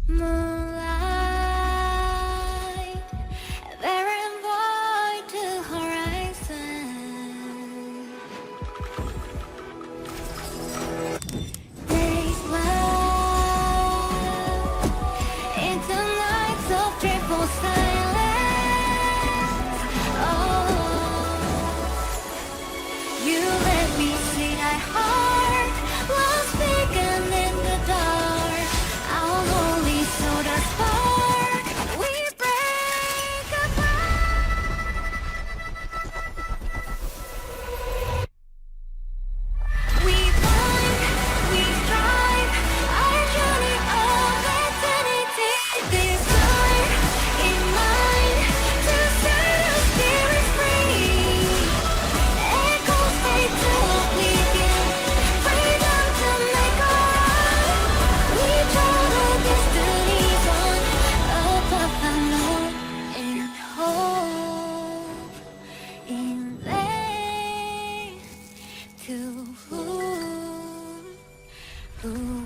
Moonlight, bearing void to horizon. Days wild into nights of triple silence. Oh, you let me see thy heart was beacon in the dark. Our only soda spark. We break apart. We find, we strive, our journey of eternity. Desire in mind to set our spirits free. Echoes fade to oblivion, freedom to make our own. We draw the destinies on above unknown and hope in vain to who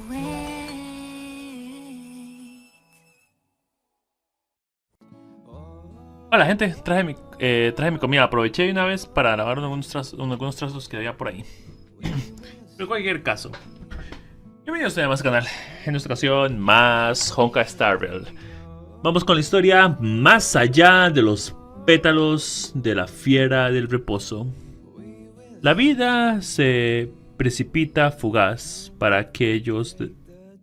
wait. Hola gente, traje mi comida. Aproveché de una vez para grabar algunos trazos que había por ahí. Pero en cualquier caso, bienvenidos a más canal. En esta ocasión, más Honkai Star Rail. Vamos con la historia más allá de los pétalos de la fiera del reposo. La vida se precipita fugaz para aquellos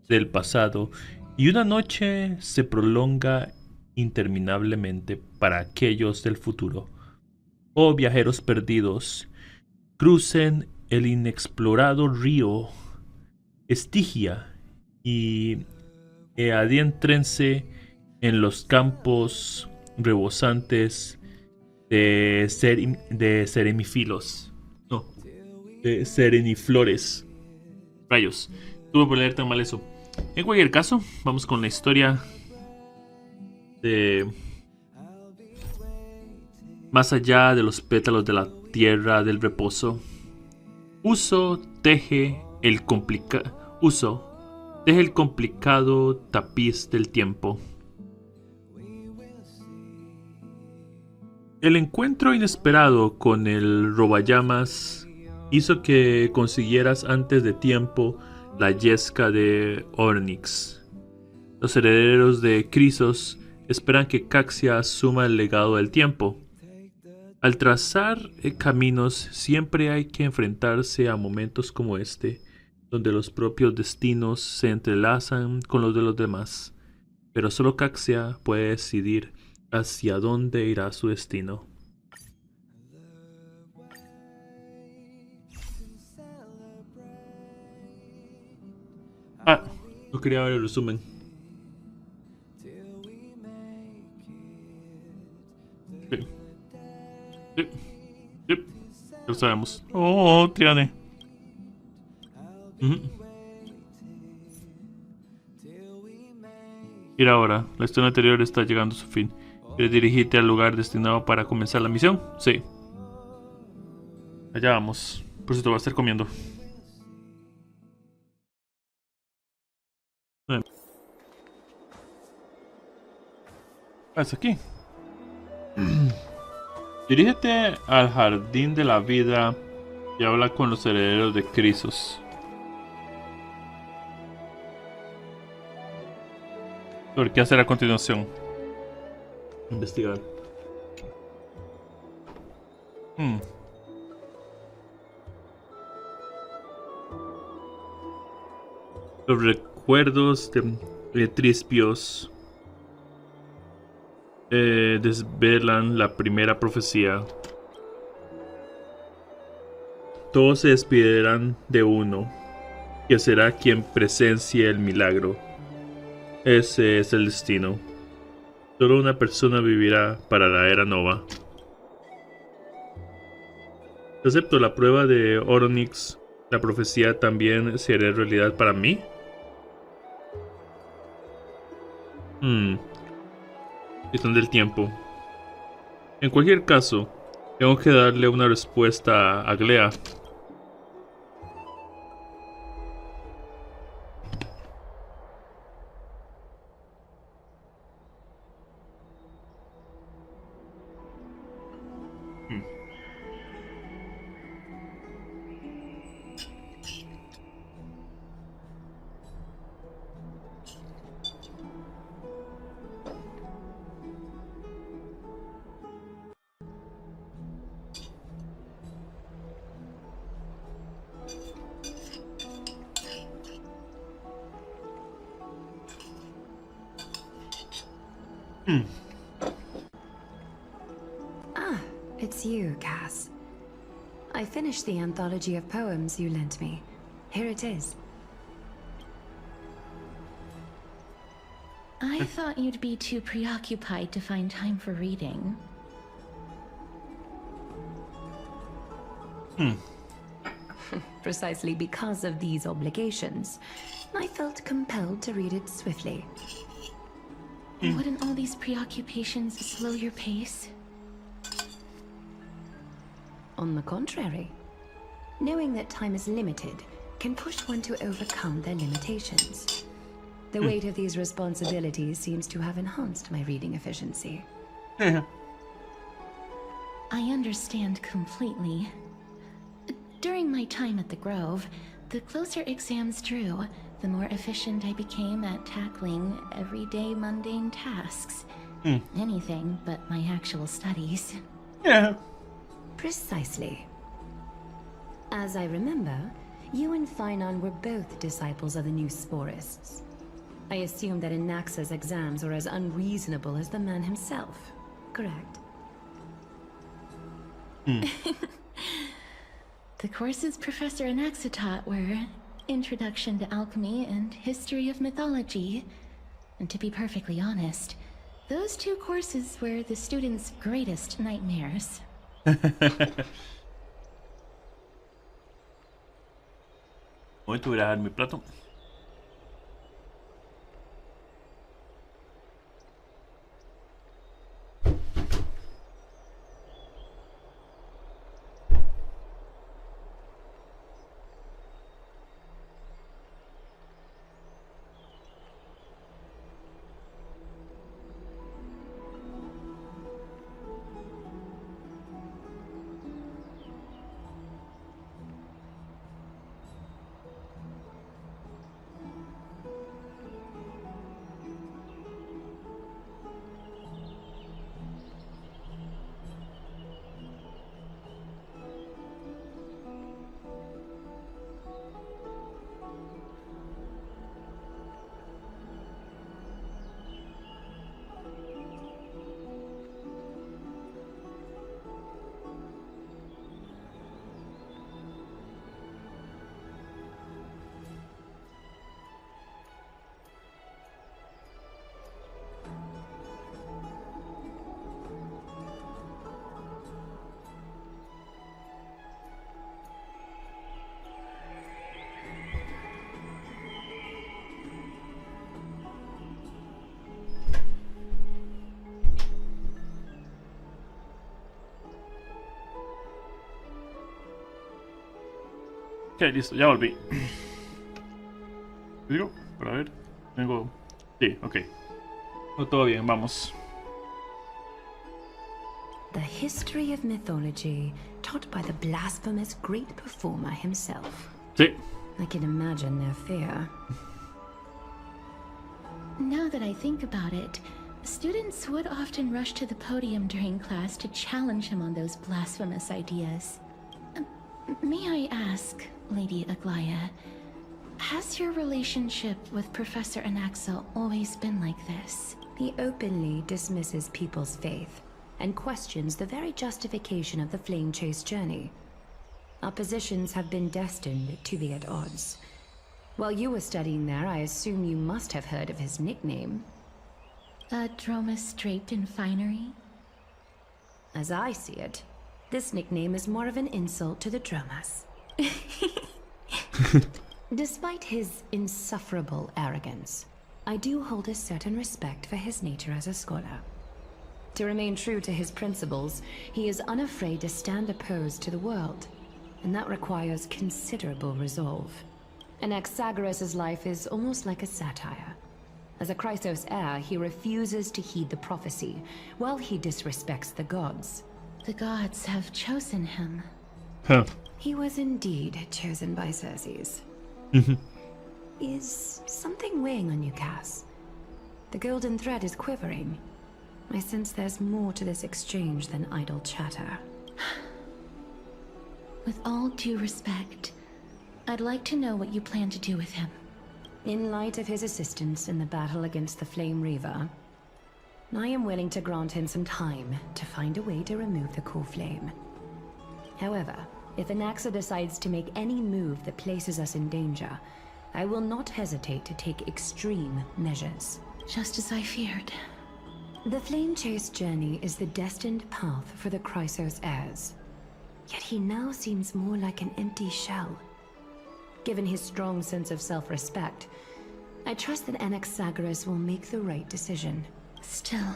del pasado y una noche se prolonga interminablemente para aquellos del futuro. Oh viajeros perdidos, crucen el inexplorado río Estigia y adiéntrense en los campos rebosantes de seremifilos. No, de sereniflores. Rayos, tuve por leer tan mal eso. En cualquier caso, vamos con la historia de más allá de los pétalos de la tierra del reposo. Uso teje el complicado tapiz del tiempo. El encuentro inesperado con el roballamas hizo que consiguieras antes de tiempo la yesca de Onyx. Los herederos de Crisos esperan que Caxia asuma el legado del tiempo. Al trazar caminos siempre hay que enfrentarse a momentos como este, donde los propios destinos se entrelazan con los de los demás. Pero solo Caxia puede decidir hacia dónde irá su destino. Ah, no quería ver el resumen. Sí. Sí. Sí. Lo sabemos. Oh, tiene. Ir ahora. La historia anterior está llegando a su fin. ¿Quieres dirigirte al lugar destinado para comenzar la misión? Sí. Allá vamos. Por si te vas a estar comiendo. ¿Es aquí? Dirígete al jardín de la vida y habla con los herederos de Crisos. ¿Sobre qué hacer a continuación? Investigar. Los recuerdos de Trispios desvelan la primera profecía. Todos se despedirán de uno, que será quien presencie el milagro. Ese es el destino. Solo una persona vivirá para la era nova. Acepto la prueba de Onyx. ¿La profecía también será realidad para mí? Cuestión del tiempo. En cualquier caso, tengo que darle una respuesta a Glea. Ah, it's you, Cass. I finished the anthology of poems you lent me. Here it is. I thought you'd be too preoccupied to find time for reading. Precisely because of these obligations, I felt compelled to read it swiftly. Wouldn't all these preoccupations slow your pace? On the contrary, knowing that time is limited can push one to overcome their limitations. The weight of these responsibilities seems to have enhanced my reading efficiency. I understand completely. During my time at the Grove, the closer exams drew, the more efficient I became at tackling everyday mundane tasks. Anything but my actual studies. Yeah. Precisely. As I remember, you and Finon were both disciples of the new Sporists. I assume that Anaxa's exams are as unreasonable as the man himself, correct? The courses Professor Anaxa taught were Introduction to Alchemy and History of Mythology. And to be perfectly honest, those two courses were the students' greatest nightmares. Momento, voy a dar mi plato. Ok, listo, ya volví. ¿Digo? Para ver. Tengo... Sí, ok. Todo bien, vamos. The history of mythology, taught by the blasphemous great performer himself. Sí. I can imagine their fear. Now that I think about it, students would often rush to the podium during class to challenge him on those blasphemous ideas. May I ask, Lady Aglaya, has your relationship with Professor Anaxa always been like this? He openly dismisses people's faith and questions the very justification of the Flame Chase journey. Our positions have been destined to be at odds. While you were studying there, I assume you must have heard of his nickname. A Dromus draped in finery? As I see it, this nickname is more of an insult to the Dromas. Despite his insufferable arrogance, I do hold a certain respect for his nature as a scholar. To remain true to his principles, he is unafraid to stand opposed to the world, and that requires considerable resolve. Anaxagoras' life is almost like a satire. As a Chrysos heir, he refuses to heed the prophecy, while he disrespects the gods. The gods have chosen him. Huh. He was indeed chosen by Circes. Is something weighing on you, Cass? The golden thread is quivering. I sense there's more to this exchange than idle chatter. With all due respect, I'd like to know what you plan to do with him. In light of his assistance in the battle against the Flame Reaver, I am willing to grant him some time to find a way to remove the core flame. However, if Anaxa decides to make any move that places us in danger, I will not hesitate to take extreme measures. Just as I feared. The Flame Chase journey is the destined path for the Chrysos heirs. Yet he now seems more like an empty shell. Given his strong sense of self-respect, I trust that Anaxagoras will make the right decision. Still,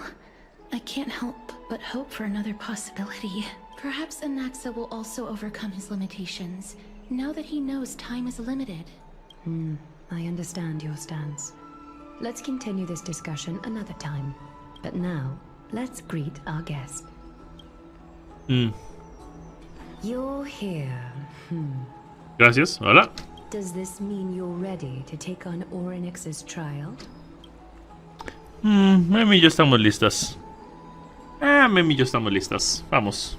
I can't help but hope for another possibility. Perhaps Anaxa will also overcome his limitations, now that he knows time is limited. I understand your stance. Let's continue this discussion another time. But now, let's greet our guest. You're here. Gracias. Hola. Does this mean you're ready to take on Orynyx's trial? Memi y yo estamos listas. Memi y yo estamos listas. Vamos.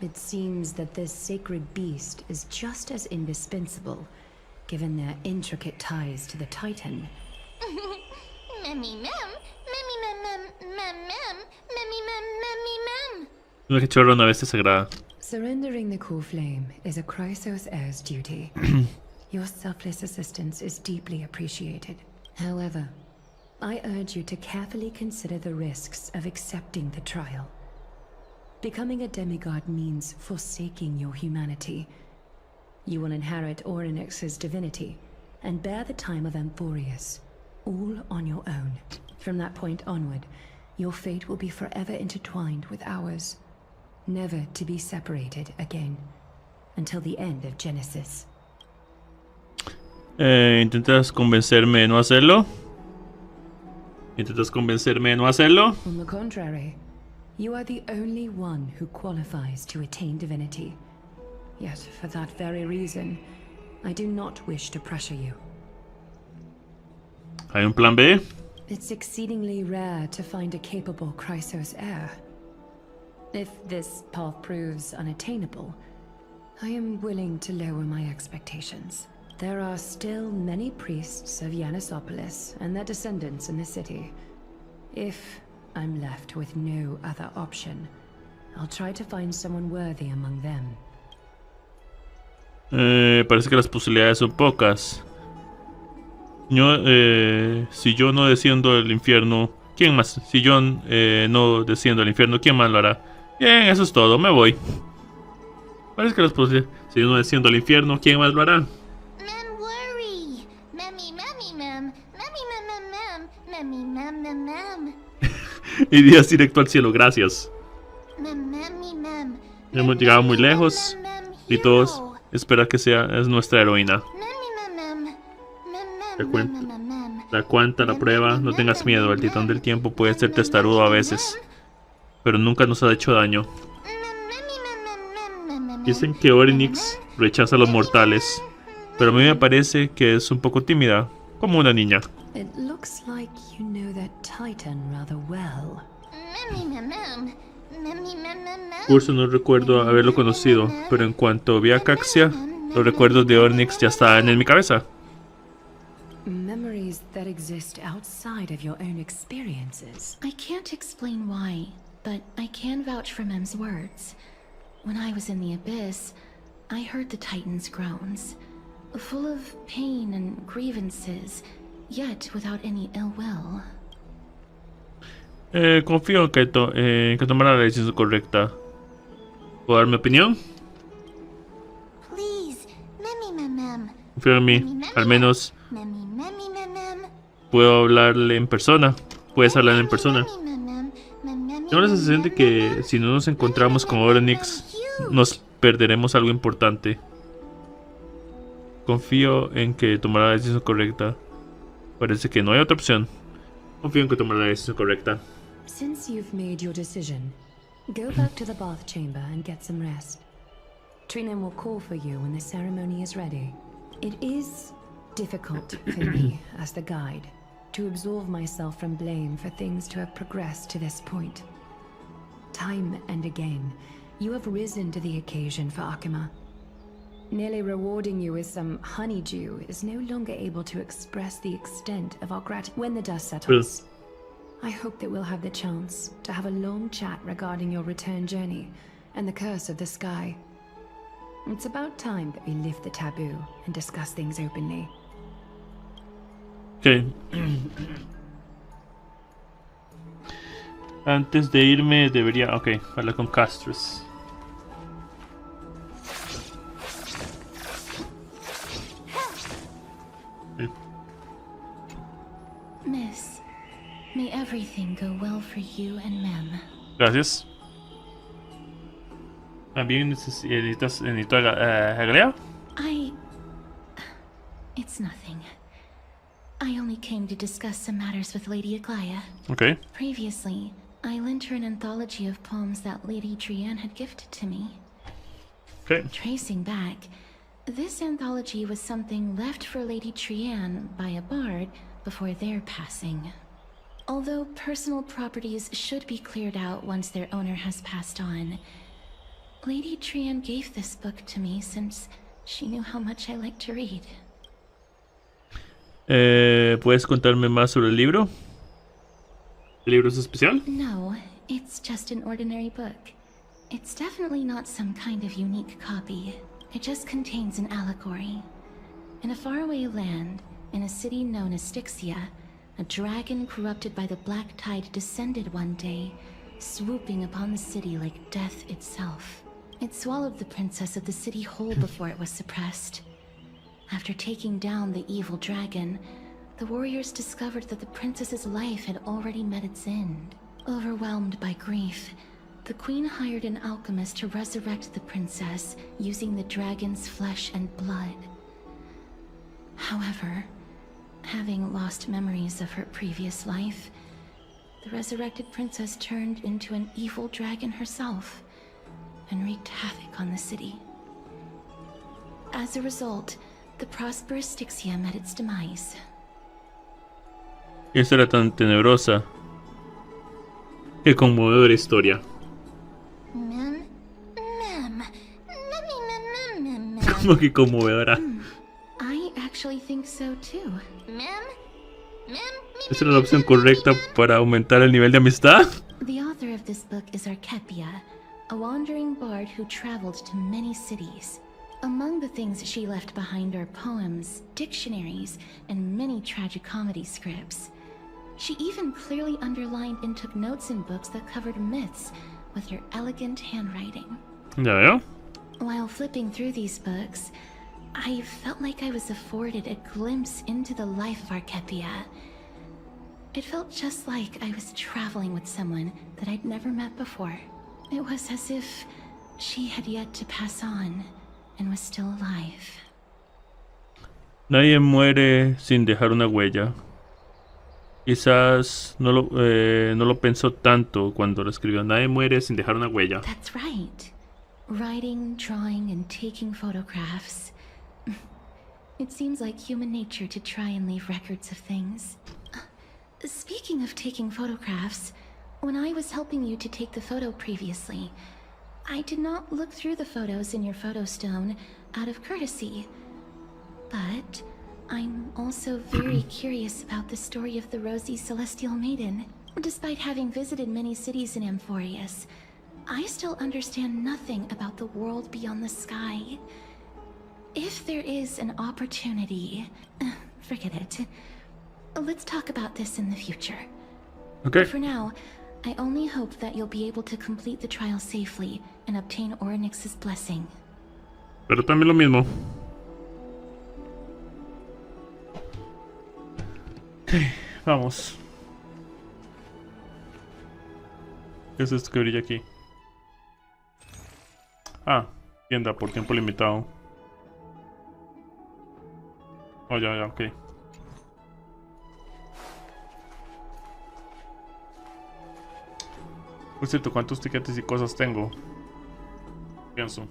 It seems that this sacred beast is just as indispensable, given their intricate ties to the Titan. Memmy mem, memmy mem mem mem mem, memmy mem memmy mem. Una cachorra una bestia sagrada. Surrendering the core flame is a Chrysos heir's duty. Your selfless assistance is deeply appreciated. However, I urge you to carefully consider the risks of accepting the trial. Becoming a demigod means forsaking your humanity. You will inherit Orynyx's divinity and bear the time of Amphorius, all on your own. From that point onward, your fate will be forever intertwined with ours, never to be separated again, until the end of Genesis. ¿Intentas convencerme de no hacerlo? ¿Intentas convencerme de no hacerlo? On the contrary, you are the only one who qualifies to attain divinity. Yet, for that very reason, I do not wish to pressure you. ¿Hay un plan B? It's exceedingly rare to find a capable Chrysos heir. If this path proves unattainable, I am willing to lower my expectations. There are still many priests of Yanissopolis and their descendants in the city. If I'm left with no other option, I'll try to find someone worthy among them. Parece que las posibilidades son pocas. Si yo no desciendo al infierno, ¿quién más? Si yo no desciendo al infierno, ¿quién más lo hará? Bien, eso es todo, me voy. Parece que las posibilidades... Si yo no desciendo al infierno, ¿quién más lo hará? Mem worry. Memmy memmy mem, memmy mem mem mem, memmy mem mem mem. Irías directo al cielo, gracias. Mem memmy mem. Hemos llegado muy lejos y todos esperan que es nuestra heroína. Da cuenta la prueba, no tengas miedo, el titán del tiempo puede ser testarudo a veces, pero nunca nos ha hecho daño. Dicen que Orynyx rechaza a los mortales, pero a mí me parece que es un poco tímida, como una niña. It looks like you know that Titan rather well. Curso no recuerdo haberlo conocido, pero en cuanto vi a Caxia, los recuerdos de Orynyx ya estaban en mi cabeza. Memories that exist outside of your own experiences. I can't explain why, but I can vouch for Mem's words. When I was in the abyss, I heard the Titan's groans, full of pain and grievances, yet without any ill will. Confío en que tomará la decisión correcta. ¿Puedo dar mi opinión? Please, memmy mem mem. Confío en mí, al menos puedo hablarle en persona. Puedes hablar en persona. Tengo la sensación de que si no nos encontramos con Orynyx, nos perderemos algo importante. Confío en que tomará la decisión correcta. Parece que no hay otra opción. Confío en que tomará la decisión correcta. Since you've made your decision, go back to the bath chamber and get some rest. Trina will call for you when the ceremony is ready. It is difficult for me, as the guide, to absolve myself from blame for things to have progressed to this point. Time and again, you have risen to the occasion for Akima. Nearly rewarding you with some honeydew is no longer able to express the extent of our gratitude. When the dust settles, I hope that we'll have the chance to have a long chat regarding your return journey and the curse of the sky. It's about time that we lift the taboo and discuss things openly. Ok. Antes de irme debería... Ok, hablar con Castres. Miss, may everything go well for you and Mem. Gracias. También necesito agregar. It's nothing. I only came to discuss some matters with Lady Aglaya. Okay. Previously, I lent her an anthology of poems that Lady Trianne had gifted to me. Okay. Tracing back, this anthology was something left for Lady Trianne by a bard before their passing. Although personal properties should be cleared out once their owner has passed on, Lady Trianne gave this book to me since she knew how much I like to read. ¿Puedes contarme más sobre el libro? ¿El libro es especial? No, it's just an ordinary book. It's definitely not some kind of unique copy. It just contains an allegory. In a faraway land, in a city known as Styxia, a dragon corrupted by the black tide descended one day, swooping upon the city like death itself. It swallowed the princess of the city whole before it was suppressed. After taking down the evil dragon, the warriors discovered that the princess's life had already met its end. Overwhelmed by grief, the queen hired an alchemist to resurrect the princess using the dragon's flesh and blood. However, having lost memories of her previous life, the resurrected princess turned into an evil dragon herself and wreaked havoc on the city. As a result, the prosperous Styxia met its demise. Esa era tan tenebrosa. Qué conmovedora historia. Mem, mem, mem, mem, mem. Como que conmovedora. I actually think so too. Mem, mem, ¿Esa era la opción correcta para aumentar el nivel de amistad? The author of this book is Archepia, a wandering bard who traveled to many cities. Among the things she left behind are poems, dictionaries, and many tragicomedy scripts. She even clearly underlined and took notes in books that covered myths with her elegant handwriting. Ya veo. While flipping through these books, I felt like I was afforded a glimpse into the life of Archepia. It felt just like I was traveling with someone that I'd never met before. It was as if she had yet to pass on and was still alive. Nadie muere sin dejar una huella. Quizás no lo pensó tanto cuando lo escribió. Nadie muere sin dejar una huella. That's right. Writing, drawing, and taking photographs. It seems like human nature to try and leave records of things. Speaking of taking photographs, when I was helping you to take the photo previously, I did not look through the photos in your photo stone out of courtesy. But I'm also very curious about the story of the Rosy Celestial Maiden. Despite having visited many cities in Amphorius, I still understand nothing about the world beyond the sky. If there is an opportunity, forget it. Let's talk about this in the future. Okay. For now, I only hope that you'll be able to complete the trial safely and obtain Orynyx's blessing. Pero también lo mismo. Ok, vamos. ¿Qué es esto que brilla aquí? Ah, tienda por tiempo limitado. Oh, ya, ok. Por cierto, ¿cuántos tiquetes y cosas tengo? Pienso.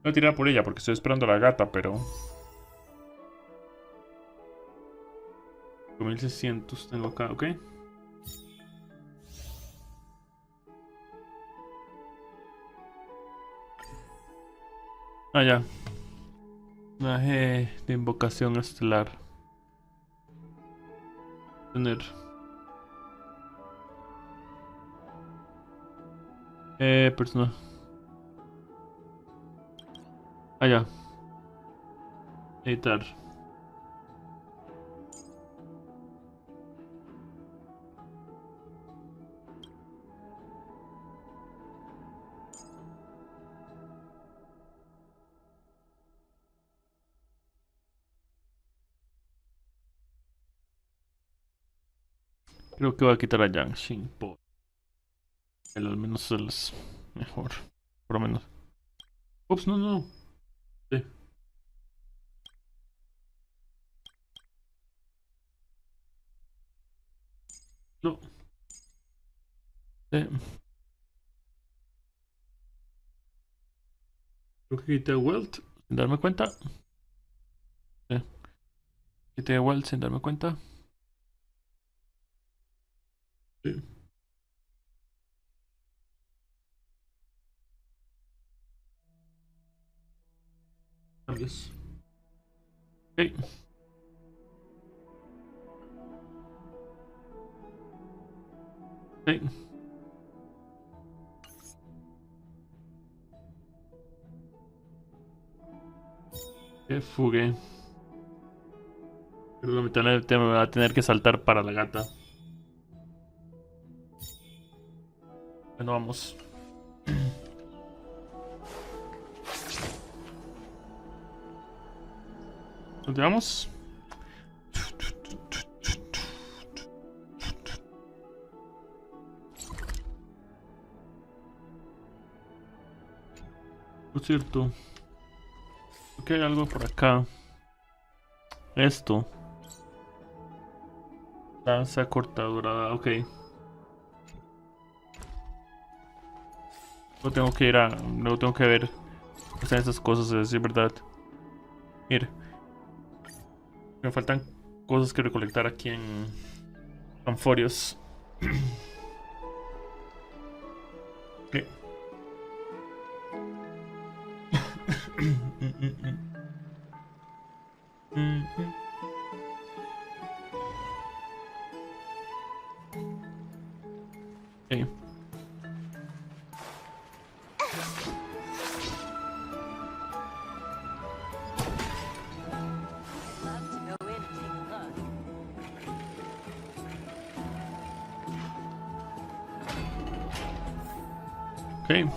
Voy a tirar por ella porque estoy esperando a la gata, pero... 5600 tengo acá, ok. Ah, ya. Personaje de invocación estelar. Tener. Persona. Ah, ya. Editar. Creo que voy a quitar a Yangshin por él, al menos él es mejor. Por lo menos. Ups, no, no. Sí. No. Sí. Creo que quité Wealth sin darme cuenta. Sí. Quité Wealth sin darme cuenta. Sí. Cambios. Ok. Ok. Que fugue. Pero la mitad del tema me va a tener que saltar para la gata. Bueno, vamos. ¿Dónde vamos? Por cierto. Ok, hay algo por acá. Esto. Lanza cortadora, ok. Luego tengo que ir a... Luego tengo que ver. Están estas cosas, es decir verdad. Mira. Me faltan cosas que recolectar aquí en... Anforios. Ok. Okay. Okay.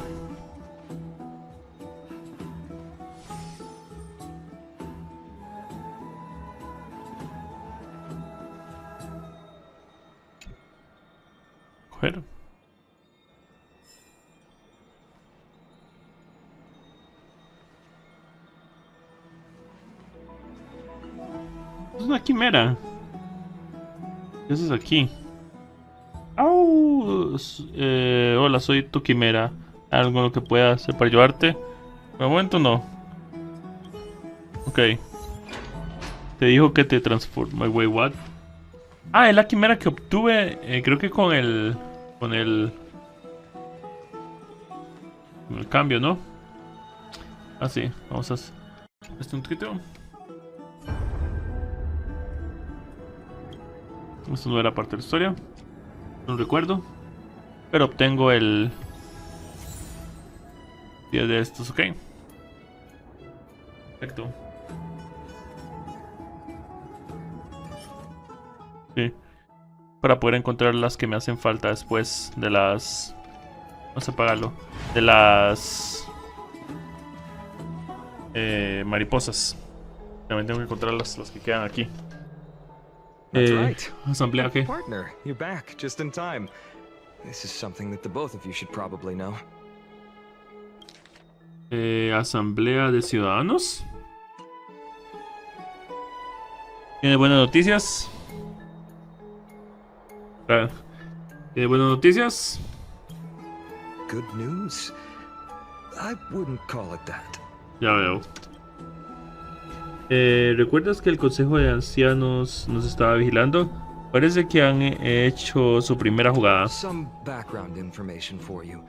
Coger. Es una quimera. ¿Qué haces aquí? ¡Au! Hola, soy tu quimera. ¿Algo lo que pueda hacer para ayudarte? De momento no. Ok. Te dijo que te transforma. Wait, what? Ah, es la quimera que obtuve. Creo que con el. Con el. Con el cambio, ¿no? Ah, sí. Vamos a hacer. Un poquito. Esto no era parte de la historia. No recuerdo. Pero obtengo el 10 de estos, ok. Perfecto. Sí. Para poder encontrar las que me hacen falta después de las... Vamos a apagarlo. De las... mariposas. También tengo que encontrar las que quedan aquí. That's right. Asamblea, ¿qué? Partner, you're back just in time. This is something that the both of you should probably know. Asamblea de ciudadanos. ¿Tiene buenas noticias? ¿Tiene buenas noticias? Good news? I wouldn't call it that. Ya veo. ¿Recuerdas que el Consejo de Ancianos nos estaba vigilando? Parece que han hecho su primera jugada. Some background information for you.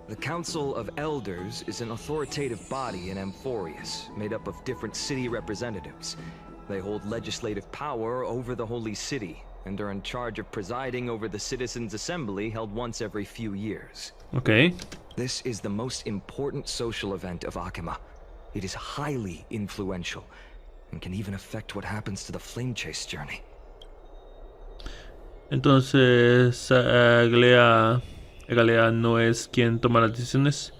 The Council of Elders is an authoritative body in Amphorius, made up of different city representatives. They hold legislative power over the Holy City, and are in charge of presiding over the Citizens' Assembly held once every few years. Ok. This is the most important social event of Akima. It is highly influential, and can even affect what happens to the Flame Chase journey. Entonces, Galea no es quien toma las decisiones.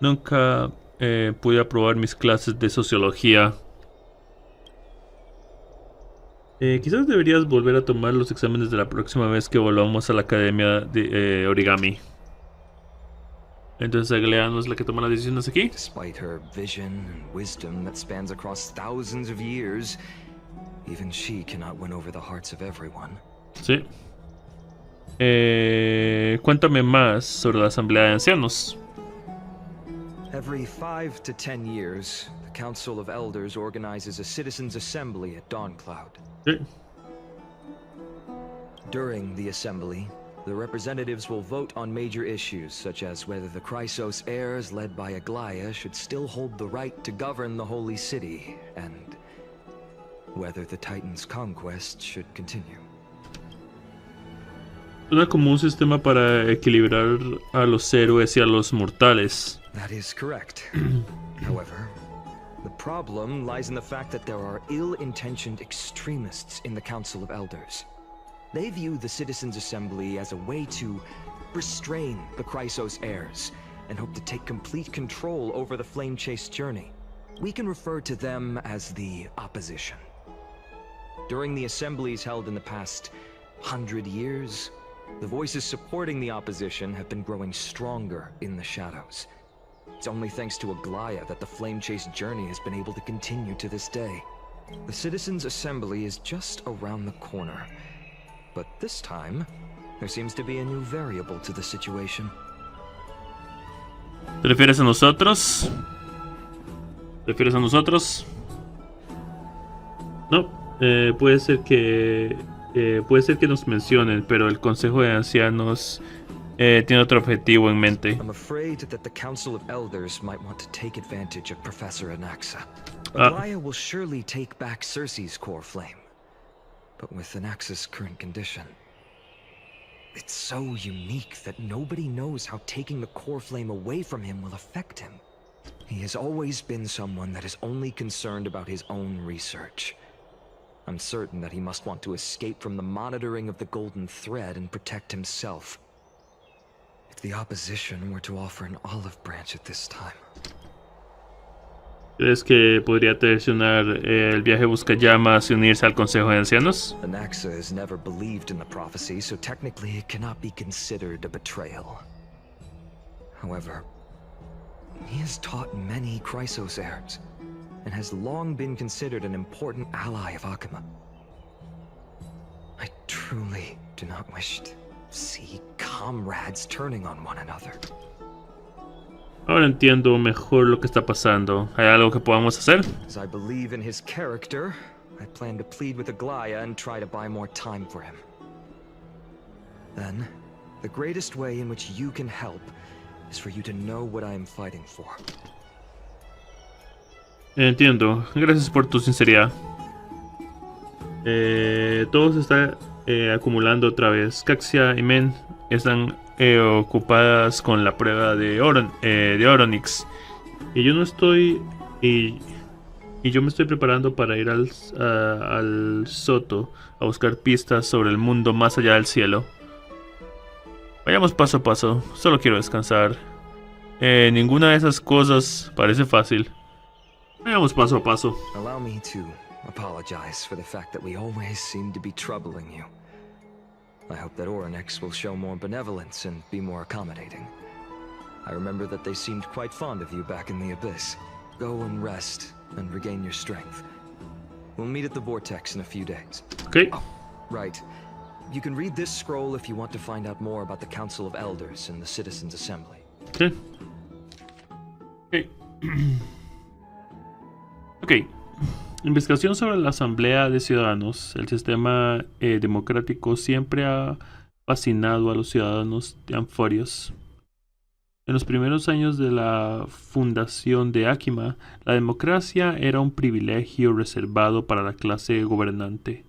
Nunca pude aprobar mis clases de sociología. Quizás deberías volver a tomar los exámenes de la próxima vez que volvamos a la academia de origami. Entonces Galea no es la que toma las decisiones aquí. Despite her vision and wisdom that spans across thousands of years, even she cannot win over the hearts of everyone. Sí. Cuéntame más sobre la Asamblea de Ancianos. Every 5 to 10 years, the Council of Elders organizes a citizens' assembly at Dawncloud. Sí. During the assembly, the representatives will vote on major issues, such as whether the Chrysos heirs led by Aglaya should still hold the right to govern the Holy City, and whether the Titan's conquest should continue. Suena como un sistema para equilibrar a los héroes y a los mortales. That is correct. However, the problem lies in the fact that there are ill-intentioned extremists in the Council of Elders. They view the Citizens' Assembly as a way to restrain the Chrysos heirs, and hope to take complete control over the Flame Chase journey. We can refer to them as the opposition. During the assemblies held in the past 100 years, the voices supporting the opposition have been growing stronger in the shadows. It's only thanks to Aglaya that the Flame Chase journey has been able to continue to this day. The Citizens' Assembly is just around the corner, but this time, there seems to be a new variable to the situation. ¿Te refieres a nosotros? ¿Te refieres a nosotros? No, puede ser que nos mencionen, pero el Consejo de Ancianos tiene otro objetivo en mente. I'm afraid that the Council of Elders might want to take advantage of Professor Anaxa. Aglaya will surely take back Cersei's core flame. But with Anaxa's current condition, it's so unique that nobody knows how taking the core flame away from him will affect him. He has always been someone that is only concerned about his own research. I'm certain that he must want to escape from the monitoring of the Golden Thread and protect himself. If the opposition were to offer an olive branch at this time. ¿Crees que podría traicionar el viaje Buscallamas y unirse al Consejo de Ancianos? Anaxa has never believed in the prophecy, so technically it cannot be considered a betrayal. However, he has taught many Chrysos heirs, and has long been considered an important ally of Akima. I truly do not wish to see comrades turning on one another. Ahora entiendo mejor lo que está pasando. ¿Hay algo que podamos hacer? As I believe in his character, I plan to plead with Aglaya and try to buy more time for him. Then, the greatest way in which you can help is for you to know what I am fighting for. Entiendo. Gracias por tu sinceridad. Todo se está acumulando otra vez. Caxia y Men están ocupadas con la prueba de Oronix. Y yo no estoy... Y yo me estoy preparando para ir al Soto a buscar pistas sobre el mundo más allá del cielo. Vayamos paso a paso. Solo quiero descansar. Ninguna de esas cosas parece fácil. Vayamos paso a paso. Allow me to apologize for the fact that we always seem to be troubling you. I hope that Oronix will show more benevolence and be more accommodating. I remember that they seemed quite fond of you back in the Abyss. Go and rest and regain your strength. We'll meet at the Vortex in a few days. Okay. Oh, right. You can read this scroll if you want to find out more about the Council of Elders and the Citizens' Assembly. Okay. Okay. Ok. Investigación sobre la Asamblea de Ciudadanos. El sistema democrático siempre ha fascinado a los ciudadanos de Anforios. En los primeros años de la fundación de Akima, la democracia era un privilegio reservado para la clase gobernante.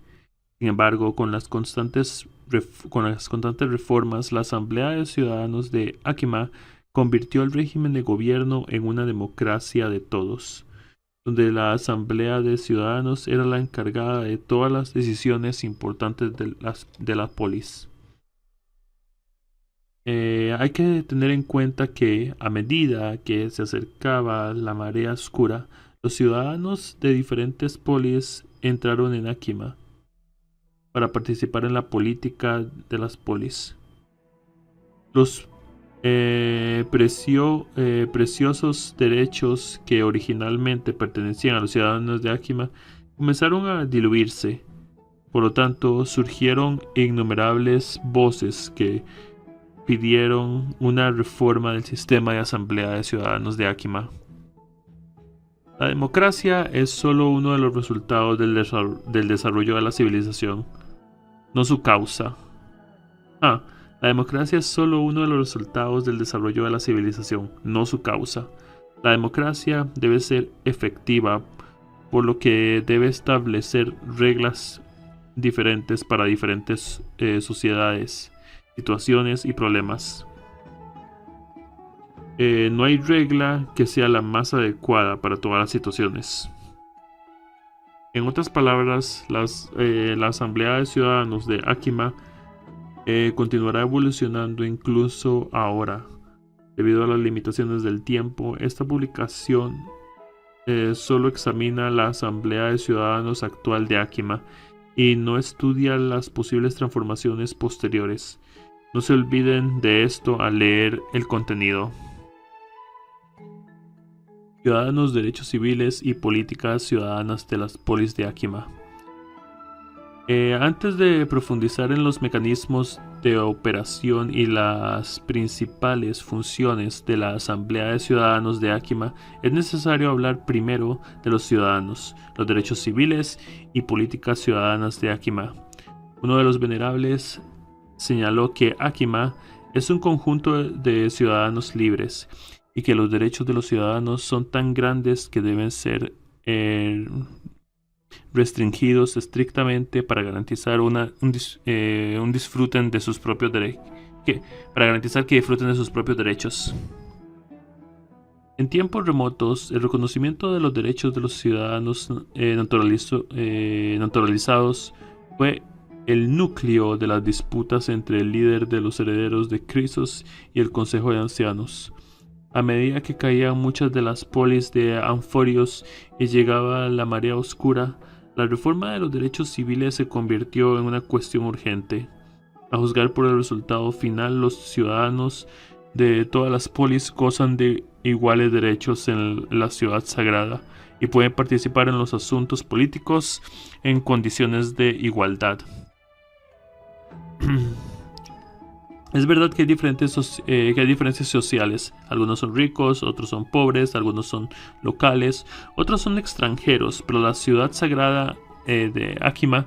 Sin embargo, con las constantes reformas, la Asamblea de Ciudadanos de Akima convirtió el régimen de gobierno en una democracia de todos, donde la Asamblea de Ciudadanos era la encargada de todas las decisiones importantes de la polis. Hay que tener en cuenta que a medida que se acercaba la marea oscura, los ciudadanos de diferentes polis entraron en Akima para participar en la política de las polis. Los preciosos derechos que originalmente pertenecían a los ciudadanos de Akima comenzaron a diluirse. Por lo tanto, surgieron innumerables voces que pidieron una reforma del sistema de asamblea de ciudadanos de Akima. La democracia es solo uno de los resultados del desarrollo de la civilización, no su causa. La democracia es solo uno de los resultados del desarrollo de la civilización, no su causa. La democracia debe ser efectiva, por lo que debe establecer reglas diferentes para diferentes sociedades, situaciones y problemas. No hay regla que sea la más adecuada para todas las situaciones. En otras palabras, la Asamblea de Ciudadanos de Akima continuará evolucionando incluso ahora. Debido a las limitaciones del tiempo, esta publicación solo examina la Asamblea de Ciudadanos actual de Akima y no estudia las posibles transformaciones posteriores. No se olviden de esto al leer el contenido. Ciudadanos, derechos civiles y políticas ciudadanas de las polis de Akima. Antes de profundizar en los mecanismos de operación y las principales funciones de la Asamblea de Ciudadanos de Akima, es necesario hablar primero de los ciudadanos, los derechos civiles y políticas ciudadanas de Akima. Uno de los venerables señaló que Akima es un conjunto de ciudadanos libres y que los derechos de los ciudadanos son tan grandes que deben ser restringidos estrictamente para garantizar disfruten de sus propios para garantizar que disfruten de sus propios derechos. En tiempos remotos, el reconocimiento de los derechos de los ciudadanos naturalizados fue el núcleo de las disputas entre el líder de los herederos de Crisos y el Consejo de Ancianos. A medida que caían muchas de las polis de Anforios y llegaba la marea oscura, la reforma de los derechos civiles se convirtió en una cuestión urgente. A juzgar por el resultado final, los ciudadanos de todas las polis gozan de iguales derechos en la ciudad sagrada y pueden participar en los asuntos políticos en condiciones de igualdad. Es verdad que hay diferencias sociales. Algunos son ricos, otros son pobres, algunos son locales, otros son extranjeros, pero la ciudad sagrada de Akima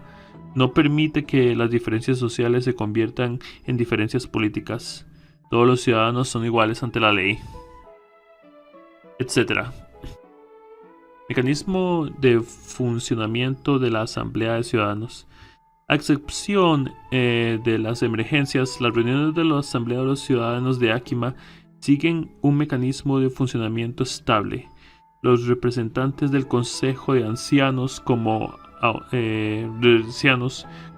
no permite que las diferencias sociales se conviertan en diferencias políticas. Todos los ciudadanos son iguales ante la ley, etc. Mecanismo de funcionamiento de la Asamblea de Ciudadanos. A excepción de las emergencias, las reuniones de la Asamblea de los Ciudadanos de Akima siguen un mecanismo de funcionamiento estable. Los representantes del Consejo de Ancianos como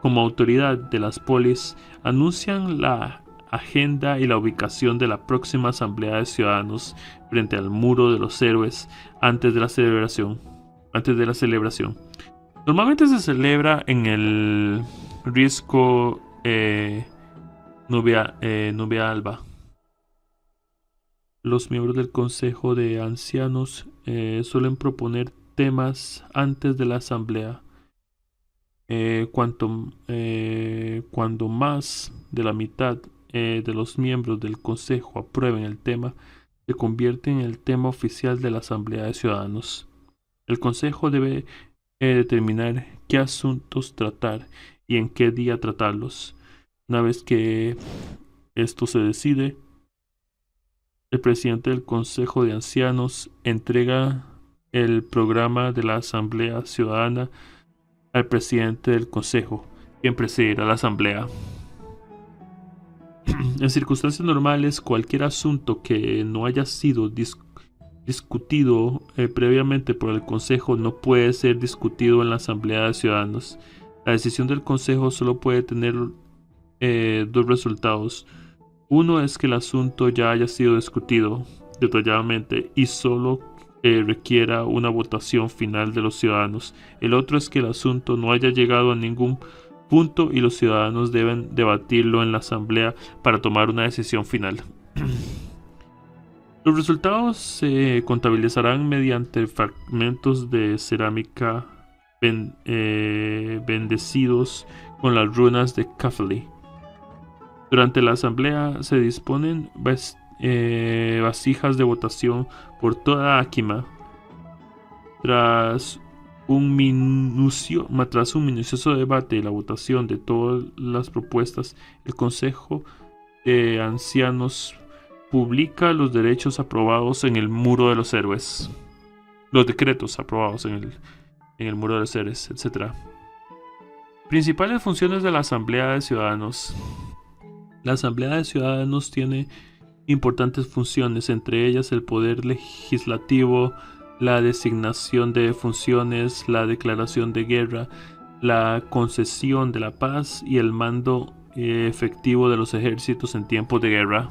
autoridad de las polis anuncian la agenda y la ubicación de la próxima Asamblea de Ciudadanos frente al Muro de los Héroes antes de la celebración. Normalmente se celebra en el risco Nubia Alba. Los miembros del Consejo de Ancianos suelen proponer temas antes de la asamblea. Cuando más de la mitad de los miembros del Consejo aprueben el tema, se convierte en el tema oficial de la Asamblea de Ciudadanos. El Consejo debe determinar qué asuntos tratar y en qué día tratarlos. Una vez que esto se decide, el presidente del Consejo de Ancianos entrega el programa de la Asamblea Ciudadana al presidente del Consejo, quien presidirá la Asamblea. En circunstancias normales, cualquier asunto que no haya sido discutido previamente por el Consejo no puede ser discutido en la Asamblea de Ciudadanos. La decisión del Consejo solo puede tener dos resultados. Uno es que el asunto ya haya sido discutido detalladamente y solo requiera una votación final de los ciudadanos. El otro es que el asunto no haya llegado a ningún punto y los ciudadanos deben debatirlo en la asamblea para tomar una decisión final. Los resultados se contabilizarán mediante fragmentos de cerámica bendecidos con las runas de Kafali. Durante la asamblea se disponen vasijas de votación por toda Akima. Tras un minucioso debate y la votación de todas las propuestas, el Consejo de Ancianos publica los derechos aprobados en el Muro de los Héroes. Los decretos aprobados en el Muro de los Héroes, etc. Principales funciones de la Asamblea de Ciudadanos. La Asamblea de Ciudadanos tiene importantes funciones, entre ellas el poder legislativo, la designación de funciones, la declaración de guerra, la concesión de la paz y el mando efectivo de los ejércitos en tiempos de guerra.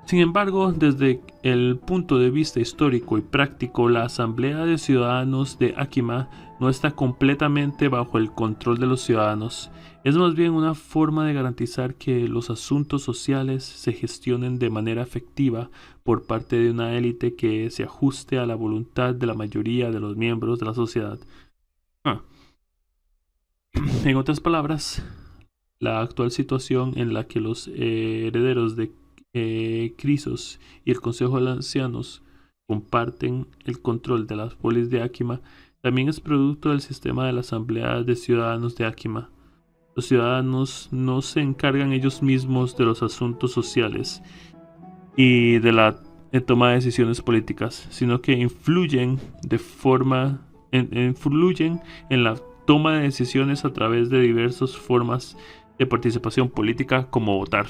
Sin embargo, desde el punto de vista histórico y práctico, la Asamblea de Ciudadanos de Akima no está completamente bajo el control de los ciudadanos. Es más bien una forma de garantizar que los asuntos sociales se gestionen de manera efectiva por parte de una élite que se ajuste a la voluntad de la mayoría de los miembros de la sociedad. En otras palabras, la actual situación en la que los herederos de Crisos y el Consejo de Ancianos comparten el control de las polis de Akima también es producto del sistema de la Asamblea de Ciudadanos de Akima. Los ciudadanos no se encargan ellos mismos de los asuntos sociales y de la toma de decisiones políticas, sino que influyen en la toma de decisiones a través de diversas formas de participación política, como votar.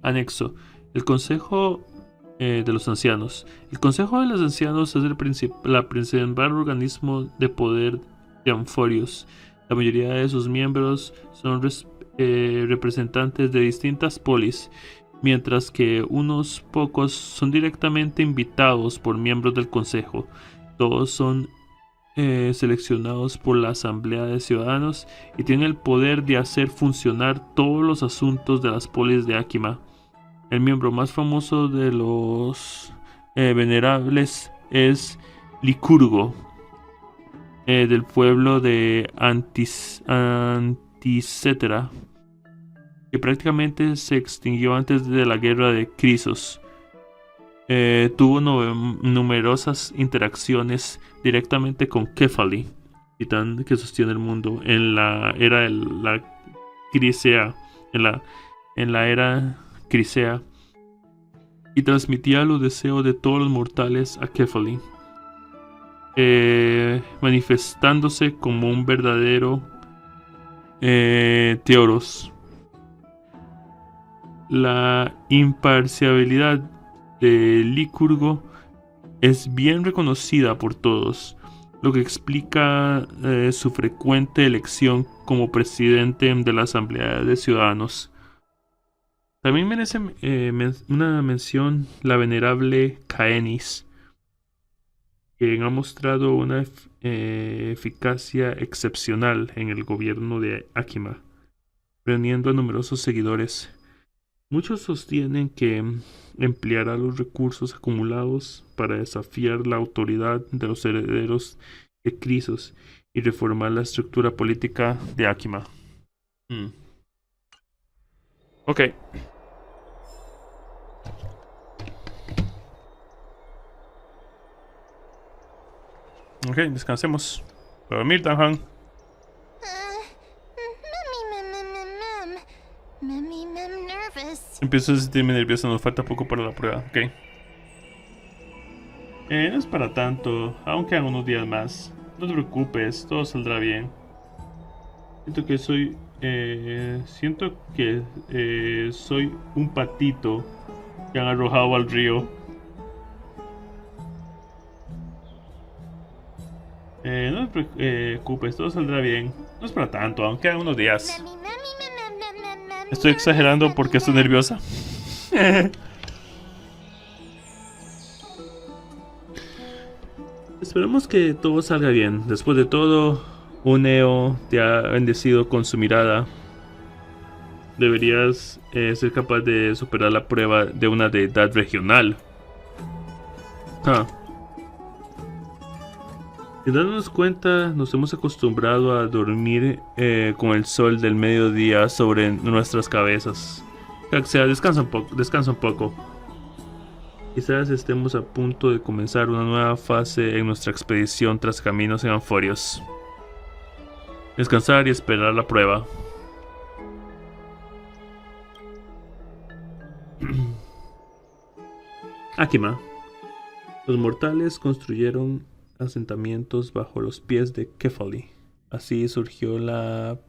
Anexo. El Consejo de los Ancianos. El Consejo de los Ancianos es el principal organismo de poder de Anforios. La mayoría de sus miembros son representantes de distintas polis, mientras que unos pocos son directamente invitados por miembros del Consejo. Todos son seleccionados por la Asamblea de Ciudadanos y tienen el poder de hacer funcionar todos los asuntos de las polis de Akima. El miembro más famoso de los venerables es Licurgo, del pueblo de Anticetera, que prácticamente se extinguió antes de la guerra de Crisos. Tuvo numerosas interacciones directamente con Kefali, titán que sostiene el mundo en la era de la Crisea, en la era Crisea, y transmitía los deseos de todos los mortales a Kefali, manifestándose como un verdadero Teoros. La imparcialidad de Licurgo es bien reconocida por todos, lo que explica su frecuente elección como presidente de la Asamblea de Ciudadanos. También merece una mención la venerable Caenis, quien ha mostrado una eficacia excepcional en el gobierno de Akima, reuniendo a numerosos seguidores. Muchos sostienen que empleará los recursos acumulados para desafiar la autoridad de los herederos de Crisos y reformar la estructura política de Akima. Ok. Ok, descansemos. ¿Puedo dormir, Dan Juan? Memmy, mem, nervous. Empiezo a sentirme nervioso, nos falta poco para la prueba, ok. No es para tanto, aún quedan unos días más. No te preocupes, todo saldrá bien. Siento que soy un patito que han arrojado al río. No te preocupes, todo saldrá bien. No es para tanto, aún quedan unos días. Memmy, memmy, mem, mem, mem, mem, Estoy exagerando porque estoy nerviosa. Esperemos que todo salga bien. Después de todo, un Neo te ha bendecido con su mirada. Deberías ser capaz de superar la prueba de una deidad regional. Sin darnos cuenta, nos hemos acostumbrado a dormir con el sol del mediodía sobre nuestras cabezas. Caxia, descansa un poco. Quizás estemos a punto de comenzar una nueva fase en nuestra expedición tras caminos en anforios. Descansar y esperar la prueba. Akima. Los mortales construyeron asentamientos bajo los pies de Kefali. Así surgió la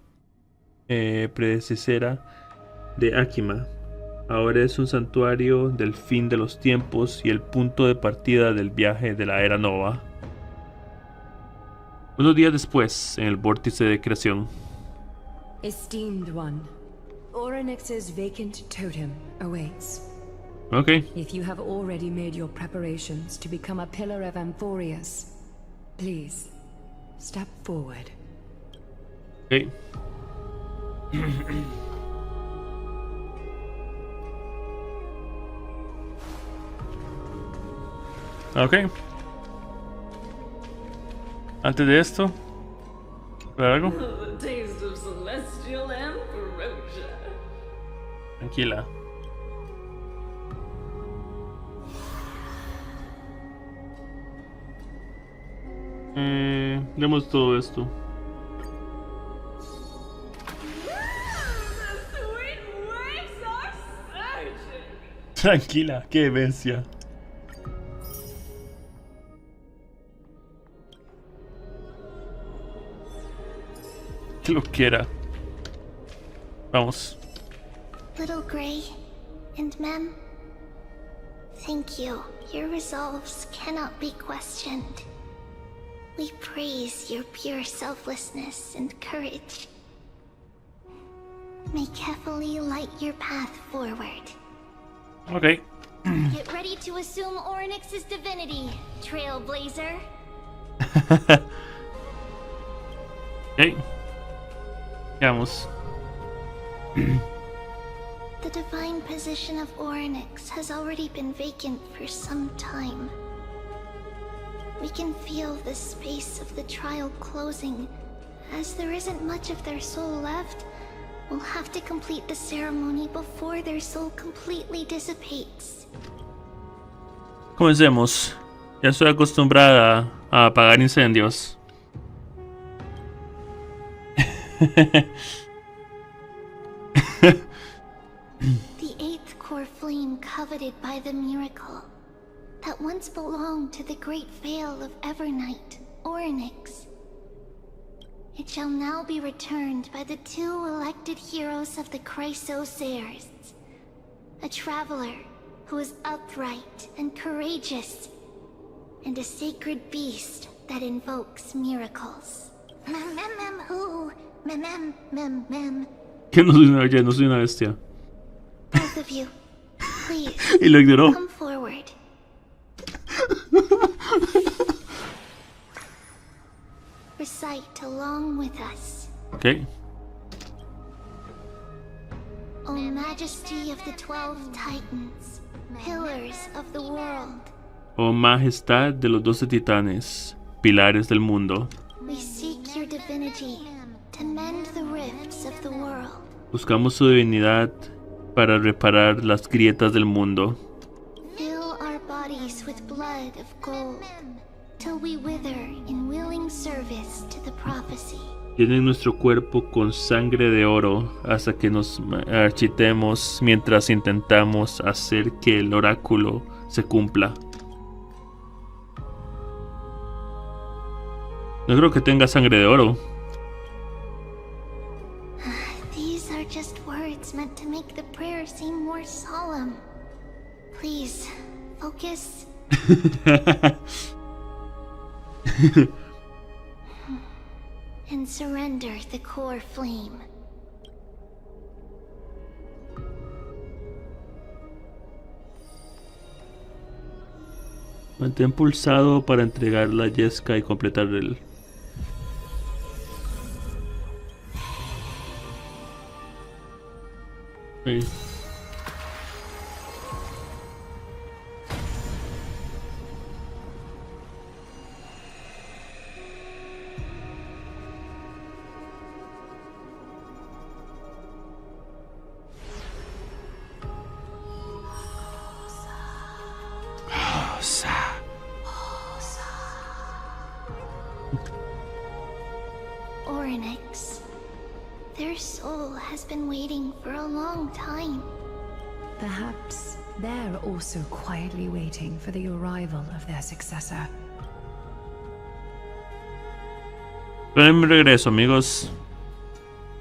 predecesora de Akima. Ahora es un santuario del fin de los tiempos y el punto de partida del viaje de la era nova. Unos días después, en el vórtice de creación. Esteemed one, Oryx's vacant totem awaits. Ok. If you have already made your preparations to become a pillar of Amphorius, please step forward. Ok. Ok. Antes de esto, ¿para algo? Tranquila. Demos todo esto. Tranquila, qué demencia. Que lo quiera. Vamos. Little Grey and Mem, thank you. Your resolves cannot be questioned. We praise your pure selflessness and courage. May Kefali light your path forward. Ok. Get ready to assume Oryx's divinity, Trailblazer. Ok. Veamos. The divine position of Oryx has already been vacant for some time. We can feel the space of the trial closing. As there isn't much of their soul left, we'll have to complete the ceremony before their soul completely dissipates. Comencemos. Ya estoy acostumbrada a apagar incendios. The eighth core flame coveted by the miracle that once belonged to the great Vale of Evernight, Oryx. It shall now be returned by the two elected heroes of the Chrysosairs. A traveler who is upright and courageous, and a sacred beast that invokes miracles. Que no soy una bella, no soy una bestia. Both of you, please, Y lo ignoró. come forward. Recite along with us. Ok. O Majesty of the 12 Titans, pillars of the world, Oh majestad de los 12 titanes, pilares del mundo. we seek your divinity to mend the rifts of the world. Buscamos su divinidad para reparar las grietas del mundo. Fill our bodies with blood of gold till we wither in willing service to the prophecy. Llenen nuestro cuerpo con sangre de oro hasta que nos marchitemos mientras intentamos hacer que el oráculo se cumpla. No creo que tenga sangre de oro. These are just words meant to make the prayer seem more solemn. Please, focus. And surrender the core flame. Mantén pulsado para entregar la yesca y completar el... Ahí. Oryx. Their soul has been waiting for a long time. Perhaps they're also quietly waiting for the arrival of their successor. Esperen mi regreso, amigos.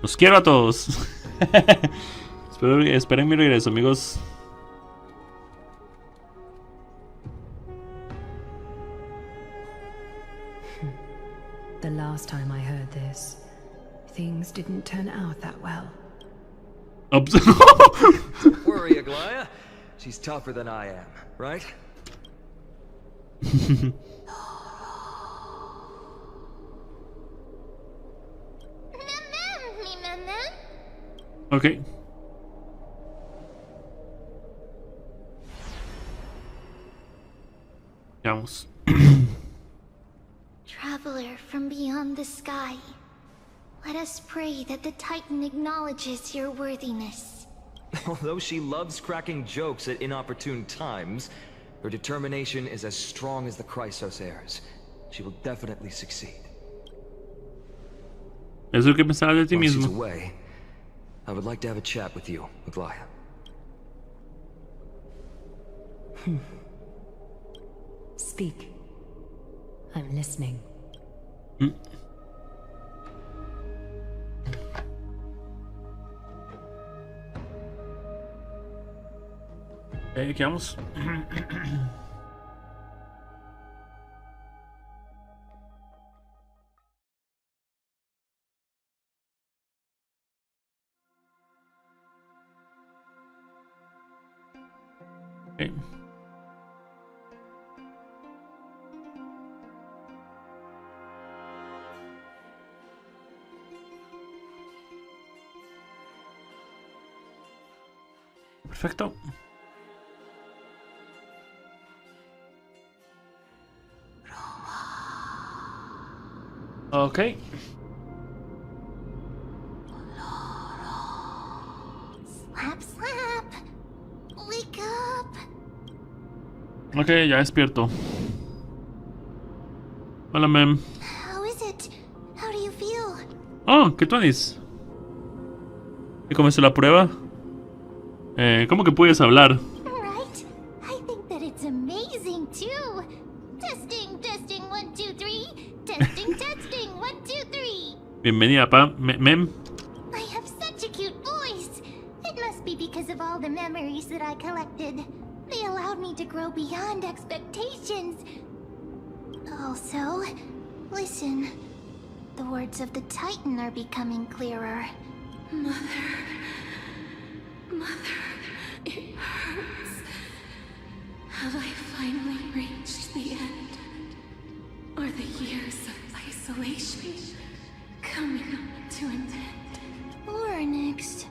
Los quiero a todos. Esperen mi regreso, amigos. The last time I heard this, things didn't turn out that well. Don't worry, Aglaya. She's tougher than I am, right? Okay. Vamos. Traveler from beyond the sky, let us pray that the Titan acknowledges your worthiness. Although she loves cracking jokes at inopportune times, her determination is as strong as the Chrysos heirs. She will definitely succeed. Es lo que pensaba de ti While she's mismo. away, I would like to have a chat with you, Aglaya. Speak. I'm listening. ¿Qué vamos? Okay. Perfecto. Ok. Slap, slap. Wake up. Ok, ya despierto. Hola, ma'am. How is it? How do you feel? Oh, ¿qué tuanis? ¿Y cómo hizo la prueba? ¿Cómo que puedes hablar? Right? I think that it's amazing too. Testing, testing, 1, 2, 3. Testing, testing, 1, 2, 3. Bienvenida, ma'am. I have such a cute voice. It must be because of all the memories that I collected. They allowed me to grow beyond expectations. Also, listen. The words of the Titan are becoming clearer. Mother, it hurts. Have I finally reached the end? Are the years of isolation coming to an end? Oryx.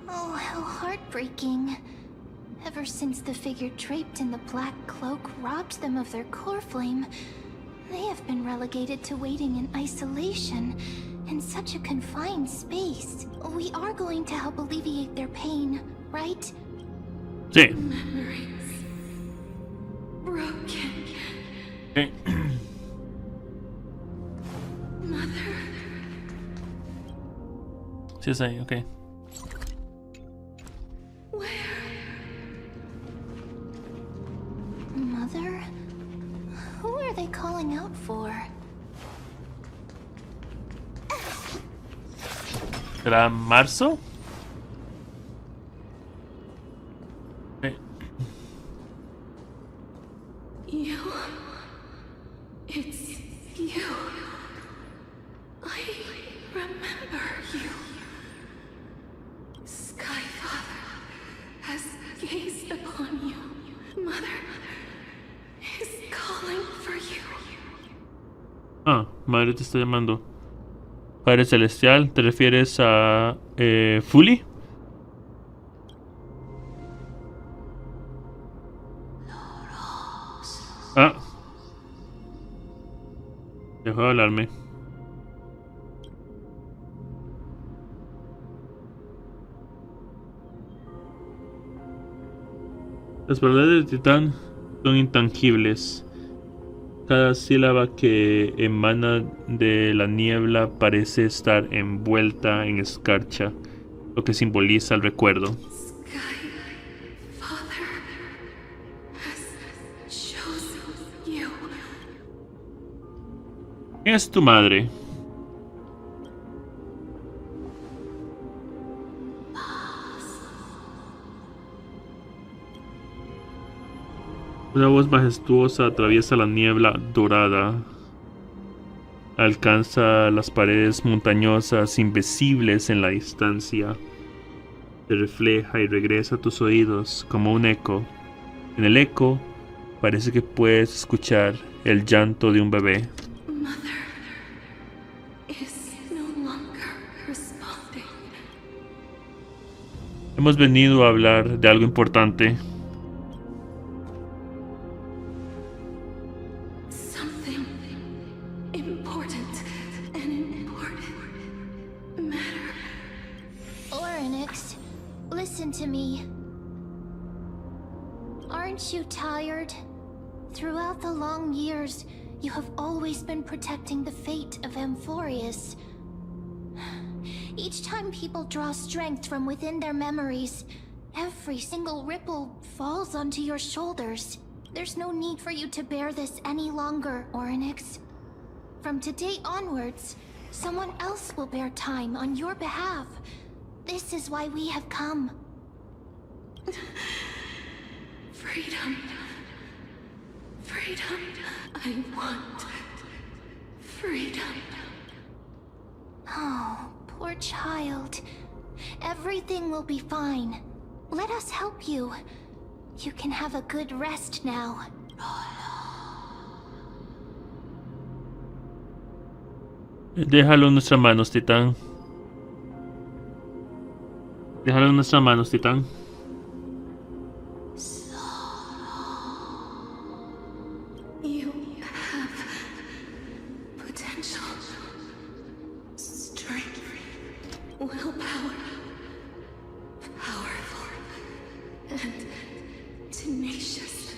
Oh, how heartbreaking. Ever since the figure draped in the black cloak robbed them of their core flame, they have been relegated to waiting in isolation, in such a confined space. We are going to help alleviate their pain, right? Sí. Memories broken. Okay. Sí es ahí, ok. Mother? Who are they calling out for? ¿Será marzo? Ok. You. It's you. I remember you. Sky Father has gazed upon you. Mother is calling for you. Ah, madre te está llamando. Padre Celestial, ¿te refieres a Fully? Ah. Dejó de hablarme. Las palabras del titán son intangibles. Cada sílaba que emana de la niebla parece estar envuelta en escarcha, lo que simboliza el recuerdo. Sky Father has chosen you. ¿Quién es tu madre? Una voz majestuosa atraviesa la niebla dorada. Alcanza las paredes montañosas invisibles en la distancia. Se refleja y regresa a tus oídos como un eco. En el eco parece que puedes escuchar el llanto de un bebé. Mother is no longer responding. Hemos venido a hablar de algo importante. Something important, an important matter. Oryx, listen to me. Aren't you tired? Throughout the long years, you have always been protecting the fate of Amphorius. Each time people draw strength from within their memories, every single ripple falls onto your shoulders. There's no need for you to bear this any longer, Oryx. From today onwards, someone else will bear time on your behalf. This is why we have come. Freedom. Freedom. I want freedom. Oh, poor child. Everything will be fine. Let us help you. You can have a good rest now. Déjalo en nuestras manos, Titán. Déjalo en nuestras manos, Titán. You have potential, strength, willpower, powerful, and tenacious.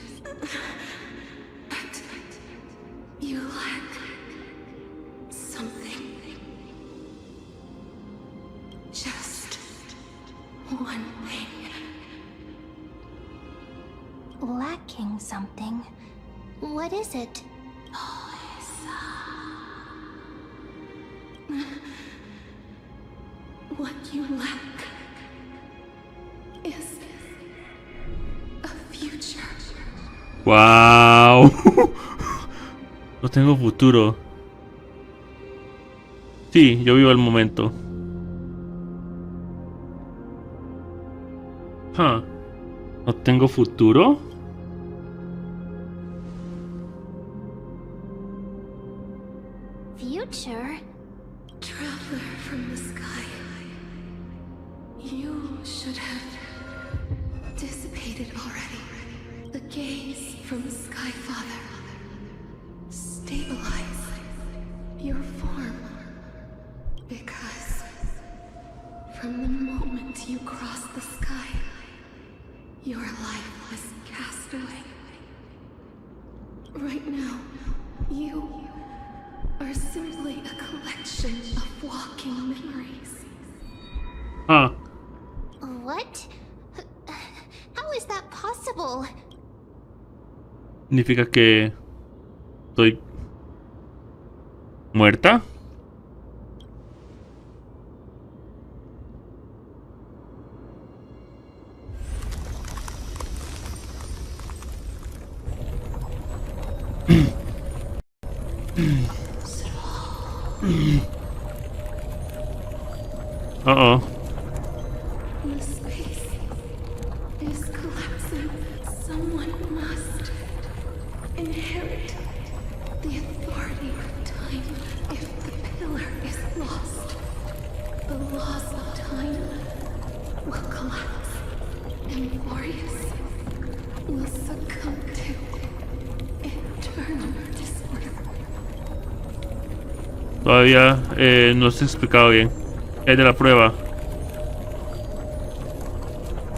But you lack something. Just one thing. Lacking something. What is it? What you lack is a future. ¡Wow! No tengo futuro. Sí, yo vivo el momento. Huh. ¿No tengo futuro? Future? Traveler from the sky. You should have dissipated already. The gaze from the Sky Father. Stabilize your form. Because from the moment you crossed the sky, your life was cast away. Right now, you are simply a collection of walking memories. Ah, What? How is that possible? significa que estoy muerta. Uh-oh. The space is collapsing. Someone must inherit the authority of time. If the pillar is lost, the laws of time will collapse, and Warriors will succumb to eternal disorder. Todavía no se ha explicado bien. Es de la prueba.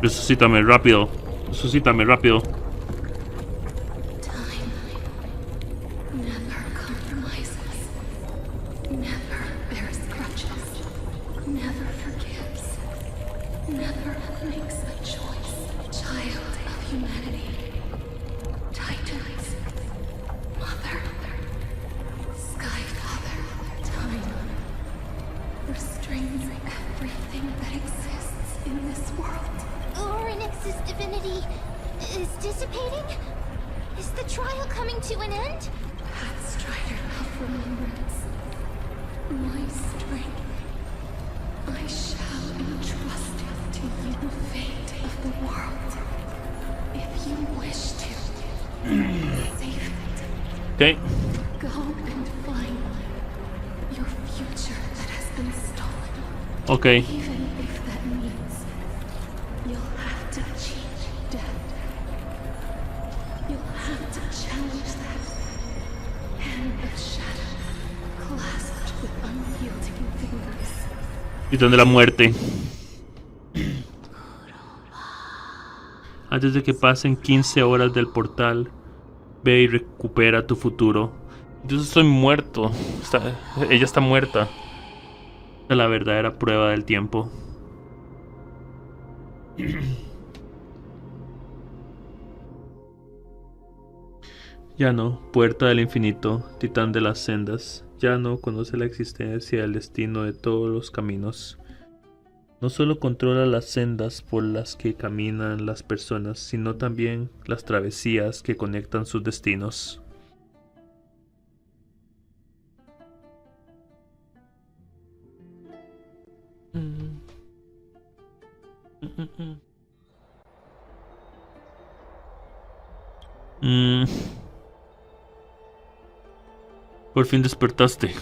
Resucítame rápido. Resucítame rápido. Time never compromises, never bears grudges, never forgives, never makes a choice. Child of humanity, Titans, Mother, Sky Father, time restrains everything that exists in this world. Oryx's divinity is dissipating? Is the trial coming to an end? Pathstrider of remembrance, my strength, I shall entrust to you the fate of the world. If you wish to save it, Ok. go and find your future that has been stolen. Ok. Even if that means you'll have to cheat death. You'll have to challenge that hand of shadow, clasped with unyielding fingers. Titán de la muerte. Antes de que pasen 15 horas del portal, ve y recupera tu futuro. Yo estoy muerto. Ella está muerta. Esta es la verdadera prueba del tiempo. Ya no, puerta del infinito, titán de las sendas. Ya no conoce la existencia y el destino de todos los caminos. No solo controla las sendas por las que caminan las personas, sino también las travesías que conectan sus destinos. Por fin despertaste.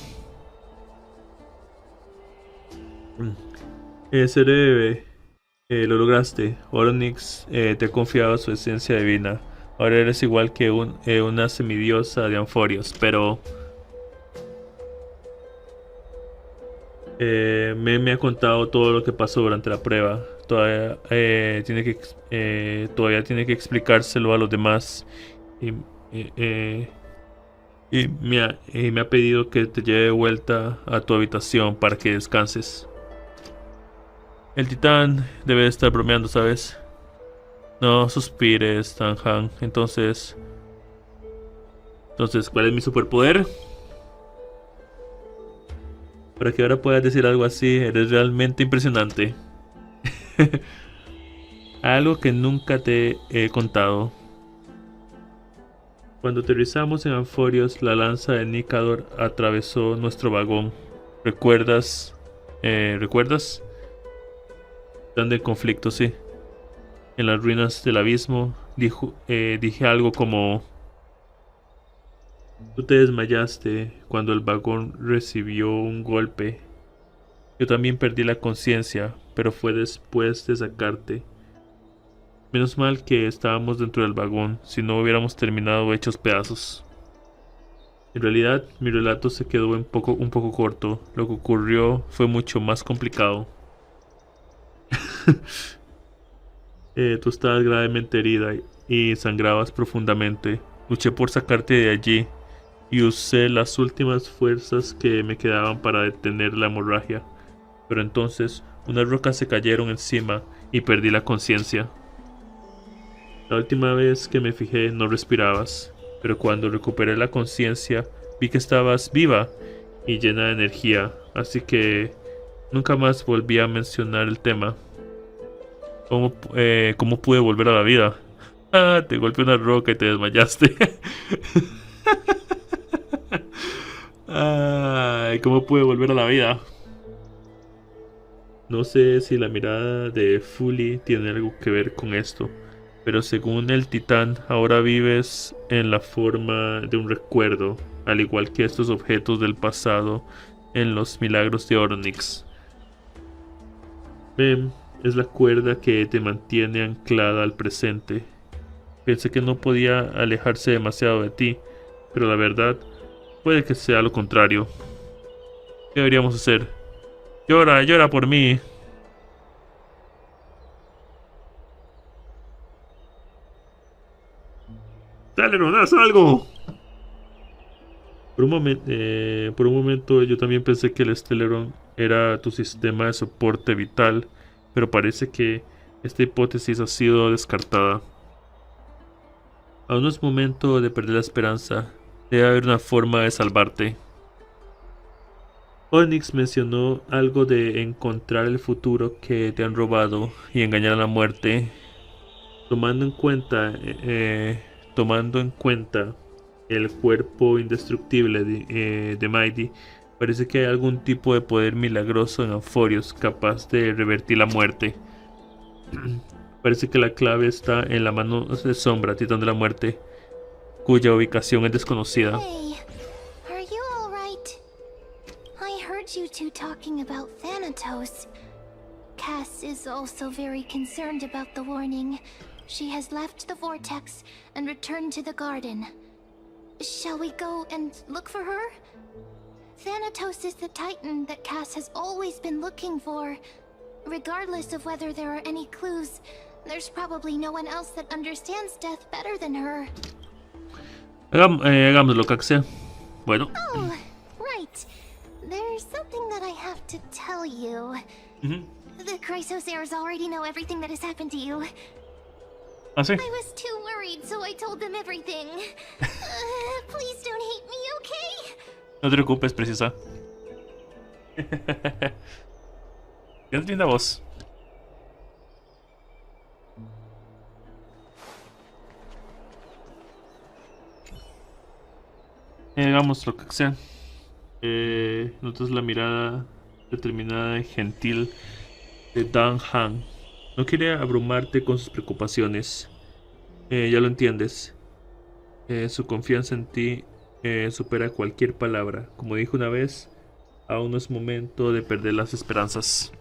Se debe. Lo lograste. Onyx te ha confiado su esencia divina. Ahora eres igual que una semidiosa de Anforios, pero... me ha contado todo lo que pasó durante la prueba. Todavía tiene que explicárselo a los demás. Y me ha pedido que te lleve de vuelta a tu habitación para que descanses. El titán debe de estar bromeando, ¿sabes? No suspires, Tanjan. Entonces, ¿cuál es mi superpoder? Para que ahora puedas decir algo así, eres realmente impresionante. Algo que nunca te he contado. Cuando aterrizamos en Anforios, la lanza de Nikador atravesó nuestro vagón. ¿Recuerdas? ¿Recuerdas? Están de conflicto, sí. En las ruinas del abismo dije algo como... Tú te desmayaste cuando el vagón recibió un golpe. Yo también perdí la conciencia, pero fue después de sacarte. Menos mal que estábamos dentro del vagón, si no hubiéramos terminado hechos pedazos. En realidad, mi relato se quedó un poco corto. Lo que ocurrió fue mucho más complicado. Tú estabas gravemente herida y sangrabas profundamente. Luché por sacarte de allí y usé las últimas fuerzas que me quedaban para detener la hemorragia. Pero entonces Unas rocas se cayeron encima y perdí la conciencia. La última vez que me fijé no respirabas, pero cuando recuperé la conciencia vi que estabas viva y llena de energía, así que nunca más volví a mencionar el tema. ¿Cómo pude volver a la vida? Ah, te golpeé una roca y te desmayaste. Ay, ¿cómo pude volver a la vida? No sé si la mirada de Fully tiene algo que ver con esto, pero según el titán, ahora vives en la forma de un recuerdo, al igual que estos objetos del pasado en los milagros de Onyx. Mem es la cuerda que te mantiene anclada al presente. Pensé que no podía alejarse demasiado de ti, pero la verdad puede que sea lo contrario. ¿Qué deberíamos hacer? Llora, llora por mí. Celeron, haz algo. Por un momento yo también pensé que el Celeron era tu sistema de soporte vital, pero parece que esta hipótesis ha sido descartada. Aún no es momento de perder la esperanza. Debe haber una forma de salvarte. Onyx mencionó algo de encontrar el futuro que te han robado y engañar a la muerte. Tomando en cuenta el cuerpo indestructible de Mighty, parece que hay algún tipo de poder milagroso en Amphorios capaz de revertir la muerte. Parece que la clave está en la mano de sombra, titán de la muerte, cuya ubicación es desconocida. Hey, are you all right? I heard you two talking about Thanatos. Cass is also very concerned about the warning. She has left the vortex and returned to the garden. Shall we go and look for her? Thanatos is the titan that Cass has always been looking for. Regardless of whether there are any clues, there's probably no one else that understands death better than her. Hagámoslo, Caxia. Bueno. Oh, right. There's something that I have to tell you. The Chrysosairs already know everything that has happened to you. ¿Ah, sí? I was too worried, so I told them everything. Please don't hate me, okay? No te preocupes, preciosa. Qué linda voz. Hagamos lo que sea. Notas la mirada determinada y gentil de Dan Han. No quiere abrumarte con sus preocupaciones. Ya lo entiendes. Su confianza en ti supera cualquier palabra. Como dijo una vez, aún no es momento de perder las esperanzas.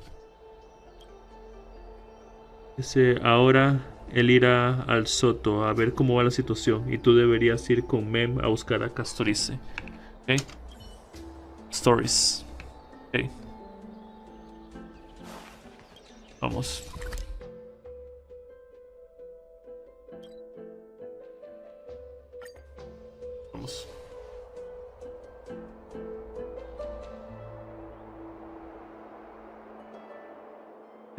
Ahora él irá al Soto a ver cómo va la situación y tú deberías ir con Mem a buscar a Castorice. Ok. Stories. Ok. Vamos. Vamos. Ok.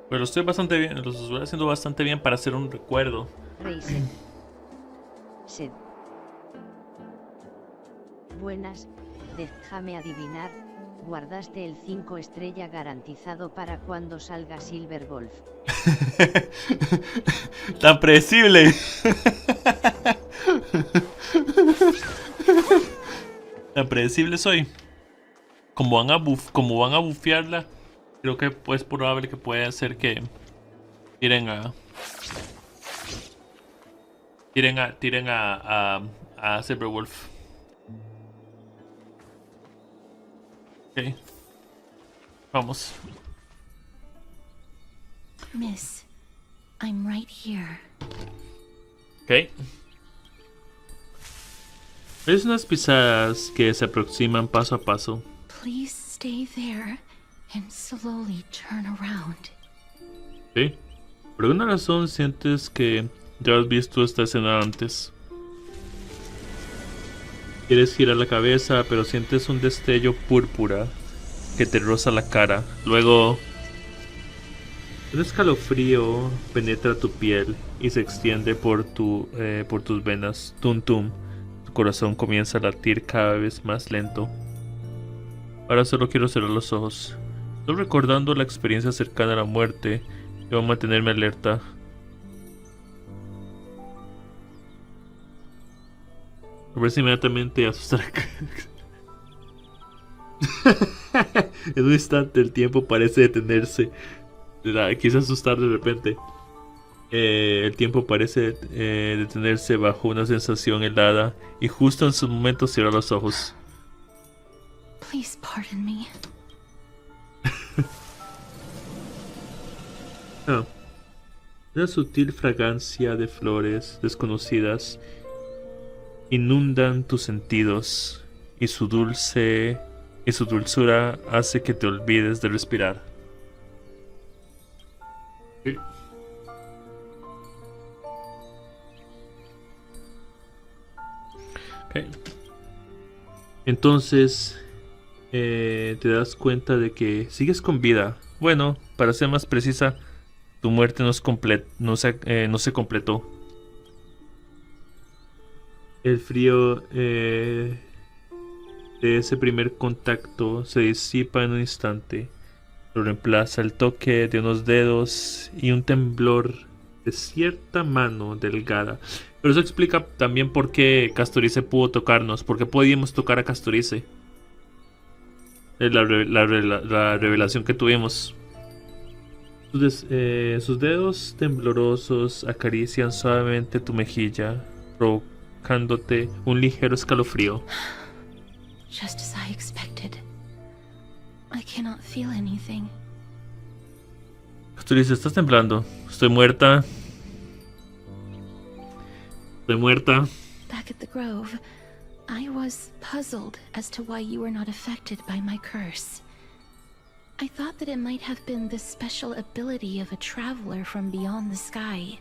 Pero lo estoy bastante bien, lo estoy haciendo bastante bien para hacer un recuerdo. Reisen. Sed. Buenas, déjame adivinar, guardaste el 5 estrella garantizado para cuando salga Silver Wolf. Tan predecible. Tan predecible soy. Como van a bufearla, creo que es probable que pueda hacer que tiren a Silverwolf. Ok. Vamos. Miss, I'm right here. Ok. Ves unas pisadas que se aproximan paso a paso. Please stay there and slowly turn around. ¿Sí? Por alguna razón sientes que ya has visto esta escena antes. Quieres girar la cabeza, pero sientes un destello púrpura que te roza la cara. Luego, un escalofrío penetra tu piel y se extiende por tus venas. Tum tum. Tu corazón comienza a latir cada vez más lento. Ahora solo quiero cerrar los ojos. Estoy recordando la experiencia cercana a la muerte. Debo mantenerme alerta. Parece inmediatamente asustar. En un instante el tiempo parece detenerse. Quise asustar de repente. El tiempo parece detenerse bajo una sensación helada y justo en su momento cierra los ojos. Please pardon me. Una sutil fragancia de flores desconocidas inundan tus sentidos y su dulzura hace que te olvides de respirar. ¿Sí? Okay. Entonces te das cuenta de que sigues con vida. Bueno, para ser más precisa, tu muerte no se completó. El frío de ese primer contacto se disipa en un instante. Lo reemplaza el toque de unos dedos y un temblor de cierta mano delgada. Pero eso explica también por qué Castorice pudo tocarnos. Por qué podíamos tocar a Castorice. Es la revelación que tuvimos. Sus dedos temblorosos acarician suavemente tu mejilla, provocándote un ligero escalofrío. Just as I expected. I cannot feel anything. Tú dices, estás temblando. Estoy muerta. Estoy muerta. Back at the grove, I was puzzled as to why you were not affected by my curse. I thought that it might have been the special ability of a traveler from beyond the sky.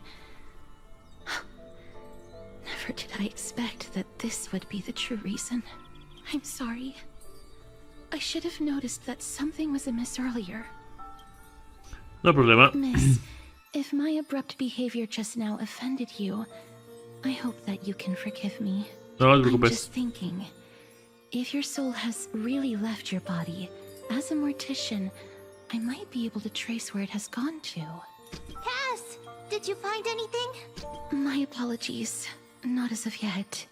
Never did I expect that this would be the true reason. I'm sorry. I should have noticed that something was amiss earlier. No problema. Miss, if my abrupt behavior just now offended you, I hope that you can forgive me. No te I'm preocupes. just thinking, if your soul has really left your body, as a mortician, I might be able to trace where it has gone to. Cass, did you find anything? My apologies. Not as of yet.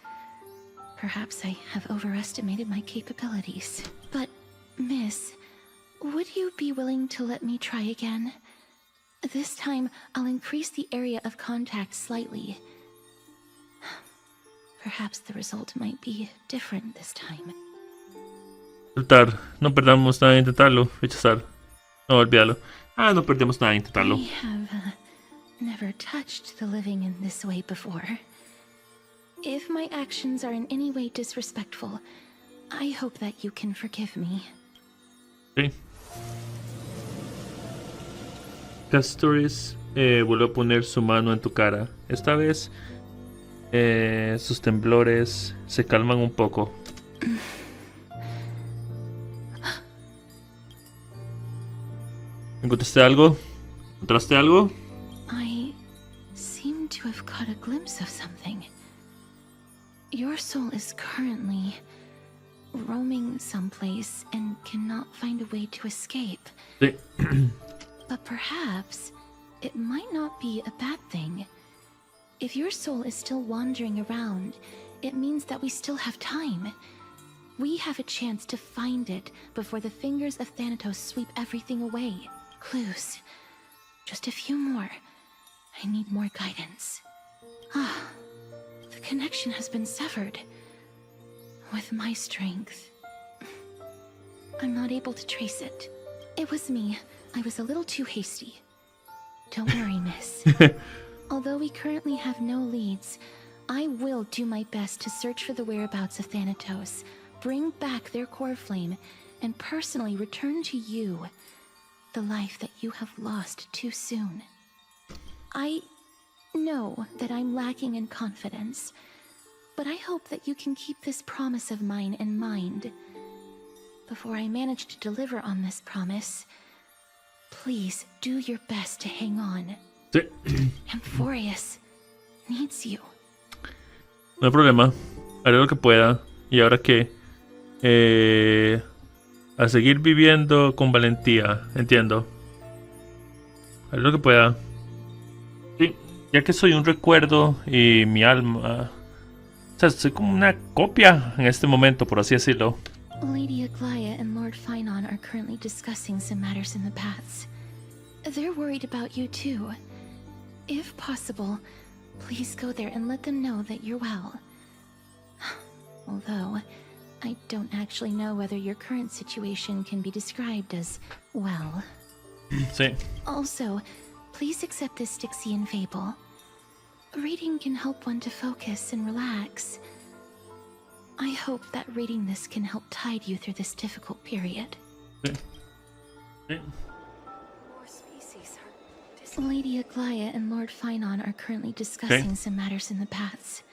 Perhaps I have overestimated my capabilities. But, Miss, would you be willing to let me try again? This time, I'll increase the area of contact slightly. Perhaps the result might be different this time. Intentar. No perdamos nada en intentarlo. Rechazar. No, olvídalo. No perdemos nada en intentarlo. I have never touched the living in this way before. If my actions are in any way disrespectful, I hope that you can forgive me. Sí. Castoris vuelve a poner su mano en tu cara. Esta vez sus temblores se calman un poco. ¿Encontraste algo? ¿Encontraste algo? I seem to have caught a glimpse of something. Your soul is currently roaming someplace and cannot find a way to escape. Sí. But perhaps it might not be a bad thing. If your soul is still wandering around, it means that we still have time. We have a chance to find it before the fingers of Thanatos sweep everything away. Clues. Just a few more. I need more guidance. The connection has been severed. With my strength, I'm not able to trace it. It was me. I was a little too hasty. Don't worry, miss. Although we currently have no leads, I will do my best to search for the whereabouts of Thanatos, bring back their core flame, and personally return to you the life that you have lost too soon. I know that I'm lacking in confidence, but I hope that you can keep this promise of mine in mind. Before I manage to deliver on this promise, please do your best to hang on. Sí. Amphorius needs you. No hay problema. Haré lo que pueda. Y ahora que a seguir viviendo con valentía. Entiendo. Haré lo que pueda. Sí. Ya que soy un recuerdo y mi alma. O sea, soy como una copia en este momento, por así decirlo. Lady Aglaya and Lord Finon are currently discussing some matters in the paths. They're worried about you too. If possible, please go there and let them know that you're well. Although, I don't actually know whether your current situation can be described as well. Sí. Also, please accept this Styxian fable. Reading can help one to focus and relax. I hope that reading this can help tide you through this difficult period. Sí. Sí. Lady Aglaya and Lord Finon are currently discussing some matters in the paths.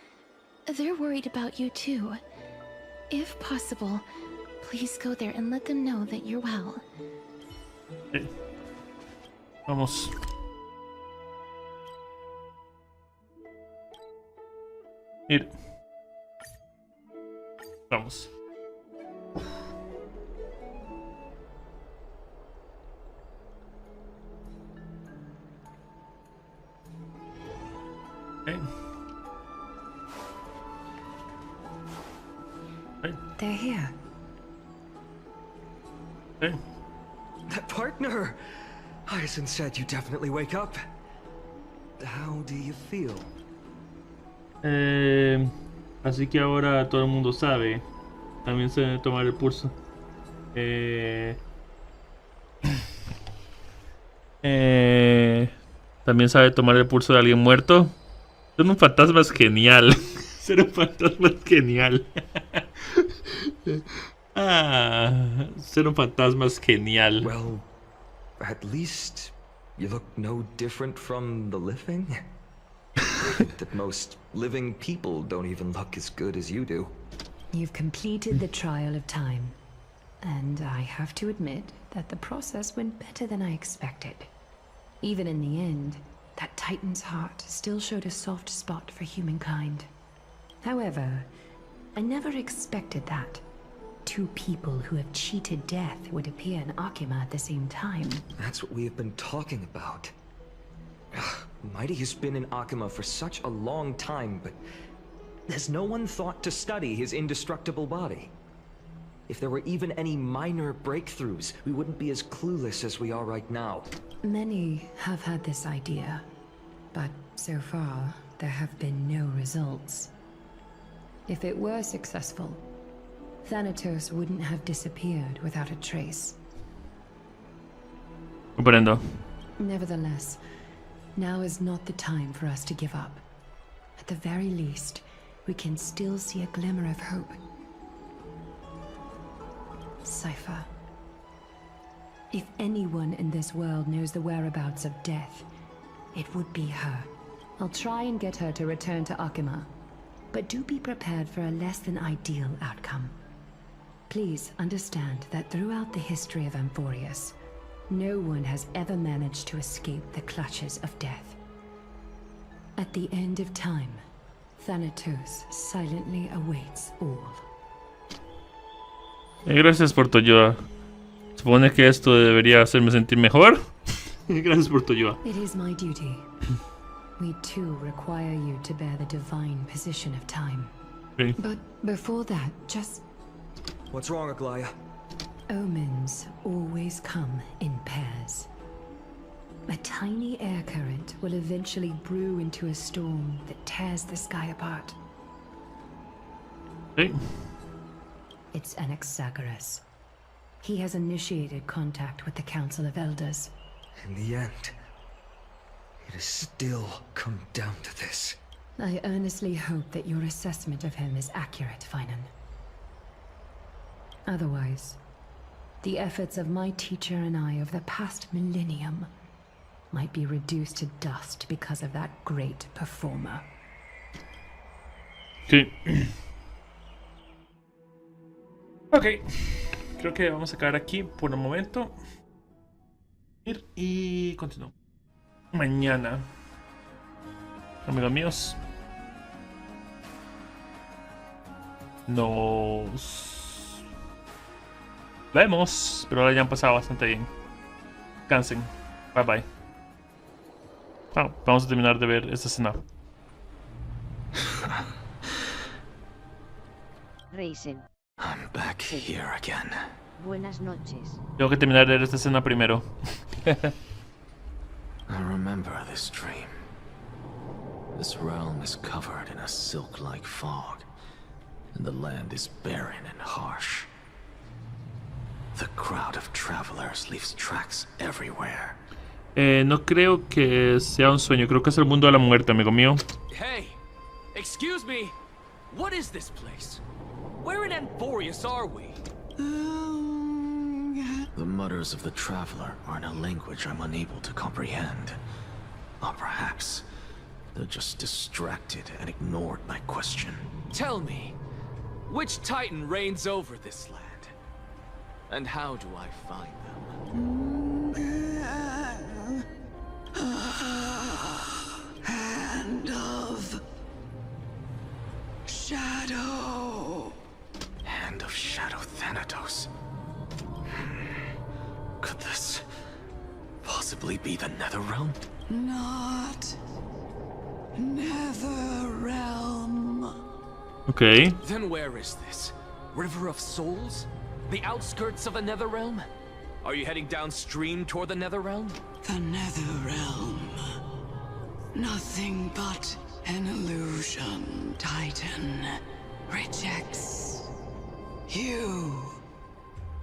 They're worried about you too. If possible, please go there and let them know that you're well. Sí. Vamos. Ir. Vamos. Okay. Okay. They're here. Okay. Partner! Hyacinth said you definitely wake up. How do you feel? Así que ahora todo el mundo sabe. También se debe tomar el pulso. También sabe tomar el pulso de alguien muerto. Ser un fantasma es genial. Ser un fantasma es genial. Ser un fantasma es genial. Well, at least you look no different from the living. I think that most living people don't even look as good as you do. You've completed the trial of time. And I have to admit that the process went better than I expected. Even in the end, that Titan's heart still showed a soft spot for humankind. However, I never expected that. Two people who have cheated death would appear in Akima at the same time. That's what we have been talking about. Mighty has been in Akima for such a long time, but has no one thought to study his indestructible body? If there were even any minor breakthroughs, we wouldn't be as clueless as we are right now. Many have had this idea, but so far, there have been no results. If it were successful, Thanatos wouldn't have disappeared without a trace. Comprendo. Nevertheless, now is not the time for us to give up. At the very least, we can still see a glimmer of hope. Cypher. If anyone in this world knows the whereabouts of death, it would be her. I'll try and get her to return to Akima, but do be prepared for a less than ideal outcome. Please understand that throughout the history of Amphorius, no one has ever managed to escape the clutches of death. At the end of time, Thanatos silently awaits all. Gracias por tu ayuda. Supone que esto debería hacerme sentir mejor. Gracias por tu ayuda. It is my duty. We too require you to bear the divine position of time. Okay. But before that, just... What's wrong, Aglaya? Omens always come in pairs. A tiny air current will eventually brew into a storm that tears the sky apart. Okay. It's Anaxagoras. He has initiated contact with the Council of Elders. In the end, it has still come down to this. I earnestly hope that your assessment of him is accurate, Finan. Otherwise, The efforts of my teacher and I over the past millennium might be reduced to dust because of that great performer. Ok. Ok. Creo que vamos a acabar aquí por el momento. Y continuamos. Mañana, amigos míos, nos vemos. Pero ahora ya han pasado bastante bien. Cansen. Bye bye. Vamos a terminar de ver esta escena. Reisen. I'm back here again. Buenas noches. Tengo que terminar de ver esta escena primero. I remember this dream. This realm is covered in a silk-like fog, and the land is barren and harsh. The crowd of travelers leaves tracks everywhere. No creo que sea un sueño, creo que es el mundo de la muerte, amigo mío. Hey, excuse me. What is this place? Where in Anthorius are we? The mutters of the traveler are in a language I'm unable to comprehend. Or perhaps they're just distracted and ignored my question. Tell me, which Titan reigns over this land? And how do I find them? Hand of Shadow. Hand of Shadow Thanatos. Could this possibly be the Netherrealm? Not Netherrealm. Okay. Then where is this? River of Souls? The outskirts of a Netherrealm? Are you heading downstream toward the Netherrealm? The Netherrealm. Nothing but an illusion. Titan rejects you.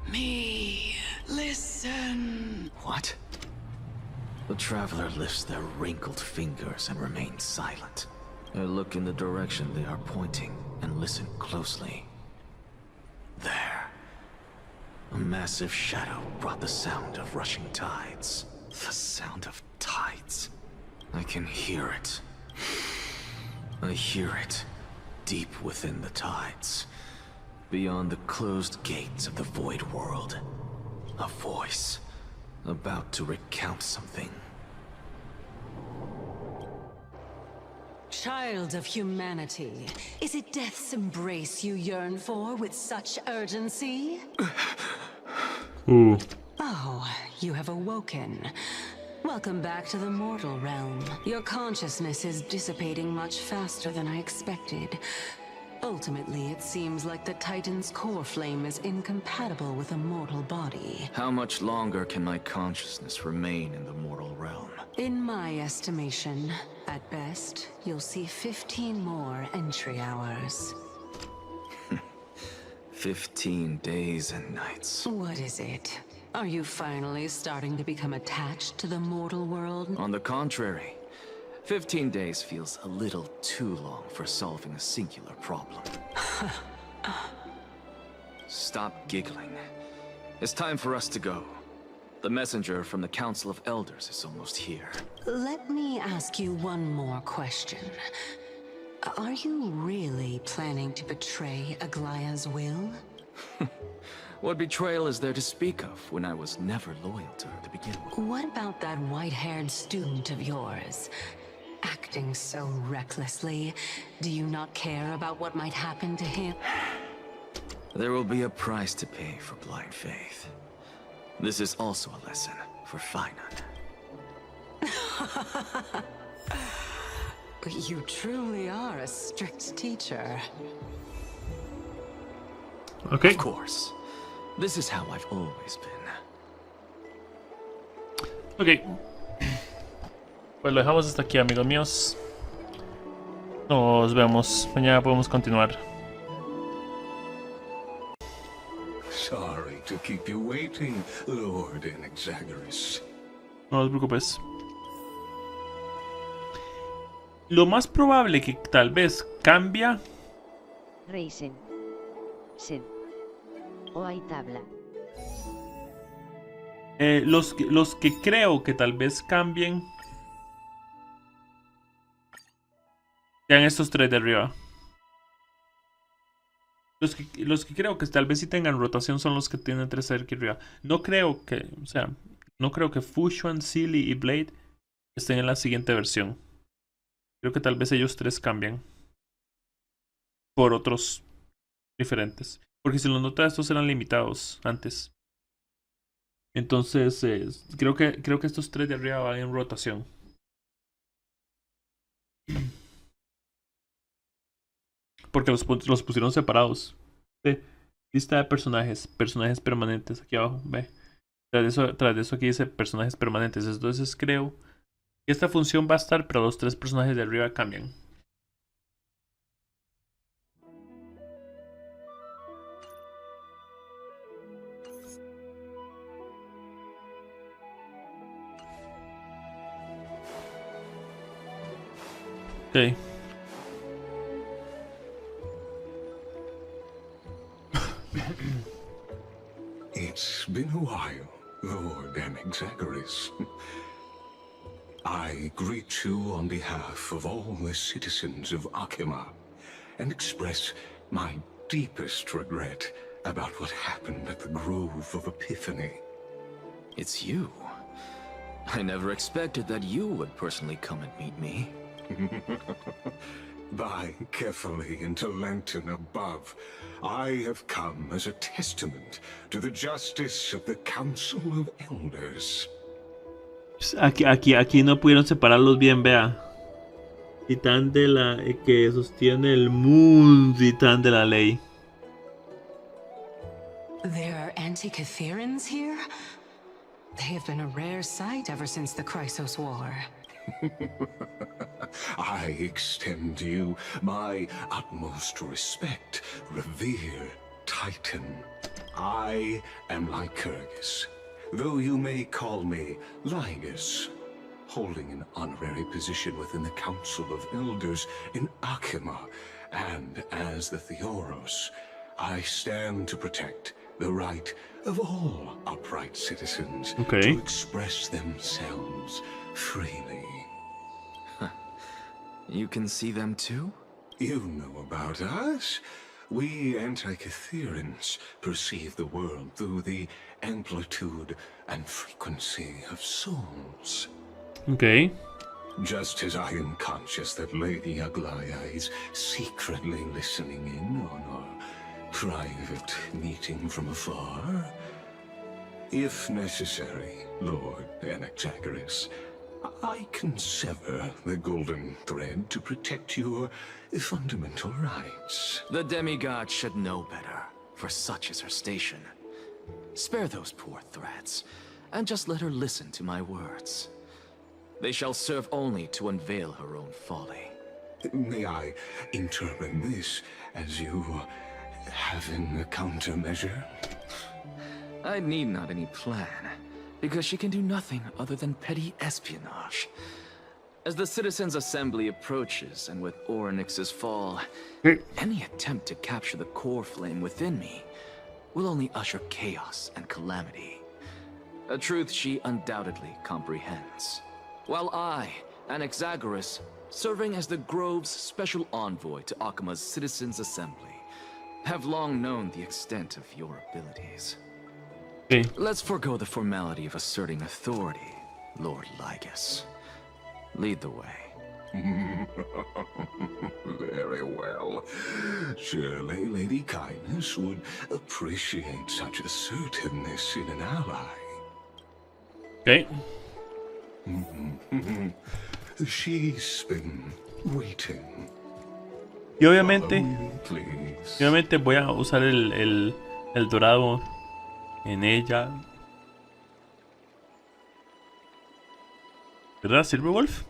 Me. Listen. What? The traveler lifts their wrinkled fingers and remains silent. I look in the direction they are pointing and listen closely. There. A massive shadow brought the sound of rushing tides. The sound of tides. I can hear it. I hear it deep within the tides. Beyond the closed gates of the void world. A voice about to recount something. Child of humanity, is it death's embrace you yearn for with such urgency? Ooh. Oh, you have awoken. Welcome back to the mortal realm. Your consciousness is dissipating much faster than I expected. Ultimately, it seems like the Titan's core flame is incompatible with a mortal body. How much longer can my consciousness remain in the mortal realm? In my estimation, at best, you'll see 15 more entry hours. 15 days and nights. What is it? Are you finally starting to become attached to the mortal world? On the contrary, 15 days feels a little too long for solving a singular problem. Stop giggling. It's time for us to go. The messenger from the Council of Elders is almost here. Let me ask you one more question. Are you really planning to betray Aglaya's will? What betrayal is there to speak of when I was never loyal to her to begin with? What about that white-haired student of yours? Acting so recklessly, do you not care about what might happen to him? There will be a price to pay for blind faith. This is also a lesson for Finan. You truly are a strict teacher. Okay. Of course. This is how I've always been. Ok. Pues lo dejamos hasta aquí, amigos míos. Nos vemos. Mañana podemos continuar. Sorry to keep you waiting, Lord Inexaggerous. No te preocupes. Lo más probable que tal vez cambia. Reisen. Sen. O hay tabla. Los que creo que tal vez cambien sean estos tres de arriba. Los que creo que tal vez sí tengan rotación son los que tienen 3 aquí arriba. No creo que, o sea, no creo que Fushuan, Silly y Blade estén en la siguiente versión. Creo que tal vez ellos 3 cambian por otros diferentes. Porque si lo notas, estos eran limitados antes. Entonces, creo que estos 3 de arriba van en rotación. Porque los pusieron separados. Ve, lista de personajes. Personajes permanentes. Aquí abajo, ve. Tras de eso aquí dice personajes permanentes. Entonces creo que esta función va a estar, pero los 3 personajes de arriba cambian. Ok. It's been a while, Lord Anexagoras. I greet you on behalf of all the citizens of Akima and express my deepest regret about what happened at the Grove of Epiphany. It's you. I never expected that you would personally come and meet me. By carefully into Lantern above, I have come as a testament to the justice of the Council of Elders. Aquí no pudieron separarlos bien, vea. Titán de la que sostiene el mundo, titán de la ley. There are Antikytherians here? They have been a rare sight ever since the Chrysos War. I extend to you my utmost respect, revered Titan. I am Lycurgus, though you may call me Lygus, holding an honorary position within the Council of Elders in Akima, and as the Theoros, I stand to protect the right of all upright citizens to express themselves freely. You can see them too? You know about us. We Antikytherians perceive the world through the amplitude and frequency of souls. Okay. Just as I am conscious that Lady Aglaya is secretly listening in on our private meeting from afar. If necessary, Lord Anexagoras, I can sever the golden thread to protect your fundamental rights. The demigod should know better, for such is her station. Spare those poor threats, and just let her listen to my words. They shall serve only to unveil her own folly. May I interpret this as you having a countermeasure? I need not any plan, because she can do nothing other than petty espionage. As the Citizens' Assembly approaches, and with Orynyx's fall, any attempt to capture the core flame within me will only usher chaos and calamity. A truth she undoubtedly comprehends. While I, Anexagoras, serving as the Grove's special envoy to Akima's Citizens' Assembly, have long known the extent of your abilities. Let's forego the formality of asserting authority, Lord Lygus. Lead the way. Very well. Surely Lady Kindness would appreciate such assertiveness in an ally. Okay. She's been waiting. Y obviamente voy a usar el dorado en ella. ¿Verdad, Silverwolf?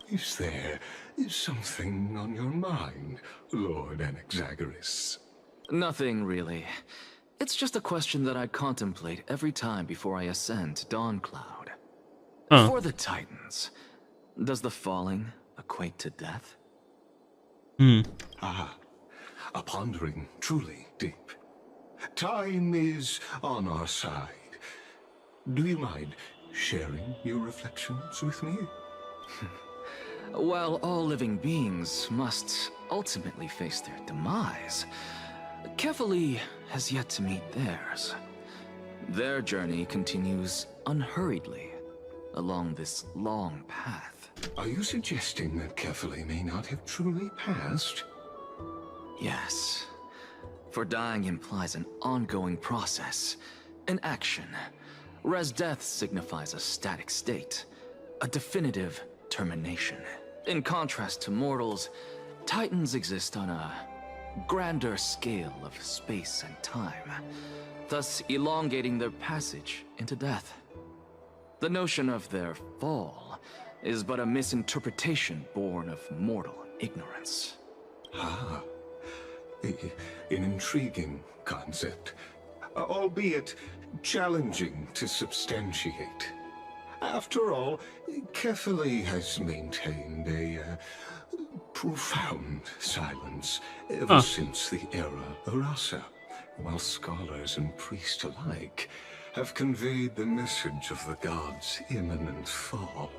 Is there something on your mind, Lord Anexagoras? Nothing, really. It's just a question that I contemplate every time before I ascend to Dawncloud. For the Titans, does the falling equate to death? Ah, a pondering truly deep. Time is on our side. Do you mind sharing your reflections with me? While all living beings must ultimately face their demise, Kefali has yet to meet theirs. Their journey continues unhurriedly along this long path. Are you suggesting that Kefali may not have truly passed? Yes. For dying implies an ongoing process, an action, whereas death signifies a static state, a definitive termination. In contrast to mortals, Titans exist on a grander scale of space and time, thus elongating their passage into death. The notion of their fall is but a misinterpretation born of mortal ignorance. Ah, an intriguing concept, albeit challenging to substantiate. After all, Kefali has maintained a profound silence ever since the era Arasa, while scholars and priests alike have conveyed the message of the gods' imminent fall.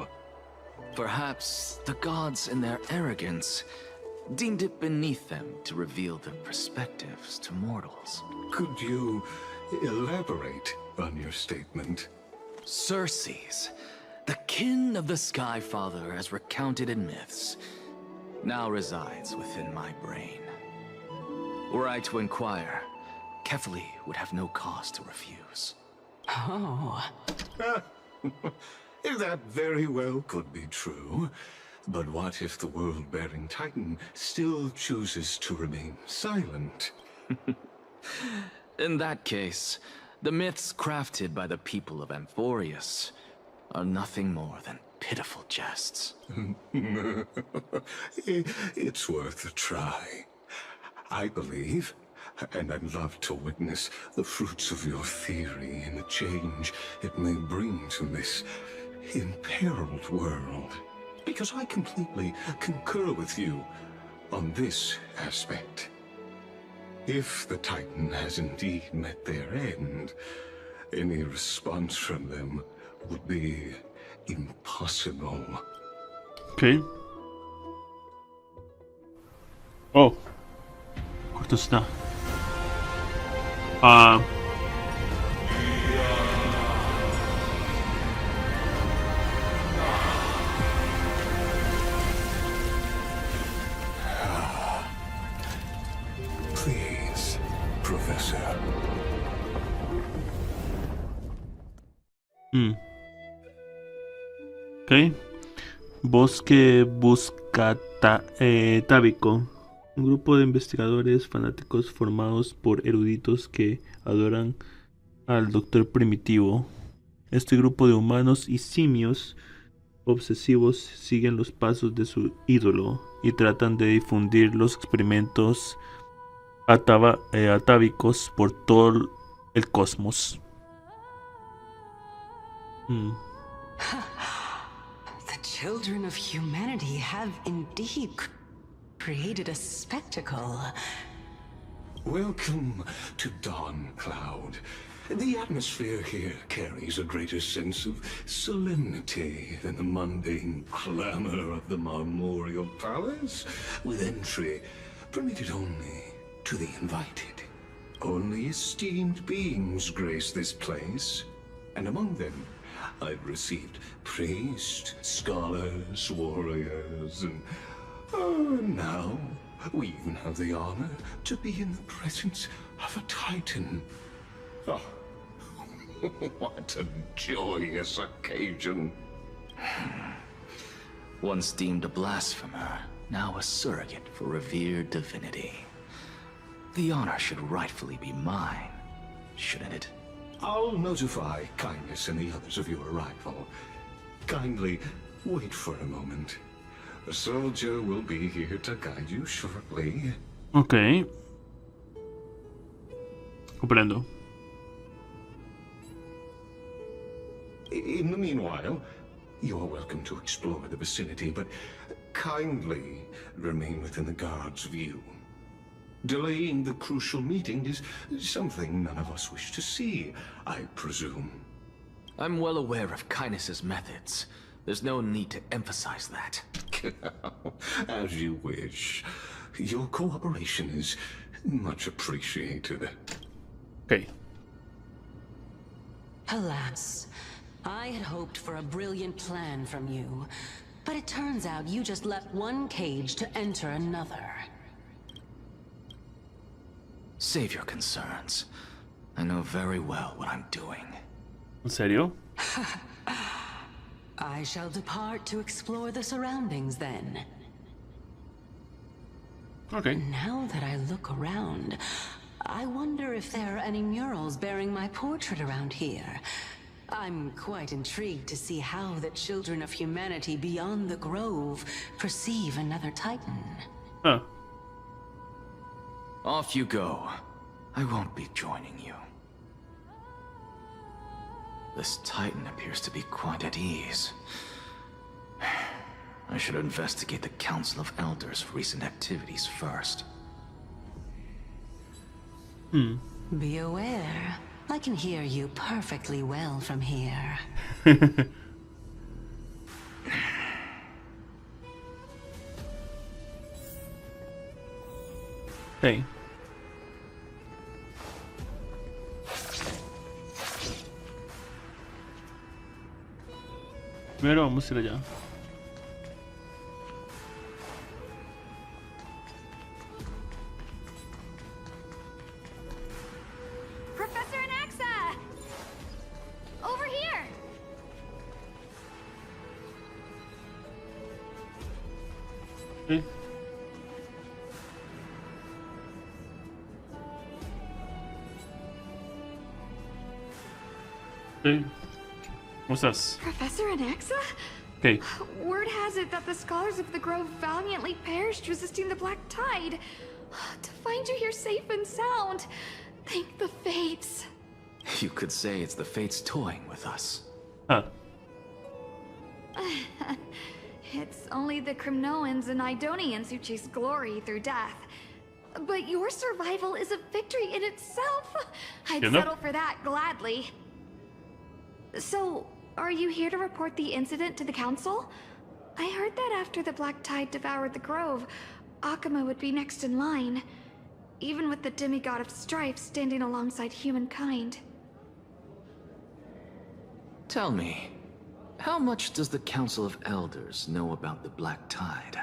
Perhaps the gods in their arrogance deemed it beneath them to reveal their perspectives to mortals. Could you elaborate on your statement? Circes, the kin of the Sky Father as recounted in myths, now resides within my brain. Were I to inquire, Kefali would have no cause to refuse. Oh. That very well could be true. But what if the world-bearing Titan still chooses to remain silent? In that case, the myths crafted by the people of Amphorius are nothing more than pitiful jests. It's worth a try. I believe, and I'd love to witness the fruits of your theory and the change it may bring to this imperiled world. Because I completely concur with you on this aspect. If the Titan has indeed met their end, any response from them would be impossible. Okay. Oh. Corto está. Please, Professor. Ok. Bosque Buscatábico. Un grupo de investigadores fanáticos formados por eruditos que adoran al Doctor Primitivo. Este grupo de humanos y simios obsesivos siguen los pasos de su ídolo y tratan de difundir los experimentos atávicos por todo el cosmos. The children of humanity have indeed created a spectacle. Welcome to Dawn Cloud. The atmosphere here carries a greater sense of solemnity than the mundane clamor of the Marmorial Palace, with entry permitted only to the invited. Only esteemed beings grace this place, and among them I've received priests, scholars, warriors, and now we even have the honor to be in the presence of a Titan. Oh, what a joyous occasion. Once deemed a blasphemer, now a surrogate for revered divinity. The honor should rightfully be mine, shouldn't it? I'll notify Kindness and the others of your arrival. Kindly wait for a moment. A soldier will be here to guide you shortly. Ok. Comprendo. In the meanwhile, you're welcome to explore the vicinity, but kindly remain within the guard's view. Delaying the crucial meeting is something none of us wish to see, I presume. I'm well aware of Kindness's methods. There's no need to emphasize that. As you wish. Your cooperation is much appreciated. Ok. Alas, I had hoped for a brilliant plan from you, but it turns out you just left one cage to enter another. Save your concerns. I know very well what I'm doing. ¿En serio? I shall depart to explore the surroundings then. Ok. Now that I look around, I wonder if there are any murals bearing my portrait around here. I'm quite intrigued to see how the children of humanity beyond the grove perceive another Titan. Huh. Off you go. I won't be joining you. This Titan appears to be quite at ease. I should investigate the Council of Elders' recent activities first. Be aware, I can hear you perfectly well from here. Hey. Primero vamos a ir allá. Professor Anaxa! Over here! Sí. Sí. ¿Cómo estás? Professor Anaxa? Okay. Word has it that the scholars of the Grove valiantly perished resisting the Black Tide. To find you here safe and sound, thank the fates. You could say it's the fates toying with us. Huh. It's only the Crimnoans and Idonians who chase glory through death. But your survival is a victory in itself. I'd settle for that gladly. So, are you here to report the incident to the Council? I heard that after the Black Tide devoured the Grove, Akuma would be next in line, even with the demigod of strife standing alongside humankind. Tell me, how much does the Council of Elders know about the Black Tide?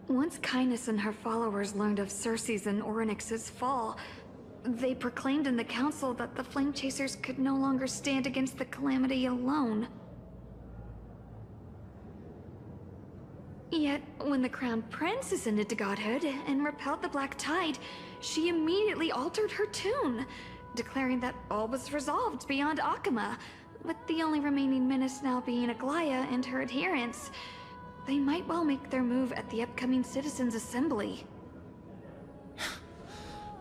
Once Kindness and her followers learned of Circe's and Orynyx's fall, they proclaimed in the council that the Flame Chasers could no longer stand against the calamity alone. Yet, when the Crown Prince ascended to godhood and repelled the Black Tide, she immediately altered her tune, declaring that all was resolved beyond Akuma, with the only remaining menace now being Aglaya and her adherents. They might well make their move at the upcoming Citizens' Assembly.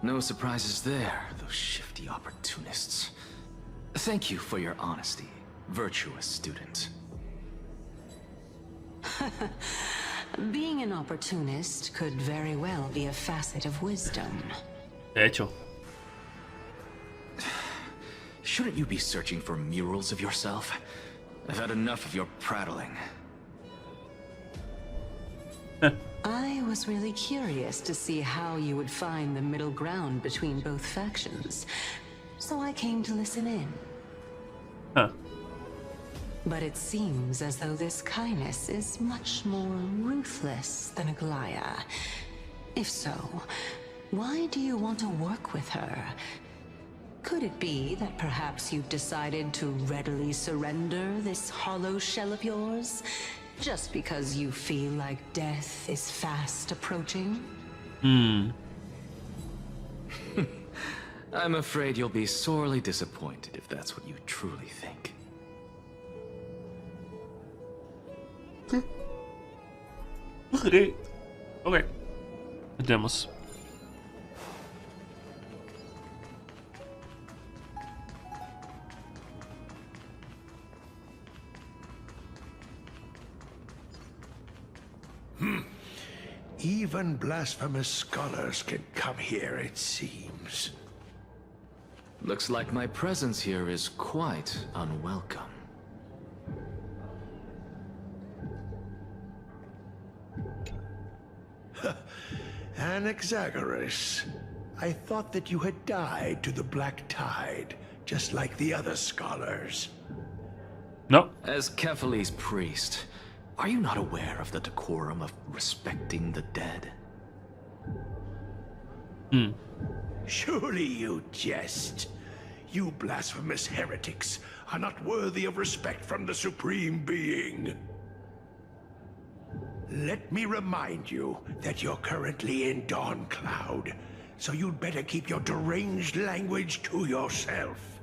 No surprises there, those shifty opportunists. Thank you for your honesty, virtuous student. Being an opportunist could very well be a facet of wisdom. De hecho. Shouldn't you be searching for murals of yourself? I've had enough of your prattling. I was really curious to see how you would find the middle ground between both factions, so I came to listen in. Huh. But it seems as though this Kindness is much more ruthless than Aglaya. If so, why do you want to work with her? Could it be that perhaps you've decided to readily surrender this hollow shell of yours? Just because you feel like death is fast approaching? I'm afraid you'll be sorely disappointed if that's what you truly think. Okay. Okay. Entremos. Even blasphemous scholars can come here, it seems. Looks like my presence here is quite unwelcome. Anaxagoras, I thought that you had died to the Black Tide, just like the other scholars. No. As Kephales's priest, are you not aware of the decorum of respecting the dead? Surely you jest. You blasphemous heretics are not worthy of respect from the Supreme Being. Let me remind you that you're currently in Dawn Cloud, so you'd better keep your deranged language to yourself.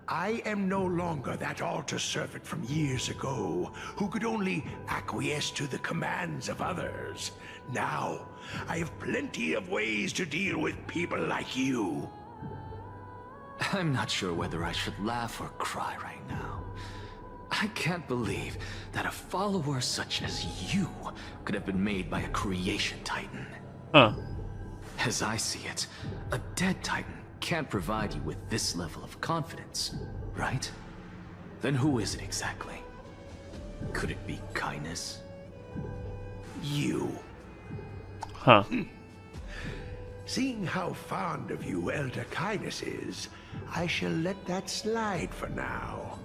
I am no longer that altar servant from years ago, who could only acquiesce to the commands of others. Now, I have plenty of ways to deal with people like you. I'm not sure whether I should laugh or cry right now. I can't believe that a follower such as you could have been made by a creation titan. Huh. As I see it, a dead titan can't provide you with this level of confidence, right? Then who is it exactly? Could it be kindness? You. Huh. Seeing how fond of you Elder Kindness is, I shall let that slide for now.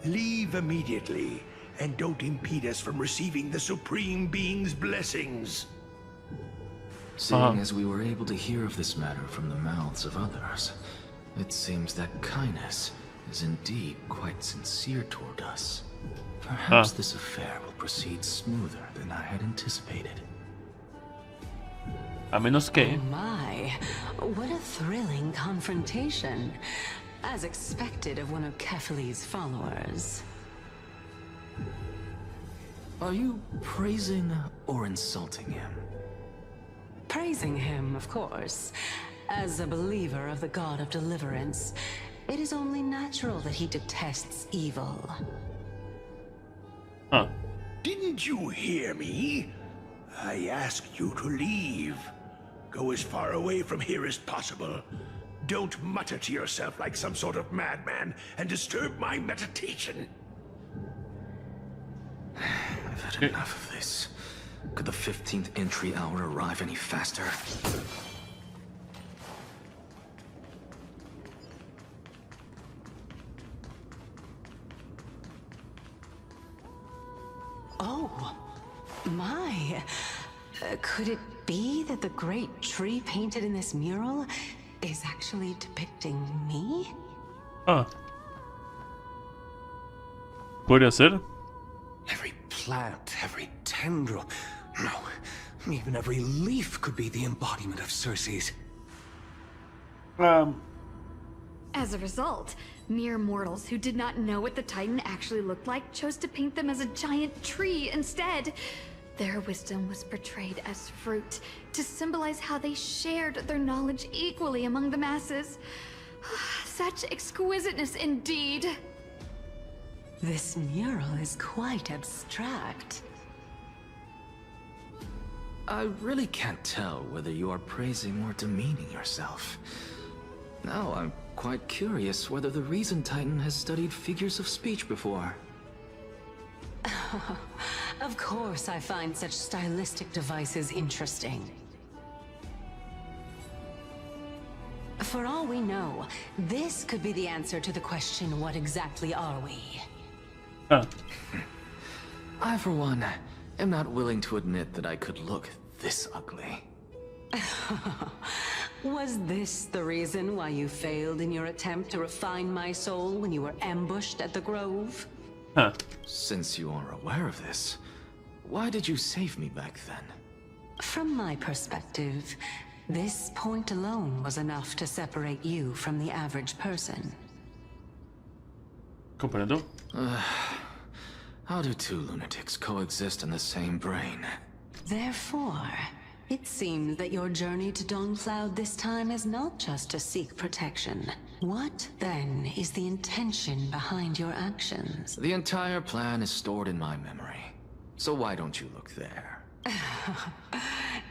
Leave immediately, and don't impede us from receiving the Supreme Being's blessings. Seeing as we were able to hear of this matter from the mouths of others, it seems that kindness is indeed quite sincere toward us. Perhaps this affair will proceed smoother than I had anticipated. A menos que... Oh my, what a thrilling confrontation. As expected of one of Kephales's followers. Are you praising or insulting him? Praising him, of course. As a believer of the God of Deliverance, it is only natural that he detests evil. Huh. Didn't you hear me? I asked you to leave. Go as far away from here as possible. Don't mutter to yourself like some sort of madman and disturb my meditation. I've had enough of this. Could the 15th entry hour arrive any faster? Oh, my. Could it be that the great tree painted in this mural is actually depicting me? Ah. ¿Puede ser? Every plant, every tendril, no, even every leaf could be the embodiment of Circe's. As a result, mere mortals who did not know what the Titan actually looked like chose to paint them as a giant tree instead. Their wisdom was portrayed as fruit, to symbolize how they shared their knowledge equally among the masses. Such exquisiteness indeed. This mural is quite abstract. I really can't tell whether you are praising or demeaning yourself. Now I'm quite curious whether the Reason Titan has studied figures of speech before. Of course I find such stylistic devices interesting. For all we know, this could be the answer to the question, what exactly are we? I, for one, am not willing to admit that I could look this ugly. Was this the reason why you failed in your attempt to refine my soul when you were ambushed at the Grove? Since you are aware of this, why did you save me back then? From my perspective, this point alone was enough to separate you from the average person. Comprendo. How do two lunatics coexist in the same brain? Therefore, it seems that your journey to Dawn-Cloud this time is not just to seek protection. What, then, is the intention behind your actions? The entire plan is stored in my memory. So why don't you look there?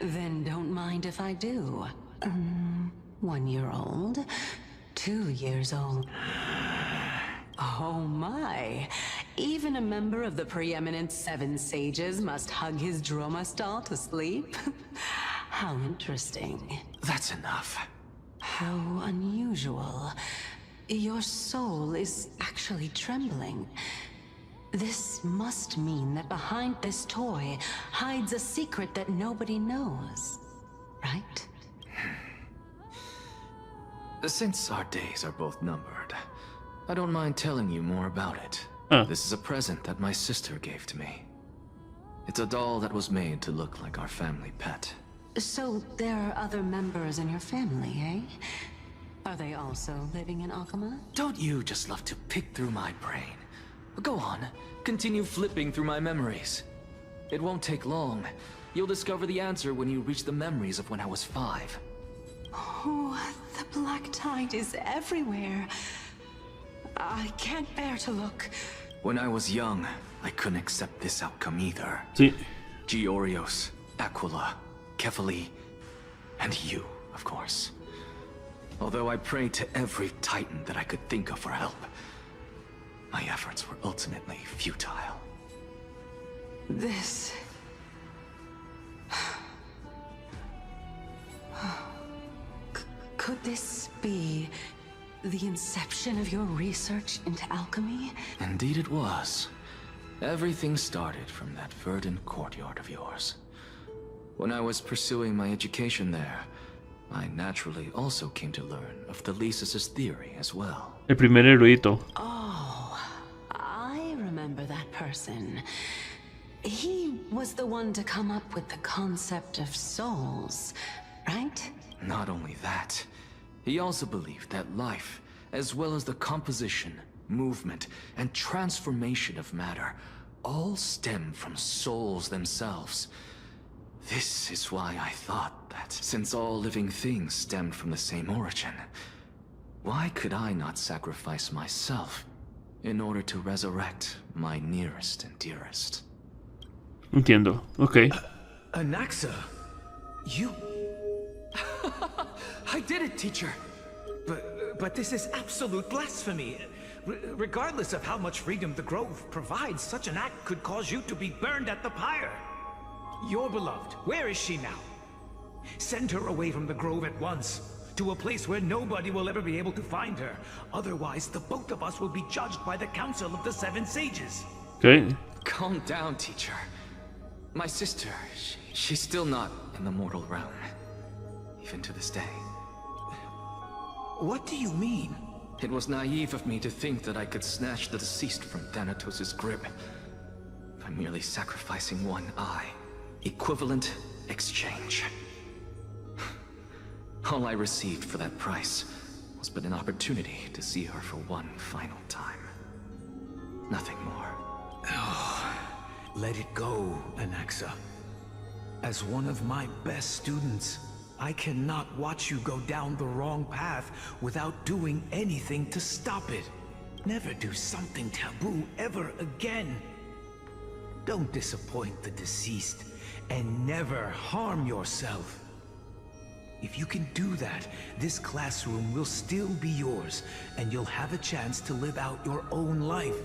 Then don't mind if I do. 1 year old, 2 years old. Oh my. Even a member of the preeminent 7 sages must hug his droma stall to sleep? How interesting. That's enough. How unusual. Your soul is actually trembling. This must mean that behind this toy hides a secret that nobody knows, right? Since our days are both numbered, I don't mind telling you more about it. This is a present that my sister gave to me. It's a doll that was made to look like our family pet. So there are other members in your family, eh? Are they also living in Akama? Don't you just love to pick through my brain? Go on, continue flipping through my memories. It won't take long. You'll discover the answer when you reach the memories of when I was 5. Oh, the black tide is everywhere. I can't bear to look. When I was young, I couldn't accept this outcome either. Sí. Georios, Aquila, Kefali, and you, of course. Although I prayed to every titan that I could think of for help, my efforts were ultimately futile. This... Could this be the inception of your research into alchemy? Indeed it was. Everything started from that verdant courtyard of yours. When I was pursuing my education there, I naturally also came to learn of the Lysis' theory as well. El primer erudito. Oh, I remember that person. He was the one to come up with the concept of souls, right? Not only that, he also believed that life, as well as the composition, movement, and transformation of matter, all stem from souls themselves. This is why I thought that, since all living things stemmed from the same origin, why could I not sacrifice myself in order to resurrect my nearest and dearest? Entiendo. Okay. Anaxa, you... I did it, teacher! But this is absolute blasphemy. Regardless of how much freedom the Grove provides, such an act could cause you to be burned at the pyre. Your beloved, where is she now? Send her away from the Grove at once, to a place where nobody will ever be able to find her. Otherwise, the both of us will be judged by the Council of the 7 Sages. Okay. Calm down, teacher. My sister, she's still not in the mortal realm. Even to this day. What do you mean? It was naive of me to think that I could snatch the deceased from Thanatos' grip by merely sacrificing one eye. Equivalent exchange. All I received for that price was but an opportunity to see her for one final time. Nothing more. Oh, let it go, Anaxa. As one of my best students, I cannot watch you go down the wrong path without doing anything to stop it. Never do something taboo ever again. Don't disappoint the deceased, and never harm yourself. If you can do that, this classroom will still be yours, and you'll have a chance to live out your own life.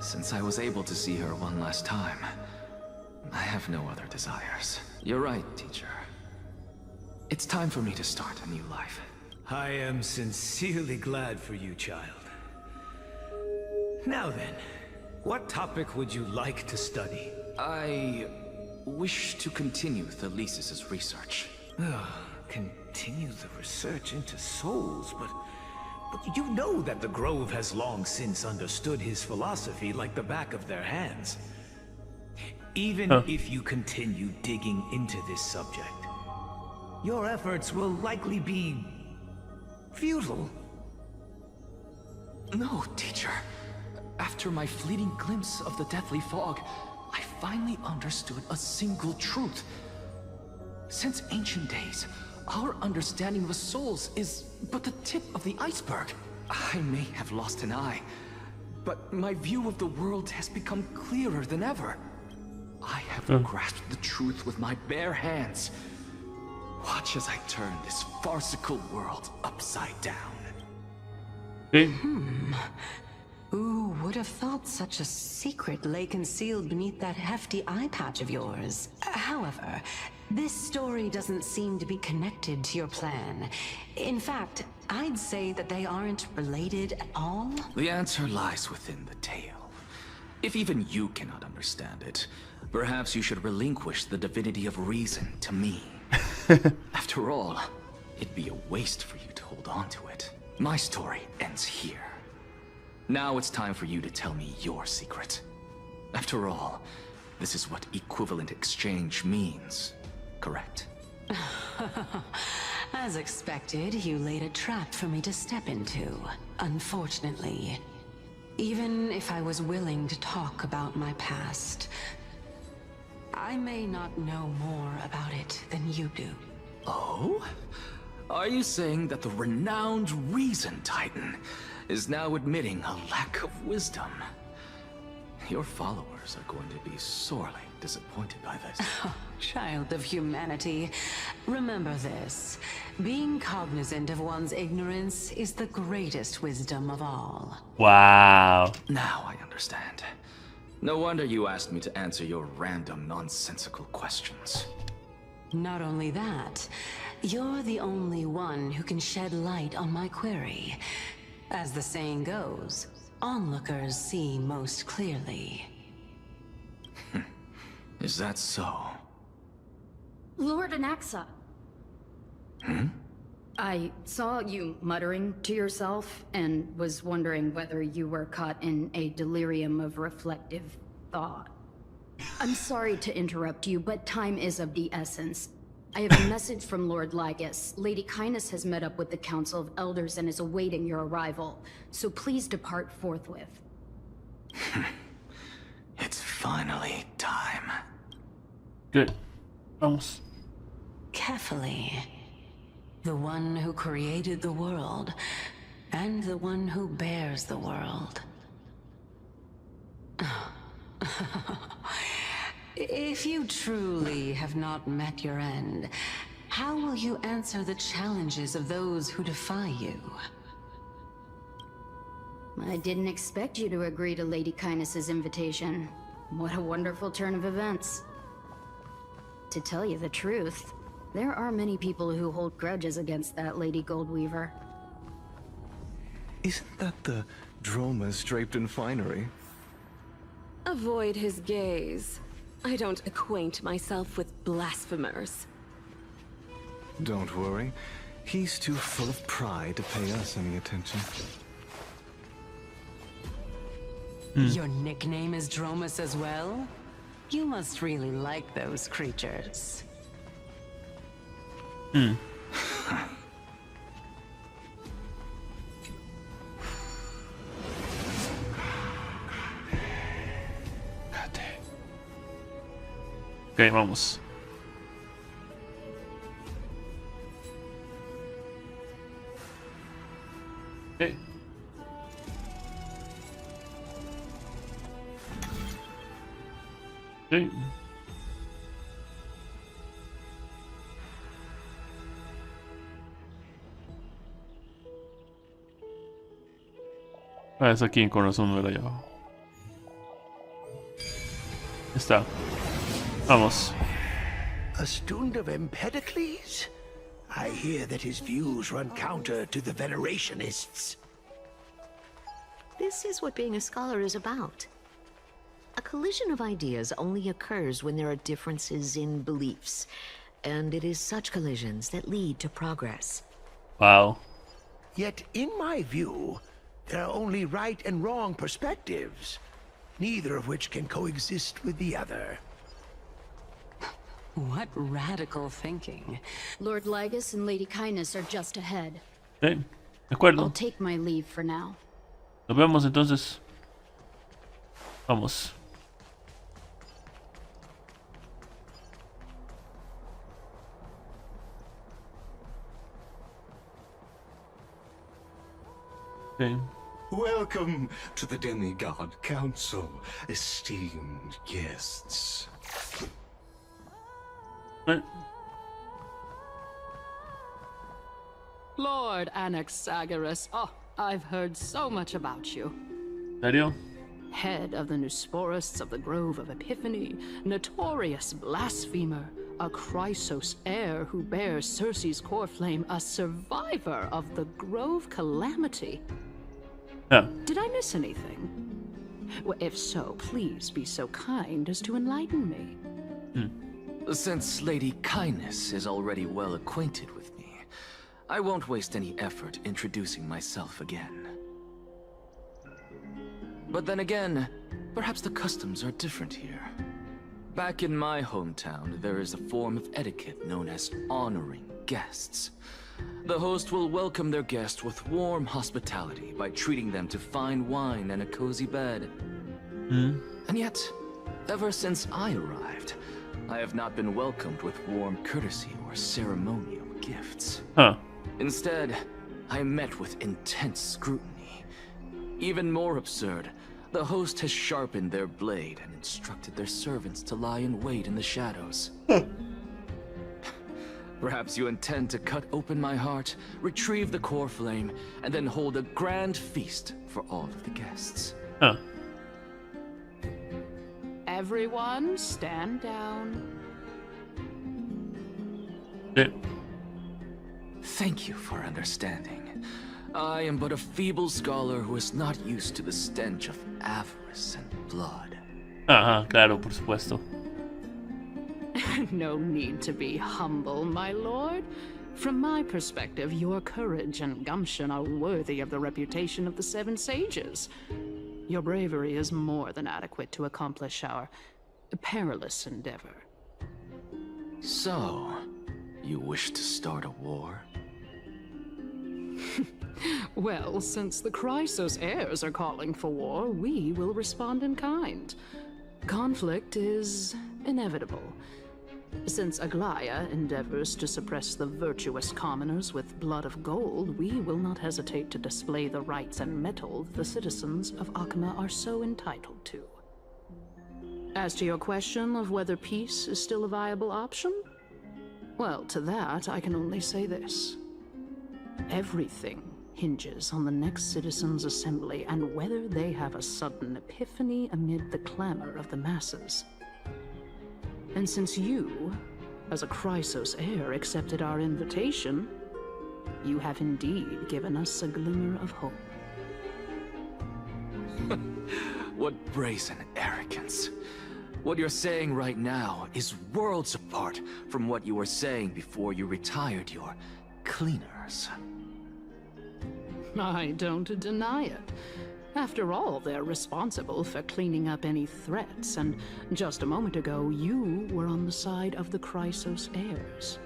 Since I was able to see her one last time, I have no other desires. You're right, teacher. It's time for me to start a new life. I am sincerely glad for you, child. Now then, what topic would you like to study? I wish to continue the Lysis' research. Continue the research into souls, but you know that the Grove has long since understood his philosophy like the back of their hands. Even if you continue digging into this subject, your efforts will likely be futile. No, teacher. After my fleeting glimpse of the deathly fog, I finally understood a single truth. Since ancient days, our understanding of the souls is but the tip of the iceberg. I may have lost an eye, but my view of the world has become clearer than ever. I ever grasped the truth with my bare hands. Watch as I turn this farcical world upside down. Who would have thought such a secret lay concealed beneath that hefty eye patch of yours? However, this story doesn't seem to be connected to your plan. In fact, I'd say that they aren't related at all. The answer lies within the tale. If even you cannot understand it, perhaps you should relinquish the divinity of reason to me. After all, it'd be a waste for you to hold on to it. My story ends here. Now it's time for you to tell me your secret. After all, this is what equivalent exchange means, correct? As expected, you laid a trap for me to step into. Unfortunately, even if I was willing to talk about my past, I may not know more about it than you do. Oh? Are you saying that the renowned Reason Titan is now admitting a lack of wisdom? Your followers are going to be sorely disappointed by this. Child of humanity, remember this. Being cognizant of one's ignorance is the greatest wisdom of all. Wow. Now I understand. No wonder you asked me to answer your random, nonsensical questions. Not only that, you're the only one who can shed light on my query. As the saying goes, onlookers see most clearly. Is that so? Lord Anaxa. I saw you muttering to yourself and was wondering whether you were caught in a delirium of reflective thought. I'm sorry to interrupt you, but time is of the essence. I have a message from Lord Lygus. Lady Kindness has met up with the Council of Elders and is awaiting your arrival, so please depart forthwith. It's finally time. Good. Vamos. Carefully. The one who created the world, and the one who bears the world. If you truly have not met your end, how will you answer the challenges of those who defy you? I didn't expect you to agree to Lady Kindness's invitation. What a wonderful turn of events. To tell you the truth, there are many people who hold grudges against that Lady Goldweaver. Isn't that the dromas draped in finery? Avoid his gaze. I don't acquaint myself with blasphemers. Don't worry. He's too full of pride to pay us any attention. Your nickname is Dromus as well? You must really like those creatures. Ok, vamos. Ok. Ok. Ah, es aquí en corazón de allá abajo. Está. Vamos. A student of Empedocles? I hear that his views run counter to the Venerationists. This is what being a scholar is about. A collision of ideas only occurs when there are differences in beliefs, and it is such collisions that lead to progress. Wow. Yet, in my view, there are only right and wrong perspectives, neither of which can coexist with the other. What radical thinking. Lord Lygus and Lady Kindness are just ahead. De acuerdo. I'll take my leave for now. Nos vemos entonces. Vamos. Okay. Welcome to the Demigod Council, esteemed guests. Lord Anaxagoras, oh, I've heard so much about you. ¿Serio? Head of the Nusporists of the Grove of Epiphany, notorious blasphemer, a Chrysos heir who bears Circe's core flame, a survivor of the Grove calamity. Yeah. Did I miss anything? Well, if so, please be so kind as to enlighten me. Since Lady Kindness is already well acquainted with me, I won't waste any effort introducing myself again. But then again, perhaps the customs are different here. Back in my hometown, there is a form of etiquette known as honoring guests. The host will welcome their guest with warm hospitality by treating them to fine wine and a cozy bed. And yet, ever since I arrived, I have not been welcomed with warm courtesy or ceremonial gifts. Instead, I met with intense scrutiny. Even more absurd, the host has sharpened their blade and instructed their servants to lie in wait in the shadows. Perhaps you intend to cut open my heart, retrieve the core flame, and then hold a grand feast for all of the guests. Everyone, stand down. Thank you for understanding. I am but a feeble scholar who is not used to the stench of avarice and blood. Ajá, claro, por supuesto. No need to be humble, my lord. From my perspective, your courage and gumption are worthy of the reputation of the Seven Sages. Your bravery is more than adequate to accomplish our perilous endeavor. So, you wish to start a war? Well, since the Chrysos heirs are calling for war, we will respond in kind. Conflict is inevitable. Since Aglaya endeavors to suppress the virtuous commoners with blood of gold, we will not hesitate to display the rights and mettle the citizens of Akama are so entitled to. As to your question of whether peace is still a viable option, well, to that I can only say this. Everything hinges on the next citizens' assembly and whether they have a sudden epiphany amid the clamor of the masses. And since you, as a Chrysos heir, accepted our invitation, you have indeed given us a glimmer of hope. What brazen arrogance. What you're saying right now is worlds apart from what you were saying before you retired your cleaners. I don't deny it. After all, they're responsible for cleaning up any threats, and just a moment ago, you were on the side of the Chrysos heirs.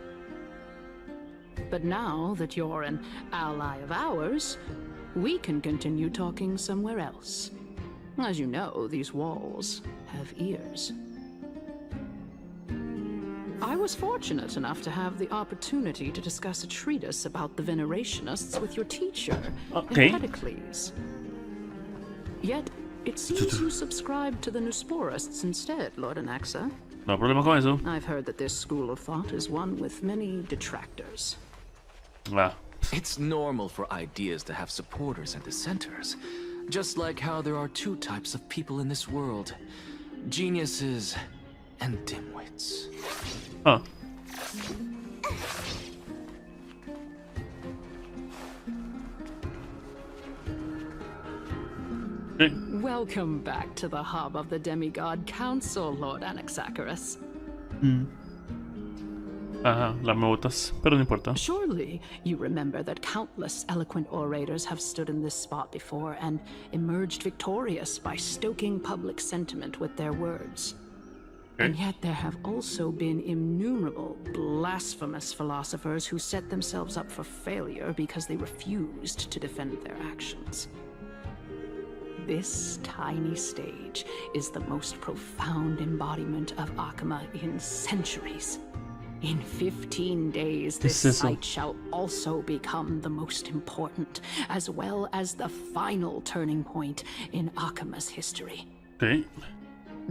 But now that you're an ally of ours, we can continue talking somewhere else. As you know, these walls have ears. I was fortunate enough to have the opportunity to discuss a treatise about the Venerationists with your teacher, Empedocles. Yet, it seems you subscribe to the Nusporists instead, Lord Anaxa. No problema con eso. I've heard that this school of thought is one with many detractors. It's normal for ideas to have supporters and dissenters. Just like how there are two types of people in this world. Geniuses and dimwits. Welcome back to the hub of the Demigod Council, Lord Anaxagoras. Ajá, las me botas, pero no importa. Surely you remember that countless eloquent orators have stood in this spot before and emerged victorious by stoking public sentiment with their words. And yet there have also been innumerable blasphemous philosophers who set themselves up for failure because they refused to defend their actions. This tiny stage is the most profound embodiment of Akama in centuries. In 15 days, this site shall also become the most important, as well as the final turning point in Akama's history.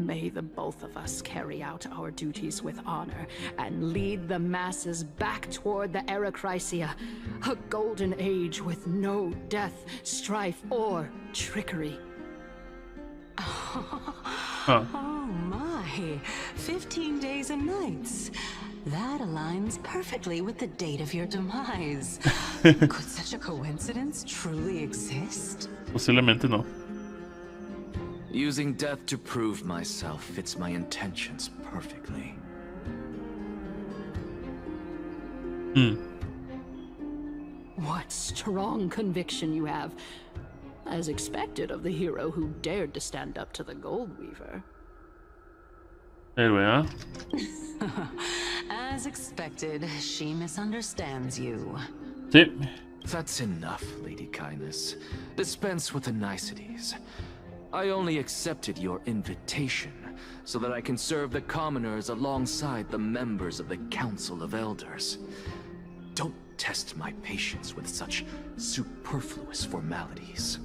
May the both of us carry out our duties with honor and lead the masses back toward the Era Chrysia, a golden age with no death, strife, or trickery. Oh my, 15 days and nights. That aligns perfectly with the date of your demise. Could such a coincidence truly exist? Posiblemente no. Using death to prove myself fits my intentions perfectly. What strong conviction you have. As expected of the hero who dared to stand up to the Gold Weaver. Héroe, As expected, she misunderstands you. Sí. That's enough, Lady Kindness. Dispense with the niceties. I only accepted your invitation so that I can serve the commoners alongside the members of the Council of Elders. Don't test my patience with such superfluous formalities.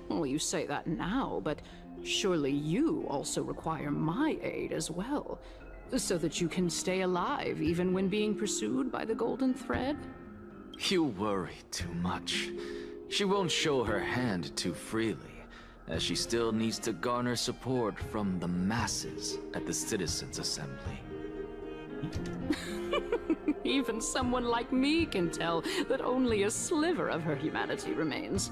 Well, you say that now, but surely you also require my aid as well, so that you can stay alive even when being pursued by the Golden Thread? You worry too much. She won't show her hand too freely, as she still needs to garner support from the masses at the Citizens' Assembly. Even someone like me can tell that only a sliver of her humanity remains.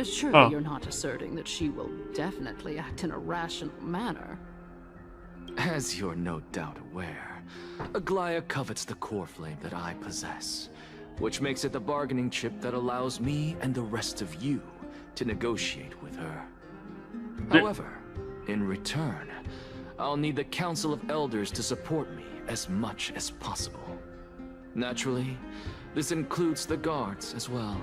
Surely you're not asserting that she will definitely act in a rational manner. As you're no doubt aware, Aglaya covets the core flame that I possess, which makes it the bargaining chip that allows me and the rest of you to negotiate with her. However, in return, I'll need the Council of Elders to support me as much as possible. Naturally, this includes the guards as well.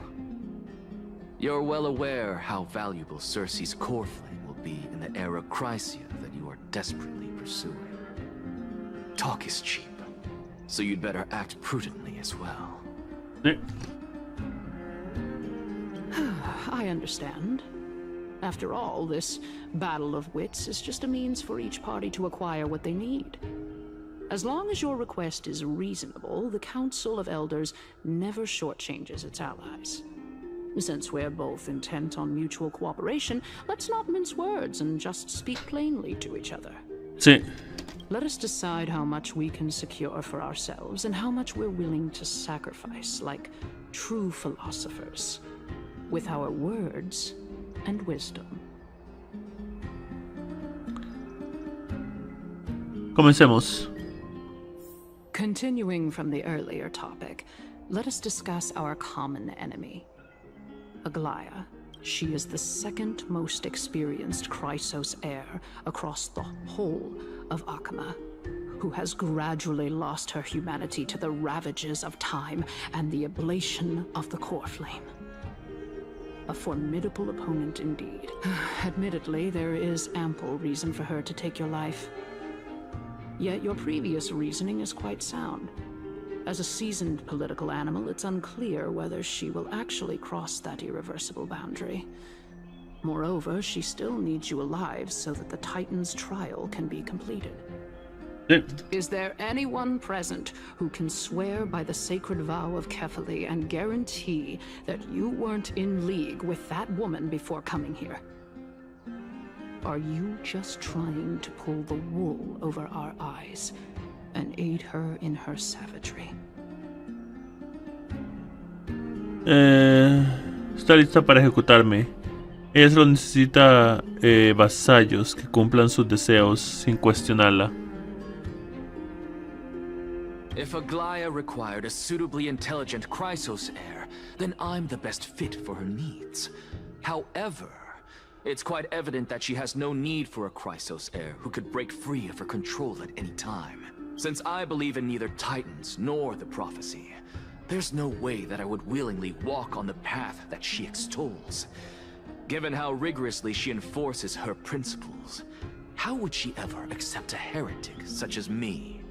You're well aware how valuable Cersei's core flame will be in the Era Chrysia that you are desperately pursuing. Talk is cheap, so you'd better act prudently as well. I understand. After all, this battle of wits is just a means for each party to acquire what they need. As long as your request is reasonable, the Council of Elders never shortchanges its allies. Since we're both intent on mutual cooperation, let's not mince words and just speak plainly to each other. Sí. Let us decide how much we can secure for ourselves and how much we're willing to sacrifice, like true philosophers, with our words and wisdom. Comencemos. Continuing from the earlier topic, let us discuss our common enemy. Aglaya. She is the second most experienced Chrysos heir across the whole of Akama, who has gradually lost her humanity to the ravages of time and the ablation of the core flame. A formidable opponent indeed. Admittedly, there is ample reason for her to take your life. Yet your previous reasoning is quite sound. As a seasoned political animal, it's unclear whether she will actually cross that irreversible boundary. Moreover, she still needs you alive so that the Titan's trial can be completed. Is there anyone present who can swear by the sacred vow of Kefali and guarantee that you weren't in league with that woman before coming here? Are you just trying to pull the wool over our eyes and aid her in her savagery? Está lista para ejecutarme. Ella solo necesita vasallos que cumplan sus deseos sin cuestionarla. If Aglaya required a suitably intelligent Chrysos heir, then I'm the best fit for her needs. However, it's quite evident that she has no need for a Chrysos heir who could break free of her control at any time. Since I believe in neither Titans nor the prophecy, there's no way that I would willingly walk on the path that she extols. Given how rigorously she enforces her principles, how would she ever accept a heretic such as me?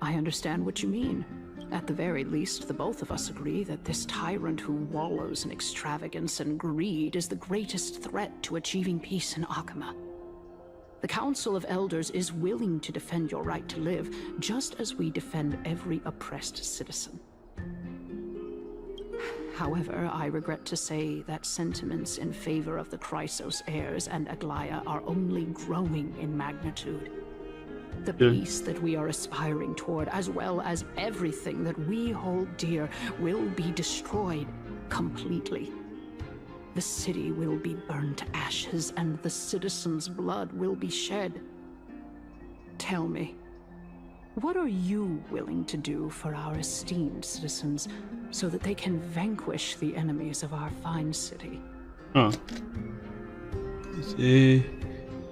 I understand what you mean. At the very least, the both of us agree that this tyrant who wallows in extravagance and greed is the greatest threat to achieving peace in Akama. The Council of Elders is willing to defend your right to live, just as we defend every oppressed citizen. However, I regret to say that sentiments in favor of the Chrysos heirs and Aglaya are only growing in magnitude. The peace that we are aspiring toward, as well as everything that we hold dear, will be destroyed completely. The city will be burned to ashes, and the citizens' blood will be shed. Tell me, what are you willing to do for our esteemed citizens so that they can vanquish the enemies of our fine city?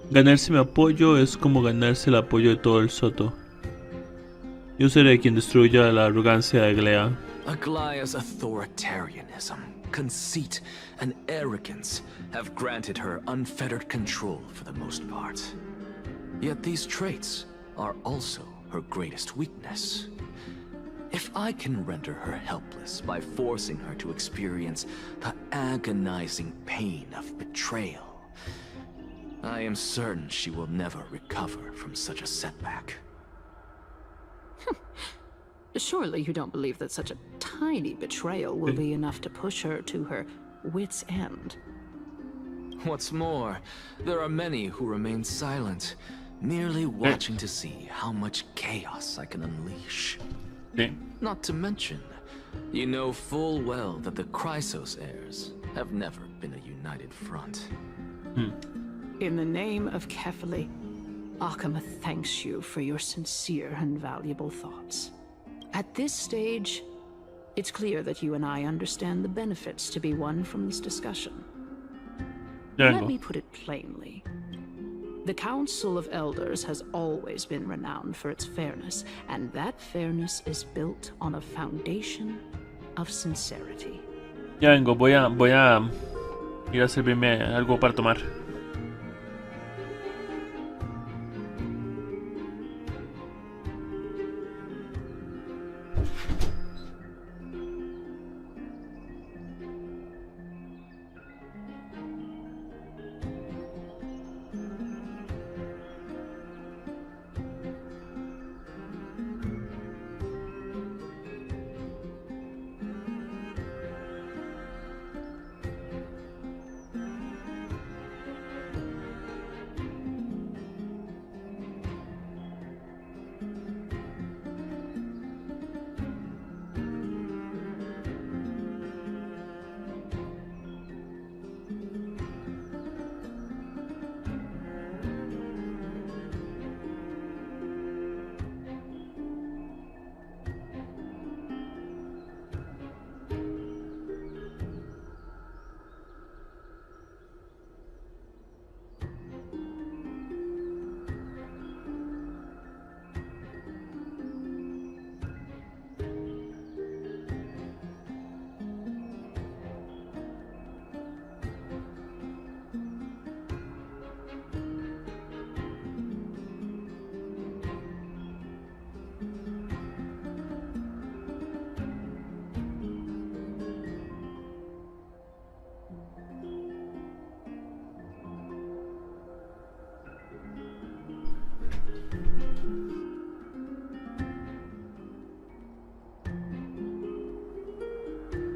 Ganarse mi apoyo es como ganarse el apoyo de todo el Soto. Yo seré quien destruya la arrogancia de Aglaya. Aglaya's authoritarianism, conceit, and arrogance have granted her unfettered control for the most part. Yet these traits are also her greatest weakness. If I can render her helpless by forcing her to experience the agonizing pain of betrayal, I am certain she will never recover from such a setback. Surely you don't believe that such a tiny betrayal will be enough to push her to her wit's end. What's more, there are many who remain silent, merely watching to see how much chaos I can unleash. Not to mention, you know full well that the Chrysos heirs have never been a united front. In the name of Kefali, Akama thanks you for your sincere and valuable thoughts. At this stage, it's clear that you and I understand the benefits to be won from this discussion. Let me put it plainly. The Council of Elders has always been renowned for its fairness, and that fairness is built on a foundation of sincerity. Ya vengo, voy a ir a servirme algo para tomar.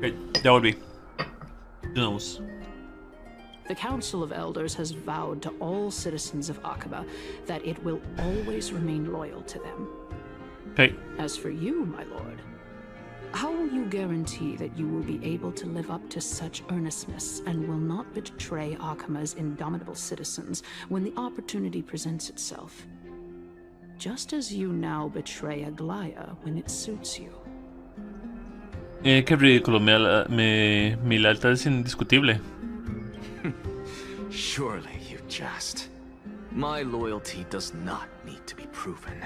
Ok, ya volví. Continuamos. The Council of Elders has vowed to all citizens of Akaba that it will always remain loyal to them. Okay. As for you, my lord, how will you guarantee that you will be able to live up to such earnestness and will not betray Akama's indomitable citizens when the opportunity presents itself? Just as you now betray Aglaya when it suits you. Qué ridículo, mi lealtad es indiscutible. Surely you jest. My loyalty does not need to be proven.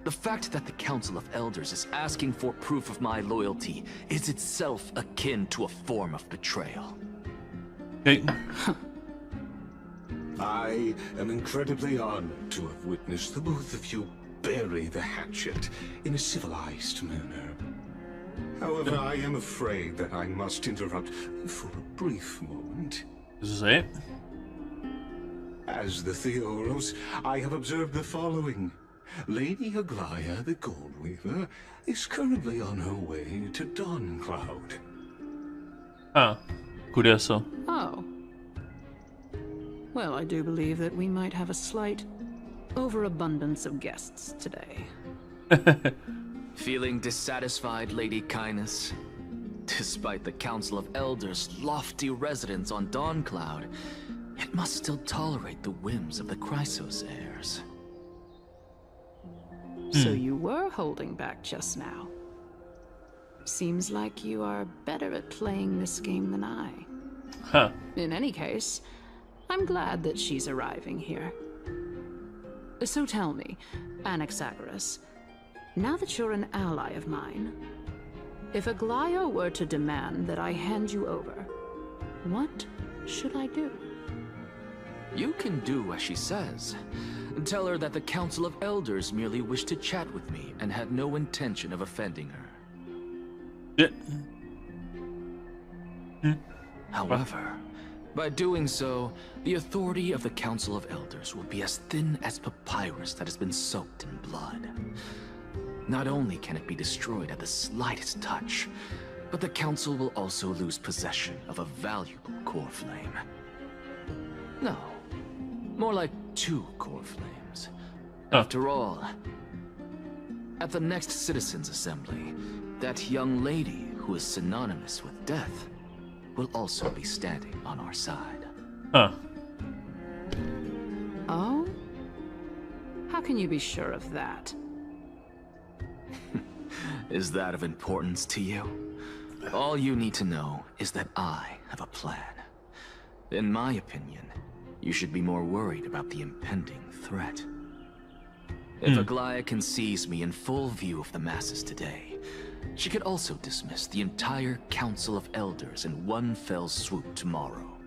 The fact that the Council of Elders is asking for proof of my loyalty is itself akin to a form of betrayal. Okay. I am incredibly honored to have witnessed the both of you bury the hatchet in a civilized manner. However, I am afraid that I must interrupt for a brief moment. This is it. As the Theoros, I have observed the following. Lady Aglaya, the Goldweaver, is currently on her way to Dawncloud. Ah, curioso. Oh. Well, I do believe that we might have a slight overabundance of guests today. Feeling dissatisfied, Lady Kindness? Despite the Council of Elders' lofty residence on Dawncloud, it must still tolerate the whims of the Chrysos heirs. So you were holding back just now. Seems like you are better at playing this game than I. Huh. In any case, I'm glad that she's arriving here. So tell me, Anaxagoras, now that you're an ally of mine, if Aglaya were to demand that I hand you over, what should I do? You can do as she says. Tell her that the Council of Elders merely wished to chat with me and had no intention of offending her. However, by doing so, the authority of the Council of Elders will be as thin as papyrus that has been soaked in blood. Not only can it be destroyed at the slightest touch, but the Council will also lose possession of a valuable core flame. No, more like 2 core flames. After all, at the next Citizens' Assembly, that young lady who is synonymous with death will also be standing on our side. Huh. Oh? How can you be sure of that? Is that of importance to you? All you need to know is that I have a plan. In my opinion, you should be more worried about the impending threat. If Aglaya can seize me in full view of the masses today, she could also dismiss the entire Council of Elders in one fell swoop tomorrow.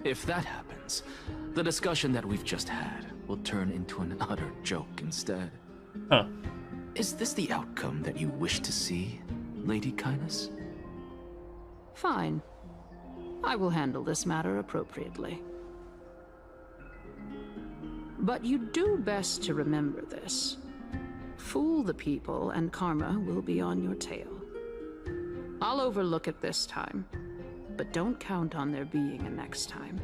If that happens, the discussion that we've just had will turn into an utter joke instead. Huh. Is this the outcome that you wish to see, Lady Kindness? Fine. I will handle this matter appropriately. But you do best to remember this. Fool the people and karma will be on your tail. I'll overlook it this time, but don't count on there being a next time.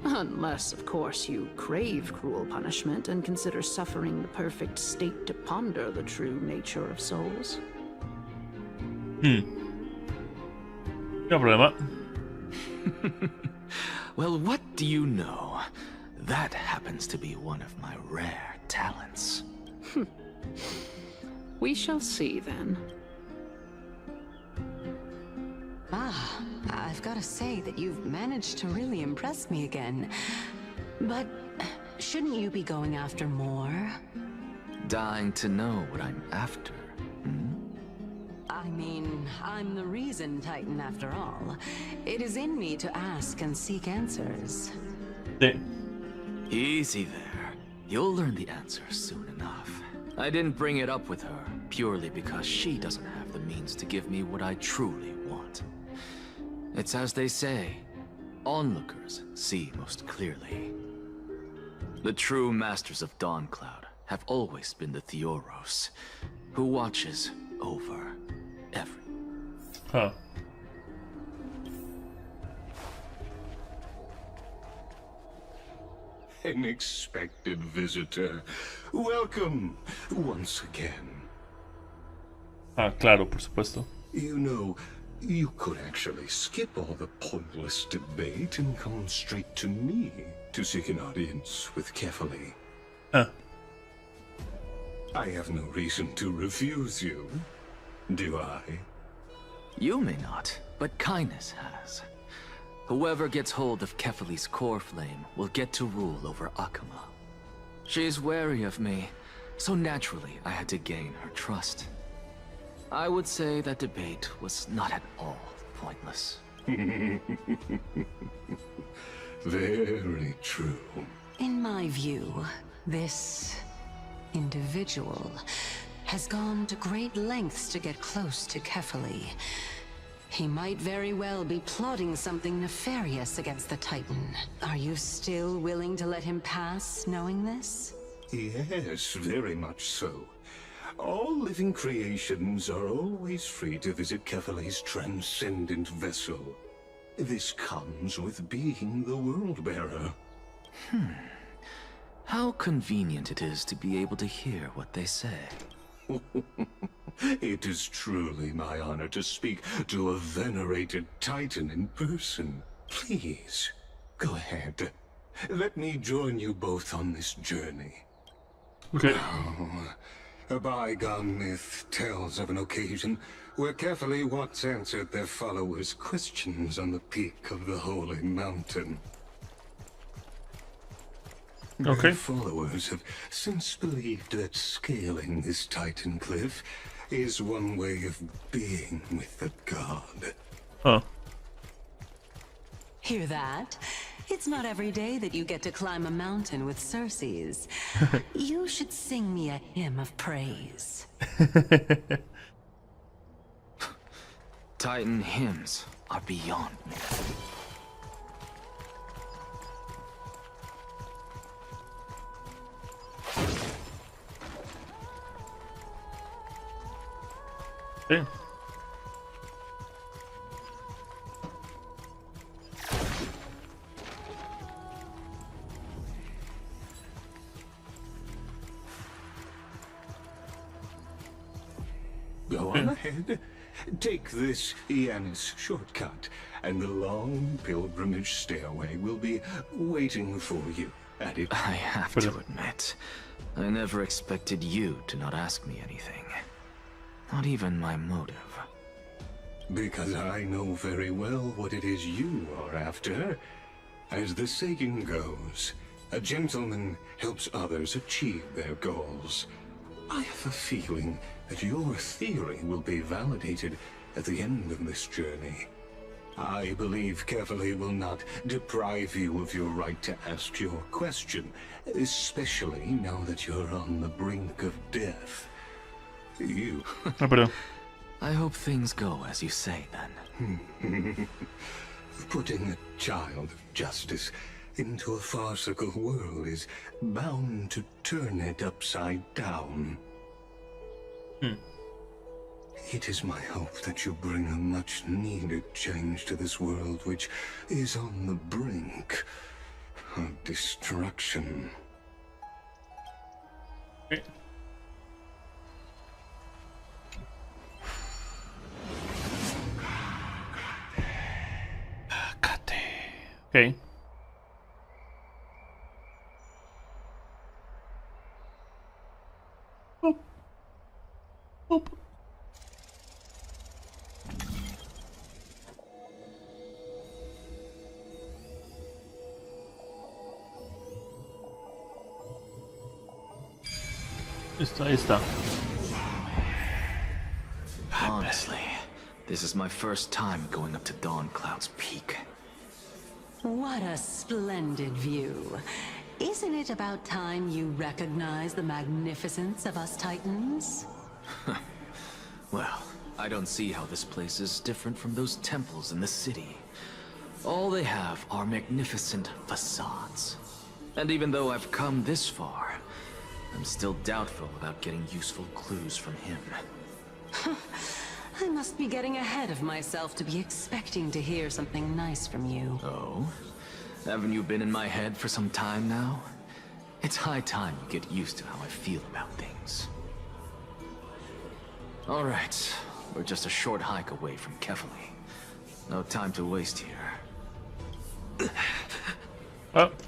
Unless, of course, you crave cruel punishment and consider suffering the perfect state to ponder the true nature of souls. No problema. Well, what do you know? That happens to be one of my rare talents. We shall see, then. Ah, I've got to say that you've managed to really impress me again. But shouldn't you be going after more? Dying to know what I'm after, I mean, I'm the reason Titan after all. It is in me to ask and seek answers. Easy there. You'll learn the answers soon enough. I didn't bring it up with her purely because she doesn't have the means to give me what I truly want. It's as they say, onlookers see most clearly. The true masters of Dawncloud have always been the Theoros, who watches over everything. Huh. An expected visitor. Welcome once again. Ah, claro, por supuesto. You know, you could actually skip all the pointless debate and come straight to me to seek an audience with Kefali. Huh. I have no reason to refuse you, do I? You may not, but Kindness has. Whoever gets hold of Kefali's core flame will get to rule over Akama. She's wary of me, so naturally I had to gain her trust. I would say that debate was not at all pointless. Very true. In my view, this individual has gone to great lengths to get close to Kefali. He might very well be plotting something nefarious against the Titan. Are you still willing to let him pass, knowing this? Yes, very much so. All living creations are always free to visit Kefali's transcendent vessel. This comes with being the World-Bearer. How convenient it is to be able to hear what they say. It is truly my honor to speak to a venerated Titan in person. Please, go ahead. Let me join you both on this journey. Okay. Oh, a bygone myth tells of an occasion where Kefali once answered their followers' questions on the peak of the Holy Mountain. Okay. Their followers have since believed that scaling this Titan cliff is one way of being with the god. Huh. Hear that? It's not every day that you get to climb a mountain with Circes. You should sing me a hymn of praise. Titan hymns are beyond me. Okay. Go on ahead. Take this Yanis shortcut, and the long pilgrimage stairway will be waiting for you at it. I have to admit, I never expected you to not ask me anything. Not even my motive. Because I know very well what it is you are after. As the saying goes, a gentleman helps others achieve their goals. I have a feeling that your theory will be validated at the end of this journey. I believe Kefali will not deprive you of your right to ask your question, especially now that you're on the brink of death. You... I hope things go as you say, then. Putting a child of justice into a farcical world is bound to turn it upside down. It is my hope that you bring a much-needed change to this world, which is on the brink of destruction. Okay. Boop. Boop. Ahí está. Honestly, this is my first time going up to Dawn Cloud's peak. What a splendid view. Isn't it about time you recognize the magnificence of us Titans? Well, I don't see how this place is different from those temples in the city. All they have are magnificent facades. And even though I've come this far, I'm still doubtful about getting useful clues from him. I must be getting ahead of myself to be expecting to hear something nice from you. Oh? Haven't you been in my head for some time now? It's high time you get used to how I feel about things. Alright, we're just a short hike away from Kefali. No time to waste here.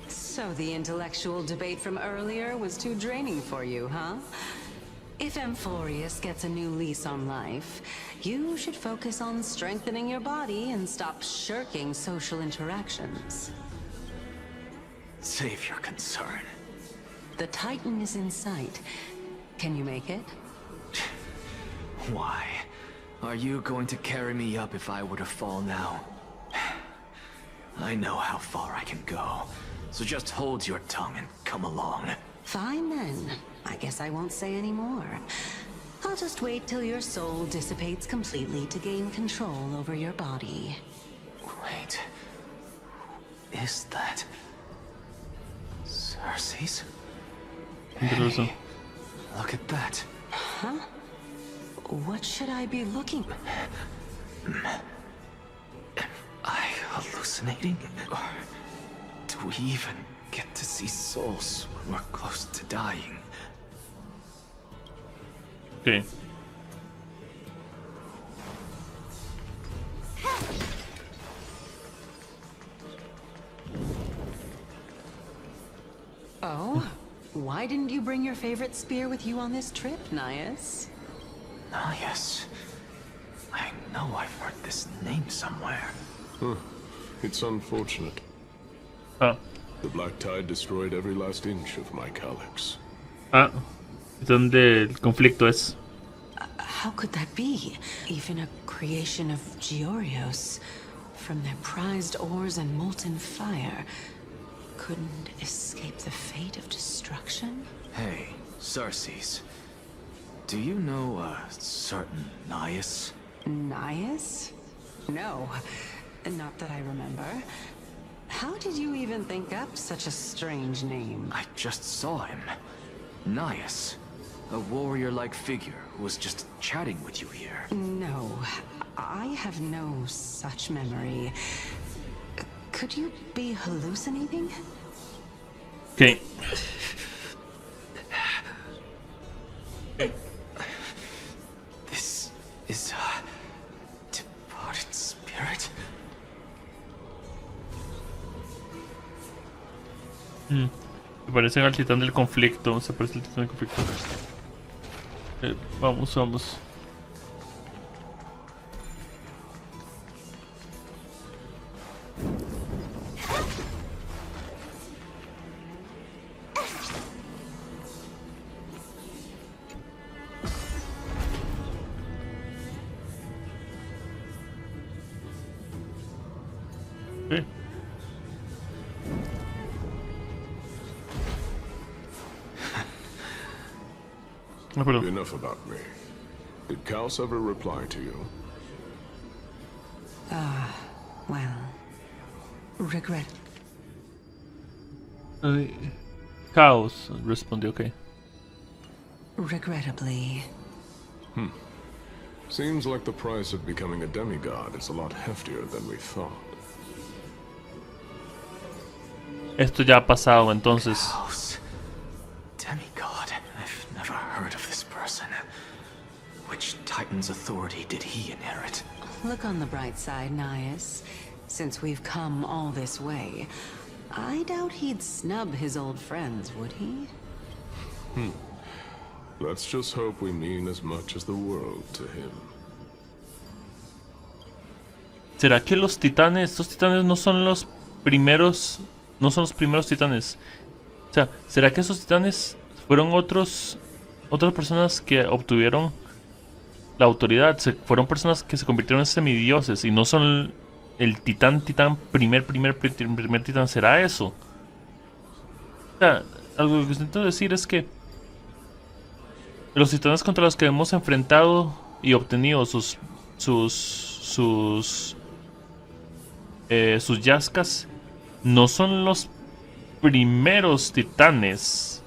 So the intellectual debate from earlier was too draining for you, huh? If Amphorius gets a new lease on life, you should focus on strengthening your body and stop shirking social interactions. Save your concern. The Titan is in sight. Can you make it? Why? Are you going to carry me up if I were to fall now? I know how far I can go, so just hold your tongue and come along. Fine then. I guess I won't say any more. I'll just wait till your soul dissipates completely to gain control over your body. Wait. Who is that? Cersei's? Hey, look at that. Huh? What should I be looking? Am I hallucinating? Or do we even get to see souls when we're close to dying? Okay. Oh? Why didn't you bring your favorite spear with you on this trip, Nias? Nias? I know I've heard this name somewhere. Huh. It's unfortunate. Ah. The Black Tide destroyed every last inch of my calyx. Ah. ¿Dónde el conflicto es? How could that be? Even a creation of Georios, from their prized ores and molten fire, couldn't escape the fate of destruction? Hey, Cersei's. Do you know a certain Nias? Nias? No, not that I remember. How did you even think up such a strange name? I just saw him. Nias. A warrior-like figure who was just chatting with you here. No, I have no such memory. Could you be hallucinating? Okay. This is a departed spirit? Se parecen al titán del conflicto. Se parece al titán del conflicto. Vamos, vamos. Okay. Enough about me. Did Kaos ever reply to you? Well, regret. Chaos respondió, okay. Regrettably. Seems like the price of becoming a demigod is a lot heftier than we thought. Esto ya ha pasado, entonces. Chaos. Demigod. I've never heard of this person. Which Titan's authority did he inherit? Look on the bright side, Nias. Since we've come all this way, I doubt he'd snub his old friends, would he? Let's just hope we mean as much as the world to him. ¿Será que los titanes, estos titanes no son los primeros, titanes? O sea, ¿será que esos titanes fueron otras personas que obtuvieron la autoridad? Fueron personas que se convirtieron en semidioses y no son el primer titán. ¿Será eso? O sea, algo que intento decir es que los titanes contra los que hemos enfrentado y obtenido sus yascas no son los primeros titanes,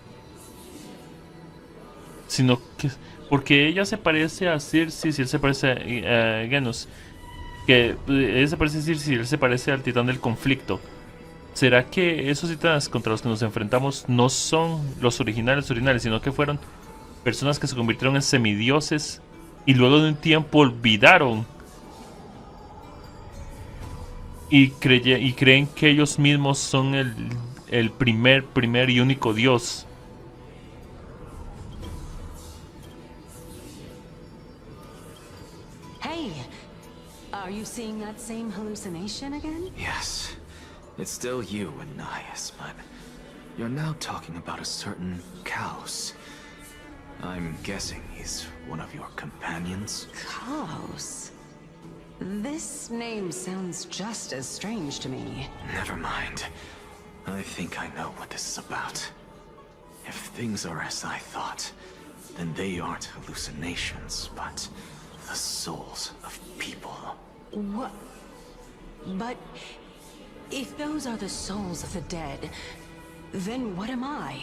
sino que porque ella se parece a Circe, si él se parece a Genos, que ella se parece a Circe, si él se parece al titán del conflicto. ¿Será que esos titanes contra los que nos enfrentamos no son los originales, sino que fueron personas que se convirtieron en semidioses y luego de un tiempo olvidaron y creen que ellos mismos son el primer y único dios? Hey, are you seeing that same hallucination again? Yes. It's still you and Nias, but you're now talking about a certain Kaos. I'm guessing he's one of your companions? Kaos? This name sounds just as strange to me. Never mind. I think I know what this is about. If things are as I thought, then they aren't hallucinations, but the souls of people. What? But if those are the souls of the dead, then what am I?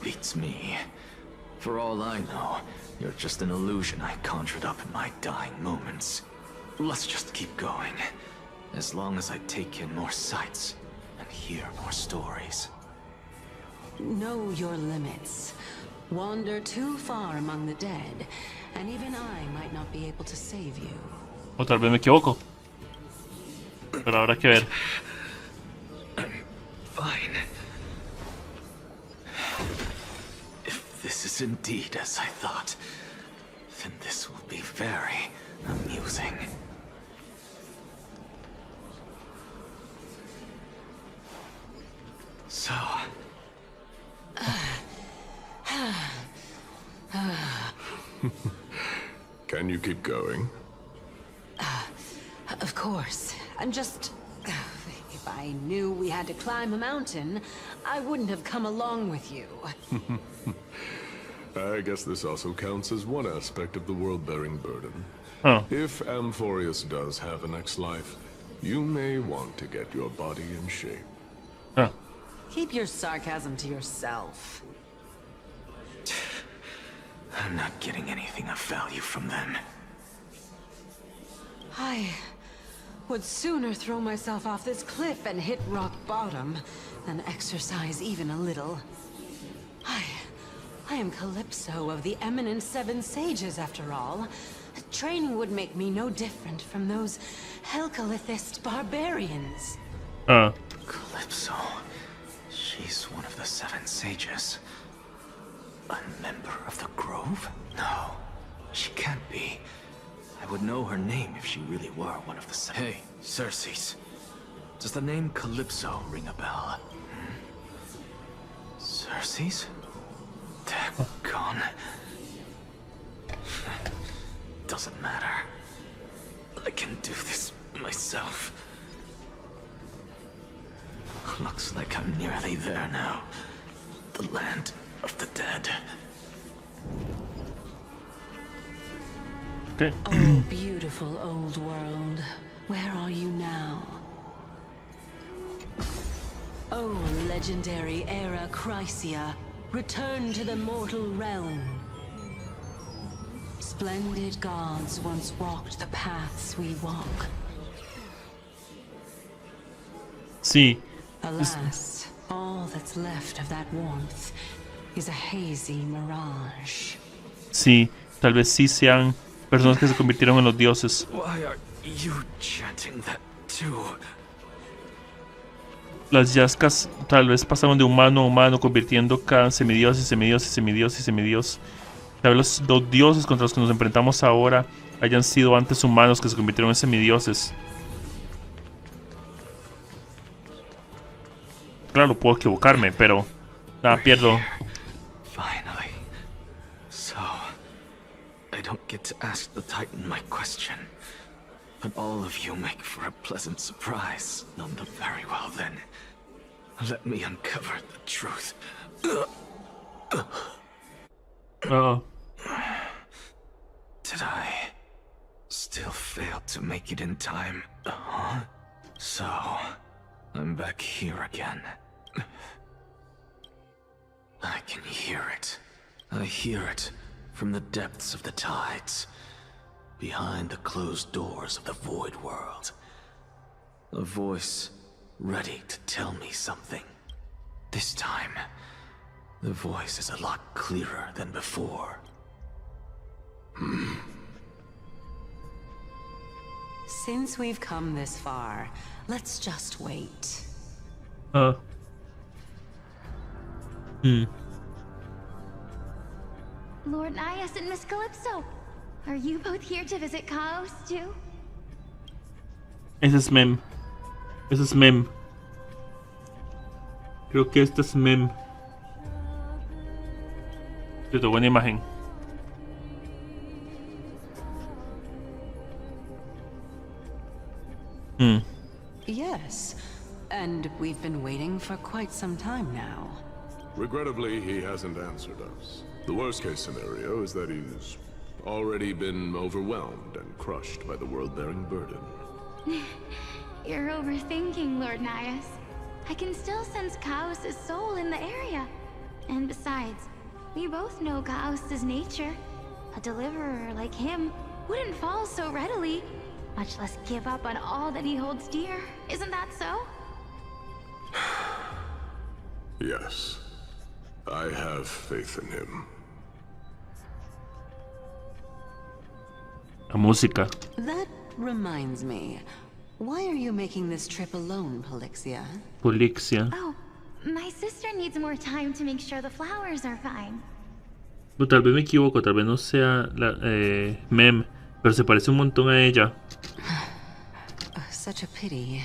Beats me. For all I know, you're just an illusion I conjured up in my dying moments. Let's just keep going. As long as I take in more sights and hear more stories. Know your limits. Wander too far among the dead, and even I might not be able to save you. O tal vez me equivoco. Pero habrá que ver. Fine. If this is indeed as I thought, then this will be very amusing. So... Can you keep going? Of course. I'm just... If I knew we had to climb a mountain, I wouldn't have come along with you. I guess this also counts as one aspect of the world-bearing burden. Huh. If Amphorius does have a next life, you may want to get your body in shape. Huh. Keep your sarcasm to yourself. I'm not getting anything of value from them. I would sooner throw myself off this cliff and hit rock bottom than exercise even a little. I am Calypso of the eminent Seven Sages, after all. Training would make me no different from those Helcalithist barbarians. Calypso. She's one of the Seven Sages. A member of the Grove? No, she can't be. I would know her name if she really were one of the Seven. Hey, Circes. Does the name Calypso ring a bell? Circes? Daggone. Doesn't matter. I can do this myself. Looks like I'm nearly there now. The land of the dead. Okay. Oh, beautiful old world. Where are you now? Oh, legendary era Chrysia. Return to the mortal realm. Splendid gods once walked the paths we walk. Sí. Alas, all that's left of that warmth is a hazy mirage. Sí, tal vez sí sean personas que se convirtieron en los dioses. Why are you chanting that too? Las Yaskas tal vez pasaron de humano a humano, convirtiendo cada semidios y semidios y semidios y semidios. Tal vez los dioses contra los que nos enfrentamos ahora hayan sido antes humanos que se convirtieron en semidioses. Claro, puedo equivocarme, pero nada, pierdo. Finally. So, I don't get to ask the Titan my question. But all of you make for a pleasant surprise. None very well then. Let me uncover the truth. Did I still fail to make it in time? So, I'm back here again. I can hear it. I hear it from the depths of the tides. Behind the closed doors of the void world. A voice ready to tell me something. This time, the voice is a lot clearer than before. Since we've come this far, let's just wait. Lord Nias and Miss Calypso, are you both here to visit Chaos too? Ese es Mem. Ese es Mem. Creo que este es Mem. Cierto, buena imagen. Yes, and we've been waiting for quite some time now. Regrettably, he hasn't answered us. The worst-case scenario is that he's already been overwhelmed and crushed by the world-bearing burden. You're overthinking, Lord Nias. I can still sense Chaos' soul in the area. And besides, we both know Chaos' nature. A deliverer like him wouldn't fall so readily, much less give up on all that he holds dear. Isn't that so? Yes. I have faith in him. La música. That reminds me. Why are you making this trip alone, Polixia? Polixia. Oh, my sister needs more time to make sure the flowers are fine. Pero tal vez me equivoco, tal vez no sea la Mem, pero se parece un montón a ella. Such a pity.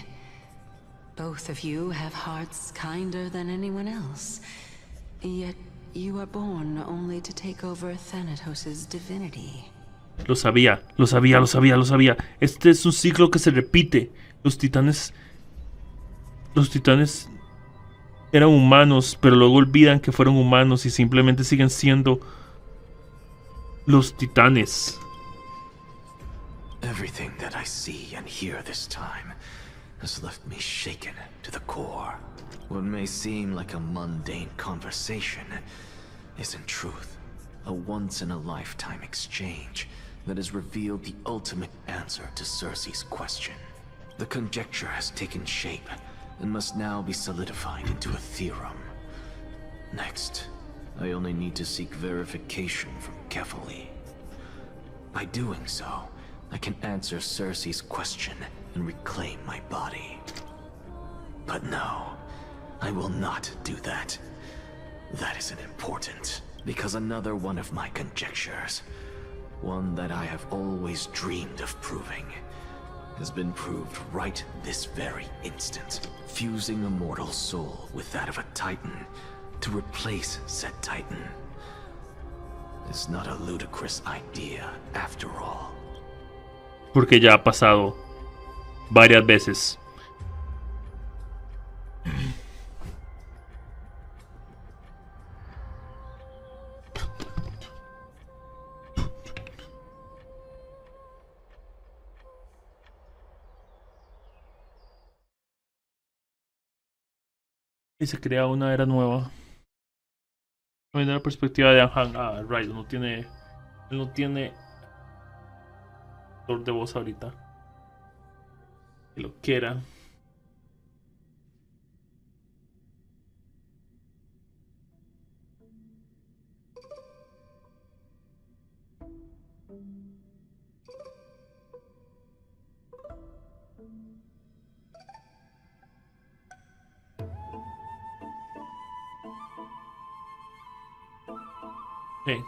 Both of you have hearts kinder than anyone else. Yet you are born only to take over Thanatos' divinity. Lo sabía, lo sabía, lo sabía, lo sabía. Este es un ciclo que se repite. Los titanes eran humanos, pero luego olvidan que fueron humanos y simplemente siguen siendo los titanes. Everything that I see and hear this time has left me shaken to the core. What may seem like a mundane conversation is in truth a once-in-a-lifetime exchange that has revealed the ultimate answer to Cersei's question. The conjecture has taken shape and must now be solidified into a theorem. Next, I only need to seek verification from Kefali. By doing so, I can answer Cersei's question and reclaim my body. But no, I will not do that. That isn't important, because another one of my conjectures, one that I have always dreamed of proving, has been proved right this very instant. Fusing a mortal soul with that of a Titan to replace said Titan is not a ludicrous idea after all. Porque ya ha pasado varias veces. Y se crea una era nueva. Viendo la perspectiva de Anhan. Ah, right, él no tiene actor de voz ahorita. Que lo quiera. Okay.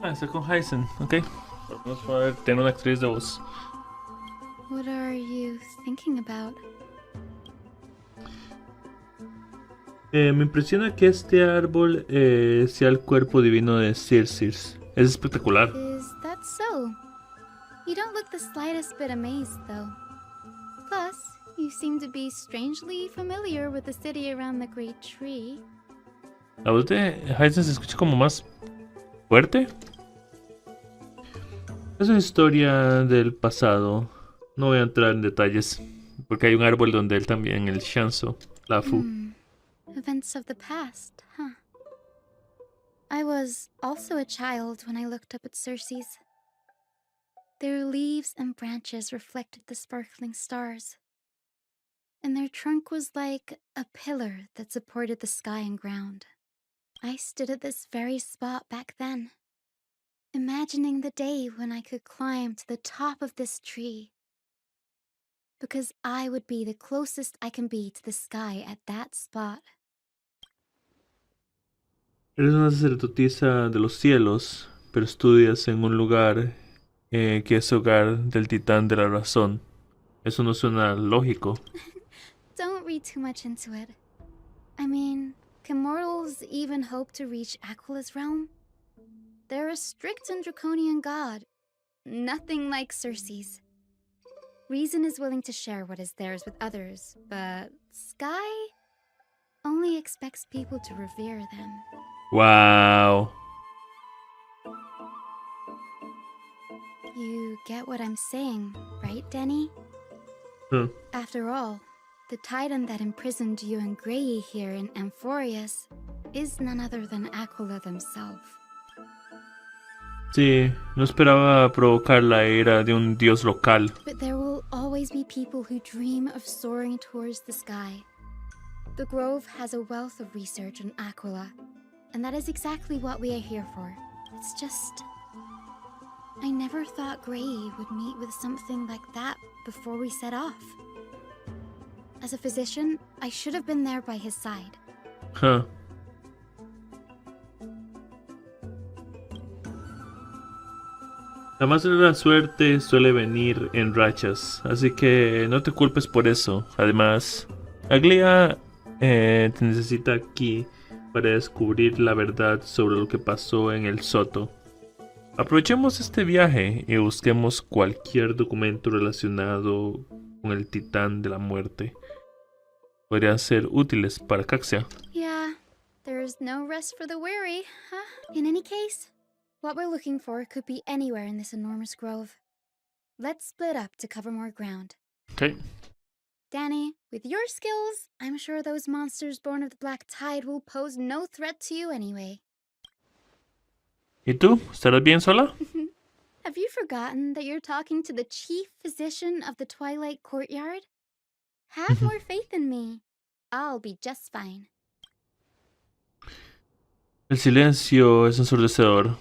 Ah, está con Heisen, ok. Vamos a ver, tiene una actriz de voz. What are you thinking about? Me impresiona que este árbol sea el cuerpo divino de Circe. Es espectacular. Is that so? You don't look the slightest bit amazed, though. Plus, you seem to be strangely familiar with the city around the great tree. La voz de Heisen se escucha como más fuerte. Es una historia del pasado. No voy a entrar en detalles porque hay un árbol donde él también, el Shanso, la Fu. Events of the past, huh? I was also a child when I looked up at Circe's. Their leaves and branches reflected the sparkling stars, and their trunk was like a pillar that supported the sky and ground. I stood at this very spot back then, imagining the day when I could climb to the top of this tree, because I would be the closest I can be to the sky at that spot. Eres una sacerdotisa de los cielos, pero estudias en un lugar que es hogar del titán de la razón. Eso no suena lógico. Don't read too much into it. I mean, can mortals even hope to reach Aquila's realm? They're a strict and draconian god. Nothing like Circe's. Reason is willing to share what is theirs with others, but Sky only expects people to revere them. Wow. You get what I'm saying, right, Denny? Huh. After all, the titan that imprisoned you and Grey here in Amphorius is none other than Aquila themselves. Sí, no esperaba provocar la ira de un dios local. But there will always be people who dream of soaring towards the sky. The Grove has a wealth of research on Aquila, and that is exactly what we are here for. It's just... I never thought Grey would meet with something like that before we set off. As a physician, I should have been there by his side. Huh. La más de la suerte suele venir en rachas, así que no te culpes por eso. Además, Aglia te necesita aquí para descubrir la verdad sobre lo que pasó en el Soto. Aprovechemos este viaje y busquemos cualquier documento relacionado con el titán de la muerte. Podrían ser útiles para Caxia. Yeah, there's no rest for the weary, huh? In any case, what we're looking for could be anywhere in this enormous grove. Let's split up to cover more ground. Okay. Danny, with your skills, I'm sure those monsters born of the Black Tide will pose no threat to you anyway. ¿Y tú? ¿Estarás bien sola? Have you forgotten that you're talking to the chief physician of the Twilight Courtyard? Have more faith in me. I'll be just fine. El silencio es ensordecedor.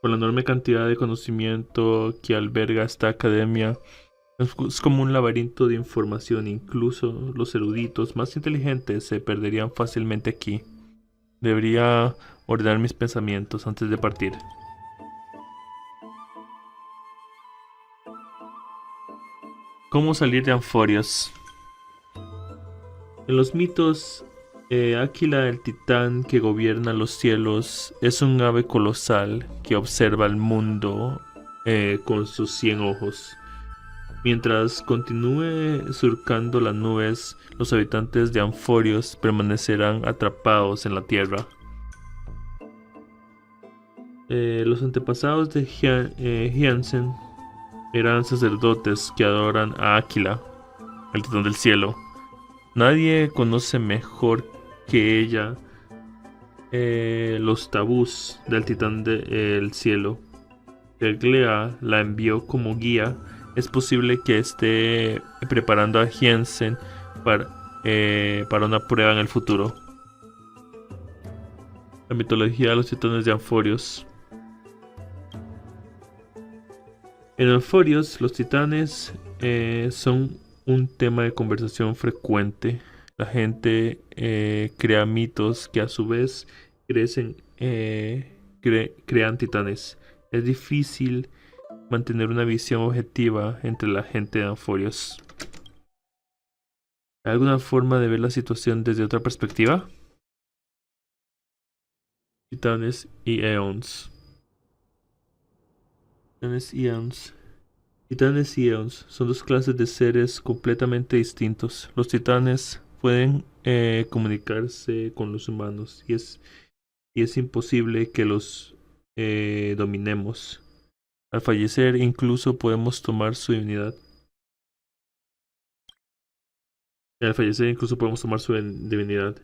Por la enorme cantidad de conocimiento que alberga esta academia, es como un laberinto de información. Incluso los eruditos más inteligentes se perderían fácilmente aquí. Debería ordenar mis pensamientos antes de partir. ¿Cómo salir de Amphorius? En los mitos, Aquila, el titán que gobierna los cielos, es un ave colosal que observa el mundo con sus 100 ojos. Mientras continúe surcando las nubes, los habitantes de Amphorius permanecerán atrapados en la tierra. Los antepasados de Hiansen eran sacerdotes que adoran a Aquila, el titán del cielo. Nadie conoce mejor que ella los tabús del titán del cielo. Aglea la envió como guía. Es posible que esté preparando a Hiansen para una prueba en el futuro. La mitología de los titanes de Amphorius. En Amphorius, los titanes son un tema de conversación frecuente. La gente crea mitos que a su vez crean titanes. Es difícil mantener una visión objetiva entre la gente de Amphorius. ¿Hay alguna forma de ver la situación desde otra perspectiva? Titanes y Eons. Titanes y Eons son dos clases de seres completamente distintos. Los titanes pueden comunicarse con los humanos y es imposible que los dominemos. Al fallecer incluso podemos tomar su divinidad.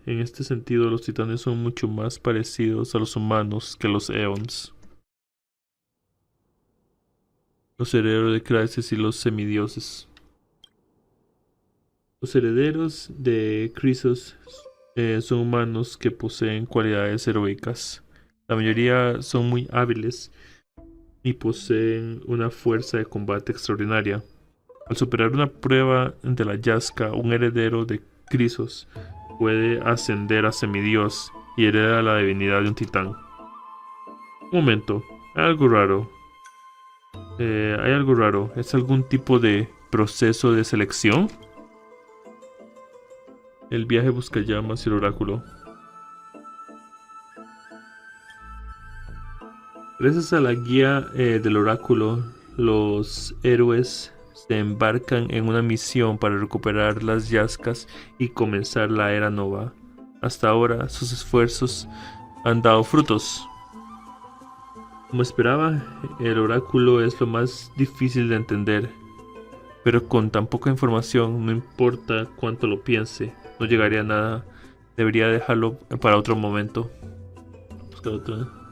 En este sentido, los titanes son mucho más parecidos a los humanos que los Eons. Los herederos de Crisis y los semidioses. Los herederos de Crisis son humanos que poseen cualidades heroicas. La mayoría son muy hábiles y poseen una fuerza de combate extraordinaria. Al superar una prueba de la Yasca, un heredero de Crisos puede ascender a semidios y hereda la divinidad de un titán. Un momento, hay algo raro. Hay algo raro. ¿Es algún tipo de proceso de selección? El viaje busca llamas y el oráculo. Gracias a la guía del oráculo, los héroes se embarcan en una misión para recuperar las yascas y comenzar la era nova. Hasta ahora, sus esfuerzos han dado frutos. Como esperaba, el oráculo es lo más difícil de entender, pero con tan poca información, no importa cuánto lo piense, no llegaría a nada. Debería dejarlo para otro momento. Buscar otro.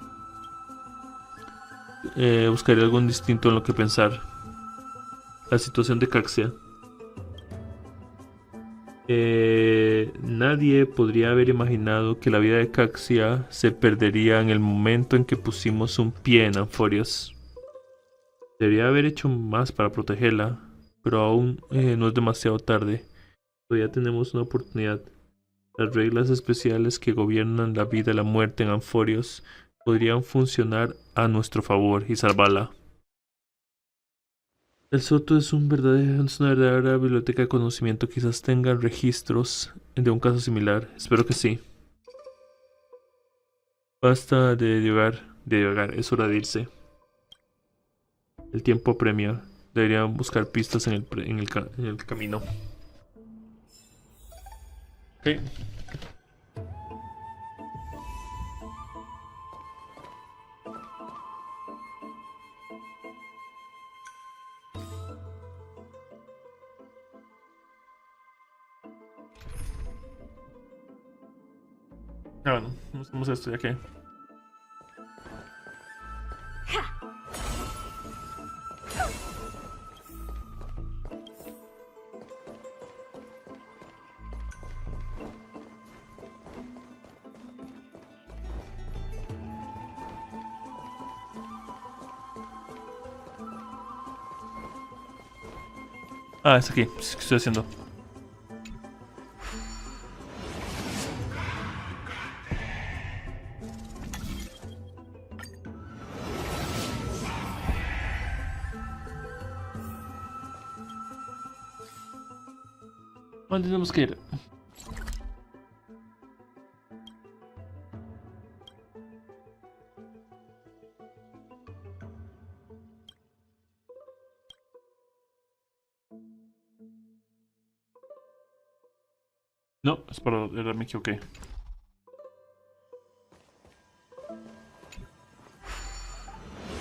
Buscaría algo distinto en lo que pensar. La situación de Caxia. Nadie podría haber imaginado que la vida de Caxia se perdería en el momento en que pusimos un pie en Anforios. Debería haber hecho más para protegerla, pero aún no es demasiado tarde. Todavía tenemos una oportunidad. Las reglas especiales que gobiernan la vida y la muerte en Anforios podrían funcionar a nuestro favor y salvarla. El Soto es una verdadera biblioteca de conocimiento. Quizás tenga registros de un caso similar. Espero que sí. Basta de divagar. Es hora de irse. El tiempo apremia. Deberían buscar pistas en el camino. Ok. Ah, bueno, hacemos esto ya que. Ah, es aquí. Es que estoy haciendo. ¿Dónde tenemos que ir? No, es para me equivoqué.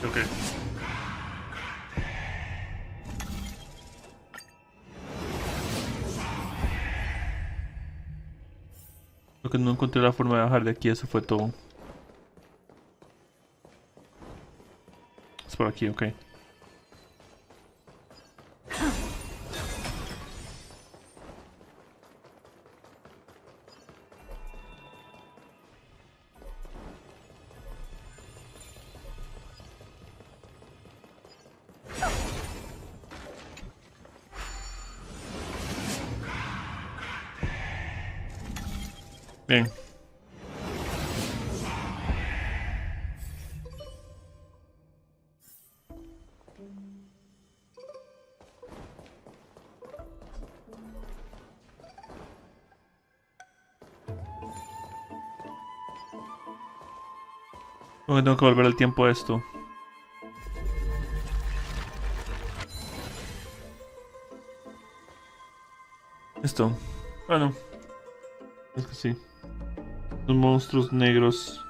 Ok. Creo que no encontré la forma de bajar de aquí, eso fue todo. Es por aquí, ok. Bien. Tengo que volver al tiempo a esto. Esto. Bueno. Es que sí. Los monstruos negros.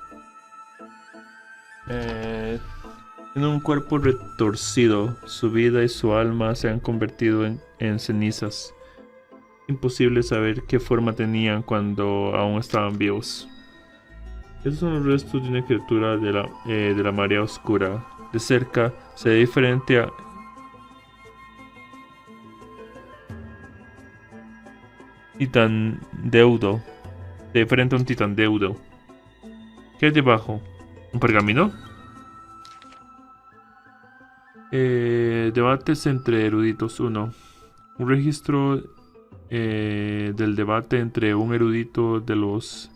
Tienen un cuerpo retorcido. Su vida y su alma se han convertido en cenizas. Imposible saber qué forma tenían cuando aún estaban vivos. Estos son los restos de una criatura de la marea oscura. De cerca se ve diferente a... Titandeudo. De frente a un titandeudo. ¿Qué hay debajo? ¿Un pergamino? Debates entre eruditos 1. Un registro del debate entre un erudito de los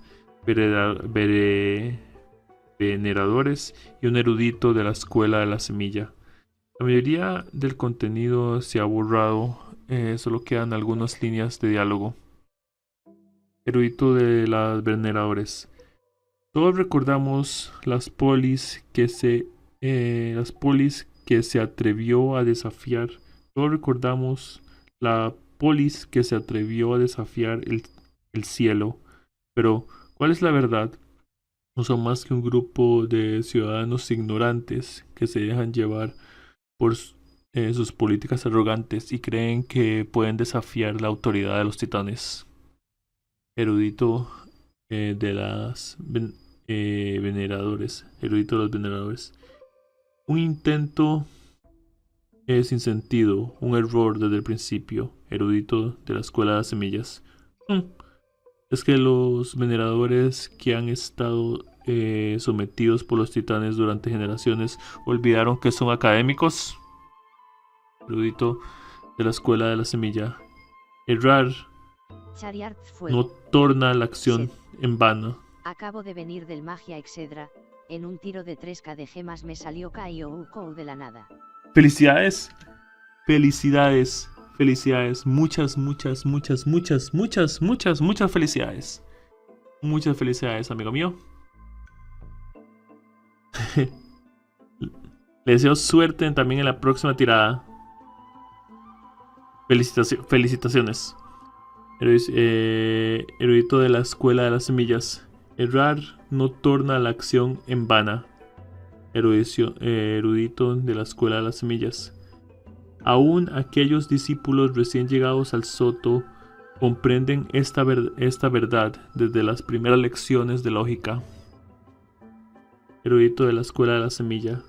veneradores y un erudito de la escuela de la semilla. La mayoría del contenido se ha borrado, solo quedan algunas líneas de diálogo. Erudito de los veneradores. Todos recordamos las polis que se atrevió a desafiar. Todos recordamos la polis que se atrevió a desafiar el cielo. Pero, ¿cuál es la verdad? No son más que un grupo de ciudadanos ignorantes que se dejan llevar por sus políticas arrogantes y creen que pueden desafiar la autoridad de los titanes. Erudito de las veneradores. Erudito de los veneradores. Un intento sin sentido, un error desde el principio. Erudito de la escuela de las semillas. Es que los veneradores que han estado sometidos por los titanes durante generaciones olvidaron que son académicos. Erudito de la escuela de la semilla. Errar no torna la acción en vano. Acabo de venir del magia etcétera. En un tiro de 3K de gemas me salió Kai-O-Uko de la nada. ¡Felicidades! ¡Felicidades! ¡Felicidades! Muchas felicidades. Muchas felicidades, amigo mío. Le deseo suerte también en la próxima tirada. Felicitaciones. Erudito de la escuela de las semillas. Errar no torna la acción en vana. Erudito de la escuela de las semillas. Aún aquellos discípulos recién llegados al Soto comprenden esta verdad desde las primeras lecciones de lógica. Erudito de la escuela de la semilla.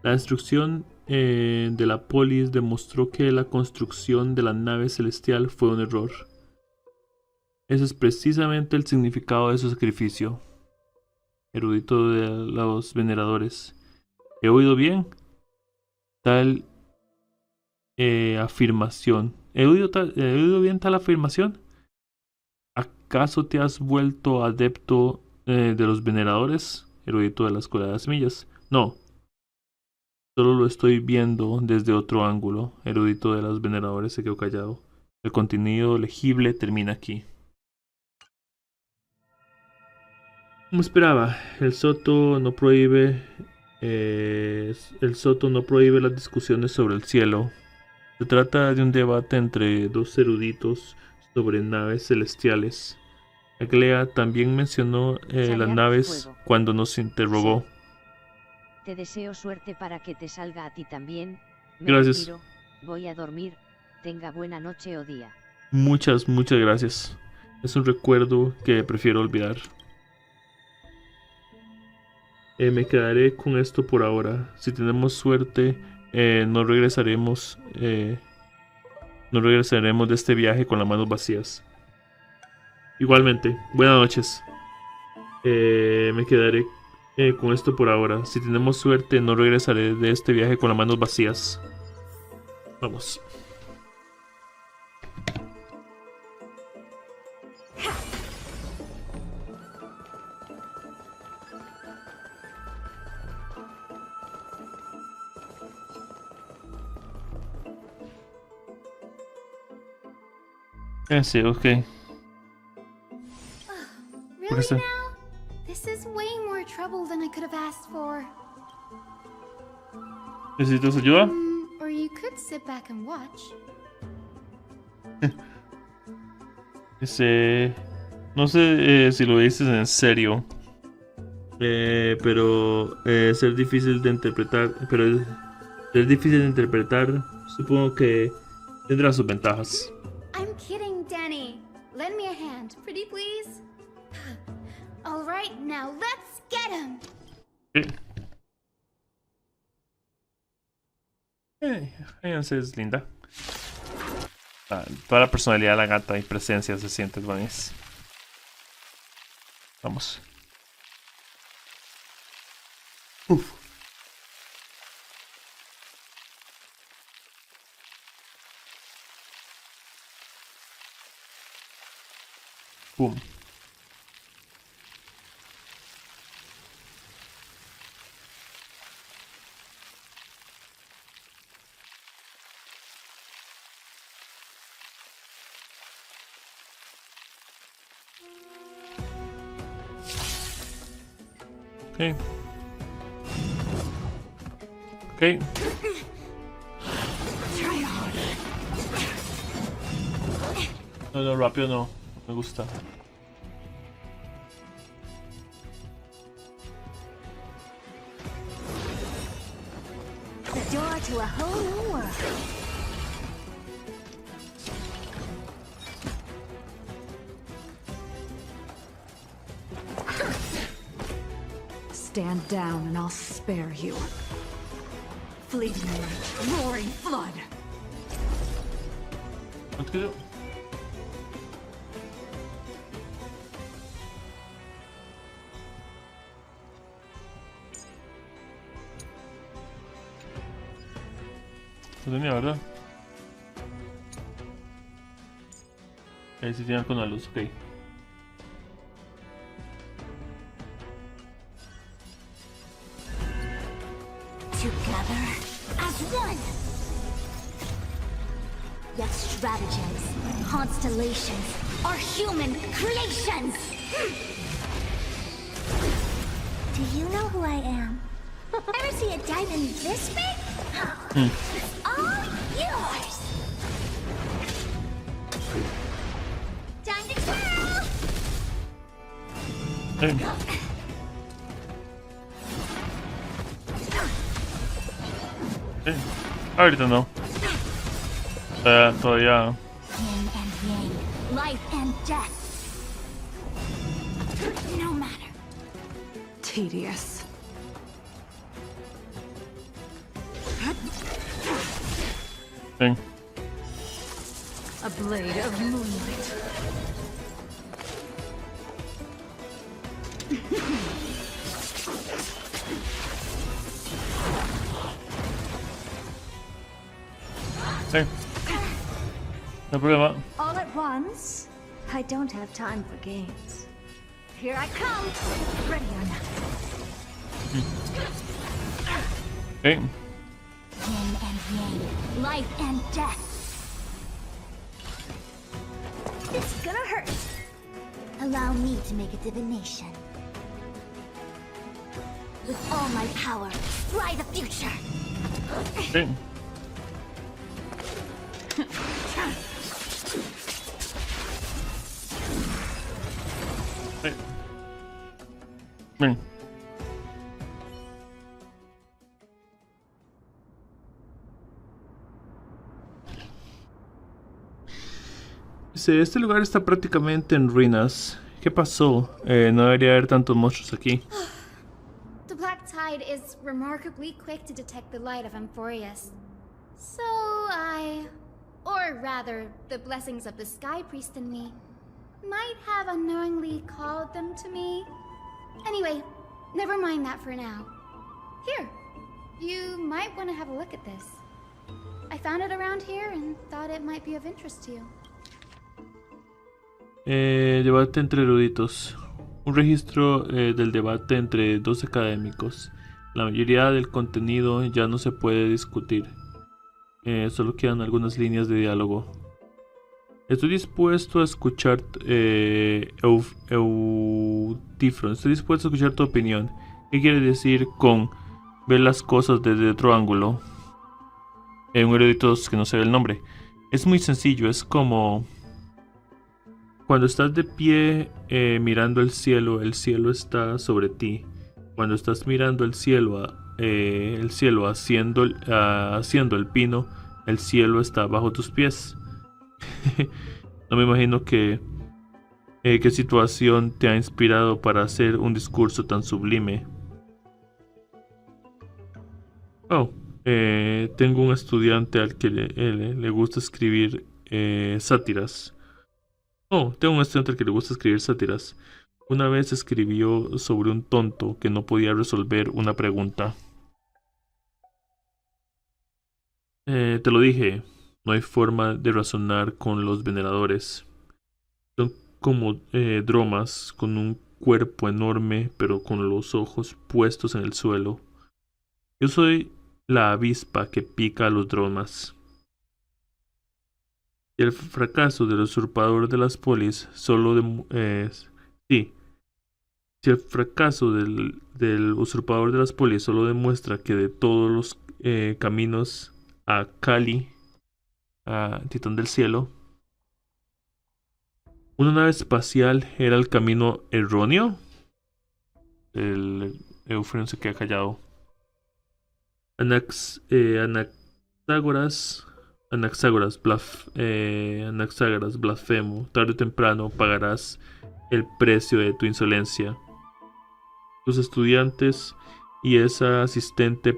La destrucción de la polis demostró que la construcción de la nave celestial fue un error. Ese es precisamente el significado de su sacrificio. Erudito de los veneradores. ¿He oído bien? Tal afirmación. ¿He oído bien tal afirmación? ¿Acaso te has vuelto adepto de los veneradores? Erudito de la escuela de las semillas. No. Solo lo estoy viendo desde otro ángulo. Erudito de los veneradores se quedó callado. El contenido legible termina aquí. Como esperaba, el Soto no prohíbe las discusiones sobre el cielo. Se trata de un debate entre dos eruditos sobre naves celestiales. Aglea también mencionó las naves cuando nos interrogó. Te deseo suerte para que te salga a ti también. Gracias. Retiro, voy a dormir. Tenga buena noche o día. Muchas gracias. Es un recuerdo que prefiero olvidar. Me quedaré con esto por ahora. Si tenemos suerte, no regresaremos de este viaje con las manos vacías. Igualmente, buenas noches. Me quedaré con esto por ahora. Si tenemos suerte, no regresaré de este viaje con las manos vacías. Vamos. Sí, ok. Really now? This is way more trouble than I could have asked for. ¿Necesitas ayuda? Or you could sit back and watch. No sé si lo dices en serio. Pero ser difícil de interpretar. Supongo que tendrá sus ventajas. I'm kidding, Danny. Lend me a hand, pretty please. All right, now let's get him. Fíjense, es linda. Toda la personalidad de la gata y presencia se siente buenísimo. Vamos. Uf. Boom. Sí. Ok. No, rápido no. Me gusta. The door to a whole new world. Stand down and I'll spare you. Fleeting light, roaring flood. Tranquilo. No tenía, ¿verdad? Ahí sí tiene con la luz, ok. Together as one. Yet stratagems, constellations, are human creations. Do you know who I am? Ever see a diamond this big? It's all yours. Time to twirl. Ahorita no. Todavía. Yin and yang, life and death. No matter. Tedious. Thing. A blade of moonlight. Sí. No problema. All at once? I don't have time for games. Here I come. Ready or not. Okay. Yin and yang, life and death. It's gonna hurt. Allow me to make a divination. With all my power, fly the future. Okay. Bien. Este lugar está prácticamente en ruinas. ¿Qué pasó? No debería haber tantos monstruos aquí. The black tide is remarkably quick to detect the light of Amphorius. So or rather, the blessings of the Sky Priest in me, might have unknowingly called them to me. Anyway, never mind that for now. Here, you might want to have a look at this. I found it around here and thought it might be of interest to you. Debate entre eruditos. Un registro del debate entre dos académicos. La mayoría del contenido ya no se puede discutir. Solo quedan algunas líneas de diálogo. Estoy dispuesto a escuchar Eutifron. Estoy dispuesto a escuchar tu opinión. ¿Qué quiere decir con ver las cosas desde otro ángulo? Un erudito que no sé el nombre. Es muy sencillo. Es como cuando estás de pie mirando el cielo está sobre ti. Cuando estás mirando el cielo haciendo el pino, el cielo está bajo tus pies. No me imagino qué situación te ha inspirado para hacer un discurso tan sublime. Tengo un estudiante al que le gusta escribir sátiras. Tengo un estudiante al que le gusta escribir sátiras. Una vez escribió sobre un tonto que no podía resolver una pregunta. Te lo dije, no hay forma de razonar con los veneradores. Son como dromas con un cuerpo enorme, pero con los ojos puestos en el suelo. Yo soy la avispa que pica a los dromas. Y el fracaso del usurpador de las polis solo Si el fracaso del usurpador de las polis solo demuestra que de todos los caminos a Kali, a Titán del Cielo, una nave espacial era el camino erróneo, el Eufreno se queda callado. Anaxágoras, blasfemo, tarde o temprano pagarás el precio de tu insolencia. Tus estudiantes y esa asistente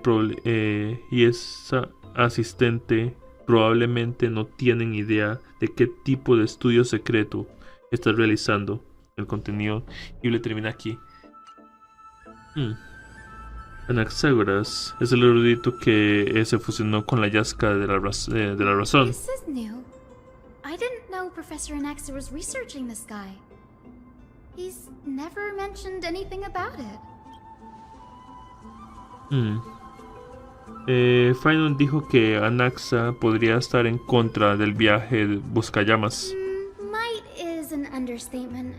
probablemente no tienen idea de qué tipo de estudio secreto estás realizando. El contenido y le termina aquí. Anaxágoras es el erudito que se fusionó con la Yasca de la razón. This is new. I didn't know Professor Anaxa was researching the sky. He's never mentioned anything about it. Finon dijo que Anaxa podría estar en contra del viaje de Buscallamas. Might is an understatement.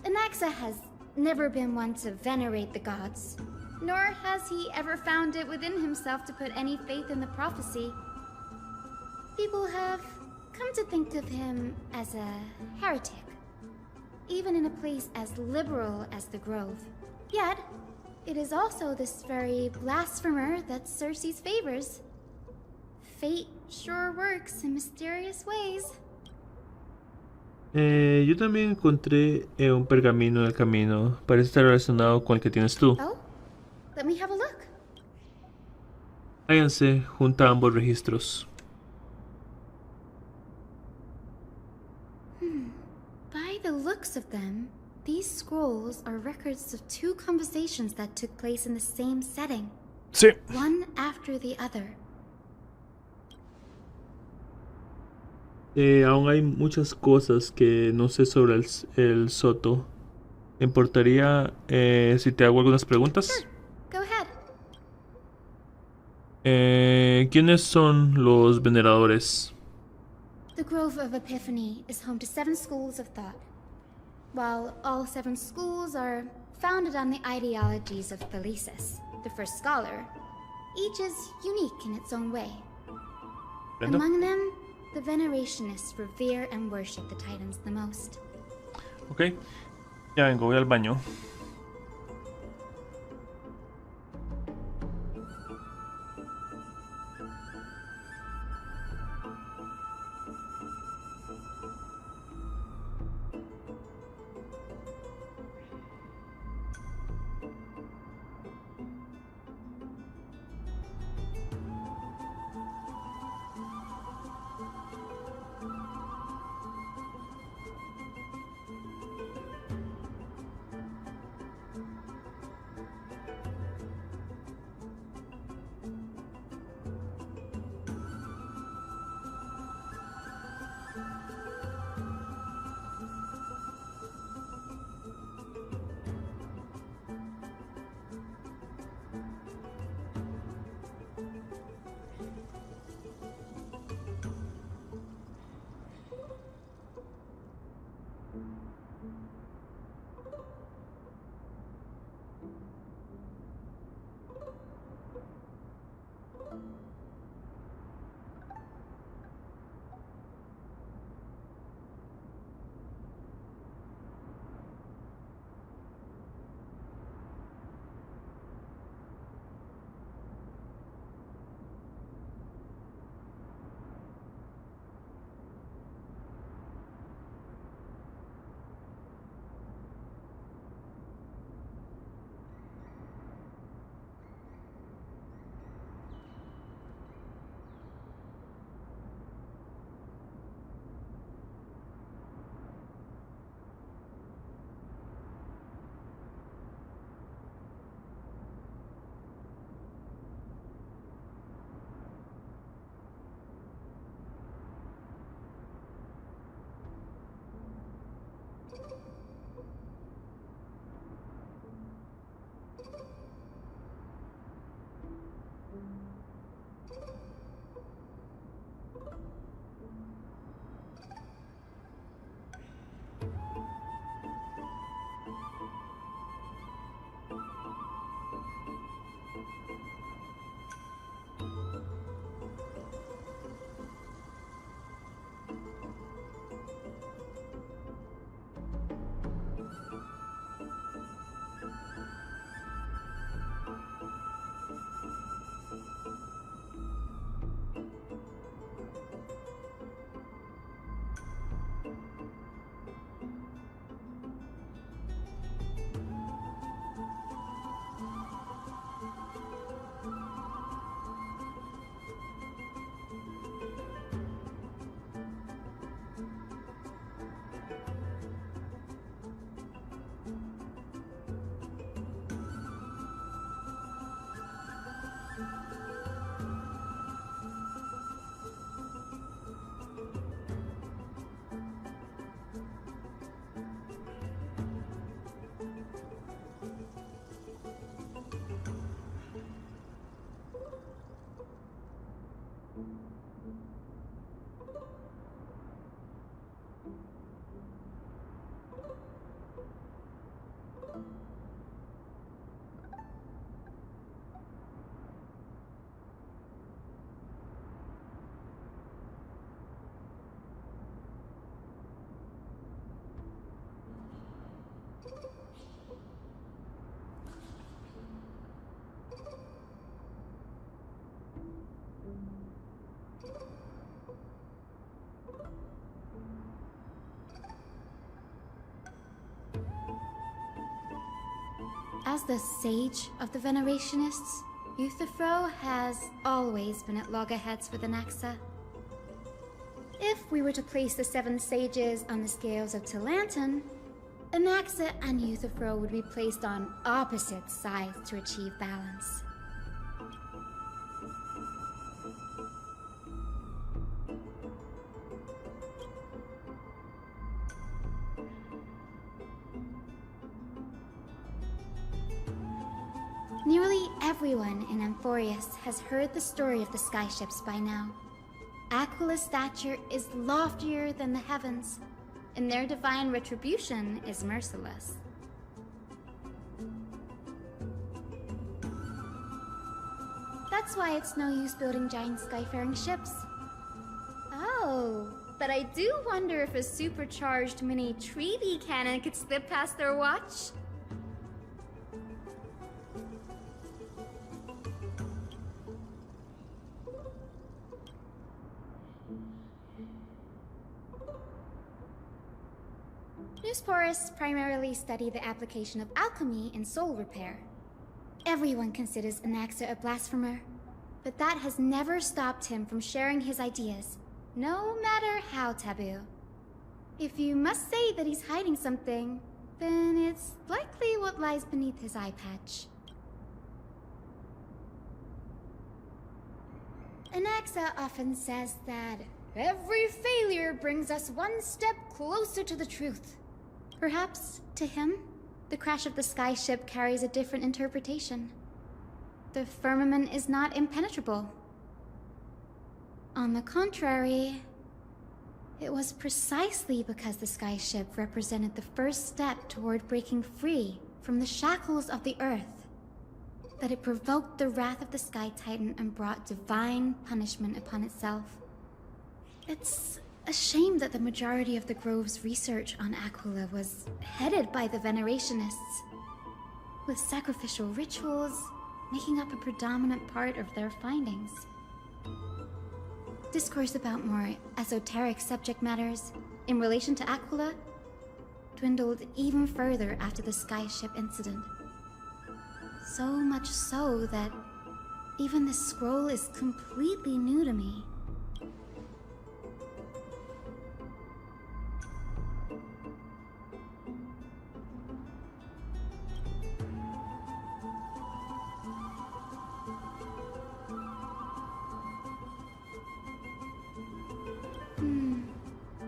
Anaxa has never been one to venerate the gods, nor has he ever found it within himself to put any faith in the prophecy. People have come to think of him as a heretic, even in a place as liberal as the Grove. Yet, it is also this very blasphemer that Cersei's favors. Fate sure works in mysterious ways. Yo también encontré un pergamino en el camino. Parece estar relacionado con el que tienes tú. Oh, let me have a look. Váyanse, junta ambos registros. By the looks of them, these scrolls are records of two conversations that took place in the same setting. Sí. One after the other. Aún hay muchas cosas que no sé sobre el Soto. ¿Me importaría si te hago algunas preguntas? Sure, go ahead. ¿Quiénes son los veneradores? The Grove of Epiphany is home to 7 schools of thought. While all 7 schools are founded on the ideologies of Thalesis, the first scholar, each is unique in its own way. Brenda? Among them, the Venerationists revere and worship the Titans the most. Ok, ya vengo, voy al baño. As the sage of the Venerationists, Euthyphro has always been at loggerheads with Anaxa. If we were to place the 7 sages on the scales of Talanton, Anaxa and Euthyphro would be placed on opposite sides to achieve balance. Nearly everyone in Amphorius has heard the story of the skyships by now. Aquila's stature is loftier than the heavens, and their divine retribution is merciless. That's why it's no use building giant skyfaring ships. Oh, but I do wonder if a supercharged mini treaty cannon could slip past their watch. Newsporists primarily study the application of alchemy in soul repair. Everyone considers Anaxa a blasphemer, but that has never stopped him from sharing his ideas, no matter how taboo. If you must say that he's hiding something, then it's likely what lies beneath his eye patch. Anaxa often says that every failure brings us one step closer to the truth. Perhaps, to him, the crash of the skyship carries a different interpretation. The firmament is not impenetrable. On the contrary, it was precisely because the skyship represented the first step toward breaking free from the shackles of the earth that it provoked the wrath of the Sky Titan and brought divine punishment upon itself. It's a shame that the majority of the Grove's research on Aquila was headed by the Venerationists, with sacrificial rituals making up a predominant part of their findings. Discourse about more esoteric subject matters in relation to Aquila dwindled even further after the skyship incident. So much so that even this scroll is completely new to me.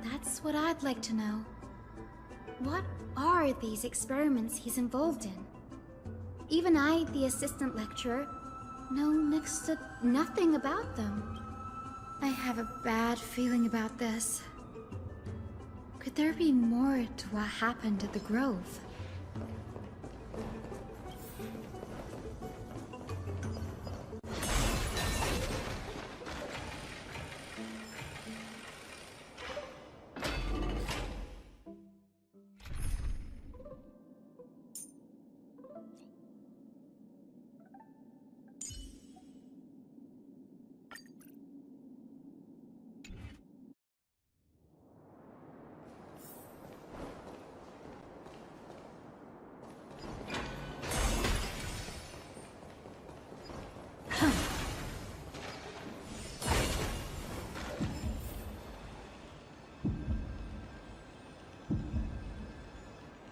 That's what I'd like to know. What are these experiments he's involved in? Even I, the assistant lecturer, know next to nothing about them. I have a bad feeling about this. Could there be more to what happened at the Grove?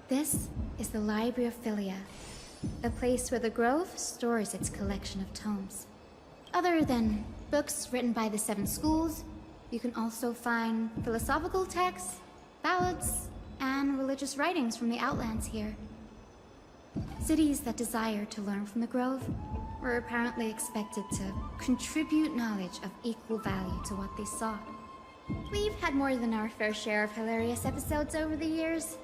This is the Library of Philia, a place where the Grove stores its collection of tomes. Other than books written by the 7 schools, you can also find philosophical texts, ballads, and religious writings from the Outlands here. Cities that desire to learn from the Grove were apparently expected to contribute knowledge of equal value to what they sought. We've had more than our fair share of hilarious episodes over the years.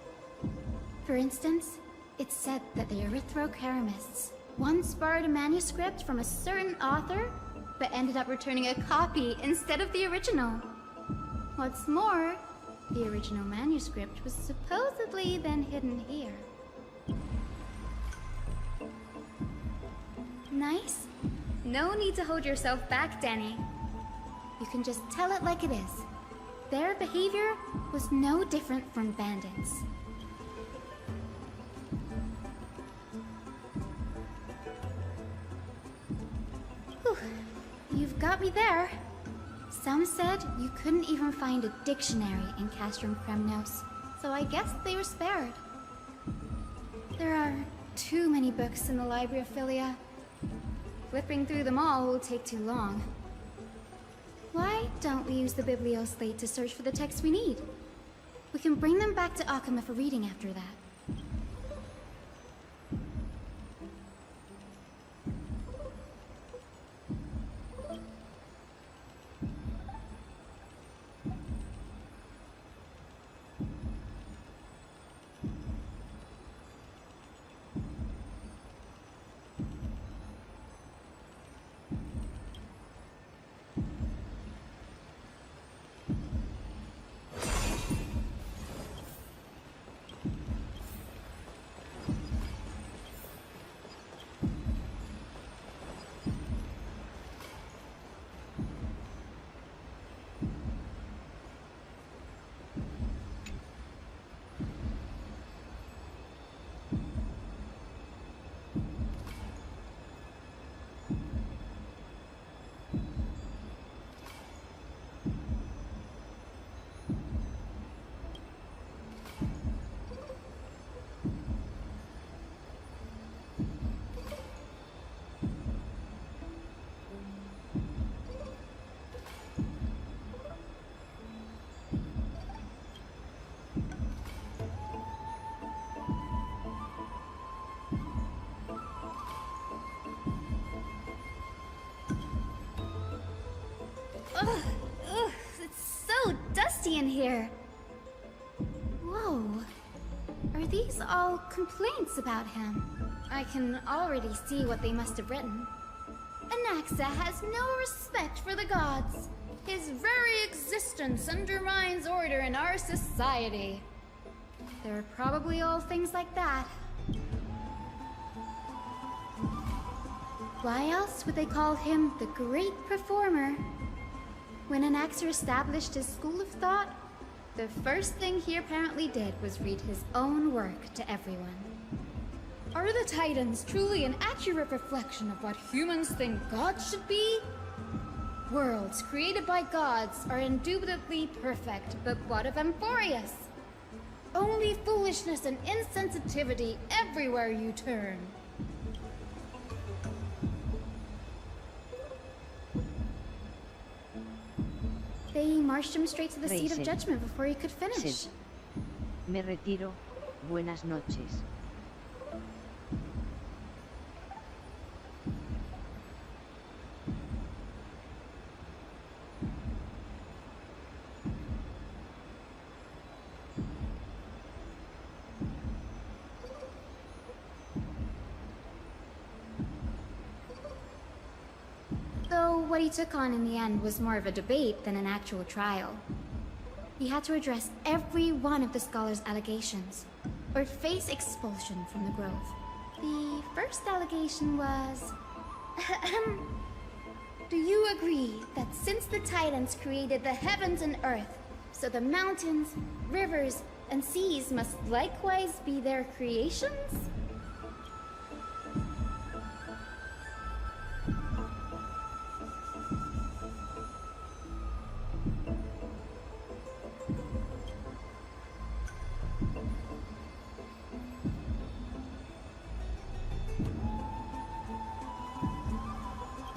For instance, it's said that the Erythrocheramists once borrowed a manuscript from a certain author, but ended up returning a copy instead of the original. What's more, the original manuscript was supposedly then hidden here. Nice? No need to hold yourself back, Danny. You can just tell it like it is. Their behavior was no different from bandits. Whew. You've got me there. Some said you couldn't even find a dictionary in Castrum Kremnos, so I guess they were spared. There are too many books in the Library of Philia. Flipping through them all will take too long. Why don't we use the Biblioslate to search for the texts we need? We can bring them back to Akama for reading after that. Ugh, it's so dusty in here. Whoa. Are these all complaints about him? I can already see what they must have written. Anaxa has no respect for the gods. His very existence undermines order in our society. They're probably all things like that. Why else would they call him the Great Performer? When Anaxer established his school of thought, the first thing he apparently did was read his own work to everyone. Are the Titans truly an accurate reflection of what humans think gods should be? Worlds created by gods are indubitably perfect, but what of Amphorius? Only foolishness and insensitivity everywhere you turn. They marched him straight to the seat of judgment before he could finish. Me retiro. Buenas noches. Though what he took on in the end was more of a debate than an actual trial. He had to address every one of the scholar's allegations, or face expulsion from the Grove. The first allegation was... Do you agree that since the Titans created the heavens and earth, so the mountains, rivers, and seas must likewise be their creations?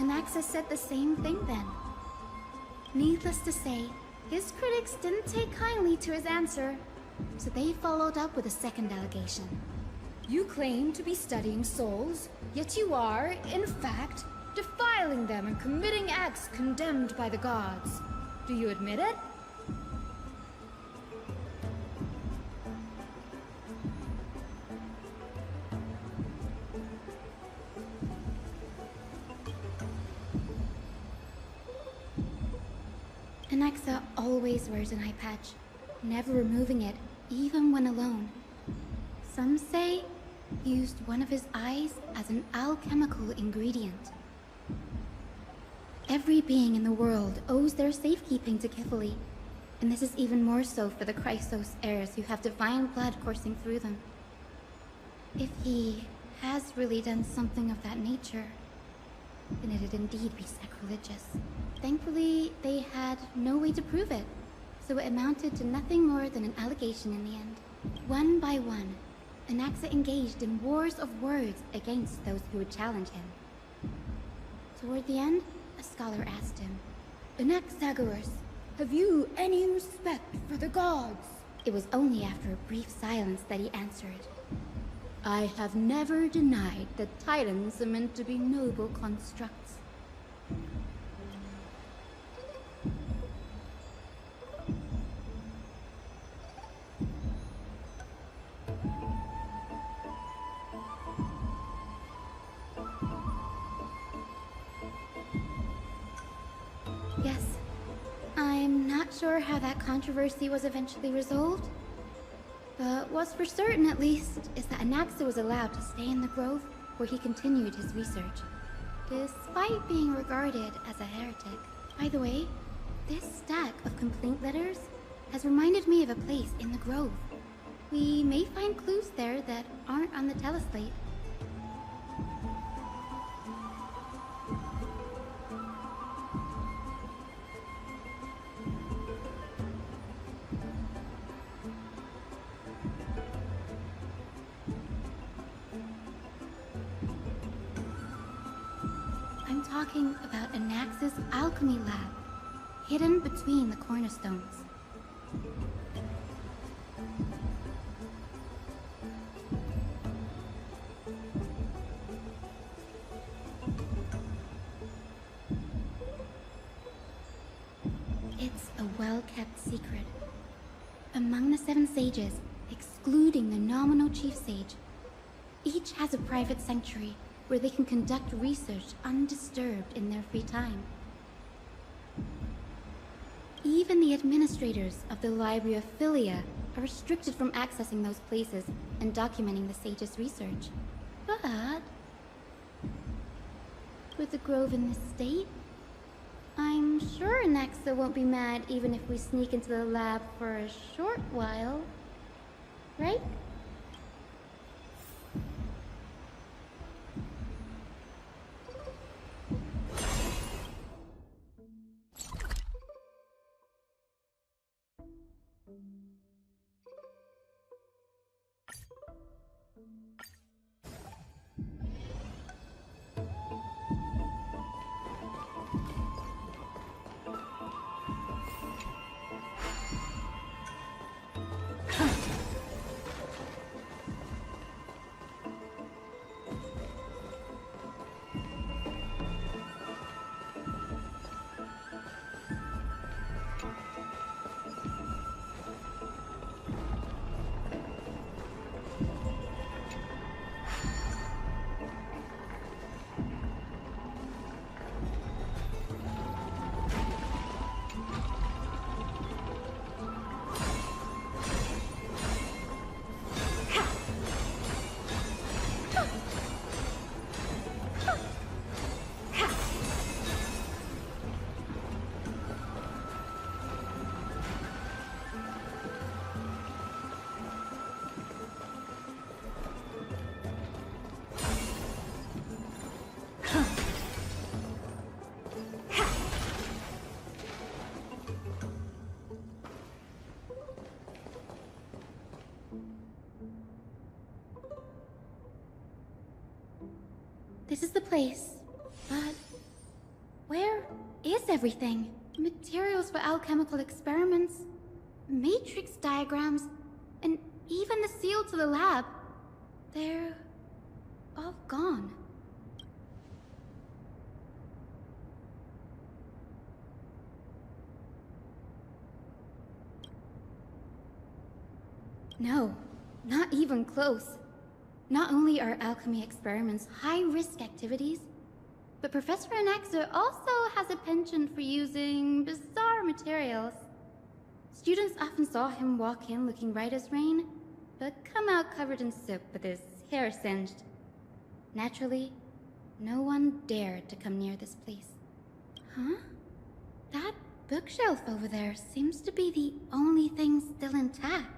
Anaxa said the same thing then. Needless to say, his critics didn't take kindly to his answer, so they followed up with a second allegation. You claim to be studying souls, yet you are, in fact, defiling them and committing acts condemned by the gods. Do you admit it? Anaxa always wears an eye patch, never removing it, even when alone. Some say he used one of his eyes as an alchemical ingredient. Every being in the world owes their safekeeping to Kifili, and this is even more so for the Chrysos heirs who have divine blood coursing through them. If he has really done something of that nature, then it'd indeed be sacrilegious. Thankfully, they had no way to prove it, so it amounted to nothing more than an allegation in the end. One by one, Anaxa engaged in wars of words against those who would challenge him. Toward the end, a scholar asked him, "Anaxagoras, have you any respect for the gods?" It was only after a brief silence that he answered, "I have never denied that titans are meant to be noble constructs." Yes. I'm not sure how that controversy was eventually resolved, but what's for certain, at least, is that Anaxa was allowed to stay in the grove where he continued his research, despite being regarded as a heretic. By the way, this stack of complaint letters has reminded me of a place in the grove. We may find clues there that aren't on the teleslate. I'm talking about Anaxa's alchemy lab, hidden between the cornerstones. It's a well-kept secret. Among the 7 sages, excluding the nominal chief sage, each has a private sanctuary where they can conduct research undisturbed in their free time. Even the administrators of the Library of Philia are restricted from accessing those places and documenting the sage's research. But with the grove in this state, I'm sure Anaxa won't be mad even if we sneak into the lab for a short while, right? This is the place, but where is everything? Materials for alchemical experiments, matrix diagrams, and even the seal to the lab. They're all gone. No, not even close. Not only are alchemy experiments high-risk activities, but Professor Anaxa also has a penchant for using bizarre materials. Students often saw him walk in looking right as rain, but come out covered in soot with his hair singed. Naturally, no one dared to come near this place. Huh? That bookshelf over there seems to be the only thing still intact.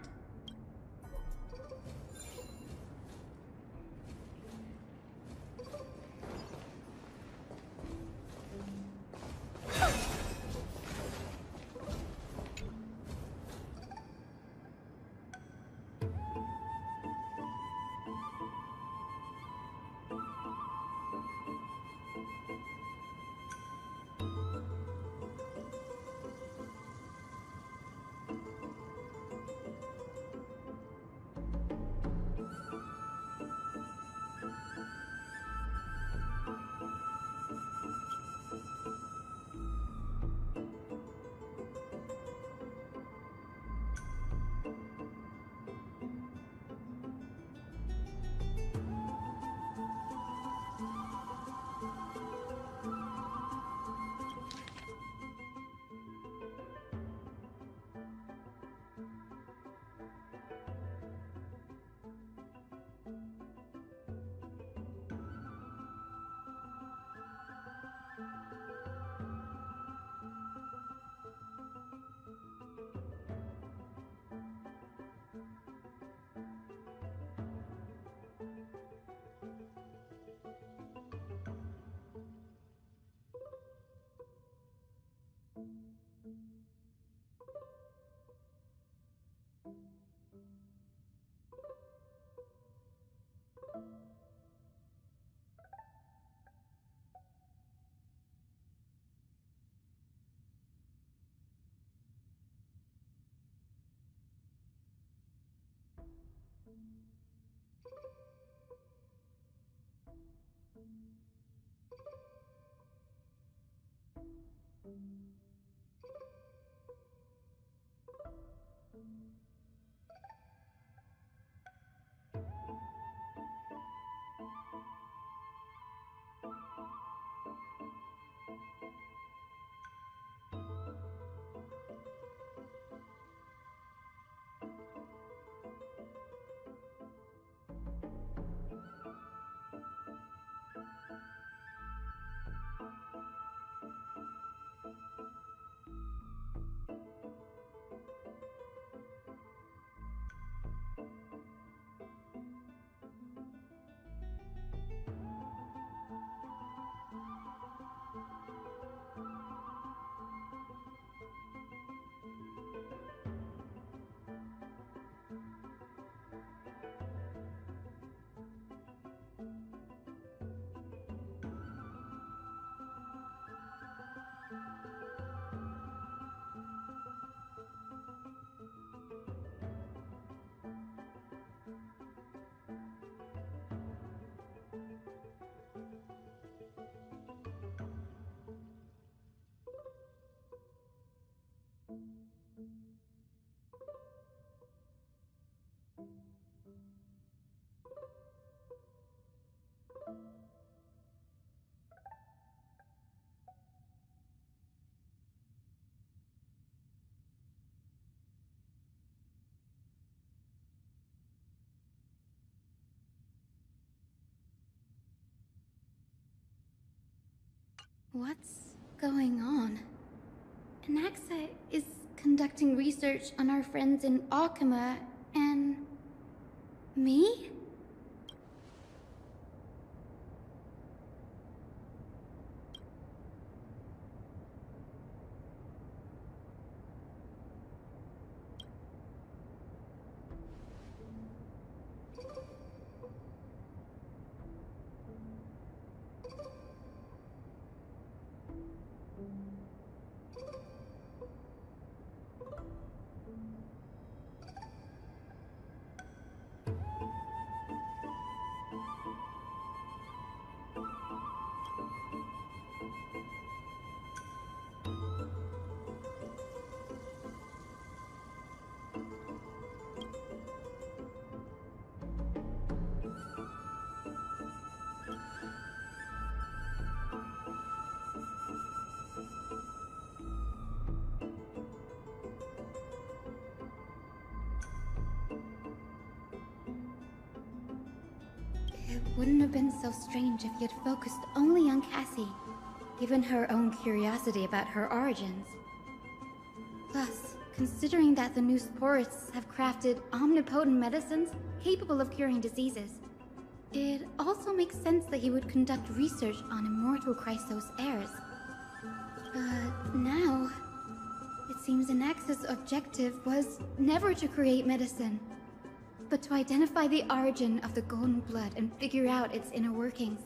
What's going on? Anaxa is conducting research on our friends in Alchema and... me? It wouldn't have been so strange if he had focused only on Cassie, given her own curiosity about her origins. Plus, considering that the new sporists have crafted omnipotent medicines capable of curing diseases, it also makes sense that he would conduct research on immortal Chrysos heirs. But now, it seems Anaxa's objective was never to create medicine, but to identify the origin of the golden blood and figure out its inner workings.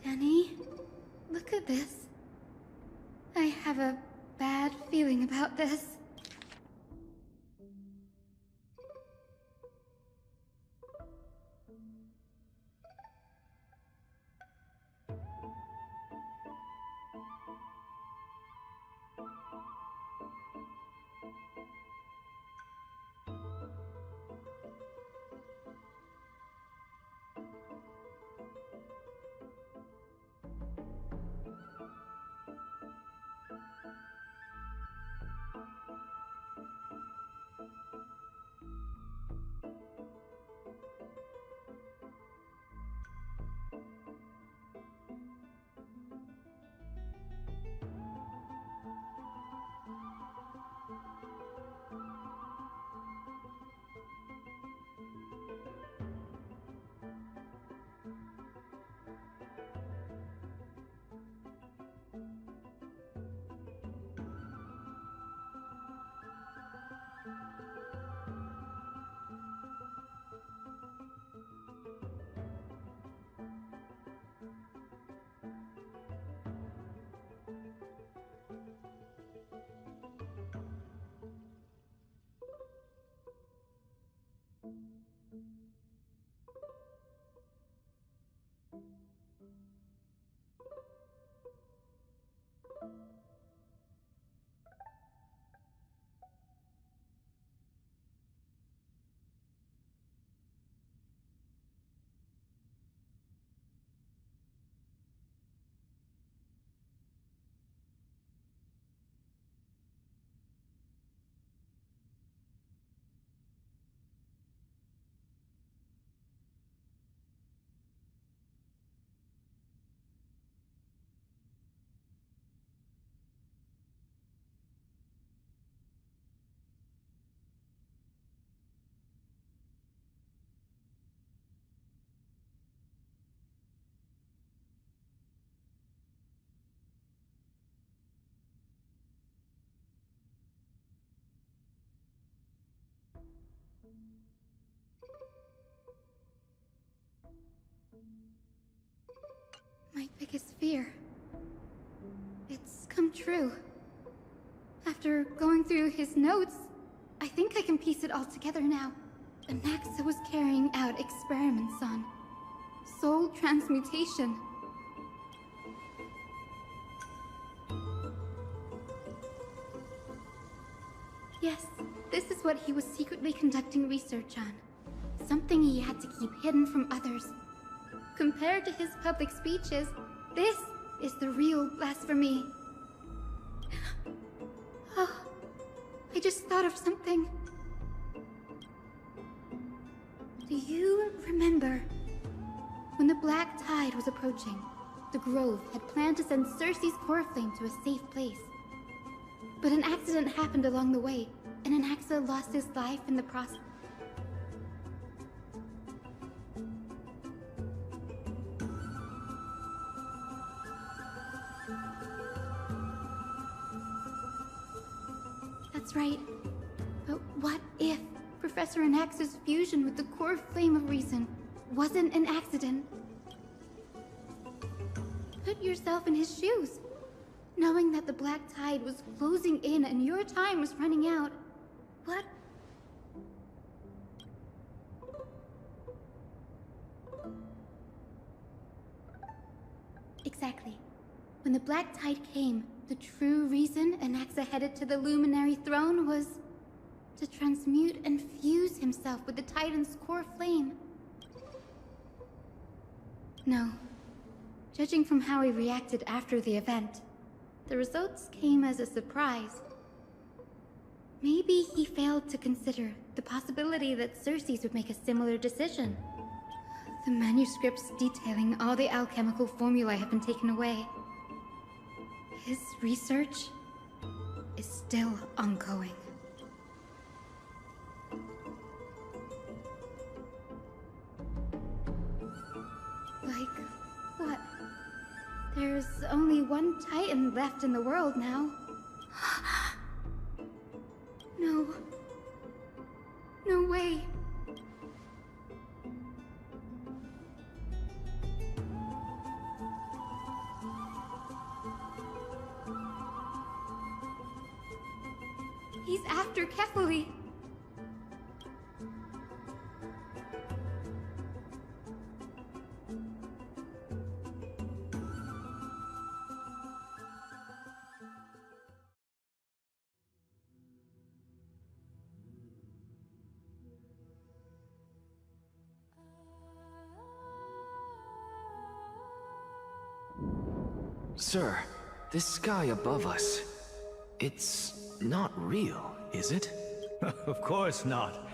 Danny, look at this. I have a bad feeling about this. My biggest fear. It's come true. After going through his notes, I think I can piece it all together now. Anaxa was carrying out experiments on soul transmutation. Yes, this is what he was secretly conducting research on. Something he had to keep hidden from others. Compared to his public speeches, this is the real blasphemy. Oh, I just thought of something. Do you remember when the Black Tide was approaching? The Grove had planned to send Cersei's core flame to a safe place. But an accident happened along the way, and Anaxa lost his life in the process. That's right. But what if Professor Anaxa's fusion with the core flame of reason wasn't an accident? Put yourself in his shoes. Knowing that the Black Tide was closing in and your time was running out. What? Exactly. When the Black Tide came, the true reason Anaxa headed to the Luminary Throne was to transmute and fuse himself with the Titan's core flame. No. Judging from how he reacted after the event, the results came as a surprise. Maybe he failed to consider the possibility that Cersei's would make a similar decision. The manuscripts detailing all the alchemical formulae have been taken away. His research is still ongoing. Like what? There's only one Titan left in the world now. No. No way. He's after Kefali. Sir, this sky above us, it's not real, is it? Of course not.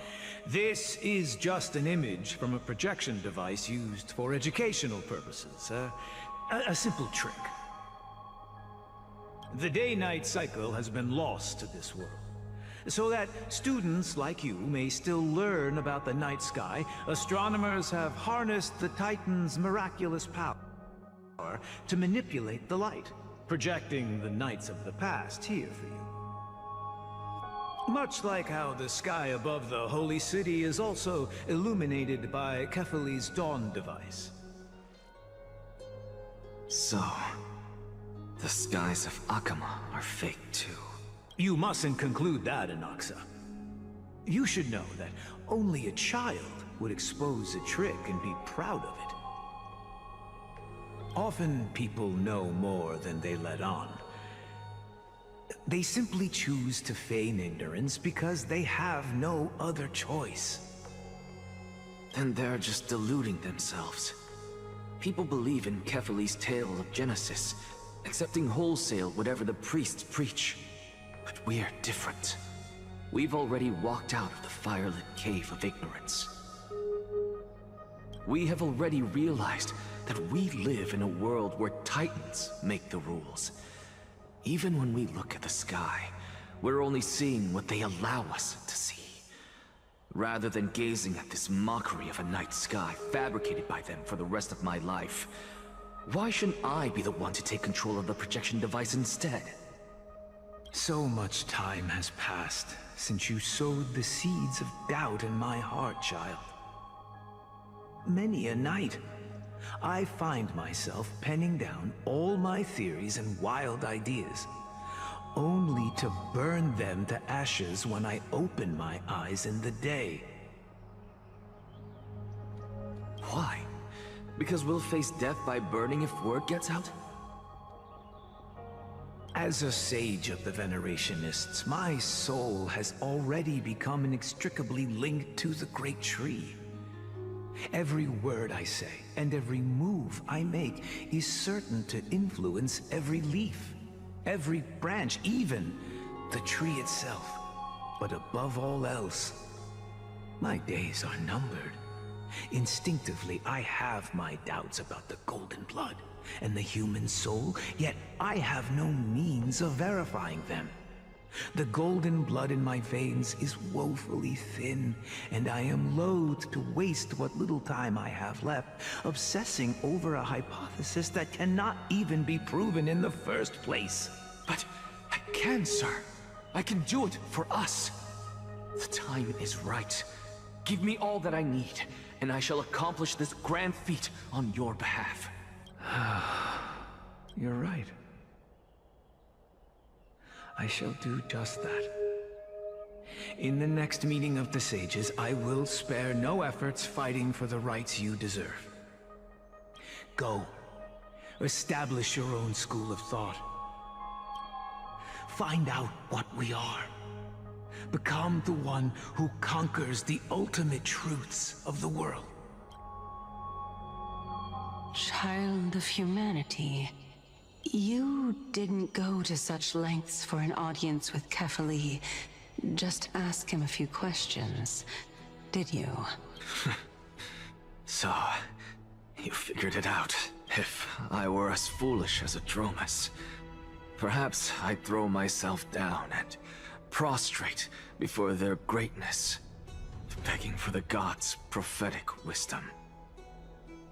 This is just an image from a projection device used for educational purposes. A simple trick. The day-night cycle has been lost to this world. So that students like you may still learn about the night sky, astronomers have harnessed the Titan's miraculous power to manipulate the light, projecting the nights of the past here for you. Much like how the sky above the Holy City is also illuminated by Kefali's dawn device. So, the skies of Akama are fake too. You mustn't conclude that, Anaxa. You should know that only a child would expose a trick and be proud of it. Often people know more than they let on. They simply choose to feign ignorance because they have no other choice. Then they're just deluding themselves. People believe in Kefali's tale of Genesis, accepting wholesale whatever the priests preach. But we're different. We've already walked out of the firelit cave of ignorance. We have already realized that we live in a world where Titans make the rules. Even when we look at the sky, we're only seeing what they allow us to see. Rather than gazing at this mockery of a night sky fabricated by them for the rest of my life, why shouldn't I be the one to take control of the projection device instead? So much time has passed since you sowed the seeds of doubt in my heart, child. Many a night, I find myself penning down all my theories and wild ideas, only to burn them to ashes when I open my eyes in the day. Why? Because we'll face death by burning if word gets out? As a sage of the Venerationists, my soul has already become inextricably linked to the great tree. Every word I say and every move I make is certain to influence every leaf, every branch, even the tree itself. But above all else, my days are numbered. Instinctively, I have my doubts about the golden blood and the human soul, yet I have no means of verifying them. The golden blood in my veins is woefully thin, and I am loath to waste what little time I have left obsessing over a hypothesis that cannot even be proven in the first place. But I can, sir. I can do it for us. The time is right. Give me all that I need, and I shall accomplish this grand feat on your behalf. You're right. I shall do just that. In the next meeting of the sages, I will spare no efforts fighting for the rights you deserve. Go. Establish your own school of thought. Find out what we are. Become the one who conquers the ultimate truths of the world. Child of humanity, you didn't go to such lengths for an audience with Kefali. Just ask him a few questions, did you? So, you figured it out. If I were as foolish as a Dromus, perhaps I'd throw myself down and prostrate before their greatness, begging for the gods' prophetic wisdom.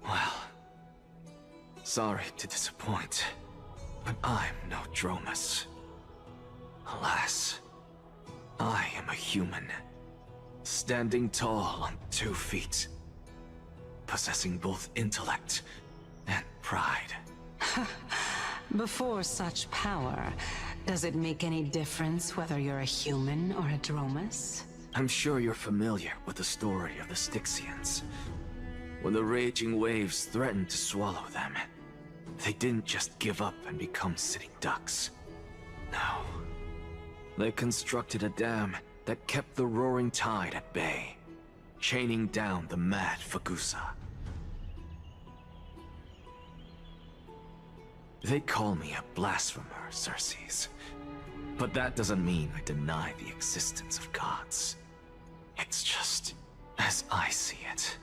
Well, sorry to disappoint, but I'm no Dromus. Alas, I am a human, standing tall on 2 feet, possessing both intellect and pride. Before such power, does it make any difference whether you're a human or a Dromus? I'm sure you're familiar with the story of the Styxians. When the raging waves threatened to swallow them, they didn't just give up and become sitting ducks. No. They constructed a dam that kept the roaring tide at bay, chaining down the mad Fagusa. They call me a blasphemer, Xerxes. But that doesn't mean I deny the existence of gods. It's just, as I see it,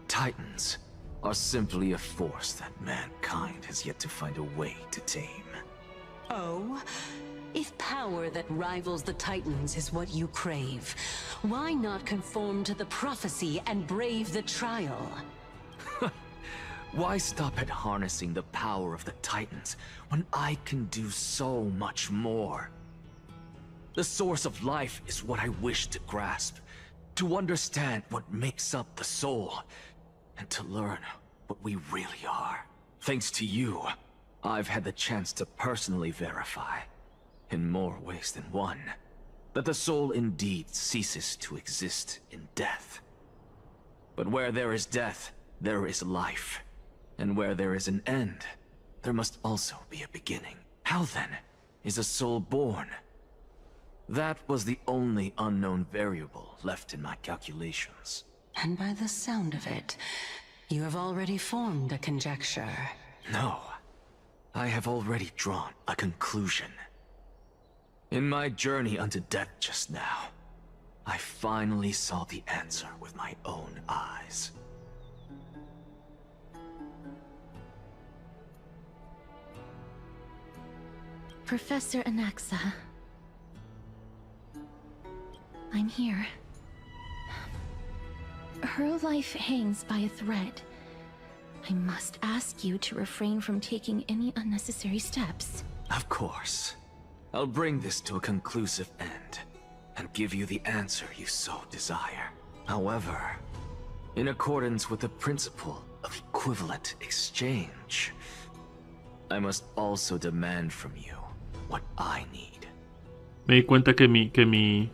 Titans are simply a force that mankind has yet to find a way to tame. Oh? If power that rivals the Titans is what you crave, why not conform to the prophecy and brave the trial? Why stop at harnessing the power of the Titans when I can do so much more? The source of life is what I wish to grasp, to understand what makes up the soul, and to learn what we really are. Thanks to you, I've had the chance to personally verify, in more ways than one, that the soul indeed ceases to exist in death. But where there is death, there is life. And where there is an end, there must also be a beginning. How then is a soul born? That was the only unknown variable left in my calculations. And by the sound of it, you have already formed a conjecture. No, I have already drawn a conclusion. In my journey unto death just now, I finally saw the answer with my own eyes. Professor Anaxa. I'm here. Her life hangs by a thread. I must ask you to refrain from taking any unnecessary steps. Of course. I'll bring this to a conclusive end, and give you the answer you so desire. However, in accordance with the principle of equivalent exchange, I must also demand from you what I need. Me di cuenta que mi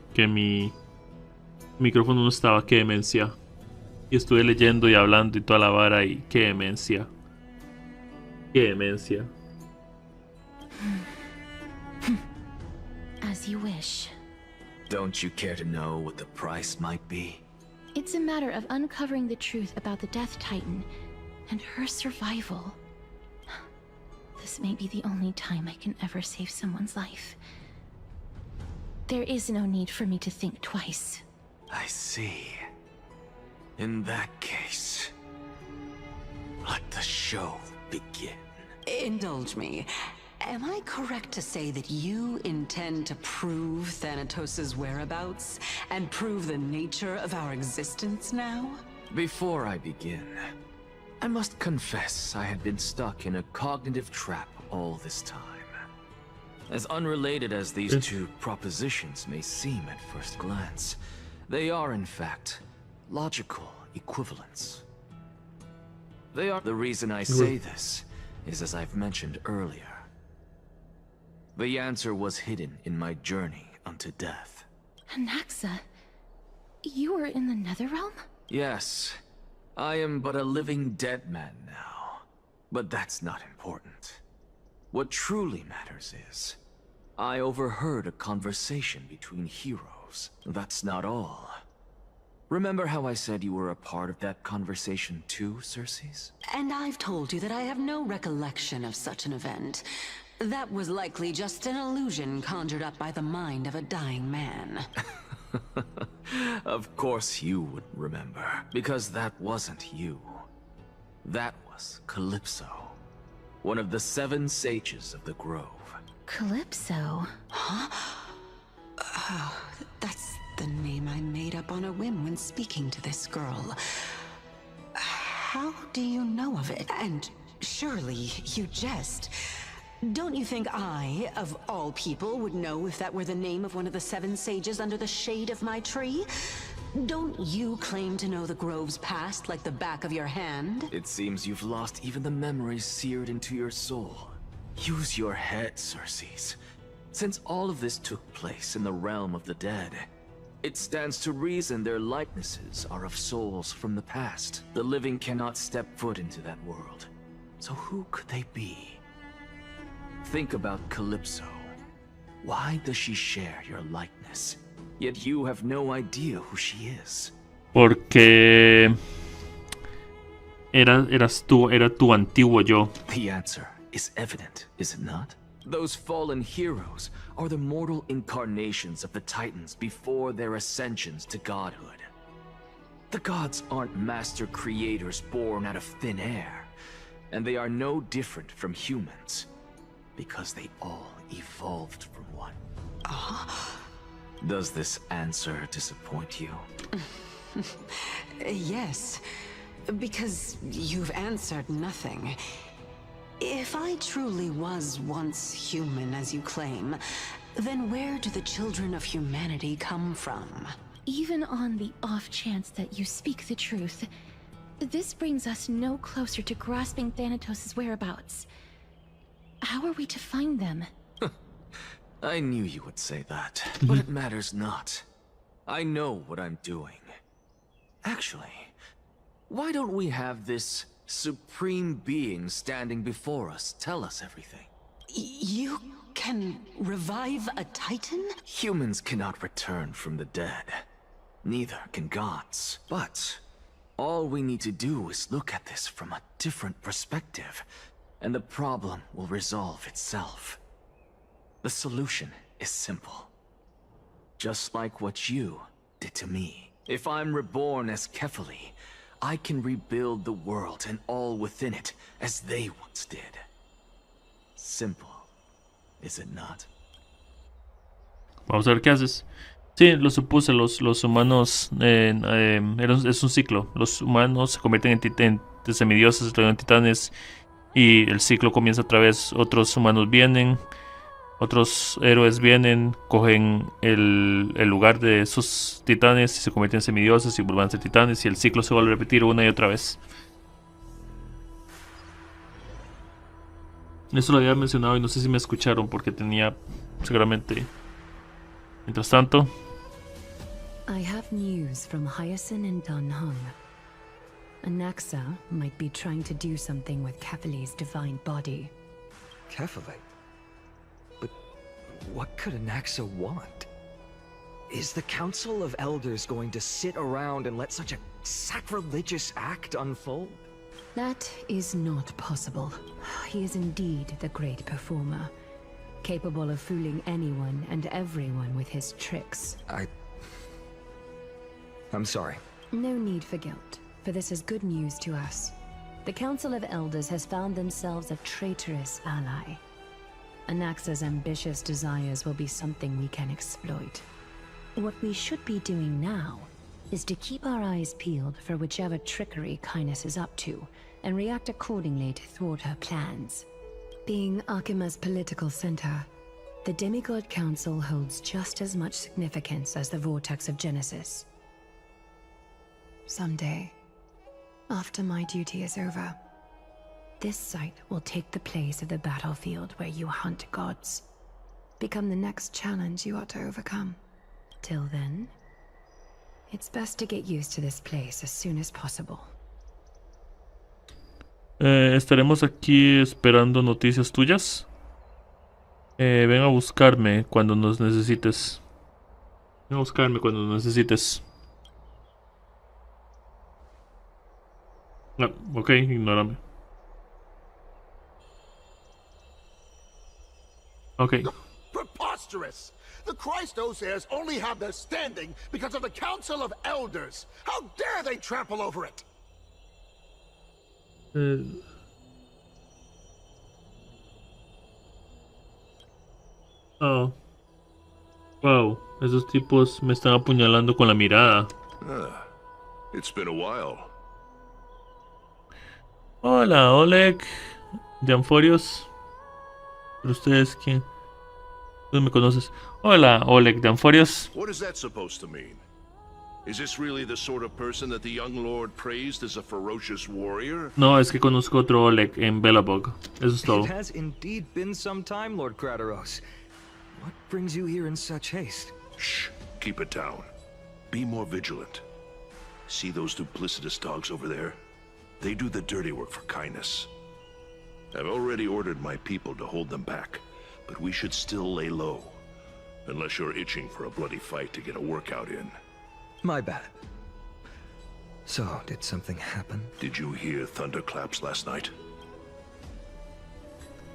micrófono no estaba, qué demencia. Y estuve leyendo y hablando y toda la vara y qué demencia. Qué demencia. As you wish. Don't you care to know what the price might be? It's a matter of uncovering the truth about the Death Titan and her survival. This may be the only time I can ever save someone's life. There is no need for me to think twice. I see. In that case, let the show begin. Indulge me. Am I correct to say that you intend to prove Thanatos' whereabouts and prove the nature of our existence now? Before I begin, I must confess I had been stuck in a cognitive trap all this time. As unrelated as these two propositions may seem at first glance, they are in fact logical equivalents. They are. The reason I say this is, as I've mentioned earlier, the answer was hidden in my journey unto death. Anaxa, you were in the Netherrealm? Yes, I am but a living dead man now, but that's not important. What truly matters is, I overheard a conversation between heroes. That's not all. Remember how I said you were a part of that conversation too, Circes? And I've told you that I have no recollection of such an event. That was likely just an illusion conjured up by the mind of a dying man. Of course you would remember, because that wasn't you. That was Calypso, one of the 7 sages of the Grove. Calypso? Huh? Oh, that's the name I made up on a whim when speaking to this girl. How do you know of it? And surely you jest. Don't you think I, of all people, would know if that were the name of one of the 7 sages under the shade of my tree? Don't you claim to know the Grove's past like the back of your hand? It seems you've lost even the memories seared into your soul. Use your head, Circes. Since all of this took place in the realm of the dead, it stands to reason their likenesses are of souls from the past. The living cannot step foot into that world. So who could they be? Think about Calypso. Why does she share your likeness? Yet you have no idea who she is. Porque era tu antiguo yo. The answer is evident, is it not? Those fallen heroes are the mortal incarnations of the Titans before their ascensions to godhood. The gods aren't master creators born out of thin air, and they are no different from humans, because they all evolved from one. Does this answer disappoint you? Yes, because you've answered nothing. If I truly was once human, as you claim, then where do the children of humanity come from? Even on the off chance that you speak the truth, this brings us no closer to grasping Thanatos' whereabouts. How are we to find them? I knew you would say that, but it matters not. I know what I'm doing. Actually, why don't we have this supreme being standing before us tell us everything? You can revive a Titan? Humans cannot return from the dead. Neither can gods. But all we need to do is look at this from a different perspective, and the problem will resolve itself. The solution is simple. Just like what you did to me. If I'm reborn as Kefali, I can rebuild the world and all within it as they once did. Simple, is it not? Vamos a ver qué haces. Sí, lo supuse, los humanos es un ciclo. Los humanos se convierten en semidioses, luego en titanes, y el ciclo comienza otra vez. Otros humanos vienen, Otros héroes vienen, cogen el lugar de esos titanes y se convierten en semidioses y vuelven a ser titanes y el ciclo se vuelve a repetir una y otra vez. Eso lo había mencionado y no sé si me escucharon porque tenía seguramente... Mientras tanto... I have news from Hyacinth and Dunhung. Anaxa might be trying to do something with Kefali's divine body. Kefali? But what could Anaxa want? Is the Council of Elders going to sit around and let such a sacrilegious act unfold? That is not possible. He is indeed the great performer, capable of fooling anyone and everyone with his tricks. I'm sorry. No need for guilt, for this is good news to us. The Council of Elders has found themselves a traitorous ally. Anaxa's ambitious desires will be something we can exploit. What we should be doing now is to keep our eyes peeled for whichever trickery Kindness is up to, and react accordingly to thwart her plans. Being Akima's political center, the Demigod Council holds just as much significance as the Vortex of Genesis. Someday, after my duty is over, this site will take the place of the battlefield where you hunt gods. Become the next challenge you ought to overcome. Till then, it's best to get used to this place as soon as possible. Estaremos aquí esperando noticias tuyas. Ven a buscarme cuando nos necesites. Ven a buscarme cuando nos necesites. No, ok, ignórame. Ok. Preposterous! The Christos heirs only have their standing because of the Council of Elders. How dare they trample over it? Oh. Wow, esos tipos me están apuñalando con la mirada. It's been a while. Hola, Oleg de Amphorios. ¿Pero ustedes quién? ¿Tú me conoces? Hola, Oleg de Amphorios. What is that supposed to mean? Is this really the sort of person that the young lord praised as a ferocious warrior? No, es que conozco otro Oleg en Belobog. Eso es todo. It has indeed been some time, Lord Crateros. What brings you here in such haste? Shh, keep it down. Be more vigilant. See those duplicitous dogs over there? They do the dirty work for Kindness. I've already ordered my people to hold them back, but we should still lay low. Unless you're itching for a bloody fight to get a workout in. My bad. So, did something happen? Did you hear thunderclaps last night?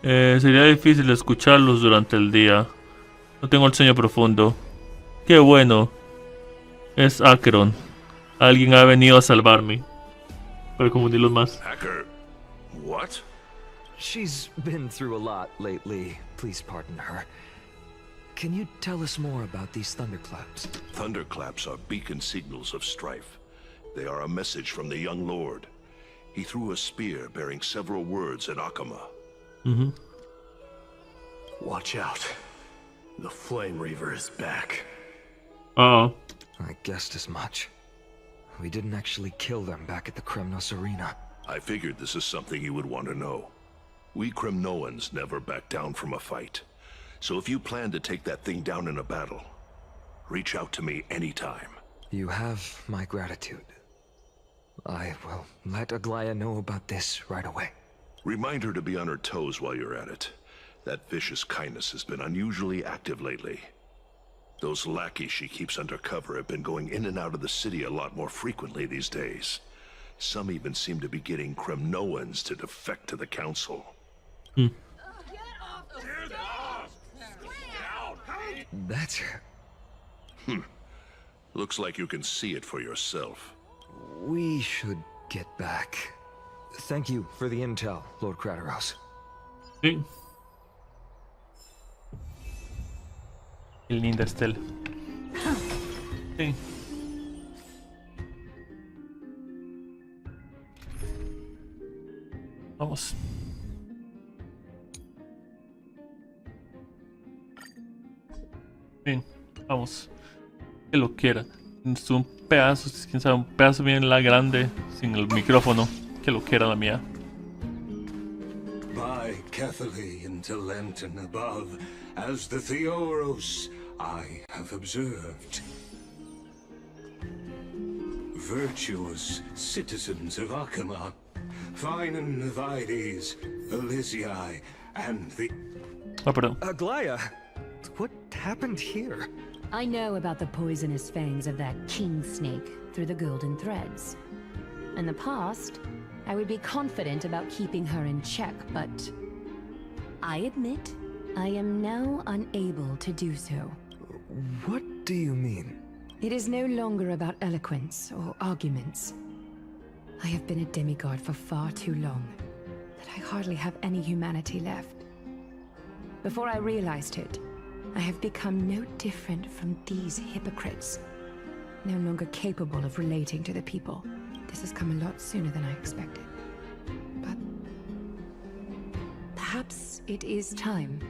Sería difícil escucharlos durante el día. No tengo el sueño profundo. Qué bueno. Es Acheron. Alguien ha venido a salvarme. Para confundirlos más. Hacker. What? She's been through a lot lately. Please pardon her. Can you tell us more about these thunderclaps? Thunderclaps are beacon signals of strife. They are a message from the young lord. He threw a spear bearing several words at Akama. Watch out. The Flame Reaver is back. Uh-oh. I guessed as much. We didn't actually kill them back at the Kremnos arena. I figured this is something you would want to know. We Kremnoans never back down from a fight. So if you plan to take that thing down in a battle, reach out to me anytime. You have my gratitude. I will let Aglaya know about this right away. Remind her to be on her toes while you're at it. That vicious Kindness has been unusually active lately. Those lackeys she keeps under cover have been going in and out of the city a lot more frequently these days. Some even seem to be getting Kremnoans to defect to the council. That's... Looks like you can see it for yourself. We should get back. Thank you for the intel, Lord Crateros. Sí. Qué linda Estelle. Sí. Vamos. Bien, vamos. Que lo quiera. Es un pedazo, quién sabe, un pedazo bien grande, sin el micrófono. Que lo quiera la mía. By Catholic into Lenten above, as the Theoros I have observed. Virtuous citizens of Akama, Finen Vides, Elysiae, and the... Oh, perdón. Aglaya, what happened here? I know about the poisonous fangs of that king snake through the golden threads. In the past, I would be confident about keeping her in check, but I admit I am now unable to do so. What do you mean? It is no longer about eloquence or arguments. I have been a demigod for far too long that I hardly have any humanity left. Before I realized it, I have become no different from these hypocrites, no longer capable of relating to the people. This has come a lot sooner than I expected. But perhaps it is time.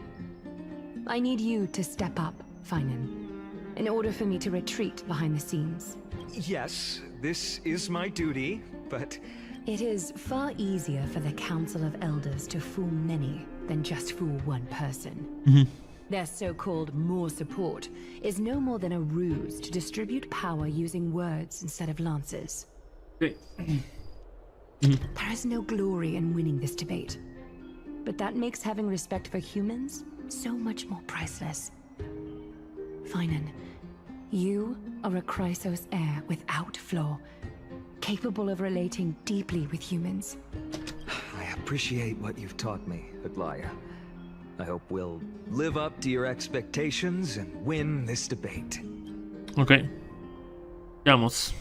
I need you to step up, Finan, in order for me to retreat behind the scenes. Yes, this is my duty, but... It is far easier for the Council of Elders to fool many than just fool one person. Their so-called more support is no more than a ruse to distribute power using words instead of lances. There is no glory in winning this debate, but that makes having respect for humans so much more priceless. Finan, you are a Chrysos heir without flaw, capable of relating deeply with humans. I appreciate what you've taught me, Aglaya. I hope we'll live up to your expectations and win this debate. Okay. Veamos.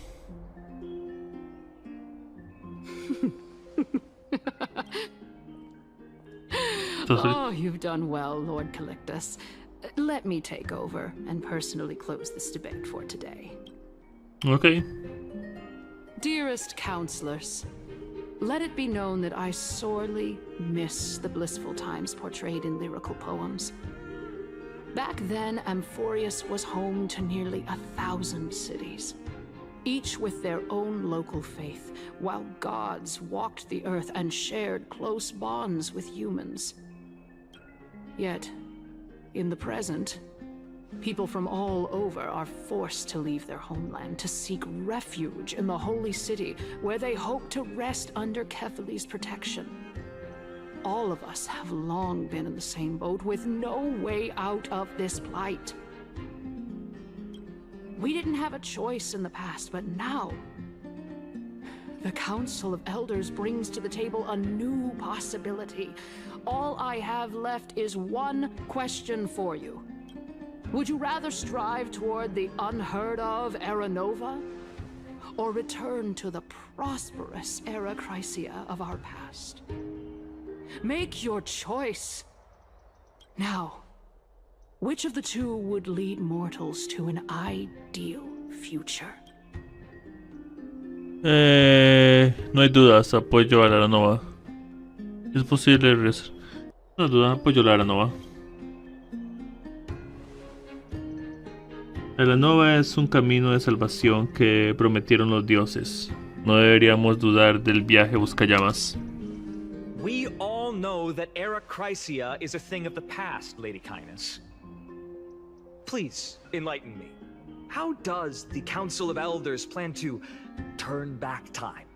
Oh, you've done well, Lord Calictus. Let me take over and personally close this debate for today. Okay. Dearest counselors, let it be known that I sorely miss the blissful times portrayed in lyrical poems. Back then, Amphorius was home to nearly 1,000 cities, each with their own local faith, while gods walked the earth and shared close bonds with humans. Yet, in the present, people from all over are forced to leave their homeland to seek refuge in the holy city, where they hope to rest under Kethali's protection. All of us have long been in the same boat, with no way out of this plight. We didn't have a choice in the past, but now, the Council of Elders brings to the table a new possibility. All I have left is one question for you. Would you rather strive toward the unheard of Era Nova, or return to the prosperous Era Chrysia of our past? Make your choice. Now, which of the two would lead mortals to an ideal future? No hay dudas, apoyo a la Nova. Es posible no hay duda, apoyo a la Nova. La Nova es un camino de salvación que prometieron los dioses. No deberíamos dudar del viaje buscallamas. We all know that Era Chrysia is a thing of the past, Lady Kindness. Please, enlighten me. How does the Council of Elders plan to turn back time?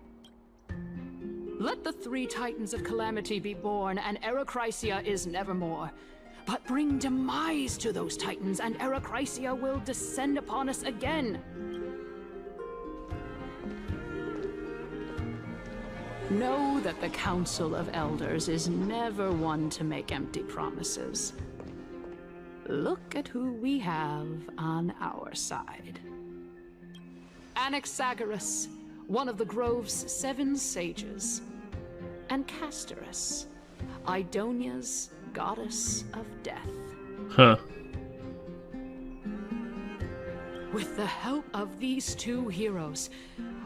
Let the three Titans of Calamity be born, and Era Chrysia is nevermore. But bring demise to those Titans, and Era Chrysia will descend upon us again. Know that the Council of Elders is never one to make empty promises. Look at who we have on our side. Anaxagoras, one of the Grove's 7 sages, and Castorus, Idonia's goddess of death. Huh. With the help of these two heroes,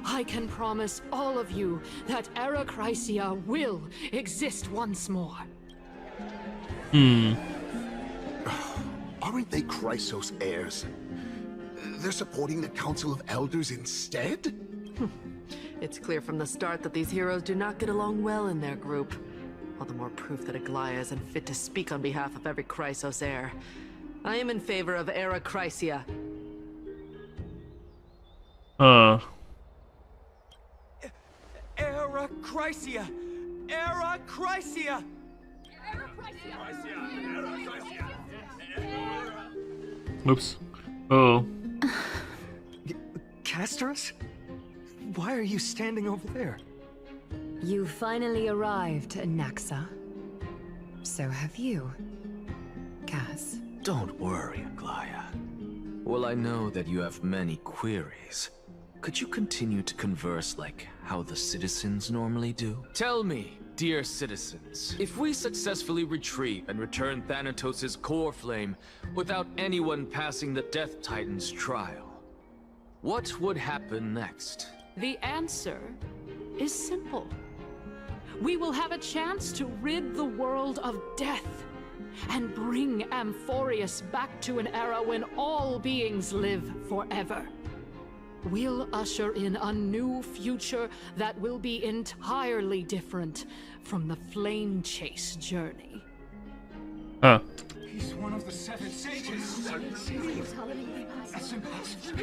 I can promise all of you that Era Chrysia will exist once more. Are we aren't they Chrysos heirs? They're supporting the Council of Elders instead? It's clear from the start that these heroes do not get along well in their group. All the more proof that Aglaya isn't fit to speak on behalf of every Chrysos heir. I am in favor of Era Chrysia. Era Chrysia! Era Chrysia! Oops. Oh. Castorus? Why are you standing over there? You finally arrived, Naxa. So have you, Cass. Don't worry, Aglaya. Well, I know that you have many queries. Could you continue to converse like how the citizens normally do? Tell me, dear citizens, if we successfully retrieve and return Thanatos' core flame without anyone passing the Death Titan's trial, what would happen next? The answer is simple. We will have a chance to rid the world of death and bring Amphorius back to an era when all beings live forever. We'll usher in a new future that will be entirely different from the flame chase journey. Huh. He's one of the 7 sages. That's impossible.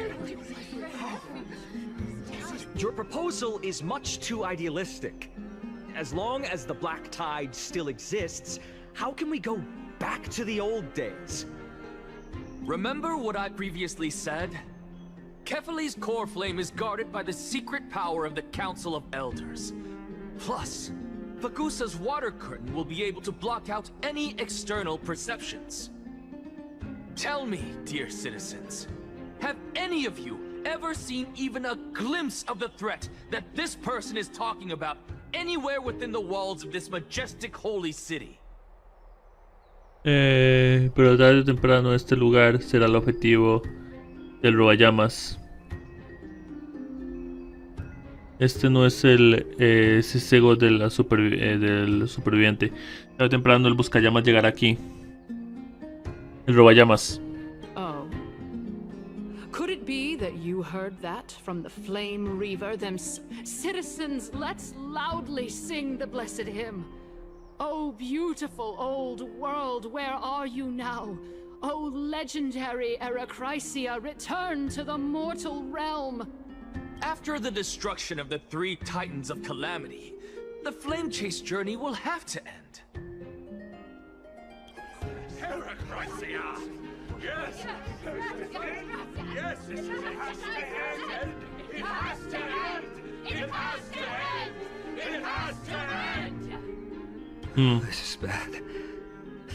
Your proposal is much too idealistic. As long as the Black Tide still exists, how can we go back to the old days? Remember what I previously said? Kefali's core flame is guarded by the secret power of the Council of Elders. Plus, Vagusa's water curtain will be able to block out any external perceptions. Tell me, dear citizens, have any of you ever seen even a glimpse of the threat that this person is talking about anywhere within the walls of this majestic holy city? Pero tarde o temprano este lugar será el objetivo del roballamas. Este no es el cesego de del superviviente. Tarde o temprano el buscallamas llegará aquí. El roballamas. Oh. Could it be that you heard that from the Flame Reaver? Them citizens, let's loudly sing the blessed hymn. Oh, beautiful old world, where are you now? Oh, legendary Era Chrysia, return to the mortal realm! After the destruction of the 3 Titans of Calamity, the Flame Chase journey will have to end. Era Chrysia! Yes! Yes! It has to end! It has to end! It has to end! It has to end! This is bad.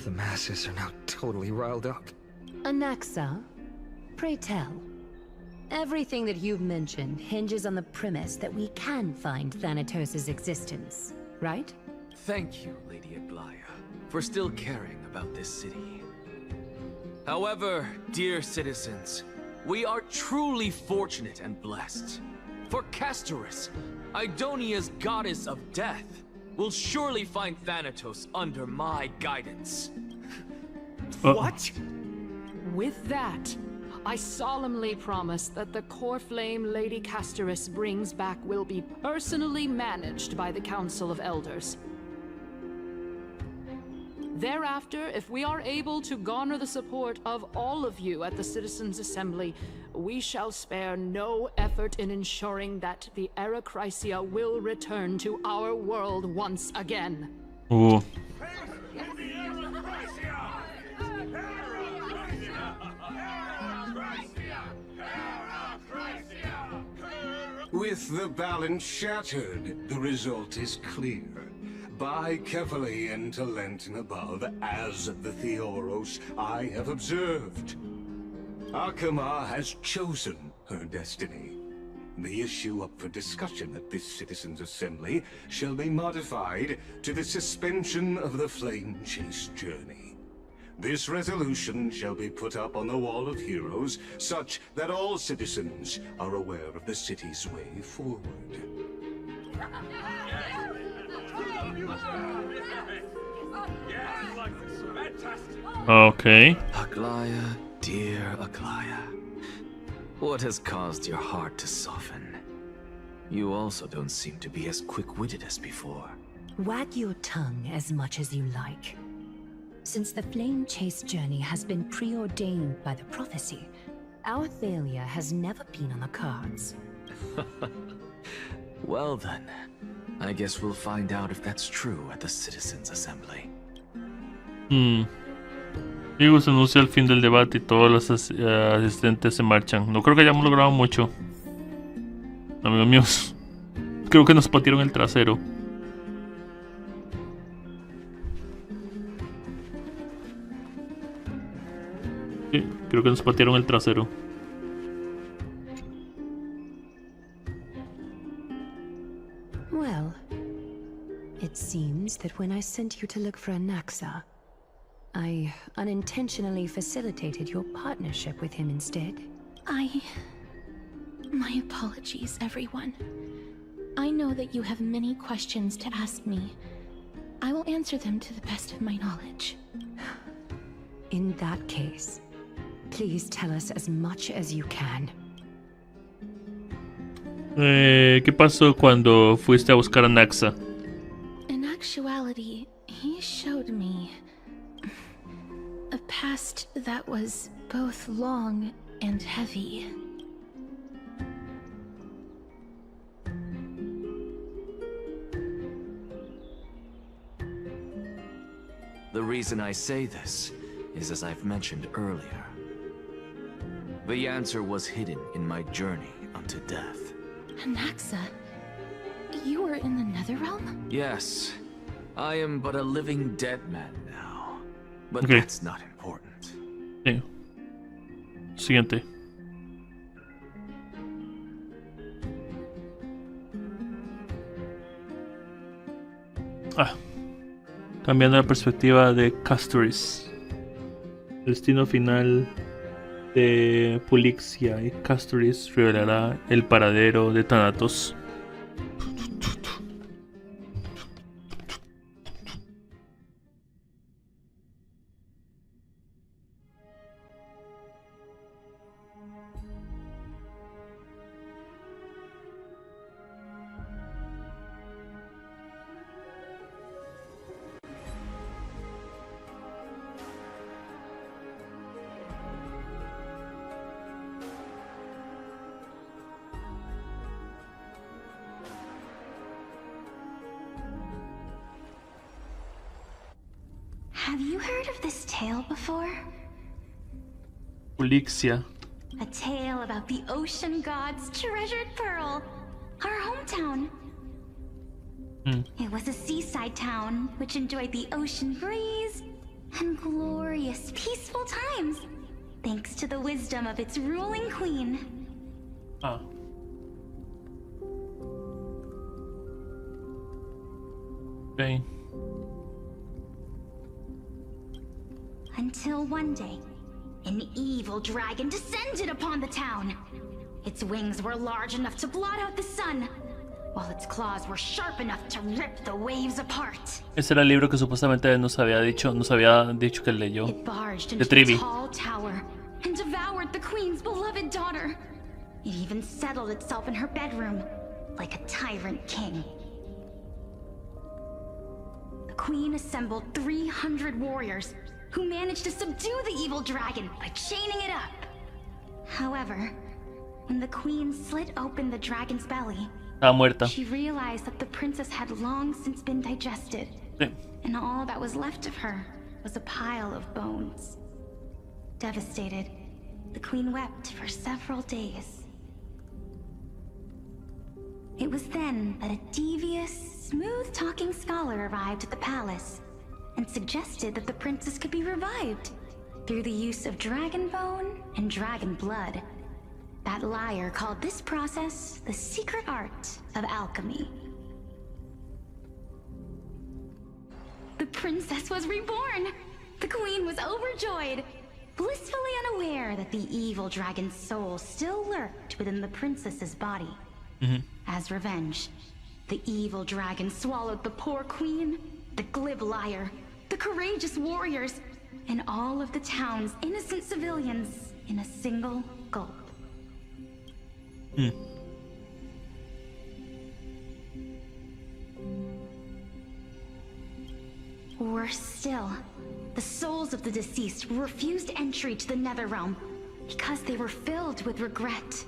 The masses are now totally riled up. Anaxa, pray tell. Everything that you've mentioned hinges on the premise that we can find Thanatos' existence, right? Thank you, Lady Aglaya, for still caring about this city. However, dear citizens, we are truly fortunate and blessed. For Castorus, Idonia's goddess of death, will surely find Thanatos under my guidance. What? With that, I solemnly promise that the core flame Lady Castorus brings back will be personally managed by the Council of Elders. Thereafter, if we are able to garner the support of all of you at the Citizens' Assembly, we shall spare no effort in ensuring that the Era Chrysia will return to our world once again. Ooh. With the balance shattered, the result is clear. By Kefali and Talent and above, as the Theoros I have observed. Akama has chosen her destiny. The issue up for discussion at this Citizens' Assembly shall be modified to the suspension of the Flame Chase journey. This resolution shall be put up on the Wall of Heroes, such that all citizens are aware of the city's way forward. Okay. Aglaya, dear Aglaya. What has caused your heart to soften? You also don't seem to be as quick-witted as before. Wag your tongue as much as you like. Since the Flame Chase journey has been preordained by the prophecy, our failure has never been on the cards. Well then, I guess we'll find out if that's true at the Citizens' Assembly. Digo, se anuncia el fin del debate y todos los asistentes se marchan. No creo que hayamos logrado mucho. Amigos míos, creo que nos patearon el trasero. Sí, creo que nos patearon el trasero. Well, it seems that when I sent you to look for Anaxa, I unintentionally facilitated your partnership with him instead. My apologies, everyone. I know that you have many questions to ask me. I will answer them to the best of my knowledge. In that case, please tell us as much as you can. ¿Qué pasó cuando fuiste a buscar a Naxa? In actuality, he showed me a past that was both long and heavy. The reason I say this is as I've mentioned earlier. The answer was hidden in my journey unto death. Anaxa, you were in the Netherrealm? Yes, I am but a living dead man now. But Okay. that's not important. Sí. Siguiente. Cambiando la perspectiva de Castoris. El destino final de Pulixia y Castoris revelará el paradero de Thanatos. Have you heard of this tale before? Pulixia. A tale about the ocean god's treasured pearl, our hometown. It was a seaside town which enjoyed the ocean breeze and glorious, peaceful times, thanks to the wisdom of its ruling queen. Okay. Until one day, an evil dragon descended upon the town. Its wings were large enough to blot out the sun, while its claws were sharp enough to rip the waves apart. Ese era el libro que supuestamente nos había dicho que leyó. It barged De into Trivi. a tall tower and devoured the queen's beloved daughter. It even settled itself in her bedroom, like a tyrant king. The queen assembled 300 warriors who managed to subdue the evil dragon by chaining it up. However, when the queen slit open the dragon's belly, Estaba muerta. she realized that the princess had long since been digested, Sí. and all that was left of her was a pile of bones. Devastated, the queen wept for several days. It was then that a devious, smooth-talking scholar arrived at the palace and suggested that the princess could be revived through the use of dragon bone and dragon blood. That liar called this process the secret art of alchemy. The princess was reborn! The queen was overjoyed, blissfully unaware that the evil dragon's soul still lurked within the princess's body. As revenge, the evil dragon swallowed the poor queen, the glib liar, the the courageous warriors, and all of the town's innocent civilians in a single gulp. Worse still, the souls of the deceased refused entry to the Netherrealm because they were filled with regret.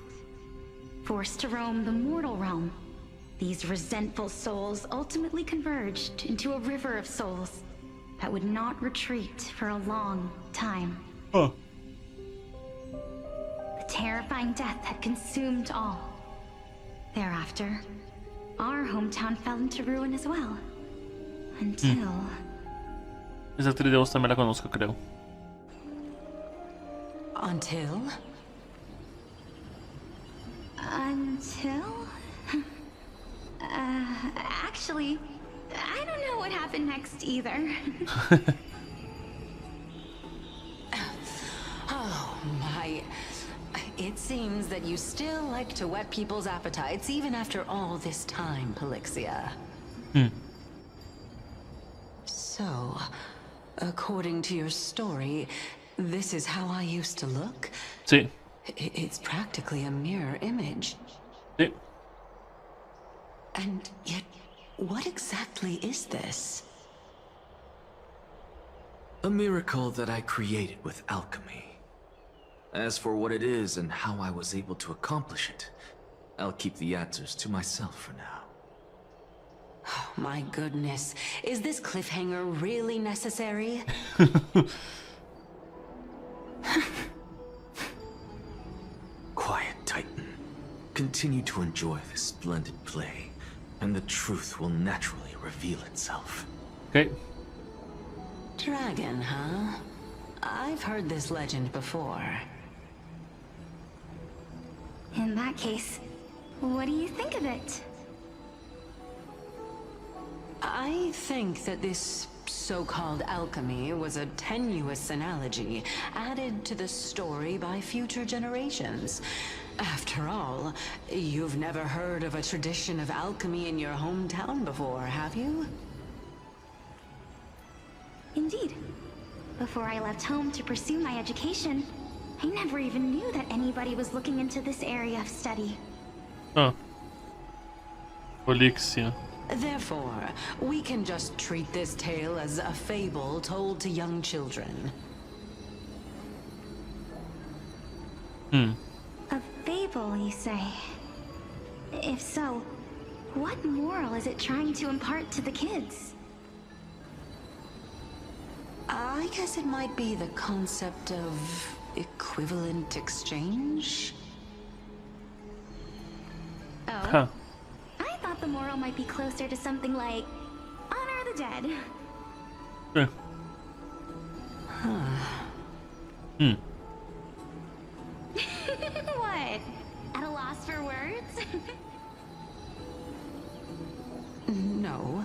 Forced to roam the mortal realm, these resentful souls ultimately converged into a river of souls that would not retreat for a long time. The terrifying death had consumed all. Thereafter, our hometown fell into ruin as well. Until... Esa actriz de voz también la conozco, creo. Until? Actually, I don't know what happened next either. Oh my. It seems that you still like to whet people's appetites even after all this time, Pelixia. So, according to your story, this is how I used to look? Sí. It's practically a mirror image. Sí. And yet, what exactly is this? A miracle that I created with alchemy. As for what it is and how I was able to accomplish it, I'll keep the answers to myself for now. Oh, my goodness. Is this cliffhanger really necessary? Quiet, Titan. Continue to enjoy this splendid play, and the truth will naturally reveal itself. Okay. Dragon, huh? I've heard this legend before. In that case, what do you think of it? I think that this so-called alchemy was a tenuous analogy added to the story by future generations. After all, you've never heard of a tradition of alchemy in your hometown before, have you? Indeed. Before I left home to pursue my education, I never even knew that anybody was looking into this area of study. Oh. Polixia. Therefore, we can just treat this tale as a fable told to young children. A fable, you say? If so, what moral is it trying to impart to the kids? I guess it might be the concept of equivalent exchange? Oh? Huh. I thought the moral might be closer to something like honor the dead. Yeah. What? At a loss for words? No.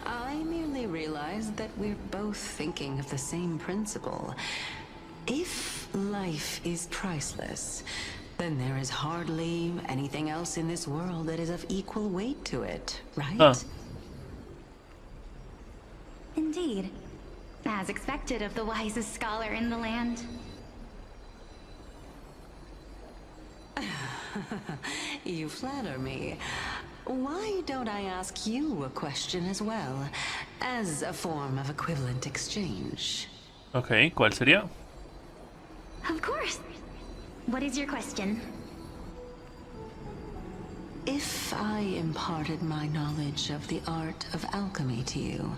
I merely realized that we're both thinking of the same principle. If life is priceless, then there is hardly anything else in this world that is of equal weight to it, right? Indeed. As expected of the wisest scholar in the land. You flatter me. Why don't I ask you a question as well, as a form of equivalent exchange? Okay, ¿cuál sería? Of course. What is your question? If I imparted my knowledge of the art of alchemy to you,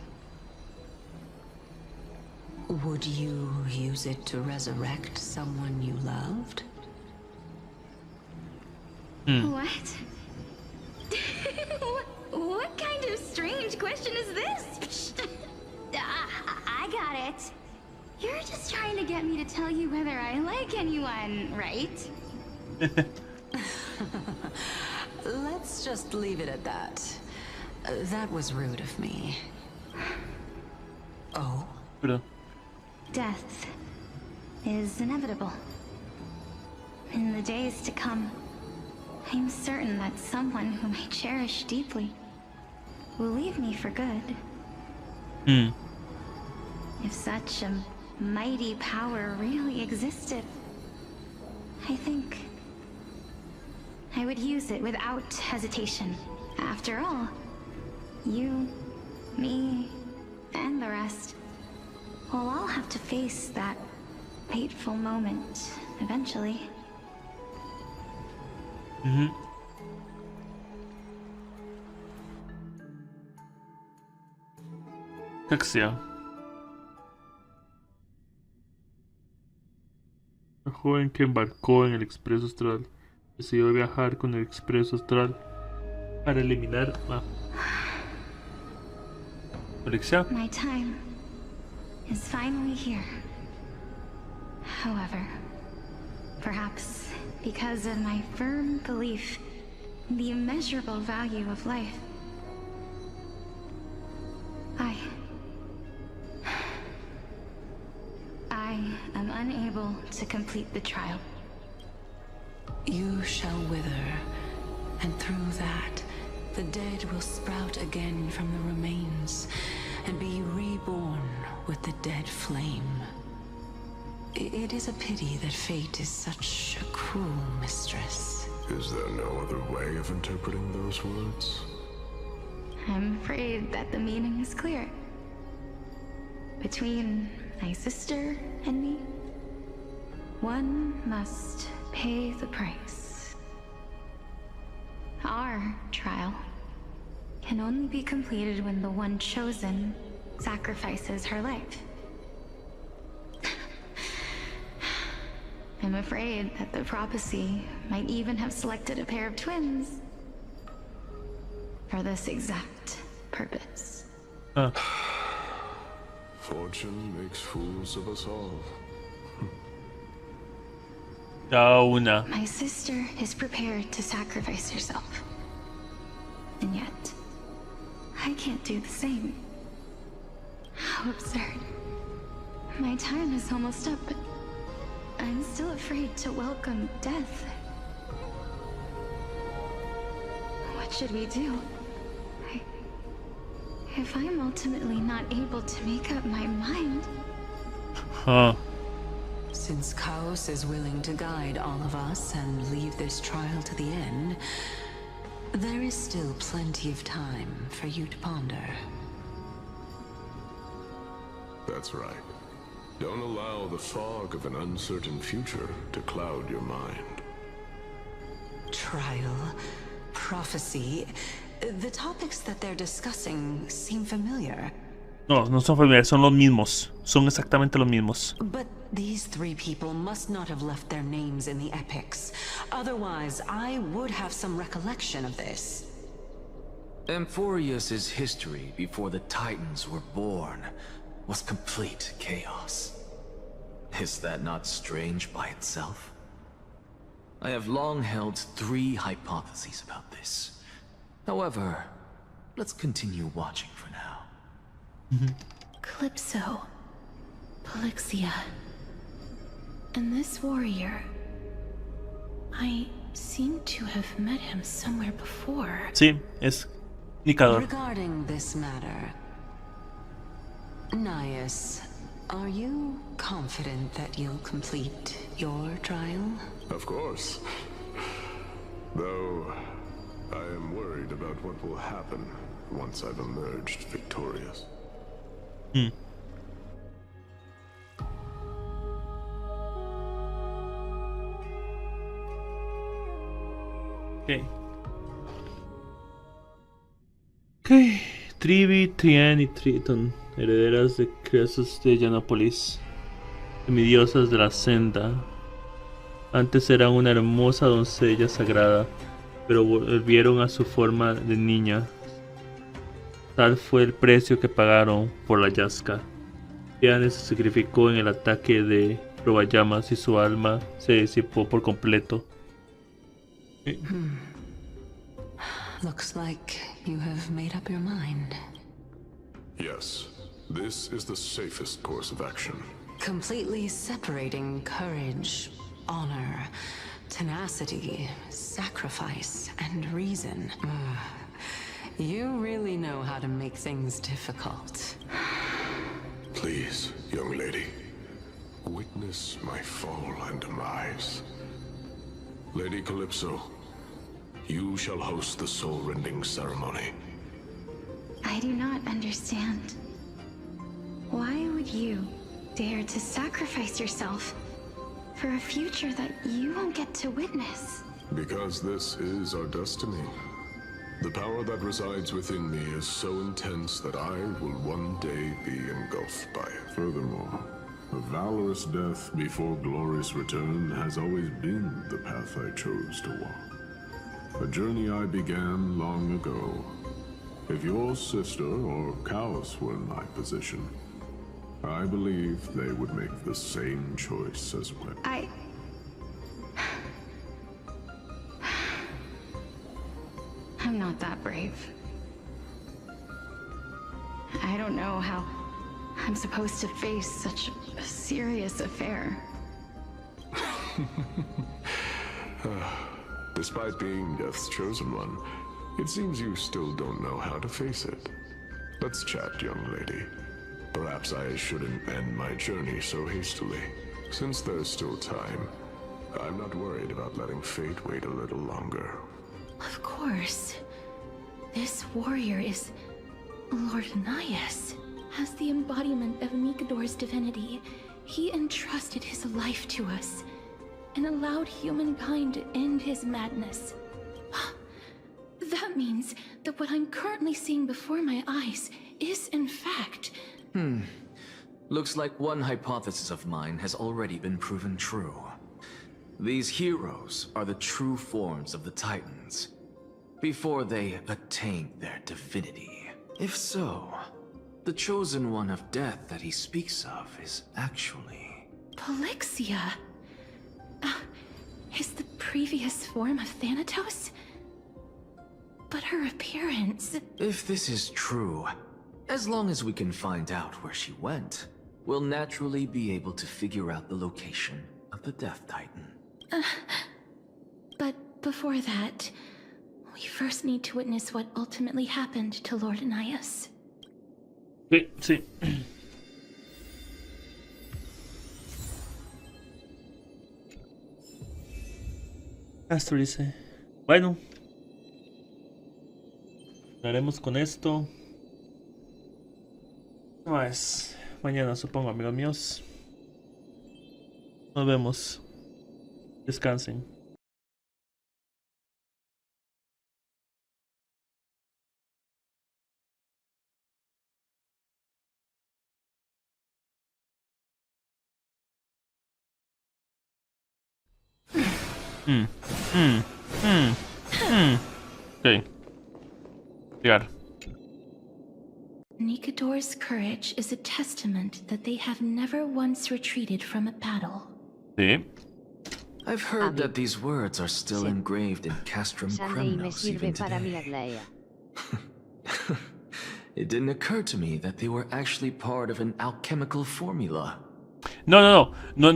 would you use it to resurrect someone you loved? What? What kind of strange question is this? I got it. You're just trying to get me to tell you whether I like anyone, right? Let's just leave it at that. That was rude of me. Oh? Death is inevitable. In the days to come, I'm certain that someone whom I cherish deeply will leave me for good. If such a mighty power really existed, I think I would use it without hesitation. After all, you, me, and the rest will all have to face that fateful moment eventually. Axia. La joven que embarcó en el Expreso Astral decidió viajar con el Expreso Astral para eliminar a Alexia. My time is finally here. However, perhaps because of my firm belief in the immeasurable value of life, I am unable to complete the trial. You shall wither, and through that, the dead will sprout again from the remains, and be reborn with the dead flame. It is a pity that fate is such a cruel mistress. Is there no other way of interpreting those words? I'm afraid that the meaning is clear. Between my sister and me, one must pay the price. Our trial can only be completed when the one chosen sacrifices her life. I'm afraid that the prophecy might even have selected a pair of twins for this exact purpose. Fortune makes fools of us all. My sister is prepared to sacrifice herself. And yet, I can't do the same. How absurd. My time is almost up, but I'm still afraid to welcome death. What should we do? If I'm ultimately not able to make up my mind... Since Chaos is willing to guide all of us and leave this trial to the end, there is still plenty of time for you to ponder. That's right. Don't allow the fog of an uncertain future to cloud your mind. Trial, prophecy, the topics that they're discussing seem familiar. No, no son familiares, son los mismos. Son exactamente los mismos. But these three people must not have left their names in the epics. Otherwise, I would have some recollection of this. Amphorius's history before the Titans were born was complete chaos. Is that not strange by itself? I have long held three hypotheses about this. However, let's continue watching for now. Calypso, Polixia, and this warrior. I seem to have met him somewhere before. Sí, es Nicador. Regarding this matter, Nias, are you confident that you'll complete your trial? Of course. Though, I am worried about what will happen once I've emerged victorious. Ok. Trivi, Trien y Triton, herederas de Cresos de Llanopolis, semidiosas de la senda. Antes eran una hermosa doncella sagrada, pero volvieron a su forma de niña. Tal fue el precio que pagaron por la Yazca. Diane se sacrificó en el ataque de Roballamas y su alma se disipó por completo. Looks like you have made up your mind. Yes, this is the safest course of action. Completely separating courage, honor, tenacity, sacrifice, and reason. You really know how to make things difficult. Please, young lady, witness my fall and demise. Lady Calypso, you shall host the soul-rending ceremony. I do not understand. Why would you dare to sacrifice yourself for a future that you won't get to witness? Because this is our destiny. The power that resides within me is so intense that I will one day be engulfed by it. Furthermore, a valorous death before glorious return has always been the path I chose to walk. A journey I began long ago. If your sister or Callus were in my position, I believe they would make the same choice as well. I'm not that brave. I don't know how I'm supposed to face such a serious affair. Despite being Death's chosen one, it seems you still don't know how to face it. Let's chat, young lady. Perhaps I shouldn't end my journey so hastily. Since there's still time, I'm not worried about letting fate wait a little longer. Of course. This warrior is Lord Nias. As the embodiment of Mikador's divinity, he entrusted his life to us and allowed humankind to end his madness. That means that what I'm currently seeing before my eyes is in fact... Looks like one hypothesis of mine has already been proven true. These heroes are the true forms of the Titans, before they attained their divinity. If so, the chosen one of death that he speaks of is actually... Polixia? Is the previous form of Thanatos? But her appearance... If this is true, as long as we can find out where she went, we'll naturally be able to figure out the location of the Death Titan. But before that, we first need to witness what ultimately happened to Lord Nias. Sí. Esto dice. Bueno. Haremos con esto. Más mañana, supongo, amigos míos. Nos vemos. Descansen. Okay. Llegar. Mikador's courage is a testament that they have never once retreated from a battle. Sí. I've heard that these words are still engraved in Castrum Kremnos even today. It didn't occur to me that they were actually part of an alchemical formula. No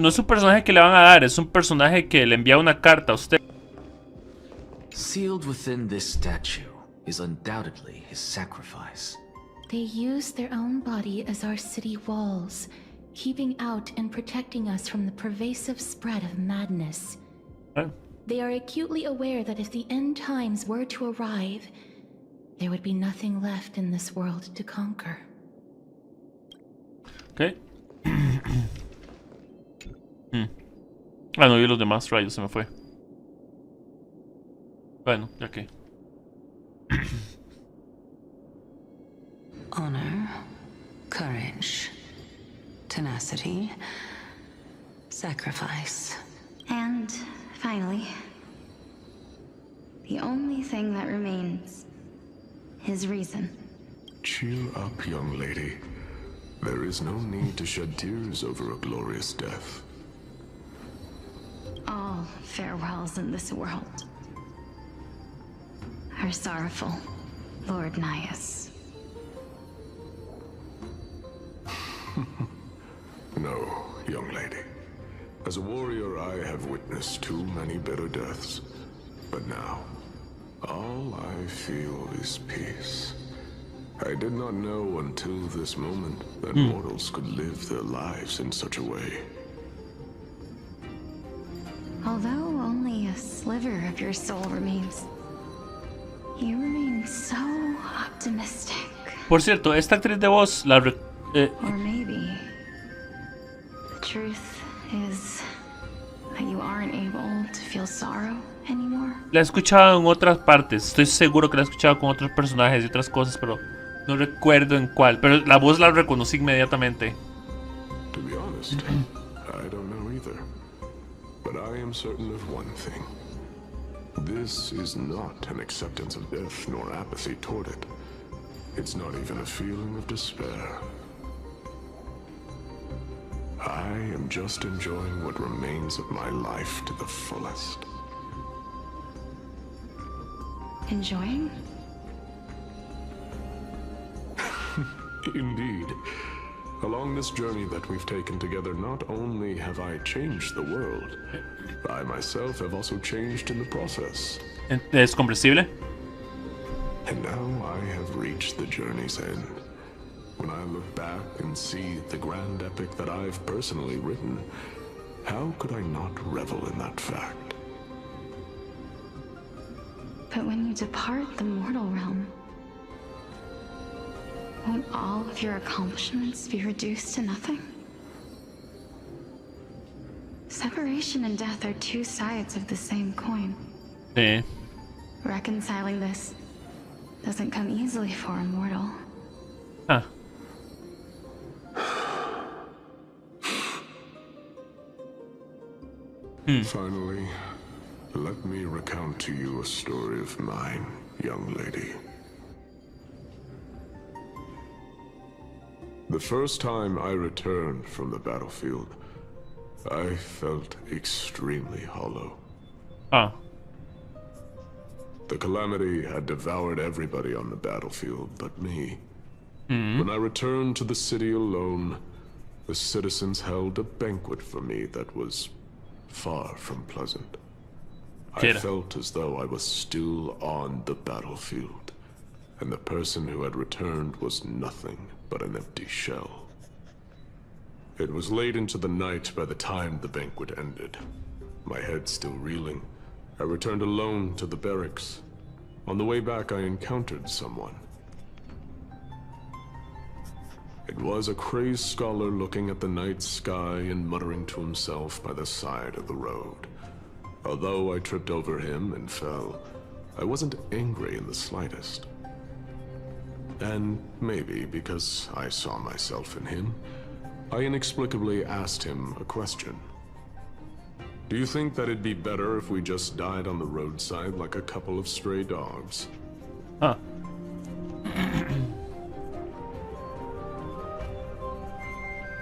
es un personaje que le van a dar, es un personaje que le envía una carta a usted. Sealed within this statue is undoubtedly his sacrifice. They use their own body as our city walls, keeping out and protecting us from the pervasive spread of madness. They are acutely aware that if the end times were to arrive, there would be nothing left in this world to conquer. Okay. Ah, no vi los demás rayos, se me fue. Bueno, ya que. Honor, courage, tenacity, sacrifice. And finally, the only thing that remains is reason. Cheer up, young lady. There is no need to shed tears over a glorious death. All farewells in this world are sorrowful, Lord Nias. No, young lady. As a warrior, I have witnessed too many bitter deaths. But now, all I feel is peace. I did not know until this moment that mortals could live their lives in such a way. Although only a sliver of your soul remains, you remain so optimistic. Por cierto, esta actriz de voz la Or maybe the truth is that you aren't able to feel sorrow anymore. la he escuchado en otras partes. Estoy seguro que la he escuchado con otros personajes y otras cosas, pero no recuerdo en cuál. Pero la voz la reconocí inmediatamente. To be honest, I don't know either. But I am certain of one thing. This is not an acceptance of death nor apathy toward it. It's not even a feeling of despair. I am just enjoying what remains of my life to the fullest. Enjoying? Indeed. Along this journey that we've taken together, not only have I changed the world, I myself have also changed in the process. ¿Es comprensible? And now I have reached the journey's end. When I look back and see the grand epic that I've personally written, how could I not revel in that fact? But when you depart the mortal realm, won't all of your accomplishments be reduced to nothing? Separation and death are two sides of the same coin. Sí. Reconciling this doesn't come easily for a mortal. Ah. Finally, let me recount to you a story of mine, young lady. The first time I returned from the battlefield, I felt extremely hollow. Ah. The calamity had devoured everybody on the battlefield but me. When I returned to the city alone, the citizens held a banquet for me that was far from pleasant. I felt as though I was still on the battlefield, and the person who had returned was nothing but an empty shell. It was late into the night by the time the banquet ended. My head still reeling, I returned alone to the barracks. On the way back, I encountered someone. It was a crazed scholar looking at the night sky and muttering to himself by the side of the road. Although I tripped over him and fell, I wasn't angry in the slightest. And maybe because I saw myself in him, I inexplicably asked him a question. Do you think that it'd be better if we just died on the roadside like a couple of stray dogs? Huh.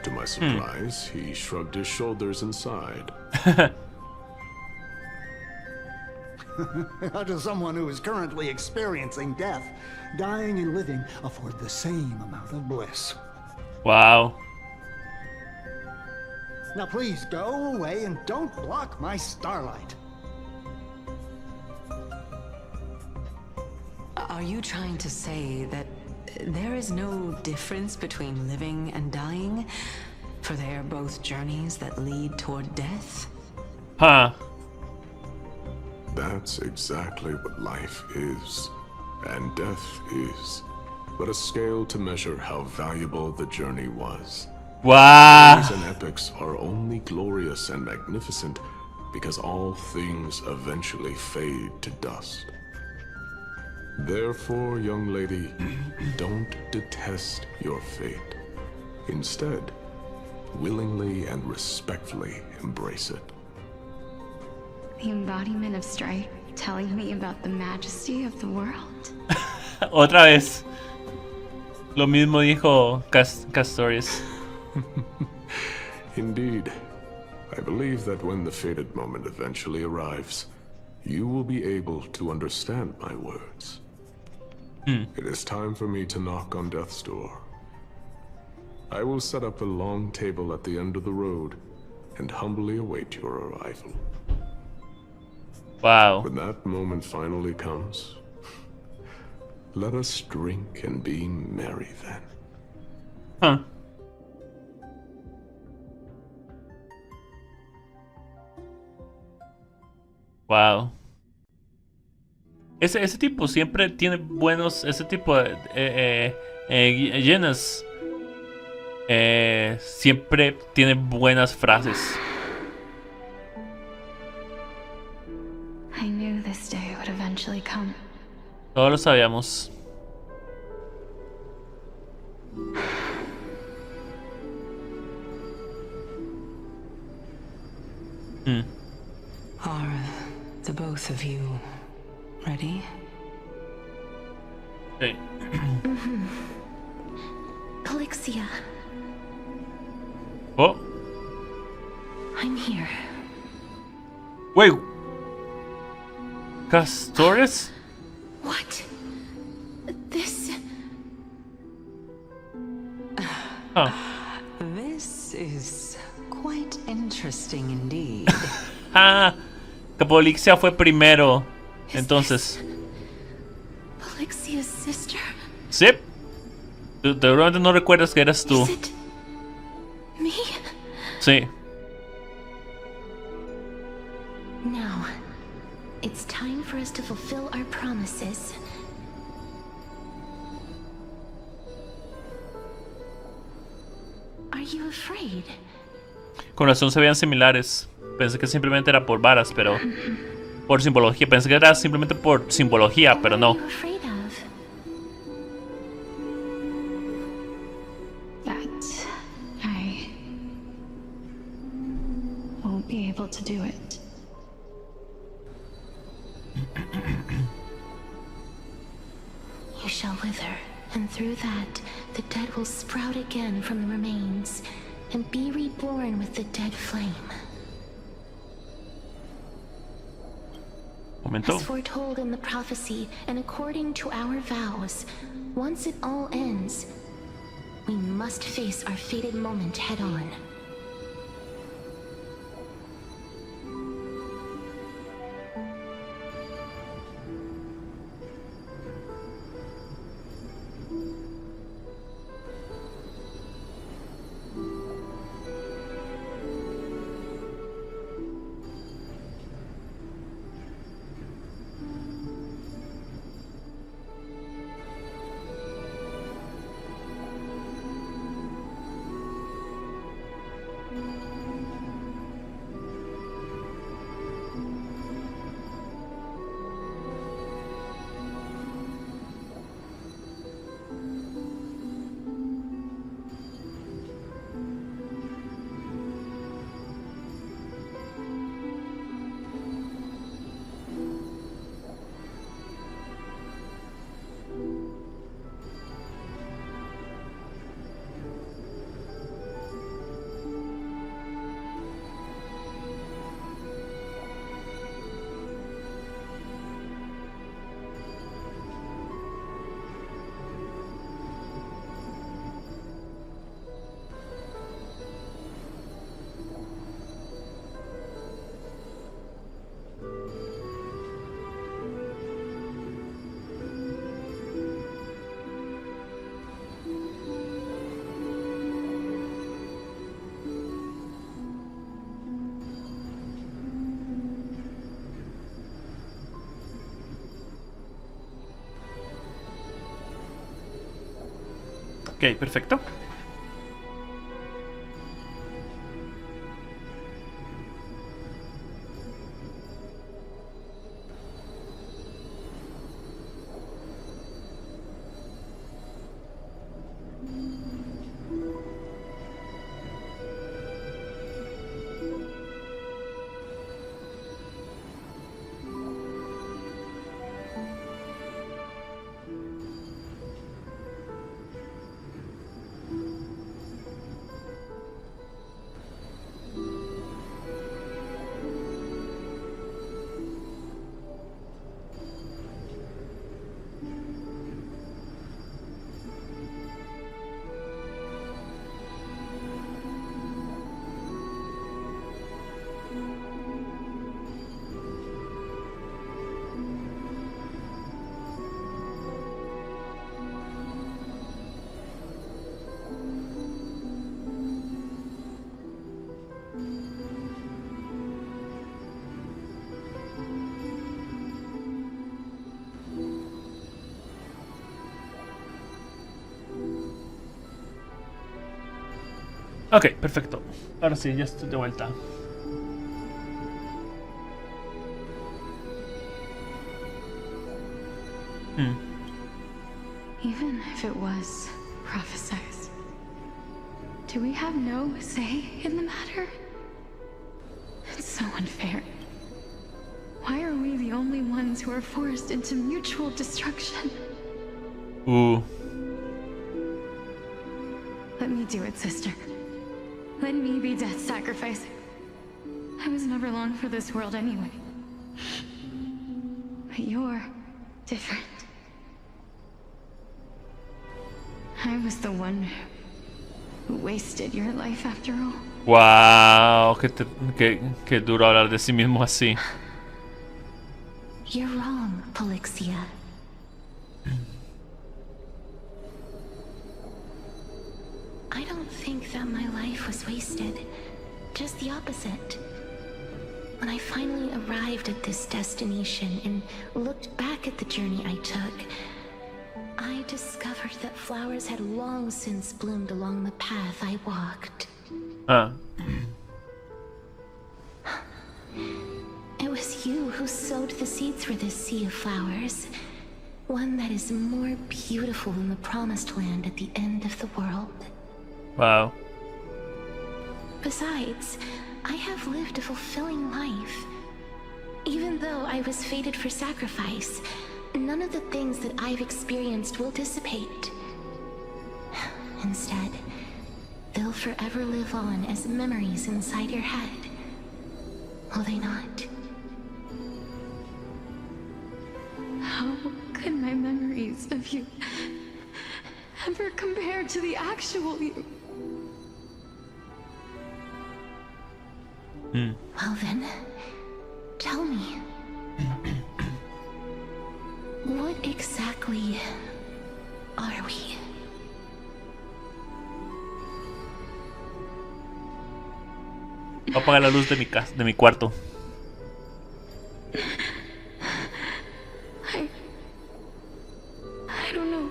To my surprise, he shrugged his shoulders and sighed. To someone who is currently experiencing death, dying and living afford the same amount of bliss. Wow. Now please go away and don't block my starlight. Are you trying to say that there is no difference between living and dying? For they are both journeys that lead toward death? Huh. That's exactly what life is, and death is, but a scale to measure how valuable the journey was. Wow. Stories and epics are only glorious and magnificent because all things eventually fade to dust. Therefore, young lady, don't detest your fate. Instead, willingly and respectfully embrace it. The embodiment of strife telling me about the majesty of the world. Otra vez. Lo mismo dijo Castorius. Indeed. I believe that when the fated moment eventually arrives, you will be able to understand my words. It is time for me to knock on death's door. I will set up a long table at the end of the road and humbly await your arrival. Wow. When that moment finally comes, Let us drink and be merry then. Huh. Wow. Ese tipo siempre tiene buenos... Ese tipo de llenas. Siempre tiene buenas frases. I knew this day would eventually come. Todos lo sabíamos. Are the both of you ready? Okay. Calixia. Oh. I'm here. Wait. Castores? What? This... This is quite interesting indeed. Ah, Calixia fue primero. Entonces. Calixia's sister? Sí. Seguramente no recuerdas que eras tú. Me? Sí. Now, it's time for us to fulfill our promises. Are you afraid? Con razón se veían similares. Pensé que simplemente era por varas, pero... Por simbología. Pensé que era simplemente por simbología, pero no. What are you afraid of? That I won't be able to do it. You shall wither, and through that, the dead will sprout again from the remains, and be reborn with the dead flame. Momento. As foretold in the prophecy, and according to our vows, once it all ends, we must face our fated moment head on. Ok, perfecto. Ok, perfecto. Ahora sí, ya estoy de vuelta. Even if it was prophesized, do we have no say in the matter? It's so unfair. Why are we the only ones who are forced into mutual destruction? Ooh. Let me do it, sister. Let me be death's sacrifice. I was never long for this world anyway. But you're different. I was the one who wasted your life after all. Wow, qué duro hablar de sí mismo así. You're wrong, Polixia. I don't think that my life was wasted. Just the opposite. When I finally arrived at this destination and looked back at the journey I took, I discovered that flowers had long since bloomed along the path I walked. It was you who sowed the seeds for this sea of flowers. One that is more beautiful than the promised land at the end of the world. Wow. Besides, I have lived a fulfilling life. Even though I was fated for sacrifice, none of the things that I've experienced will dissipate. Instead, they'll forever live on as memories inside your head. Will they not? How could my memories of you ever compare to the actual you? Well then, tell me. What exactly are we? Voy a apagar la luz de mi cuarto. I don't know.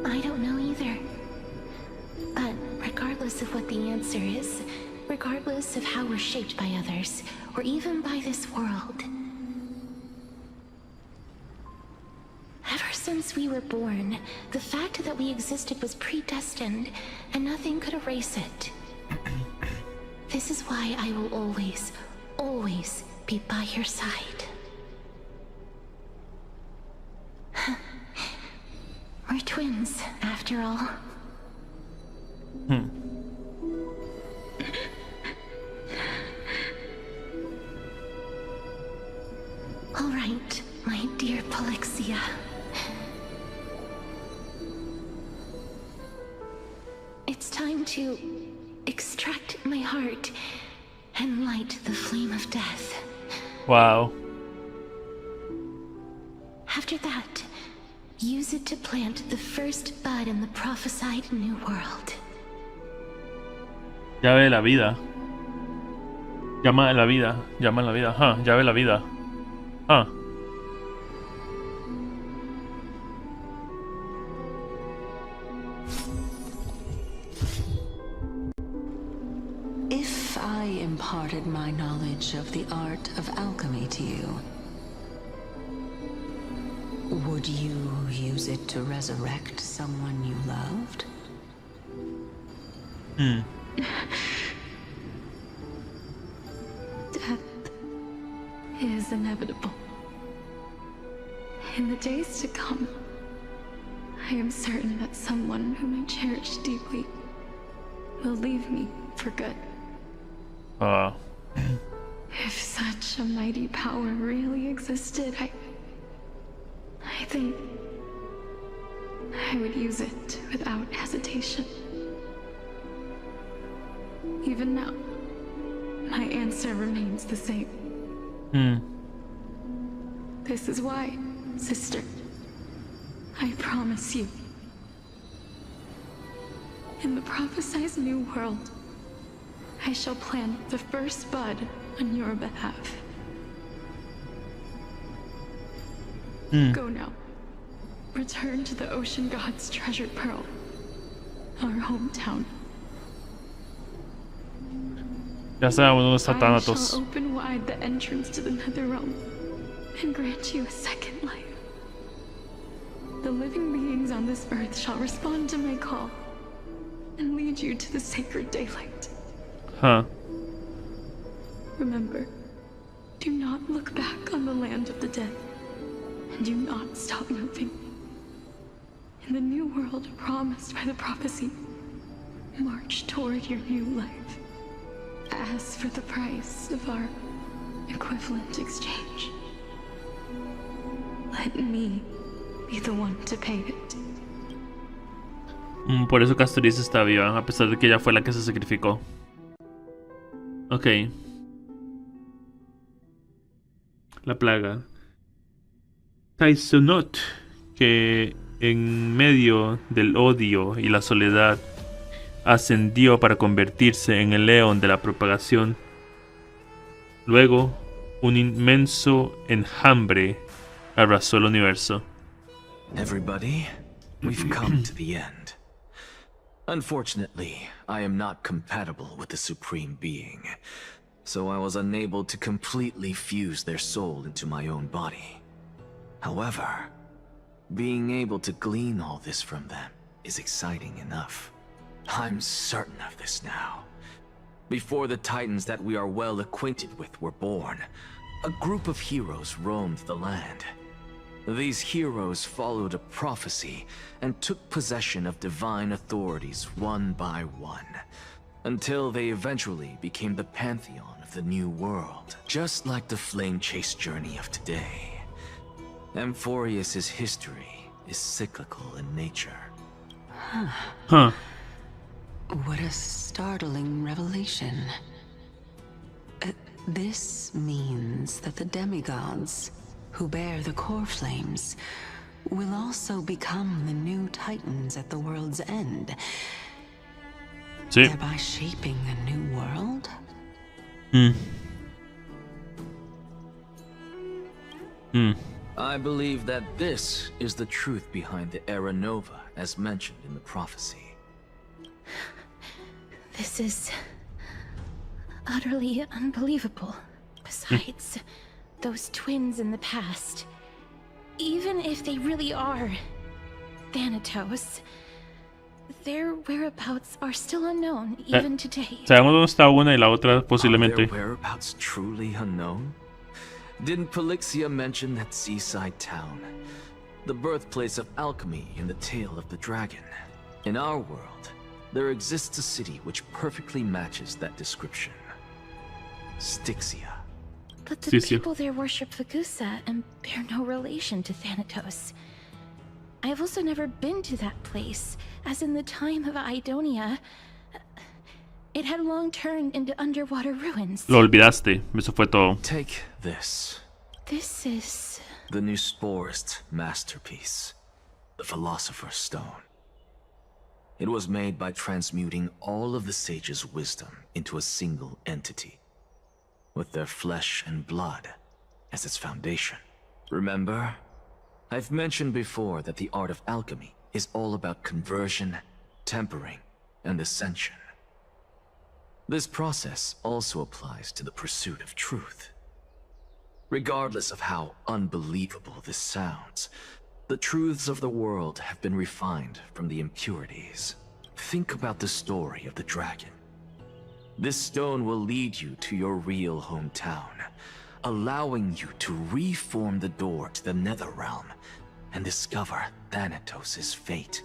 I don't know either. But regardless of what the answer is, regardless of how we're shaped by others, or even by this world, ever since we were born, the fact that we existed was predestined, and nothing could erase it. This is why I will always, always be by your side. We're twins, after all. All right, my dear Polixia. It's time to extract my heart and light the flame of death. Wow. After that, use it to plant the first bud in the prophesied new world. Llave de la vida. Llama de la vida. Llama de la vida. Ajá, llave de la vida. Ah. If I imparted my knowledge of the art of alchemy to you, would you use it to resurrect someone you loved? Death is inevitable. In the days to come, I am certain that someone whom I cherish deeply will leave me for good. If such a mighty power really existed, I think I would use it without hesitation. Even now, my answer remains the same. This is why, sister, I promise you, in the prophesied new world, I shall plant the first bud on your behalf. Go now. Return to the ocean god's treasured pearl our hometown. Ya sabemos dónde está I Thanatos. shall open wide the entrance to the Netherrealm and grant you a second life. The living beings on this earth shall respond to my call and lead you to the sacred daylight. Huh. Remember, do not look back on the land of the dead, and do not stop moving. In the new world promised by the prophecy, march toward your new life. Ask for the price of our equivalent exchange. Let me be the one to pay it. Por eso Castoris está viva, a pesar de que ella fue la que se sacrificó. Ok. La plaga. Taisonot, que en medio del odio y la soledad ascendió para convertirse en el león de la propagación. Luego, un inmenso enjambre arrasó el universo. Everybody, we've come to the end. Unfortunately, I am not compatible with the Supreme Being, so I was unable to completely fuse their soul into my own body. However, being able to glean all this from them is exciting enough. I'm certain of this now. Before the Titans that we are well acquainted with were born, a group of heroes roamed the land. These heroes followed a prophecy and took possession of divine authorities one by one, until they eventually became the pantheon of the new world, just like the flame chase journey of today. Amphorius's history is cyclical in nature. Huh. What a startling revelation. This means that the demigods, who bear the core flames, will also become the new titans at the world's end. Sí. Thereby shaping a new world? I believe that this is the truth behind the Era Nova, as mentioned in the prophecy. This is utterly unbelievable. Besides, those twins in the past, even if they really are Thanatos, their whereabouts are still unknown even today. Sabemos dónde está una y la otra posiblemente. Are their whereabouts truly unknown? Didn't Polixia mention that seaside town, the birthplace of alchemy in the tale of the dragon? In our world, there exists a city which perfectly matches that description. Styxia. But the people there worship Vagusa and bear no relation to Thanatos. I have also never been to that place, as in the time of Idonia, it had long turned into underwater ruins. Lo olvidaste, eso fue todo. Take this. This is... the Nusporist masterpiece, the Philosopher's Stone. It was made by transmuting all of the sages' wisdom into a single entity, with their flesh and blood as its foundation. Remember? I've mentioned before that the art of alchemy is all about conversion, tempering, and ascension. This process also applies to the pursuit of truth. Regardless of how unbelievable this sounds, the truths of the world have been refined from the impurities. Think about the story of the dragon. This stone will lead you to your real hometown, allowing you to reform the door to the Netherrealm and discover Thanatos' fate.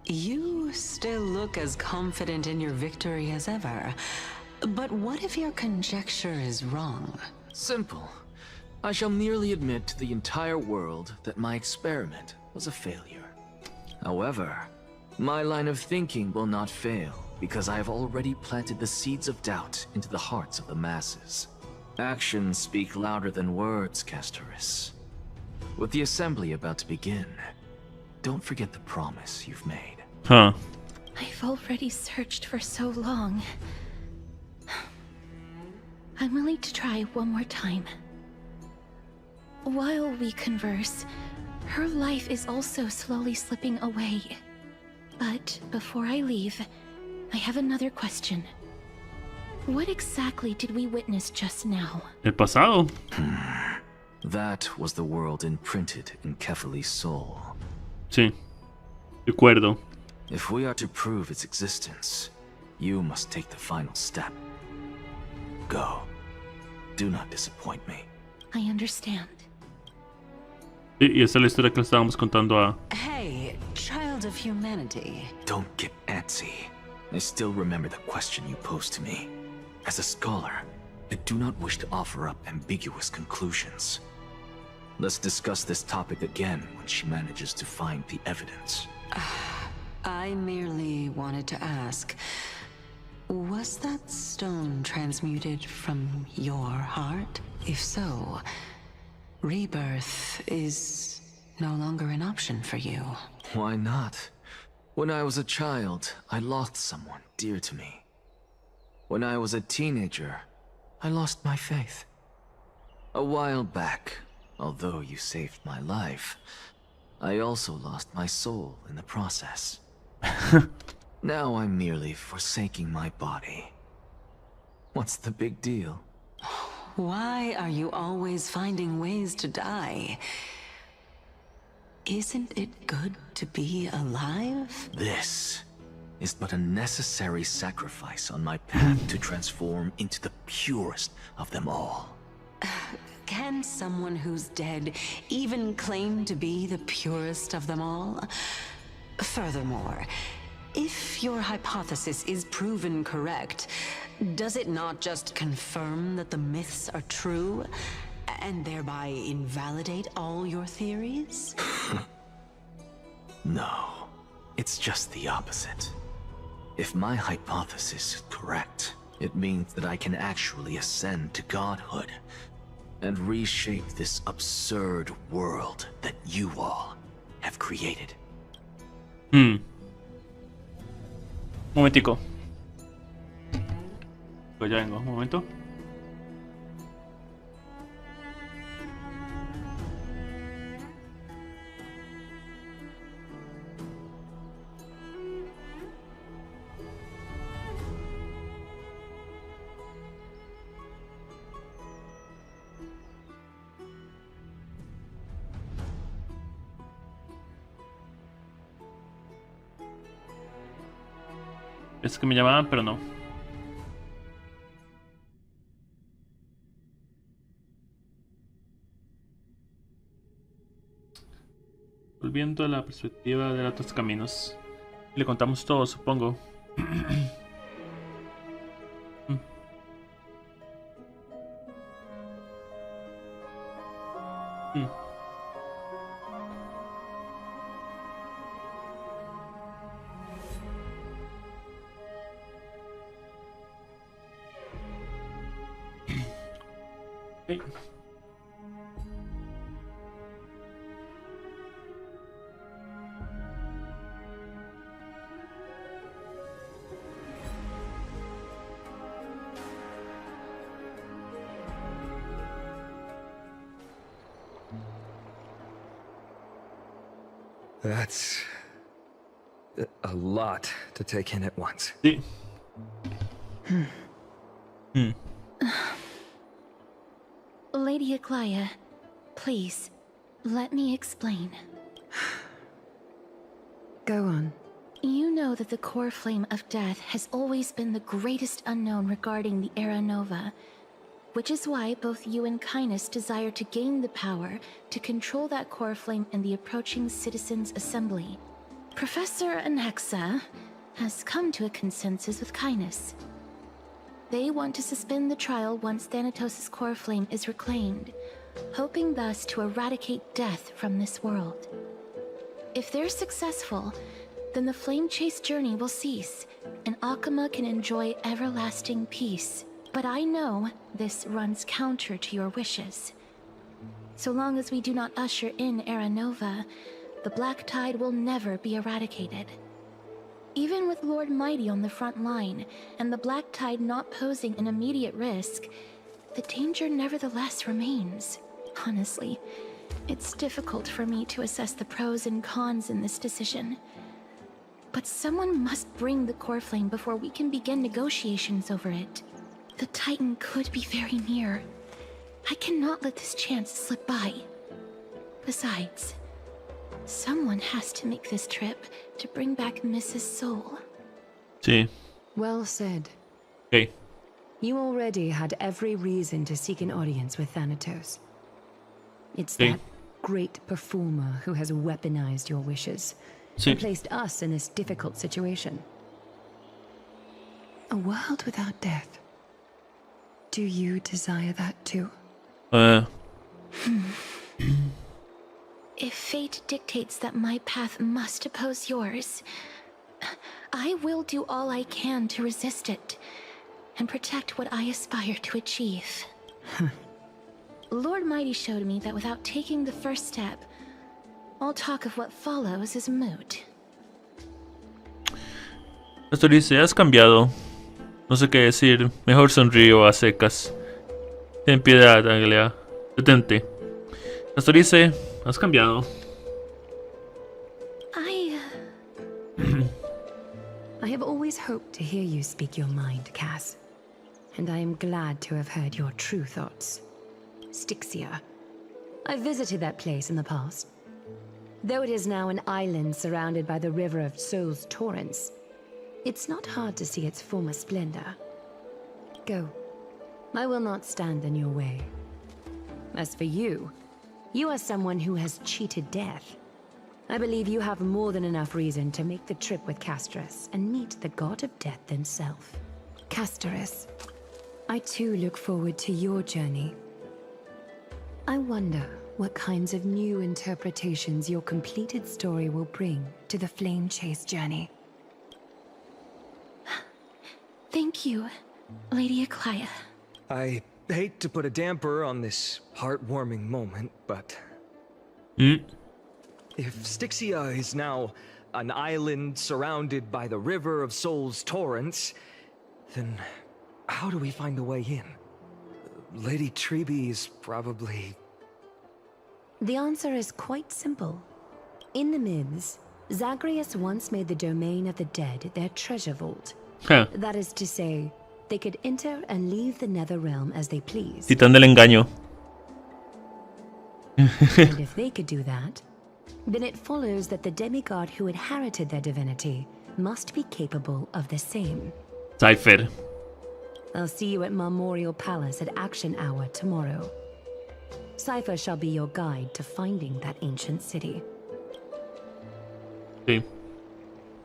You still look as confident in your victory as ever. But what if your conjecture is wrong? Simple. I shall merely admit to the entire world that my experiment was a failure. However, my line of thinking will not fail, because I have already planted the seeds of doubt into the hearts of the masses. Actions speak louder than words, Castoris. With the assembly about to begin, don't forget the promise you've made. Huh. I've already searched for so long. I'm willing to try one more time. While we converse, her life is also slowly slipping away. But before I leave, I have another question. What exactly did we witness just now? El pasado. That was the world imprinted in Kefali's soul. Sí, de acuerdo. If we are to prove its existence, you must take the final step. Go. Do not disappoint me. I understand. Y esa es la historia que le estábamos contando a... Hey, child of humanity. Don't get antsy. I still remember the question you posed to me. As a scholar, I do not wish to offer up ambiguous conclusions. Let's discuss this topic again when she manages to find the evidence. I merely wanted to ask, was that stone transmuted from your heart? If so, rebirth is no longer an option for you. Why not? When I was a child, I lost someone dear to me. When I was a teenager, I lost my faith. A while back, although you saved my life, I also lost my soul in the process. Now I'm merely forsaking my body. What's the big deal? Why are you always finding ways to die? Isn't it good to be alive? This is but a necessary sacrifice on my path to transform into the purest of them all. Can someone who's dead even claim to be the purest of them all? Furthermore, if your hypothesis is proven correct, does it not just confirm that the myths are true, and thereby invalidate all your theories? No, it's just the opposite. If my hypothesis is correct, it means that I can actually ascend to godhood and reshape this absurd world that you all have created. Momentico. Pues ya vengo, un momento. Es que me llamaban, pero no. Volviendo a la perspectiva de otros caminos. Le contamos todo, supongo. Okay. That's a lot to take in at once. Sí. Lady Aglaya, please, let me explain. Go on. You know that the core flame of death has always been the greatest unknown regarding the Era Nova, which is why both you and Kindness desire to gain the power to control that core flame in the approaching Citizens' Assembly. Professor Anaxa has come to a consensus with Kindness. They want to suspend the trial once Thanatos' core flame is reclaimed, hoping thus to eradicate death from this world. If they're successful, then the flame chase journey will cease, and Akuma can enjoy everlasting peace. But I know this runs counter to your wishes. So long as we do not usher in Era Nova, the Black Tide will never be eradicated. Even with Lord Mighty on the front line, and the Black Tide not posing an immediate risk, the danger nevertheless remains. Honestly, it's difficult for me to assess the pros and cons in this decision. But someone must bring the core flame before we can begin negotiations over it. The Titan could be very near. I cannot let this chance slip by. Besides, someone has to make this trip to bring back Mrs. Soul. Sí. Well said. Okay. You already had every reason to seek an audience with Thanatos. It's Sí. that great performer who has weaponized your wishes Sí. and placed us in this difficult situation. A world without death. Do you desire that too? If fate dictates that my path must oppose yours, I will do all I can to resist it and protect what I aspire to achieve. Lord Mighty showed me that without taking the first step, all talk of what follows is moot. Esto dice, has cambiado. No sé qué decir. Mejor sonrío a secas. Ten piedad, Anglia. Detente. Esto dice, has cambiado. I have always hoped to hear you speak your mind, Cass. And I am glad to have heard your true thoughts. Styxia. I visited that place in the past. Though it is now an island surrounded by the river of Soul's torrents, it's not hard to see its former splendor. Go. I will not stand in your way. As for you, you are someone who has cheated death. I believe you have more than enough reason to make the trip with Casterus and meet the god of death himself. Casterus, I too look forward to your journey. I wonder what kinds of new interpretations your completed story will bring to the Flame Chase journey. Thank you, Lady Aklaya. I hate to put a damper on this heartwarming moment, but... If Styxia is now an island surrounded by the river of Soul's torrents, then how do we find a way in? Lady Treby is probably... The answer is quite simple. In the myths, Zagreus once made the domain of the dead their treasure vault. Huh. That is to say, they could enter and leave the nether realm as they pleased. Titán del engaño. And if they could do that, then it follows that the demigod who inherited their divinity must be capable of the same. Cypher. I'll see you at Memorial Palace at Action Hour tomorrow. Cypher shall be your guide to finding that ancient city. Sí.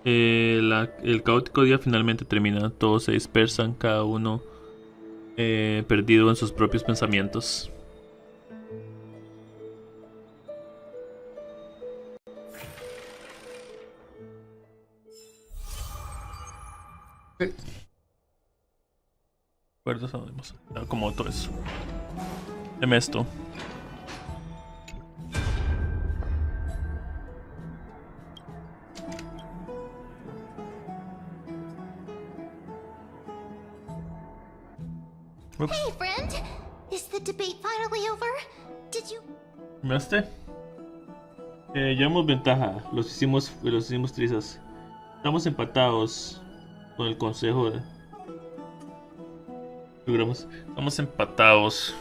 El caótico día finalmente termina. Todos se dispersan, cada uno perdido en sus propios pensamientos. ¿Recuerdas a dónde hemos? Como todo eso. Deme esto. Oops. Hey, friend! Is the debate finally over? Did you... ¿Miraste? Llevamos ventaja. Los hicimos trizas. Estamos empatados con el consejo de... Estamos empatados.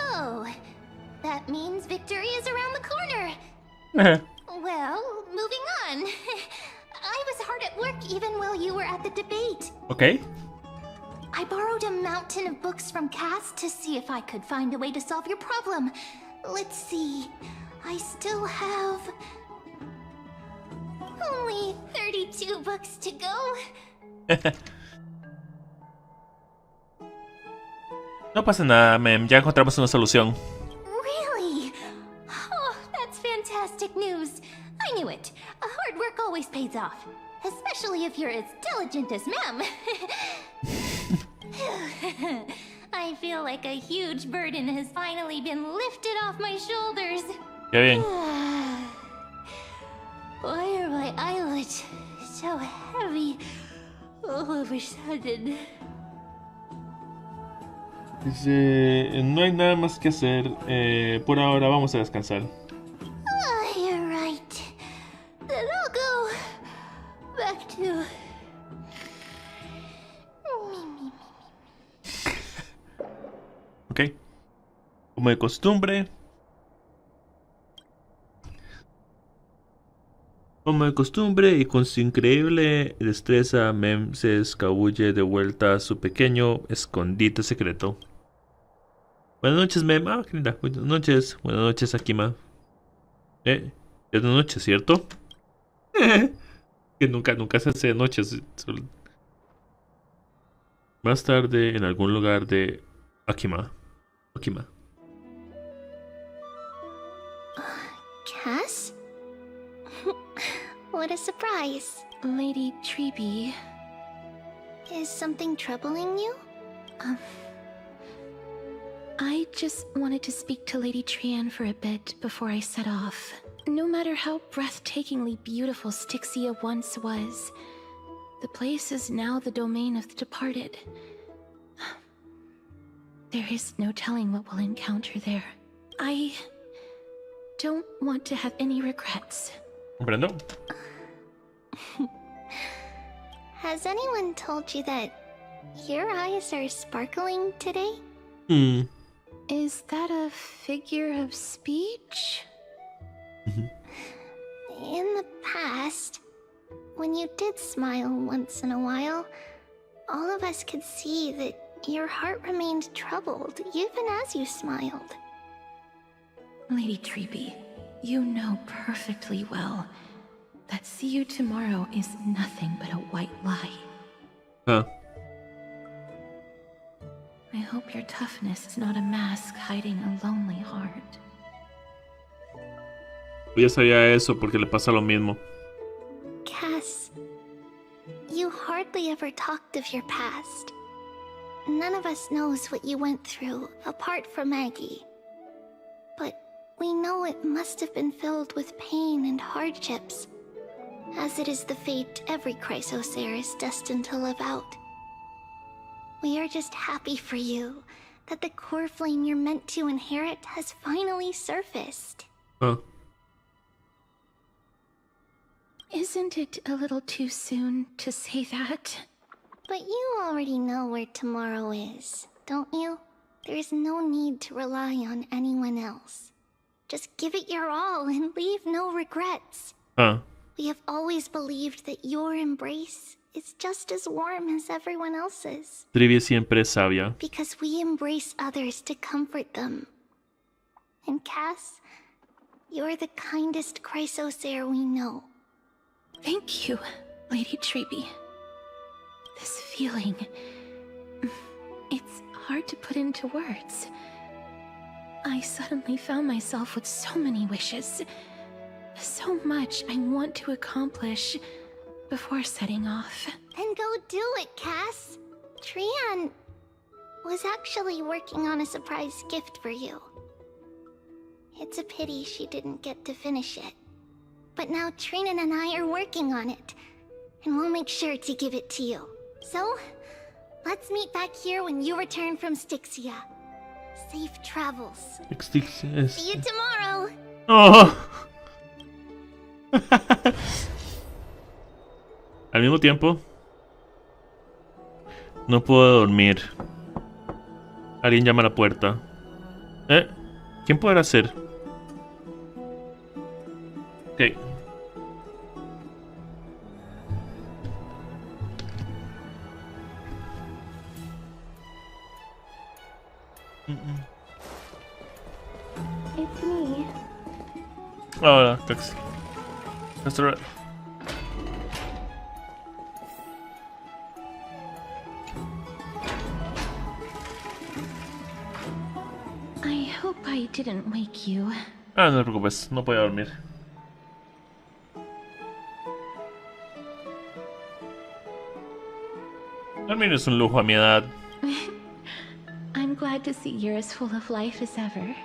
Oh, that means victory is around the corner. Well, moving on. I was hard at work even while you were at the debate. Okay. I borrowed a mountain of books from Cass to see if I could find a way to solve your problem. Let's see. I still have... only 32 books to go. No pasa nada, ma'am. Ya encontramos una solución. Really? Oh, that's fantastic news. I knew it. Hard work always pays off. Especially if you're as diligent as ma'am. I feel like a huge burden has finally been lifted off my shoulders. Qué bien. Why are my eyelids so heavy all of a sudden? Dice, no hay nada más que hacer. Por ahora vamos a descansar. You're right. Ok. Como de costumbre. Como de costumbre y con su increíble destreza, Mem se escabulle de vuelta a su pequeño escondite secreto. Buenas noches, Mem. Ah, qué linda. Buenas noches, Akima. Es de noche, ¿cierto? Que nunca se hace de noche. Más tarde, en algún lugar de Akima. Cass? What a surprise. Lady Treeby. Is something troubling you? I just wanted to speak to Lady Trian for a bit before I set off. No matter how breathtakingly beautiful Styxia once was, the place is now the domain of the departed. There is no telling what we'll encounter there. I don't want to have any regrets. Brando? Has anyone told you that your eyes are sparkling today? Is that a figure of speech? In the past, when you did smile once in a while, all of us could see that your heart remained troubled even as you smiled. Lady Treeby, you know perfectly well that see you tomorrow is nothing but a white lie. Huh. I hope your toughness is not a mask hiding a lonely heart. Ya sabía eso porque le pasa lo mismo. Cass, you hardly ever talked of your past. None of us knows what you went through, apart from Maggie. But we know it must have been filled with pain and hardships, as it is the fate every Chrysosaur is destined to live out. We are just happy for you that the core flame you're meant to inherit has finally surfaced. Huh. Isn't it a little too soon to say that? But you already know where tomorrow is, don't you? There's no need to rely on anyone else. Just give it your all and leave no regrets. We have always believed that your embrace is just as warm as everyone else's. Trivia siempre es sabia. Because we embrace others to comfort them. And Cass, you're the kindest Chrysosaur we know. Thank you, Lady Treeby. This feeling... it's hard to put into words. I suddenly found myself with so many wishes. So much I want to accomplish before setting off. Then go do it, Cass. Trian was actually working on a surprise gift for you. It's a pity she didn't get to finish it. But now Trinan and I are working on it, and we'll make sure to give it to you. So, let's meet back here when you return from Styxia. Safe travels. See you tomorrow. Oh. Al mismo tiempo, no puedo dormir. Alguien llama a la puerta. ¿Quién podrá ser? Ok. It's me. Hola, taxi. That's all right. I hope I didn't wake you. Ah, no te preocupes, no podía dormir. Dormir es un lujo a mi edad. I'm glad to see you're as full of life as ever.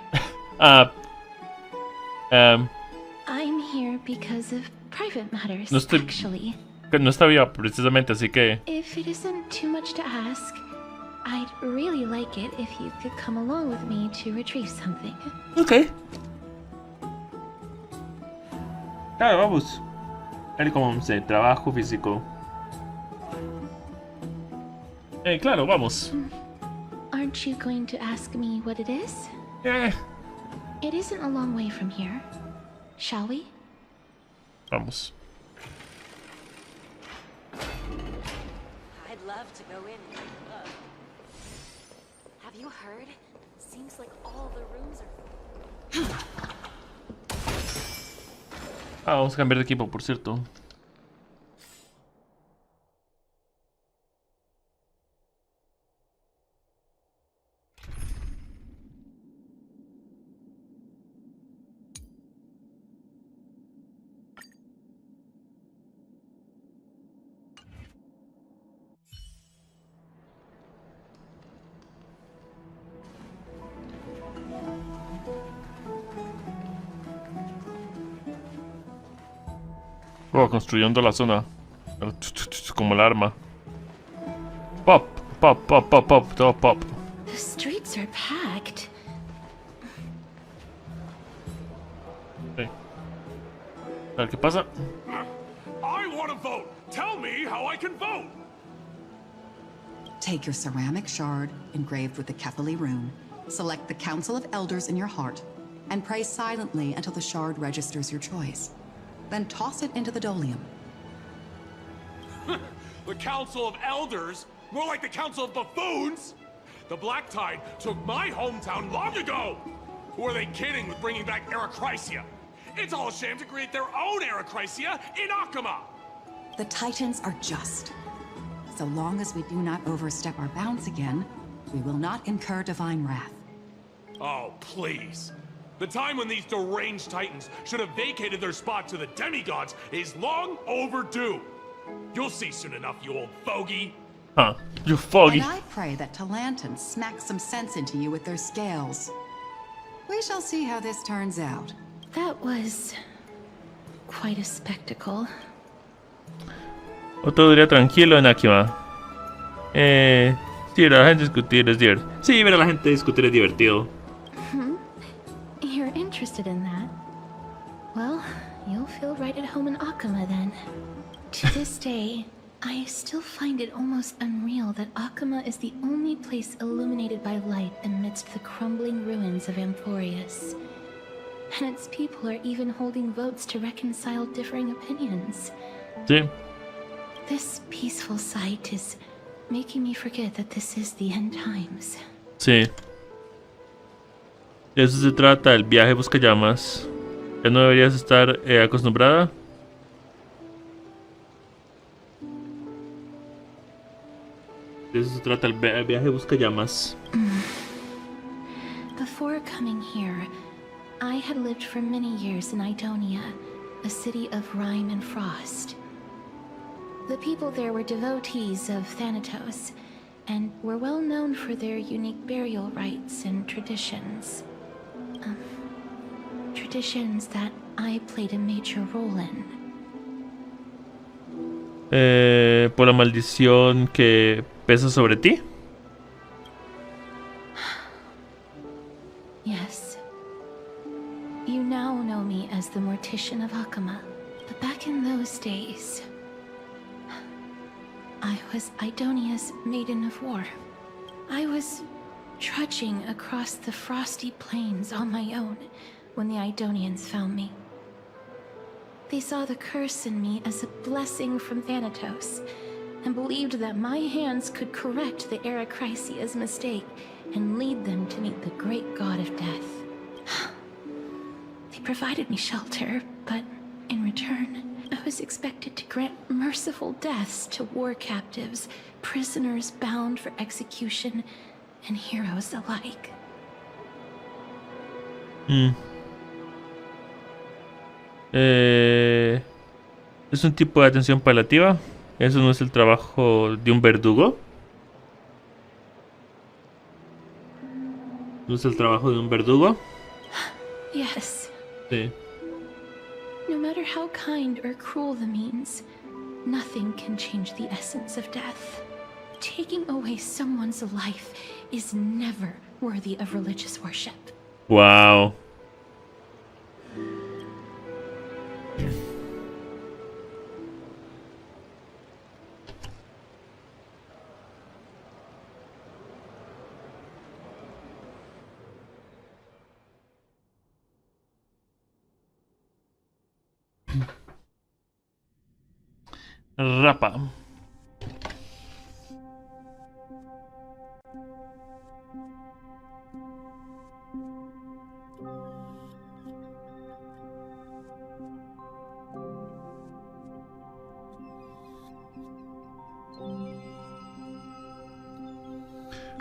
I'm here because of private matters, actually. No está viva precisamente, así que... If it isn't too much to ask, I'd really like it if you could come along with me to retrieve something. Ok. Claro, vamos. Tal como se trabajo físico. Claro, vamos. Our Aren't you going to ask me what it is? Eh. It isn't a long way from here. Shall we? Vamos. I'd love to go in and take a look. Have you heard? Seems like all the rooms are... Ah, vamos a cambiar de equipo, por cierto. Oh, construyendo la zona. Como el arma. Pop, pop, pop, pop, pop, todo pop. The streets are packed. Okay. A ver qué pasa. I want to vote. Tell me how I can vote. Take your ceramic shard engraved with the Kefali rune, select the Council of Elders in your heart, and pray silently until the shard registers your choice. Then toss it into the Dolium. The Council of Elders? More like the Council of Buffoons? The Black Tide took my hometown long ago! Who are they kidding with bringing back Eracrysia? It's all a sham to create their own Eracrysia in Akama! The Titans are just. So long as we do not overstep our bounds again, we will not incur divine wrath. Oh, please. The time when these deranged titans should have vacated their spot to the demigods is long overdue. You'll see soon enough, you old fogey. Huh, you fogey. And I pray that Talantan smacks some sense into you with their scales. We shall see how this turns out. That was quite a spectacle. Otro día tranquilo en Akima. Sí, ver a la gente discutir es divertido. Sí, ver a la gente discutir es divertido. You're interested in that? Well, you'll feel right at home in Akama then. To this day, I still find it almost unreal that Akama is the only place illuminated by light amidst the crumbling ruins of Amphorius. And its people are even holding votes to reconcile differing opinions. Sí. This peaceful sight is making me forget that this is the end times. Sí. De eso se trata el viaje buscallamas. ¿Ya no deberías estar acostumbrada? De eso se trata el viaje buscallamas. Before coming here, I had lived for many years in Idonia, a city of rime and frost. The people there were devotees of Thanatos, and were well known for their unique burial rites and traditions. Traditions that I played a major role in. ¿Por la maldición que pesa sobre ti? Yes. You now know me as the Mortician of Akama, but back in those days, I was Idonia's maiden of war. I was trudging across the frosty plains on my own when the Idonians found me. They saw the curse in me as a blessing from Thanatos, and believed that my hands could correct the Eracrysia's mistake and lead them to meet the great god of death. They provided me shelter, but in return, I was expected to grant merciful deaths to war captives, prisoners bound for execution, and heroes alike. ¿Es un tipo de atención paliativa? ¿Eso no es el trabajo de un verdugo? ¿No es el trabajo de un verdugo? Yes. Sí. No matter how kind or cruel the means, nothing can change the essence of death. Taking away someone's life is never worthy of religious worship. Wow. Rapa.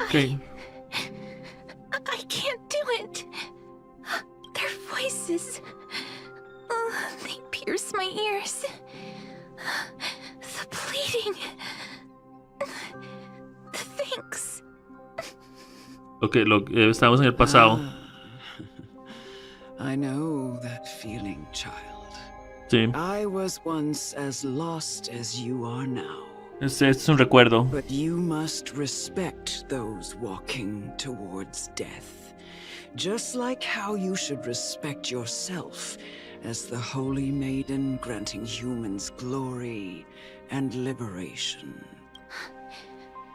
Okay. I can't do it. Their voices. They pierce my ears. The pleading. The thanks. Okay, estamos en el pasado. I know that feeling, child. Sí. I was once as lost as you are now. Es un recuerdo. But you must respect those walking towards death. Just like how you should respect yourself as the Holy Maiden granting humans glory and liberation.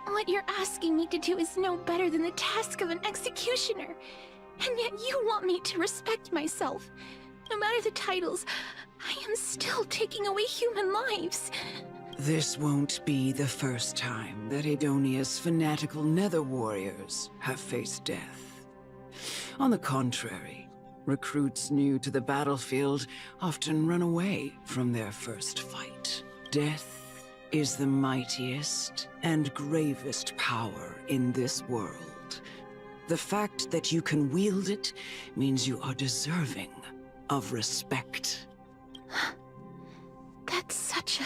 What you're asking me to do is no better than the task of an executioner. And yet you want me to respect myself. No matter the titles, I am still taking away human lives. This won't be the first time that Edonia's fanatical nether warriors have faced death. On the contrary, recruits new to the battlefield often run away from their first fight. Death is the mightiest and gravest power in this world. The fact that you can wield it means you are deserving of respect. That's such a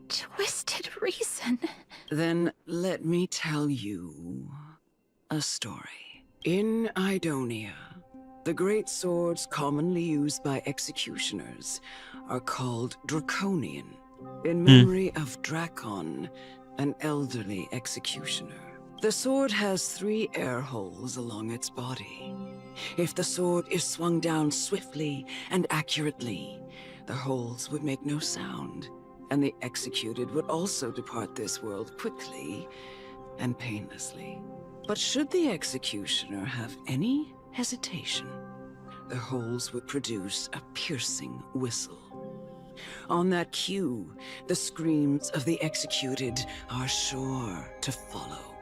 twisted reason. Then let me tell you a story. In Idonia, the great swords commonly used by executioners are called Draconian, in memory of Drakon, an elderly executioner. The sword has 3 air holes along its body. If the sword is swung down swiftly and accurately, the holes would make no sound, and the executed would also depart this world quickly and painlessly. But should the executioner have any hesitation, the holes would produce a piercing whistle. On that cue, the screams of the executed are sure to follow.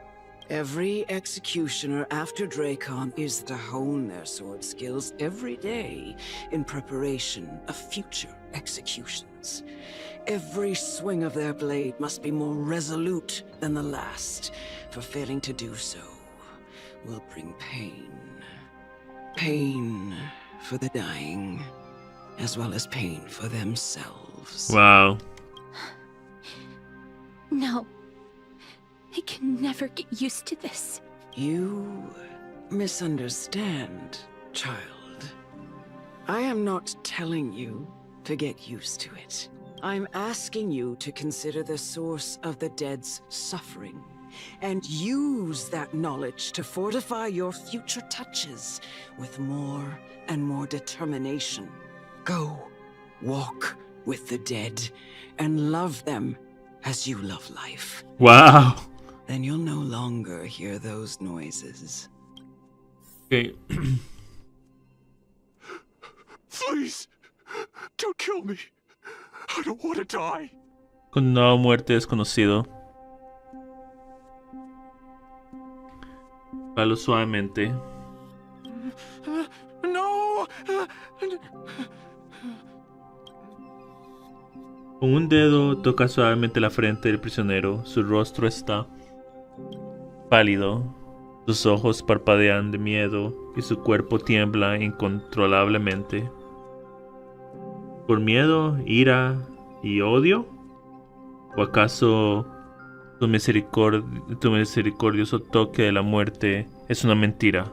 Every executioner after Drakon is to hone their sword skills every day in preparation of future executions. Every swing of their blade must be more resolute than the last, for failing to do so will bring pain. Pain for the dying, as well as pain for themselves. Wow. No. I can never get used to this. You misunderstand, child. I am not telling you to get used to it. I'm asking you to consider the source of the dead's suffering and use that knowledge to fortify your future touches with more and more determination. Go, walk with the dead and love them as you love life. Wow. Then you'll no longer hear those noises. Okay. Please, don't kill me. I don't want to die. Condenado a muerte desconocido. Palo suavemente. No. Con un dedo toca suavemente la frente del prisionero. Su rostro está pálido. Sus ojos parpadean de miedo y su cuerpo tiembla incontrolablemente. ¿Por miedo, ira y odio? ¿O acaso tu misericordioso toque de la muerte es una mentira?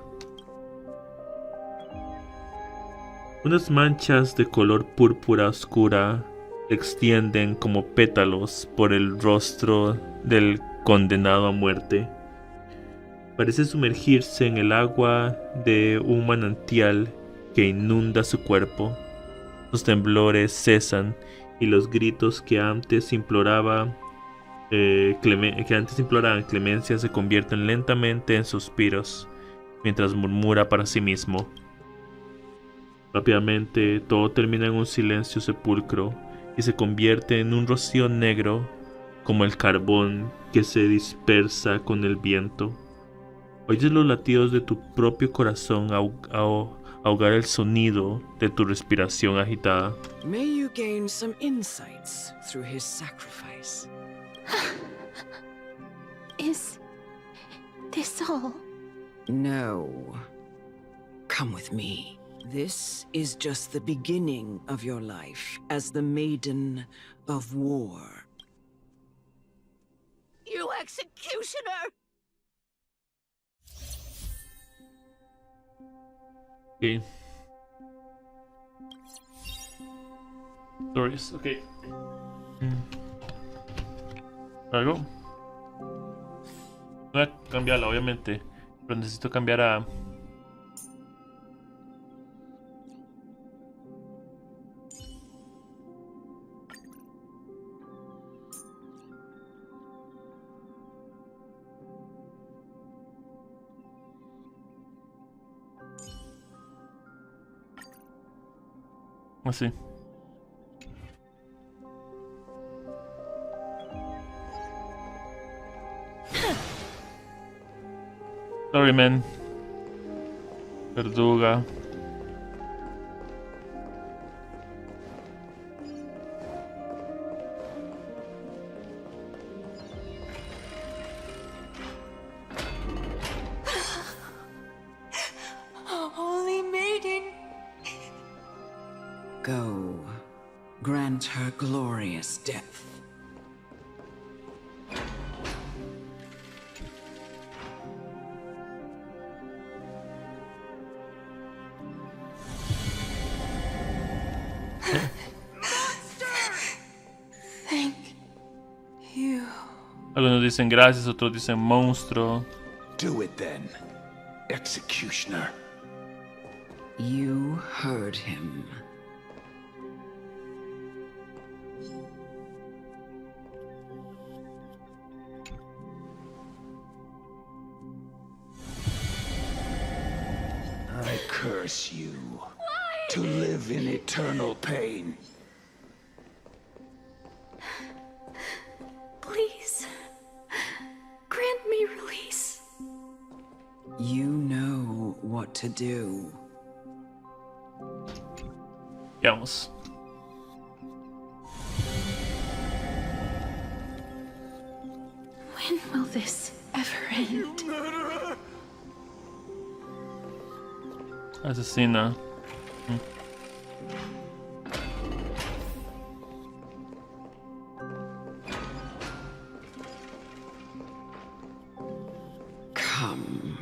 Unas manchas de color púrpura oscura se extienden como pétalos por el rostro del condenado a muerte. Parece sumergirse en el agua de un manantial que inunda su cuerpo. Los temblores cesan y los gritos que antes imploraban clemencia se convierten lentamente en suspiros, mientras murmura para sí mismo: Rápidamente todo termina en un silencio sepulcro y se convierte en un rocío negro como el carbón que se dispersa con el viento. Oyes los latidos de tu propio corazón ahogar el sonido de tu respiración agitada. May you gain some insights through his sacrifice. Is this all? No. Come with me. This is just the beginning of your life as the Maiden of War. You executioner! Okay. Stories, okay. ¿Algo? Voy a cambiarla, obviamente. Pero necesito cambiar a... Así. Sorry, man. Verduga. Holy Maiden. Go. Grant her glorious death. Thank you. Algunos dicen gracias, otros dicen monstruo. Do it then, executioner. You heard him. I curse you to live in eternal pain. Please, grant me release. You know what to do. Vamos. When will this ever end? Asesina. Come.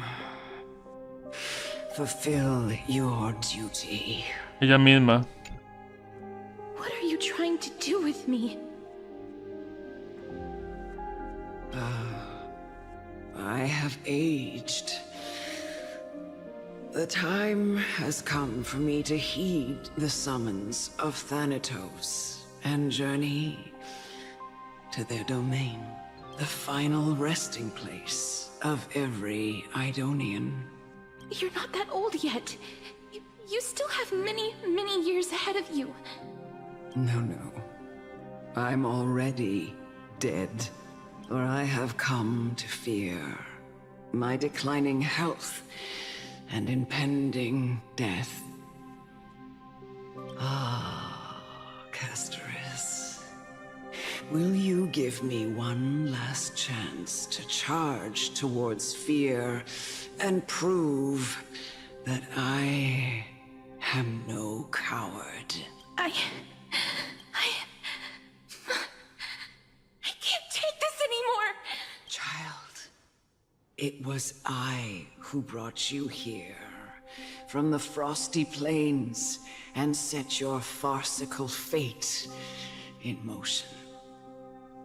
Fulfill your duty. Ella misma. What are you trying to do with me? I have aged. The time has come for me to heed the summons of Thanatos and journey to their domain, the final resting place of every Idonian. You're not that old yet. You still have many, many years ahead of you. No. I'm already dead, for I have come to fear my declining health and impending death. Ah, Castoris. Will you give me one last chance to charge towards fear and prove that I am no coward? I can't take this anymore! Child, it was I who brought you here from the frosty plains and set your farcical fate in motion.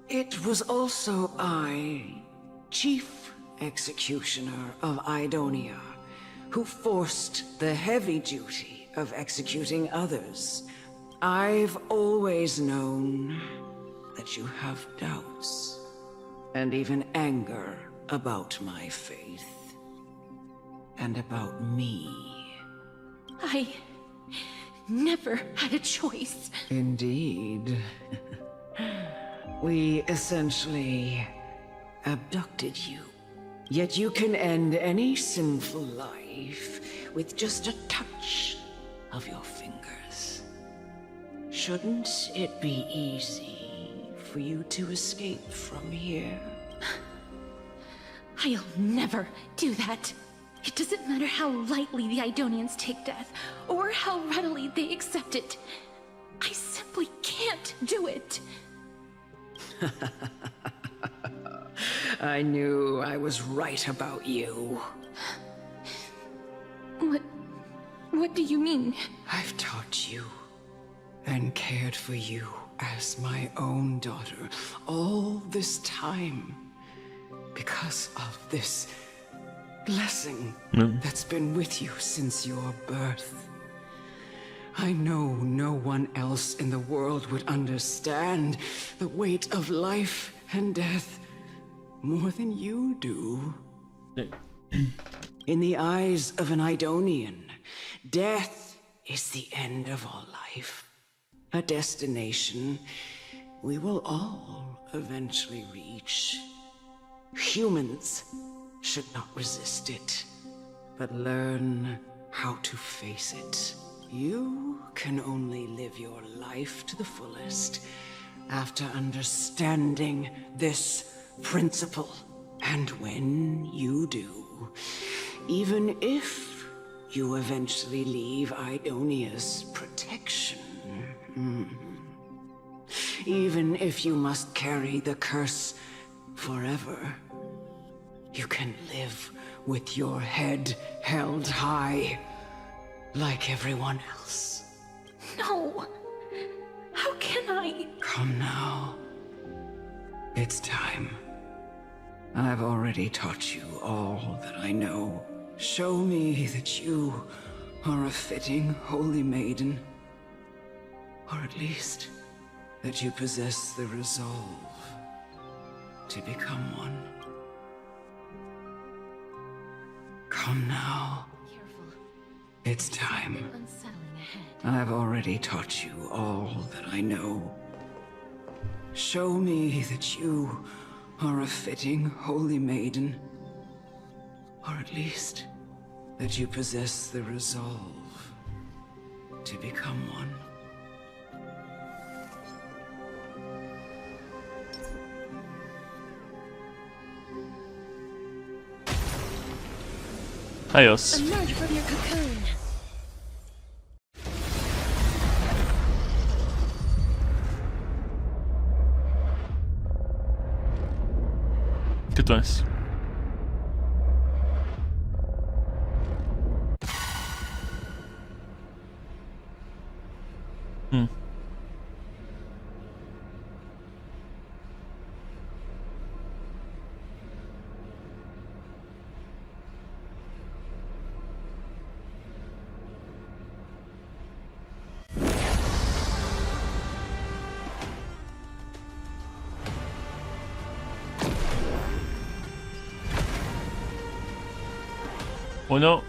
It was also I, Chief Executioner of Idonia, who forced the heavy duty of executing others. I've always known that you have doubts and even anger about my faith and about me. I never had a choice. Indeed. We essentially abducted you. Yet you can end any sinful life with just a touch of your fingers. Shouldn't it be easy for you to escape from here? I'll never do that. It doesn't matter how lightly the Idonians take death, or how readily they accept it. I simply can't do it. I knew I was right about you. What do you mean? I've taught you and cared for you as my own daughter all this time because of this blessing that's been with you since your birth. I know no one else in the world would understand the weight of life and death more than you do. In the eyes of an Idonian, death is the end of all life. A destination we will all eventually reach. Humans should not resist it, but learn how to face it. You can only live your life to the fullest after understanding this principle. And when you do, even if you eventually leave Idonia's protection, even if you must carry the curse forever, you can live with your head held high, like everyone else. No! How can I? Come now. It's time. I've already taught you all that I know. Show me that you are a fitting holy maiden. Or at least, that you possess the resolve to become one. Come now. It's time. I've already taught you all that I know. Show me that you are a fitting holy maiden. Or at least, that you possess the resolve to become one. Adiós. Emerge from your cocoon. ¿Qué tú es? Uno.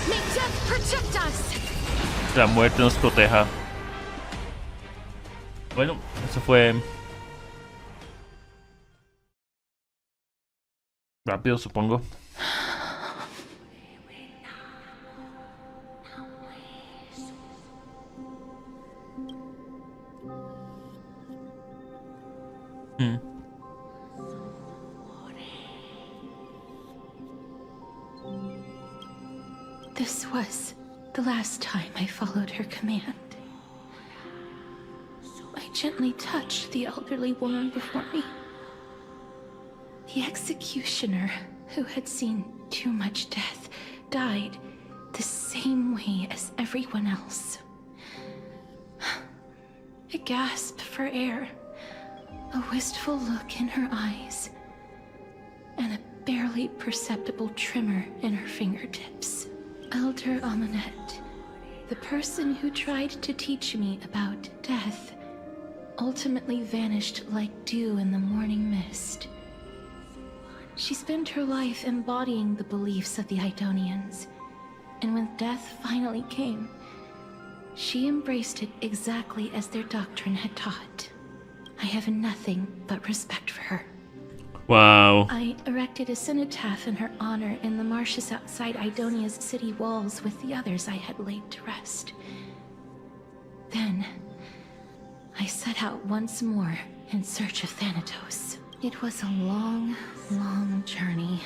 May death protect us. La muerte nos proteja. Bueno, eso fue rápido, supongo. This was the last time I followed her command. I gently touched the elderly woman before me. The executioner, who had seen too much death, died the same way as everyone else. A gasp for air, a wistful look in her eyes, and a barely perceptible tremor in her fingertips. Elder Amunet The person who tried to teach me about death ultimately vanished like dew in the morning mist. She spent her life embodying the beliefs of the Idonians, and when death finally came, she embraced it exactly as their doctrine had taught. I have nothing but respect for her. Wow. I erected a cenotaph in her honor in the marshes outside Idonia's city walls with the others I had laid to rest. Then, I set out once more in search of Thanatos. It was a long, long journey.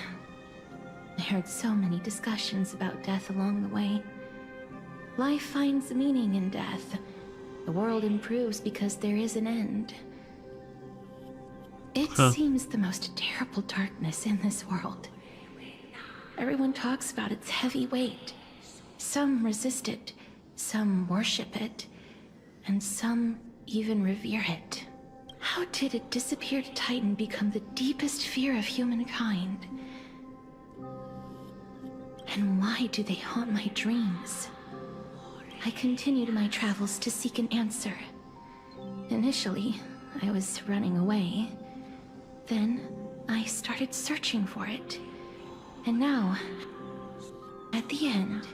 I heard so many discussions about death along the way. Life finds meaning in death. The world improves because there is an end. It seems the most terrible darkness in this world. Everyone talks about its heavy weight. Some resist it, some worship it, and some even revere it. How did a disappeared titan become the deepest fear of humankind? And why do they haunt my dreams? I continued my travels to seek an answer. Initially, I was running away. Then, I started searching for it. And now, at the end,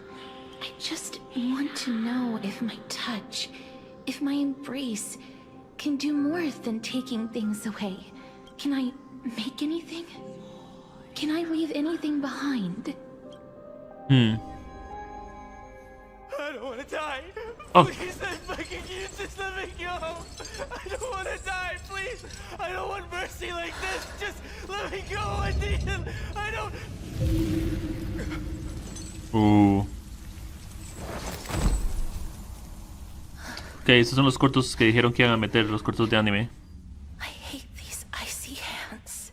I just want to know if my touch, if my embrace, can do more than taking things away. Can I make anything? Can I leave anything behind? I don't want to die. Please, I'm begging you, just let me go. I don't want to die, please. I don't want mercy like this. Just let me go. I need it. I don't. Ok, estos son los cortos que dijeron que iban a meter, los cortos de anime. I hate these icy hands.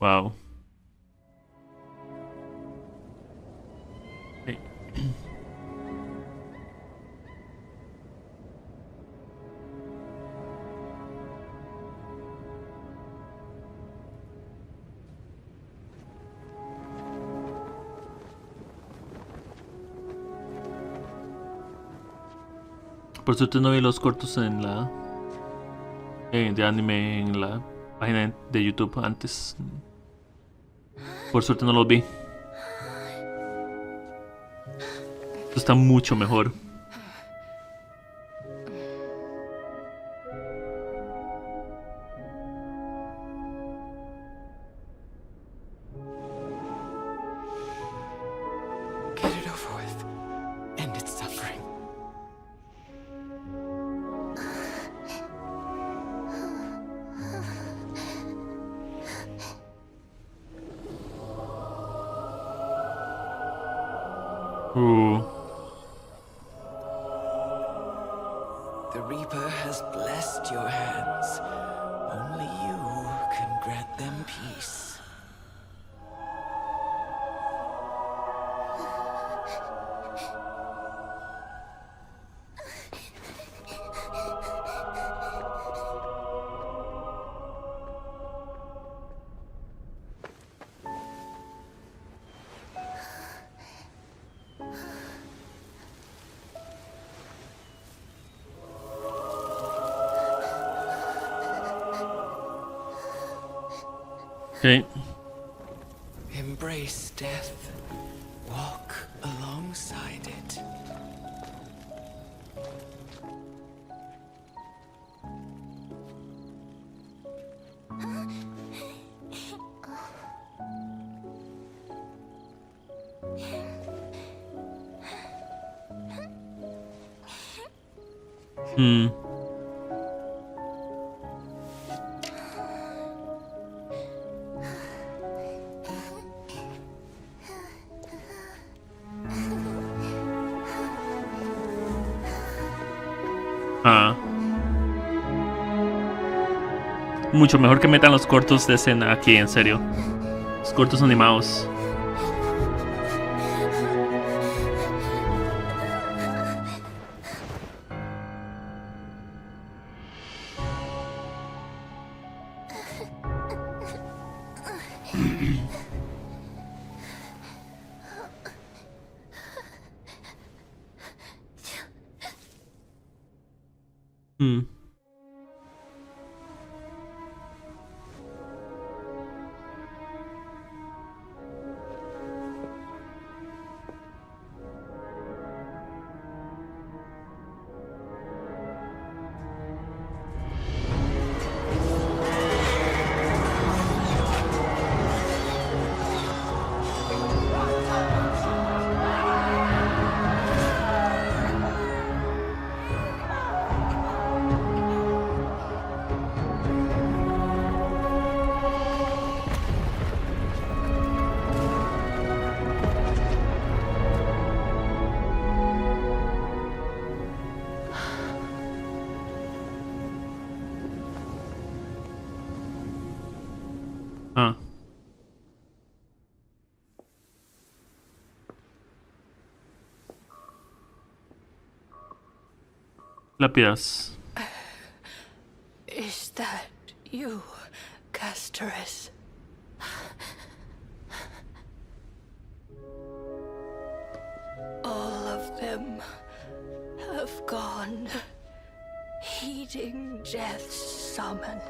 Wow. Okay. Por suerte no vi los cortos en la de anime en la página de YouTube antes. Por suerte no los vi. Esto está mucho mejor. Get it over with. End its suffering. The Reaper has blessed your hands. Only you can grant them peace. Okay. Embrace death. Walk alongside it. Mucho mejor que metan los cortos de escena aquí, en serio. Los cortos animados. Lápidas. Is that you, Castoris? All of them have gone, heeding death's summon,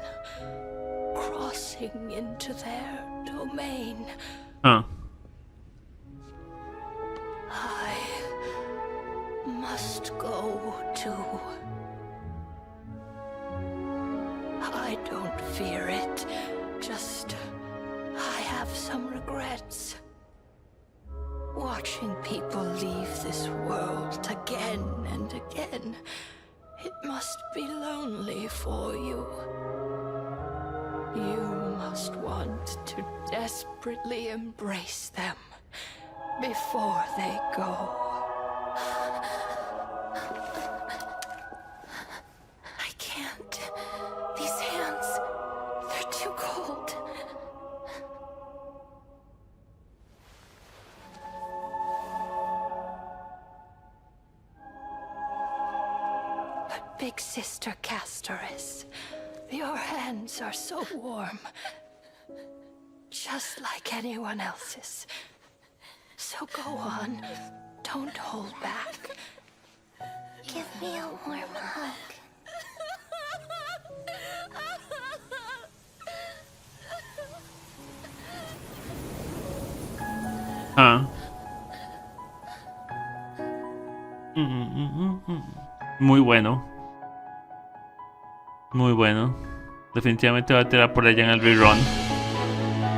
crossing into their domain. I must go too. I don't fear it, just I have some regrets. Watching people leave this world again and again, it must be lonely for you. You must want to desperately embrace them before they go. I can't. These hands, they're too cold. But Big Sister Castoris, your hands are so warm. Just like anyone else's. So go on. Don't hold back. Give me a warm hug. Muy bueno. Muy bueno. Definitivamente voy a tirar por ella en el rerun.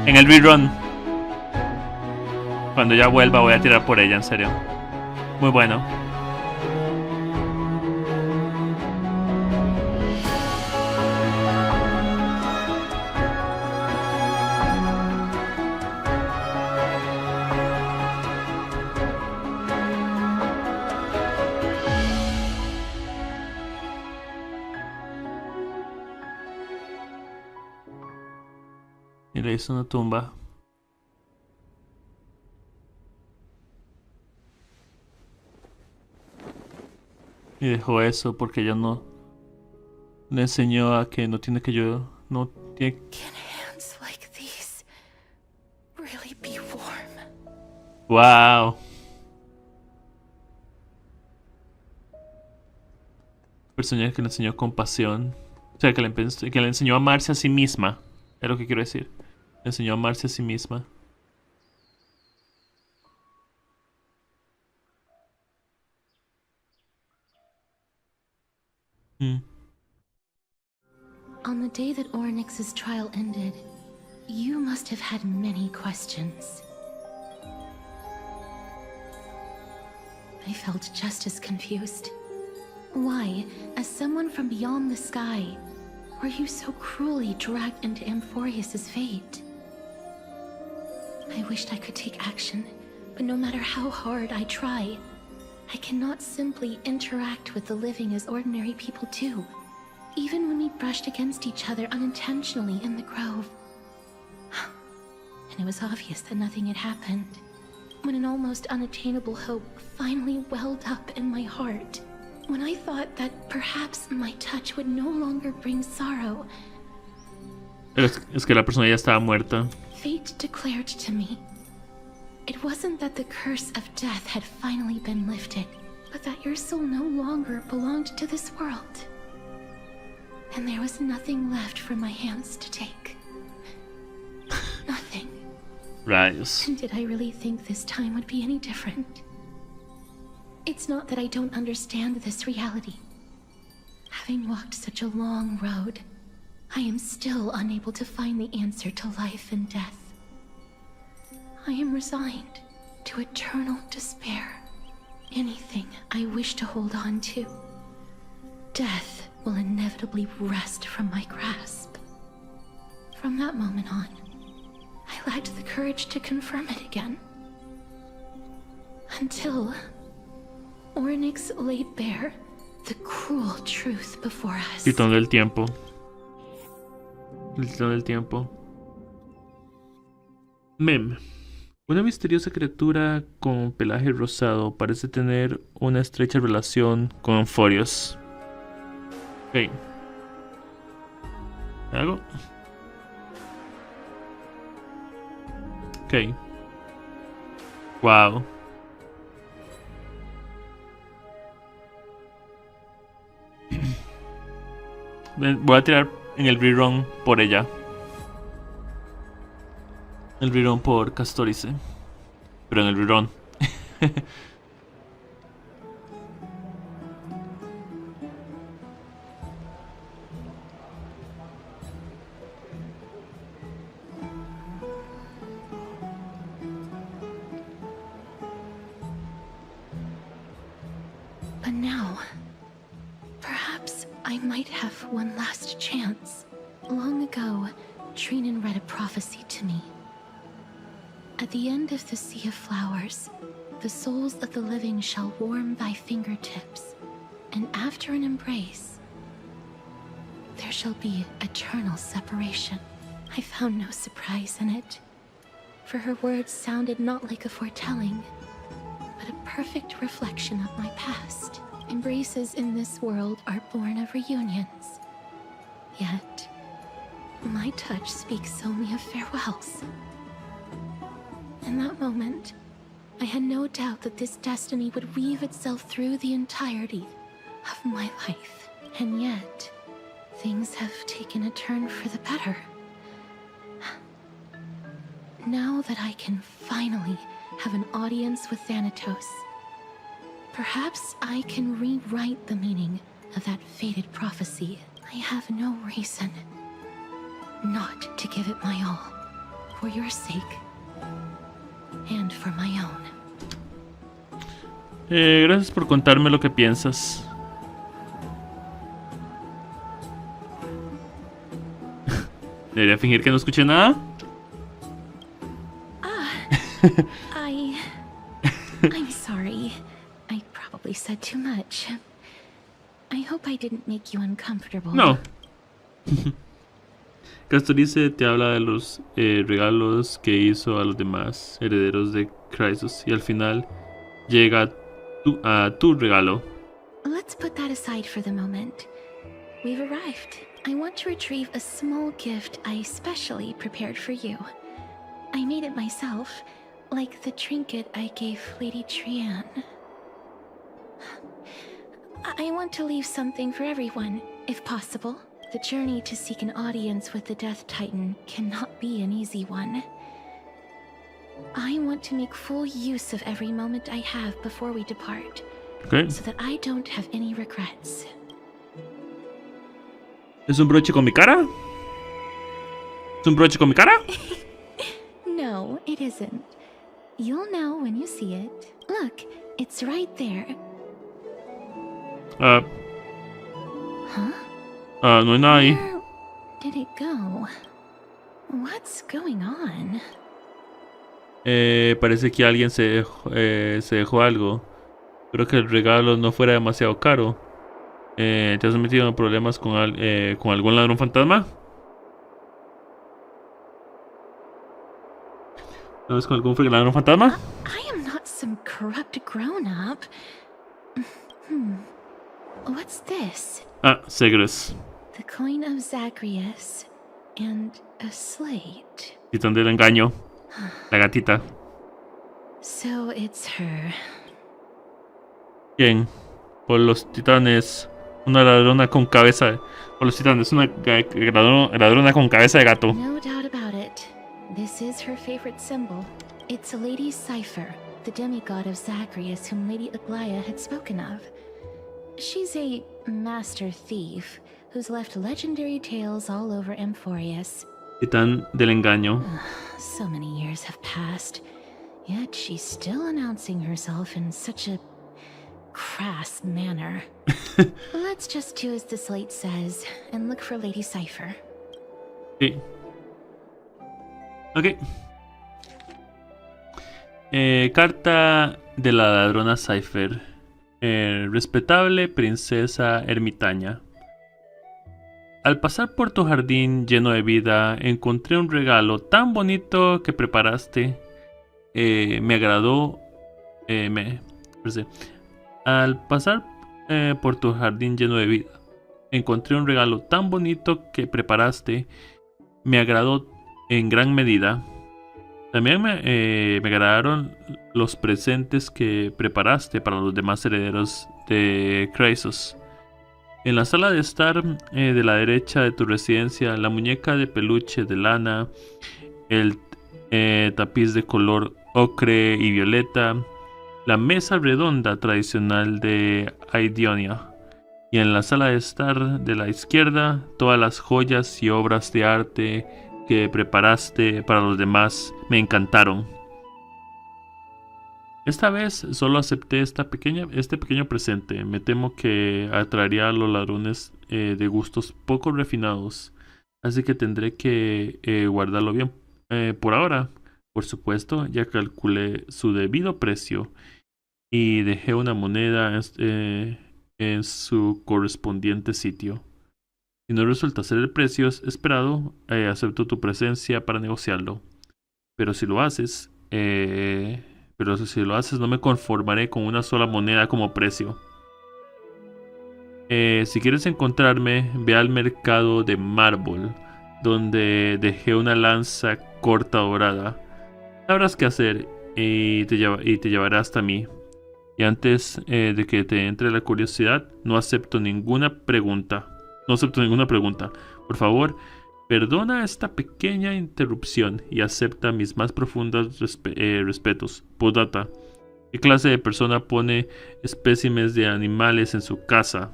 En el rerun. Cuando ya vuelva voy a tirar por ella, en serio. Muy bueno. Y le hizo una tumba. Y dejó eso porque ella no le enseñó a que no tiene que no tiene. Can hands like these really be warm? Wow. Personaje que le enseñó compasión. O sea, que le enseñó a amarse a sí misma. Es lo que quiero decir. Le enseñó a amarse a sí misma. On the day that Oryx's trial ended, you must have had many questions. I felt just as confused. Why, as someone from beyond the sky, were you so cruelly dragged into Amphorius's fate? I wished I could take action, but no matter how hard I try, I cannot simply interact with the living as ordinary people do, even when we brushed against each other unintentionally in the grove. And it was obvious that nothing had happened, when an almost unattainable hope finally welled up in my heart. When I thought that perhaps my touch would no longer bring sorrow. Es que la persona ya estaba muerta. Fate declared to me, it wasn't that the curse of death had finally been lifted, but that your soul no longer belonged to this world. and there was nothing left for my hands to take. Nothing. Rayos. And did I really think this time would be any different? It's not that I don't understand this reality. Having walked such a long road, I am still unable to find the answer to life and death. I am resigned to eternal despair. Anything I wish to hold on to, death will inevitably wrest from my grasp. From that moment on, I lacked the courage to confirm it again. Until Ornyx laid bare the cruel truth before us. Titán del tiempo. El titán del tiempo. Mem. Una misteriosa criatura con pelaje rosado parece tener una estrecha relación con anforios. Ok. ¿Algo? Ok. Wow. Voy a tirar en el rerun por ella. El rerun por Castorice. Pero en el rerun. But now, perhaps I might have one last chance. Long ago, Trinan read a prophecy to me. At the end of the Sea of Flowers, the souls of the living shall warm thy fingertips, and after an embrace, there shall be eternal separation. I found no surprise in it, for her words sounded not like a foretelling, but a perfect reflection of my past. Embraces in this world are born of reunions. Yet, my touch speaks only of farewells. In that moment, I had no doubt that this destiny would weave itself through the entirety of my life. And yet, things have taken a turn for the better. Now that I can finally have an audience with Thanatos, perhaps I can rewrite the meaning of that fated prophecy. I have no reason not to give it my all, for your sake, and for my own. Gracias por contarme lo que piensas. ¿Debería fingir que no escuché nada? I'm sorry. I probably said too much. I hope I didn't make you uncomfortable. No. Castorice te habla de los regalos que hizo a los demás herederos de Chrysos y al final llega a tu regalo. Let's put that aside for the moment. We've arrived. I want to retrieve a small gift I specially prepared for you. I made it myself, like the trinket I gave Lady Trian. I want to leave something for everyone, if possible. The journey to seek an audience with the Death Titan cannot be an easy one. I want to make full use of every moment I have before we depart, so that I don't have any regrets. ¿Es un broche con mi cara? ¿Es un broche con mi cara? No, it isn't. You'll know when you see it. Look, it's right there. Huh? No hay nada ahí. Where did it go? What's going on? Parece que alguien se dejó algo. Espero que el regalo no fuera demasiado caro. ¿Te has metido en problemas con algún ladrón fantasma? ¿No ves con algún ladrón fantasma? I am not some corrupt grown-up. What's this? Segres. The coin of Zagreus and a slate. Titán del engaño. La gatita. So it's her. Bien. Por los titanes, Una ladrona con cabeza de... O lo citan, es una ladrona con cabeza de gato. No doubt about it. This is her favorite symbol. It's a lady's cipher, the demigod of Zagreus whom Lady Aglaia had spoken of. She's a master thief who's left legendary tales all over Emphorius. Titán del engaño. So many years have passed, yet she's still announcing herself in such a crass manner. Let's just do as the slate says and look for Lady Cipher. Sí. Ok. Carta de la ladrona Cipher. Respetable princesa ermitaña. Al pasar por tu jardín lleno de vida, encontré un regalo tan bonito que preparaste. Me agradó. Al pasar por tu jardín lleno de vida, encontré un regalo tan bonito que preparaste. Me agradó en gran medida. También me agradaron los presentes que preparaste para los demás herederos de Chrysos. En la sala de estar de la derecha de tu residencia, la muñeca de peluche de lana, el tapiz de color ocre y violeta, la mesa redonda tradicional de Aidonia. Y en la sala de estar de la izquierda, todas las joyas y obras de arte que preparaste para los demás me encantaron. Esta vez solo acepté este pequeño presente. Me temo que atraería a los ladrones de gustos poco refinados, así que tendré que guardarlo bien. Por ahora, por supuesto, ya calculé su debido precio y dejé una moneda en su correspondiente sitio. Si no resulta ser el precio esperado, acepto tu presencia para negociarlo. Pero si lo haces, no me conformaré con una sola moneda como precio. Si quieres encontrarme, ve al mercado de mármol, donde dejé una lanza corta dorada. Sabrás qué hacer y te llevará hasta mí. Y antes de que te entre la curiosidad, no acepto ninguna pregunta. Por favor, perdona esta pequeña interrupción y acepta mis más profundos respetos. Postdata. ¿Qué clase de persona pone espécimes de animales en su casa?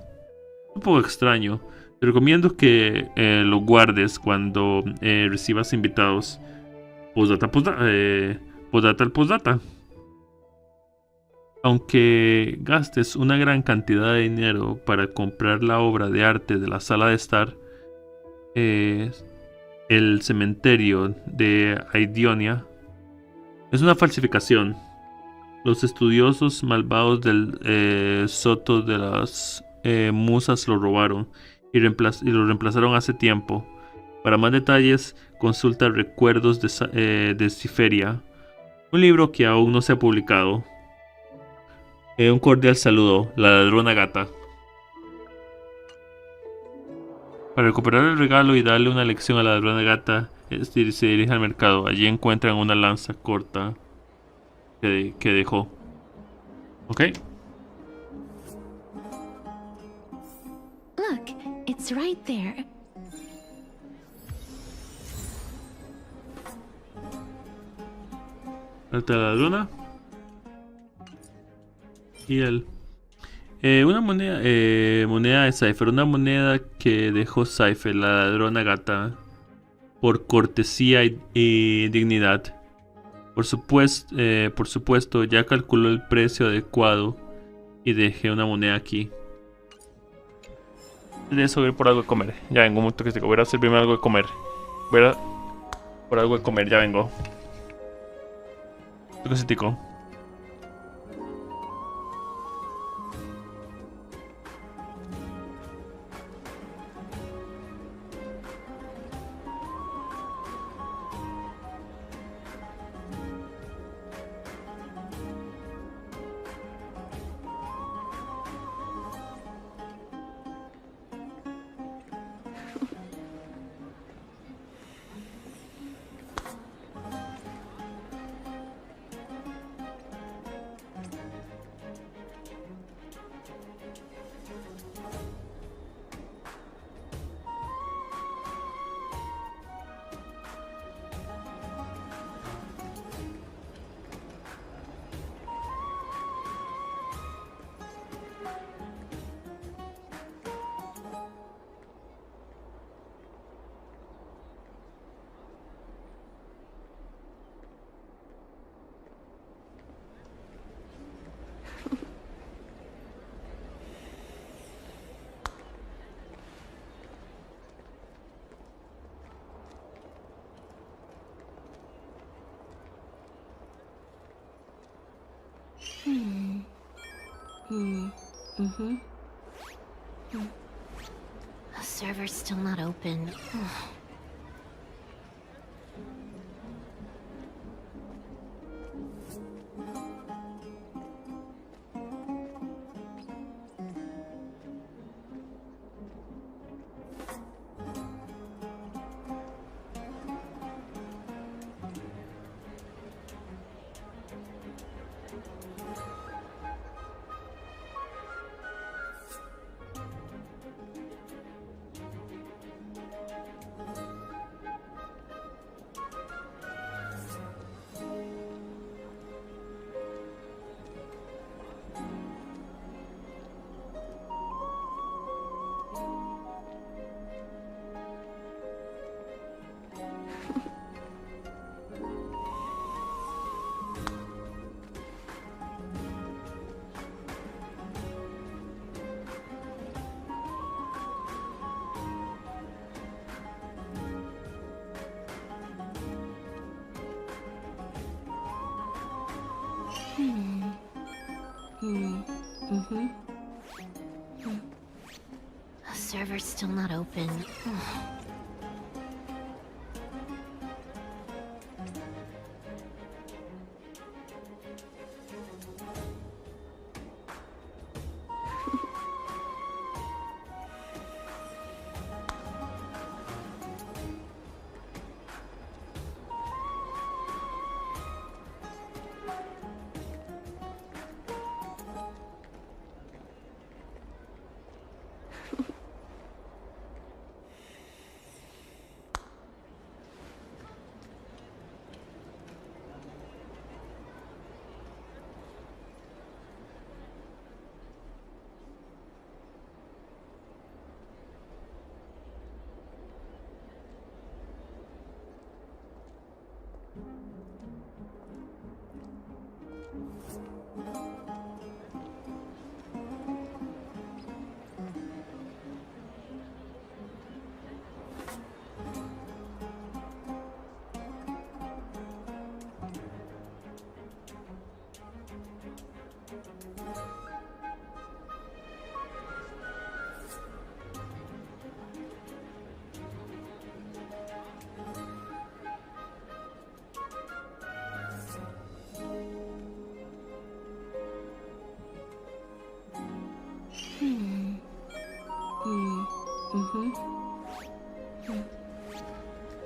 Un poco extraño. Te recomiendo que lo guardes cuando recibas invitados. Postdata. Aunque gastes una gran cantidad de dinero para comprar la obra de arte de la sala de estar, el cementerio de Aidonia es una falsificación. Los estudiosos malvados del Soto de las Musas lo robaron y lo reemplazaron hace tiempo. Para más detalles, consulta Recuerdos de Ciferia, un libro que aún no se ha publicado. Un cordial saludo, la ladrona gata. Para recuperar el regalo y darle una lección a la ladrona gata, se dirige al mercado. Allí encuentran una lanza corta que dejó. ¿Ok? Look, it's right there. Falta la ladrona. Y él. Una moneda de Cipher. Una moneda que dejó Cipher, la ladrona gata, por cortesía y dignidad. Por supuesto, ya calculó el precio adecuado y dejé una moneda aquí. De eso voy a ir por algo de comer. Ya vengo, un momento que voy a servirme algo de comer. Voy a por algo de comer, ya vengo. Un toquecitico. The server's still not open. The server's still not open.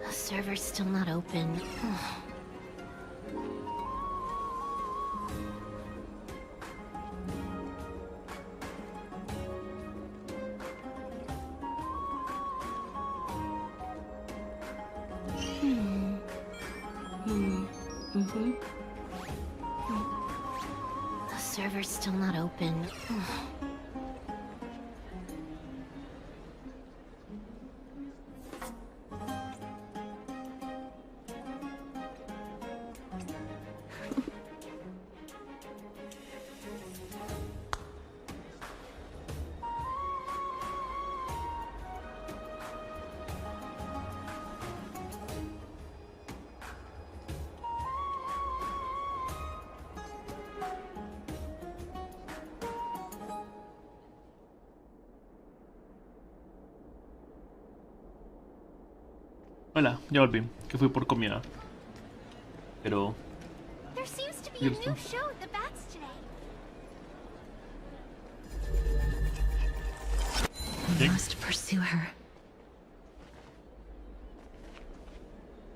The server's still not open. The server's still not open. Hola, ya volví, que fui por comida. Pero... There seems to be a new show at the bats today. We must pursue her.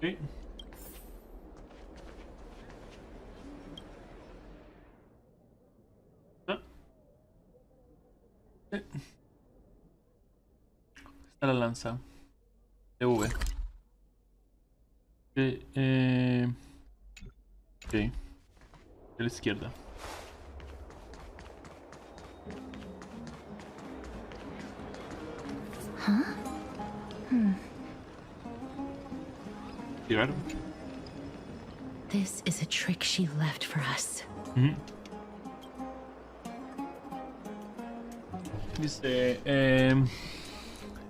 Sí. Está la lanza. TV. Ok. De la izquierda. Tirar. This is a trick she left for us. Dice,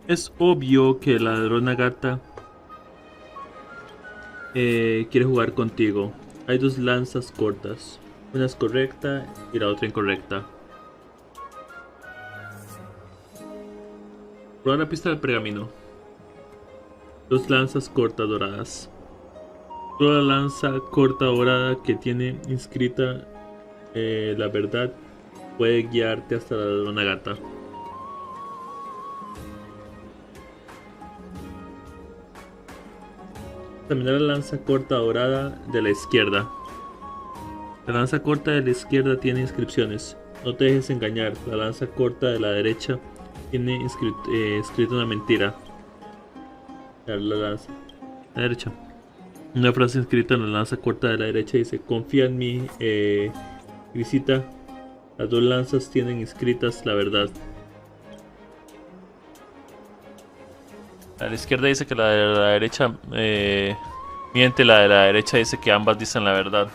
es obvio que la ladrona gata quiere jugar contigo. Hay dos lanzas cortas. Una es correcta y la otra incorrecta. Probar la pista del pergamino. 2 lanzas cortas doradas. Toda lanza corta dorada que tiene inscrita la verdad puede guiarte hasta la luna gata. Examinar la lanza corta dorada de la izquierda. La lanza corta de la izquierda tiene inscripciones. No te dejes engañar. La lanza corta de la derecha tiene escrita una mentira. La lanza. La derecha. Una frase escrita en la lanza corta de la derecha dice: confía en mí, Grisita. Las 2 lanzas tienen inscritas la verdad. A la izquierda dice que la de la derecha miente, la de la derecha dice que ambas dicen la verdad.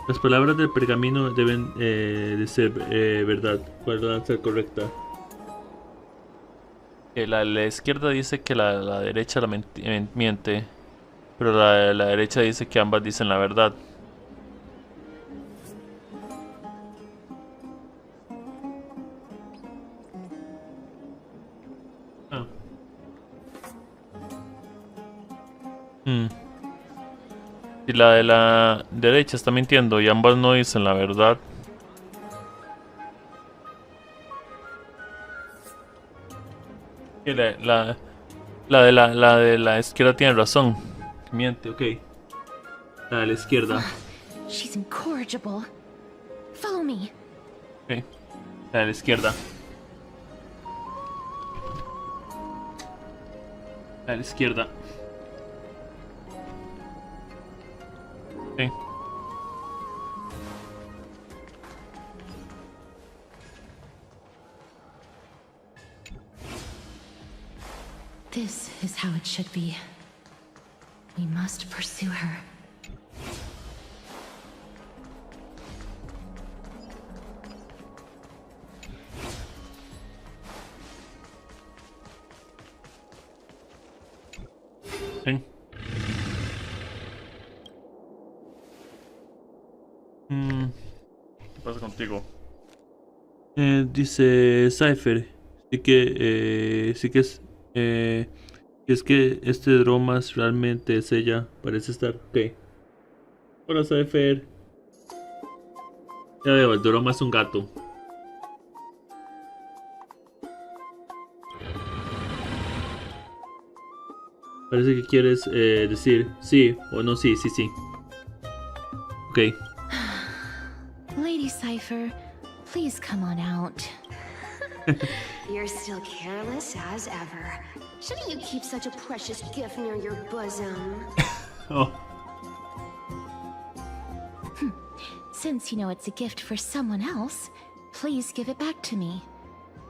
Las palabras del pergamino deben de ser verdad. ¿Cuál es la lanza correcta? La izquierda dice que la derecha miente, pero la derecha dice que ambas dicen la verdad. Si la de la derecha está mintiendo y ambas no dicen la verdad. La de la izquierda tiene razón. Miente, ok. La de la izquierda. She's incorrigible. Follow me. Ok. La de la izquierda. La de la izquierda. Ok. This is how it should be. We must pursue her. Sí. ¿Qué pasa contigo? Dice Cypher. Sí que es que este bromas realmente es ella. Parece estar. Ok. Hola Cypher. Ya veo, el broma es un gato. Parece que quieres decir sí o no sí, sí, sí. Ok. Lady Cypher, please come on out. You're still careless as ever. Shouldn't you keep such a precious gift near your bosom? Oh. Since you know it's a gift for someone else, please give it back to me.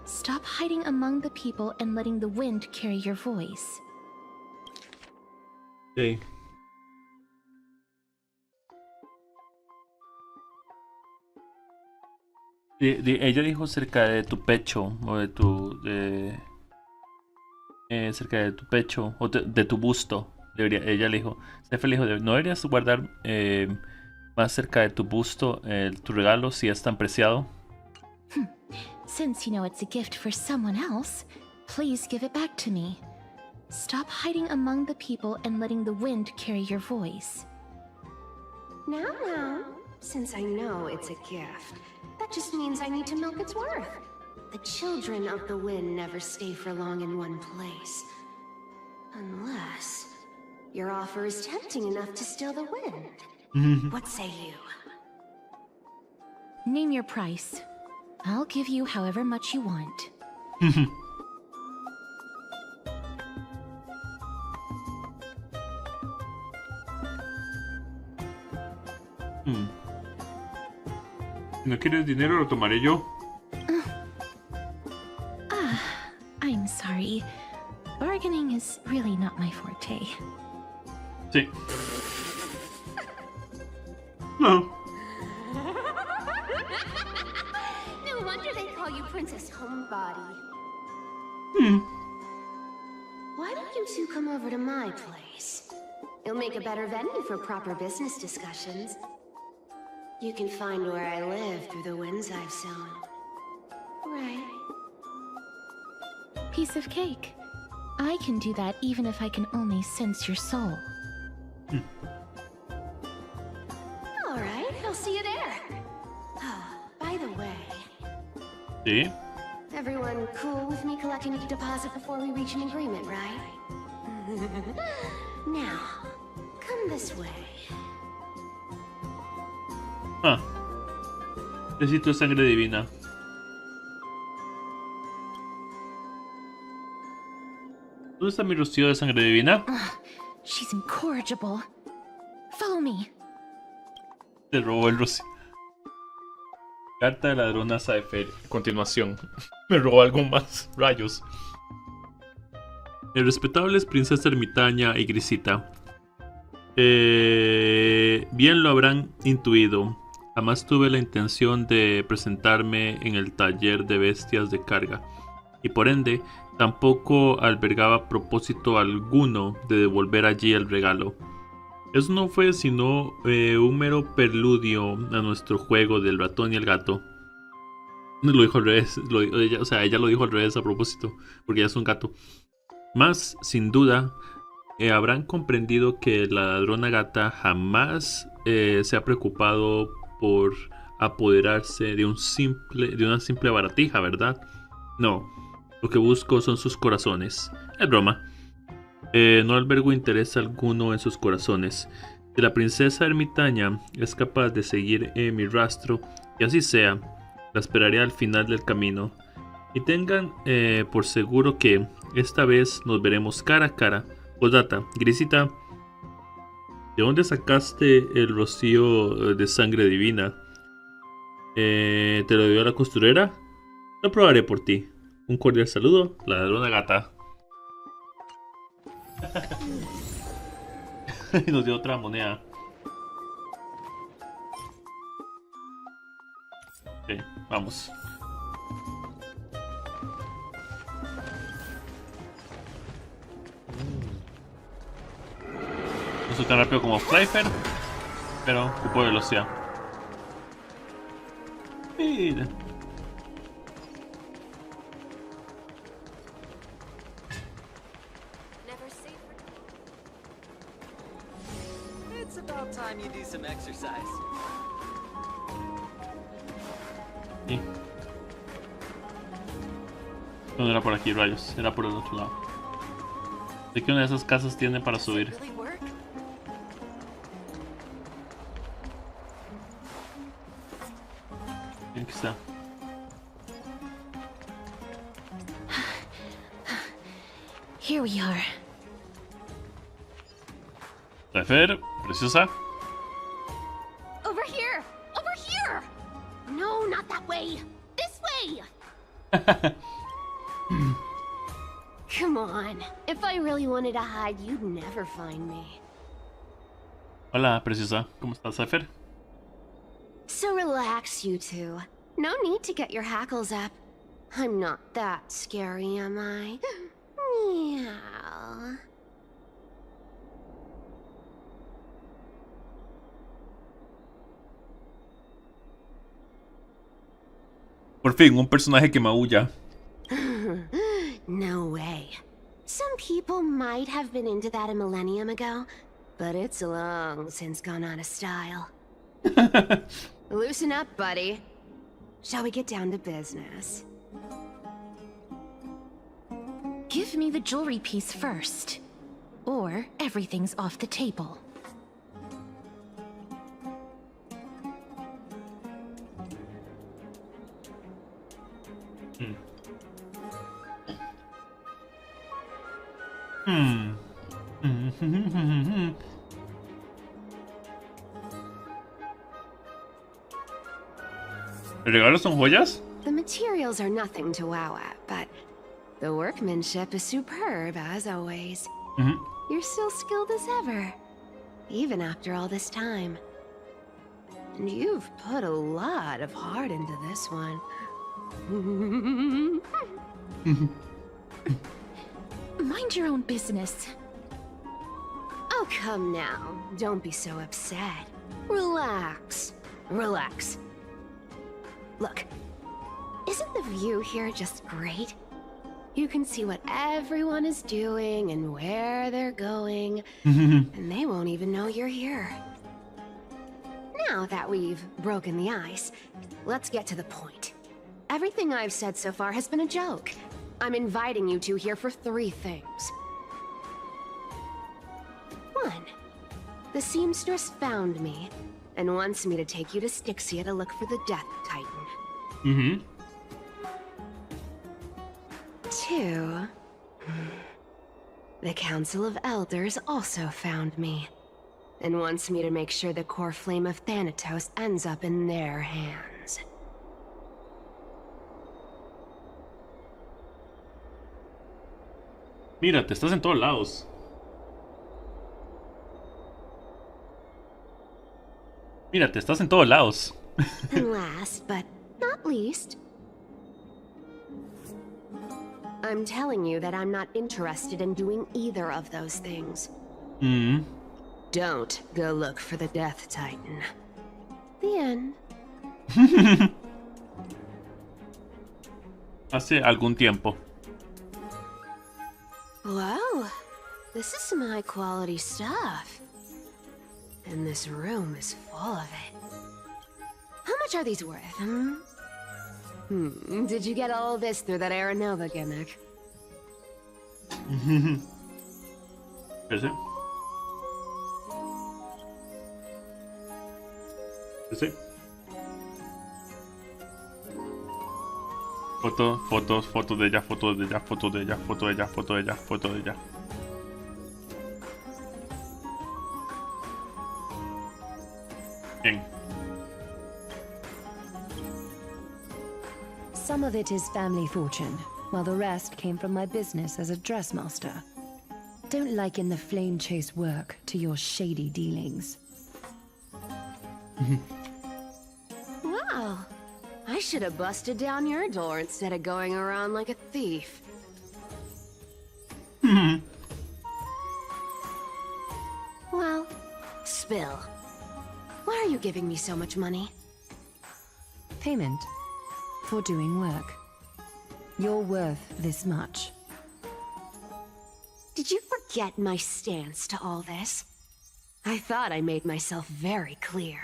Stop hiding among the people and letting the wind carry your voice. Okay. Ella dijo cerca de tu pecho o de tu cerca de tu pecho o de tu busto. Ella le dijo, Steph le dijo, no deberías guardar más cerca de tu busto tu regalo si es tan preciado. Since you know it's a gift for someone else, please give it back to me. Stop hiding among the people and letting the wind carry your voice. Now, since I know it's a gift, that just means I need to milk its worth. The children of the wind never stay for long in one place. Unless your offer is tempting enough to steal the wind. What say you? Name your price. I'll give you however much you want. Si no quieres dinero, lo tomaré yo. I'm sorry. Bargaining is really not my forte. Sí. No. No wonder they call you Princess Homebody. Why don't you two come over to my place? It'll make a better venue for proper business discussions. You can find where I live through the winds I've sown. Right. Piece of cake. I can do that even if I can only sense your soul. All right, I'll see you there. Oh, by the way, Sí. everyone cool with me collecting a deposit before we reach an agreement, right? Now, come this way. Ah. Necesito sangre divina. ¿Dónde está mi rocío de sangre divina? She's incorrigible. Follow me. Te robó el rocío. Carta de ladrona Cypher. Continuación. Me robó algo más. Rayos. Respetables princesa ermitaña y grisita. Bien lo habrán intuido. Jamás tuve la intención de presentarme en el taller de bestias de carga. Y por ende, tampoco albergaba propósito alguno de devolver allí el regalo. Eso no fue sino un mero preludio a nuestro juego del ratón y el gato. Lo dijo al revés. Ella lo dijo al revés a propósito, porque ella es un gato. Más, sin duda, habrán comprendido que la ladrona gata jamás se ha preocupado por apoderarse de una simple baratija, ¿verdad? No, lo que busco son sus corazones. Es broma. No albergo interés alguno en sus corazones. Si la princesa ermitaña es capaz de seguir mi rastro, y así sea, la esperaré al final del camino. Y tengan por seguro que esta vez nos veremos cara a cara. Postdata, Grisita, ¿de dónde sacaste el rocío de sangre divina? ¿Te lo dio la costurera? Lo probaré por ti. Un cordial saludo, la ladrona gata. Y nos dio otra moneda. Ok, vamos. No soy tan rápido como Flyfer, pero ocupo velocidad. Mira. It's about time you do some exercise. Sí. No era por aquí, rayos, era por el otro lado. Sé que una de esas casas tiene para subir. Aquí está. Here we are. Refer, preciosa. Over here! Over here! No, not that way! This way! Come on. If I really wanted to hide, you'd never find me. Hola, preciosa. ¿Cómo estás, Cypher? So relax, you two. No need to get your hackles up. I'm not that scary, am I? Meow. Por fin, un personaje que maulla. No way. Some people might have been into that a millennium ago, but it's long since gone out of style. Loosen up, buddy. Shall we get down to business? Give me the jewelry piece first, or everything's off the table. ¿El regalo son joyas? The materials are nothing to wow at, but the workmanship is superb as always. You're still skilled as ever, even after all this time. And you've put a lot of heart into this one. Mind your own business. Oh, come now. Don't be so upset. Relax. Relax. Look, isn't the view here just great? You can see what everyone is doing and where they're going, and they won't even know you're here. Now that we've broken the ice, let's get to the point. Everything I've said so far has been a joke. I'm inviting you two here for 3 things. 1. The seamstress found me and wants me to take you to Styxia to look for the Death Titan. 2. The Council of Elders also found me and wants me to make sure the core flame of Thanatos ends up in their hands. Mírate, estás en todos lados. Mírate, estás en todos lados. And last but not least, I'm telling you that I'm not interested in doing either of those things. Don't go look for the Death Titan. The end. Hace algún tiempo. Wow, this is some high quality stuff. And this room is full of it. How much are these worth, Did you get all this through that Aeronova gimmick? Is it? Is it? Foto de ella, foto de ella, foto de ella, foto de ella, foto de ella, foto de ella. Bien. Some of it is family fortune, while the rest came from my business as a dressmaster. Don't liken the flame chase work to your shady dealings. Wow, I should have busted down your door instead of going around like a thief. Well, spill. Why are you giving me so much money? Payment for doing work. You're worth this much. Did you forget my stance to all this? I thought I made myself very clear.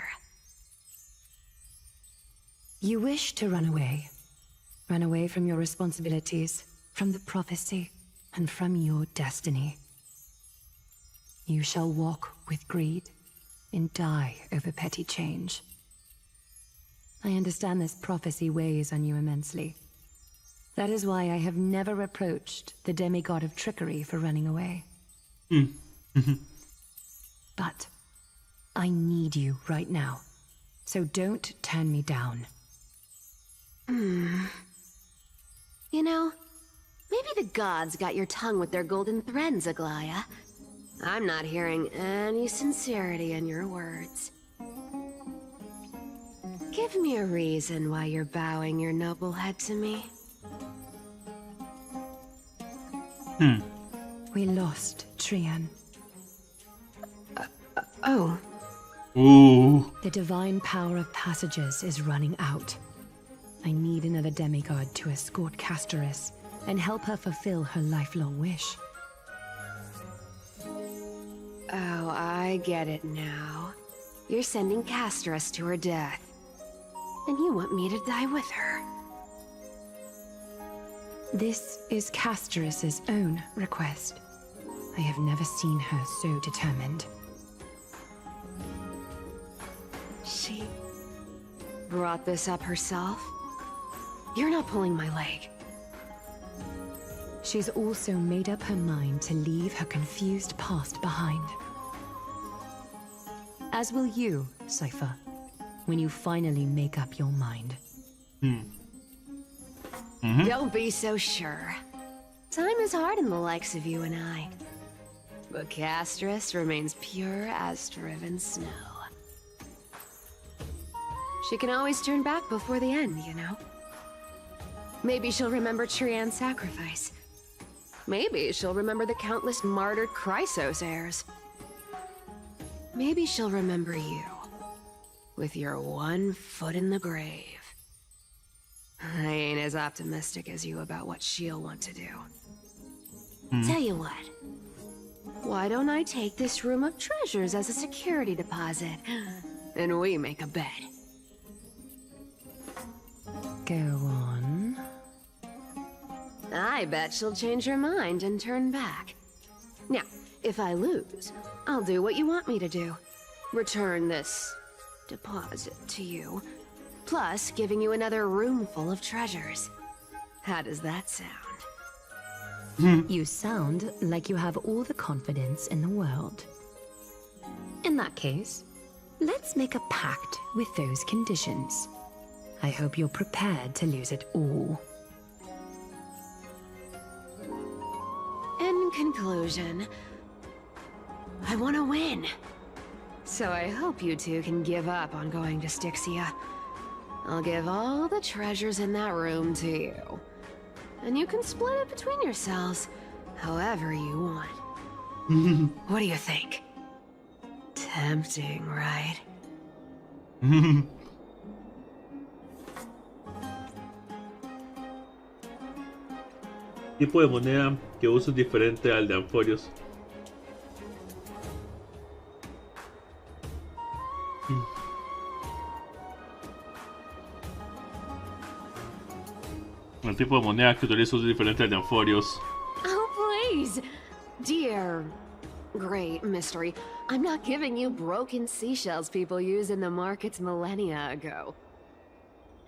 You wish to run away. Run away from your responsibilities, from the prophecy, and from your destiny. You shall walk with greed and die over petty change. I understand this prophecy weighs on you immensely. That is why I have never reproached the demigod of trickery for running away. But I need you right now, so don't turn me down. You know, maybe the gods got your tongue with their golden threads, Aglaya. I'm not hearing any sincerity in your words. Give me a reason why you're bowing your noble head to me. We lost Trian. Oh. Ooh. The divine power of passages is running out. I need another demigod to escort Castoris and help her fulfill her lifelong wish. Oh, I get it now. You're sending Castoris to her death. And you want me to die with her. This is Castoris' own request. I have never seen her so determined. She brought this up herself? You're not pulling my leg. She's also made up her mind to leave her confused past behind. As will you, Cypher, when you finally make up your mind. Don't be so sure. Time is hard in the likes of you and I. But Castoris remains pure as driven snow. She can always turn back before the end, you know? Maybe she'll remember Trian's sacrifice. Maybe she'll remember the countless martyred Chrysos heirs. maybe she'll remember you. With your one foot in the grave. I ain't as optimistic as you about what she'll want to do. Tell you what. Why don't I take this room of treasures as a security deposit? And we make a bet. Go on. I bet she'll change her mind and turn back. Now, if I lose, I'll do what you want me to do. Return this deposit to you, plus giving you another room full of treasures. How does that sound? You sound like you have all the confidence in the world. In that case, let's make a pact with those conditions. I hope you're prepared to lose it all. In conclusion, I want to win. So I hope you two can give up on going to Styxia. I'll give all the treasures in that room to you. And you can split it between yourselves, however you want. What do you think? Tempting, right? Tipo de moneda que uso es diferente al de anforios. El tipo de moneda que utilizo es diferente al de anforios. Oh, please! Dear great mystery, I'm not giving you broken seashells people use in the markets millennia ago.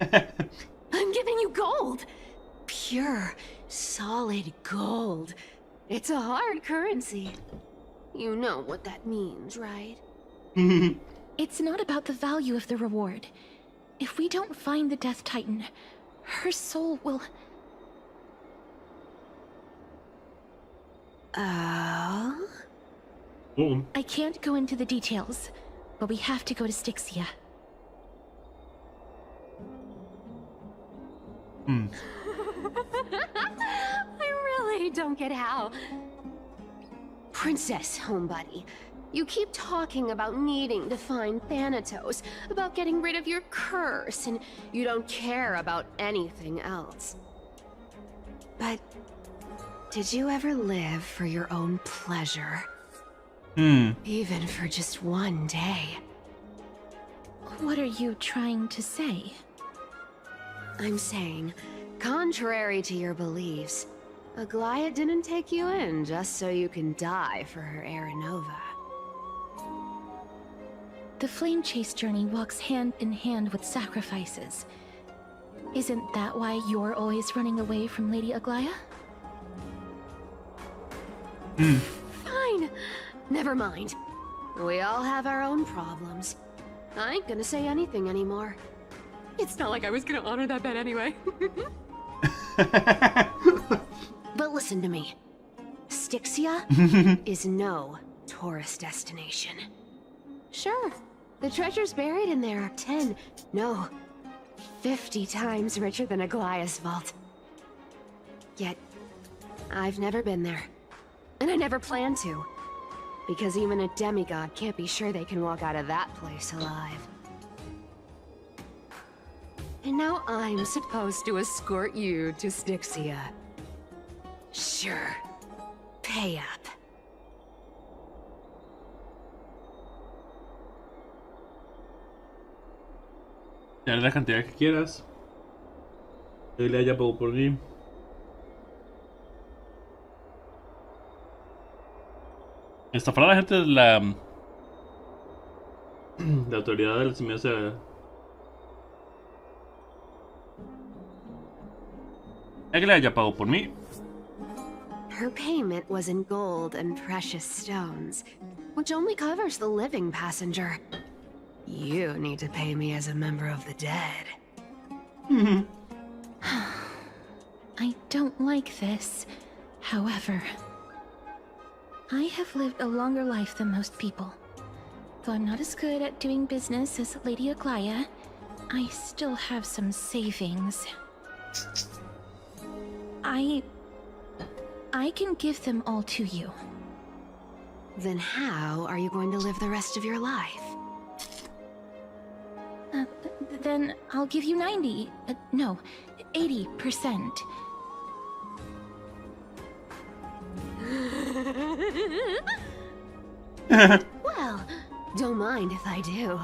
I'm giving you gold! Pure, solid gold. It's a hard currency. You know what that means, right? It's not about the value of the reward. If we don't find the Death Titan, her soul will... Oh? I can't go into the details, but we have to go to Styxia. I really don't get how. Princess, homebuddy, you keep talking about needing to find Thanatos, about getting rid of your curse, and you don't care about anything else. But did you ever live for your own pleasure? Even for just one day? What are you trying to say? I'm saying, contrary to your beliefs, Aglaia didn't take you in just so you can die for her Aranova. The flame chase journey walks hand in hand with sacrifices. Isn't that why you're always running away from Lady Aglaia? Fine. Never mind. We all have our own problems. I ain't gonna say anything anymore. It's not like I was gonna honor that bet anyway. But listen to me. Styxia is no tourist destination. Sure, the treasures buried in there are 10, no, 50 times richer than Aglaia's vault. Yet, I've never been there. And I never plan to. Because even a demigod can't be sure they can walk out of that place alive. And now I'm supposed to escort you to Styxia. Sure. Pay up. Te daré la cantidad que quieras. Dile ya pago por mí. Estafar a la gente de la autoridad de la semilla. Aglaia ya pagó por mí. Her payment was in gold and precious stones, which only covers the living passenger. You need to pay me as a member of the dead. I don't like this. However, I have lived a longer life than most people. Though I'm not as good at doing business as Lady Aglaia, I still have some savings. I can give them all to you. Then how are you going to live the rest of your life? Then I'll give you 90. No, 80%. Well, don't mind if I do.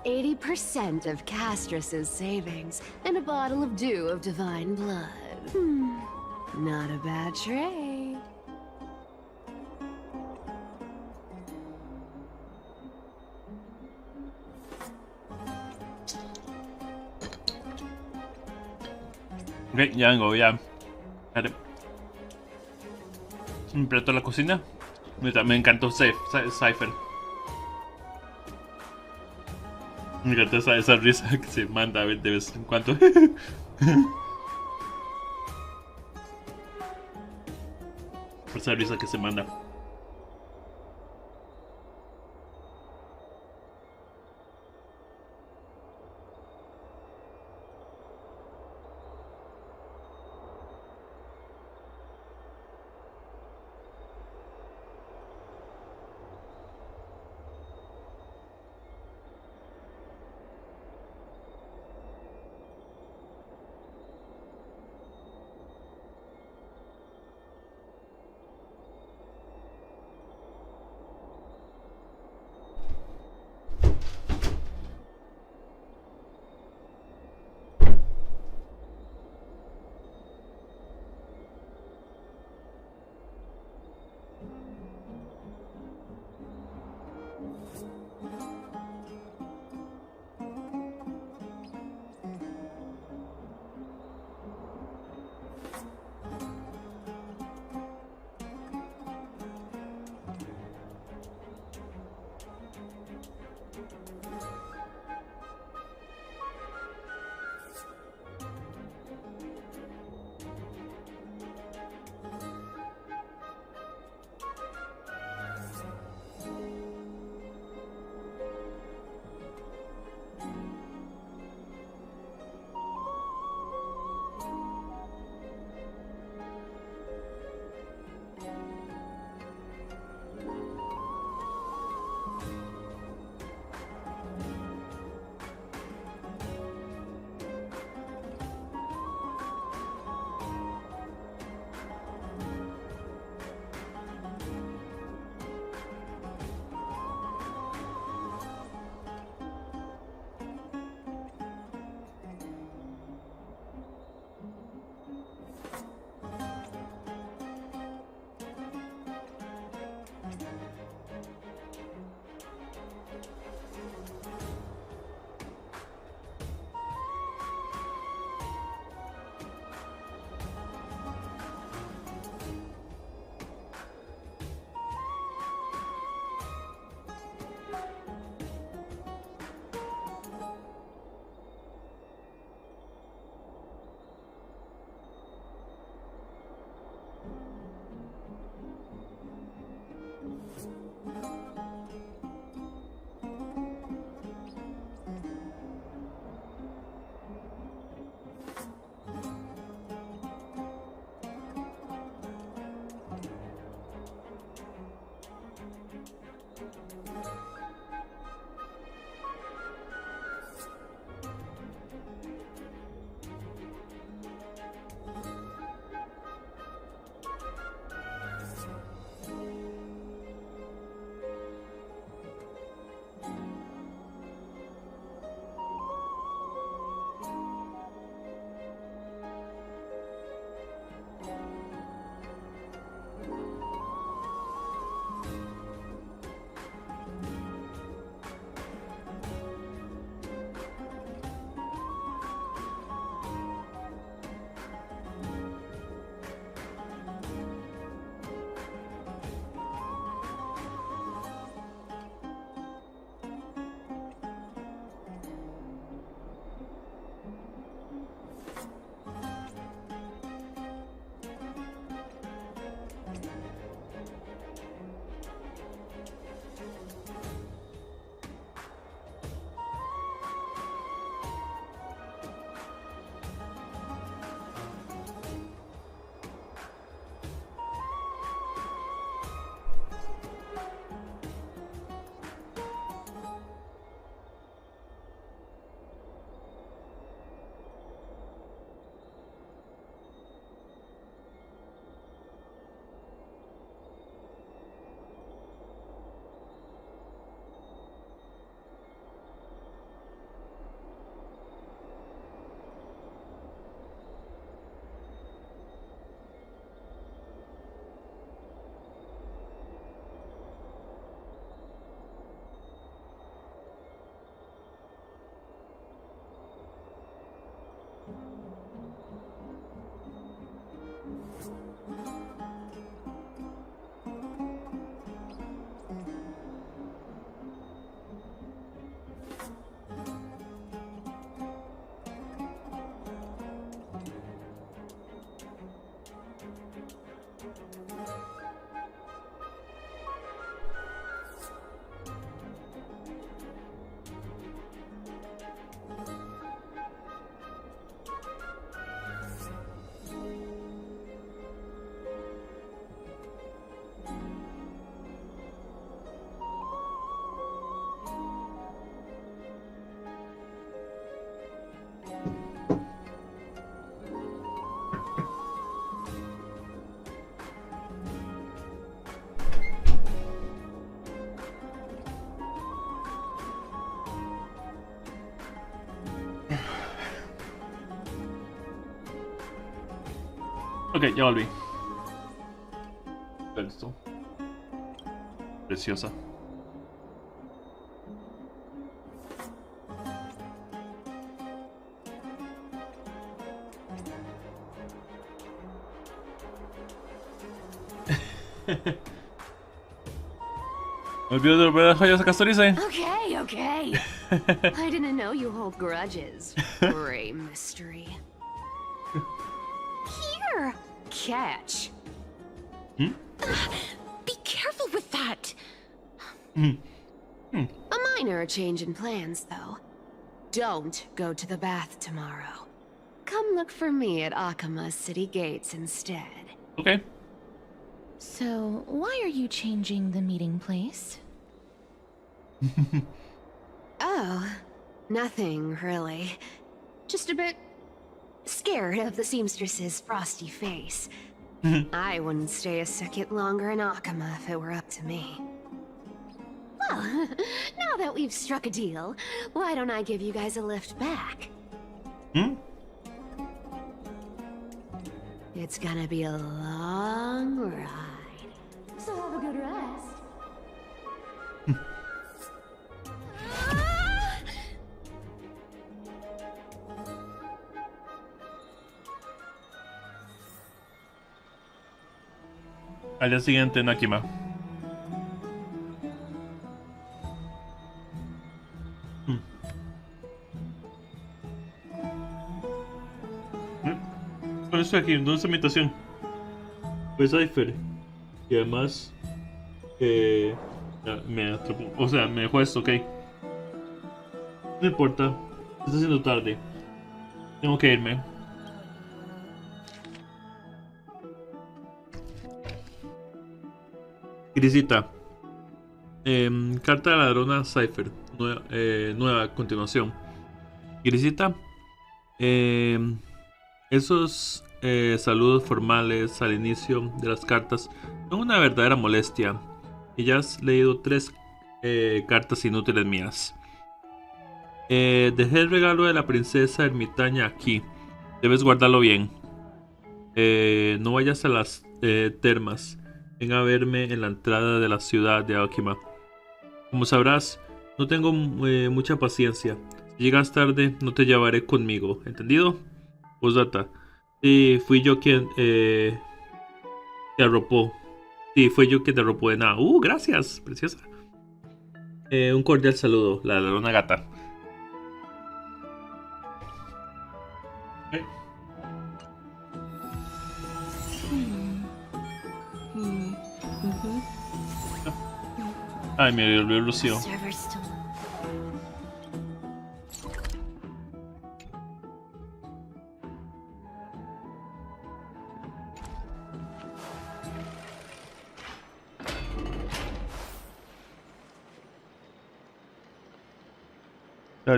80% of Castrus's savings and a bottle of dew of divine blood. Not a bad trade. Ok, ya vengo, ya. Espérate. Un plato a la cocina. Me encantó Cypher. Me encantó esa risa que se manda de vez en cuando. Esa risa que se manda. Ok, ya volví. Listo. Preciosa. Me olvidé de volver a las joyas a Castorice. Okay, okay. I didn't know you hold grudges. Gray mystery. Here! Catch. Hmm? Be careful with that! Hmm. A minor change in plans, though. Don't go to the bath tomorrow. Come look for me at Akima's city gates instead. Okay. So, why are you changing the meeting place? Oh, nothing really. Just a bit scared of the seamstress's frosty face. I wouldn't stay a second longer in Akima if it were up to me. Well, now that we've struck a deal, why don't I give you guys a lift back? Hmm? It's gonna be a long ride. So have a good rest. Al día siguiente en Akima. Con esto aquí, ¿dónde está mi habitación? Pues Cypher. Y además me atrapó. O sea, me dejó esto, ok. No importa. Está haciendo tarde. Tengo que irme. Grisita. Carta de la ladrona Cypher. Nueva continuación. Grisita. Esos saludos formales al inicio de las cartas son una verdadera molestia. Y ya has leído 3 cartas inútiles mías. Dejé el regalo de la princesa ermitaña aquí. Debes guardarlo bien. No vayas a las termas. Ven a verme en la entrada de la ciudad de Akima. Como sabrás, no tengo mucha paciencia. Si llegas tarde, no te llevaré conmigo. ¿Entendido? Postdata. Sí, fui yo quien te arropó. Sí, fue yo quien te arropó de nada. Gracias, preciosa. Un cordial saludo, la ladrona gata. Ay, me olvidó el Lucio.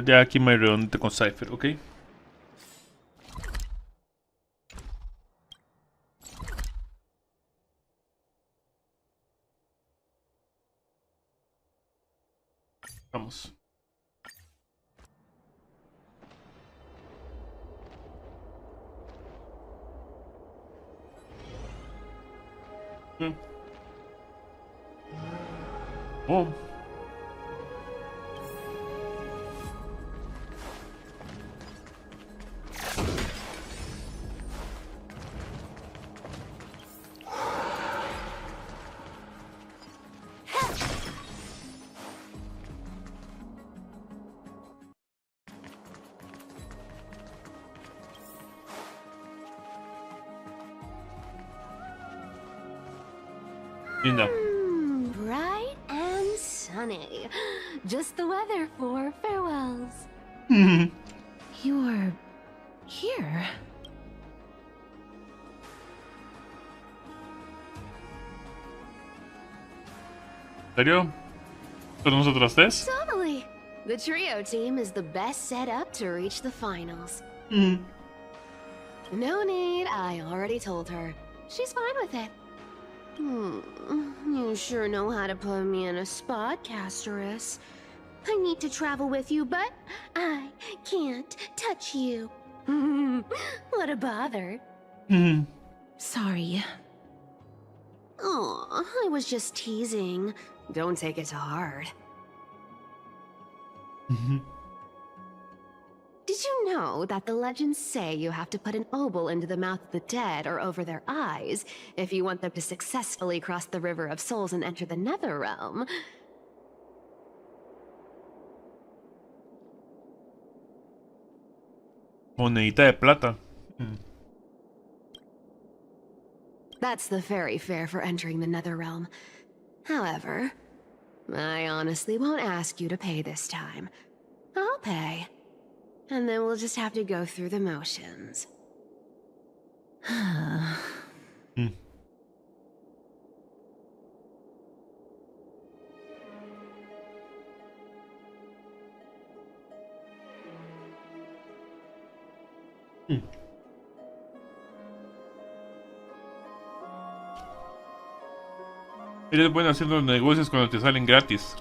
Ya aquí me reúno con Cypher, ¿ok? Vamos. Oh. Bright and sunny. Just the weather for farewells. You're here. ¿En serio? ¿Con nosotros 3? Totally. The trio team is the best set up to reach the finals. No need, I already told her. She's fine with it. You sure know how to put me in a spot, Castorus. I need to travel with you, but I can't touch you. What a bother. Sorry. Aw, I was just teasing. Don't take it to heart. Did you know that the legends say you have to put an obol into the mouth of the dead or over their eyes if you want them to successfully cross the river of souls and enter the nether realm? Monedita de plata. That's the fairy fare for entering the nether realm. However, I honestly won't ask you to pay this time. I'll pay. And then we'll just have to go through the motions. Eres buena haciendo negocios cuando te salen gratis.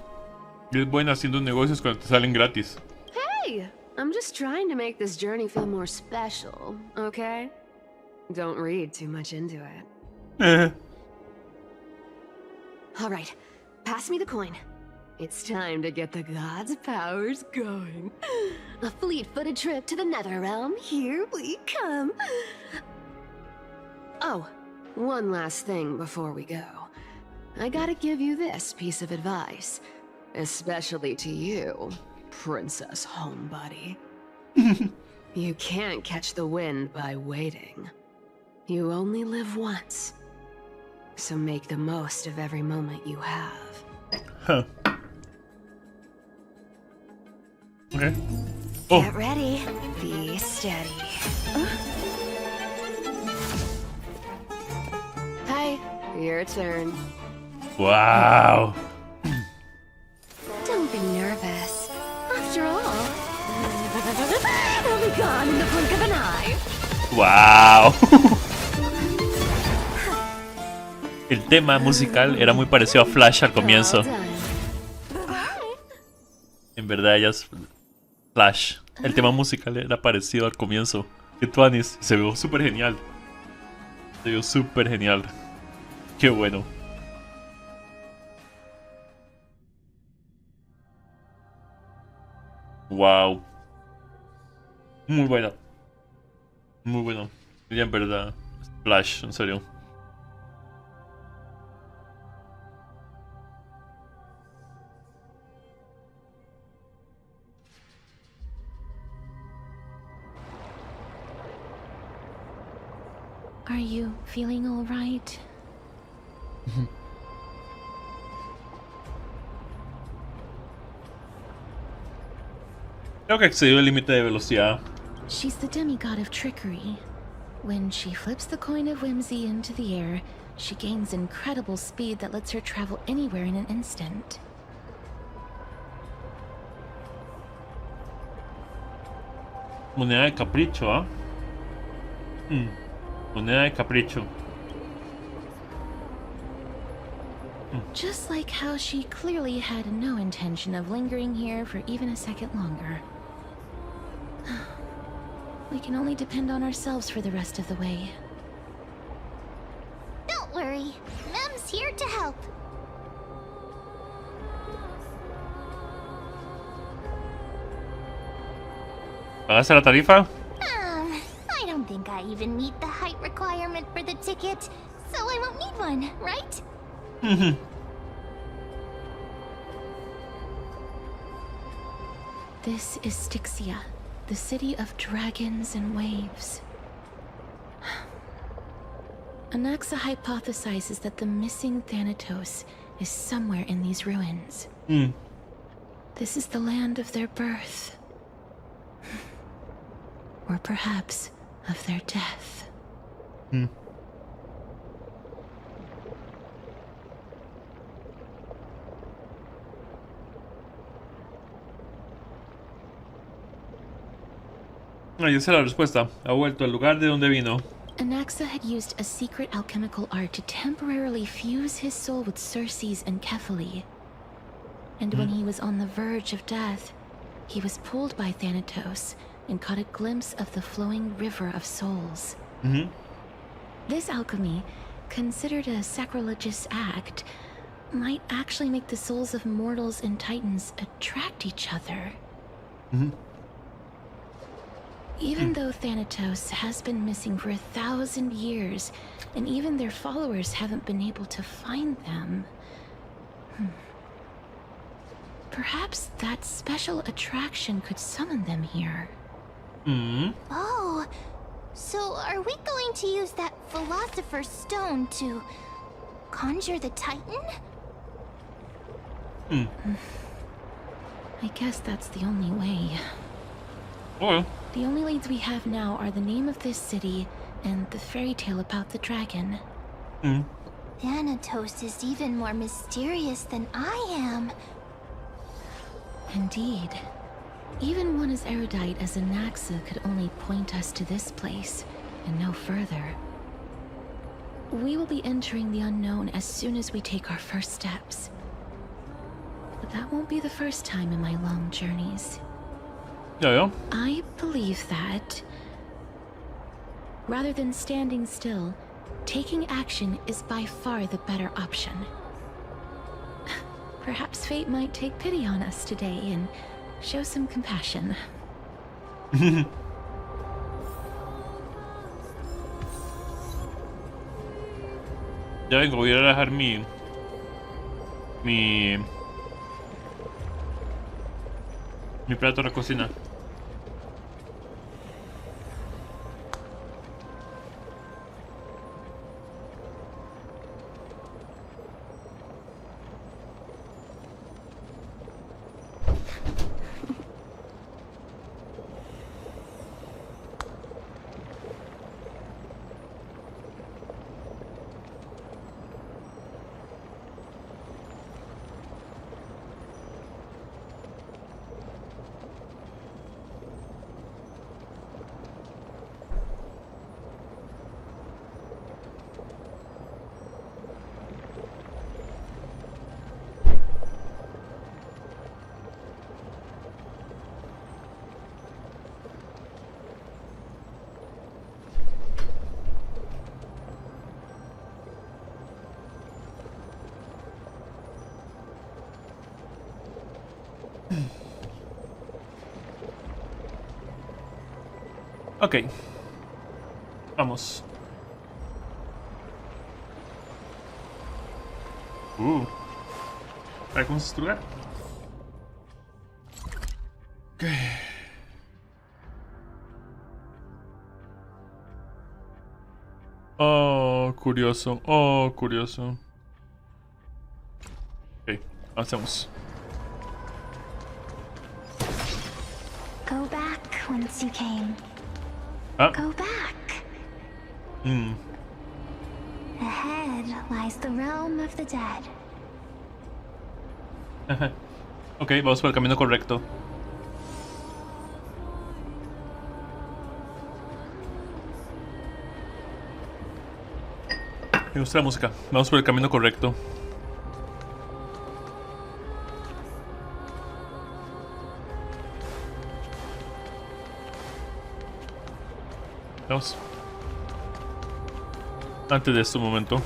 Eres buena haciendo negocios cuando te salen gratis. Hey! I'm just trying to make this journey feel more special, okay? Don't read too much into it. Alright, pass me the coin. It's time to get the gods' powers going. A fleet-footed trip to the nether realm, here we come. Oh, one last thing before we go. I gotta give you this piece of advice. Especially to you, Princess Homebody. You can't catch the wind by waiting. You only live once. So make the most of every moment you have. Huh. Okay. Oh. Get ready. Be steady. Hi, your turn. Wow. Don't be nervous. After all, it'll be gone in the blink of an eye. Wow. El tema musical era muy parecido a Flash al comienzo. En verdad ella es Flash. El tema musical era parecido al comienzo. Que tuanis. Se vio súper genial. Se vio súper genial. Qué bueno. Wow. Muy buena. Muy bueno. Ya en verdad. Flash, en serio. Are you feeling all right? Creo que excedió el límite de velocidad. She's the demigod of trickery. When she flips the coin of whimsy into the air, she gains incredible speed that lets her travel anywhere in an instant. Moneda de capricho, ¿ah? Moneda de capricho. Just like how she clearly had no intention of lingering here for even a second longer. We can only depend on ourselves for the rest of the way. Don't worry. Mem's here to help. ¿Pagaste la tarifa? I don't think I even meet the height requirement for the ticket, so I won't need one, right? This is Styxia, the city of dragons and waves. Anaxa hypothesizes that the missing Thanatos is somewhere in these ruins. This is the land of their birth. Or perhaps of their death. Ahí está la respuesta. Ha vuelto al lugar de donde vino. Anaxa had used a secret alchemical art to temporarily fuse his soul with Circe's and Kephali. And when he was on the verge of death, he was pulled by Thanatos and caught a glimpse of the flowing river of souls. This alchemy, considered a sacrilegious act, might actually make the souls of mortals and titans attract each other. Even though Thanatos has been missing for 1,000 years, and even their followers haven't been able to find them, perhaps that special attraction could summon them here. Oh, so are we going to use that Philosopher's Stone to conjure the Titan? I guess that's the only way. Or The only leads we have now are the name of this city and the fairy tale about the dragon. Thanatos is even more mysterious than I am. Indeed. Even one as erudite as Anaxa could only point us to this place, and no further. We will be entering the unknown as soon as we take our first steps. But that won't be the first time in my long journeys. Yeah. I believe that, rather than standing still, taking action is by far the better option. Perhaps fate might take pity on us today and show some compassion. Ya vengo, voy a dejar mi plato de la cocina. Ok. Vamos. ¿Para cómo es este lugar? Ok. Oh, curioso. Oh, curioso. Ok, avancemos. Go back whence you came. Go back. Ahead lies the realm of the dead. Ok, vamos por el camino correcto. Me gusta la música. Vamos por el camino correcto. Vamos. Antes de este momento.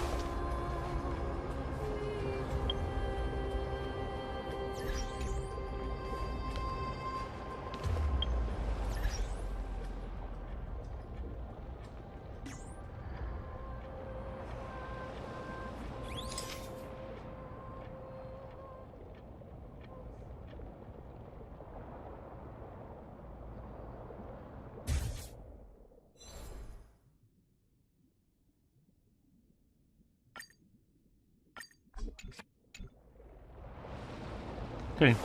Okay.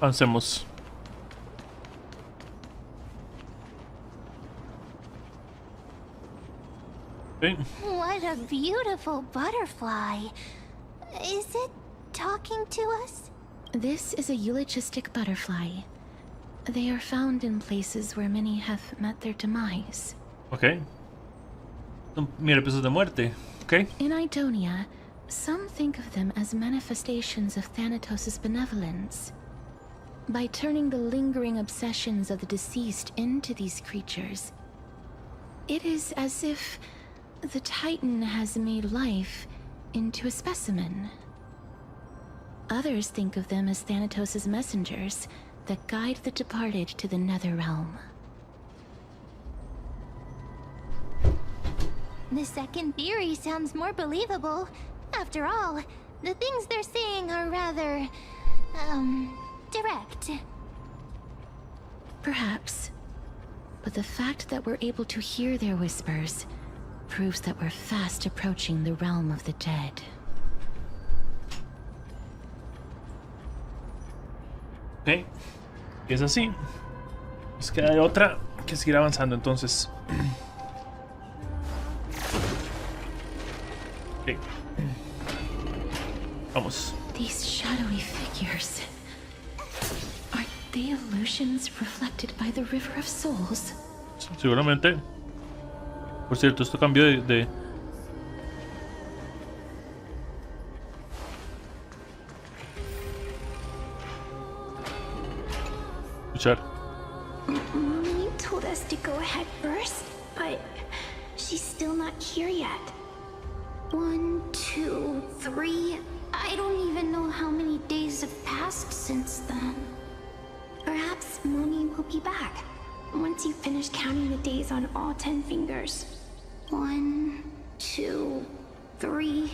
Avancemos. Okay. What a beautiful butterfly. Is it talking to us? This is a eulogistic butterfly. They are found in places where many have met their demise. Okay. Mira, pesos de muerte. Okay. In Idonia, some think of them as manifestations of Thanatos' benevolence. By turning the lingering obsessions of the deceased into these creatures, it is as if the Titan has made life into a specimen. Others think of them as Thanatos' messengers that guide the departed to the nether realm. The second theory sounds more believable. After all, the things they're saying are rather, direct. Perhaps. But the fact that we're able to hear their whispers proves that we're fast approaching the realm of the dead. Ok. Es así. Es que hay otra que seguir avanzando entonces. Ok. Vamos. These shadowy figures. Are they illusions reflected by the River of Souls? Seguramente. Por cierto, esto cambió de... Escuchar. Mommy told us to go ahead first, but she's still not here yet. 1, 2, 3. I don't even know how many days have passed since then. Perhaps Mommy will be back once you finish counting the days on all 10 fingers. 1, 2, 3.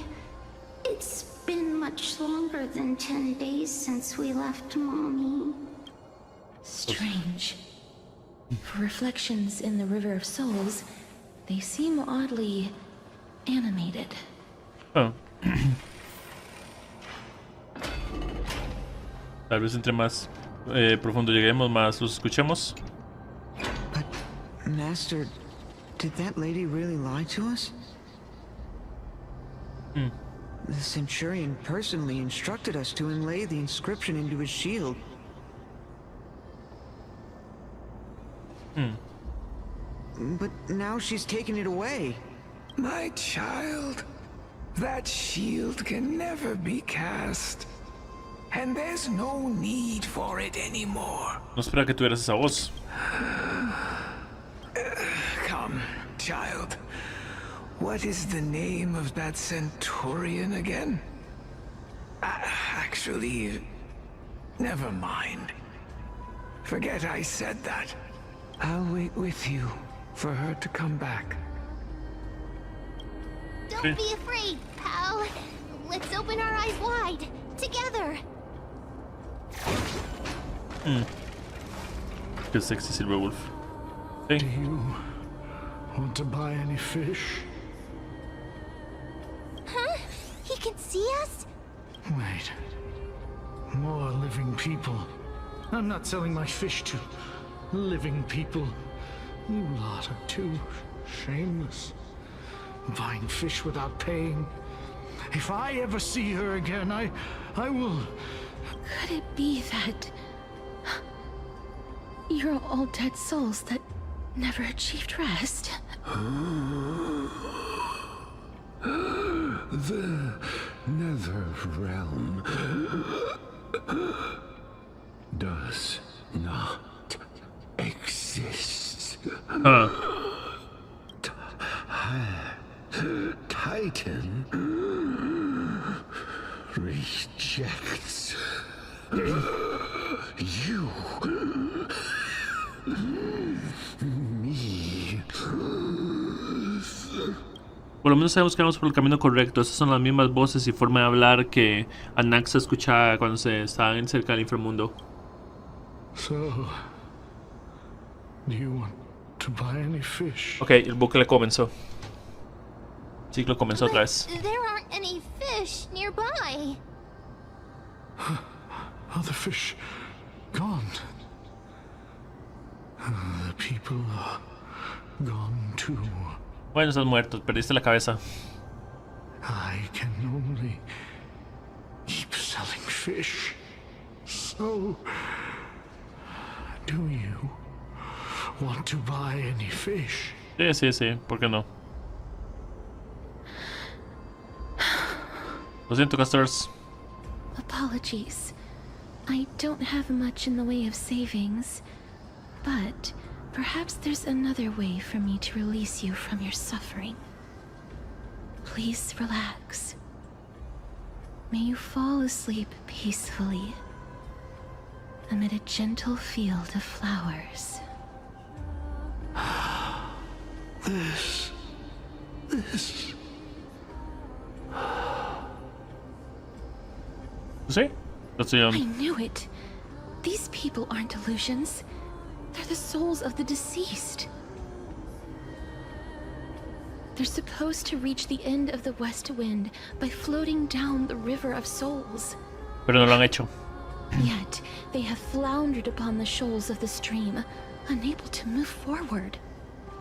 It's been much longer than 10 days since we left Mommy. Strange. For reflections in the River of Souls, they seem oddly animated. Oh. Tal vez entre más profundo lleguemos, más los escuchemos. Master, did that lady really lie to us? The Centurion personally instructed us to inlay the inscription into his shield. But now she's taken it away. My child, that shield can never be cast. And there's no need for it anymore. No esperaba que tuvieras esa voz. Come, child. What is the name of that Centurion again? Actually, never mind. Forget I said that. I'll wait with you for her to come back. Don't be afraid, pal. Let's open our eyes wide, together. Qué sexy Silver Wolf. Hey. Do you want to buy any fish? Huh? He can see us? Wait. More living people. I'm not selling my fish to living people. You lot are too shameless. Buying fish without paying. If I ever see her again, I will... Could it be that you're all dead souls that never achieved rest? The Nether Realm does not exist. Titan rejects you. Me. Por lo menos sabemos que vamos por el camino correcto. Esas son las mismas voces y forma de hablar que Anaxa escuchaba cuando se estaban cerca del inframundo. So, do you want to buy any fish? Ok, el bucle comenzó. El ciclo comenzó otra vez. There aren't any fish nearby. Other fish gone. The people are gone too. Bueno, estás muerto, perdiste la cabeza. I can only keep selling fish. So, do you want to buy any fish? Sí, ¿por qué no? Lo siento, casters. Apologies. I don't have much in the way of savings, but perhaps there's another way for me to release you from your suffering. Please relax. May you fall asleep peacefully amid a gentle field of flowers. This. See? That's the I knew it. These people aren't illusions. They're the souls of the deceased. They're supposed to reach the end of the west wind by floating down the river of souls. Pero no lo han hecho. Yet, they have floundered upon the shoals of the stream, unable to move forward.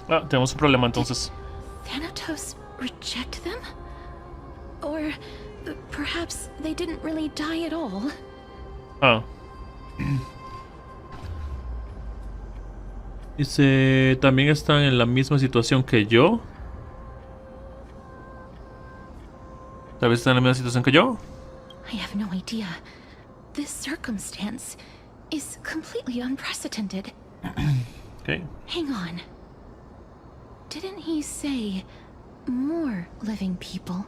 Ah, tenemos un problema entonces. Thanatos reject them? Or perhaps they didn't really die at all? Ah. Dice, también están en la misma situación que yo. Tal vez están en la misma situación que yo. I have no idea. This circumstance is completely unprecedented. Okay. Hang on. Didn't he say more living people?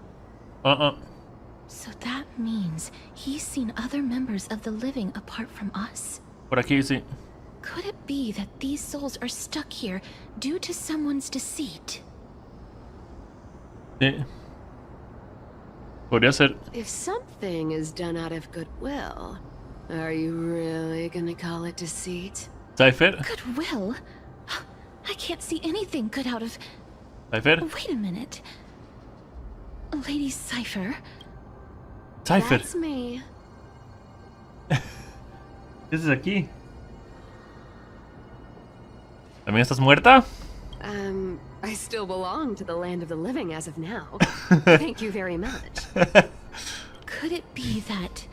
So that means he's seen other members of the living apart from us? Por aquí sí. Could it be that these souls are stuck here due to someone's deceit? Sí. Podría ser. If something is done out of goodwill, are you really gonna call it deceit? Cypher. Goodwill? I can't see anything good out of... Cypher. Wait a minute. Lady Cypher? Cypher. That's me. ¿Qué haces aquí? ¿También estás muerta? I still belong to the land of the living as of now. Thank you very much. Could it be that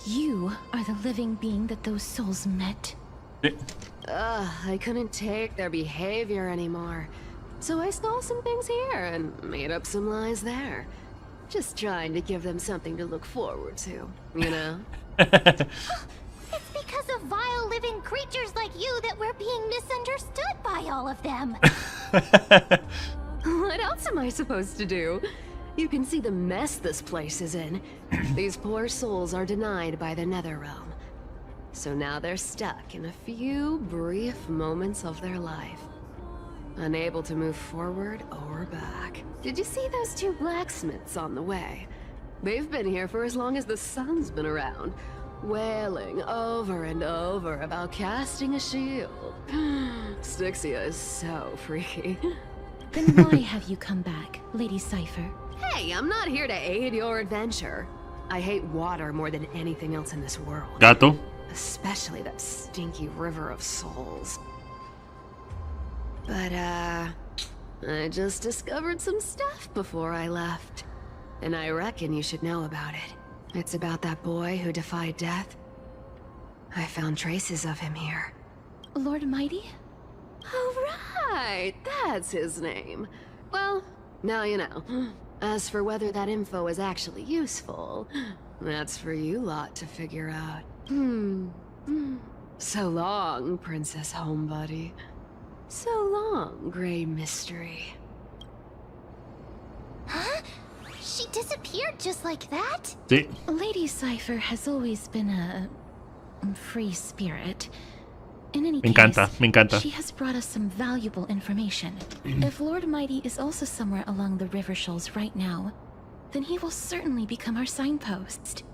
you are the living being that those souls met? I couldn't take their behavior anymore. So I stole some things here and made up some lies there. Just trying to give them something to look forward to, you know? It's because of vile living creatures like you that we're being misunderstood by all of them. What else am I supposed to do? You can see the mess this place is in. These poor souls are denied by the Nether Realm. So now they're stuck in a few brief moments of their life. Unable to move forward or back. Did you see those two blacksmiths on the way? They've been here for as long as the sun's been around, wailing over and over about casting a shield. Styxia is so freaky. Then why have you come back, Lady Cypher? Hey, I'm not here to aid your adventure. I hate water more than anything else in this world. Gato. Especially that stinky river of souls. But, I just discovered some stuff before I left. And I reckon you should know about it. It's about that boy who defied death. I found traces of him here. Lord Mighty? Oh, right! That's his name. Well, now you know. As for whether that info is actually useful, that's for you lot to figure out. So long, Princess Homebody. So long, Grey Mystery. Huh? She disappeared just like that? Sí. Lady Cypher has always been a free spirit. In any Me encanta. She has brought us some valuable information. If Lord Mighty is also somewhere along the river shoals right now, then he will certainly become our signpost.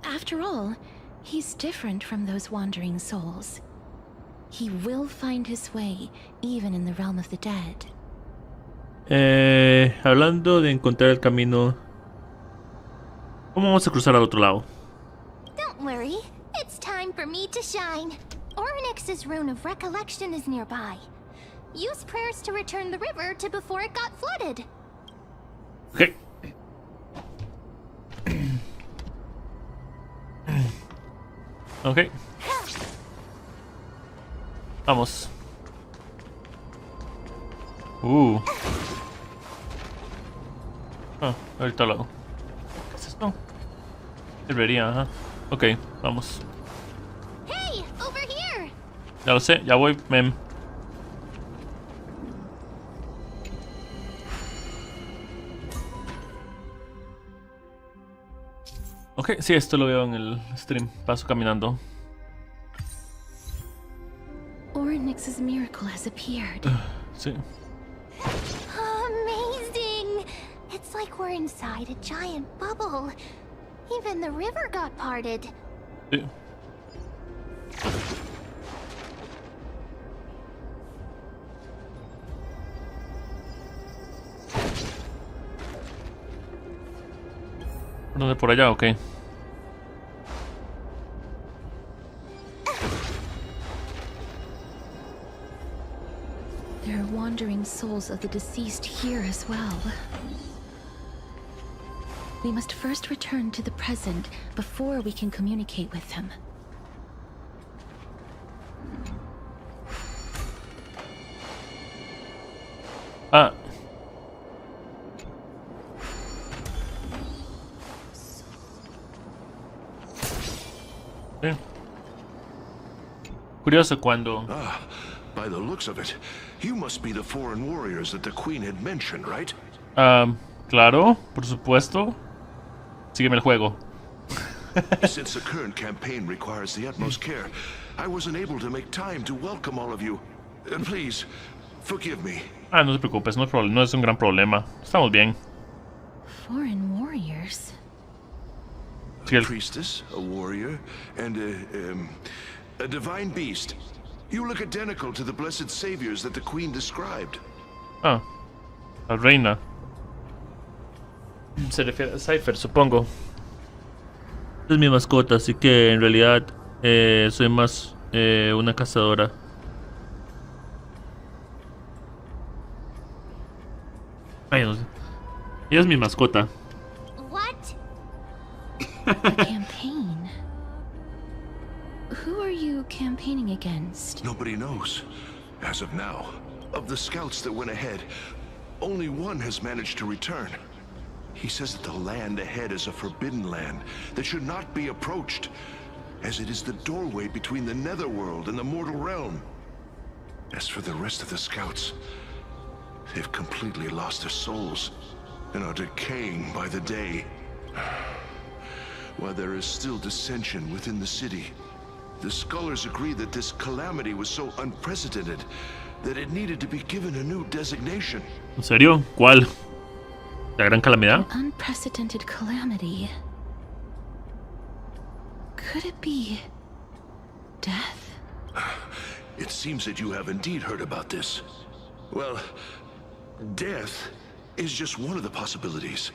After all, he's different from those wandering souls. He will find his way, even in the realm of the dead. Hablando de encontrar el camino, ¿cómo vamos a cruzar al otro lado? Don't worry, it's time for me to shine. Ornyx's rune of recollection is nearby. Use prayers to return the river to before it got flooded. Okay. Okay. Vamos. Ah, ahorita lo hago. ¿Qué es esto? Debería, ajá. Ok, vamos. Ya lo sé, ya voy, mem. Ok, sí, esto lo veo en el stream. Paso caminando. Oryx's miracle has appeared. Sí. Amazing! It's like we're inside a giant bubble. Even the river got parted. Sí. ¿Dónde? ¿Por allá? Ok. There are wandering souls of the deceased here as well. We must first return to the present before we can communicate with them. Ah. Curioso cuando... Ah, by the looks of it, you must be the foreign warriors that the Queen had mentioned, right? Claro, por supuesto. Sígueme el juego. Since the current campaign requires the utmost care, I wasn't able to make time to welcome all of you. Please, forgive me. Ah, no te preocupes, no es un gran problema. Estamos bien. Foreign warriors? A priestess, a warrior, and a divine beast. You look identical to the blessed saviors that the Queen described. Ah, la reina. Se refiere a Cypher, supongo. Es mi mascota, así que en realidad soy más una cazadora. Ay, no sé. Ella es mi mascota. What? A campaign? Who are you campaigning against? Nobody knows. As of now, of the scouts that went ahead, only one has managed to return. He says that the land ahead is a forbidden land that should not be approached, as it is the doorway between the netherworld and the mortal realm. As for the rest of the scouts, they've completely lost their souls and are decaying by the day. While there is still dissension within the city, the scholars agree that this calamity was so unprecedented that it needed to be given a new designation. ¿En serio? ¿Cuál? ¿La gran calamidad? An unprecedented calamity. Could it be death? It seems that you have indeed heard about this. Well, death is just one of the possibilities.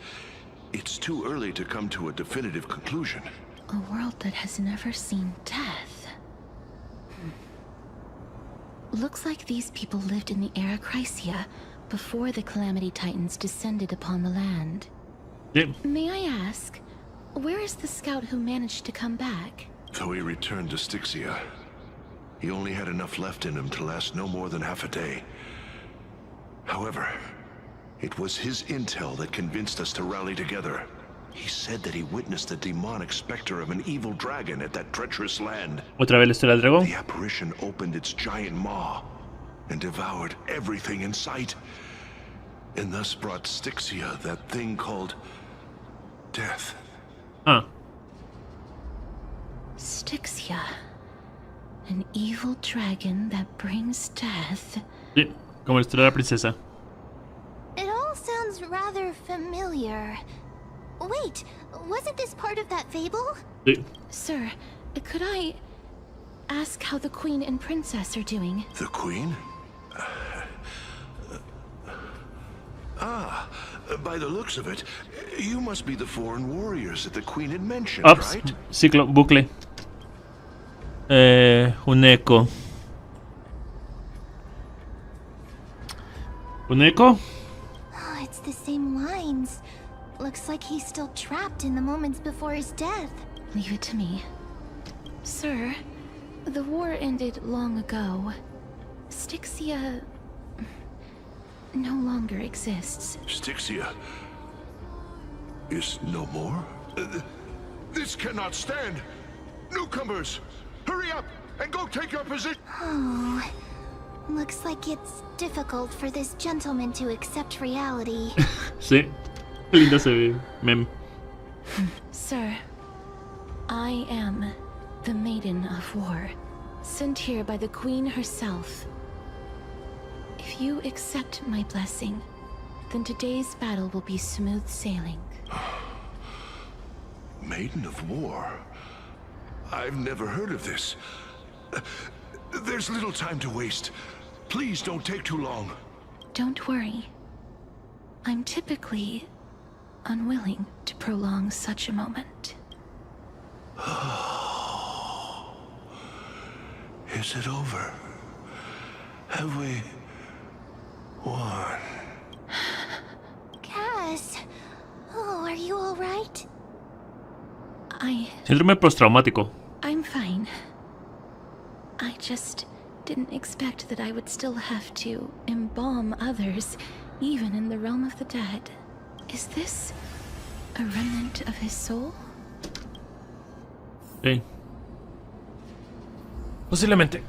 It's too early to come to a definitive conclusion. A world that has never seen death. Looks like these people lived in the era Chrysia before the Calamity Titans descended upon the land. Yeah. May I ask, where is the scout who managed to come back? Though he returned to Styxia, he only had enough left in him to last no more than half a day. However, it was his intel that convinced us to rally together. He said that he witnessed the demonic specter of an evil dragon at that treacherous land. ¿Otra vez la historia del dragón? The apparition opened its giant maw and devoured everything in sight, and thus brought Styxia that thing called death. Ah. Styxia. An evil dragon that brings death. Sí, como la historia de la princesa. It all sounds rather familiar. Wait, wasn't this part of that fable? Sí. Sir, could I ask how the Queen and Princess are doing? The Queen? By the looks of it, you must be the foreign warriors that the Queen had mentioned, Ups, right? ciclo, bucle. Un eco. ¿Un eco? Oh, it's the same lines. Looks like he's still trapped in the moments before his death. Leave it to me. Sir, the war ended long ago. Styxia no longer exists. Styxia is no more? This cannot stand! Newcomers, hurry up! and go take your position. Oh, looks like it's difficult for this gentleman to accept reality. Sí, qué lindo se ve, mem. Sir, I am the Maiden of War, sent here by the Queen herself. If you accept my blessing, then today's battle will be smooth sailing. Maiden of War? I've never heard of this. There's little time to waste. Please don't take too long. Don't worry. I'm typically unwilling to prolong such a moment. Is it over? Have we won? Cass, oh, are you all right? Síndrome postraumático. I'm fine. I just didn't expect that I would still have to embalm others, even in the realm of the dead. Is this a remnant of his soul? Sí. Posiblemente.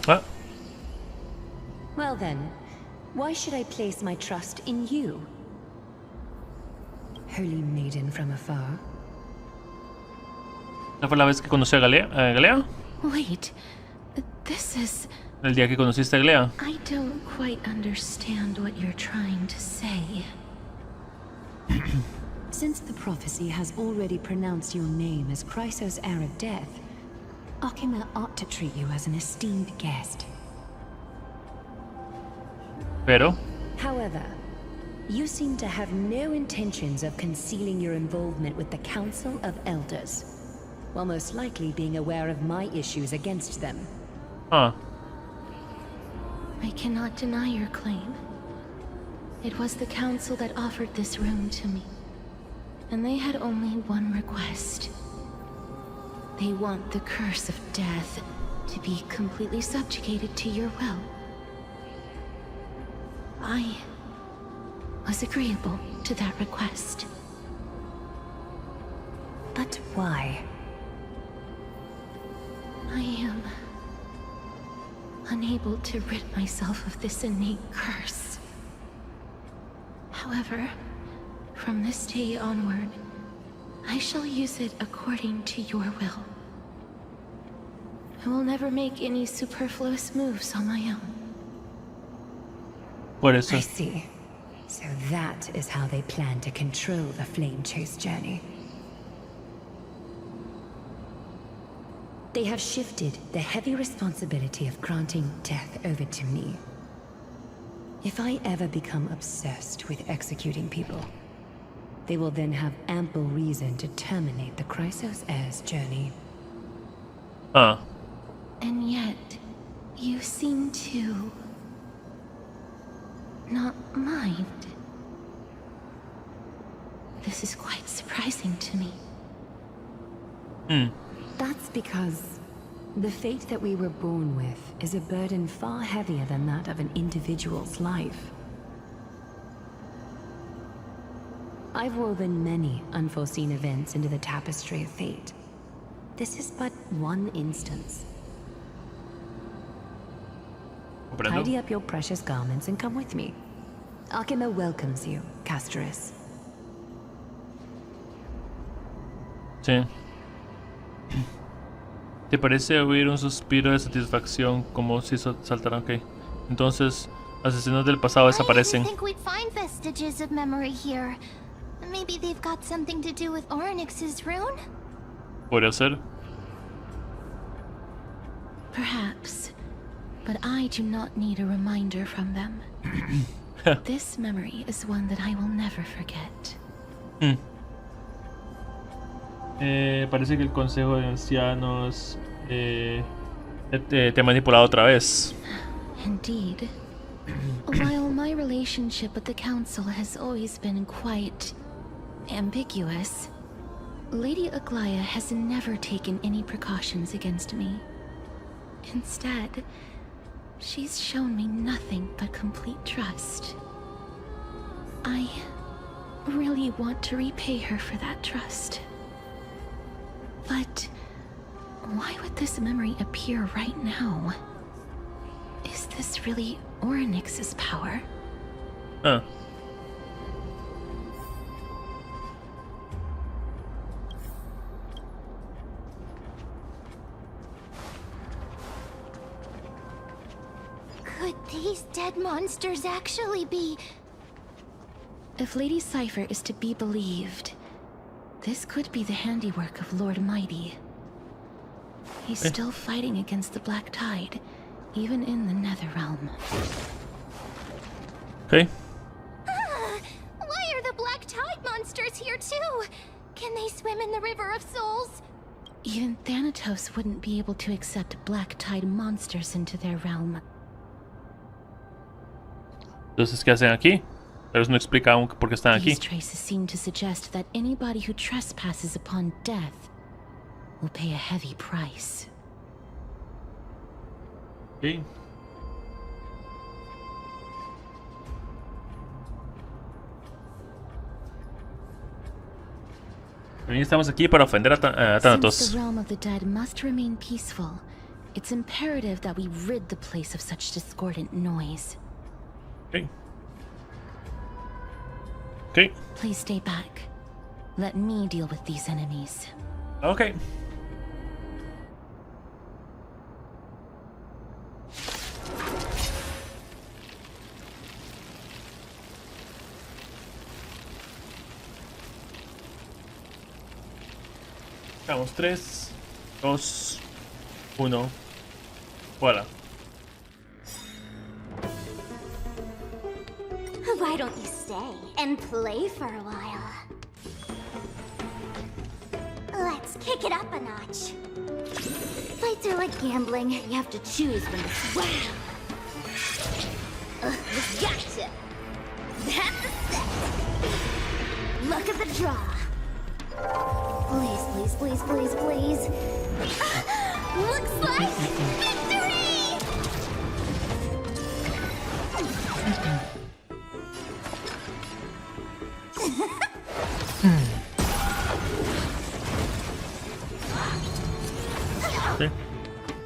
Ah. Well then, why should I place my trust in you? Holy maiden from afar. ¿Esta fue la vez que conocí a Galea? Wait, this is... El día que conociste a Galea. I don't quite understand what you're trying to say. Since the prophecy has already pronounced your name as Chrysos' heir of death, Akima ought to treat you as an esteemed guest. Pero? However, you seem to have no intentions of concealing your involvement with the Council of Elders, while most likely being aware of my issues against them. Ah. I cannot deny your claim. It was the Council that offered this room to me, and they had only one request. They want the curse of death to be completely subjugated to your will. I was agreeable to that request. But why? I am unable to rid myself of this innate curse. However, from this day onward, I shall use it according to your will. I will never make any superfluous moves on my own. Por eso. I see. So that is how they plan to control the Flame Chase journey. They have shifted the heavy responsibility of granting death over to me. If I ever become obsessed with executing people, they will then have ample reason to terminate the Chrysos heir's journey. Ah. And yet, you seem to not mind. This is quite surprising to me. That's because the fate that we were born with is a burden far heavier than that of an individual's life. I've woven many unforeseen events into the tapestry of fate. This is but one instance. Tidy up your precious garments and come with me. Akima welcomes you, Castoris. Sí. ¿Te parece oír un suspiro de satisfacción como si saltaran? Ok. Entonces, asesinos del pasado desaparecen. I think we'd find vestiges of memory here. Maybe they've got something to do with Ornyx's rune? Podría ser. Perhaps, but I do not need a reminder from them. This memory is one that I will never forget. Parece que el Consejo de Ancianos te ha manipulado otra vez. Indeed. While my relationship with the Council has always been quite ambiguous, Lady Aglaya has never taken any precautions against me. Instead, she's shown me nothing but complete trust. I really want to repay her for that trust. But why would this memory appear right now? Is this really Orynyx's power? Huh. Could these dead monsters actually be... If Lady Cypher is to be believed, this could be the handiwork of Lord Mighty. He's still fighting against the Black Tide, even in the Netherrealm. Okay. Why are the Black Tide monsters here too? Can they swim in the River of Souls? Even Thanatos wouldn't be able to accept Black Tide monsters into their realm. Entonces, ¿qué hacen aquí? Pero no explica aún por qué están aquí. These traces seem to suggest that anybody who trespasses upon death will pay a heavy price. Okay. También estamos aquí para ofender a Thanatos. Since the realm of the dead must remain peaceful, it's imperative that we rid the place of such discordant noise. Okay. Okay. Please stay back. Let me deal with these enemies. Okay. Vamos, 3, 2, 1. Voilà. Why don't you stay and play for a while? Let's kick it up a notch. Fights are like gambling. You have to choose when to swing. Gotcha! That's a set! Look at the draw. Please, please, please, please, please. Looks like victory!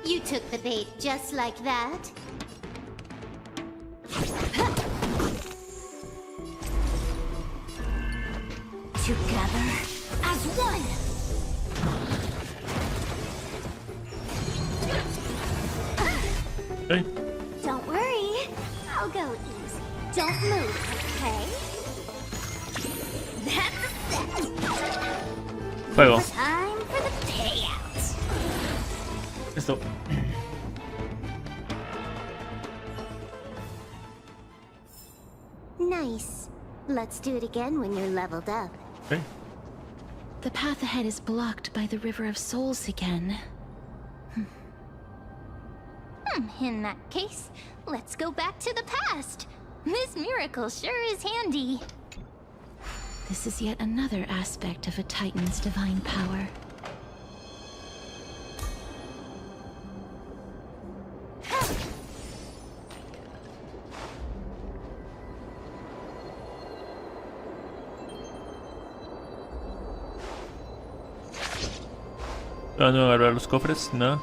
You took the bait just like that. Together as one. Okay. Don't worry, I'll go easy. Don't move, okay? That's a set. Fuego. Time for the payout. Esto. Nice. Let's do it again when you're leveled up. Okay. The path ahead is blocked by the River of Souls again. In that case, let's go back to the past. This miracle sure is handy. This is yet another aspect of a Titan's divine power. ¿No agarrar los cofres? No.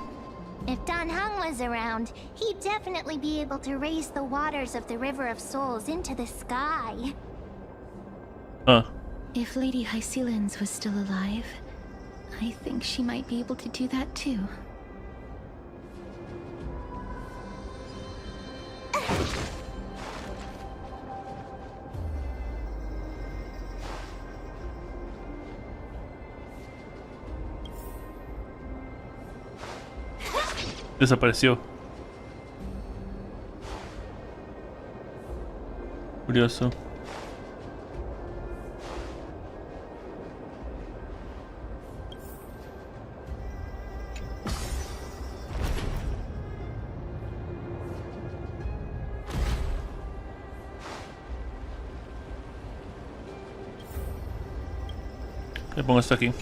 If Dan Heng was around, he'd definitely be able to raise the waters of the River of Souls into the sky. If Lady Hycelens was still alive, I think she might be able to do that too. Desapareció. Curioso. Le pongo esto aquí.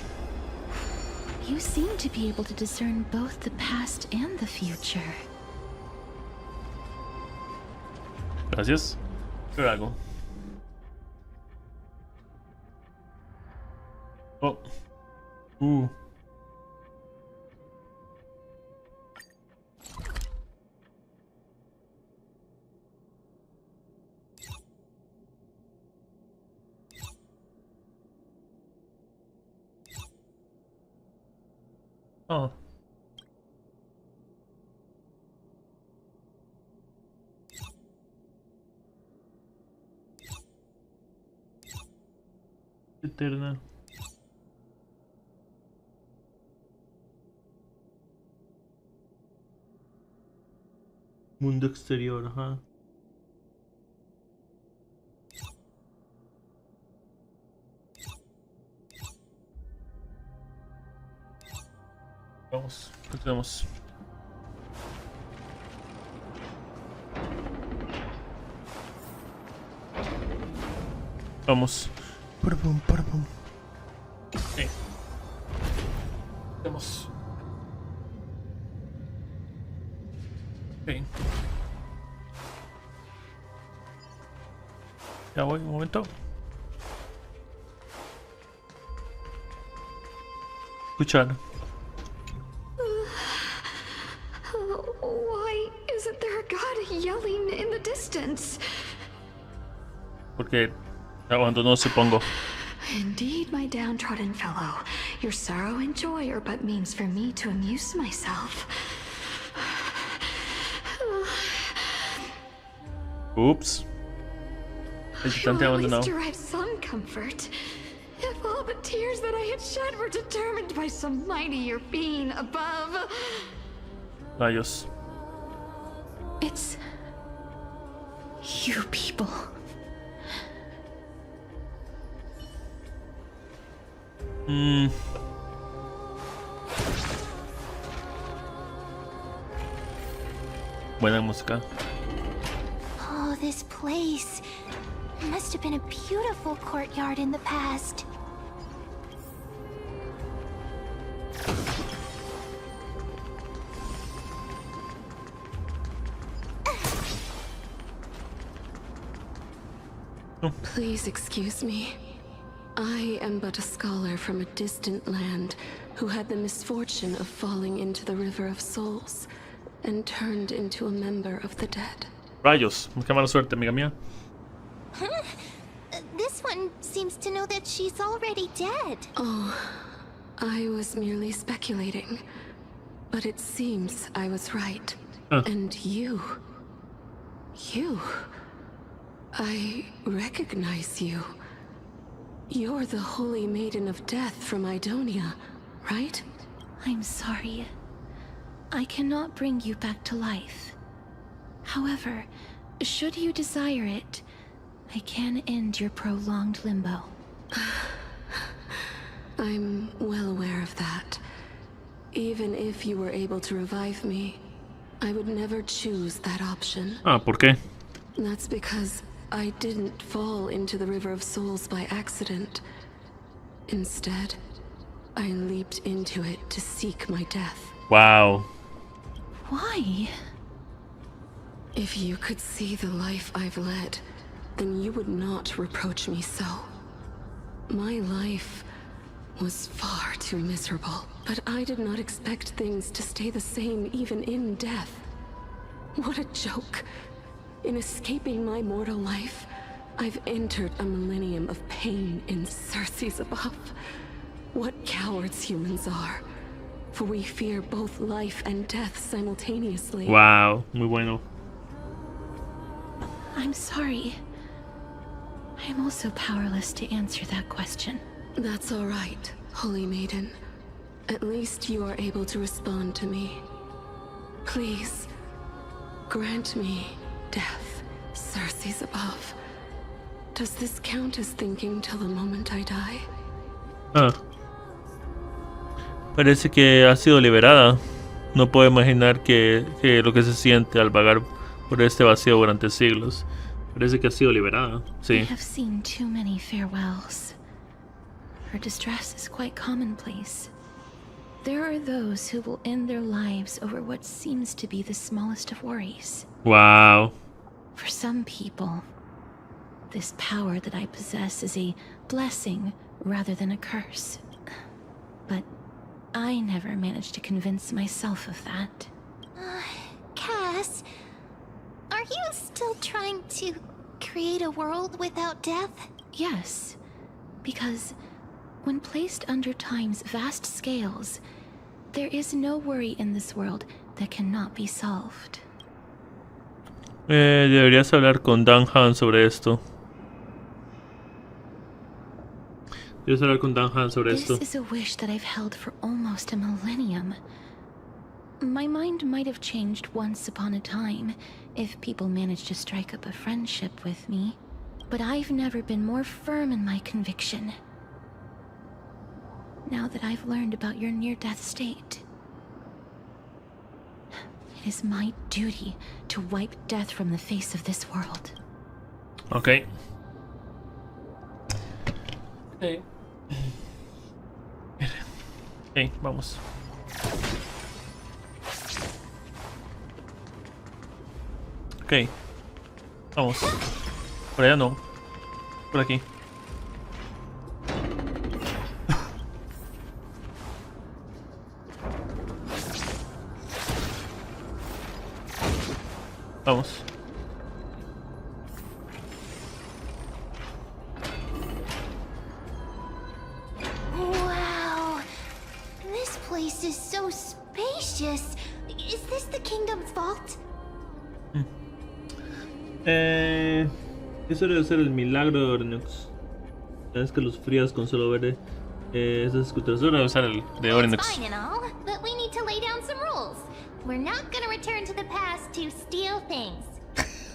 You seem to be able to discern both the past and the future. Gracias. ¿Qué hago? Oh. Oh. Eterna. Mundo exterior, ajá. Vamos, continuamos. Vamos. Pum. Sí. Vamos. Ok. Ya voy, un momento. Escuchar. Why isn't there a god yelling in the distance? Porque abandonó, supongo. Indeed, my downtrodden fellow, your sorrow and joy are but means for me to amuse myself. Oops. I will at least derive some comfort. If all the tears that I had shed were determined by some mightier being above. Rayos. It's you people. Buena música. Oh, this place. It must have been a beautiful courtyard in the past. Please excuse me. I am but a scholar from a distant land who had the misfortune of falling into the River of Souls and turned into a member of the dead. Rayos, qué mala suerte, amiga mía. Huh? This one seems to know that she's already dead. Oh, I was merely speculating. But it seems I was right. And you... I recognize you. You're the Holy Maiden of Death from Idonia, right? I'm sorry. I cannot bring you back to life. However, should you desire it, I can end your prolonged limbo. I'm well aware of that. Even if you were able to revive me, I would never choose that option. ¿Por qué? That's because I didn't fall into the River of Souls by accident. Instead, I leaped into it to seek my death. Wow. Why? If you could see the life I've led, then you would not reproach me so. My life was far too miserable, but I did not expect things to stay the same even in death. What a joke. In escaping my mortal life, I've entered a millennium of pain in Circe's above. What cowards humans are. For we fear both life and death simultaneously. Wow, muy bueno. I'm sorry. I am also powerless to answer that question. That's all right, Holy Maiden. At least you are able to respond to me. Please, grant me death, Circe's above. Does this count as thinking till the moment I die? Parece que ha sido liberada. No puedo imaginar que lo que se siente al vagar por este vacío durante siglos. Parece que ha sido liberada. Sí. I have seen too many farewells. Her distress is quite commonplace. There are those who will end their lives over what seems to be the smallest of worries. Wow. For some people, this power that I possess is a blessing rather than a curse. But I never managed to convince myself of that. Cass, are you still trying to create a world without death? Yes, because when placed under time's vast scales, there is no worry in this world that cannot be solved. Deberías hablar con Dan Han sobre esto. Deberías hablar con Dan Han sobre esto. This is a wish that I've held for almost a millennium. My mind might have changed once upon a time if people managed to strike up a friendship with me, but I've never been more firm in my conviction. Now that I've learned about your near-death state, it is my duty to wipe death from the face of this world. Okay. Okay. Okay, vamos. Ok. Vamos. Por allá no. Por aquí. Vamos. Wow. This place is so spacious. Is this the kingdom's vault? Eso debe ser el milagro de Oryx. Es que los frías con solo ver esas esculturas. Eso debe ser el de Oryx. Fine and all, but we need to lay down some rules. We're not gonna return to the past to steal things.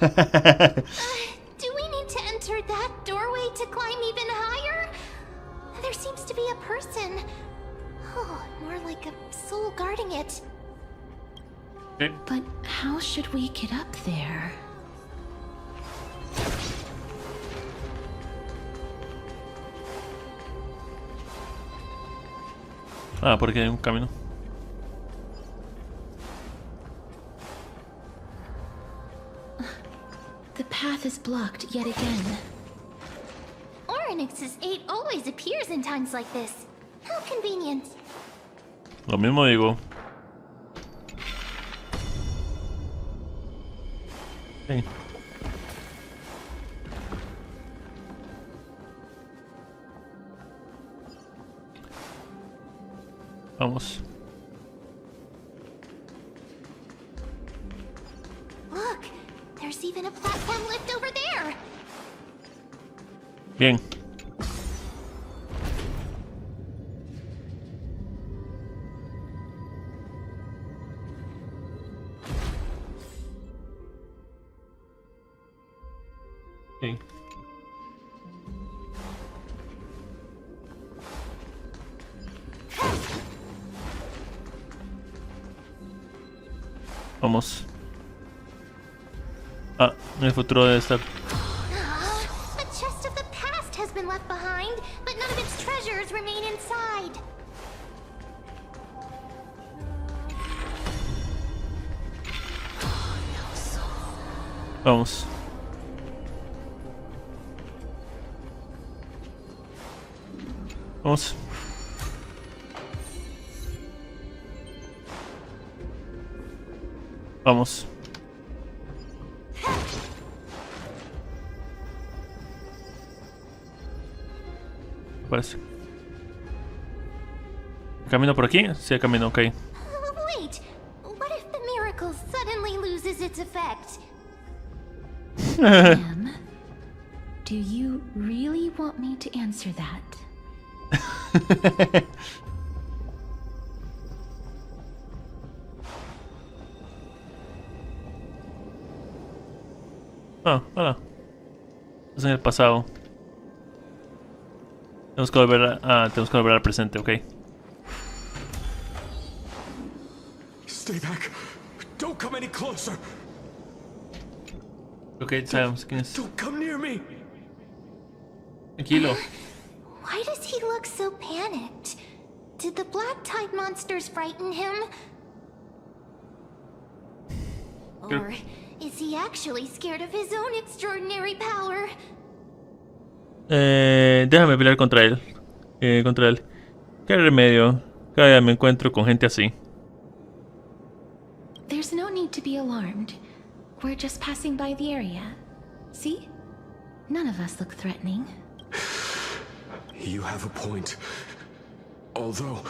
Do we need to enter that doorway to climb even higher? There seems to be a person. Oh, more like a soul guarding it. Okay. But how should we get up there? Ah, porque hay un camino. The path is blocked yet again. Oryx's 8 always appears in times like this. How convenient. Lo mismo digo. Okay. Vamos. Look, there's even a platform lift over there. Bien. Okay. Vamos. Ah, en el futuro debe estar. A chest of the past has been left behind, but none of its treasures remain inside. Vamos. Vamos. Vamos. Parece. ¿Camino por aquí? Sí, camino, ok. Wait, what if the miracle suddenly loses its effect? Ma'am, do you really want me to answer that? Ah, hola. Es en el pasado. Tenemos que volver al presente, ok. Stay back. Don't come any closer. Ok, sabemos quién es. Don't come near me. Tranquilo. Why does he look so panicked? Did the black tide monsters frighten him? Or is he actually scared of his own extraordinary power? Déjame pelear contra él. ¿Qué remedio? Cada día me encuentro con gente así. There's no need to be alarmed. We're just passing by the area. See? None of us look threatening. You have a point. Although,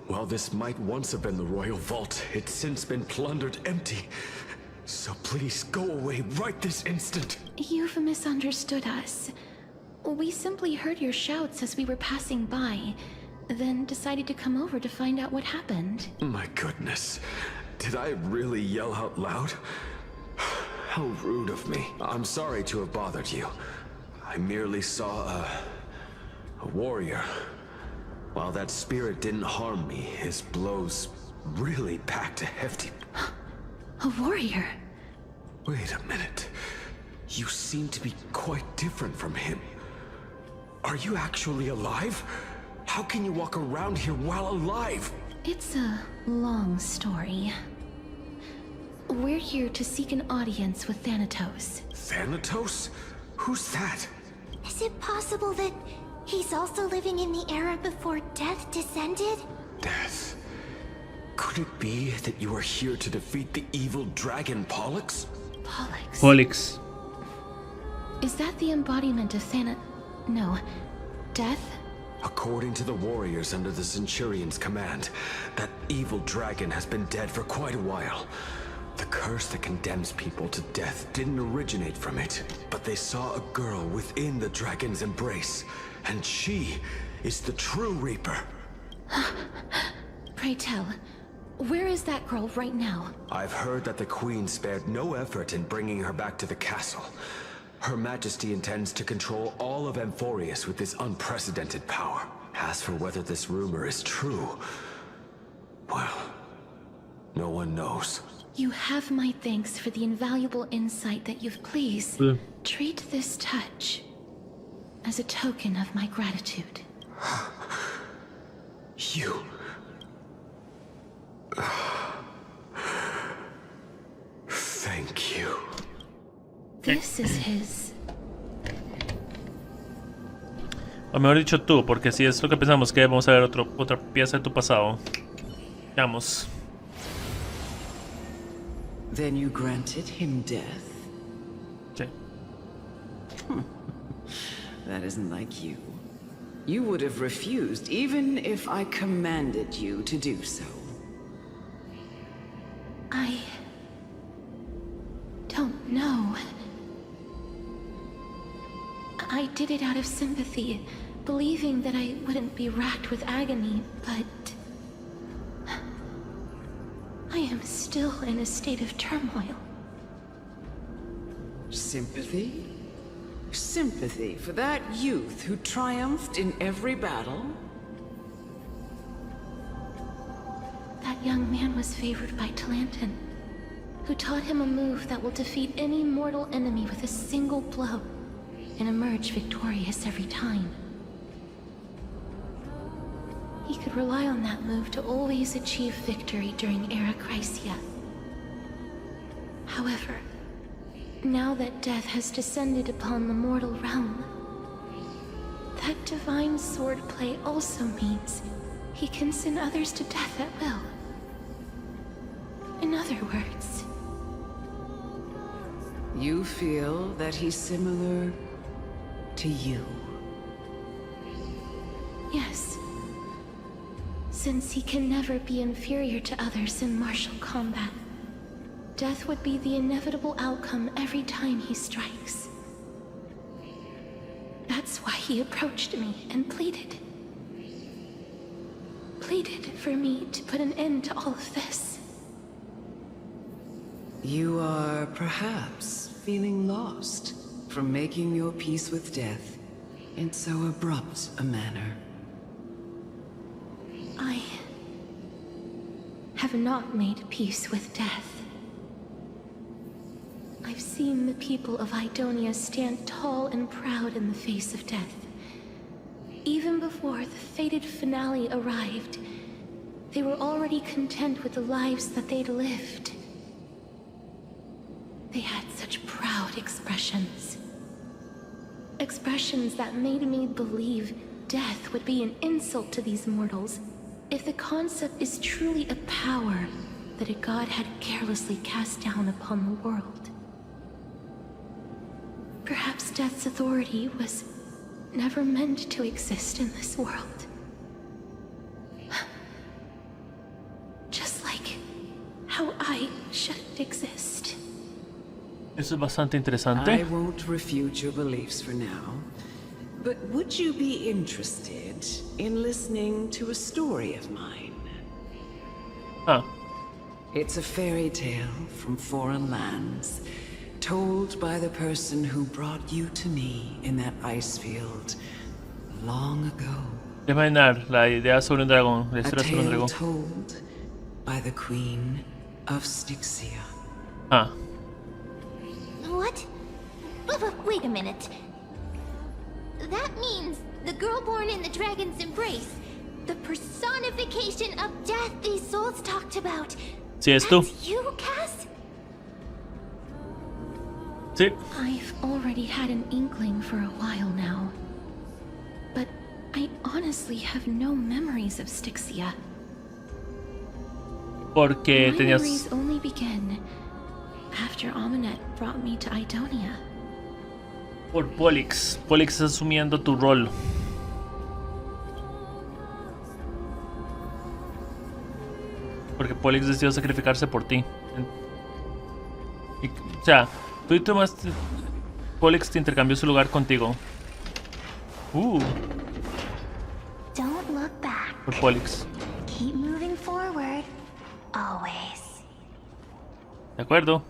while this might once have been the royal vault, it's since been plundered empty. So please go away right this instant. You've misunderstood us. We simply heard your shouts as we were passing by, then decided to come over to find out what happened. My goodness. Did I really yell out loud? How rude of me. I'm sorry to have bothered you. I merely saw a warrior. While that spirit didn't harm me, his blows really packed a hefty... A warrior? Wait a minute. You seem to be quite different from him. Are you actually alive? How can you walk around here while alive? It's a long story. We're here to seek an audience with Thanatos. Thanatos? Who's that? Is it possible that he's also living in the era before death descended? Death? Could it be that you are here to defeat the evil dragon Pollux? Pollux? Pollux. Is that the embodiment of No. Death? According to the warriors under the Centurion's command, that evil dragon has been dead for quite a while. The curse that condemns people to death didn't originate from it, but they saw a girl within the dragon's embrace, and she is the true Reaper. Pray tell, where is that girl right now? I've heard that the Queen spared no effort in bringing her back to the castle. Her Majesty intends to control all of Amphorius with this unprecedented power. As for whether this rumor is true, well, no one knows. You have my thanks for the invaluable insight that you've... Please, treat this touch as a token of my gratitude. You... Thank you. This is his... O mejor dicho tú, porque si es lo que pensamos que vamos a ver otra pieza de tu pasado. Veamos. Then you granted him death? Sí. That isn't like you. You would have refused even if I commanded you to do so. I... don't know. I did it out of sympathy, believing that I wouldn't be racked with agony, but... I am still in a state of turmoil. Sympathy? Sympathy for that youth who triumphed in every battle? That young man was favored by Talantin, who taught him a move that will defeat any mortal enemy with a single blow and emerge victorious every time. He could rely on that move to always achieve victory during Era Chrysia. However, now that death has descended upon the mortal realm, that divine swordplay also means he can send others to death at will. In other words... You feel that he's similar to you? Yes. Since he can never be inferior to others in martial combat, death would be the inevitable outcome every time he strikes. That's why he approached me and pleaded. Pleaded for me to put an end to all of this. You are perhaps feeling lost from making your peace with death in so abrupt a manner. I have not made peace with death. I've seen the people of Idonia stand tall and proud in the face of death. Even before the fated finale arrived, they were already content with the lives that they'd lived. They had such proud expressions. Expressions that made me believe death would be an insult to these mortals if the concept is truly a power that a god had carelessly cast down upon the world. Perhaps death's authority was never meant to exist in this world. Just like how I shouldn't exist. Eso es bastante interesante. I won't refute your beliefs for now, but would you be interested in listening to a story of mine? Ah. It's a fairy tale from foreign lands, told by the person who brought you to me in that ice field long ago. Imaginar la idea sobre un dragón, la historia sobre un dragón. Told by the Queen of Styxia. Ah. What? Wait a minute. That means the girl born in the dragon's embrace, the personification of death these souls talked about. Sí, es tú. That's you, Cass? Sí. I've already had an inkling for a while now, but I honestly have no memories of Styxia. Porque My tenías... memories only begin after Aminet brought me to Idonia. Por Pollux. Pollux está asumiendo tu rol. Porque Pollux decidió sacrificarse por ti. O sea, tú y tomaste... Pollux te intercambió su lugar contigo. Don't look back. Por Pollux. Keep moving forward. Always. De acuerdo.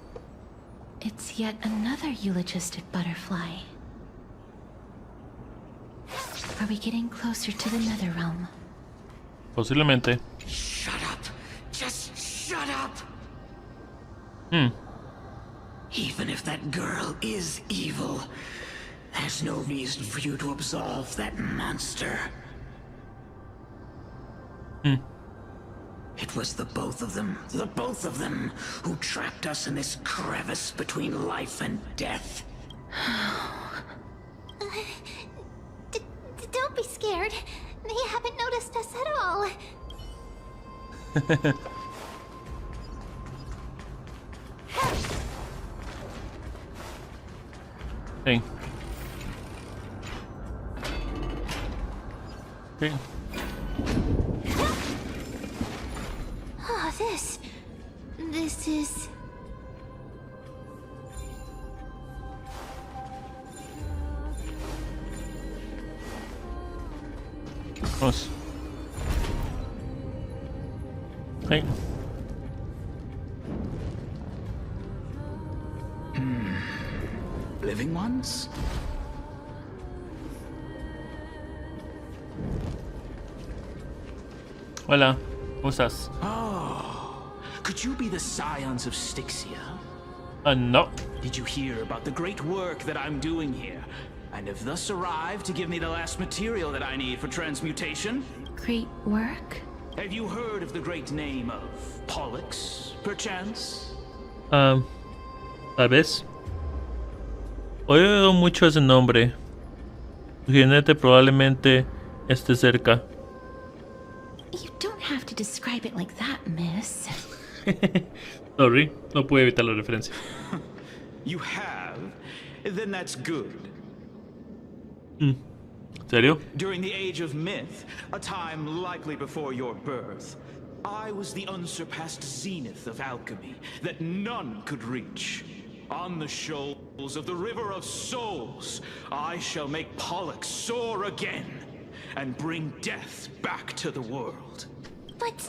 It's yet another eulogistic butterfly. Are we getting closer to the Nether Realm? Posiblemente. Shut up. Just shut up. Even if that girl is evil, there's no reason for you to absolve that monster. It was the both of them, who trapped us in this crevice between life and death. Don't be scared. They haven't noticed us at all. Hey. Okay. Oh, this is... Vamos. Hey. Living ones? Hola, ¿cómo estás? Oh, could you be the scions of Styxia? No. Did you hear about the great work that I'm doing here? And have thus arrived to give me the last material that I need for transmutation? Great work? Have you heard of the great name of Pollux, perchance? Tal vez. He oído mucho ese nombre. Tu jinete probablemente esté cerca. You don't have to describe it like that, miss. Sorry, no pude evitar la referencia. You have? Then that's good. ¿Serio? During the age of myth, a time likely before your birth, I was the unsurpassed zenith of alchemy that none could reach. On the shoals of the River of Souls, I shall make Pollux soar again and bring death back to the world. But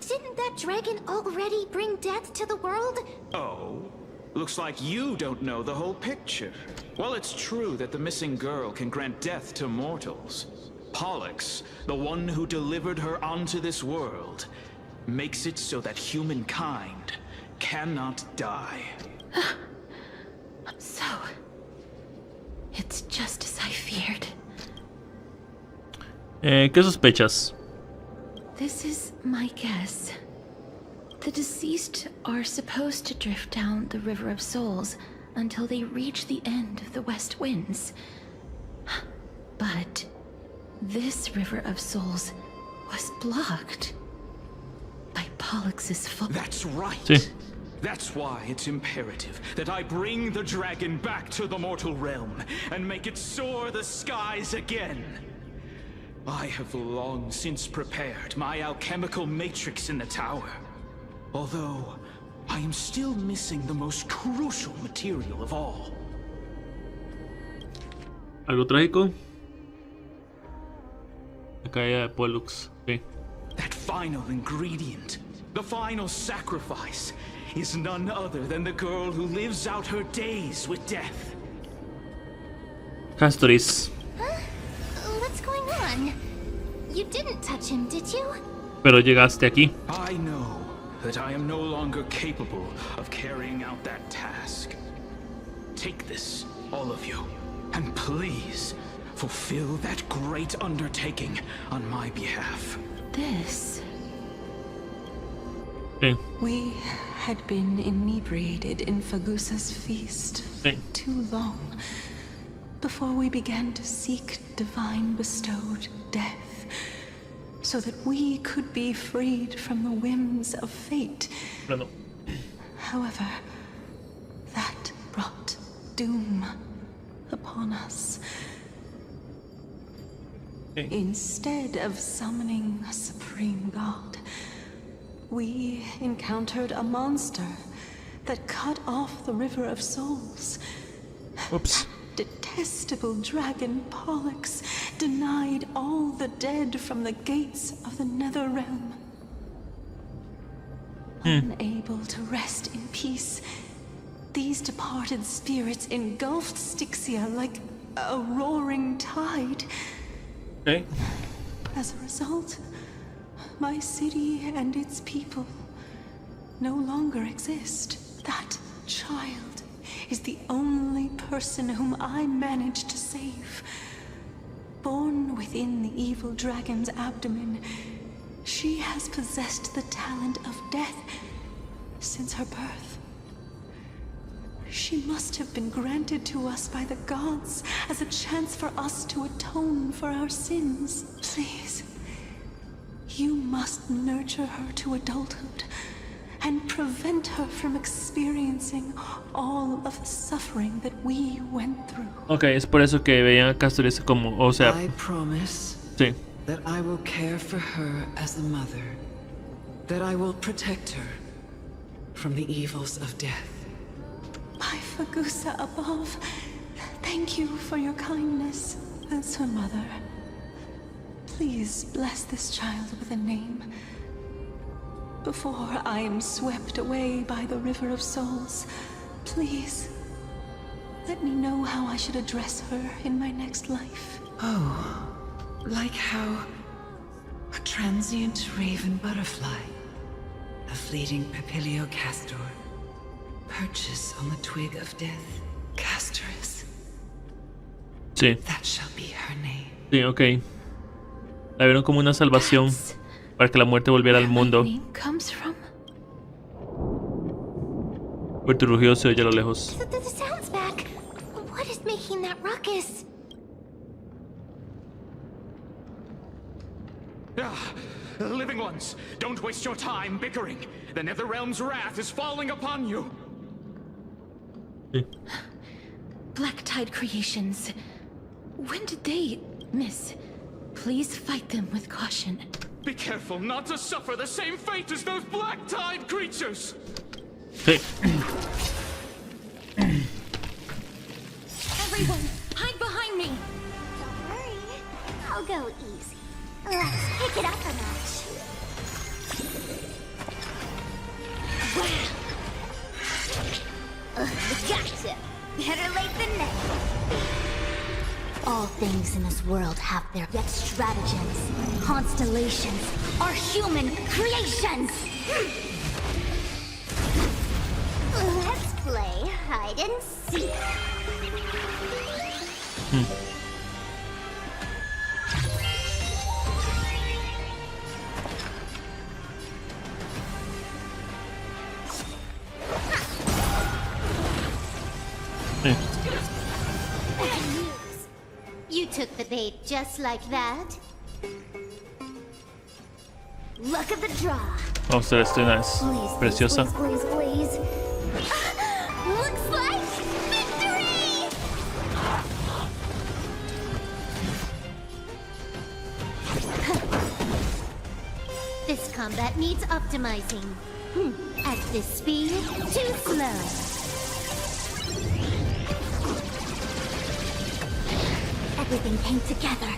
didn't that dragon already bring death to the world? Oh? Looks like you don't know the whole picture. Well, it's true that the missing girl can grant death to mortals. Pollux, the one who delivered her onto this world, makes it so that humankind cannot die. So, it's just as I feared. ¿Qué sospechas? This is my guess. The deceased are supposed to drift down the River of Souls until they reach the end of the West Winds. But This river of souls was blocked by Pollux' fault. That's right. Sí. That's why it's imperative that I bring the dragon back to the mortal realm and make it soar the skies again. I have long since prepared my alchemical matrix in the tower. Although, I am still missing the most crucial material of all. ¿Algo trágico? La caída de Pollux. Sí. That final ingredient, the final sacrifice, is none other than the girl who lives out her days with death. Castoris. Huh? What's going on? You didn't touch him, did you? Pero llegaste aquí. I know that I am no longer capable of carrying out that task. Take this, all of you, and please fulfill that great undertaking on my behalf. This... Okay. We had been inebriated in Fagusa's feast for too long before we began to seek divine bestowed death, so that we could be freed from the whims of fate. No. However, that brought doom upon us. Okay. Instead of summoning a supreme god, we encountered a monster that cut off the River of Souls. Oops. Detestable dragon Pollux denied all the dead from the gates of the Nether Realm. Unable to rest in peace, these departed spirits engulfed Styxia like a roaring tide. Okay. As a result, my city and its people no longer exist. That child is the only person whom I managed to save. Born within the evil dragon's abdomen, she has possessed the talent of death since her birth. She must have been granted to us by the gods as a chance for us to atone for our sins. Please, you must nurture her to adulthood and prevent her from experiencing all of the suffering that we went through. Okay, es por eso que veían a Castoris como, o sea, I promise sí. that I will care for her as a mother, that I will protect her from the evils of death. By Fagusa above, thank you for your kindness as her mother. Please bless this child with a name before I am swept away by the River of Souls. Please, let me know how I should address her in my next life. Oh, like how a transient raven butterfly, a fleeting papilio castor, perches on the twig of death. Castoris. Sí. That shall be her name. Sí, ok. La vieron como una salvación para que la muerte volviera al mundo. Puerto Rugido se oye a lo lejos. The sound's back. What is making that ruckus? Living ones, don't waste your time bickering. The Netherrealm's wrath is falling upon you. Black Tide creations. When did they miss? Please fight them with caution. Be careful not to suffer the same fate as those Black Tide creatures. Sí. Everyone, hide behind me. Don't worry. I'll go easy. Let's pick it up a notch. Wow. Gotcha. Better late than never. All things in this world have their yet stratagems. Constellations are human creations. Let's play hide and seek. You two took the bait just like that. Look at the draw. Oh, Celestina es preciosa. Please, please. Looks like victory! This combat needs optimizing. At this speed, too slow. Everything came together.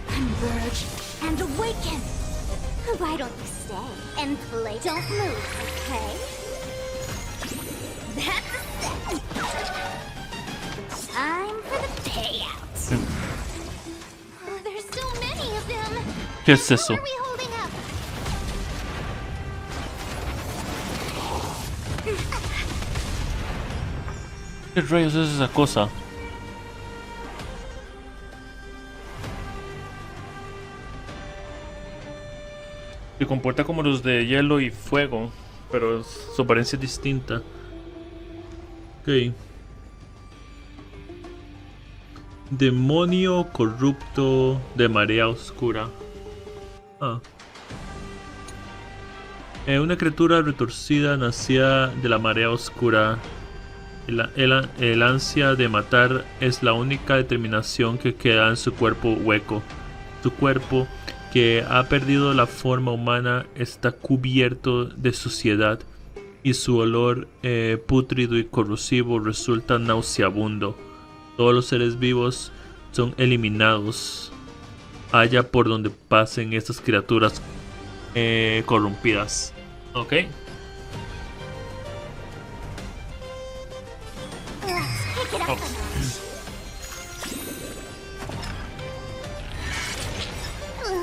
Converge and awaken. Why don't you stay and play? Don't move, okay? That's a set. Time for the payout. Oh, there's so many of them. ¿Qué es eso? How are we holding up? ¿Qué rayos es esa cosa? Se comporta como los de hielo y fuego, pero su apariencia es distinta. Ok. Demonio corrupto de marea oscura. Ah. Una criatura retorcida nacida de la marea oscura. El ansia de matar es la única determinación que queda en su cuerpo hueco. Su cuerpo, que ha perdido la forma humana, está cubierto de suciedad y su olor pútrido y corrosivo resulta nauseabundo. Todos los seres vivos son eliminados allá por donde pasen estas criaturas corrompidas. Ok. Oh.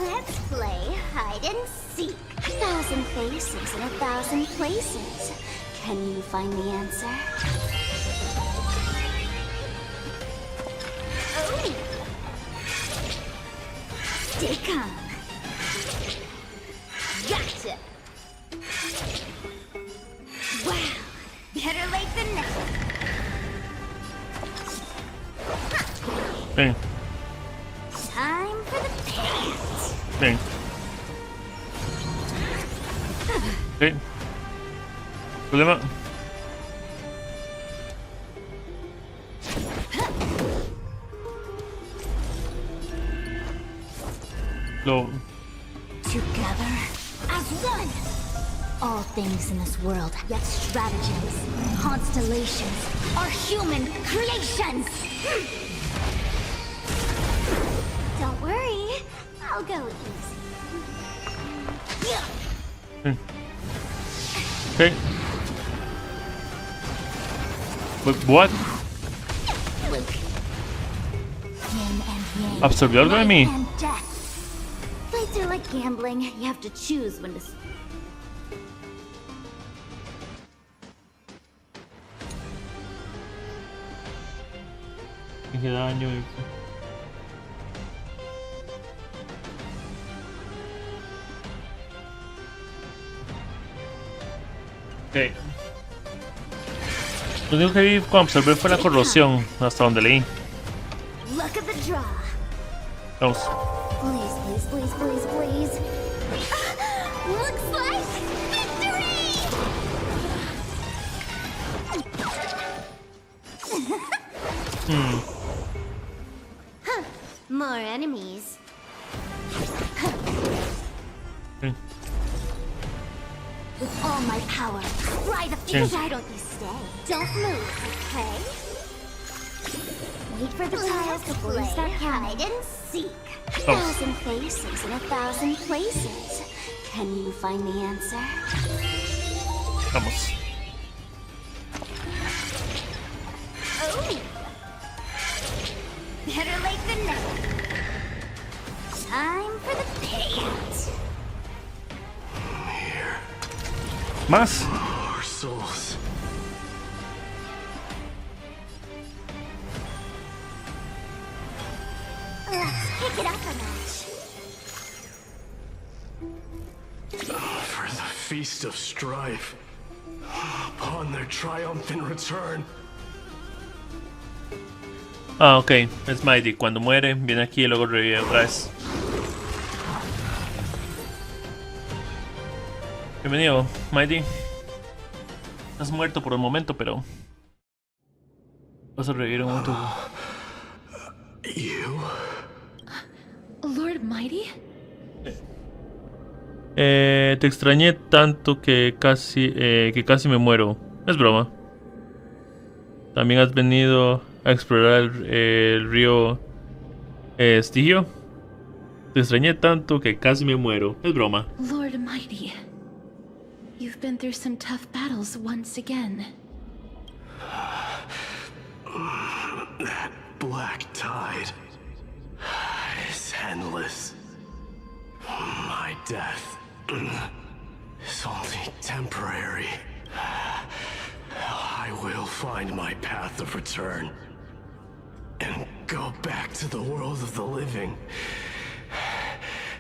Let's play hide and seek. 1,000 faces in 1,000 places. Can you find the answer? Oh. Stay calm. Gotcha. Wow. Better late than never. Ven. Time for the payout. Ven. Ok. Problema. Lo. Together as one. All things in this world, yet stratagems, constellations, are human creations. Don't worry, I'll go easy. Okay. Wait, what? ¿Absorbió algo de mí? Fights are like gambling. You have to choose when to. ¿Qué daño? Ok. Lo único que vi cuando absorbí fue la corrosión, hasta donde leí. Look at the draw. Vamos. Please, please, please, please, please. Looks like victory! More enemies. With all my power, try the future. Why don't you stay? Don't move, okay? Wait for the tiles before you start hide and seek. 1,000 faces in 1,000 places. Can you find the answer? Vamos. Oh! Better late than never. Time for the payout. Más. Our souls. Let's pick it up a notch. For the feast of strife, upon their triumphant return. Ah, ok. Es Mighty. Cuando muere, viene aquí y luego revive otra vez. Bienvenido, Mighty. Estás muerto por un momento, pero vas a revivir un momento. Lord Mighty? Te extrañé tanto que casi me muero. Es broma. También has venido a explorar el río Estigio. Te extrañé tanto que casi me muero. Es broma. Lord Mighty, you've been through some tough battles once again. That black tide is endless. My death is only temporary. I will find my path of return and go back to the world of the living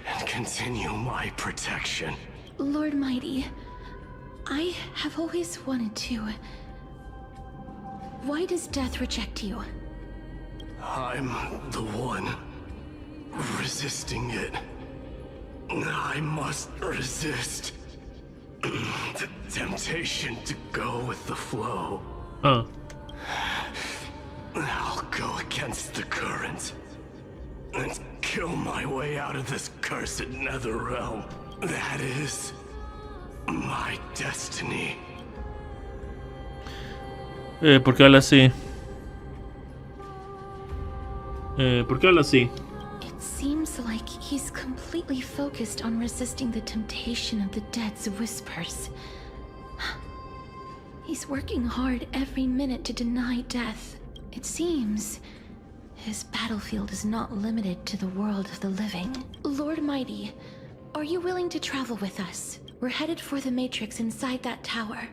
and continue my protection. Lord Mighty, I have always wanted to. Why does death reject you? I'm the one resisting it. I must resist the temptation to go with the flow. I'll go against the current and kill my way out of this cursed nether realm. That is my destiny. ¿Por qué habla así? ¿Por qué habla así? It seems like he's completely focused on resisting the temptation of the dead's whispers. He's working hard every minute to deny death. It seems his battlefield is not limited to the world of the living. Lord Mighty, are you willing to travel with us? We're headed for the Matrix inside that tower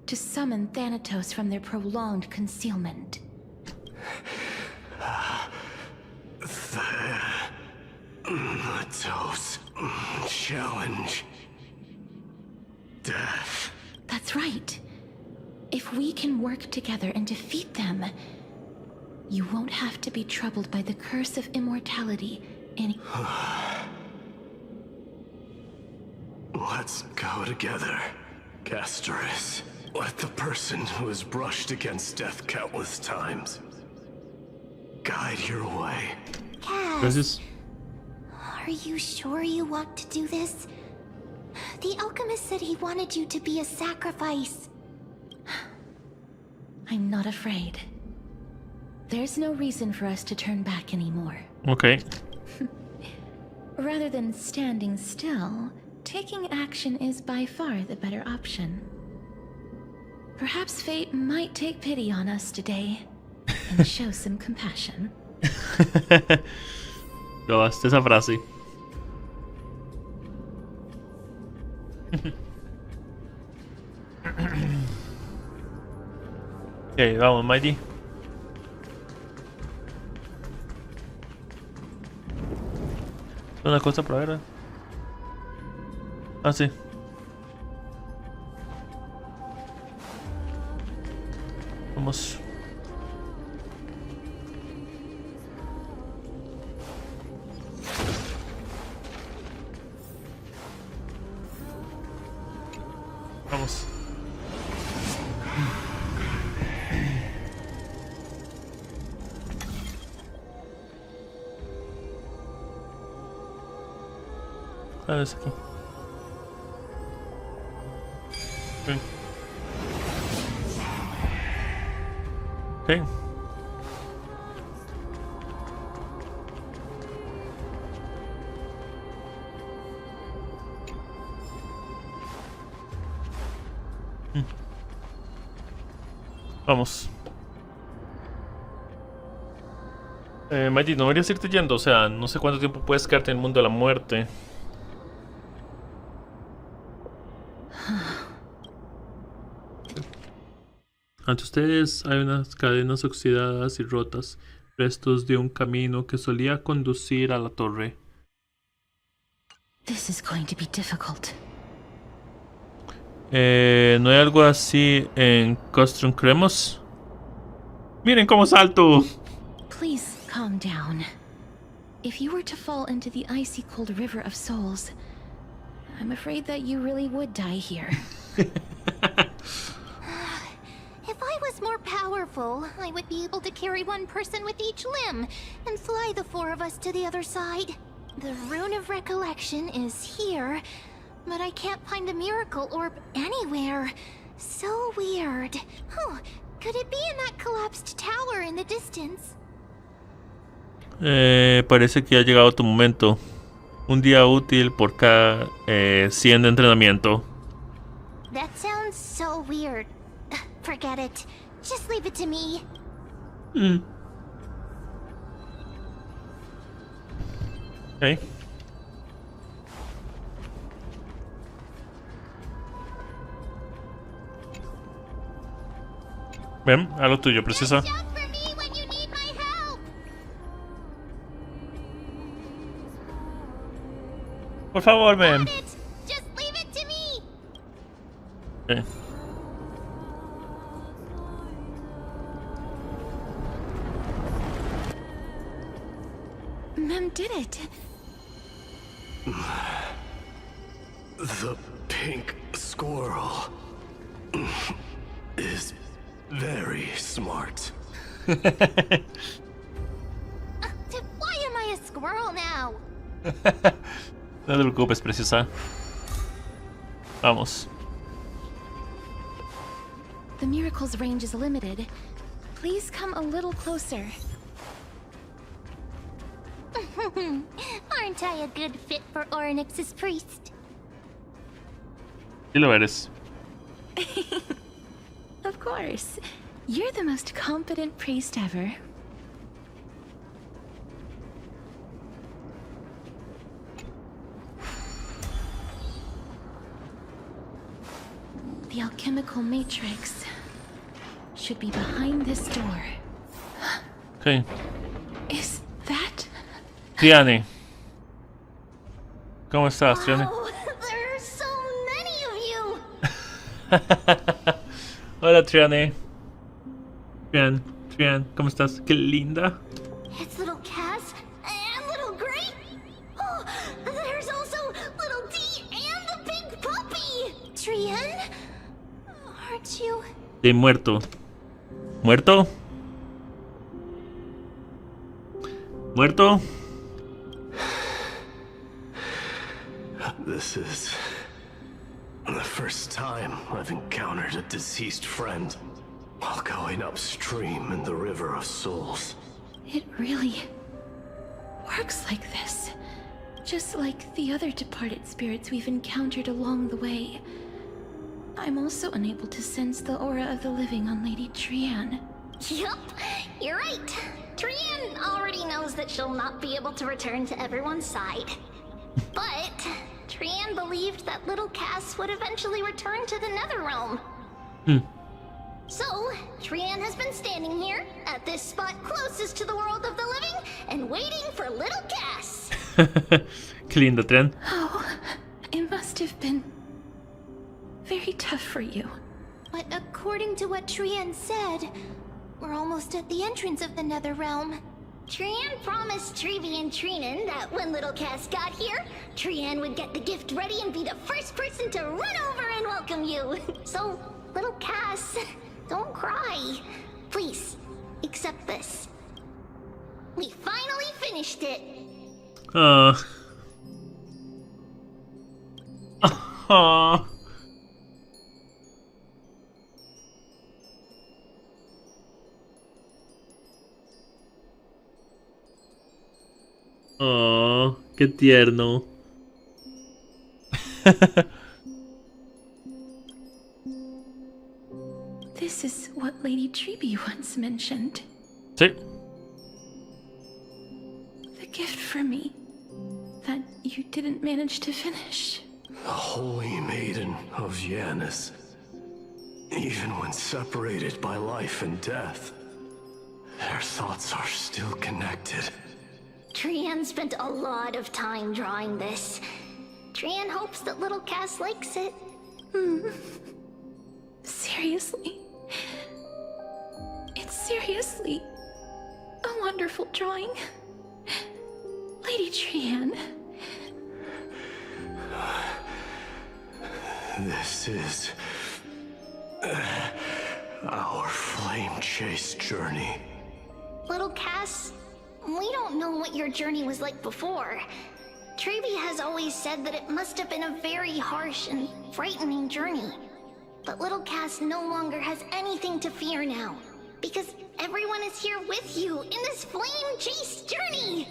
to summon Thanatos from their prolonged concealment. Thanatos challenge death. That's right. If we can work together and defeat them, you won't have to be troubled by the curse of immortality any. Let's go together, Castoris. Let the person who has brushed against death countless times guide your way. Cass, are you sure you want to do this? The alchemist said he wanted you to be a sacrifice. I'm not afraid. There's no reason for us to turn back anymore. Okay. Rather than standing still, taking action is by far the better option. Perhaps fate might take pity on us today and show some compassion. Probaste esa frase. Ok, vamos, Mighty. Una cosa por ahora. Ah, sí. Vamos. Vamos. Ah, es aquí. Okay. Okay. Vamos. Mighty, no deberías irte yendo, o sea, no sé cuánto tiempo puedes quedarte en el mundo de la muerte. Ante ustedes hay unas cadenas oxidadas y rotas, restos de un camino que solía conducir a la torre. This is going to be difficult. ¿No hay algo así en Costrum Cremos? ¡Miren cómo salto! Please calm down. If you were to fall into the icy cold river of souls, I'm afraid that you really would die here. If I was more powerful, I would be able to carry one person with each limb and fly the 4 of us to the other side. The Rune of Recollection is here, but I can't find a miracle orb anywhere. So weird. Huh, could it be in that collapsed tower in the distance? Parece que ha llegado tu momento. Un día útil por cada 100 de entrenamiento. That sounds so weird. Forget it. Just leave it to me. Okay. Ven, a lo tuyo, preciosa. Por favor, ven. Okay. Mem did it. The pink squirrel is very smart. Why am I a squirrel now? No te preocupes, preciosa. Vamos. The miracle's range is limited. Please come a little closer. Aren't I a good fit for Orynyx's priest? Sí lo eres. Of course. You're the most competent priest ever. The alchemical matrix should be behind this door. Okay. Is that? Triane. ¿Cómo estás, Triane? Oh, there are so many of you. Hola, Triane. Triane, ¿cómo estás? Qué linda. It's little Cass and little Gray. Oh, there's also little D and the big puppy. Triane, aren't you? De muerto. ¿Muerto? ¿Muerto? This is the first time I've encountered a deceased friend while going upstream in the River of Souls. It really works like this. Just like the other departed spirits we've encountered along the way. I'm also unable to sense the aura of the living on Lady Triane. Yup, you're right. Triane already knows that she'll not be able to return to everyone's side. But Triane believed that little Cass would eventually return to the Netherrealm. So, Triane has been standing here, at this spot closest to the world of the living, and waiting for little Cass. Qué lindo, Triane. Oh, it must have been very tough for you. But according to what Triane said, we're almost at the entrance of the Netherrealm. Triane promised Trevi and Trinan that when little Cass got here, Triane would get the gift ready and be the first person to run over and welcome you. So, little Cass, don't cry. Please, accept this. We finally finished it. Oh, qué tierno. This is what Lady Treeby once mentioned. Sí. The gift for me that you didn't manage to finish. The Holy Maiden of Janus. Even when separated by life and death, their thoughts are still connected. Triane spent a lot of time drawing this. Triane hopes that little Cass likes it. Seriously? It's seriously a wonderful drawing. Lady Trian. This is our flame chase journey. Little Cass, we don't know what your journey was like before. Trevi has always said that it must have been a very harsh and frightening journey. But little Cass no longer has anything to fear now, because everyone is here with you in this flame chase journey!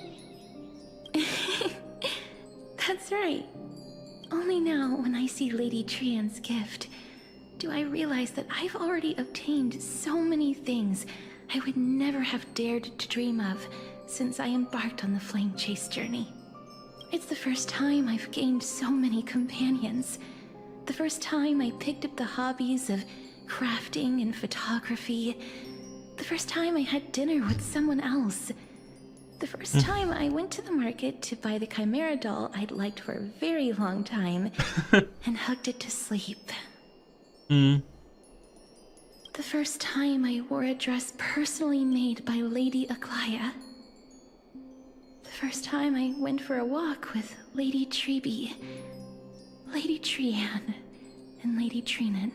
That's right. Only now, when I see Lady Trian's gift, do I realize that I've already obtained so many things I would never have dared to dream of since I embarked on the flame chase journey. It's the first time I've gained so many companions. The first time I picked up the hobbies of crafting and photography. The first time I had dinner with someone else. The first time I went to the market to buy the Chimera doll I'd liked for a very long time and hugged it to sleep. The first time I wore a dress personally made by Lady Aglaia. The first time I went for a walk with Lady Trebi, Lady Trian, and Lady Trinan.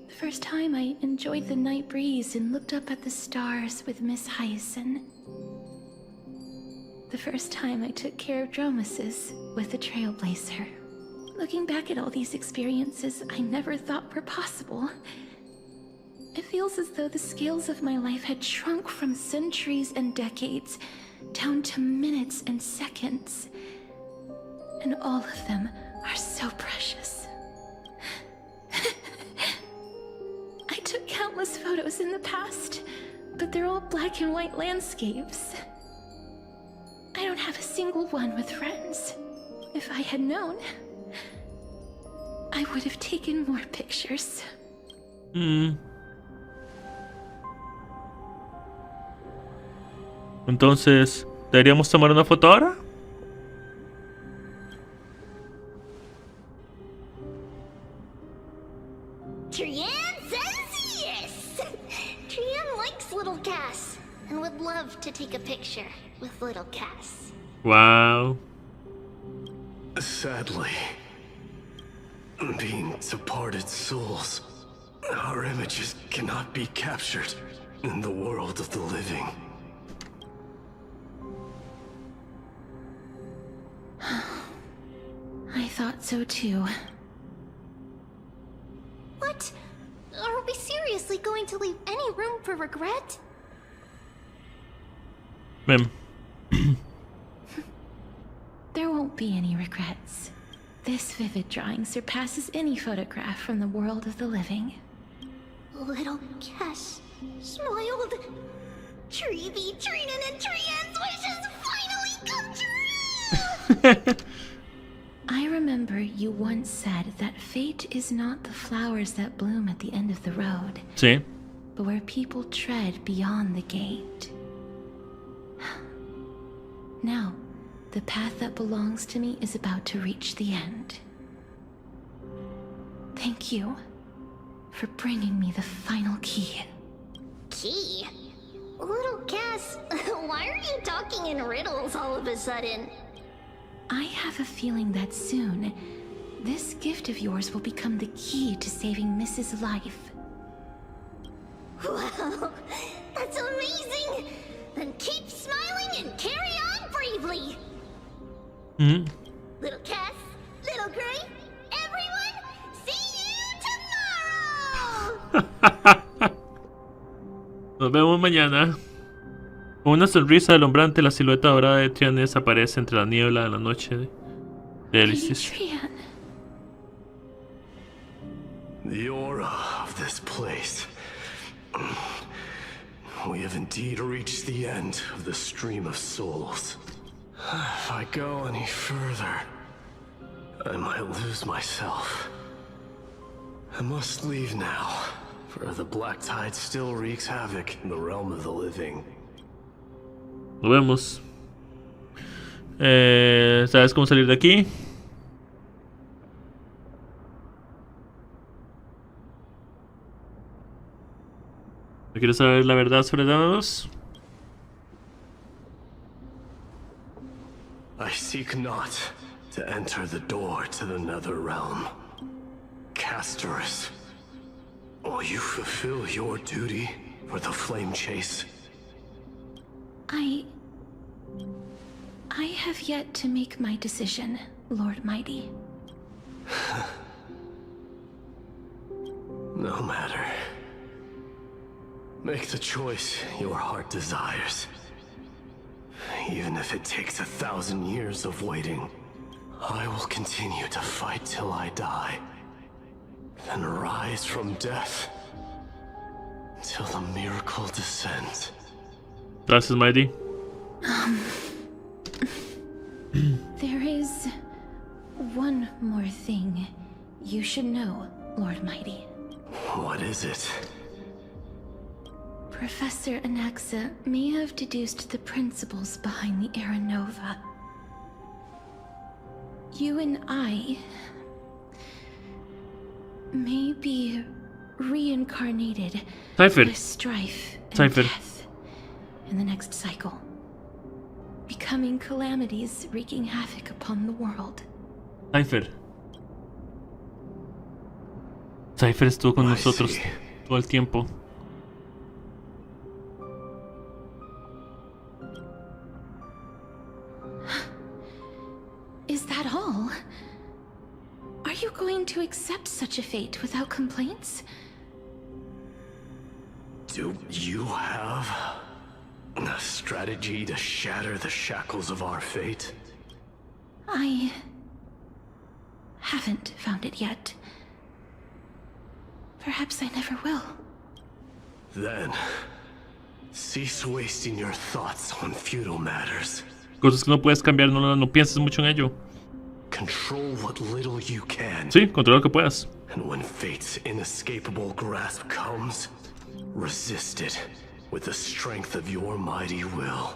The first time I enjoyed the night breeze and looked up at the stars with Miss Hyacinth. The first time I took care of Dromesis with the Trailblazer. Looking back at all these experiences I never thought were possible, it feels as though the scales of my life had shrunk from centuries and decades down to minutes and seconds. And all of them are so precious. I took countless photos in the past, but they're all black and white landscapes. I don't have a single one with friends. If I had known, I would have taken more pictures. Entonces, ¿deberíamos tomar una foto ahora? Trian says yes! Trian likes little Cass and would love to take a picture with little Cass. Wow. Sadly, being departed souls, our images cannot be captured in the world of the living. I thought so too. What? Are we seriously going to leave any room for regret? Ma'am. There won't be any regrets. This vivid drawing surpasses any photograph from the world of the living. Little Cass smiled. Trevi, Trinan, and Trian's wishes finally come true! I remember you once said that fate is not the flowers that bloom at the end of the road, Sí. but where people tread beyond the gate. Now, the path that belongs to me is about to reach the end. Thank you for bringing me the final key. Key? Little Cass, why are you talking in riddles all of a sudden? I have a feeling that soon, this gift of yours will become the key to saving Mrs. Life. Wow, that's amazing! Then keep smiling and carry on bravely! Little Cass, Little Gray, everyone, see you tomorrow! Nos vemos mañana. Con una sonrisa alumbrante, la silueta dorada de Trian desaparece entre la niebla de la noche de Elysis. The aura of this place. We have indeed reached the end of the stream of souls. If I go any further, I might lose myself. I must leave now, for the black tide still wreaks havoc in the realm of the living. Nos vemos. ¿Sabes cómo salir de aquí? ¿No quieres saber la verdad sobre Danos? I seek not to enter the door to the nether realm. Castorus, will you fulfill your duty for the flame chase? I have yet to make my decision, Lord Mighty. No matter. Make the choice your heart desires. Even if it takes 1,000 years of waiting, I will continue to fight till I die. Then rise from death till the miracle descends. Gracias, Mighty. There is one more thing you should know, Lord Mighty. What is it? Professor Anaxa may have deduced the principles behind the Era Nova. You and I may be reincarnated with strife and death in the next cycle, becoming calamities wreaking havoc upon the world. Cypher estuvo con nosotros todo el tiempo. Is that all? Are you going to accept such a fate without complaints? Do you have a strategy to shatter the shackles of our fate? I haven't found it yet. Perhaps I never will. Then, cease wasting your thoughts on futile matters. Cosas que no puedes cambiar, no pienses mucho en ello. Control what little you can. Sí, controla lo que puedas. And when fate's inescapable grasp comes, resist it with the strength of your mighty will.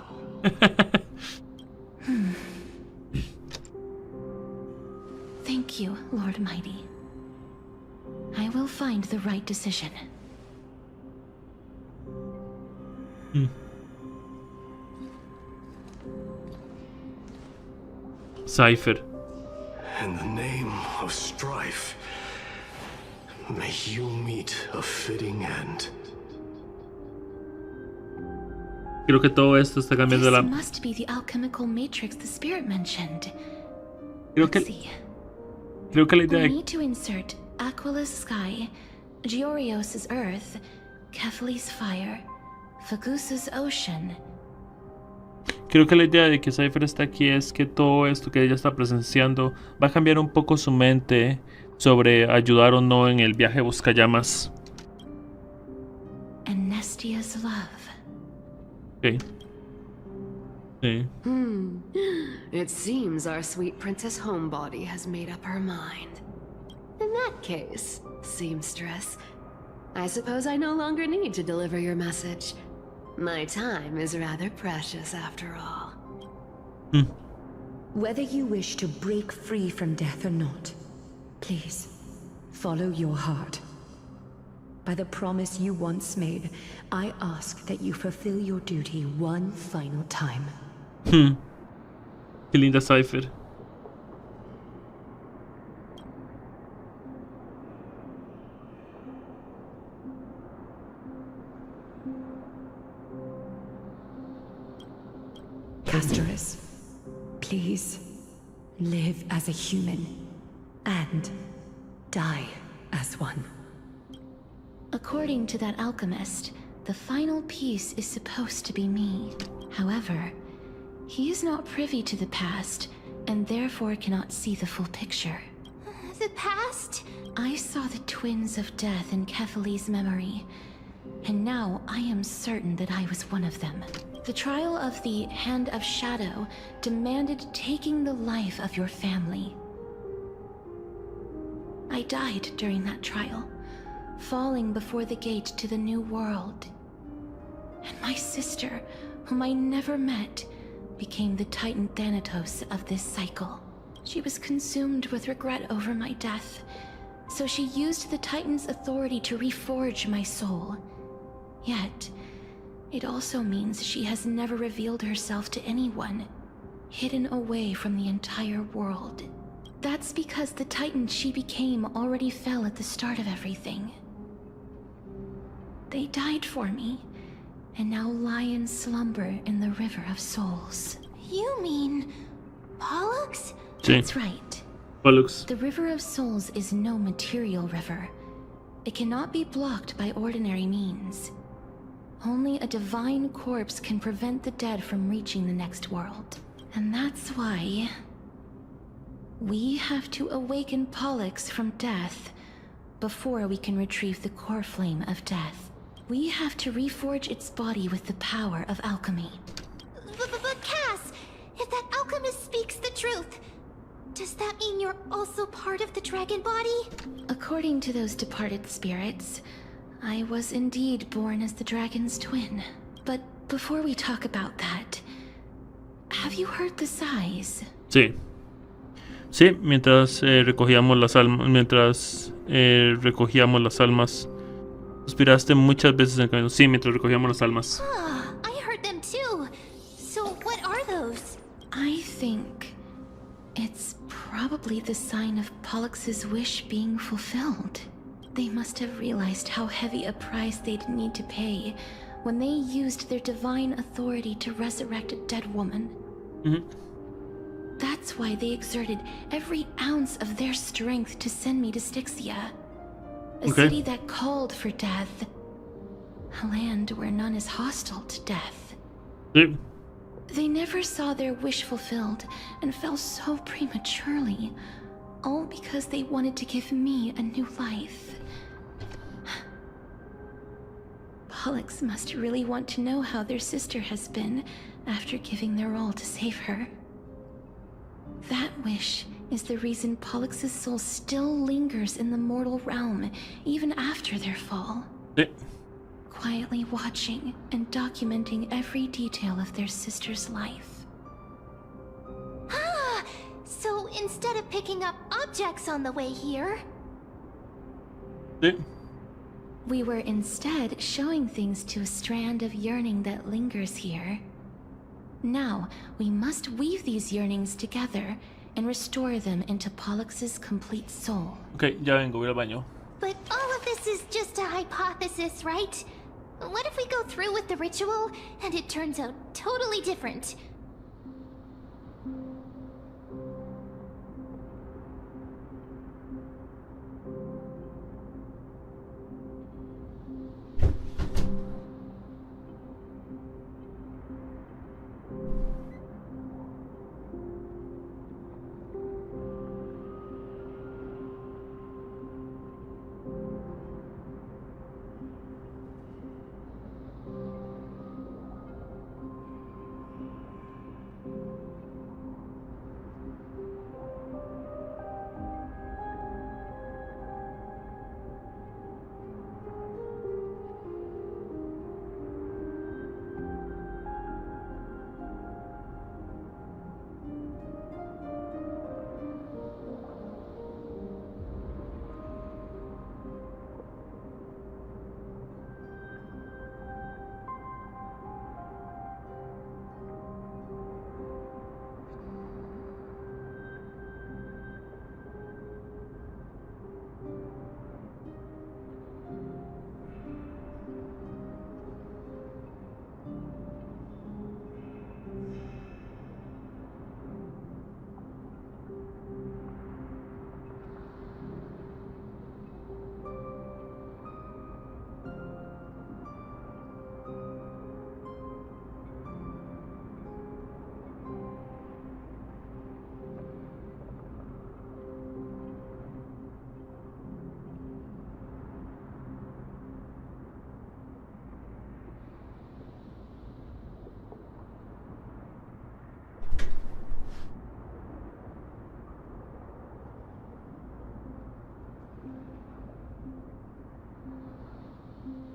Thank you, Lord Mighty. I will find the right decision. Cypher. In the name of strife, may you meet a fitting end. Creo que todo esto está cambiando la... This must be the alchemical matrix the spirit mentioned. Creo que la idea We de... need to insert Aquila's sky, Georios' earth, Kefali's fire, Fagusa's ocean. Creo que la idea de que Cypher está aquí es que todo esto que ella está presenciando va a cambiar un poco su mente sobre ayudar o no en el viaje Buscallamas. And Nestia's love. Okay. Sí. It seems our sweet Princess Homebody has made up her mind. In that case, seamstress, I suppose I no longer need to deliver your message. My time is rather precious after all. Whether you wish to break free from death or not, please, follow your heart. By the promise you once made, I ask that you fulfill your duty one final time. Qué linda Cypher. Castorus, please, live as a human, and die as one. According to that alchemist, the final piece is supposed to be me. However, he is not privy to the past, and therefore cannot see the full picture. The past? I saw the twins of death in Kefali's memory, and now I am certain that I was one of them. The trial of the Hand of Shadow demanded taking the life of your family. I died during that trial, falling before the gate to the new world. And my sister, whom I never met, became the Titan Thanatos of this cycle. She was consumed with regret over my death, so she used the Titan's authority to reforge my soul. Yet, it also means she has never revealed herself to anyone, hidden away from the entire world. That's because the Titan she became already fell at the start of everything. They died for me, and now lie in slumber in the River of Souls. You mean Pollux? That's right. Pollux. The River of Souls is no material river. It cannot be blocked by ordinary means. Only a divine corpse can prevent the dead from reaching the next world. And that's why we have to awaken Pollux from death before we can retrieve the core flame of death. We have to reforge its body with the power of alchemy. But Cass, if that alchemist speaks the truth, does that mean you're also part of the dragon body? According to those departed spirits, I was indeed born as the dragon's twin. But before we talk about that, have you heard the sighs? Sí. Sí, mientras recogíamos las almas, suspiraste muchas veces en el camino. Sí, mientras recogíamos las almas. I heard them too. So what are those? I think it's probably the sign of Pollux's wish being fulfilled. They must have realized how heavy a price they'd need to pay when they used their divine authority to resurrect a dead woman. That's why they exerted every ounce of their strength to send me to Styxia, a city that called for death, a land where none is hostile to death. They never saw their wish fulfilled and fell so prematurely, all because they wanted to give me a new life. Pollux must really want to know how their sister has been after giving their all to save her. That wish is the reason Pollux's soul still lingers in the mortal realm even after their fall. Quietly watching and documenting every detail of their sister's life. Ah! So instead of picking up objects on the way here... We were instead showing things to a strand of yearning that lingers here. Now, we must weave these yearnings together and restore them into Pollux's complete soul. Ok, ya vengo, voy al baño. But all of this is just a hypothesis, right? What if we go through with the ritual and it turns out totally different?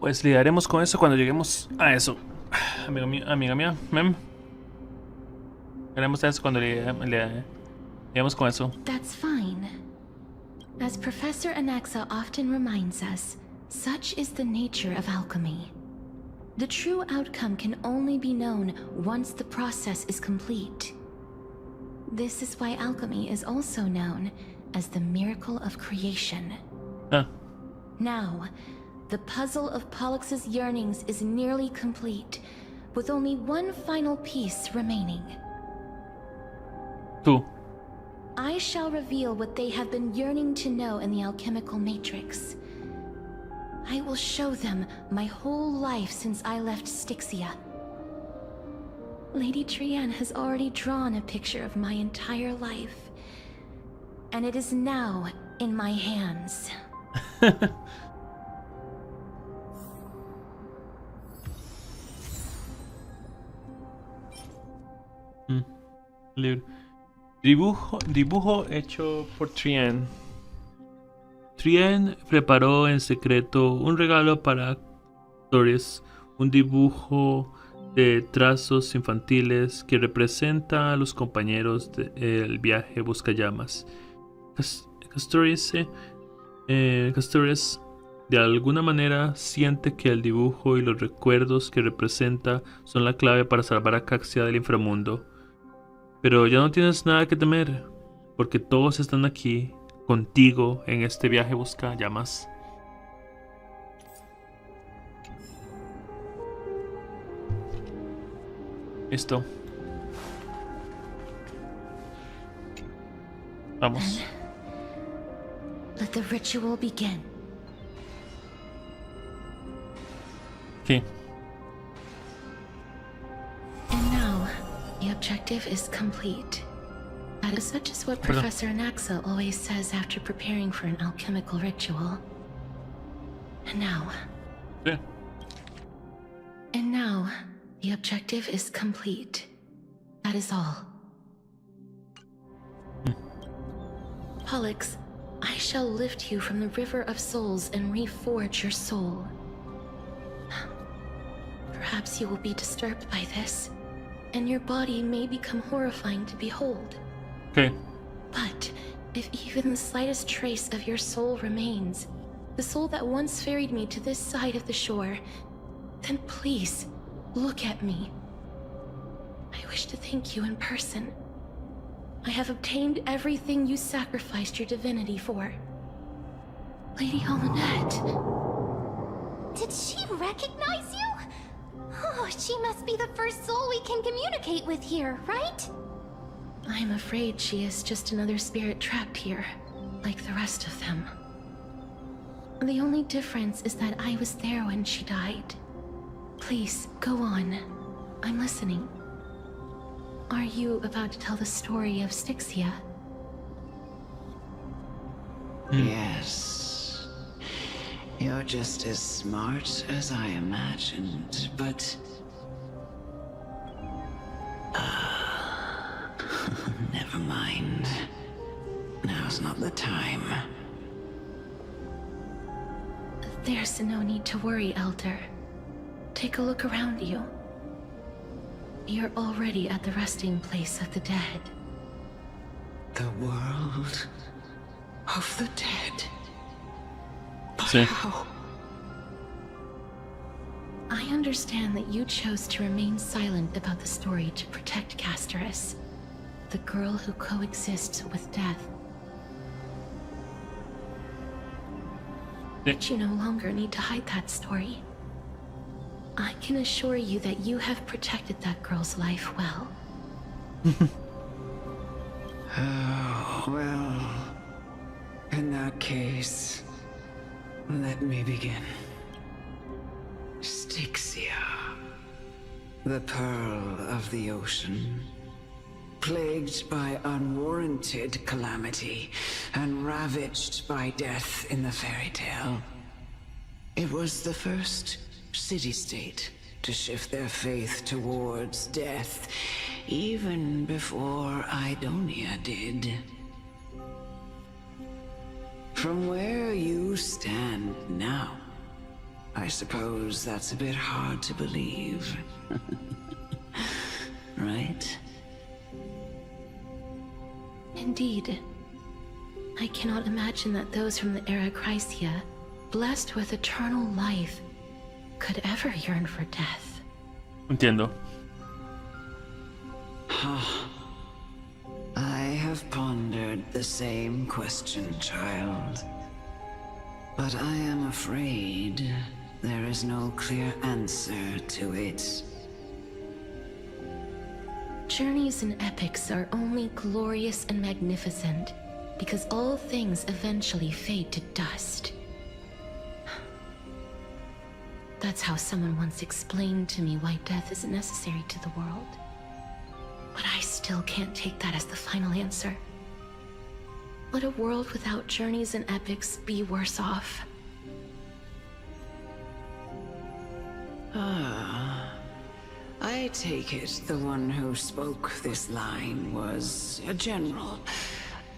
Pues lidiaremos con eso cuando lleguemos a eso. Amiga mía, mem. Haremos eso cuando lidiaremos con eso. That's fine. As Professor Anaxa often reminds us, such is the nature of alchemy. The true outcome can only be known once the process is complete. This is why alchemy is also known as the miracle of creation. Huh. Now, the puzzle of Pollux's yearnings is nearly complete, with only one final piece remaining. Tú. I shall reveal what they have been yearning to know in the alchemical matrix. I will show them my whole life since I left Styxia. Lady Trienne has already drawn a picture of my entire life, and it is now in my hands. Dibujo hecho por Trienne. Trienne preparó en secreto un regalo para Doris, un dibujo de trazos infantiles que representa a los compañeros del viaje Buscallamas. Castores de alguna manera siente que el dibujo y los recuerdos que representa son la clave para salvar a Caxia del inframundo. Pero ya no tienes nada que temer, porque todos están aquí contigo en este viaje Buscallamas. Listo. Vamos. Let the ritual begin. ¿Qué? And now, the objective is complete. That is such as what Professor Anaxa always says after preparing for an alchemical ritual. And now... Yeah. And now, the objective is complete. That is all. Pollux, I shall lift you from the river of souls and reforge your soul. Perhaps you will be disturbed by this, and your body may become horrifying to behold. Okay. But if even the slightest trace of your soul remains, the soul that once ferried me to this side of the shore, then please, look at me. I wish to thank you in person. I have obtained everything you sacrificed your divinity for. Lady Almanette. Did she recognize you? Oh, she must be the first soul we can communicate with here, right? I'm afraid she is just another spirit trapped here, like the rest of them. The only difference is that I was there when she died. Please, go on. I'm listening. Are you about to tell the story of Styxia? Yes. You're just as smart as I imagined, but... never mind. Now's not the time. There's no need to worry, Elder. Take a look around you. You're already at the resting place of the dead. The world of the dead. But Sí. how? I understand that you chose to remain silent about the story to protect Casterus, the girl who coexists with death. But you no longer need to hide that story. I can assure you that you have protected that girl's life well. Oh, well, in that case, let me begin. Styxia, the pearl of the ocean, plagued by unwarranted calamity and ravaged by death in the fairy tale. It was the first city-state to shift their faith towards death, even before Idonia did. From where you stand now, I suppose that's a bit hard to believe. Right? Indeed. I cannot imagine that those from the era Chrysia, blessed with eternal life, could ever yearn for death. Entiendo. I have pondered the same question, child. But I am afraid there is no clear answer to it. Journeys and epics are only glorious and magnificent because all things eventually fade to dust. That's how someone once explained to me why death is necessary to the world. But I still can't take that as the final answer. Would a world without journeys and epics be worse off? I take it the one who spoke this line was a general,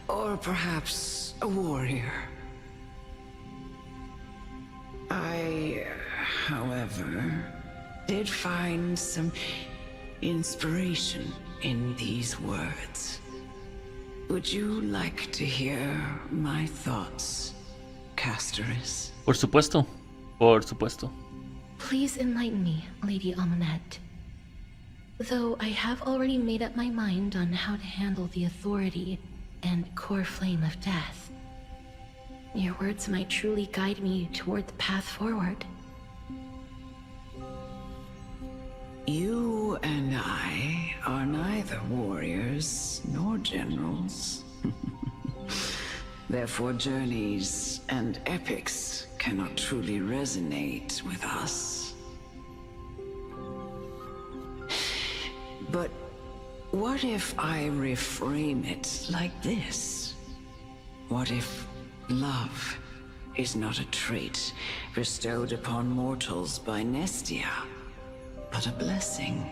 or perhaps a warrior. I, however, did find some inspiration in these words. Would you like to hear my thoughts, Castoris? Por supuesto. Por supuesto. Please enlighten me, Lady Amunet. Though I have already made up my mind on how to handle the authority and core flame of death. Your words might truly guide me toward the path forward. You and I are neither warriors nor generals. Therefore, journeys and epics cannot truly resonate with us. But what if I reframe it like this? What if love is not a trait bestowed upon mortals by Nestia, but a blessing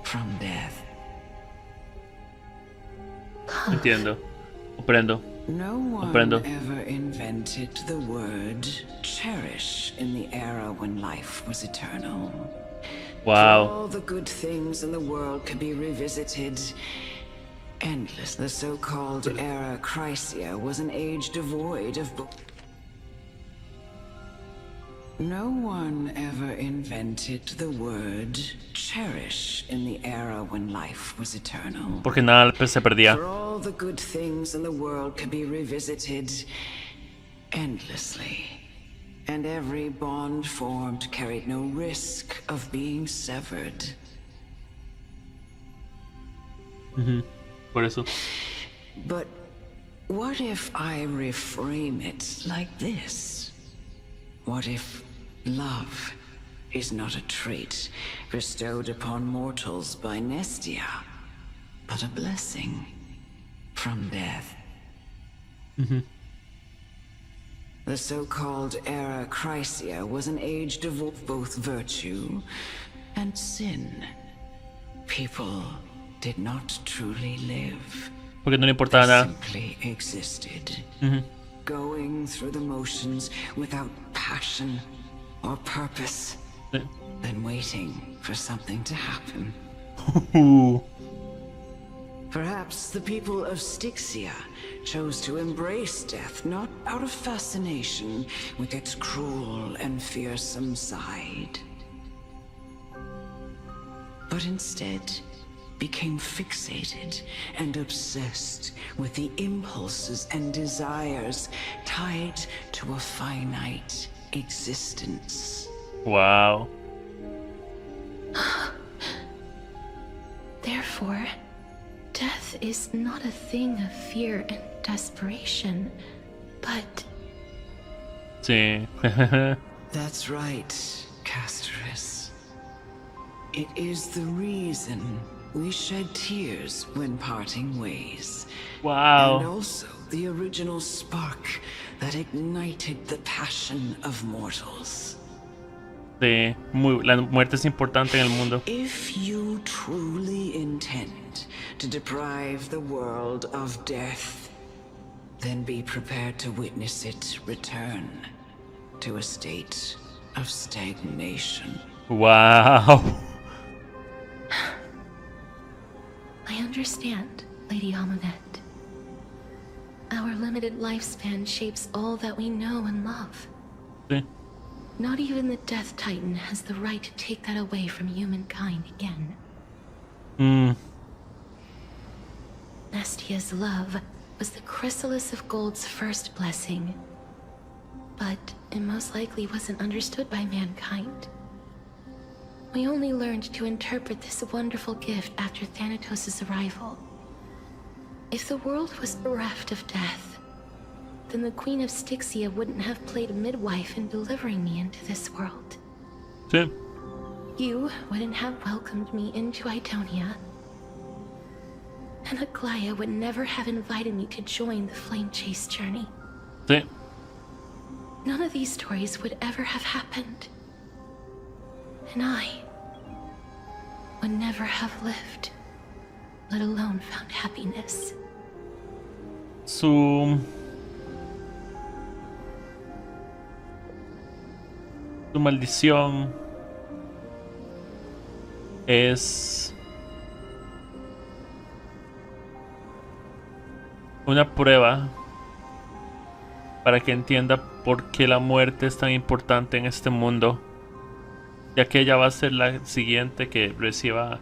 from death? Entiendo. Comprendo. No one Comprendo. ever invented the word cherish in the era when life was eternal. Wow. All the good things in the world can be revisited endless. The so-called era Chrysia was an age devoid of No one ever invented the word cherish in the era when life was eternal. Porque nada se perdía. For all the good things in the world can be revisited endlessly. And every bond formed carried no risk of being severed. Por eso. But what if I reframe it like this? What if love is not a trait bestowed upon mortals by Nestia, but a blessing from death? The so-called era Chrysia was an age devoid of both virtue and sin. People did not truly live. Porque no le importaba nada. Simply existed. Going through the motions without passion or purpose. Then waiting for something to happen. Perhaps the people of Styxia chose to embrace death not out of fascination with its cruel and fearsome side, but instead became fixated and obsessed with the impulses and desires tied to a finite existence. Wow. Therefore, death is not a thing of fear and desperation, but... Sí. That's right, Castoris. It is the reason we shed tears when parting ways. Wow. And also the original spark that ignited the passion of mortals. Sí, la muerte es importante en el mundo. If you truly intend to deprive the world of death, then be prepared to witness it return to a state of stagnation. Wow. I understand, Lady Amunet. Our limited lifespan shapes all that we know and love. Sí. Not even the Death Titan has the right to take that away from humankind again. Nestia's love was the chrysalis of Gold's first blessing. But it most likely wasn't understood by mankind. We only learned to interpret this wonderful gift after Thanatos' arrival. If the world was bereft of death, then the Queen of Styxia wouldn't have played a midwife in delivering me into this world. Sí. You wouldn't have welcomed me into Idonia. And Aglaya would never have invited me to join the Flame Chase journey. Sí. None of these stories would ever have happened. And I would never have lived, let alone found happiness. Su maldición es una prueba para que entienda por qué la muerte es tan importante en este mundo, ya que ella va a ser la siguiente que reciba,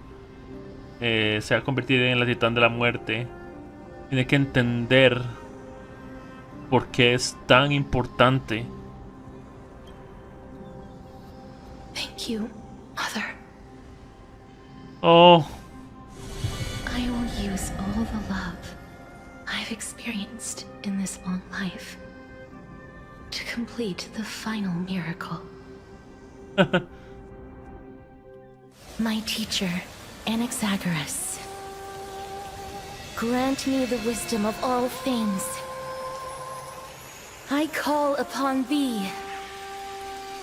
se va a convertir en la titán de la muerte. Tiene que entender por qué es tan importante. Thank you, Mother. Oh. I will use all the love I've experienced in this long life to complete the final miracle. My teacher, Anaxagoras, grant me the wisdom of all things. I call upon thee,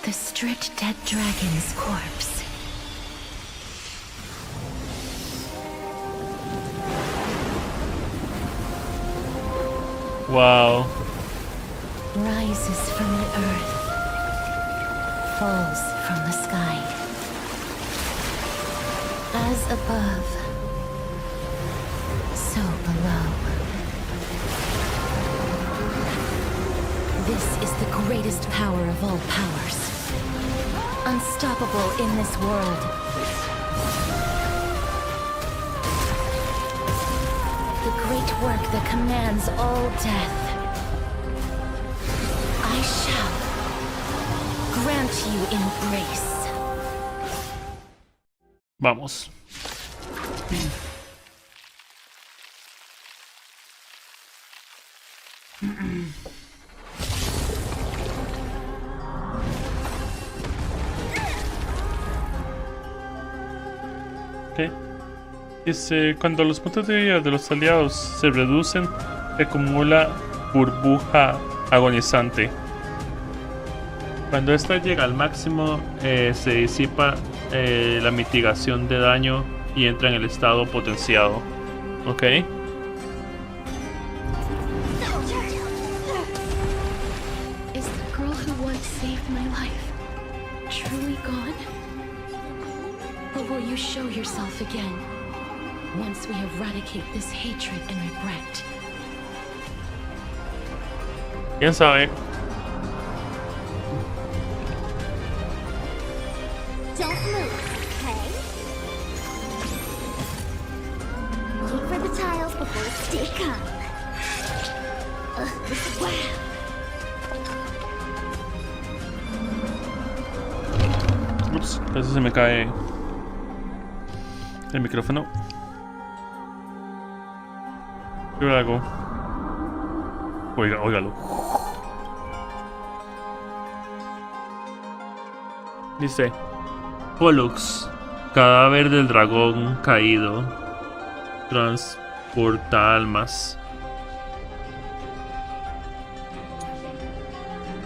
the stripped dead dragon's corpse. Wow. Rises from the earth, falls from the sky. As above, so below. This is the greatest power of all powers. Unstoppable in this world. The great work that commands all death. I shall grant you embrace. Vamos. ¿Qué? Dice, cuando los puntos de vida de los aliados se reducen, se acumula burbuja agonizante. Cuando esta llega al máximo, se disipa la mitigación de daño y entra en el estado potenciado. Ok. Is the girl who once saved my life truly gone? Or will you show yourself again once we eradicate this hatred and regret? ¿Quién sabe? Don't move, okay? Look for the tiles before stay calm. Wow. Ups, casi se me cae el micrófono. ¿Qué hago? Óigalo. Dice: Pollux, cadáver del dragón caído, transporta almas.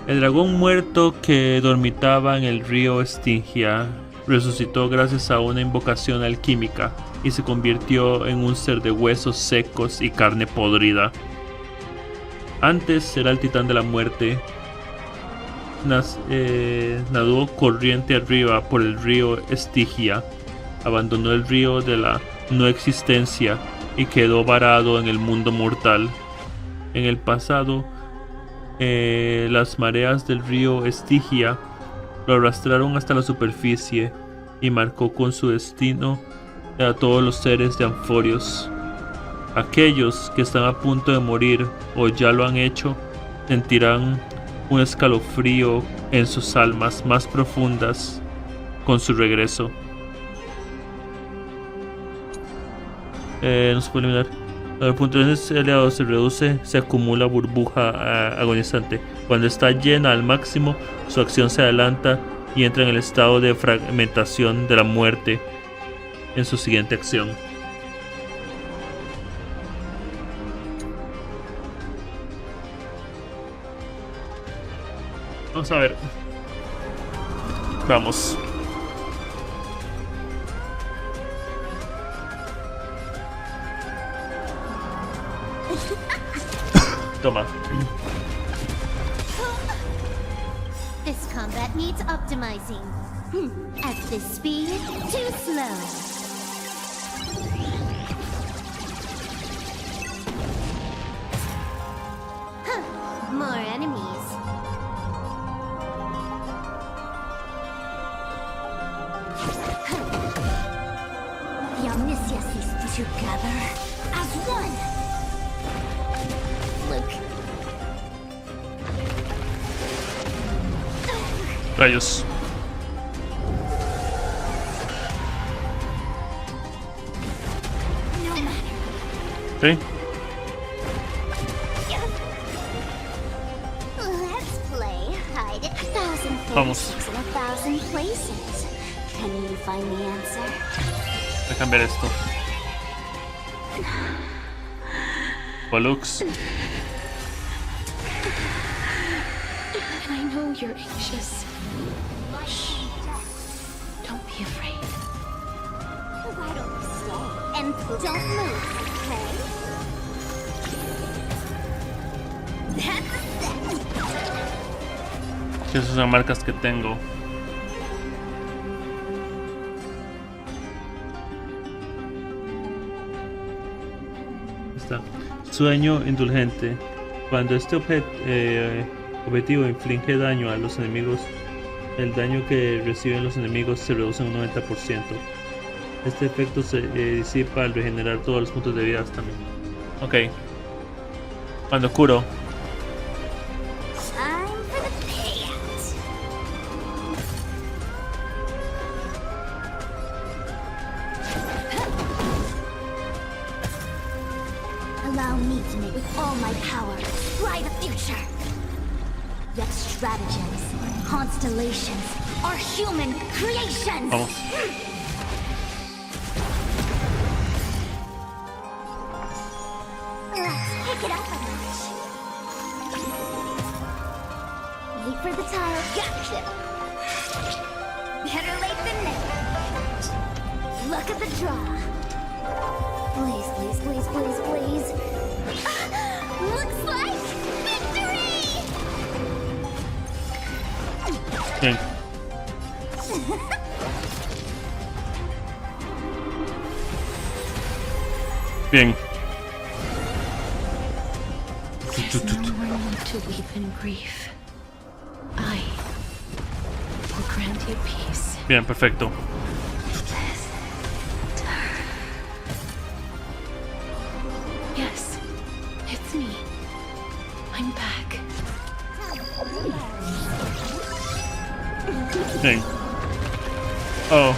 El dragón muerto que dormitaba en el río Estigia resucitó gracias a una invocación alquímica y se convirtió en un ser de huesos secos y carne podrida. Antes era el titán de la muerte. Nadó corriente arriba por el río Estigia, abandonó el río de la no existencia y quedó varado en el mundo mortal. En el pasado, las mareas del río Estigia lo arrastraron hasta la superficie y marcó con su destino a todos los seres de Anforios. Aquellos que están a punto de morir o ya lo han hecho sentirán un escalofrío en sus almas más profundas con su regreso. No se puede eliminar. Cuando el puntaje de ese aliado se reduce, se acumula burbuja agonizante. Cuando está llena al máximo, su acción se adelanta y entra en el estado de fragmentación de la muerte en su siguiente acción. Vamos a ver. Vamos. Toma. This combat needs optimizing. At this speed, too slow. More enemies. The Omniscience is together as one. Look. Rayos. Okay. Let's play hide it. 1,000 Vamos. faces in 1,000 places. Can you find the answer? Voy a cambiar esto. Pollux. I know you're anxious. Shh. Don't be afraid. Why don't you stay and don't move, okay? That's it. Esas son marcas que tengo. Está. Sueño indulgente. Cuando este objetivo inflige daño a los enemigos, el daño que reciben los enemigos se reduce en un 90%. Este efecto se disipa al regenerar todos los puntos de vida también. Ok. Cuando curo. Time for the payout. Allow me to make with all my power fly the future. Yet stratagems, constellations are human creations. Vamos. Let's pick it up a notch. Wait for the tile. Gotcha. Better late than never. Look at the draw. Please, please, please, please, please. Looks like victory! Bien. Bien. There's no more need to weep in grief. I will grant you peace. Bien, perfecto. Yes, it's me. I'm back. Bien. Oh.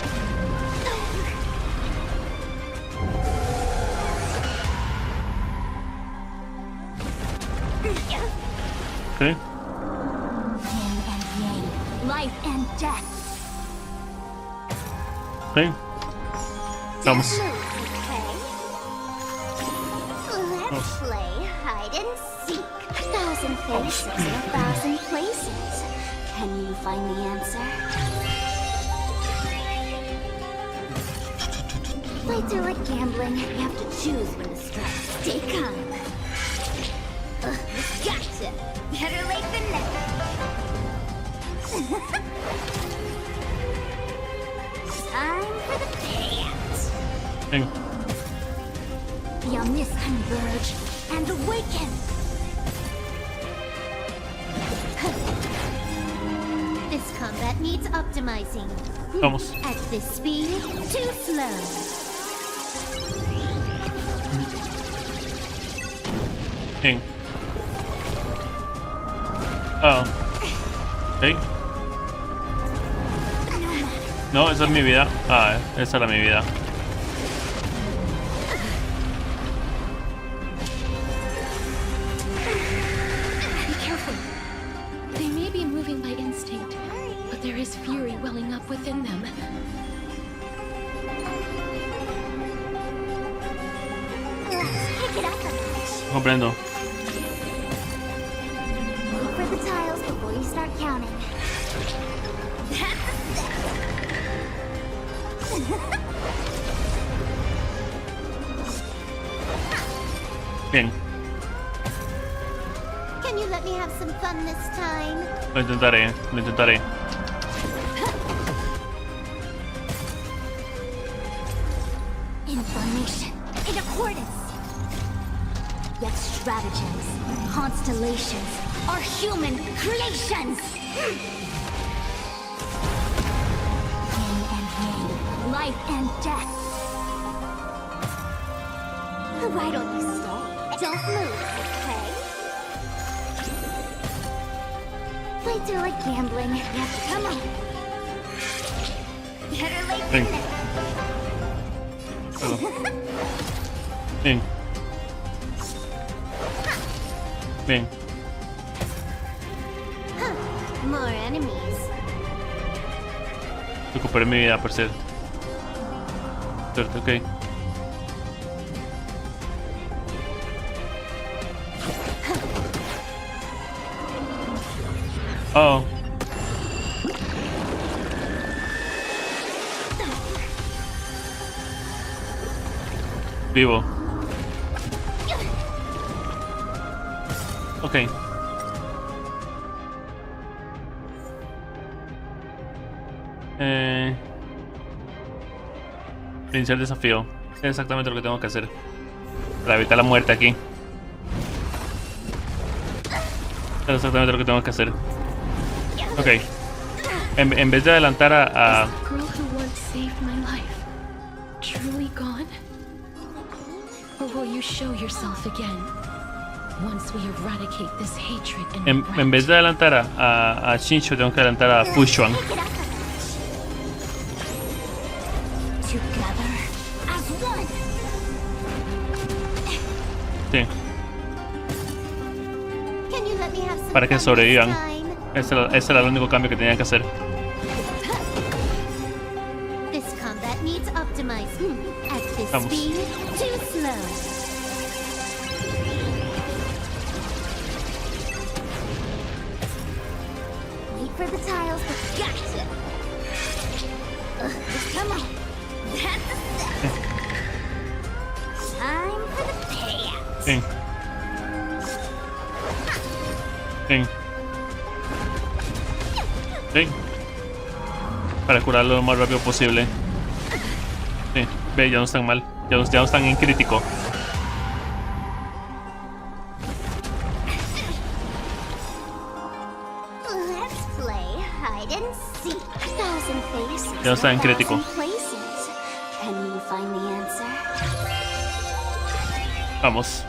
Okay. Yin and yang, life and death. Okay. Vamos. Let's play hide and seek. 1,000 faces in 1,000 places. Can you find the answer? Fights are like gambling. You have to choose when to strike. Stay calm. Gotcha. Better late than never. Time for the payout. Bien. The Omnis converge and awaken. This combat needs optimizing. Vamos. At this speed, too slow. Bien. Ah. Ok. No, esa es mi vida. Ah, esa era mi vida. Be careful. They may be moving by instinct, but there is fury welling up within them. Pick it up a notch. Comprendo. Look for the tiles before you start counting. Bien. Can you let me have some fun this time? Lo intentaré, lo intentaré. Information in accordance. Yet stratagems, constellations are human creations. Yin and yang, life and death. Why don't you stay? Don't move, okay? Play through like gambling. Yep, come on. Better late than never. Bien. Bien. More enemies. Recuperé mi vida, por ser. Suerte, ok. Oh. Vivo. Ok. Iniciar el desafío. Es exactamente lo que tengo que hacer para evitar la muerte aquí. Es exactamente lo que tengo que hacer. Ok. En vez de adelantar a... Girl who once saved my life, truly gone? Or will you show yourself again? Once we eradicate this hatred and En vez de adelantar a Shincho, tengo que adelantar a Fushuan. Together as one. Sí, Can you let me have some para que fun sobrevivan. this time? Ese era el único cambio que tenía que hacer. This combat needs optimizing. At this Vamos. speed, too slow. Wait for the tiles, but gotcha. Come on. That's the step. Time for the payout. Bien. Bien. Bien. Para curarlo lo más rápido posible. Sí, ve, ya no están mal. Ya no están en crítico. Let's play hide and seek. A thousand faces. Ya no están en crítico. a thousand places. Can you find the answer? Vamos.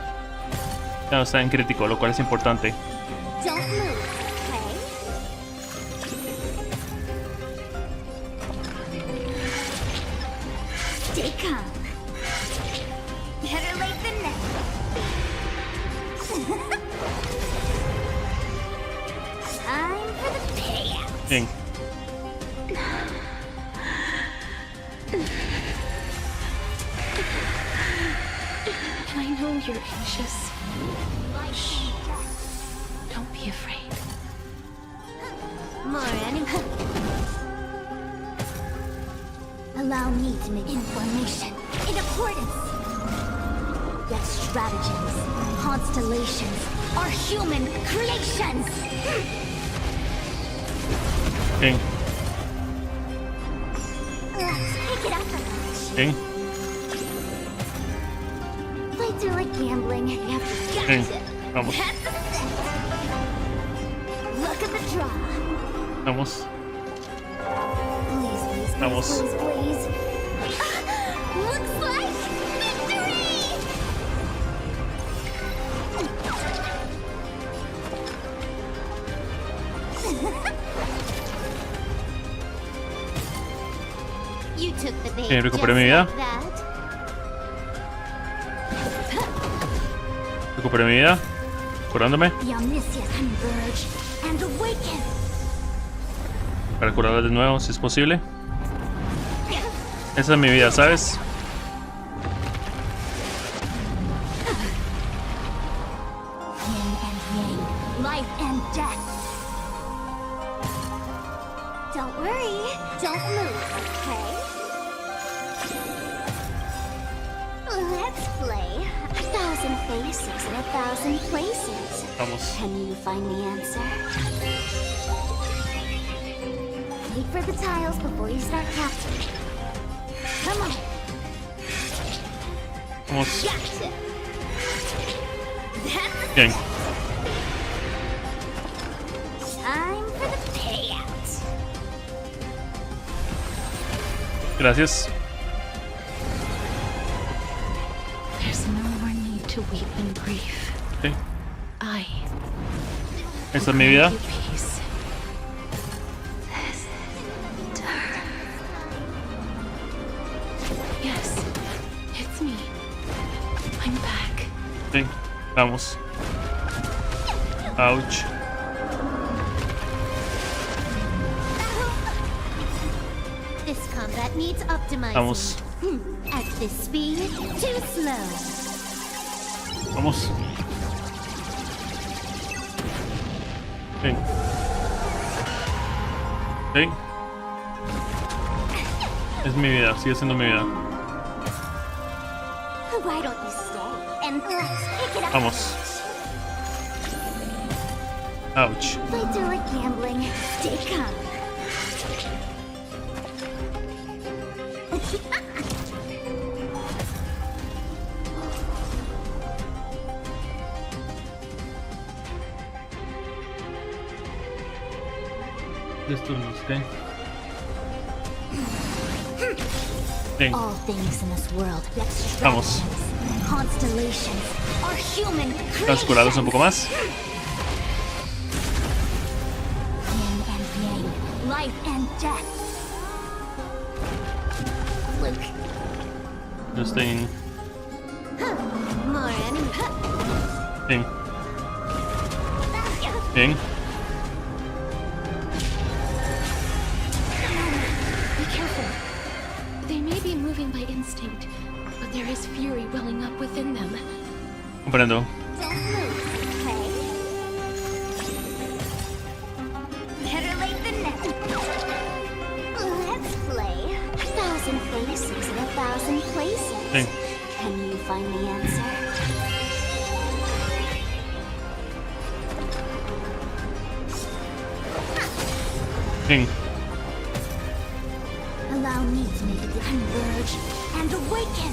Ya no están en crítico, lo cual es importante. Don't move, okay? Stay calm. Better late than never. Time for the payout. Bien. And I know you're anxious. Shh. Don't be afraid. More enemies. Allow me to make information in accordance. Yet stratagems, constellations are human creations. Bien. Let's pick it up a notch. Bien. Play through like gambling. Yep, Bien. gotcha. Vamos. That's the step. Look at the draw. Vamos. Vamos. Looks like victory! You took the bait. Recuperé mi vida. Recuperé mi vida. Curándome. The omniscient converge and awaken. Para curarla de nuevo, si es posible. Esa es mi vida, ¿sabes? Yin and yang, life and death. Don't worry, don't move, okay? Let's play 1,000 faces in 1,000 places. Vamos. Can you find the answer? Wait for the tiles before you start capturing. Come on. Vamos. Gotcha. That's Bien. time for the payout. Gracias. There's no more need to weep in grief. Sí. Esta es mi vida. Yes, it's me. I'm back. Sí. Vamos. Ouch. This combat needs optimizing. Vamos. At this speed, too slow. Vamos. Bien. Bien. Es mi vida, sigue siendo mi vida. Why don't you stay and let's pick it up? Vamos. Ouch. Fights are like gambling. Stay calm. Bien. Bien. All things in this world, Vamos. constellations, are human Estamos curados un poco más. Yin and yang, life and death. Luke. Yo estoy en... More enemies. Bien. Bien. Be careful. They may be moving by instinct, but there is fury welling up within them. Comprendo. Don't move, okay? Better late than never. Let's play 1,000 faces in 1,000 places. Bien. Can you find the answer? Bien. Allow me to make it converge and awaken.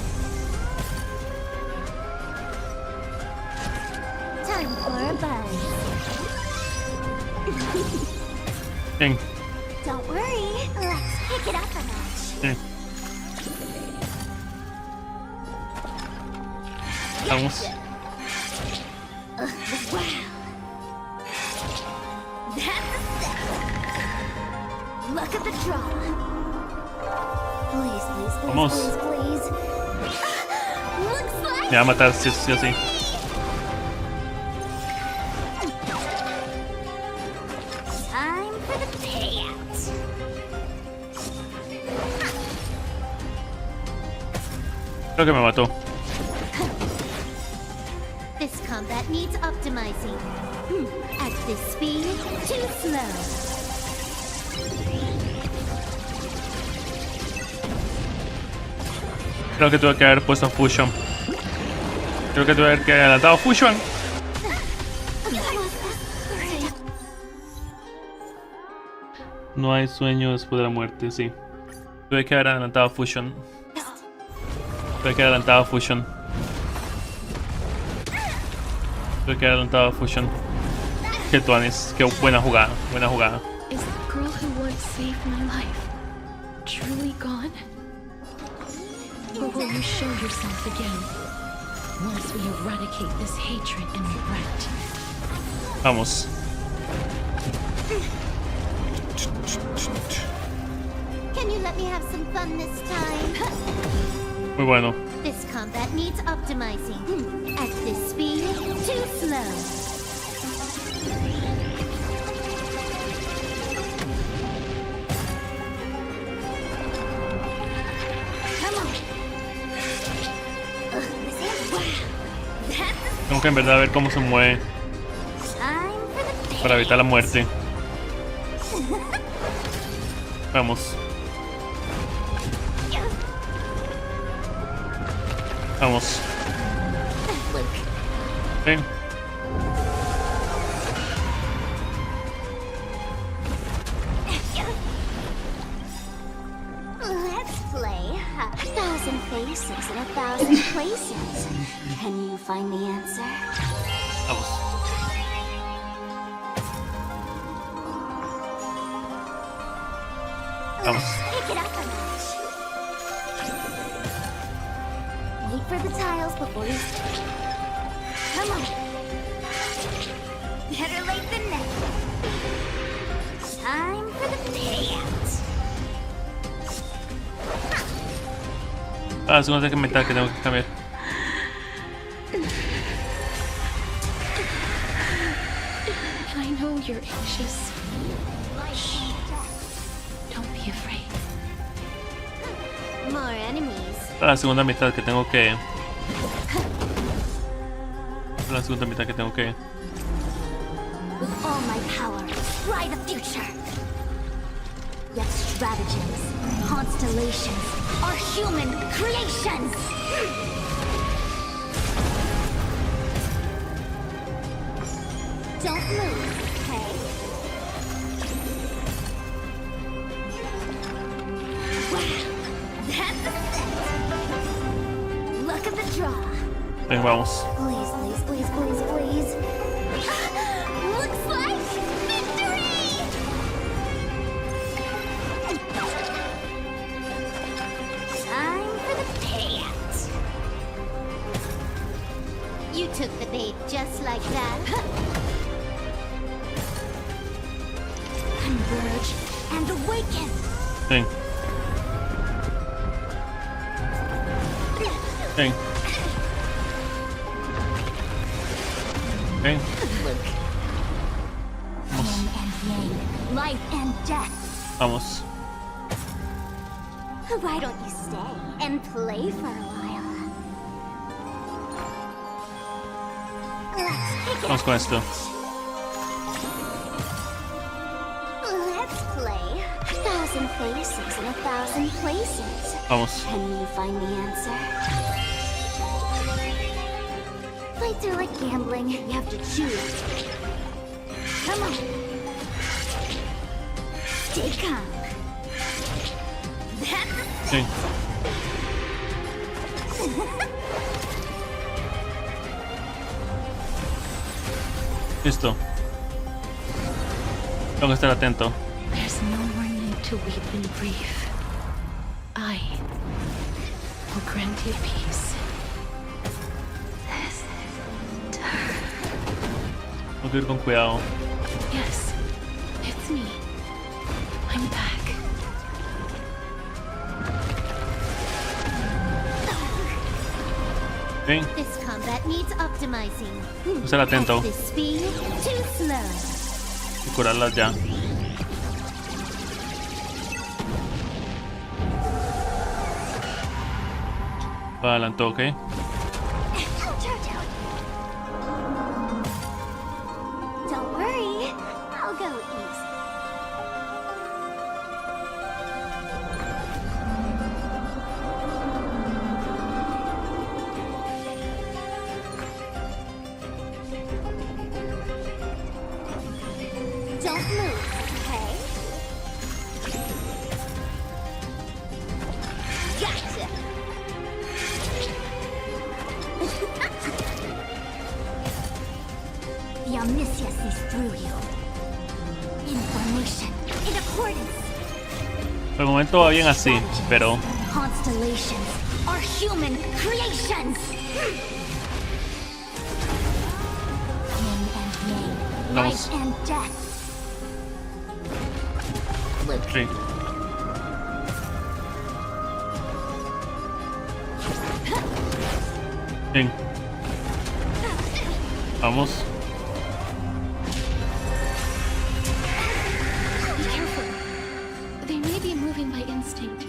Time for a buzz. Bien. Don't worry, let's pick it up a notch. Bien. Vamos. Wow. That's a step. Look at the draw. Please, please, please, Vamos. please, please. Looks like Me va a matar sí o sí. time for the payout. Creo que me mató. This combat needs optimizing. At this speed, too slow. Creo que tuve que haber puesto Fusion. Creo que tuve que haber adelantado Fusion. No hay sueño después de la muerte, sí. Tuve que haber adelantado Fusion. Tuve que haber adelantado Fusion. Tuve que haber adelantado Fusion. Qué buena jugada, buena jugada. Is the girl who once saved my life truly better show yourself again. Once we eradicate this hatred and regret. Vamos. Can you let me have some fun this time? Muy bueno. This combat needs optimizing. At this speed, too slow. Tengo que en verdad ver cómo se mueve para evitar la muerte. Vamos. Vamos. Ven. Let's play 1,000 faces in 1,000 places. Can you find the answer? Vamos. Vamos. Pick it up a notch. Wait for the tiles before you... Come on. Better late than never. Time for the payout. Ah, segunda mitad que tengo que cambiar. I know you're anxious. Shh. Don't be afraid. More enemies. La segunda mitad que tengo que... La segunda mitad que tengo que... With all my power, try the future. Yet stratagems, constellations, are human creations. Don't move, okay? Wow, that's a set. Look at the draw. Ven, vamos. Please, please, please, please, please. Looks like victory! Time for the payout. You took the bait just like that. Converge and awaken. Ven. Ven. Ven. Yin and yang, life and death. Vamos. Why don't you stay and play for a while? Let's pick it Vamos up. con esto. Let's play 1,000 faces in 1,000 places. Vamos. Can you find the answer? Fights are like gambling. You have to choose. Come on. Stay calm. That's Sí. Listo. Tengo que estar atento. There's no more need to weep in grief. I will grant you peace. Tengo que ir con cuidado. Yes, it's me. I'm back. Ven. This combat needs optimizing. Estar atento. At this speed, too slow. Y curarlas ya. Para adelante, ok. Don't worry, I'll go easy. Don't move, okay? Gotcha! The omniscient sees through you. Information in accordance. Por el momento va bien así, pero Constellations are human creations! Yin and yang, life and death. Sí. Bien. Vamos. Be careful. They may be moving by instinct,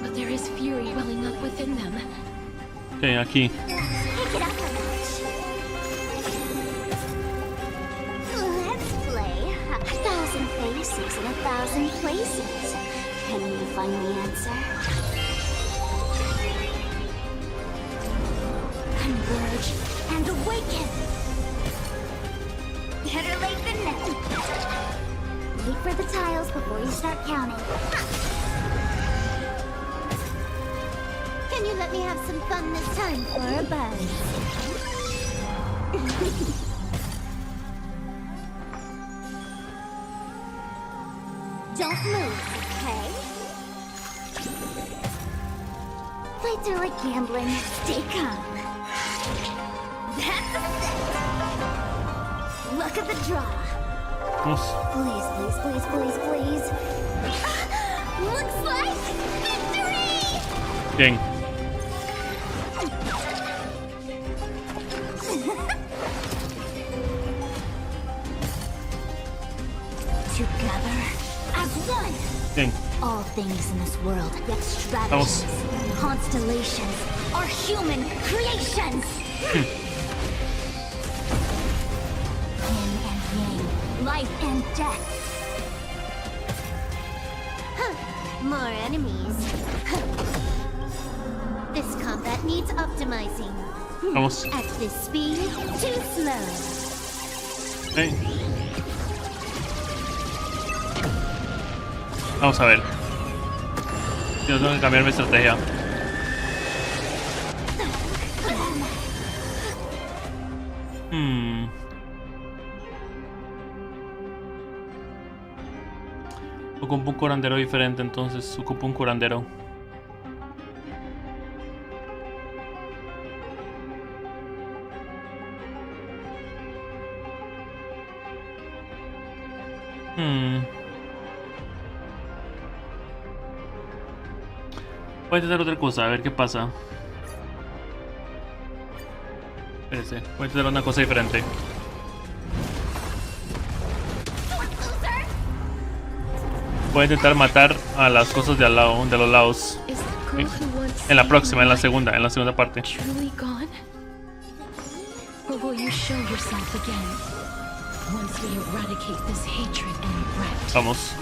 but there is fury welling up within them. Okay, aquí. Pick it up a notch. Let's play 1,000 faces in 1,000 places. Can you find the answer? Converge and awaken! Better late than never. Wait for the tiles before you start counting. Can you let me have some fun this time for a buzz? Don't move, okay? Fights are like gambling. Stay calm. That's a set. Look at the draw. Vamos. Please, please, please, please, please. Looks like victory! Bien. Together as one. Bien. All things in this world get strategies, constellations, are human creations. Yin and yang, life and death. More enemies. This combat needs optimizing. Vamos. At this speed, too slow. Hey. Vamos a ver. Yo tengo que cambiar mi estrategia. Ocupo un curandero diferente, entonces ocupo un curandero. Voy a intentar otra cosa, a ver qué pasa. Espérese, voy a intentar una cosa diferente. Voy a intentar matar a las cosas de al lado, de los lados. En la próxima, en la segunda parte. Truly gone? Or will you show yourself again once we eradicate this hatred and regret? Vamos.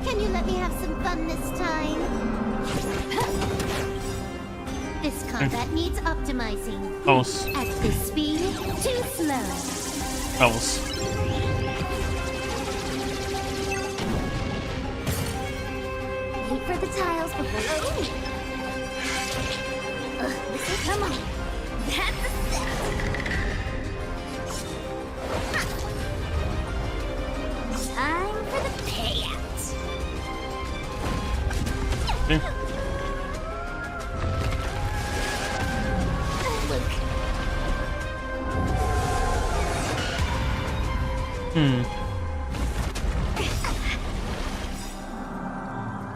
Can you let me have some fun this time? This combat needs optimizing. Vamos. At this speed, too slow. Vamos. Wait for the tiles before. Come on. That's a step. Time for the payout. Okay.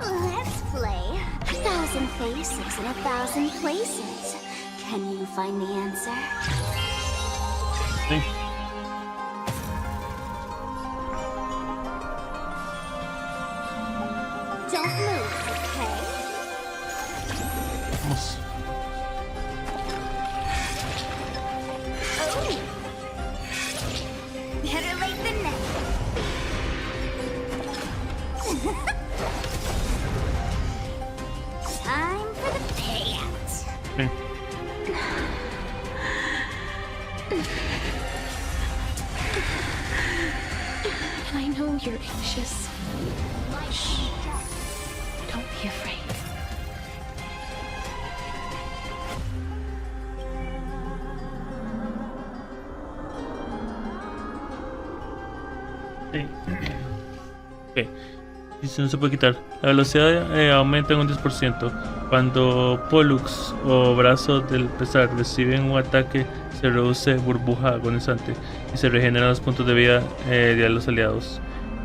Let's play 1,000 faces in 1,000 places. Can you find the answer? Sí. Don't move, okay? Vamos. Oh. Better late than never. Time for the payout. Okay. I know you're anxious. Shh. Don't be afraid. Sí. Okay. Y si no se puede quitar. La velocidad aumenta en un 10%. Cuando Pollux o Brazo del Pesar reciben un ataque, se reduce burbuja agonizante y se regeneran los puntos de vida de los aliados.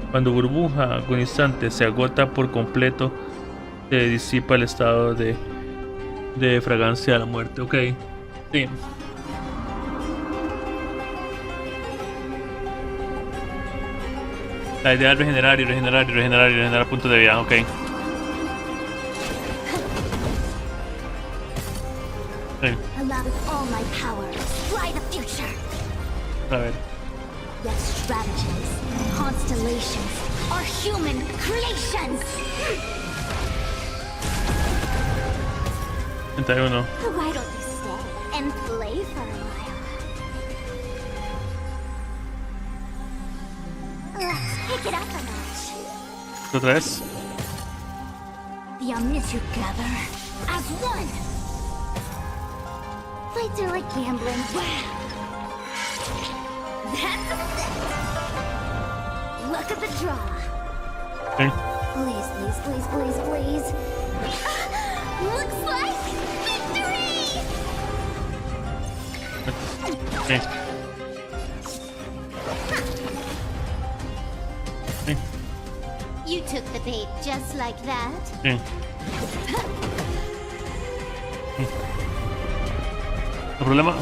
Cuando burbuja agonizante se agota por completo, se disipa el estado de fragancia de la muerte. Ok, sí. La idea es regenerar y regenerar y regenerar y regenerar puntos de vida. Ok. Sí. A ver. Yet stratagems, constellations, are human creations. 31. Why don't you stay and play for a while? Let's pick it up a notch. ¿Otra vez? The omnis together as one. Fights are like gambling. That's a set. Look at the draw. Sí. Please, please, please, please, please. Looks like victory! Sí. Sí. You took the bait just like that. Sí. El problema.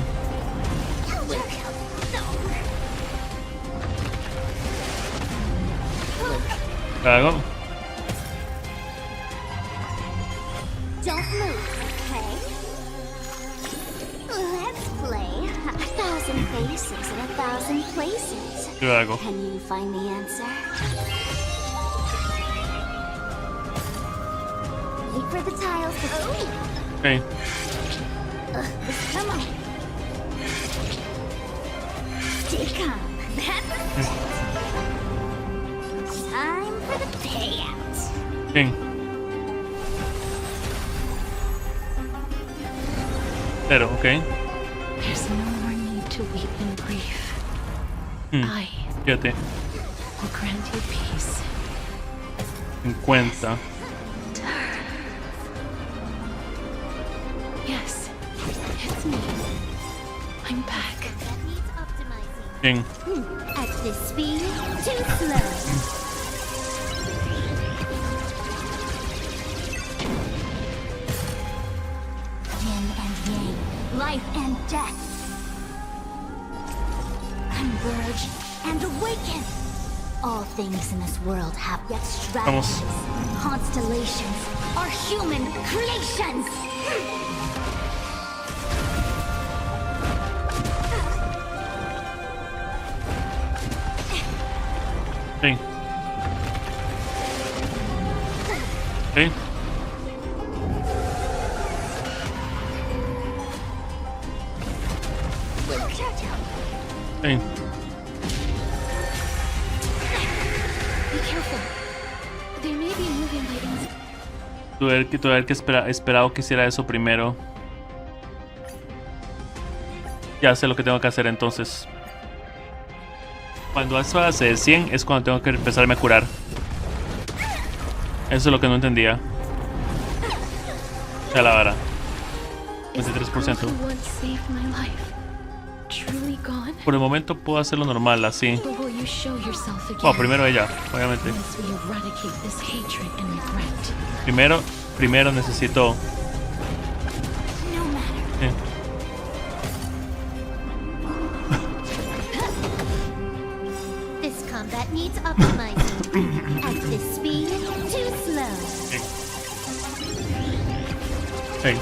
Cago. Don't move, okay? Let's play 1,000 faces in 1,000 places. ¿Qué hago? Can you find the answer? Look for the tiles. Okay. Come on. Stay calm. That's time for the payout. Bien. Pero, ok. There's no more need to weep in grief. I Fíjate. will grant you peace. 50. Yes, it's me. I'm back. Bien. At this speed, too slow. Yin and yang, life and death. Converge and awaken. All things in this world have yet strategies. Constellations are human creations. Sí. Sí. Sí. Tuve haber que esperado que hiciera eso primero. Ya sé lo que tengo que hacer entonces. Cuando eso hace 100 es cuando tengo que empezarme a curar. Eso es lo que no entendía. Ya la vara. 23%. Por el momento puedo hacerlo normal, así. Bueno, primero ella, obviamente. Primero necesito... This combat needs optimizing. At this speed, too slow. Sí.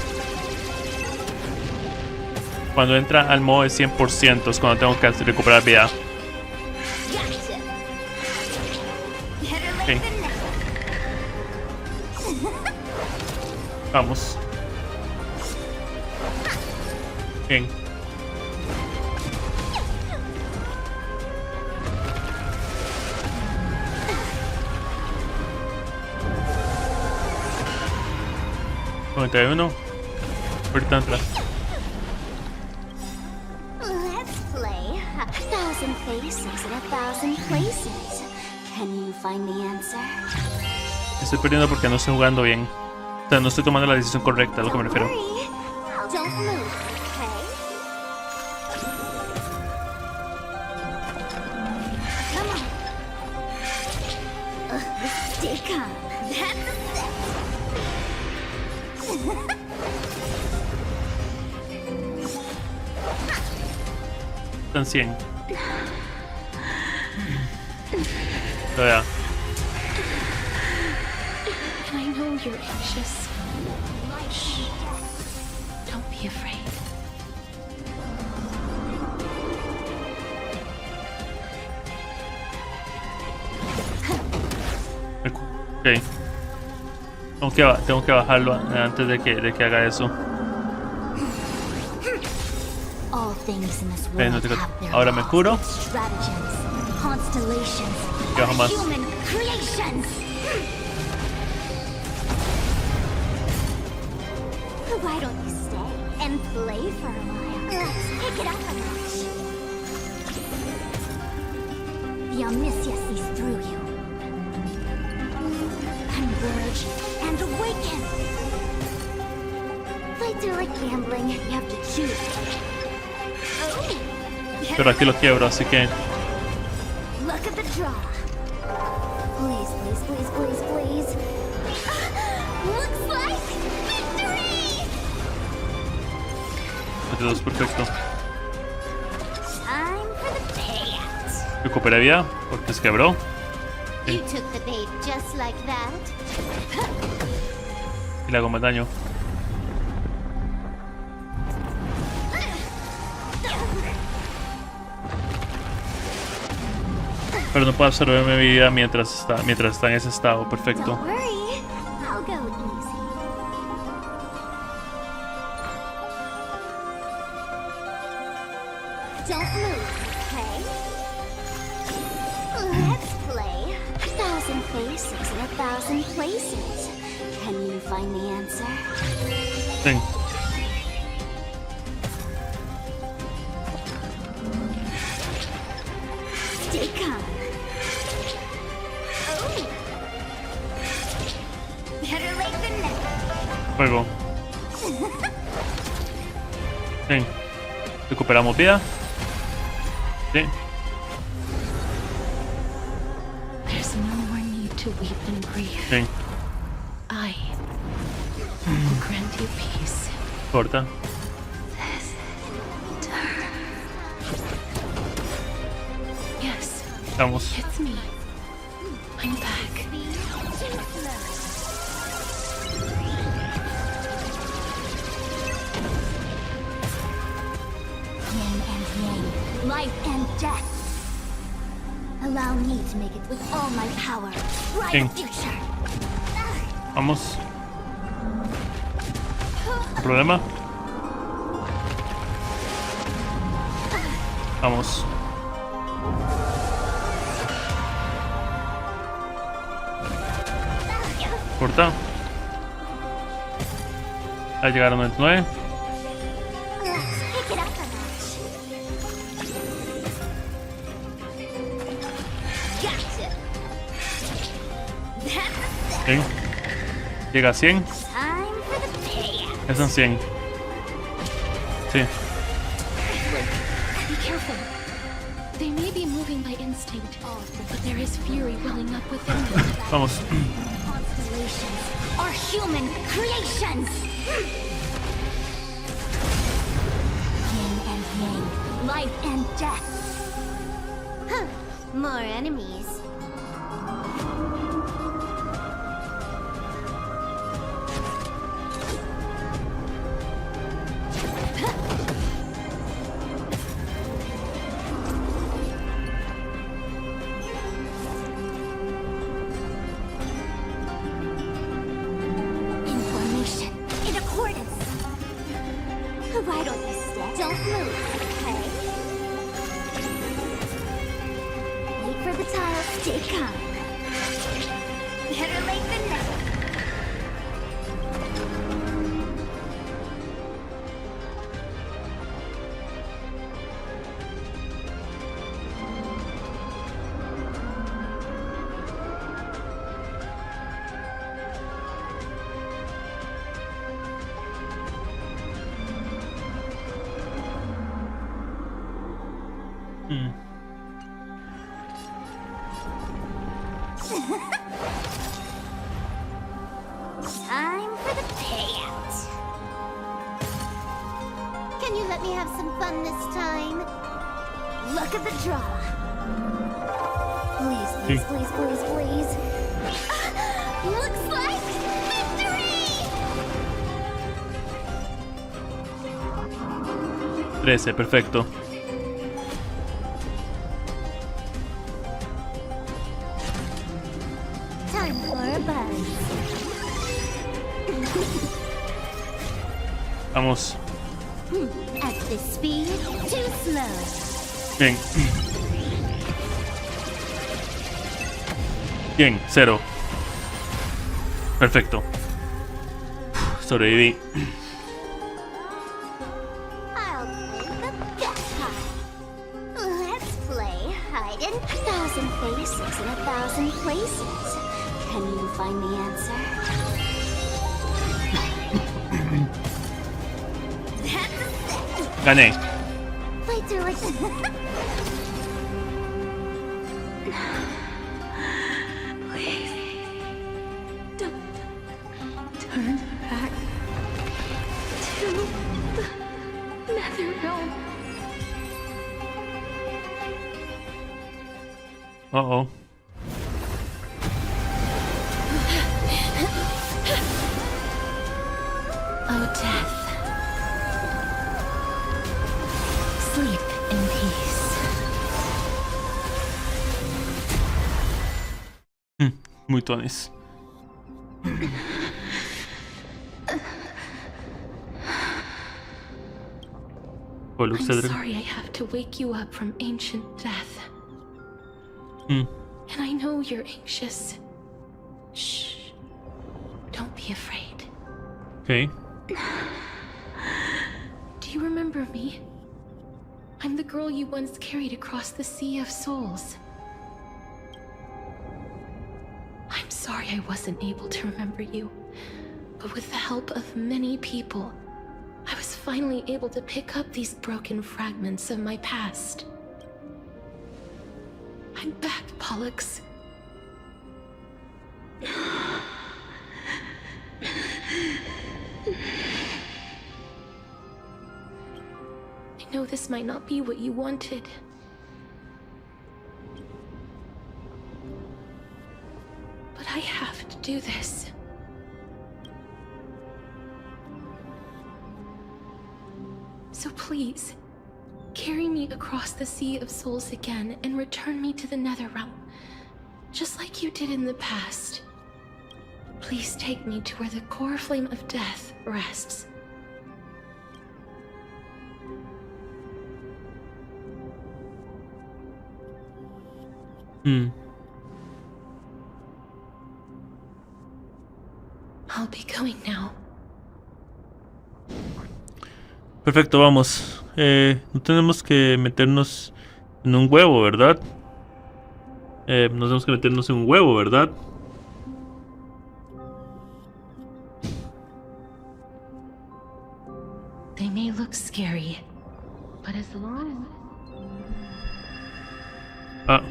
Cuando entra al modo de 100% es cuando tengo que recuperar vida. Okay. Vamos. Bien. Ahorita entra. Let's play 1,000 faces in 1,000 places. Can you find the answer? Estoy perdiendo porque no estoy jugando bien. O sea, no estoy tomando la decisión correcta, a lo que me refiero. Don't move, okay? Come on. Stay calm. That's Están 100. Todavía. I know you're anxious. Shh. Don't be afraid. Ok. Tengo que bajarlo antes de que haga eso. all things in this world No te... have their Ahora me curo. stratagems, constellations, Ya jamás. human creations. Why don't you stay and play for a while? Let's pick it up a notch. The Omniscia sees through you. Converge and awaken. Fights are like gambling. You have to choose. Pero aquí lo quiebro, así que... Look at the draw. Please, please, please, please, please. Looks like victory! 22, perfecto. Time for the payout. Recuperé vida porque se quebró. You took the bait just like that. Y le hago más daño. Pero no puedo absorber mi vida mientras está en ese estado. Perfecto. Don't worry, I'll go easy. Don't move, okay? Let's play. 1,000 faces in 1,000 places. Can you find the answer? Sí. Stay calm. Better late than never. Fuego. Sí. Recuperamos vida. Sí. There's no more need to weep and grieve. Sí. I will grant you peace. Corta. Yes. Vamos. It's me. I'm back. Yin and yang, life and death. Allow me to make it with all my power. Write King. the future. Vamos. ¿Problema? Vamos. Corta. A llegar a 99. Let's pick it up a notch. Gotcha. That's Sí. Llega a 100. time for the payout. Es en 100. Sí. Be careful. They may be moving by instinct, but there is fury welling up within them. Vamos. Constellations are human creations. Yin and yang, life and death. Huh. More enemies. Information in accordance. Why don't you stay? Don't move, okay? Wait for the tile. Stay calm. Better late than never. Time for the payout. Can you let me have some fun this time? Look at the draw. Please, please, please, please, please. Looks like victory! 13, perfecto. Time for a buzz. Vamos. At this speed, too slow. Bien. Bien, 0. Perfecto. Sobreviví. I'll play the best part. Let's play hide in 1,000 faces in 1,000 places. Can you find the answer? Gané. Wait till it. Please. Don't turn back to the nether realm. Uh-oh. Oh, death. Sleep in peace. Muy tonis. I'm sorry I have to wake you up from ancient death. And I know you're anxious. Shh. Don't be afraid. Okay. Do you remember me? I'm the girl you once carried across the Sea of Souls. I'm sorry I wasn't able to remember you, but with the help of many people, I was finally able to pick up these broken fragments of my past. I'm back, Pollux. I know this might not be what you wanted. But I have to do this. So please, carry me across the Sea of Souls again and return me to the Netherrealm, just like you did in the past. Please take me to where the core flame of death rests. I'll be going now. Perfecto, vamos. No tenemos que meternos en un huevo, ¿verdad? No tenemos que meternos en un huevo, ¿verdad? They may look scary, but as long Ah.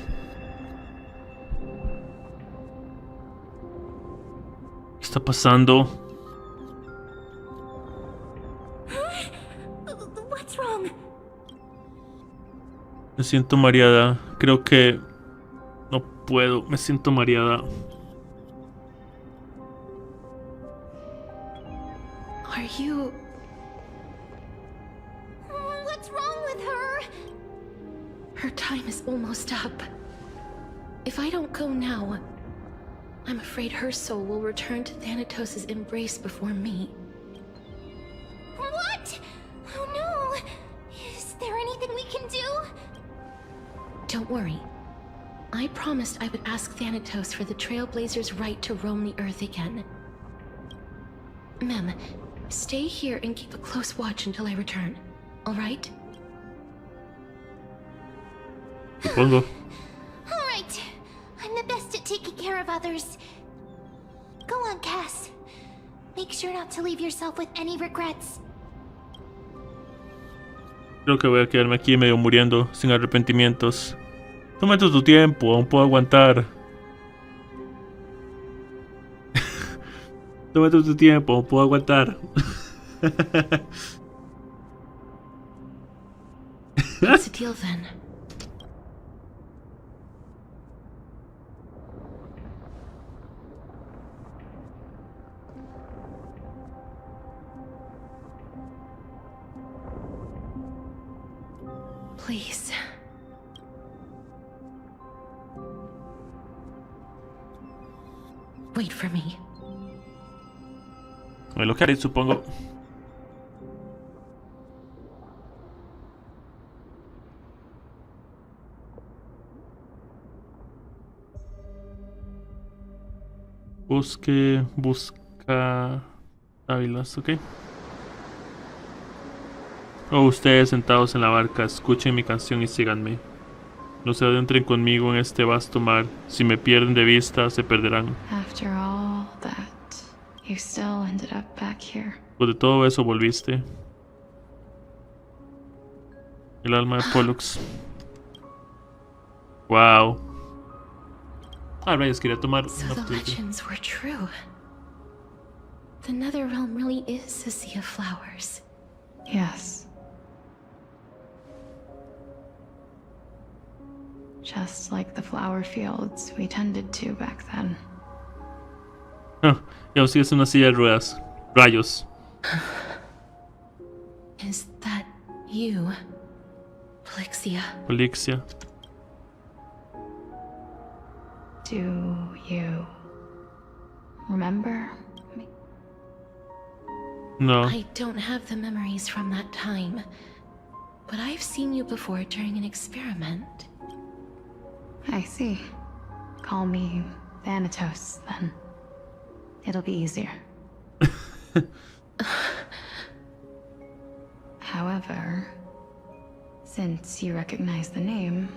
¿Qué está pasando? What's wrong? Me siento mareada. Creo que no puedo. Me siento mareada. Are you... What's wrong with her? Her time is almost up. If I don't go now, I'm afraid her soul will return to Thanatos' embrace before me. What? Oh no! Is there anything we can do? Don't worry. I promised I would ask Thanatos for the Trailblazers' right to roam the Earth again. Mem, stay here and keep a close watch until I return. All right? Supongo. All right. I'm the best at taking care of others. Go on, Cass. Make sure not to leave yourself with any regrets. Creo que voy a quedarme aquí medio muriendo, sin arrepentimientos. Tómate tu tiempo, aún puedo aguantar. Tómate tu tiempo, puedo aguantar. What's the deal then? Please. Wait for me. Es lo que haré, supongo. Busca Ávilas, ok. Oh, ustedes sentados en la barca, escuchen mi canción y síganme. No se adentren conmigo en este vasto mar. Si me pierden de vista, se perderán. After all that, you still ended up back here. Pues de todo eso volviste. El alma de Pollux. Wow. Ah, rayos, quería tomar So una the fotito. legends were true. The Netherrealm really is a sea of flowers. Yes. Just like the flower fields we tended to back then. Ah, y aún sigues en una silla de ruedas. Rayos. Is that you, Polixia? Polixia. Do you remember me? No. I don't have the memories from that time, but I've seen you before during an experiment. I see. Call me Thanatos, then. It'll be easier. However, since you recognize the name,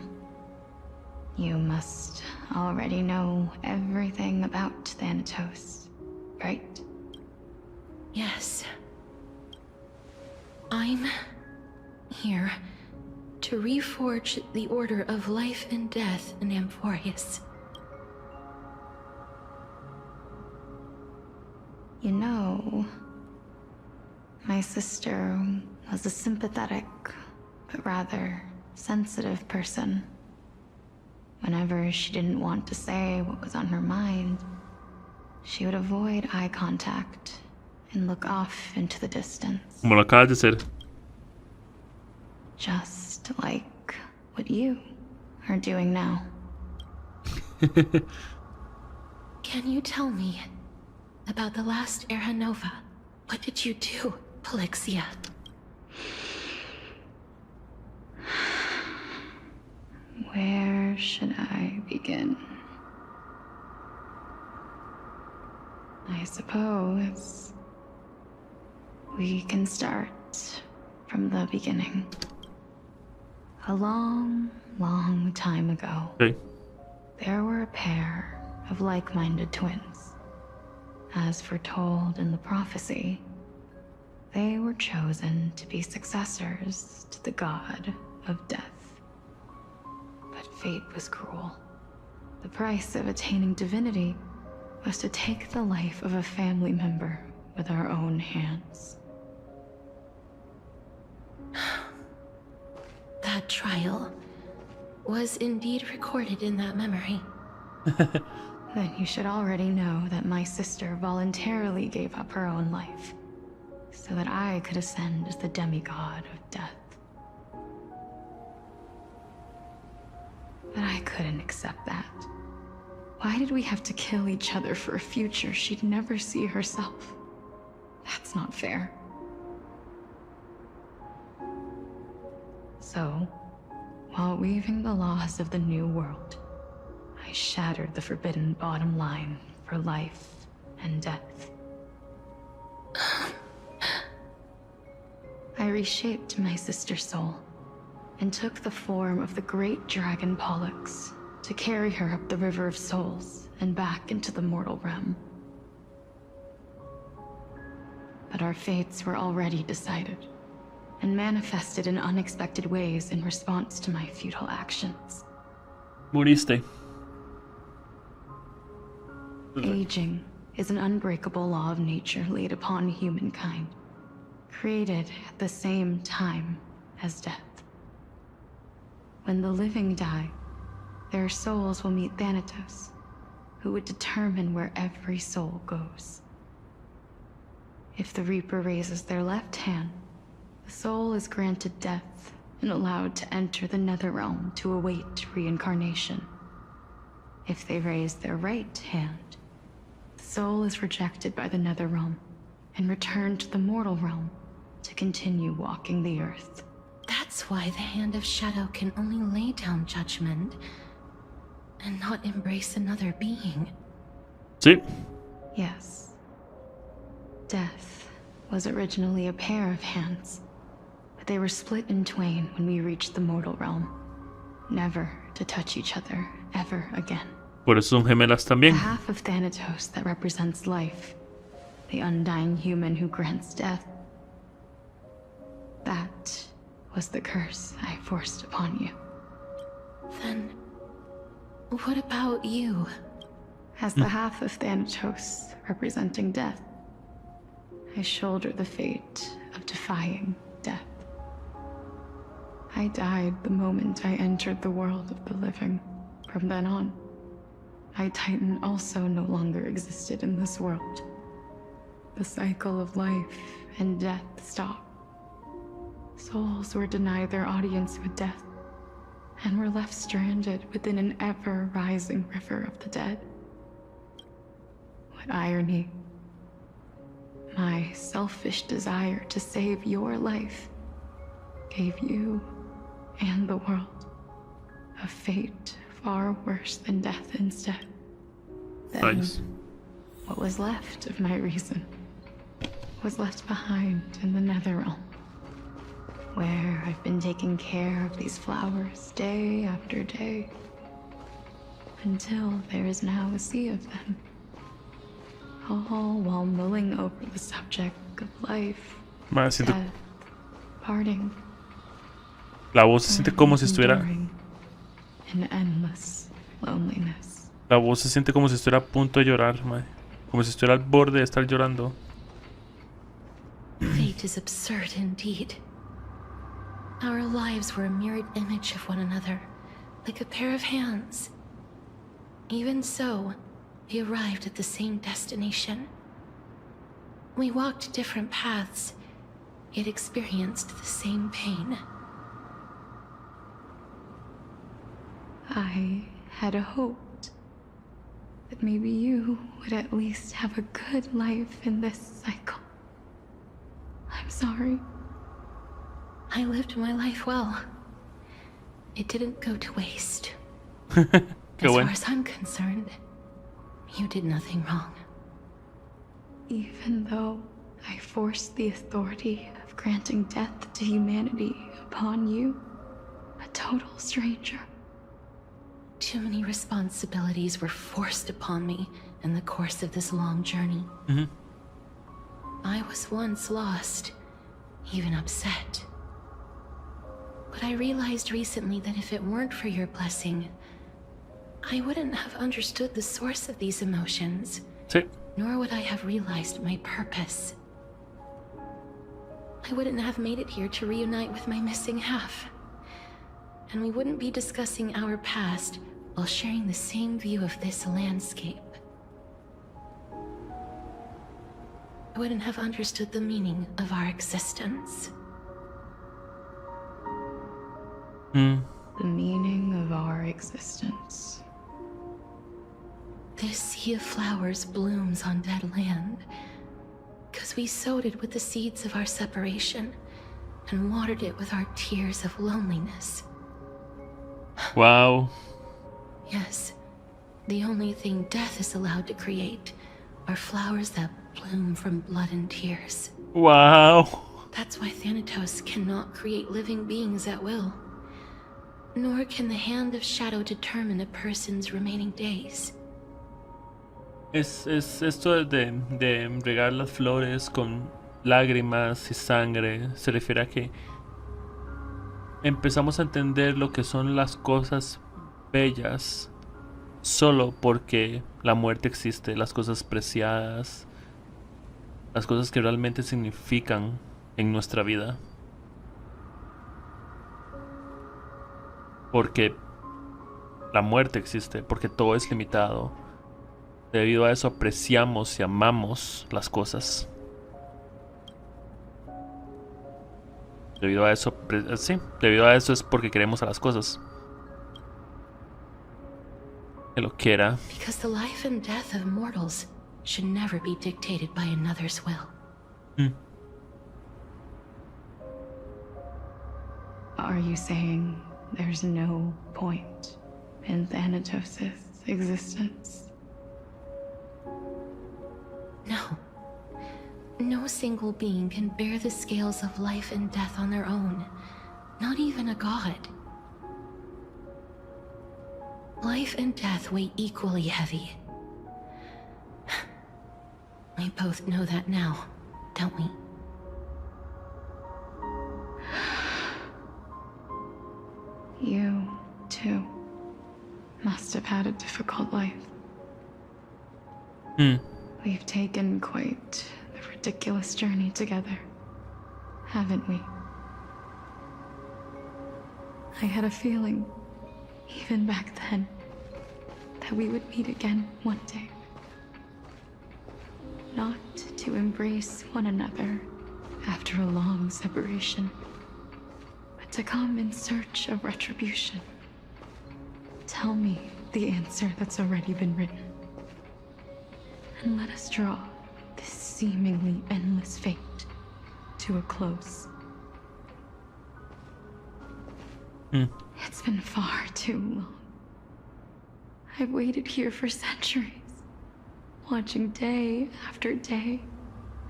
you must already know everything about Thanatos, right? Yes. I'm here to reforge the order of life and death in Amphorius. You know, my sister was a sympathetic, but rather sensitive person. Whenever she didn't want to say what was on her mind, she would avoid eye contact and look off into the distance. Como lo acabas de hacer. Just like what you are doing now. Can you tell me about the last Era Nova? What did you do, Polixia? Where should I begin? I suppose we can start from the beginning. A long, long time ago, Okay. there were a pair of like-minded twins. As foretold in the prophecy, they were chosen to be successors to the god of death. But fate was cruel. The price of attaining divinity was to take the life of a family member with our own hands. That trial was indeed recorded in that memory. Then you should already know that my sister voluntarily gave up her own life so that I could ascend as the demigod of death. But I couldn't accept that. Why did we have to kill each other for a future she'd never see herself? That's not fair. So, while weaving the laws of the new world, I shattered the forbidden bottom line for life and death. I reshaped my sister's soul and took the form of the great dragon Pollux to carry her up the River of Souls and back into the mortal realm. But our fates were already decided and manifested in unexpected ways in response to my futile actions. Moriste. Aging is an unbreakable law of nature laid upon humankind, created at the same time as death. When the living die, their souls will meet Thanatos, who would determine where every soul goes. If the Reaper raises their left hand, the soul is granted death and allowed to enter the Netherrealm to await reincarnation. If they raise their right hand, the soul is rejected by the Netherrealm and returned to the mortal realm to continue walking the earth. That's why the Hand of Shadow can only lay down judgment and not embrace another being. Sí. Yes. Death was originally a pair of hands, but they were split in twain when we reached the mortal realm, never to touch each other ever again. Por eso son gemelas también. The half of Thanatos that represents life, the undying human who grants death. That was the curse I forced upon you. Then, what about you? As the half of Thanatos representing death, I shoulder the fate of defying death. I died the moment I entered the world of the living. From then on, my Titan also no longer existed in this world. The cycle of life and death stopped. Souls were denied their audience with death, and were left stranded within an ever-rising river of the dead. What irony. My selfish desire to save your life gave you and the world a fate far worse than death instead. Then, Nice. what was left of my reason was left behind in the Netherrealm, where I've been taking care of these flowers day after day, until there is now a sea of them, all while mulling over the subject of life, Más, siento, death, parting, la voz se siente como si estuviera. enduring, and endless loneliness. La voz se siente como si estuviera a punto de llorar, mae. Como si estuviera al borde de estar llorando. Fate is absurd indeed. Our lives were a mirrored image of one another, like a pair of hands. Even so, we arrived at the same destination. We walked different paths, yet experienced the same pain. I had hoped that maybe you would at least have a good life in this cycle. I'm sorry. I lived my life well. It didn't go to waste. As far as I'm concerned, you did nothing wrong. Even though I forced the authority of granting death to humanity upon you, a total stranger. Too many responsibilities were forced upon me in the course of this long journey. I was once lost, even upset. But I realized recently that if it weren't for your blessing, I wouldn't have understood the source of these emotions. Sí. Nor would I have realized my purpose. I wouldn't have made it here to reunite with my missing half. And we wouldn't be discussing our past while sharing the same view of this landscape. I wouldn't have understood the meaning of our existence. The meaning of our existence. This sea of flowers blooms on dead land, because we sowed it with the seeds of our separation and watered it with our tears of loneliness. Wow. Yes, the only thing death is allowed to create are flowers that bloom from blood and tears. Wow. That's why Thanatos cannot create living beings at will. Nor can the Hand of Shadow determine a person's remaining days. Es esto de regar las flores con lágrimas y sangre. Se refiere a que empezamos a entender lo que son las cosas bellas solo porque la muerte existe, las cosas preciadas, las cosas que realmente significan en nuestra vida. Porque la muerte existe, porque todo es limitado. Debido a eso apreciamos y amamos las cosas. Debido a eso, sí, debido a eso es porque queremos a las cosas. Que lo quiera. Because the life and death of mortals should never be dictated by another's will. Are you saying there's no point in Thanatos' existence? No. No single being can bear the scales of life and death on their own. Not even a god. Life and death weigh equally heavy. We both know that now, don't we? You, too, must have had a difficult life. We've taken quite the ridiculous journey together, haven't we? I had a feeling, even back then, that we would meet again one day. Not to embrace one another after a long separation, but to come in search of retribution. Tell me the answer that's already been written. And let us draw this seemingly endless fate to a close. It's been far too long. I've waited here for centuries, watching day after day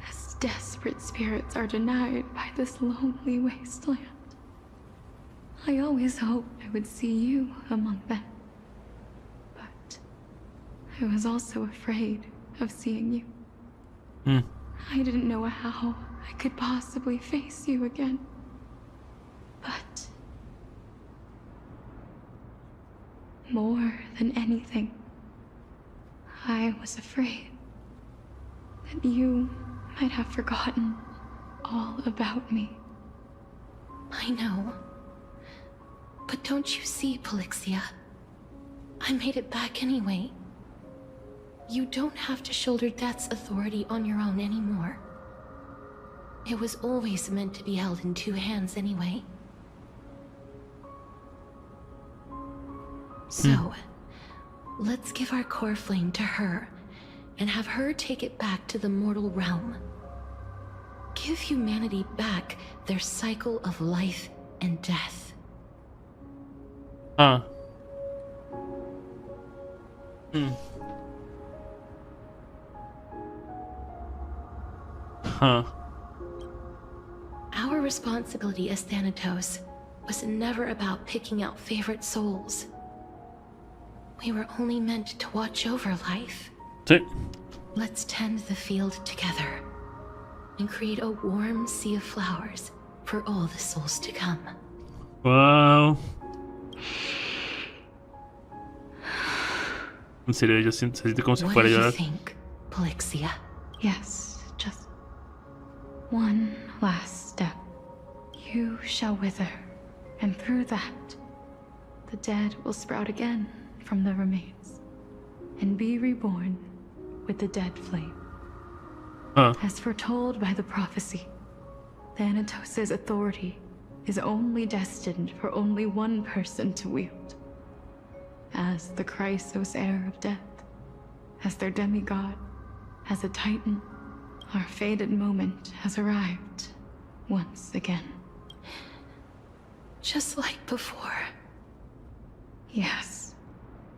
as desperate spirits are denied by this lonely wasteland. I always hoped I would see you among them. But I was also afraid of seeing you. I didn't know how I could possibly face you again. But more than anything, I was afraid that you might have forgotten all about me. I know. But don't you see, Polixia? I made it back anyway. You don't have to shoulder death's authority on your own anymore. It was always meant to be held in two hands anyway. So, let's give our core flame to her, and have her take it back to the mortal realm. Give humanity back their cycle of life and death. Our responsibility as Thanatos was never about picking out favorite souls. We were only meant to watch over life. Let's tend the field together and create a warm sea of flowers for all the souls to come. Wow. En serio, yo se siente como si fuera a llorar. What do you think, Polixia? Yes, just one last step. You shall wither, and through that, the dead will sprout again from the remains, and be reborn with the dead flame. As foretold by the prophecy, Thanatos' authority is only destined for only one person to wield. As the Chrysos heir of death, as their demigod, as a titan, our fated moment has arrived once again. Just like before. Yes,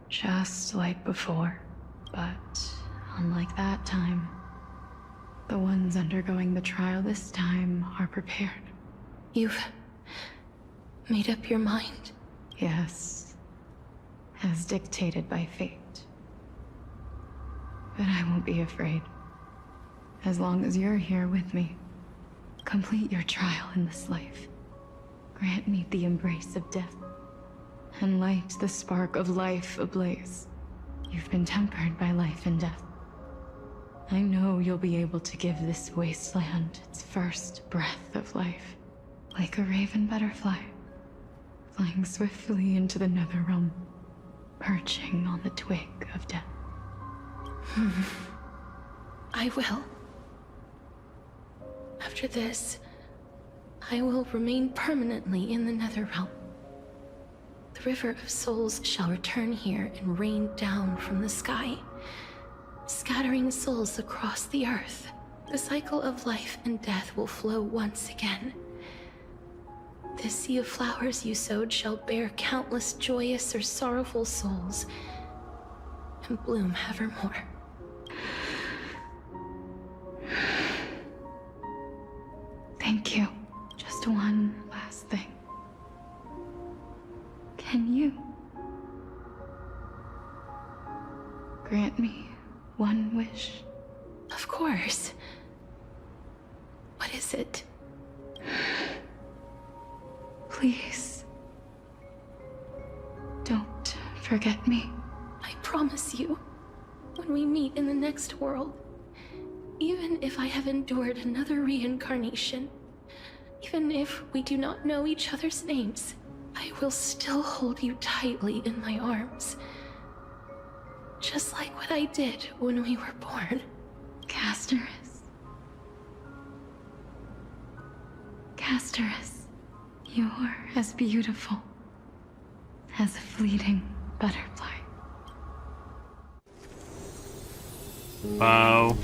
just like before. But unlike that time, the ones undergoing the trial this time are prepared. You've made up your mind? Yes, as dictated by fate. But I won't be afraid. As long as you're here with me, complete your trial in this life. Grant me the embrace of death, and light the spark of life ablaze. You've been tempered by life and death. I know you'll be able to give this wasteland its first breath of life. Like a raven butterfly, flying swiftly into the Netherrealm, perching on the twig of death. I will. After this, I will remain permanently in the Netherrealm. The River of Souls shall return here and rain down from the sky, scattering souls across the earth. The cycle of life and death will flow once again. This sea of flowers you sowed shall bear countless joyous or sorrowful souls, and bloom evermore. Thank you. Just one last thing. Can you grant me one wish? Of course. What is it? Please, don't forget me. I promise you, when we meet in the next world, even if I have endured another reincarnation, even if we do not know each other's names, I will still hold you tightly in my arms. Just like what I did when we were born. Casterus. Casterus. You're as beautiful as a fleeting butterfly. Wow.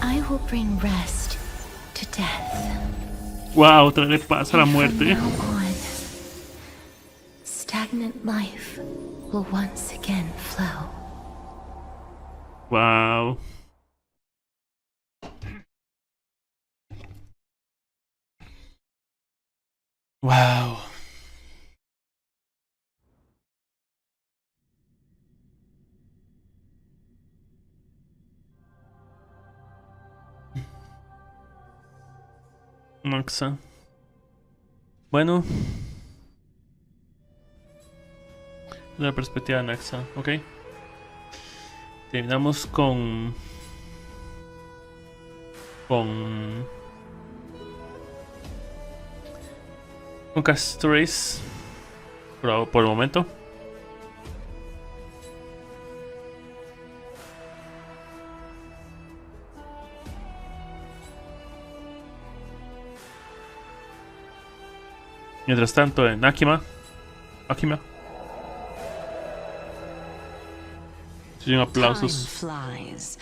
I will bring rest to death. Wow, traeré paz a la muerte. From now on, stagnant life will once again flow. Wow. Wow. Noxa. Bueno. La perspectiva de Naxa, ok. Terminamos con Castorace por el momento. Mientras tanto en Akima. Time flies.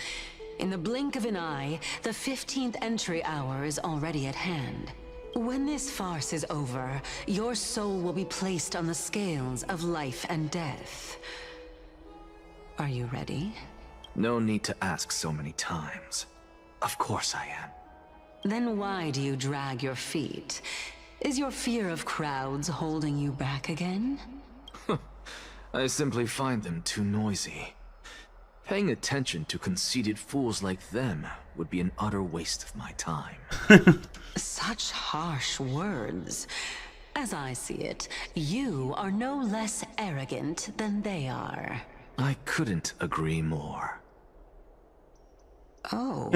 In the blink of an eye, the 15th entry hour is already at hand. When this farce is over, your soul will be placed on the scales of life and death. Are you ready? No need to ask so many times. Of course I am. Then why do you drag your feet? Is your fear of crowds holding you back again? I simply find them too noisy. Paying attention to conceited fools like them would be an utter waste of my time. Such harsh words. As I see it, you are no less arrogant than they are. I couldn't agree more. Oh.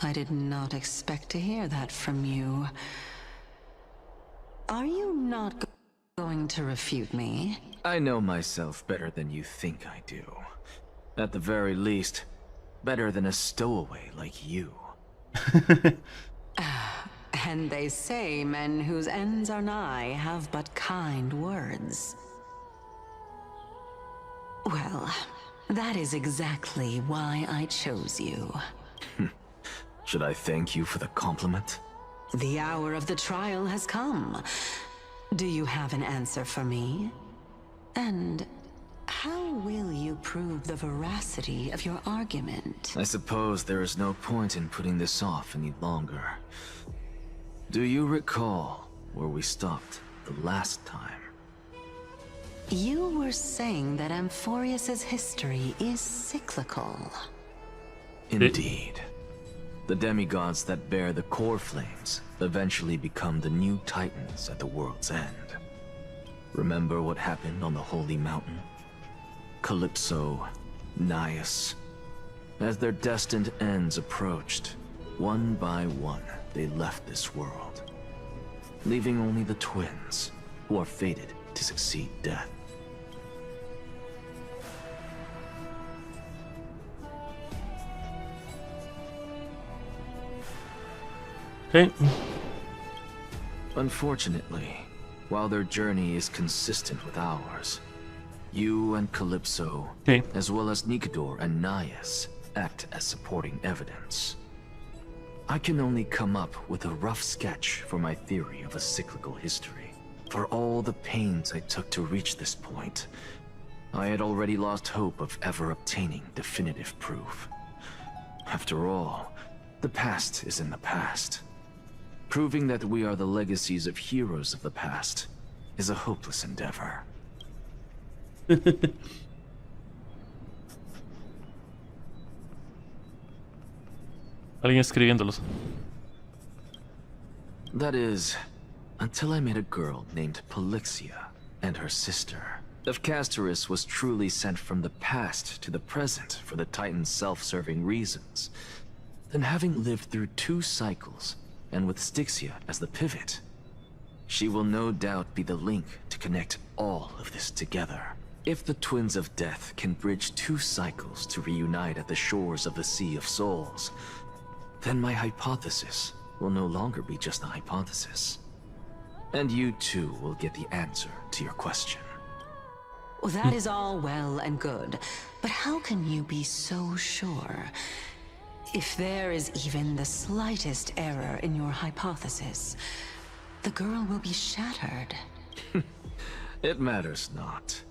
I did not expect to hear that from you. Are you not going to refute me? I know myself better than you think I do. At the very least, better than a stowaway like you. And they say men whose ends are nigh have but kind words. Well, that is exactly why I chose you. Should I thank you for the compliment? The hour of the trial has come. Do you have an answer for me? And how will you prove the veracity of your argument? I suppose there is no point in putting this off any longer. Do you recall where we stopped the last time? You were saying that Amphorius's history is cyclical. Indeed. The demigods that bear the core flames eventually become the new titans at the world's end. Remember what happened on the Holy Mountain? Calypso, Naias. As their destined ends approached, one by one, they left this world, leaving only the twins, who are fated to succeed death. Okay. Unfortunately, while their journey is consistent with ours, you and Calypso, as well as Nikador and Naias, act as supporting evidence. I can only come up with a rough sketch for my theory of a cyclical history. For all the pains I took to reach this point, I had already lost hope of ever obtaining definitive proof. After all, the past is in the past. Proving that we are the legacies of heroes of the past is a hopeless endeavor. Alguien escribiéndolos. That is, until I met a girl named Polixia and her sister. If Castorus was truly sent from the past to the present for the Titan's self-serving reasons, then having lived through 2 cycles, and with Styxia as the pivot, she will no doubt be the link to connect all of this together. If the Twins of Death can bridge 2 cycles to reunite at the shores of the Sea of Souls, then my hypothesis will no longer be just a hypothesis. And you too will get the answer to your question. Well, that is all well and good, but how can you be so sure? If there is even the slightest error in your hypothesis, the girl will be shattered. It matters not.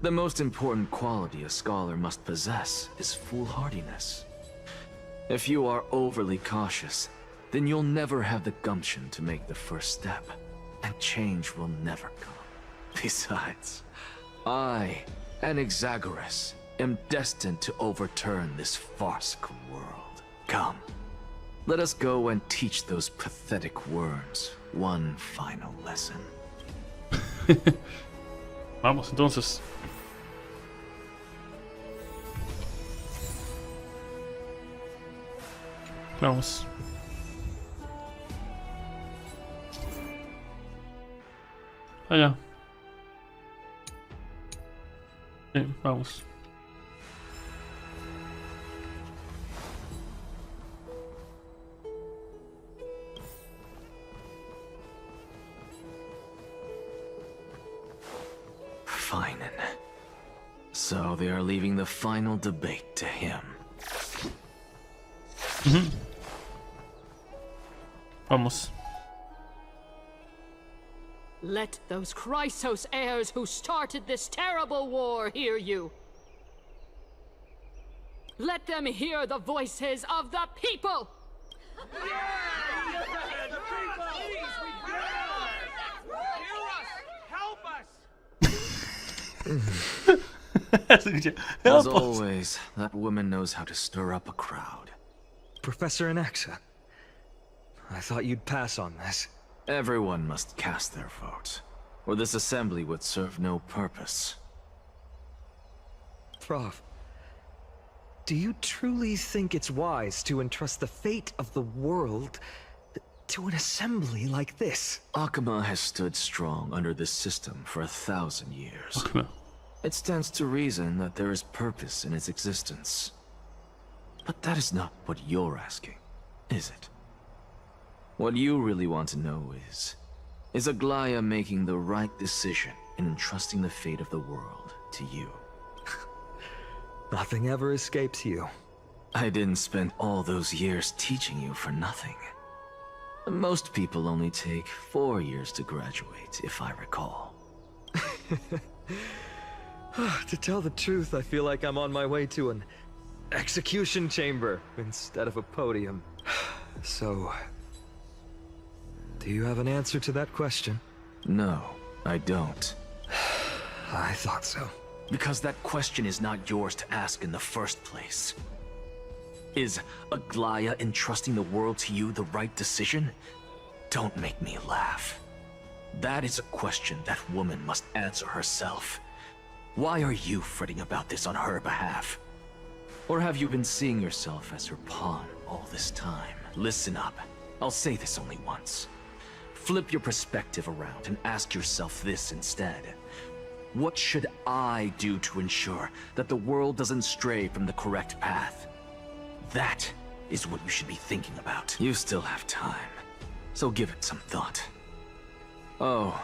The most important quality a scholar must possess is foolhardiness. If you are overly cautious, then you'll never have the gumption to make the first step, and change will never come. Besides, I, Anaxagoras, am destined to overturn this farcical world. Come, let us go and teach those pathetic worms one final lesson. Vamos, entonces. Vamos. Allá. Sí, vamos. Fine. So they are leaving the final debate to him. Vamos. Let those Chrysos heirs who started this terrible war hear you. Let them hear the voices of the people! As always, that woman knows how to stir up a crowd. Professor Anaxa, I thought you'd pass on this. Everyone must cast their vote, or this assembly would serve no purpose. Prof, do you truly think it's wise to entrust the fate of the world to an assembly like this? Akama has stood strong under this system for 1,000 years. It stands to reason that there is purpose in its existence. But that is not what you're asking, is it? What you really want to know is Aglaia making the right decision in entrusting the fate of the world to you? Nothing ever escapes you. I didn't spend all those years teaching you for nothing. Most people only take 4 years to graduate, if I recall. To tell the truth, I feel like I'm on my way to an execution chamber instead of a podium. So, do you have an answer to that question? No, I don't. I thought so. Because that question is not yours to ask in the first place. Is Aglaya entrusting the world to you the right decision? Don't make me laugh. That is a question that woman must answer herself. Why are you fretting about this on her behalf? Or have you been seeing yourself as her pawn all this time? Listen up. I'll say this only once. Flip your perspective around and ask yourself this instead. What should I do to ensure that the world doesn't stray from the correct path? That is what you should be thinking about. You still have time, so give it some thought. Oh,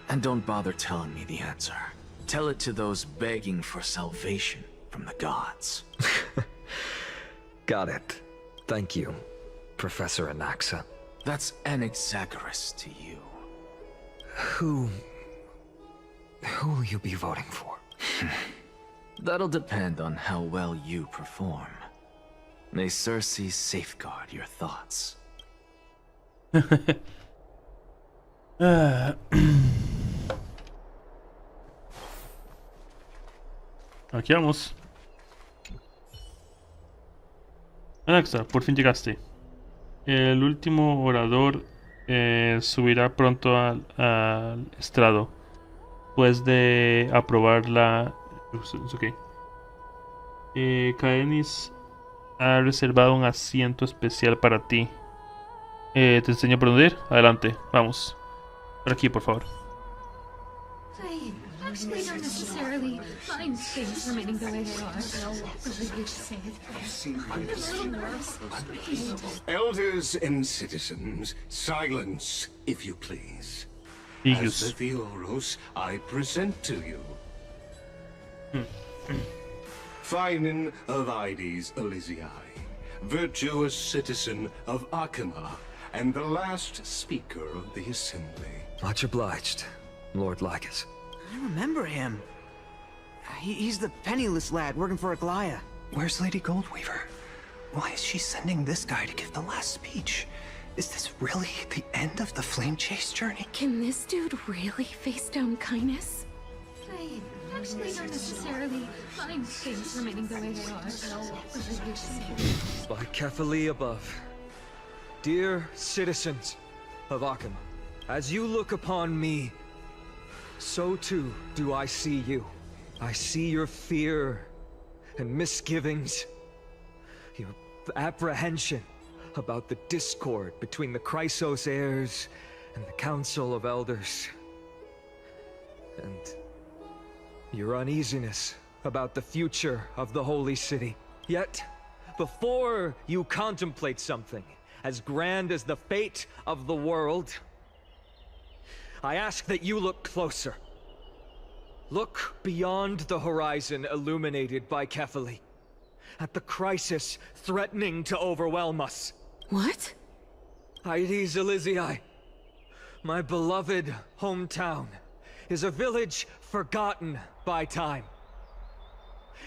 and don't bother telling me the answer. Tell it to those begging for salvation from the gods. Got it. Thank you, Professor Anaxa. That's Anaxagoras to you. Who will you be voting for? That'll depend on how well you perform. May Cersei safeguard your thoughts. Aquí vamos. Anaxa, por fin llegaste. El último orador subirá pronto al estrado. Después de aprobar la... Okay. Kaenis ha reservado un asiento especial para ti. Te enseño por dónde ir. Adelante, vamos. Por aquí, por favor. I actually don't necessarily mind things remaining the way they are. I'm a little nervous. Elders and citizens, silence, if you please. Yes. As the Theoros, I present to you. Finan of Ides Elysiae, virtuous citizen of Akima, and the last speaker of the Assembly. Much obliged, Lord Lycus. I remember him. He's the penniless lad working for Aglaya. Where's Lady Goldweaver? Why is she sending this guy to give the last speech? Is this really the end of the Flame Chase journey? Can this dude really face down kindness? I actually don't necessarily mind things remaining the way they are. By Kefali above. Dear citizens of Akima, as you look upon me, so too do I see you. I see your fear and misgivings, your apprehension about the discord between the Chrysos heirs and the Council of Elders, and your uneasiness about the future of the Holy City. Yet, before you contemplate something as grand as the fate of the world, I ask that you look closer. Look beyond the horizon illuminated by Kefali, at the crisis threatening to overwhelm us. What? Ides Elysiae, my beloved hometown, is a village forgotten by time.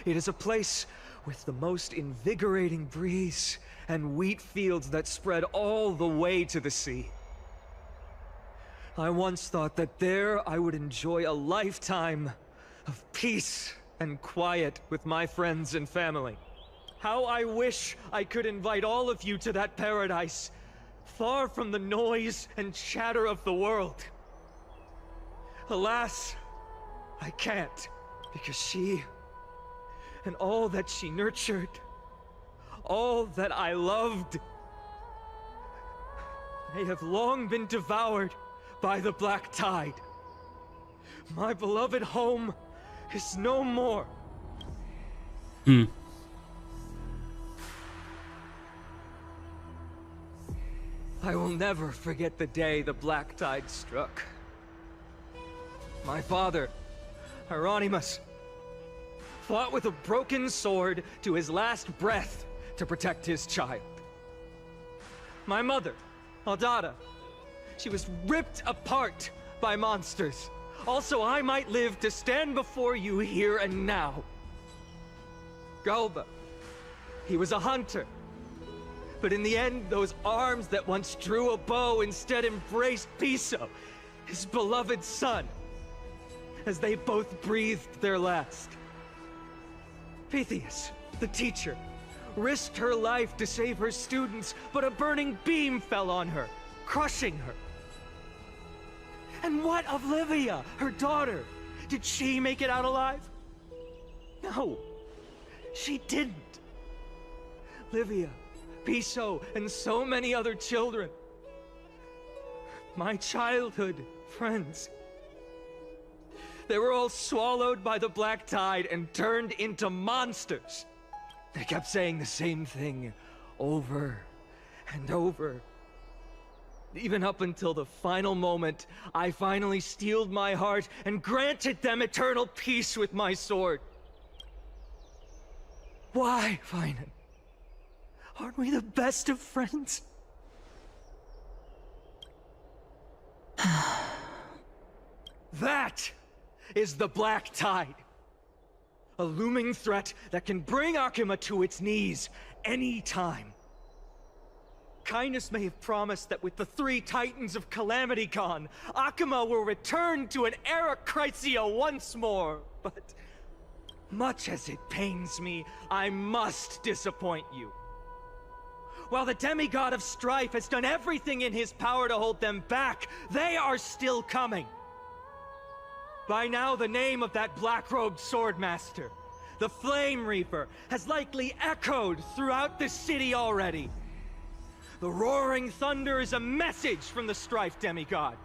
It is a place with the most invigorating breeze and wheat fields that spread all the way to the sea. I once thought that there I would enjoy a lifetime of peace and quiet with my friends and family. How I wish I could invite all of you to that paradise, far from the noise and chatter of the world. Alas, I can't, because she and all that she nurtured, all that I loved, they have long been devoured by the black tide. My beloved home is no more. I will never forget the day the black tide struck. My father, Hieronymus, fought with a broken sword to his last breath to protect his child. My mother, Aldada, she was ripped apart by monsters. Also, I might live to stand before you here and now. Galba, he was a hunter. But in the end, those arms that once drew a bow instead embraced Piso, his beloved son, as they both breathed their last. Pythias, the teacher, risked her life to save her students, but a burning beam fell on her, crushing her. And what of Livia, her daughter? Did she make it out alive? No, she didn't. Livia, Piso, and so many other children. My childhood friends. They were all swallowed by the black tide and turned into monsters. They kept saying the same thing over and over. Even up until the final moment, I finally steeled my heart and granted them eternal peace with my sword. Why, Finan? Aren't we the best of friends? That is the black tide. A looming threat that can bring Akuma to its knees any time. Kindness may have promised that with the 3 Titans of Calamity Con, Akuma will return to an era Chrysia once more, but much as it pains me, I must disappoint you. While the demigod of strife has done everything in his power to hold them back, they are still coming. By now, the name of that black-robed swordmaster, the Flame Reaper, has likely echoed throughout the city already. The roaring thunder is a message from the strife demigod.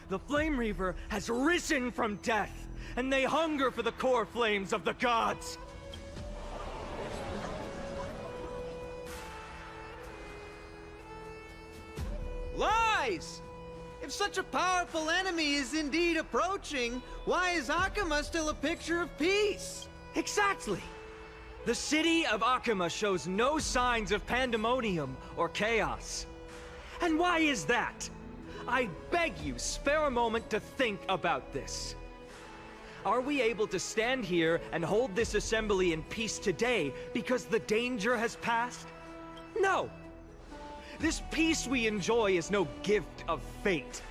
The Flame Reaper has risen from death, and they hunger for the core flames of the gods. Lies! If such a powerful enemy is indeed approaching, why is Akuma still a picture of peace? Exactly! The city of Akuma shows no signs of pandemonium or chaos. And why is that? I beg you, spare a moment to think about this. Are we able to stand here and hold this assembly in peace today because the danger has passed? No! This peace we enjoy is no gift of fate.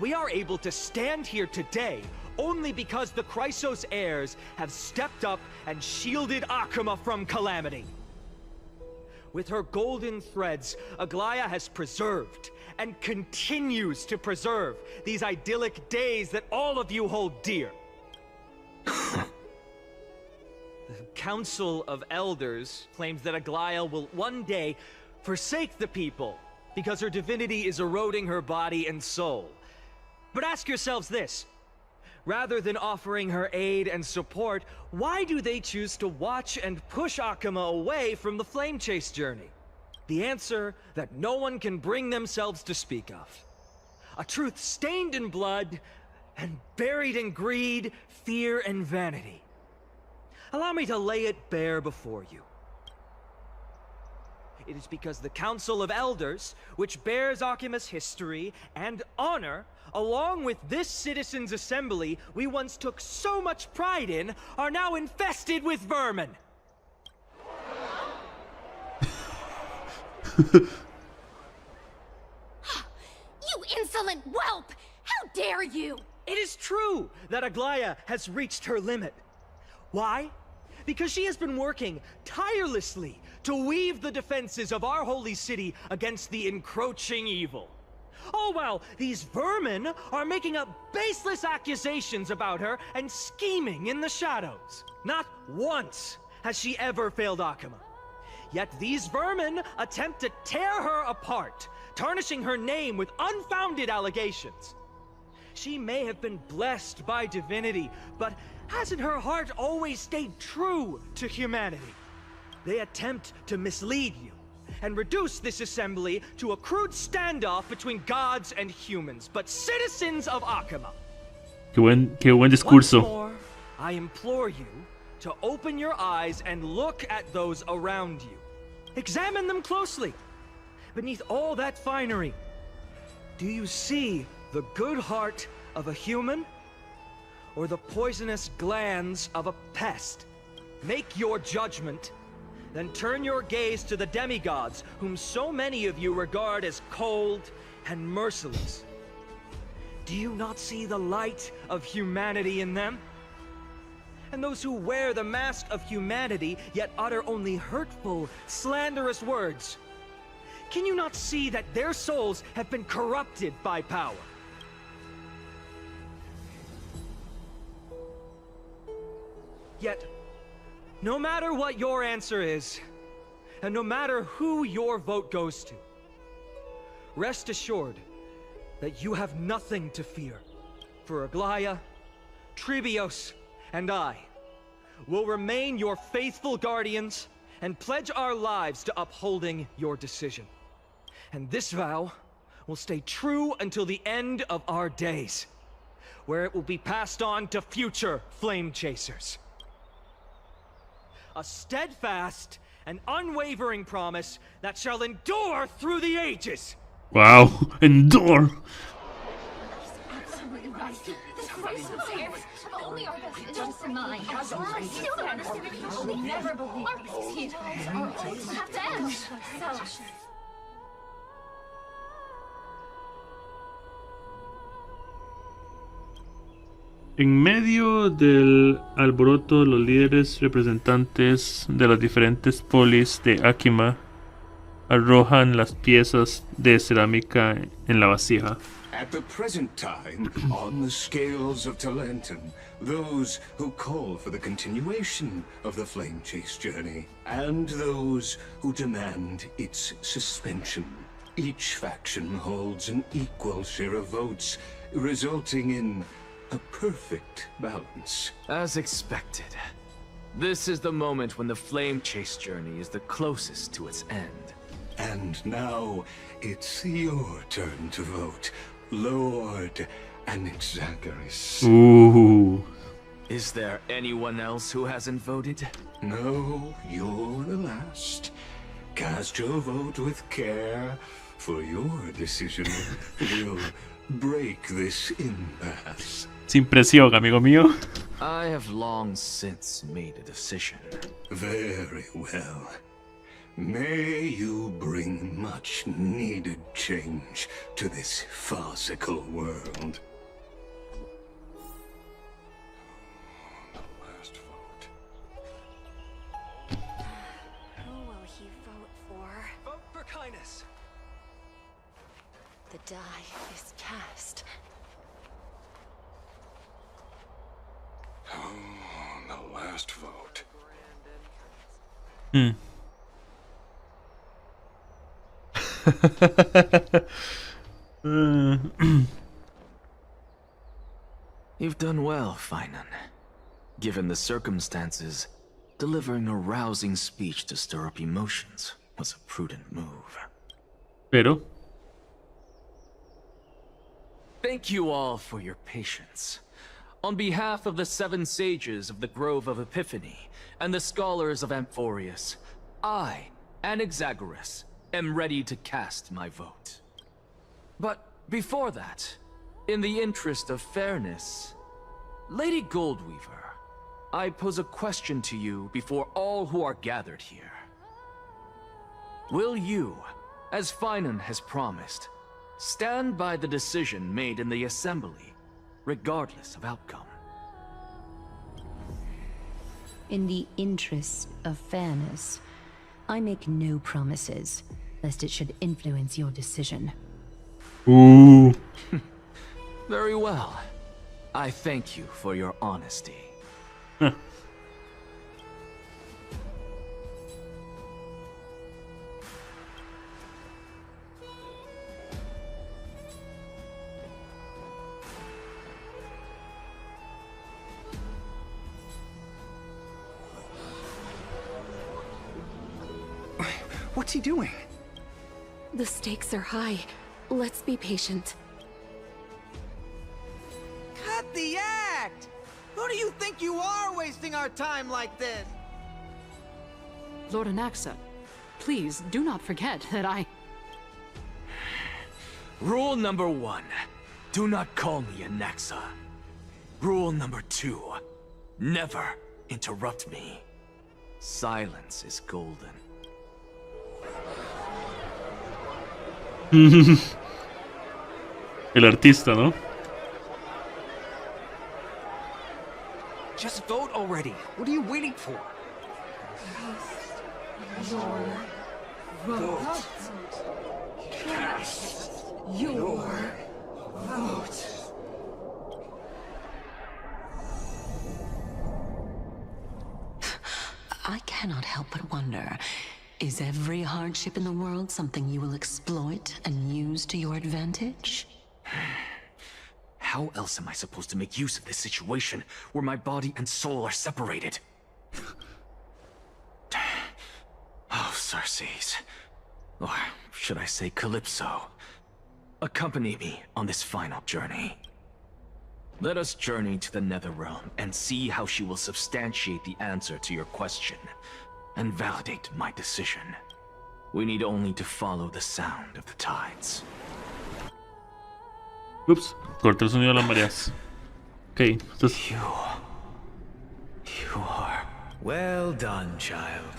We are able to stand here today only because the Chrysos heirs have stepped up and shielded Akuma from calamity. With her golden threads, Aglaya has preserved and continues to preserve these idyllic days that all of you hold dear. The Council of Elders claims that Aglaya will one day forsake the people because her divinity is eroding her body and soul. But ask yourselves this. Rather than offering her aid and support, why do they choose to watch and push Akuma away from the Flame Chase journey? The answer that no one can bring themselves to speak of. A truth stained in blood and buried in greed, fear, and vanity. Allow me to lay it bare before you. It is because the Council of Elders, which bears Akuma's history and honor, along with this citizens' assembly we once took so much pride in, are now infested with vermin. You insolent whelp! How dare you! It is true that Aglaya has reached her limit. Why? Because she has been working tirelessly to weave the defenses of our holy city against the encroaching evil. All while these vermin are making up baseless accusations about her and scheming in the shadows. Not once has she ever failed Akuma. Yet these vermin attempt to tear her apart, tarnishing her name with unfounded allegations. She may have been blessed by divinity, but hasn't her heart always stayed true to humanity? They attempt to mislead you and reduce this assembly to a crude standoff between gods and humans, but citizens of Akuma. Qué buen discurso. Once more, I implore you to open your eyes and look at those around you. Examine them closely. Beneath all that finery, do you see the good heart of a human or the poisonous glands of a pest? Make your judgment, then turn your gaze to the demigods whom so many of you regard as cold and merciless. Do you not see the light of humanity in them? and those who wear the mask of humanity yet utter only hurtful, slanderous words. Can you not see that their souls have been corrupted by power? Yet, no matter what your answer is, and no matter who your vote goes to, rest assured that you have nothing to fear. For Aglaya, Tribios, and I will remain your faithful guardians and pledge our lives to upholding your decision. And this vow will stay true until the end of our days, where it will be passed on to future flame chasers. A steadfast and unwavering promise that shall endure through the ages. Wow, endure. Absolutely right. This crisis here, only our best interests in mind. I still don't understand the people we never believe. Our peace here have to end. So. En medio del alboroto, los líderes representantes de las diferentes polis de Akima arrojan las piezas de cerámica en la vasija. At the present time, on the scales of Talentum, those who call for the continuation of the Flame Chase journey, and those who demand its suspension. Each faction holds an equal share of votes, resulting in a perfect balance. As expected. This is the moment when the Flame Chase journey is the closest to its end. And now, it's your turn to vote, Lord Anaxagoras. Ooh. Is there anyone else who hasn't voted? No, you're the last. Cast your vote with care, for your decision will break this impasse. Sin presión, amigo mío. I have long since made a decision. Very well. May you bring much needed change to this farcical world. Who will he vote for? Vote for kindness. The die is cast. Oh, the last vote. You've done well, Finan. Given the circumstances, delivering a rousing speech to stir up emotions was a prudent move. Pero thank you all for your patience. On behalf of the 7 sages of the Grove of Epiphany and the scholars of Amphorius, I, Anaxagoras, am ready to cast my vote. But before that, in the interest of fairness, Lady Goldweaver, I pose a question to you before all who are gathered here. Will you, as Finan has promised, stand by the decision made in the Assembly, regardless of outcome? In the interest of fairness, I make no promises, lest it should influence your decision. Ooh. Very well. I thank you for your honesty. What's he doing? The stakes are high. Let's be patient. Cut the act! Who do you think you are wasting our time like this? Lord Anaxa, please do not forget that I... Rule number 1. Do not call me Anaxa. Rule number 2. Never interrupt me. Silence is golden. El artista, ¿no? Just vote already. What are you waiting for? Vote. Cast your vote. I cannot help but wonder, is every hardship in the world something you will exploit and use to your advantage? How else am I supposed to make use of this situation where my body and soul are separated? Oh, Circes. Or should I say Calypso? Accompany me on this final journey. Let us journey to the Netherrealm and see how she will substantiate the answer to your question and validate my decision. We need only to follow the sound of the tides. Ups, corté el sonido de las mareas. Ok, entonces... You are... Well done, child.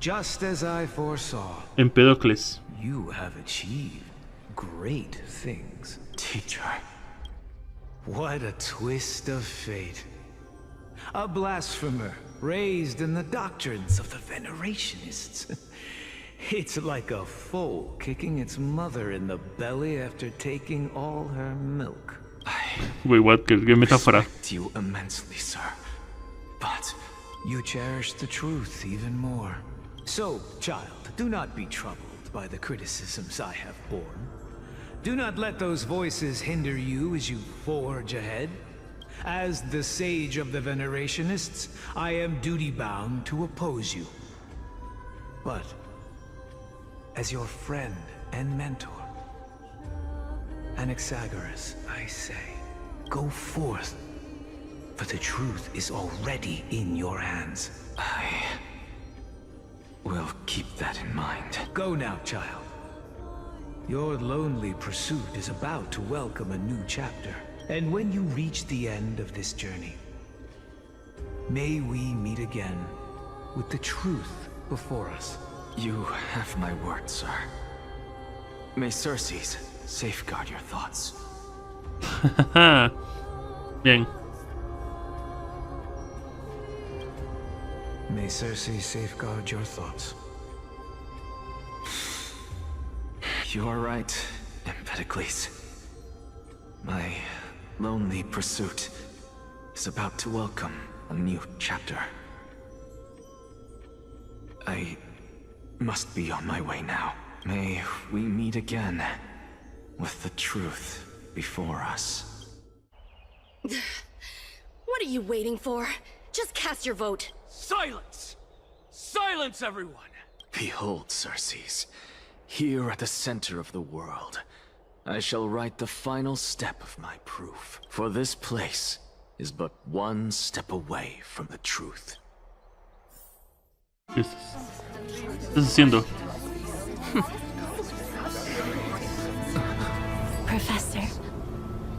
Just as I foresaw. Empedocles. You have achieved great things. Teacher. What a twist of fate. A blasphemer raised in the doctrines of the Venerationists. It's like a foal kicking its mother in the belly after taking all her milk. Wait, what? ¿Qué metáfora? Respect you immensely, sir. But you cherish the truth even more. So, child, do not be troubled by the criticisms I have borne. Do not let those voices hinder you as you forge ahead. As the sage of the Venerationists, I am duty-bound to oppose you. But as your friend and mentor, Anaxagoras, I say, go forth, for the truth is already in your hands. I will keep that in mind. Go now, child. Your lonely pursuit is about to welcome a new chapter. And when you reach the end of this journey, may we meet again with the truth before us. You have my word, sir. May Circes safeguard your thoughts. Bien. May Circes safeguard your thoughts. You are right, Empedocles. My lonely pursuit is about to welcome a new chapter. I must be on my way now. May we meet again with the truth before us. What are you waiting for? Just cast your vote. Silence! Silence, everyone! Behold, Circes. Here at the center of the world, I shall write the final step of my proof. For this place is but one step away from the truth. ¿Qué estás haciendo? Professor,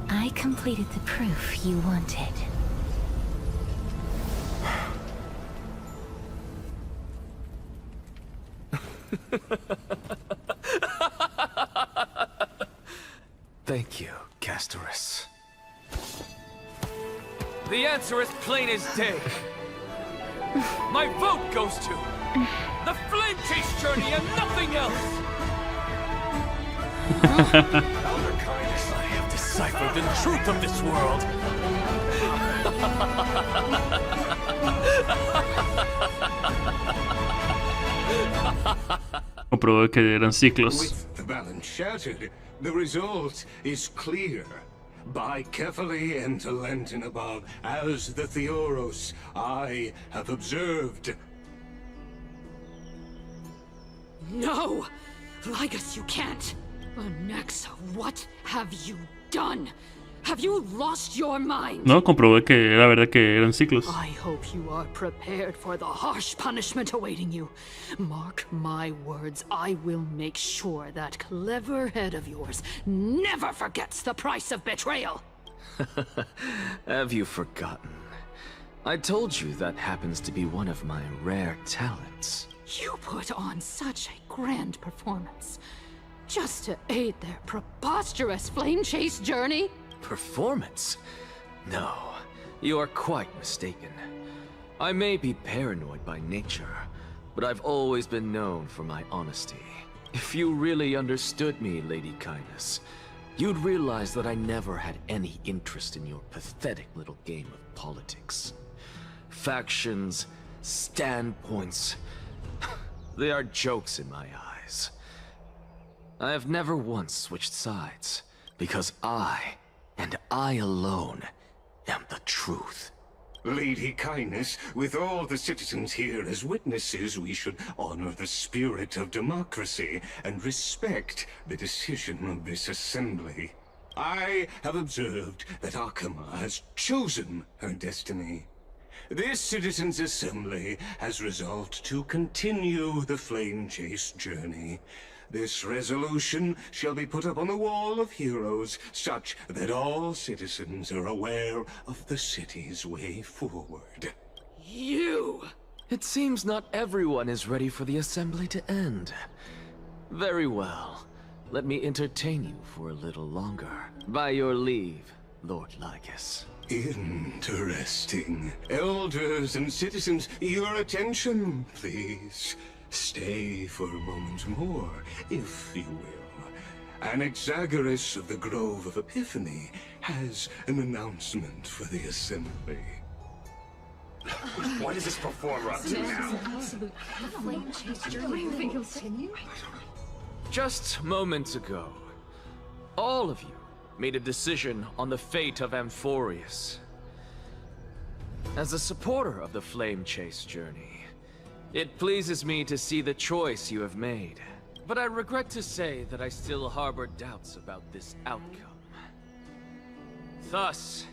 I completed the proof you wanted. Thank you, Castorus. The answer is plain as day. My vote goes to the Flame Chase Journey and nothing else. Elder Kindness, I have deciphered the truth of this world. Comprobé que eran ciclos. With the balance shattered, the result is clear. By carefully enter Lenten above, as the Theoros I have observed. No! Ligus, you can't! Anaxa, what have you done? Have you lost your mind? No, comprobé que era verdad que eran ciclos. I hope you are prepared for the harsh punishment awaiting you. Mark my words, I will make sure that clever head of yours never forgets the price of betrayal. Have you forgotten? I told you that happens to be one of my rare talents. You put on such a grand performance just to aid their preposterous flame chase journey? Performance? No. You are quite mistaken. I may be paranoid by nature, but I've always been known for my honesty. If you really understood me, Lady Kindness, you'd realize that I never had any interest in your pathetic little game of politics. Factions, standpoints, they are jokes in my eyes. I have never once switched sides, because I, and I alone, am the truth. Lady Kindness, with all the citizens here as witnesses, we should honor the spirit of democracy and respect the decision of this assembly. I have observed that Akama has chosen her destiny. This citizens' assembly has resolved to continue the flame chase journey. This resolution shall be put up on the Wall of Heroes, such that all citizens are aware of the city's way forward. You! It seems not everyone is ready for the assembly to end. Very well. Let me entertain you for a little longer. By your leave, Lord Lycus. Interesting. Elders and citizens, your attention, please. Stay for a moment more, if you will. Anaxagoras of the Grove of Epiphany has an announcement for the assembly. What is this performer up to now? Just moments ago, all of you made a decision on the fate of Amphorius. As a supporter of the Flame Chase journey, it pleases me to see the choice you have made. But I regret to say that I still harbor doubts about this outcome. Thus,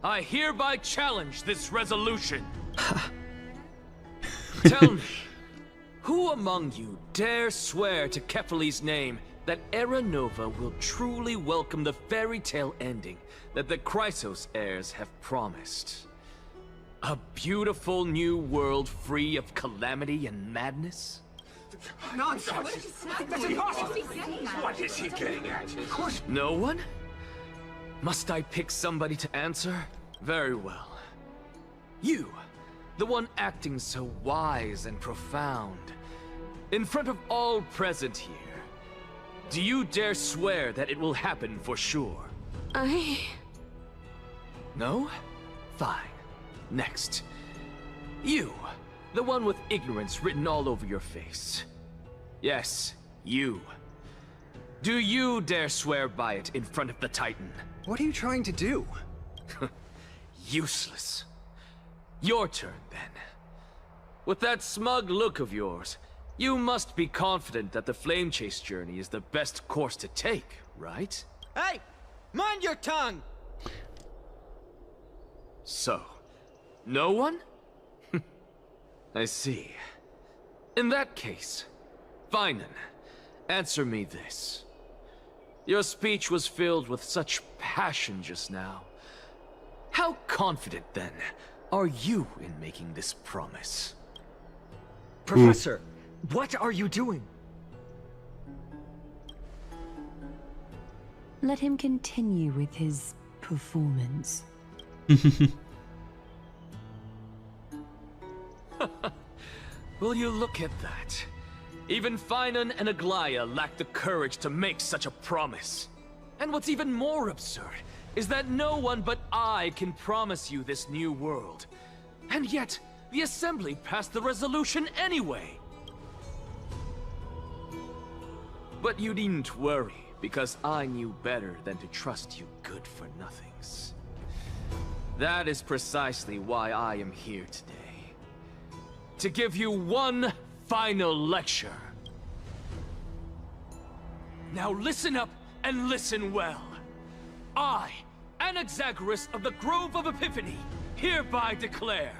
I hereby challenge this resolution. Tell me, who among you dare swear to Kefali's name that Era Nova will truly welcome the fairy tale ending that the Chrysos heirs have promised? A beautiful new world free of calamity and madness? Nonsense! That's impossible! What is he getting at? Of course. No one? Must I pick somebody to answer? Very well. You, the one acting so wise and profound. In front of all present here, do you dare swear that it will happen for sure? No? Fine. Next. You, the one with ignorance written all over your face. Yes, you. Do you dare swear by it in front of the Titan? What are you trying to do? Useless. Your turn, then. With that smug look of yours, you must be confident that the Flame Chase journey is the best course to take, right? Hey! Mind your tongue! So, no one? I see. In that case, Finan, answer me this. Your speech was filled with such passion just now. How confident, then, are you in making this promise? Professor, what are you doing? Let him continue with his performance. Will you look at that? Even Finan and Aglaya lack the courage to make such a promise. And what's even more absurd is that no one but I can promise you this new world. And yet, the Assembly passed the resolution anyway. But you needn't worry, because I knew better than to trust you good-for-nothings. That is precisely why I am here today. To give you one final lecture. Now listen up and listen well. I, Anaxagoras of the Grove of Epiphany, hereby declare...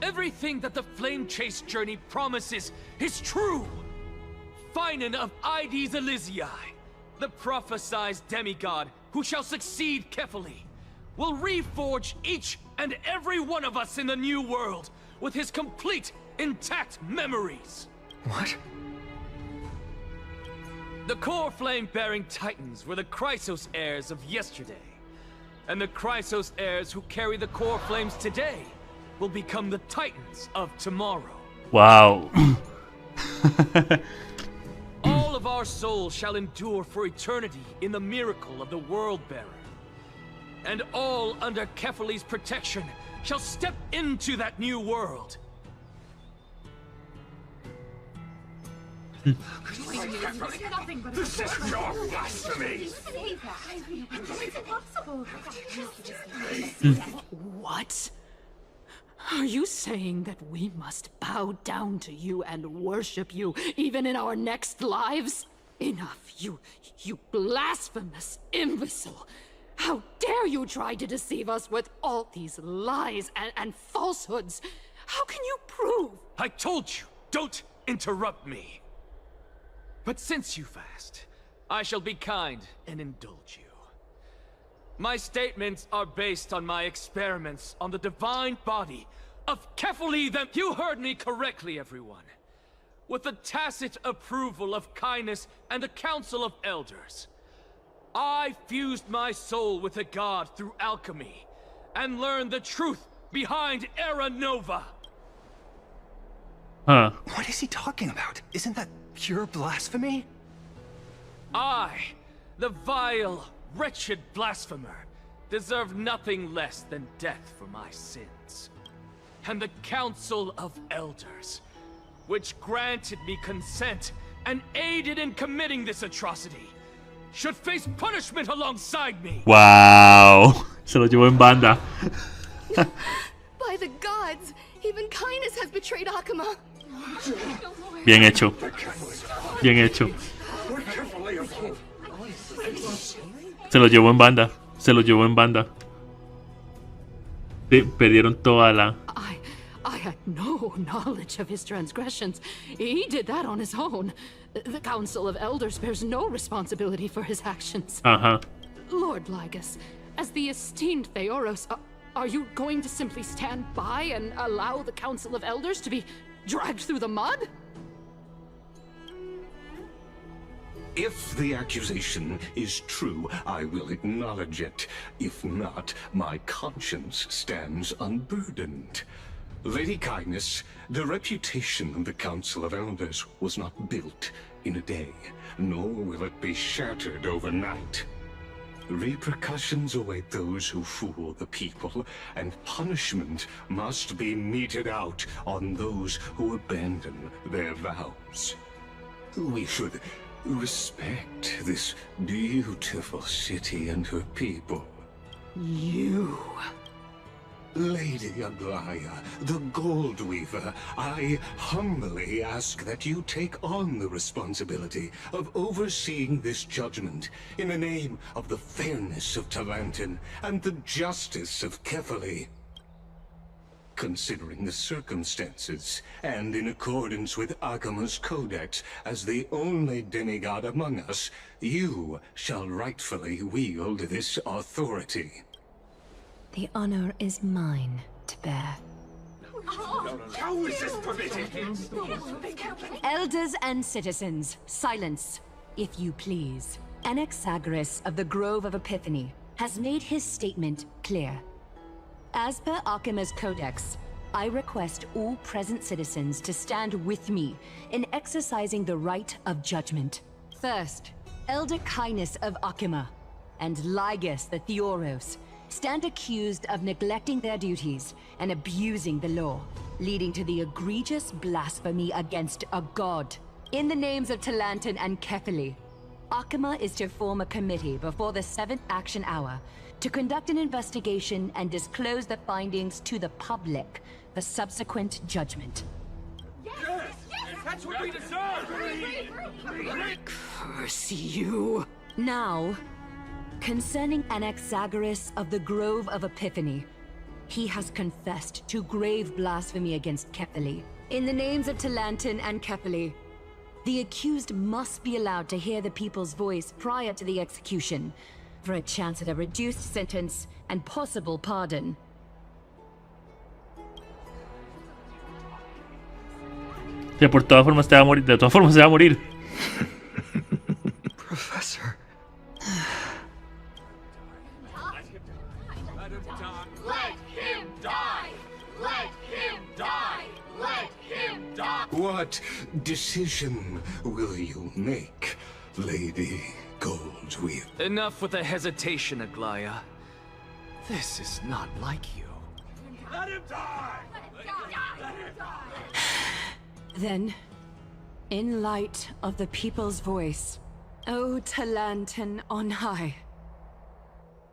Everything that the Flame Chase journey promises is true! Finan of Ides Elysiae, the prophesized demigod who shall succeed Kefali, will reforge each and every one of us in the new world with his complete, intact memories. What? The core flame-bearing titans were the Chrysos heirs of yesterday. And the Chrysos heirs who carry the core flames today will become the Titans of tomorrow. Wow. All of our souls shall endure for eternity in the miracle of the World Bearer. And all under Kefali's protection shall step into that new world. This is your blasphemy! What? Are you saying that we must bow down to you and worship you, even in our next lives? Enough, you blasphemous imbecile! How dare you try to deceive us with all these lies and falsehoods? How can you prove? I told you, don't interrupt me. But since you've asked, I shall be kind and indulge you. My statements are based on my experiments on the divine body of Kefali them. You heard me correctly, everyone. With the tacit approval of Kindness and the Council of Elders, I fused my soul with the god through alchemy and learned the truth behind Era Nova. Huh. What is he talking about? Isn't that pure blasphemy? I, the vile, wretched blasphemer, deserve nothing less than death for my sins. And the Council of Elders, which granted me consent and aided in committing this atrocity, should face punishment alongside me. Wow. Se lo llevó en banda. By the gods, even Kindness has betrayed Akuma. Bien hecho. Bien hecho. Se lo llevó en banda. Se lo llevó en banda. Perdieron toda la... I had no knowledge of his transgressions. He did that on his own. The Council of Elders bears no responsibility for his actions. Lord Lygus, as the esteemed Theoros, are you going to simply stand by and allow the Council of Elders to be dragged through the mud? If the accusation is true, I will acknowledge it. If not, my conscience stands unburdened. Lady Kindness, the reputation of the Council of Elders was not built in a day, nor will it be shattered overnight. Repercussions await those who fool the people, and punishment must be meted out on those who abandon their vows. We should respect this beautiful city and her people. You... Lady Aglaya, the Gold Weaver, I humbly ask that you take on the responsibility of overseeing this judgment in the name of the fairness of Talantin and the justice of Kefali. Considering the circumstances, and in accordance with Akuma's codex as the only demigod among us, you shall rightfully wield this authority. The honor is mine to bear. How is this permitted? Elders and citizens, silence, if you please. Anaxagoras of the Grove of Epiphany has made his statement clear. As per Akuma's codex, I request all present citizens to stand with me in exercising the right of judgment. First, Elder Kindness of Akuma and Lygus the Theoros stand accused of neglecting their duties and abusing the law, leading to the egregious blasphemy against a god. In the names of Talantin and Kefali, Akuma is to form a committee before the 7th action hour to conduct an investigation and disclose the findings to the public for subsequent judgment. Yes! That's what we deserve! Curse you! Now, concerning Anaxagoras of the Grove of Epiphany, he has confessed to grave blasphemy against Kefali. In the names of Talantin and Kefali, the accused must be allowed to hear the people's voice prior to the execution, for a chance at a reduced sentence and possible pardon. Que por todas formas te va a morir. De todas formas se va a morir. Professor. Let him die! Let him die! Let him die! What decision will you make, Lady Goldweave? Enough with the hesitation, Aglaya. This is not like you. Let him die! Let him die! Then, in light of the people's voice, O Talantan on high,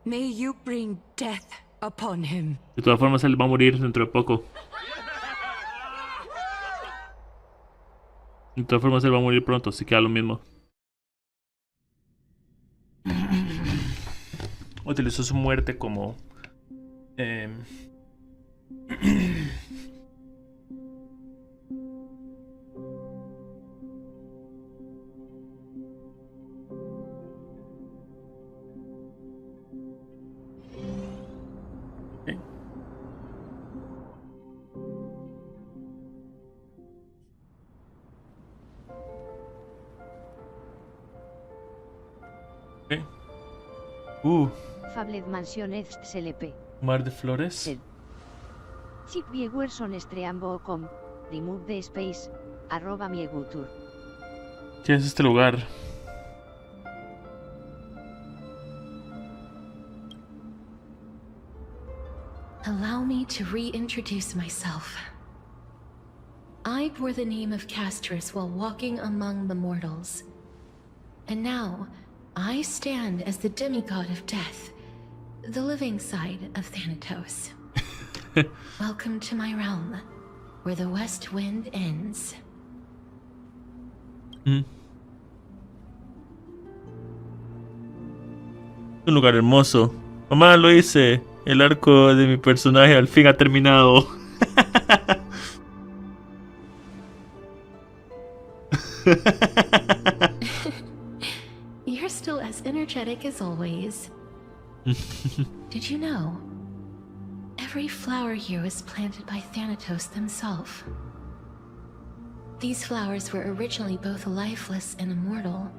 may you bring death upon him. De todas formas, él va a morir dentro de poco. De todas formas, él va a morir pronto, así que da lo mismo. Utilizó su muerte como... Fablet Mansiones CLP. Mar de Flores. Chip Viewer son estreambo.com. Remove the space. @miegutur. ¿Qué es este lugar? Allow me to reintroduce myself. I bore the name of Castrus while walking among the mortals. And now, I stand as the demigod of death, the living side of Thanatos. Welcome to my realm, where the west wind ends. Un lugar hermoso. Mamá, lo hice. El arco de mi personaje al fin ha terminado. You're still as energetic as always. Did you know? Every flower here was planted by Thanatos themselves. These flowers were originally both lifeless and immortal,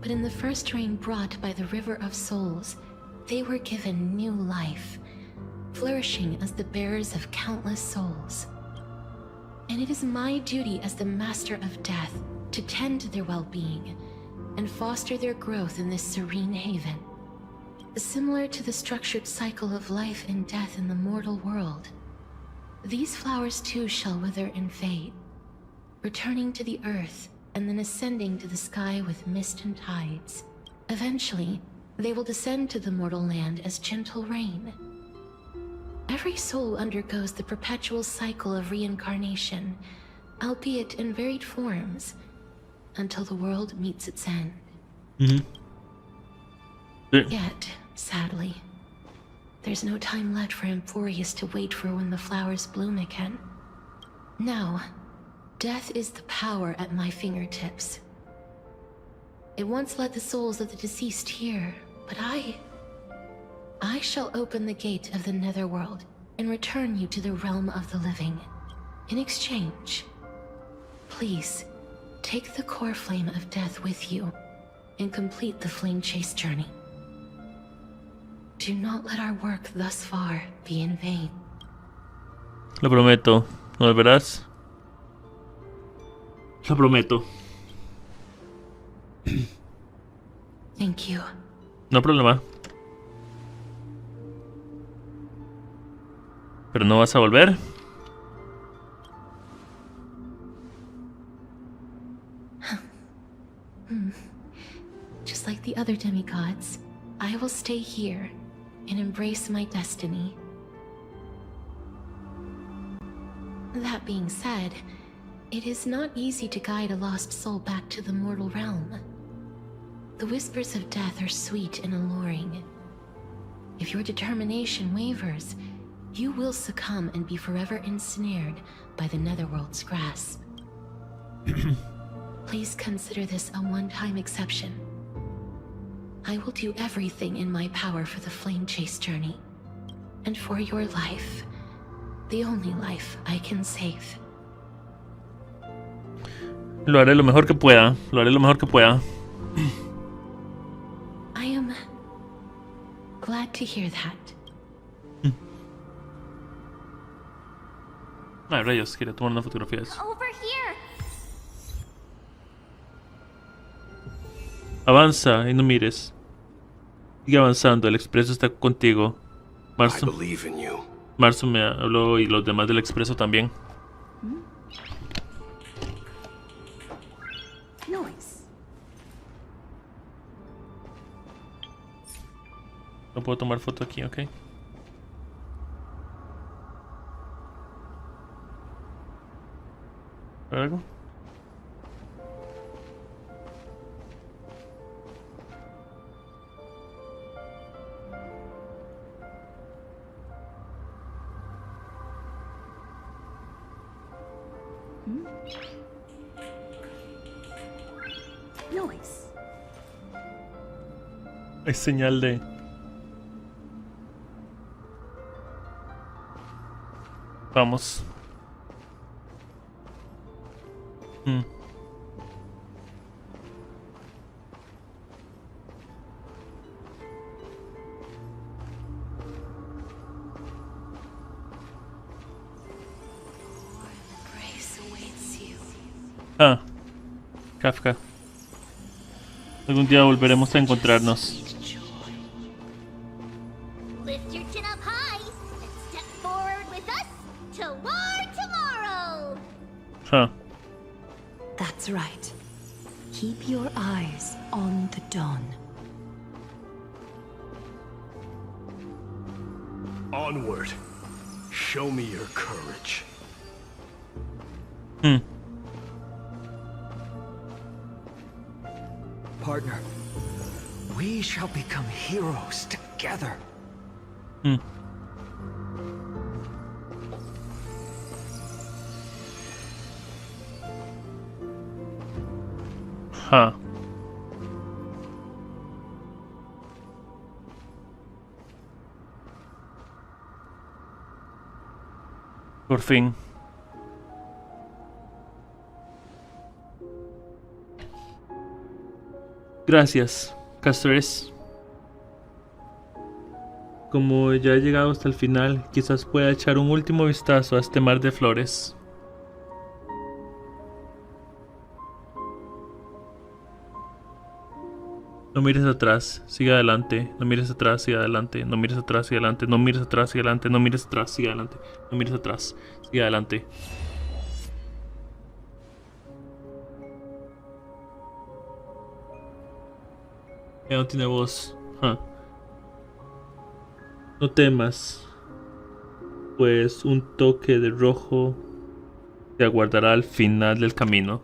but in the first rain brought by the River of Souls, they were given new life, flourishing as the bearers of countless souls. And it is my duty as the Master of Death to tend to their well-being and foster their growth in this serene haven. Similar to the structured cycle of life and death in the mortal world, these flowers too shall wither and fade, returning to the earth and then ascending to the sky with mist and tides. Eventually, they will descend to the mortal land as gentle rain. Every soul undergoes the perpetual cycle of reincarnation, albeit in varied forms, until the world meets its end. Yet, sadly, there's no time left for Emporius to wait for when the flowers bloom again. Now, death is the power at my fingertips. It once led the souls of the deceased here, but I shall open the gate of the netherworld and return you to the realm of the living. In exchange, please, take the core flame of death with you and complete the flame chase journey. Do not let our work thus far be in vain. Lo prometo. ¿No lo verás? Lo prometo. Thank you. No problema. ¿Pero no vas a volver? Just like the other demigods, I will stay here and embrace my destiny. That being said, it is not easy to guide a lost soul back to the mortal realm. The whispers of death are sweet and alluring. If your determination wavers, you will succumb and be forever ensnared by the netherworld's grasp. Please consider this a one-time exception. I will do everything in my power for the flame chase journey. And for your life, the only life I can save. Lo haré lo mejor que pueda. Lo haré lo mejor que pueda. I am glad to hear that. Ah, rayos, quería tomar una fotografía de eso. Over here. Avanza y no mires. Sigue avanzando, el expreso está contigo. Marzo. Marzo me habló y los demás del expreso también. Noise. No puedo tomar foto aquí, ok. ¿Algo? Noise. Hay señal de... Vamos. Ah, Kafka. Algún día volveremos a encontrarnos. Lift your chin up high and step forward with us toward tomorrow. Huh. That's right. Keep your eyes on the dawn. Onward. Show me your courage. Partner, we shall become heroes together. Huh. Por fin. Gracias, castores. Como ya he llegado hasta el final, quizás pueda echar un último vistazo a este mar de flores. No mires atrás, sigue adelante. No mires atrás, sigue adelante. No mires atrás, sigue adelante. No mires atrás, sigue adelante. No mires atrás, sigue adelante. No mires atrás, sigue adelante. Ya no tiene voz. No temas, pues un toque de rojo te aguardará al final del camino.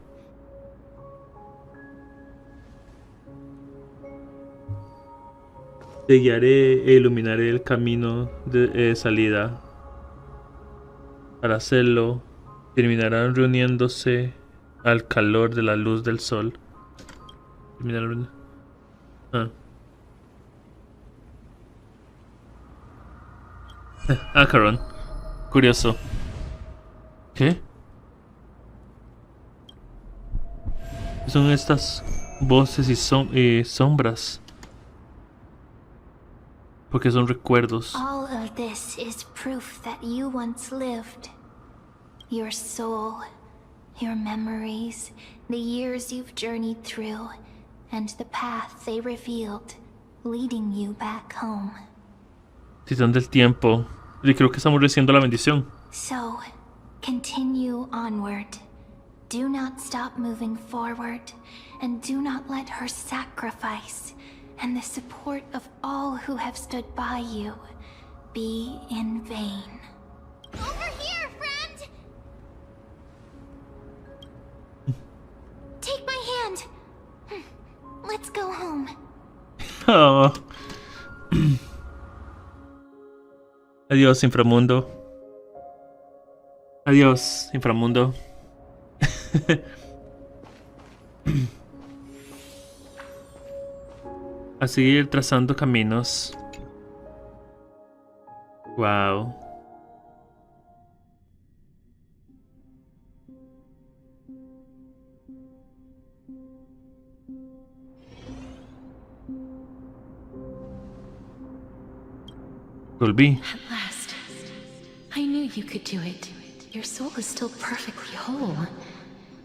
Te guiaré e iluminaré el camino de salida. Para hacerlo, terminarán reuniéndose al calor de la luz del sol. Acaron. Curioso. ¿Qué? ¿Qué son estas voces y sombras? Porque son recuerdos. All of this is proof that you once lived. Your soul, your memories, the years you've journeyed through, and the path they revealed, leading you back home. Titán del tiempo. Y creo que estamos recibiendo la bendición. So, continue onward. Do not stop moving forward, and do not let her sacrifice and the support of all who have stood by you be in vain. Over here, friend! Take my hand. Let's go home. Oh. Adiós, inframundo. Adiós, inframundo. A seguir trazando caminos. Wow. Volví. At last. I knew you could do it. your soul is still perfectly whole.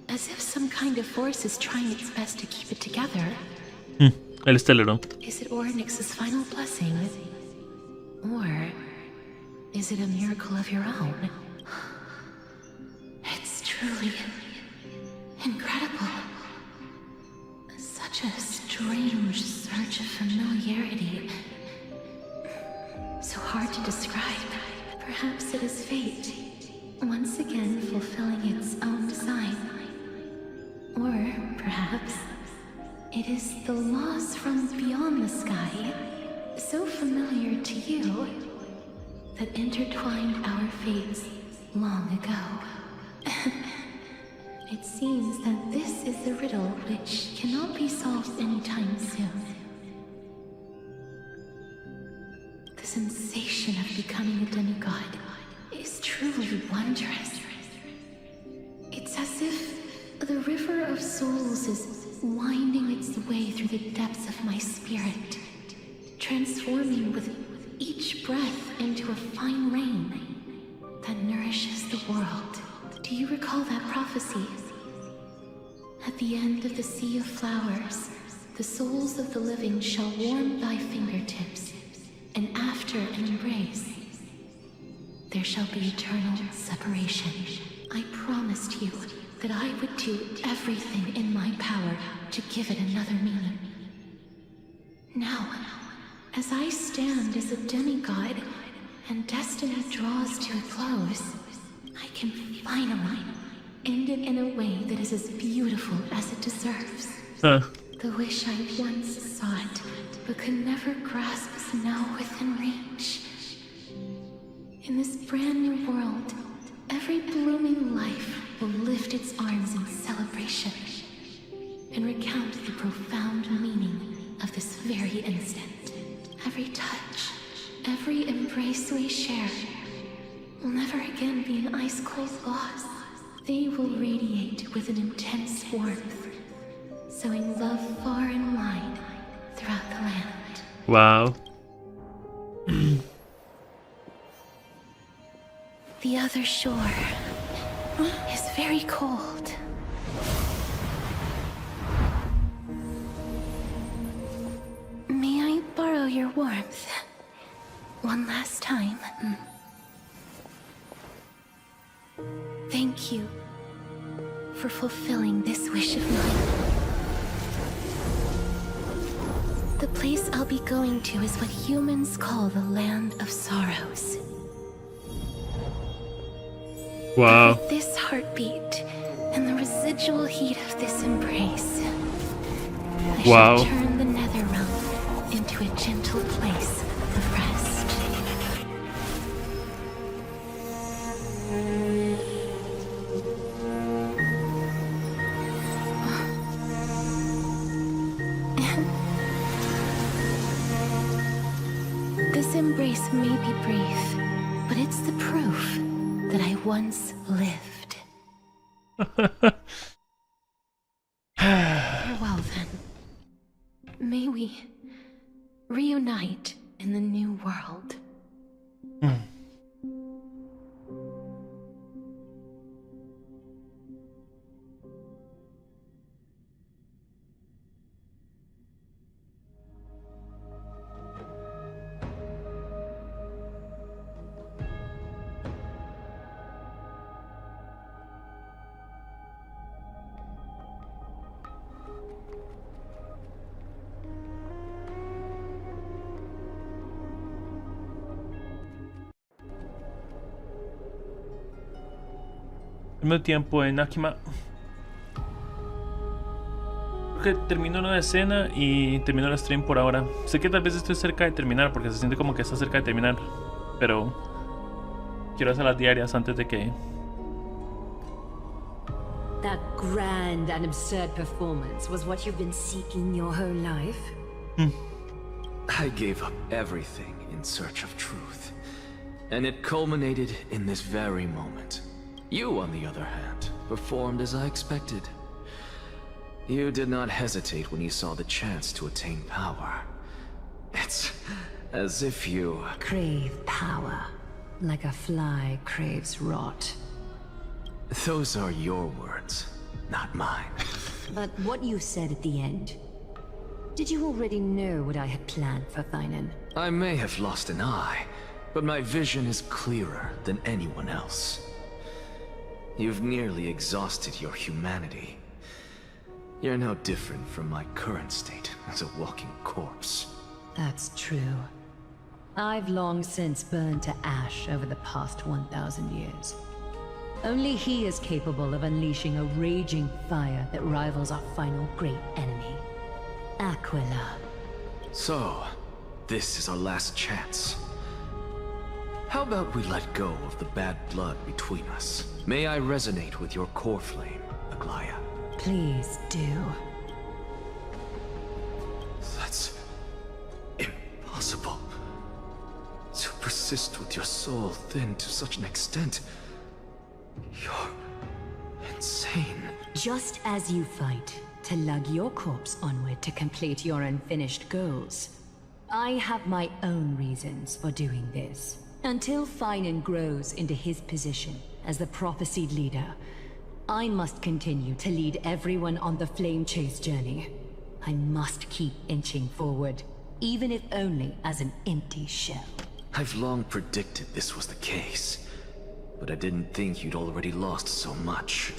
As if some kind of force is trying its best to keep it together. El Stellero. Is it Ornyx's final blessing? Or is it a miracle of your own? It's truly incredible. Such a strange surge of familiarity. So hard to describe. Perhaps it is fate, once again fulfilling its own design. Or perhaps it is the laws from beyond the sky, so familiar to you, that intertwined our fates long ago. It seems that this is the riddle which cannot be solved anytime soon. The sensation of becoming a demigod is truly wondrous. It's as if the river of souls is winding its way through the depths of my spirit, transforming with each breath into a fine rain that nourishes the world. Do you recall that prophecy? At the end of the sea of flowers, the souls of the living shall warm thy fingertips, and after an embrace, there shall be eternal separation. I promised you that I would do everything in my power to give it another meaning. Now, as I stand as a demigod, and destiny draws to a close, I can finally end it in a way that is as beautiful as it deserves. The wish I once sought, but could never grasp, is now within reach. In this brand new world, every blooming life will lift its arms in celebration and recount the profound meaning of this very instant. Every touch, every embrace we share will never again be an ice-cold loss. They will radiate with an intense warmth, sowing love far and wide throughout the land. Wow. The other shore is very cold. May I borrow your warmth one last time? Thank you for fulfilling this wish of mine. The place I'll be going to is what humans call the Land of Sorrows. Wow. With this heartbeat and the residual heat of this embrace, I shall turn the nether realm into a gentle place of rest. This embrace may be brief, but it's the proof that I once lived. Farewell, then. May we reunite in the new world. Al mismo tiempo en Akima creo que terminó la escena y terminó el stream por ahora. Sé que tal vez estoy cerca de terminar porque se siente como que está cerca de terminar, pero quiero hacer las diarias antes de que... That grand and absurd performance was what you've been seeking your whole life? I gave up everything in search of truth, and it culminated in this very moment. You, on the other hand, performed as I expected. You did not hesitate when you saw the chance to attain power. It's as if you... Crave power, like a fly craves rot. Those are your words, not mine. But what you said at the end, did you already know what I had planned for Thainan? I may have lost an eye, but my vision is clearer than anyone else. You've nearly exhausted your humanity. You're no different from my current state as a walking corpse. That's true. I've long since burned to ash over the past 1,000 years. Only he is capable of unleashing a raging fire that rivals our final great enemy, Aquila. So, this is our last chance. How about we let go of the bad blood between us? May I resonate with your core flame, Aglaya? Please do. That's impossible. To persist with your soul thinned to such an extent. You're insane. Just as you fight to lug your corpse onward to complete your unfinished goals, I have my own reasons for doing this. Until Thainan grows into his position as the prophesied leader, I must continue to lead everyone on the flame chase journey. I must keep inching forward, even if only as an empty shell. I've long predicted this was the case, but I didn't think you'd already lost so much.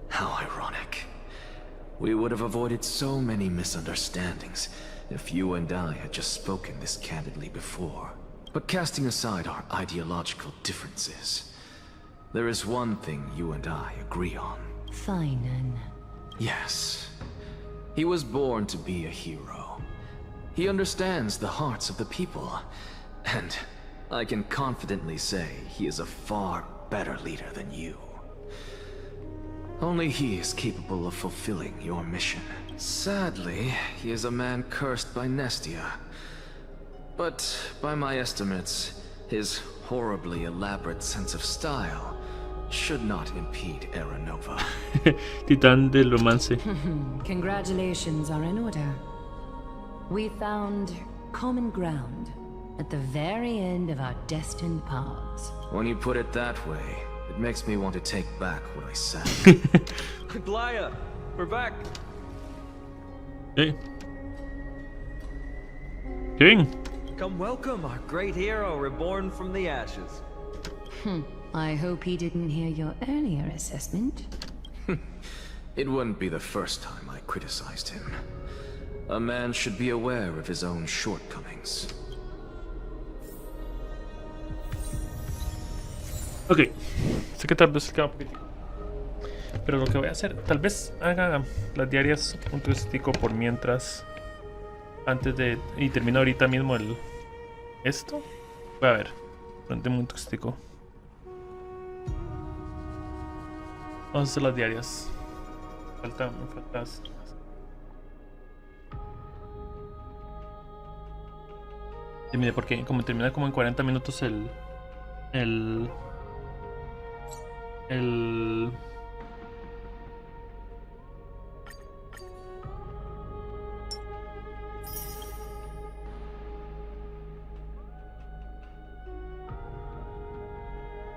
How ironic. We would have avoided so many misunderstandings if you and I had just spoken this candidly before. But casting aside our ideological differences, there is one thing you and I agree on. Thainan. Yes. He was born to be a hero. He understands the hearts of the people, and I can confidently say he is a far better leader than you. Only he is capable of fulfilling your mission. Sadly, he is a man cursed by Nestia. But by my estimates, his horribly elaborate sense of style should not impede Era Nova. Titán del romance. Congratulations are in order. We found common ground at the very end of our destined paths. When you put it that way, it makes me want to take back what I said. Aglaya, we're back. Hey. King. Come welcome our great hero reborn from the ashes. I hope he didn't hear your earlier assessment. It wouldn't be the first time I criticized him. A man should be aware of his own shortcomings. Ok, sé que tal vez se queda un poquitico, pero lo que voy a hacer, tal vez haga las diarias un toquecito por mientras, antes de, y termino ahorita mismo esto. Voy a ver, durante un toquecito. Vamos a hacer las diarias. Me faltas. Y mire, porque como termina como en 40 minutos en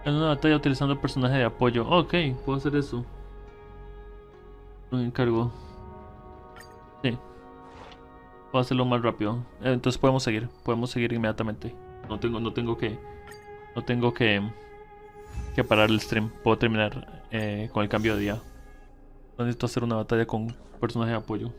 una batalla utilizando personaje de apoyo. Ok, puedo hacer eso. Lo encargo. Sí. Puedo hacerlo más rápido. Entonces podemos seguir inmediatamente. No tengo que parar el stream. Puedo terminar con el cambio de día. No necesito hacer una batalla con personaje de apoyo.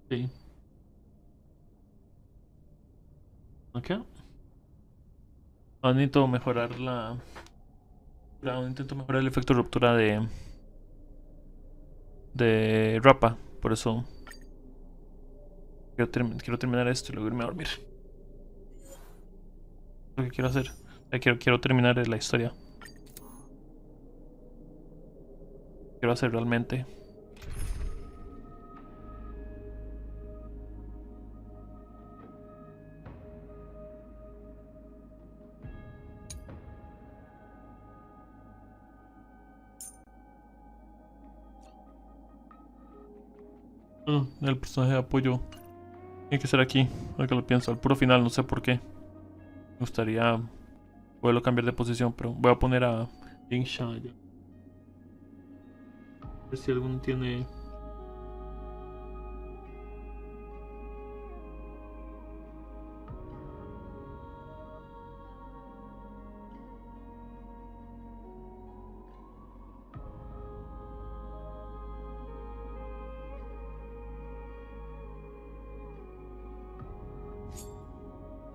Sí. Ok. Intento mejorar intento mejorar el efecto de ruptura de Rapa. Por eso quiero terminar esto y luego irme a dormir. Lo que quiero hacer. Quiero terminar la historia. Quiero hacer realmente. Bueno, el personaje de apoyo tiene que ser aquí, ahora que lo pienso, al puro final, no sé por qué. Me gustaría poderlo cambiar de posición, pero voy a poner a Insha ya. A ver si alguno tiene...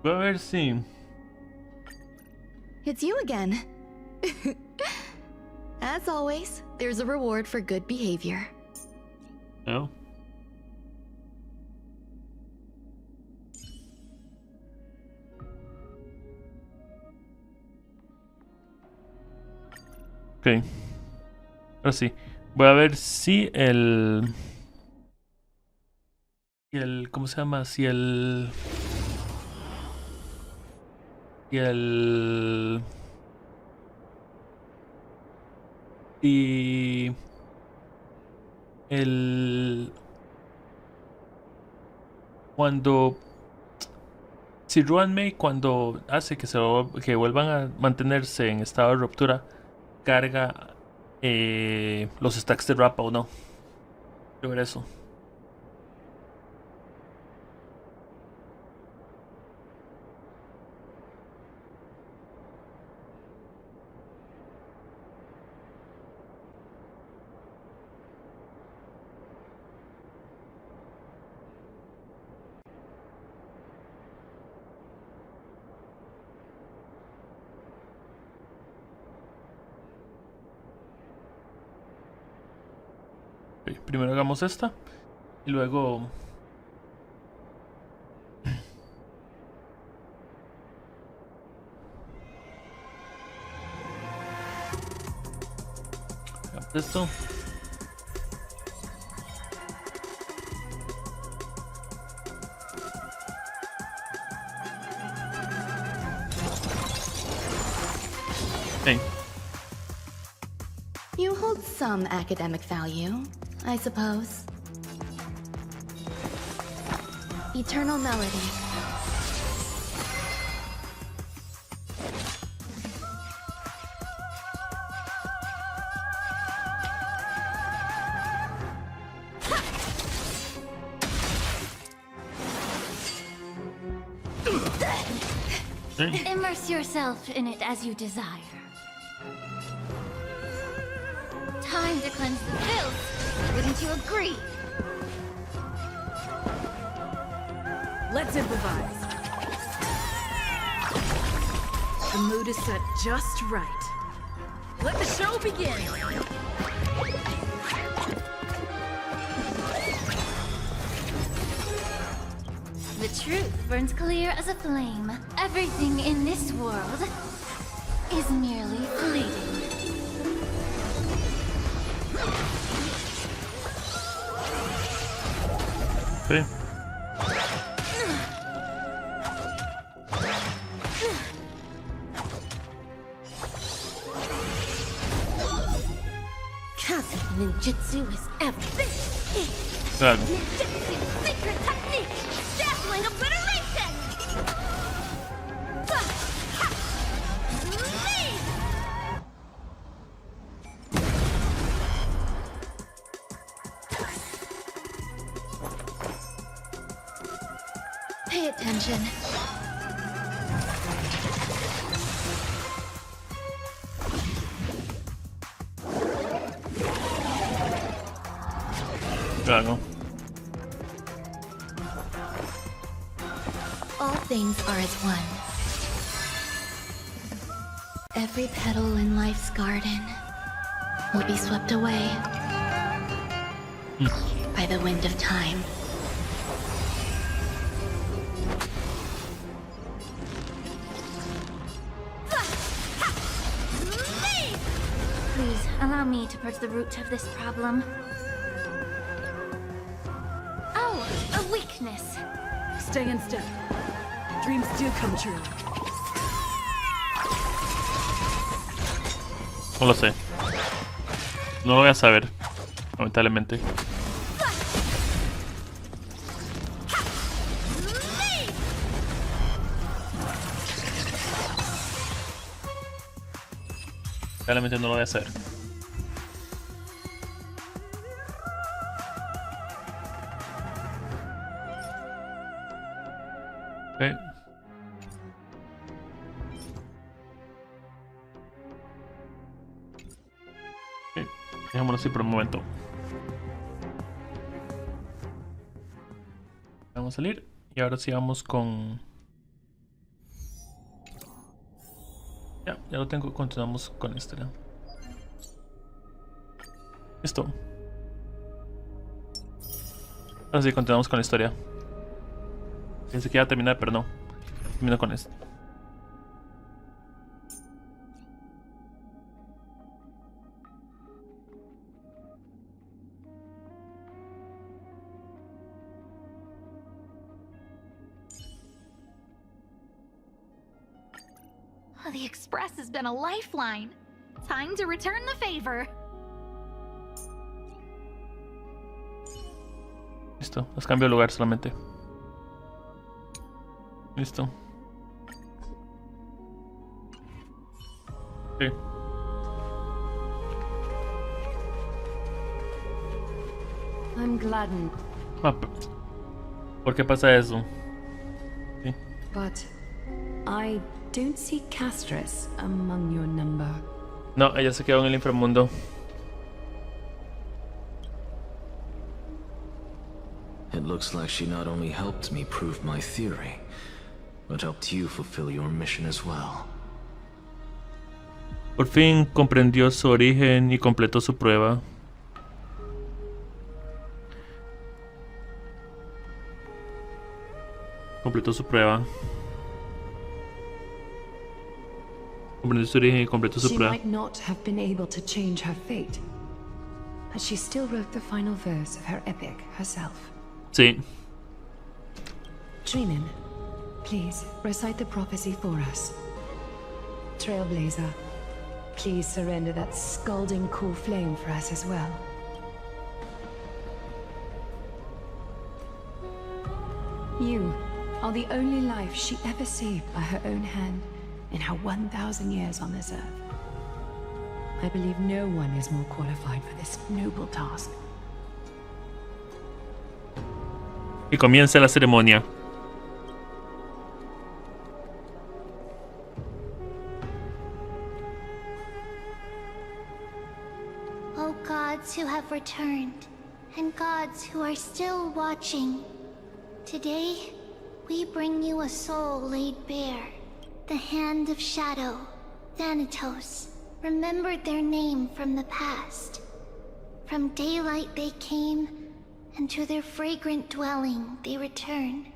Voy a ver si... It's you again. As always, there's a reward for good behavior. No. Ok. Ahora sí. Voy a ver si el... ¿Cómo se llama? Si el... Y cuando si Ruanmei cuando hace que que vuelvan a mantenerse en estado de ruptura carga los stacks de Rappa o no. Quiero ver eso. Primero hagamos esta y luego hagamos esto. Hey. You hold some academic value, I suppose. Eternal Melody. Immerse yourself in it as you desire. Time to cleanse the filth. Wouldn't you agree? Let's improvise. The mood is set just right. Let the show begin! The truth burns clear as a flame. Everything in this world is merely fleeting. Okay. Kaze ninjutsu is everything. Claro. Ninjutsu secret technique. Dazzling obliteration. Pay attention. Claro. All things are as one. Every petal in life's garden will be swept away by the wind of time. Please, allow me to purge the root of this problem. Oh, a weakness. Stay in step. Dreams do come true. No lo sé. No lo voy a saber, lamentablemente. Realmente no lo voy a hacer. Okay. Okay. Dejémoslo así por un momento. Vamos a salir y ahora sí vamos con... Ya lo tengo, continuamos con la historia. Listo. Ahora sí, continuamos con la historia. Pensé que iba a terminar, pero no. Termino con esto. The Express has been a lifeline. Time to return the favor. Listo, los cambio de lugar solamente. Listo. Sí. I'm gladdened. ¿Por qué pasa eso? Sí. But I don't see Castris among your number. No, ella se quedó en el inframundo. It looks like she not only helped me prove my theory, but helped you fulfill your mission as well. Por fin comprendió su origen y completó su prueba. Completó su prueba. Comprendió su origen y completó su She prueba. might not have been able to change her fate, but she still wrote the final verse of her epic herself. Sí. Dreamin, please recite the prophecy for us. Trailblazer, please surrender that scalding cool flame for us as well. You are the only life she ever saved by her own hand in her 1,000 years on this earth. I believe no one is more qualified for this noble task. Y comienza la ceremonia. O gods who have returned, and gods who are still watching, today we bring you a soul laid bare. The Hand of Shadow, Thanatos, remembered their name from the past. From daylight they came, and to their fragrant dwelling they return.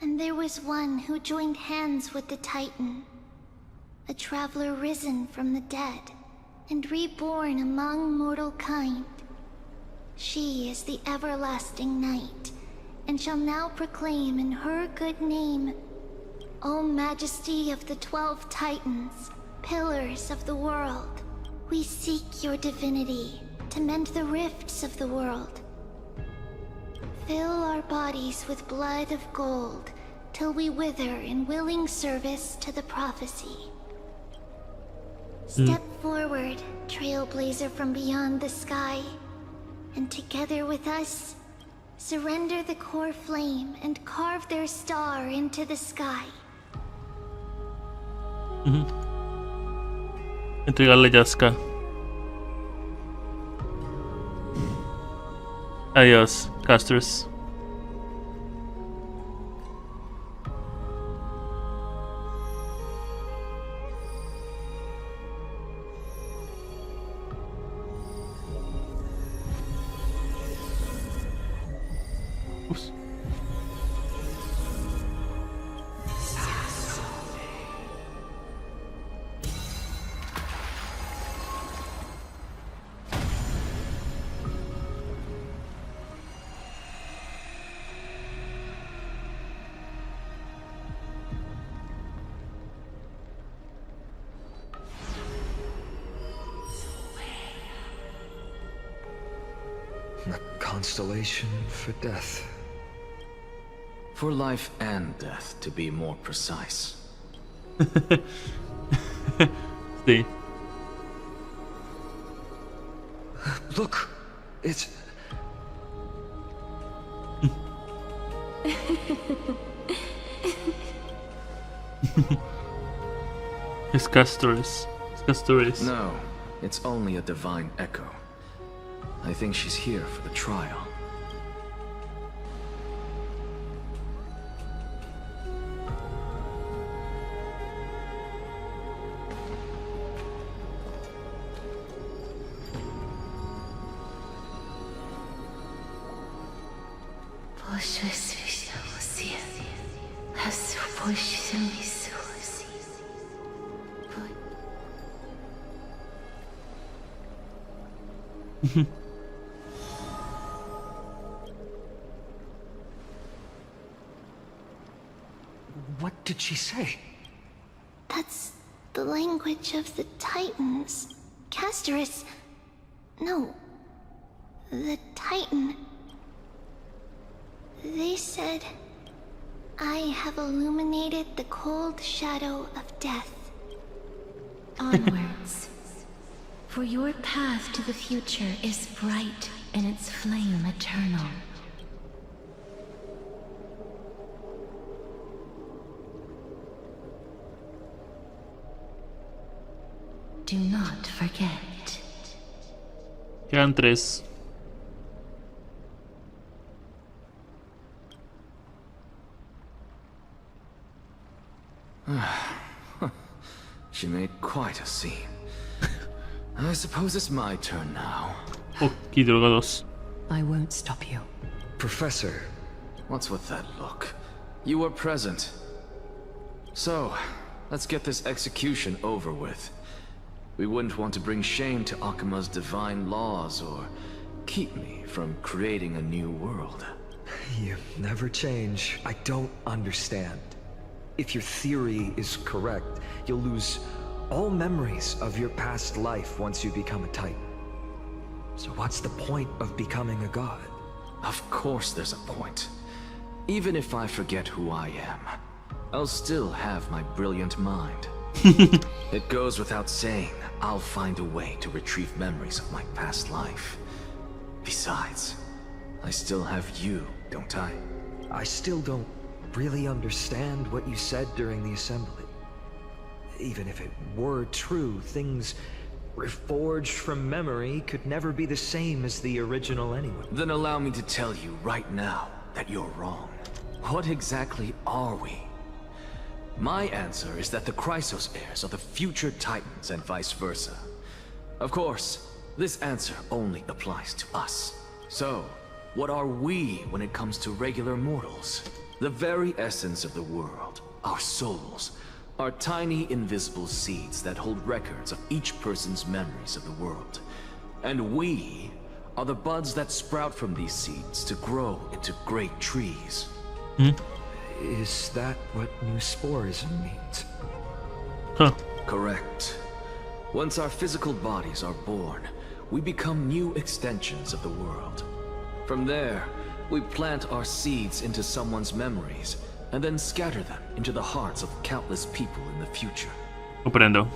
And there was one who joined hands with the Titan, a traveler risen from the dead, and reborn among mortal kind. She is the everlasting night, and shall now proclaim in her good name, O Majesty of the 12 Titans, pillars of the world, we seek your divinity to mend the rifts of the world. Fill our bodies with blood of gold, till we wither in willing service to the prophecy. Step forward, trailblazer from beyond the sky, and together with us, surrender the core flame and carve their star into the sky. Entregarle Yaska. Adiós, Castris. Ups. A constellation for death. For life and death, to be more precise. Sí. Look, it's... His castores. No, it's only a divine echo. I think she's here for the trial. What did she say? That's the language of the Titans. Castorus... No. The Titan. They said... I have illuminated the cold shadow of death. Onwards. For your path to the future is bright and its flame eternal. Do not forget. Quedan 3. She made quite a scene. I suppose it's my turn now. Okie drogados. I won't stop you. Professor. What's with that look? You were present. So, let's get this execution over with. We wouldn't want to bring shame to Akima's divine laws or keep me from creating a new world. You never change. I don't understand. If your theory is correct, you'll lose all memories of your past life once you become a Titan. So what's the point of becoming a god? Of course there's a point. Even if I forget who I am, I'll still have my brilliant mind. It goes without saying, I'll find a way to retrieve memories of my past life. Besides, I still have you, don't I? I still don't really understand what you said during the assembly. Even if it were true, things reforged from memory could never be the same as the original anyway. Then allow me to tell you right now that you're wrong. What exactly are we? My answer is that the Chrysos heirs are the future Titans and vice versa. Of course, this answer only applies to us. So, what are we when it comes to regular mortals? The very essence of the world, our souls, are tiny invisible seeds that hold records of each person's memories of the world. And we are the buds that sprout from these seeds to grow into great trees. Is that what new sporism means? Huh. Correct. Once our physical bodies are born, we become new extensions of the world. From there, we plant our seeds into someone's memories, and then scatter them into the hearts of countless people in the future. Comprendo.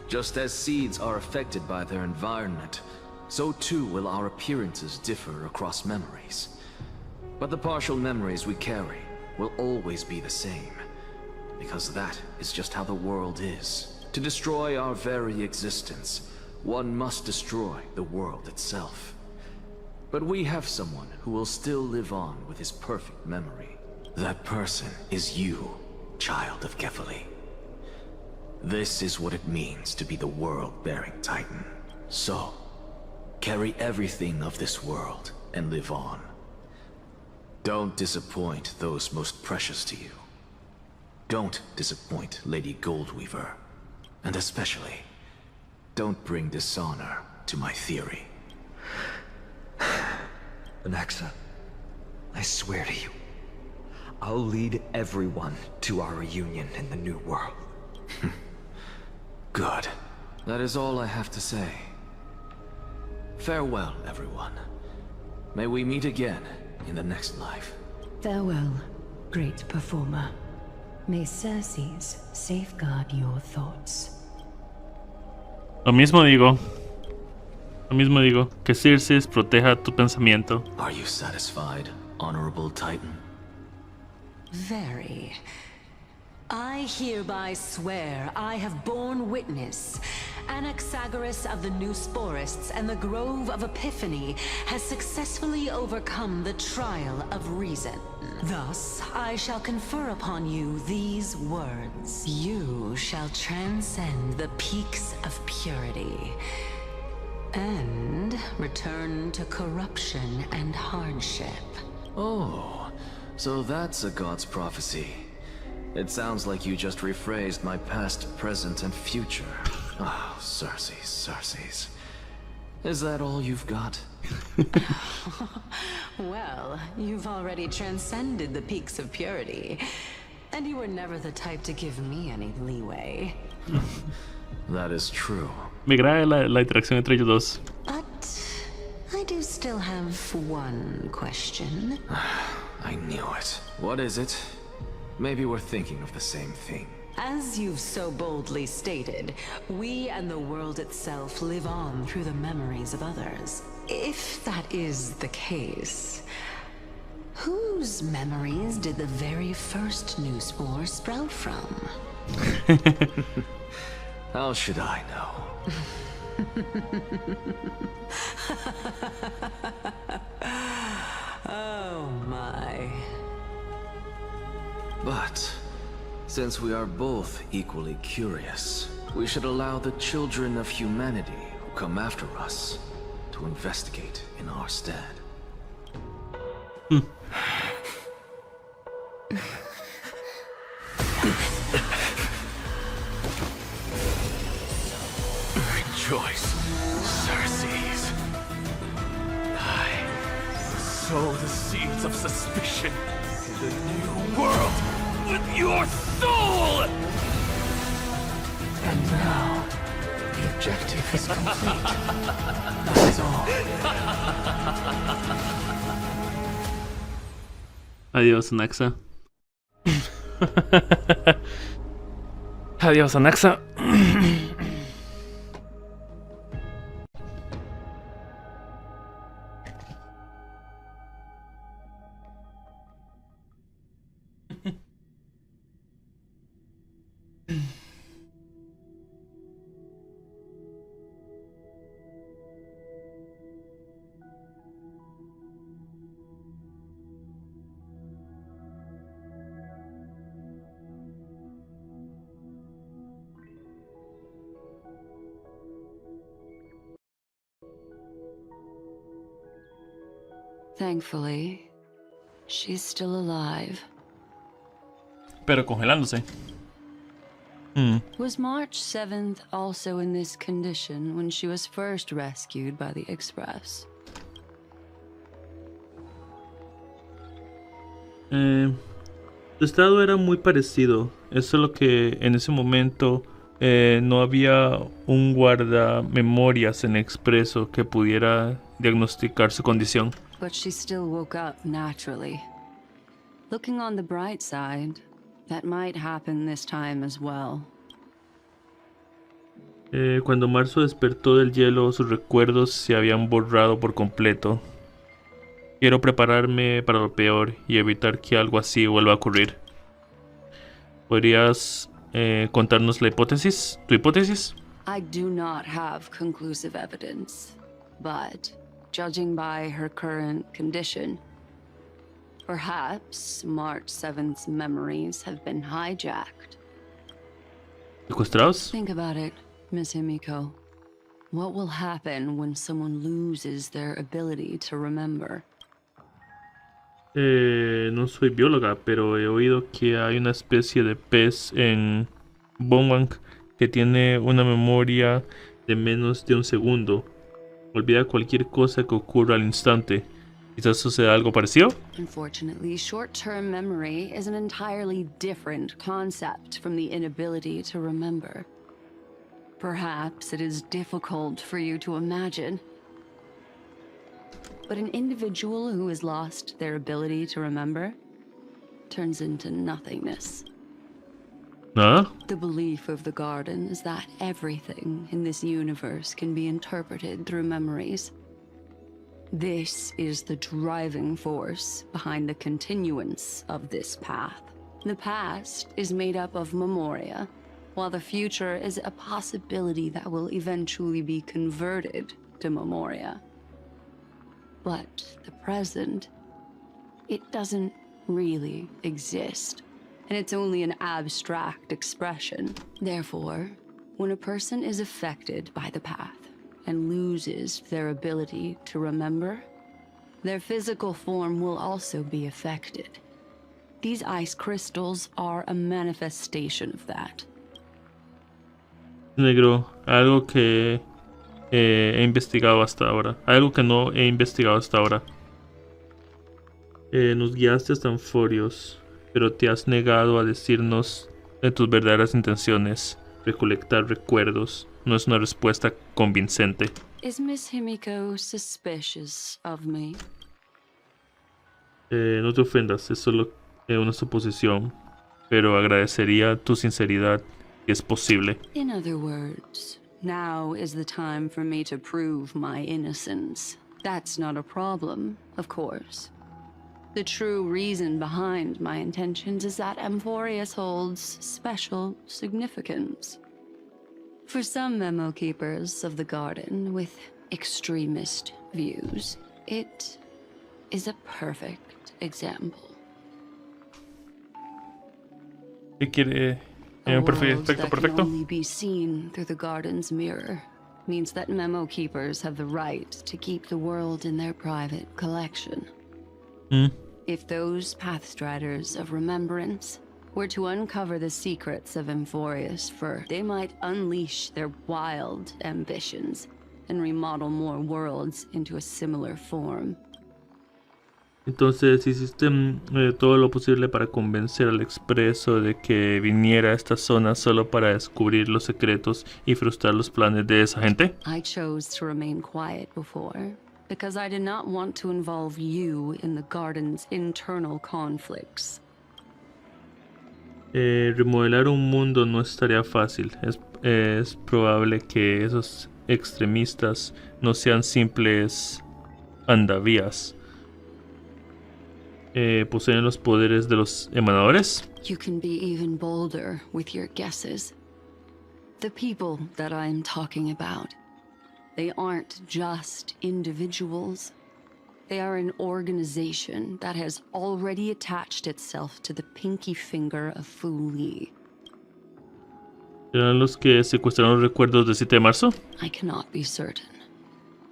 Just as seeds are affected by their environment, so too will our appearances differ across memories. But the partial memories we carry will always be the same, because that is just how the world is. To destroy our very existence, one must destroy the world itself. But we have someone who will still live on with his perfect memory. That person is you, child of Kefali. This is what it means to be the world-bearing Titan. So, carry everything of this world and live on. Don't disappoint those most precious to you. Don't disappoint Lady Goldweaver. And especially, don't bring dishonor to my theory. Anaxa, I swear to you, I'll lead everyone to our reunion in the new world. Good. That is all I have to say. Farewell, everyone. May we meet again in the next life. Farewell, great performer. May Circes safeguard your thoughts. Lo mismo digo, que Circe proteja tu pensamiento. Are you satisfied, honorable Titan? Very. I hereby swear I have borne witness. Anaxagoras of the New Sporists and the Grove of Epiphany has successfully overcome the trial of reason. Thus, I shall confer upon you these words. You shall transcend the peaks of purity and return to corruption and hardship. Oh, so that's a god's prophecy. It sounds like you just rephrased my past, present, and future. Oh, Circes. Is that all you've got? Well, you've already transcended the peaks of purity, and you were never the type to give me any leeway. That is true. Me agrada la interacción entre ellos dos. But I do still have one question. I knew it. What is it? Maybe we're thinking of the same thing. As you've so boldly stated, we and the world itself live on through the memories of others. If that is the case, whose memories did the very first new spore sprout from? How should I know? Oh my. But since we are both equally curious, we should allow the children of humanity who come after us to investigate in our stead. Rejoice, Circes. I sow the seeds of suspicion in the new world with your soul! And now, the objective is complete. That is all. Adiós, Anaxa. Adiós, Anaxa. Thankfully, she's still alive. Pero congelándose. Was March 7th also in this condition when she was first rescued by the Express? Su estado era muy parecido. Es solo que en ese momento no había un guardamemorias en Expreso que pudiera diagnosticar su condición. But she still woke up naturally. Looking on the bright side, that might happen this time as well. Cuando Marzo despertó del hielo, sus recuerdos se habían borrado por completo. Quiero prepararme para lo peor y evitar que algo así vuelva a ocurrir. ¿Podrías contarnos la hipótesis? ¿Tu hipótesis? I do not have conclusive evidence, but judging by her current condition, perhaps March 7th's memories have been hijacked. ¿Secuestrados? Think about it, Miss Himiko. What will happen when someone loses their ability to remember? No soy bióloga, pero he oído que hay una especie de pez en Bonwang que tiene una memoria de menos de un segundo. Olvida cualquier cosa que ocurra al instante. ¿Quizás suceda algo parecido? Unfortunately, short-term memory is an entirely different concept from the inability to remember. Perhaps it is difficult for you to imagine, but an individual who has lost their ability to remember turns into nothingness. Nada. The belief of the Garden is that everything in this universe can be interpreted through memories. This is the driving force behind the continuance of this path. The past is made up of memoria, while the future is a possibility that will eventually be converted to memoria. But the present, it doesn't really exist, and it's only an abstract expression. Therefore, when a person is affected by the path and loses their ability to remember, their physical form will also be affected. These ice crystals are a manifestation of that. Negro, algo que he investigado hasta ahora. Algo que no he investigado hasta ahora. Nos guiaste hasta Anforios, pero te has negado a decirnos de tus verdaderas intenciones. Recolectar recuerdos no es una respuesta convincente. Is Miss Himiko suspicious of me? No te ofendas, es solo una suposición, pero agradecería tu sinceridad si es posible. In other words, now is the time for me to prove my innocence. That's not a problem, of course. The true reason behind my intentions is that Amphorius holds special significance. For some memo keepers of the Garden with extremist views, it is a perfect example. ¿Qué quiere? Un perfecto, perfecto. Only be seen through the Garden's mirror means that memo keepers have the right to keep the world in their private collection. If those pathstriders of remembrance were to uncover the secrets of Amphorius first, they might unleash their wild ambitions and remodel more worlds into a similar form. Entonces hiciste todo lo posible para convencer al expreso de que viniera a esta zona solo para descubrir los secretos y frustrar los planes de esa gente. I chose to remain quiet before, because I did not want to involve you in the Garden's internal conflicts. Remodelar un mundo no es tarea fácil. Es probable que esos extremistas no sean simples andavías. ¿Poseen los poderes de los emanadores? You can be even bolder with your guesses. The people that I'm talking about, they aren't just individuals. They are an organization that has already attached itself to the pinky finger of Fu Li. ¿Eran los que secuestraron los recuerdos del 7 de marzo? I cannot be certain,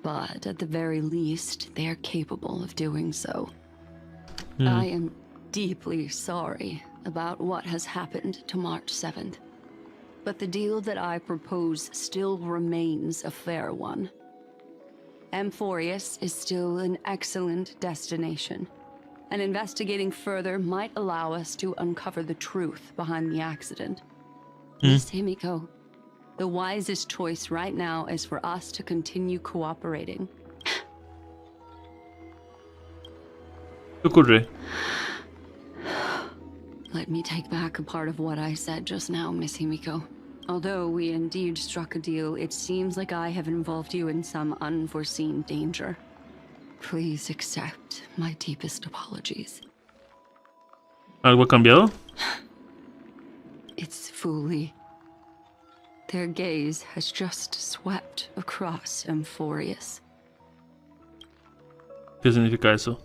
but at the very least, they are capable of doing so. I am deeply sorry about what has happened to March 7th, but the deal that I propose still remains a fair one. Amphorius is still an excellent destination, and investigating further might allow us to uncover the truth behind the accident. Miss Himiko, the wisest choice right now is for us to continue cooperating. ¿Qué ocurre? Let me take back a part of what I said just now, Miss Himiko. Although we indeed struck a deal, it seems like I have involved you in some unforeseen danger. Please accept my deepest apologies. ¿Algo ha cambiado? It's Fu Li. Their gaze has just swept across Amphorius. ¿Qué significa eso?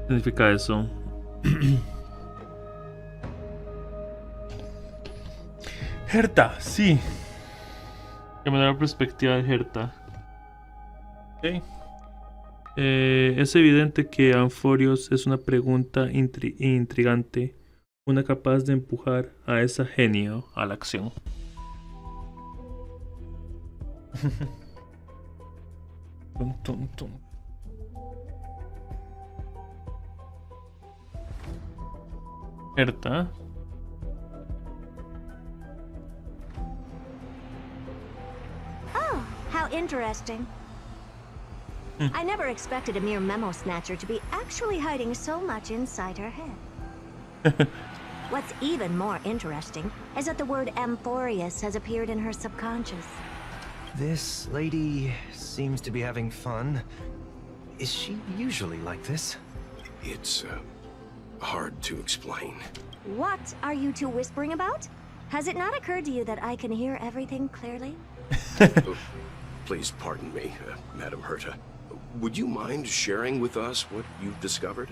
Significa eso. Herta, sí. Cambiar la perspectiva de Herta. Okay. Es evidente que Amphorius es una pregunta intrigante, una capaz de empujar a esa genio a la acción. Tum, tum, tum. Herta. How interesting. I never expected a mere memo snatcher to be actually hiding so much inside her head. What's even more interesting is that the word Amphorius has appeared in her subconscious. This lady seems to be having fun. Is she usually like this? It's, hard to explain. What are you two whispering about? Has it not occurred to you that I can hear everything clearly? Please pardon me, Madam Herta. Would you mind sharing with us what you've discovered?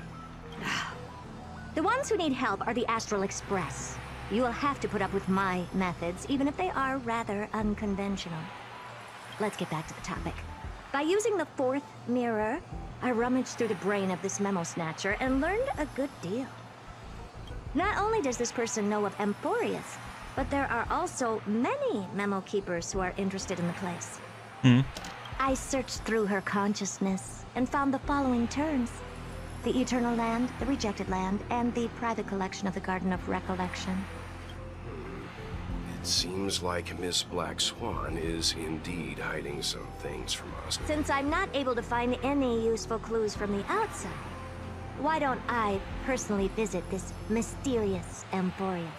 The ones who need help are the Astral Express. You will have to put up with my methods, even if they are rather unconventional. Let's get back to the topic. By using the fourth mirror, I rummaged through the brain of this memo snatcher and learned a good deal. Not only does this person know of Amphorius, but there are also many memo keepers who are interested in the place. I searched through her consciousness and found the following terms: the Eternal Land, the Rejected Land, and the private collection of the Garden of Recollection. It seems like Miss Black Swan is indeed hiding some things from us. Since I'm not able to find any useful clues from the outside, why don't I personally visit this mysterious Amphorius?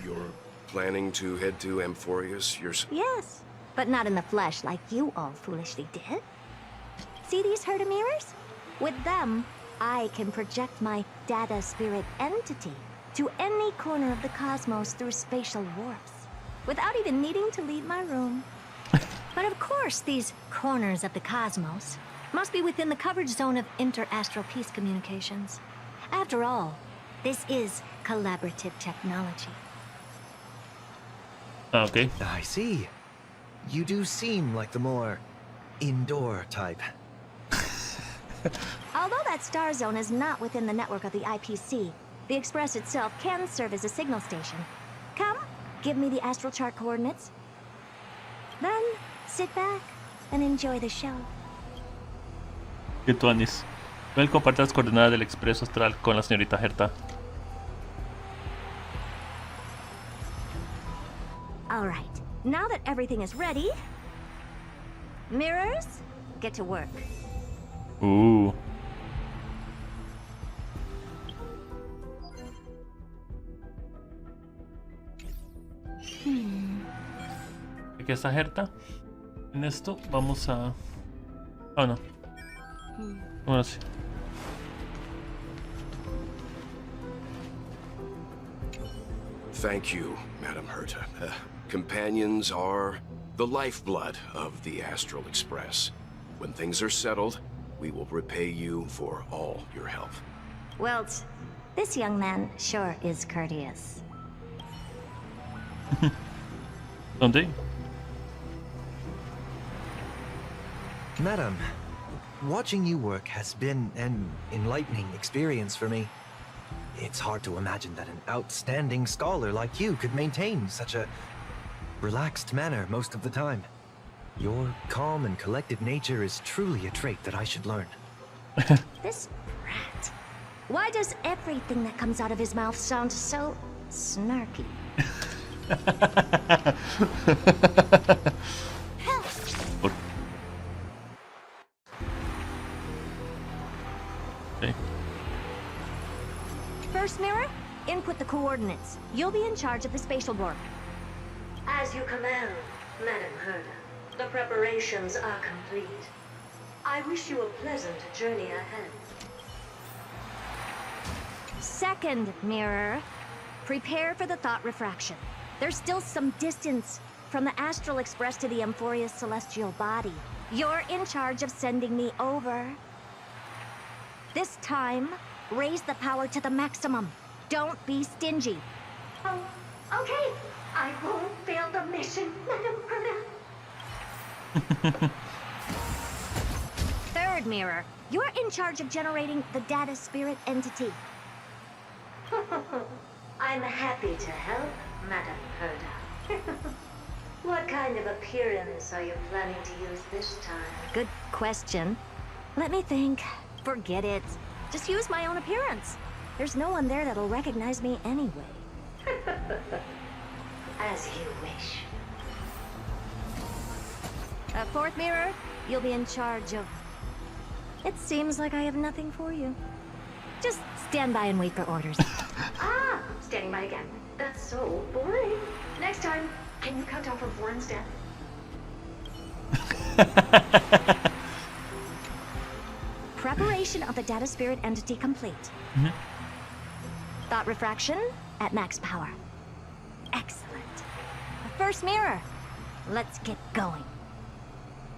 You're planning to head to Amphorius yourself? Yes, but not in the flesh like you all foolishly did. See these Herta mirrors? With them, I can project my data spirit entity to any corner of the cosmos through spatial warps, without even needing to leave my room. But of course, these corners of the cosmos must be within the coverage zone of inter-astral peace communications. After all, this is collaborative technology. Okay. I see. You do seem like the more indoor type. Although that star zone is not within the network of the IPC, the Express itself can serve as a signal station. Come, give me the astral chart coordinates. Then, sit back and enjoy the show. ¿Qué tú, Anis? Él comparte las coordenadas del expreso astral con la señorita Herta. All right, now that everything is ready, mirrors, get to work. Aquí está Herta. En esto vamos a... Oh, no. Ahora sí. Thank you, Madam Herta. Companions are the lifeblood of the Astral Express. When things are settled, we will repay you for all your help. Well, this young man sure is courteous. ¿Dónde? Madam, watching you work has been an enlightening experience for me. It's hard to imagine that an outstanding scholar like you could maintain such a relaxed manner most of the time. Your calm and collected nature is truly a trait that I should learn. This brat. Why does everything that comes out of his mouth sound so snarky? Okay. First mirror, input the coordinates. You'll be in charge of the spatial warp. As you command, Madam Herta. The preparations are complete. I wish you a pleasant journey ahead. Second mirror, prepare for the thought refraction. There's still some distance from the Astral Express to the Amphorius celestial body. You're in charge of sending me over. This time, raise the power to the maximum. Don't be stingy. Oh, okay. I won't fail the mission, Madam Herta. Third mirror, you're in charge of generating the data spirit entity. I'm happy to help, Madam Herta. What kind of appearance are you planning to use this time? Good question. Let me think. Forget it. Just use my own appearance. There's no one there that'll recognize me anyway. As you wish. Fourth mirror, you'll be in charge of... It seems like I have nothing for you. Just stand by and wait for orders. Ah, standing by again. That's so boring. Next time, can you count down from 4 instead? Preparation of the data spirit entity complete. Thought refraction at max power. Excellent. The first mirror. Let's get going.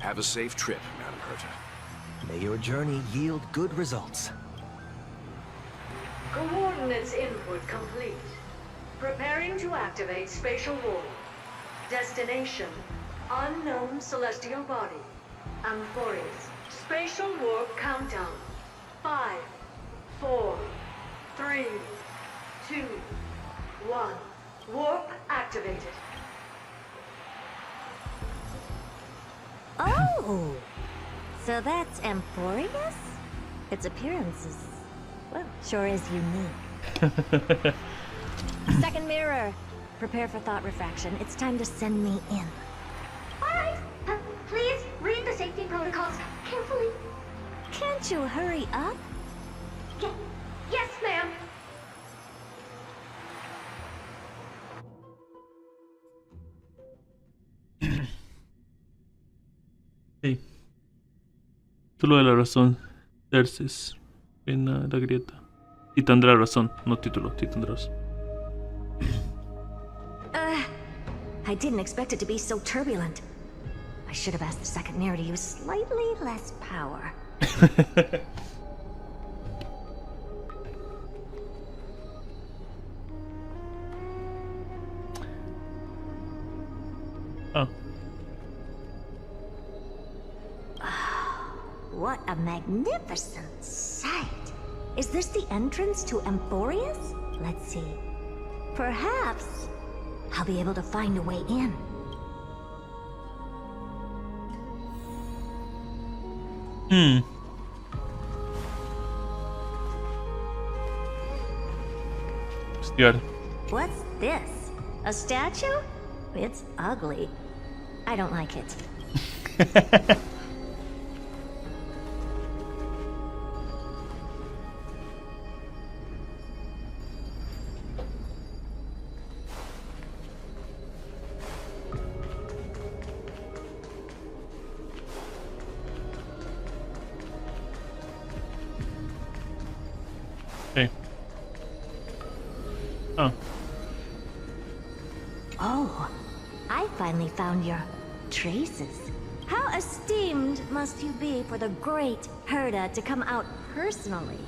Have a safe trip, Madam Herta. May your journey yield good results. Coordinates input complete. Preparing to activate spatial warp. Destination, unknown celestial body. Amphorius. Spatial warp countdown. 5, 4, 3, 2, 1. Warp activated. Oh! So that's Amphorius? Its appearance is, well, sure is unique. Second mirror. Prepare for thought refraction. It's time to send me in. Alright, please read the safety protocols carefully. Can't you hurry up? Yes, ma'am. Sí. Título de la razón. Terces. Pena la grieta. Y tendrá razón. No título. Sí tendrá razón. I didn't expect it to be so turbulent. I should have asked the second mirror to use slightly less power. Oh. What a magnificent sight! Is this the entrance to Amphorius? Let's see. Perhaps I'll be able to find a way in. Hostia. What's this? A statue? It's ugly. I don't like it. Okay. Oh. Oh, I finally found your traces. How esteemed must you be for the great Herta to come out personally?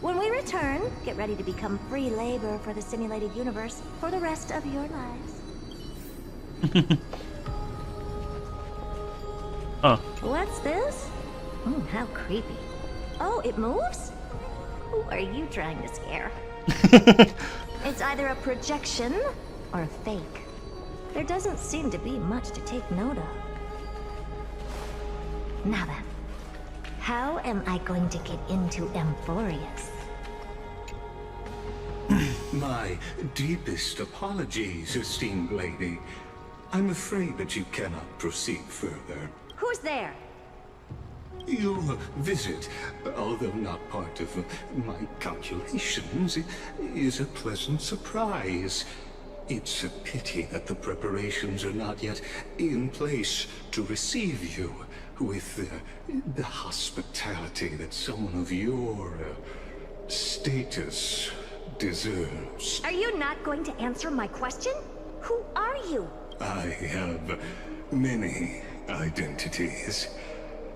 When we return, get ready to become free labor for the simulated universe for the rest of your lives. Oh. What's this? How creepy. Oh, it moves? Who are you trying to scare? It's either a projection or a fake. There doesn't seem to be much to take note of. Now then, how am I going to get into Amphorius? My deepest apologies, esteemed lady. I'm afraid that you cannot proceed further. Who's there? Your visit, although not part of my calculations, is a pleasant surprise. It's a pity that the preparations are not yet in place to receive you with the hospitality that someone of your status deserves. Are you not going to answer my question? Who are you? I have many identities.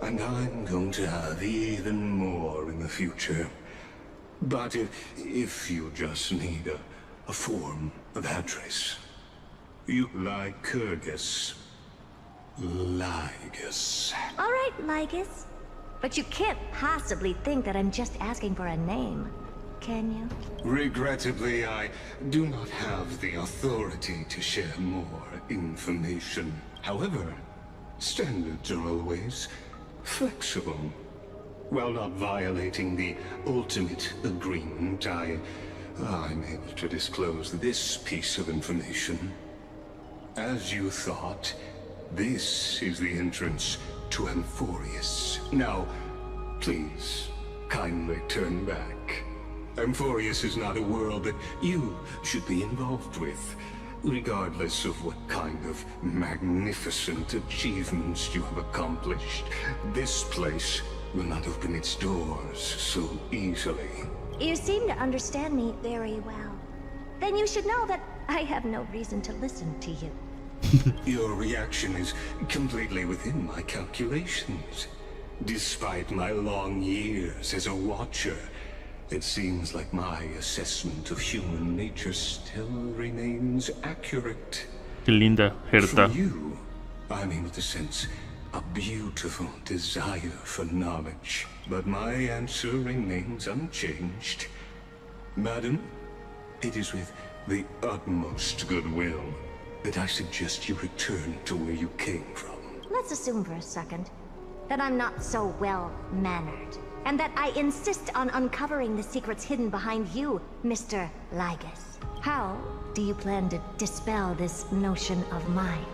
And I'm going to have even more in the future. But if you just need a form of address, you Lycurgus. Lygus. All right, Lygus. But you can't possibly think that I'm just asking for a name, can you? Regrettably, I do not have the authority to share more information. However, standards are always flexible. While not violating the ultimate agreement, I'm able to disclose this piece of information. As you thought, This is the entrance to Amphorius. Now, please, kindly turn back. Amphorius is not a world that you should be involved with, regardless of what kind of magnificent achievements you have accomplished. This place will not open its doors so easily. You seem to understand me very well. Then you should know that I have no reason to listen to you. Your reaction is completely within my calculations. Despite my long years as a watcher, it seems like my assessment of human nature still remains accurate. Qué linda, Herta. From you, I'm able to sense a beautiful desire for knowledge, but my answer remains unchanged. Madam, it is with the utmost goodwill that I suggest you return to where you came from. Let's assume for a second that I'm not so well-mannered, and that I insist on uncovering the secrets hidden behind you, Mr. Lygus. How do you plan to dispel this notion of mine?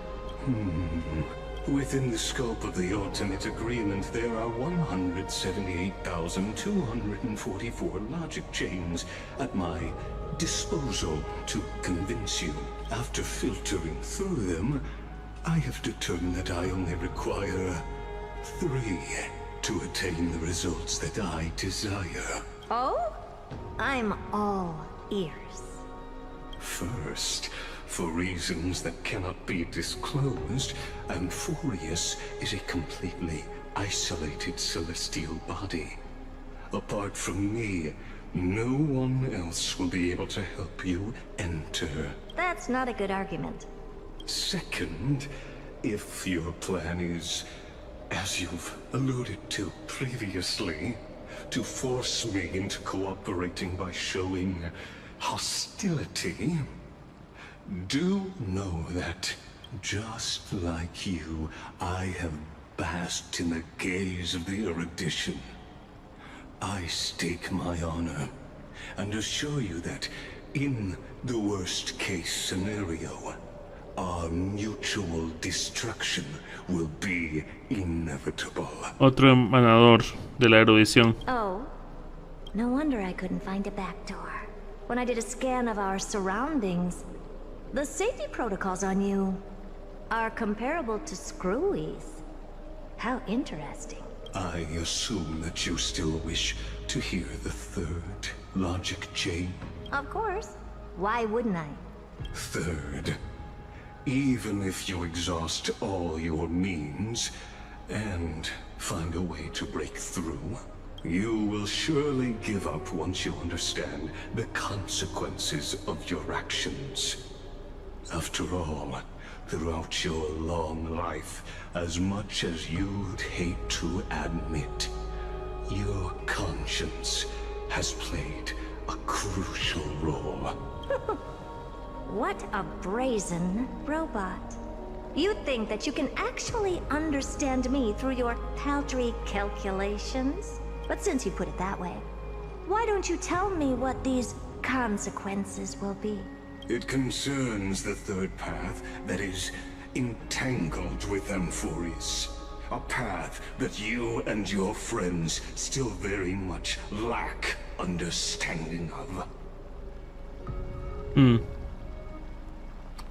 Within the scope of the ultimate agreement, there are 178,244 logic chains at my disposal to convince you. After filtering through them, I have determined that I only require 3 to attain the results that I desire. Oh? I'm all ears. First, for reasons that cannot be disclosed, Amphorius is a completely isolated celestial body. Apart from me, no one else will be able to help you enter. That's not a good argument. Second, if your plan is, as you've alluded to previously, to force me into cooperating by showing hostility, do know that, just like you, I have basked in the gaze of the erudition. I stake my honor, and assure you that, in the worst-case scenario, our mutual destruction will be inevitable. Otro emanador de la erudición. Oh, no wonder I couldn't find a back door. When I did a scan of our surroundings, the safety protocols on you are comparable to Screwy's. How interesting. I assume that you still wish to hear the third logic chain? Of course. Why wouldn't I? Third, even if you exhaust all your means and find a way to break through, you will surely give up once you understand the consequences of your actions. After all, throughout your long life, as much as you'd hate to admit, your conscience has played a crucial role. What a brazen robot. You think that you can actually understand me through your paltry calculations? But since you put it that way, why don't you tell me what these consequences will be? It concerns the third path that is entangled with Amphorius. A path that you and your friends still very much lack understanding of.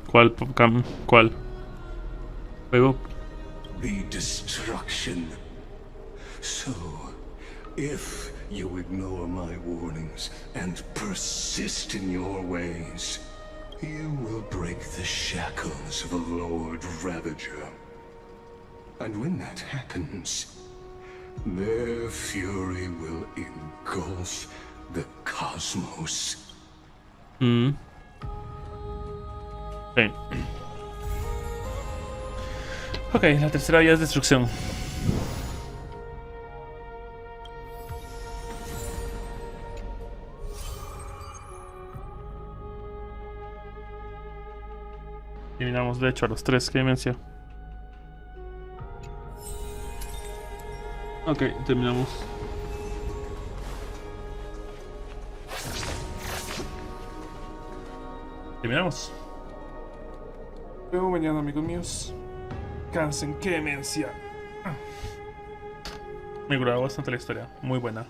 ¿Cuál? ¿Cuál? Luego. The destruction. So, if you ignore my warnings and persist in your ways, you will break the shackles of a Lord Ravager. And when that happens, their fury will engulf the cosmos. Sí. Ok, la tercera vía es destrucción. Eliminamos de hecho a los 3 que mencioné. Ok, terminamos. Terminamos. Luego mañana, amigos míos. descansen, qué demencia. Me gustó bastante la historia, muy buena.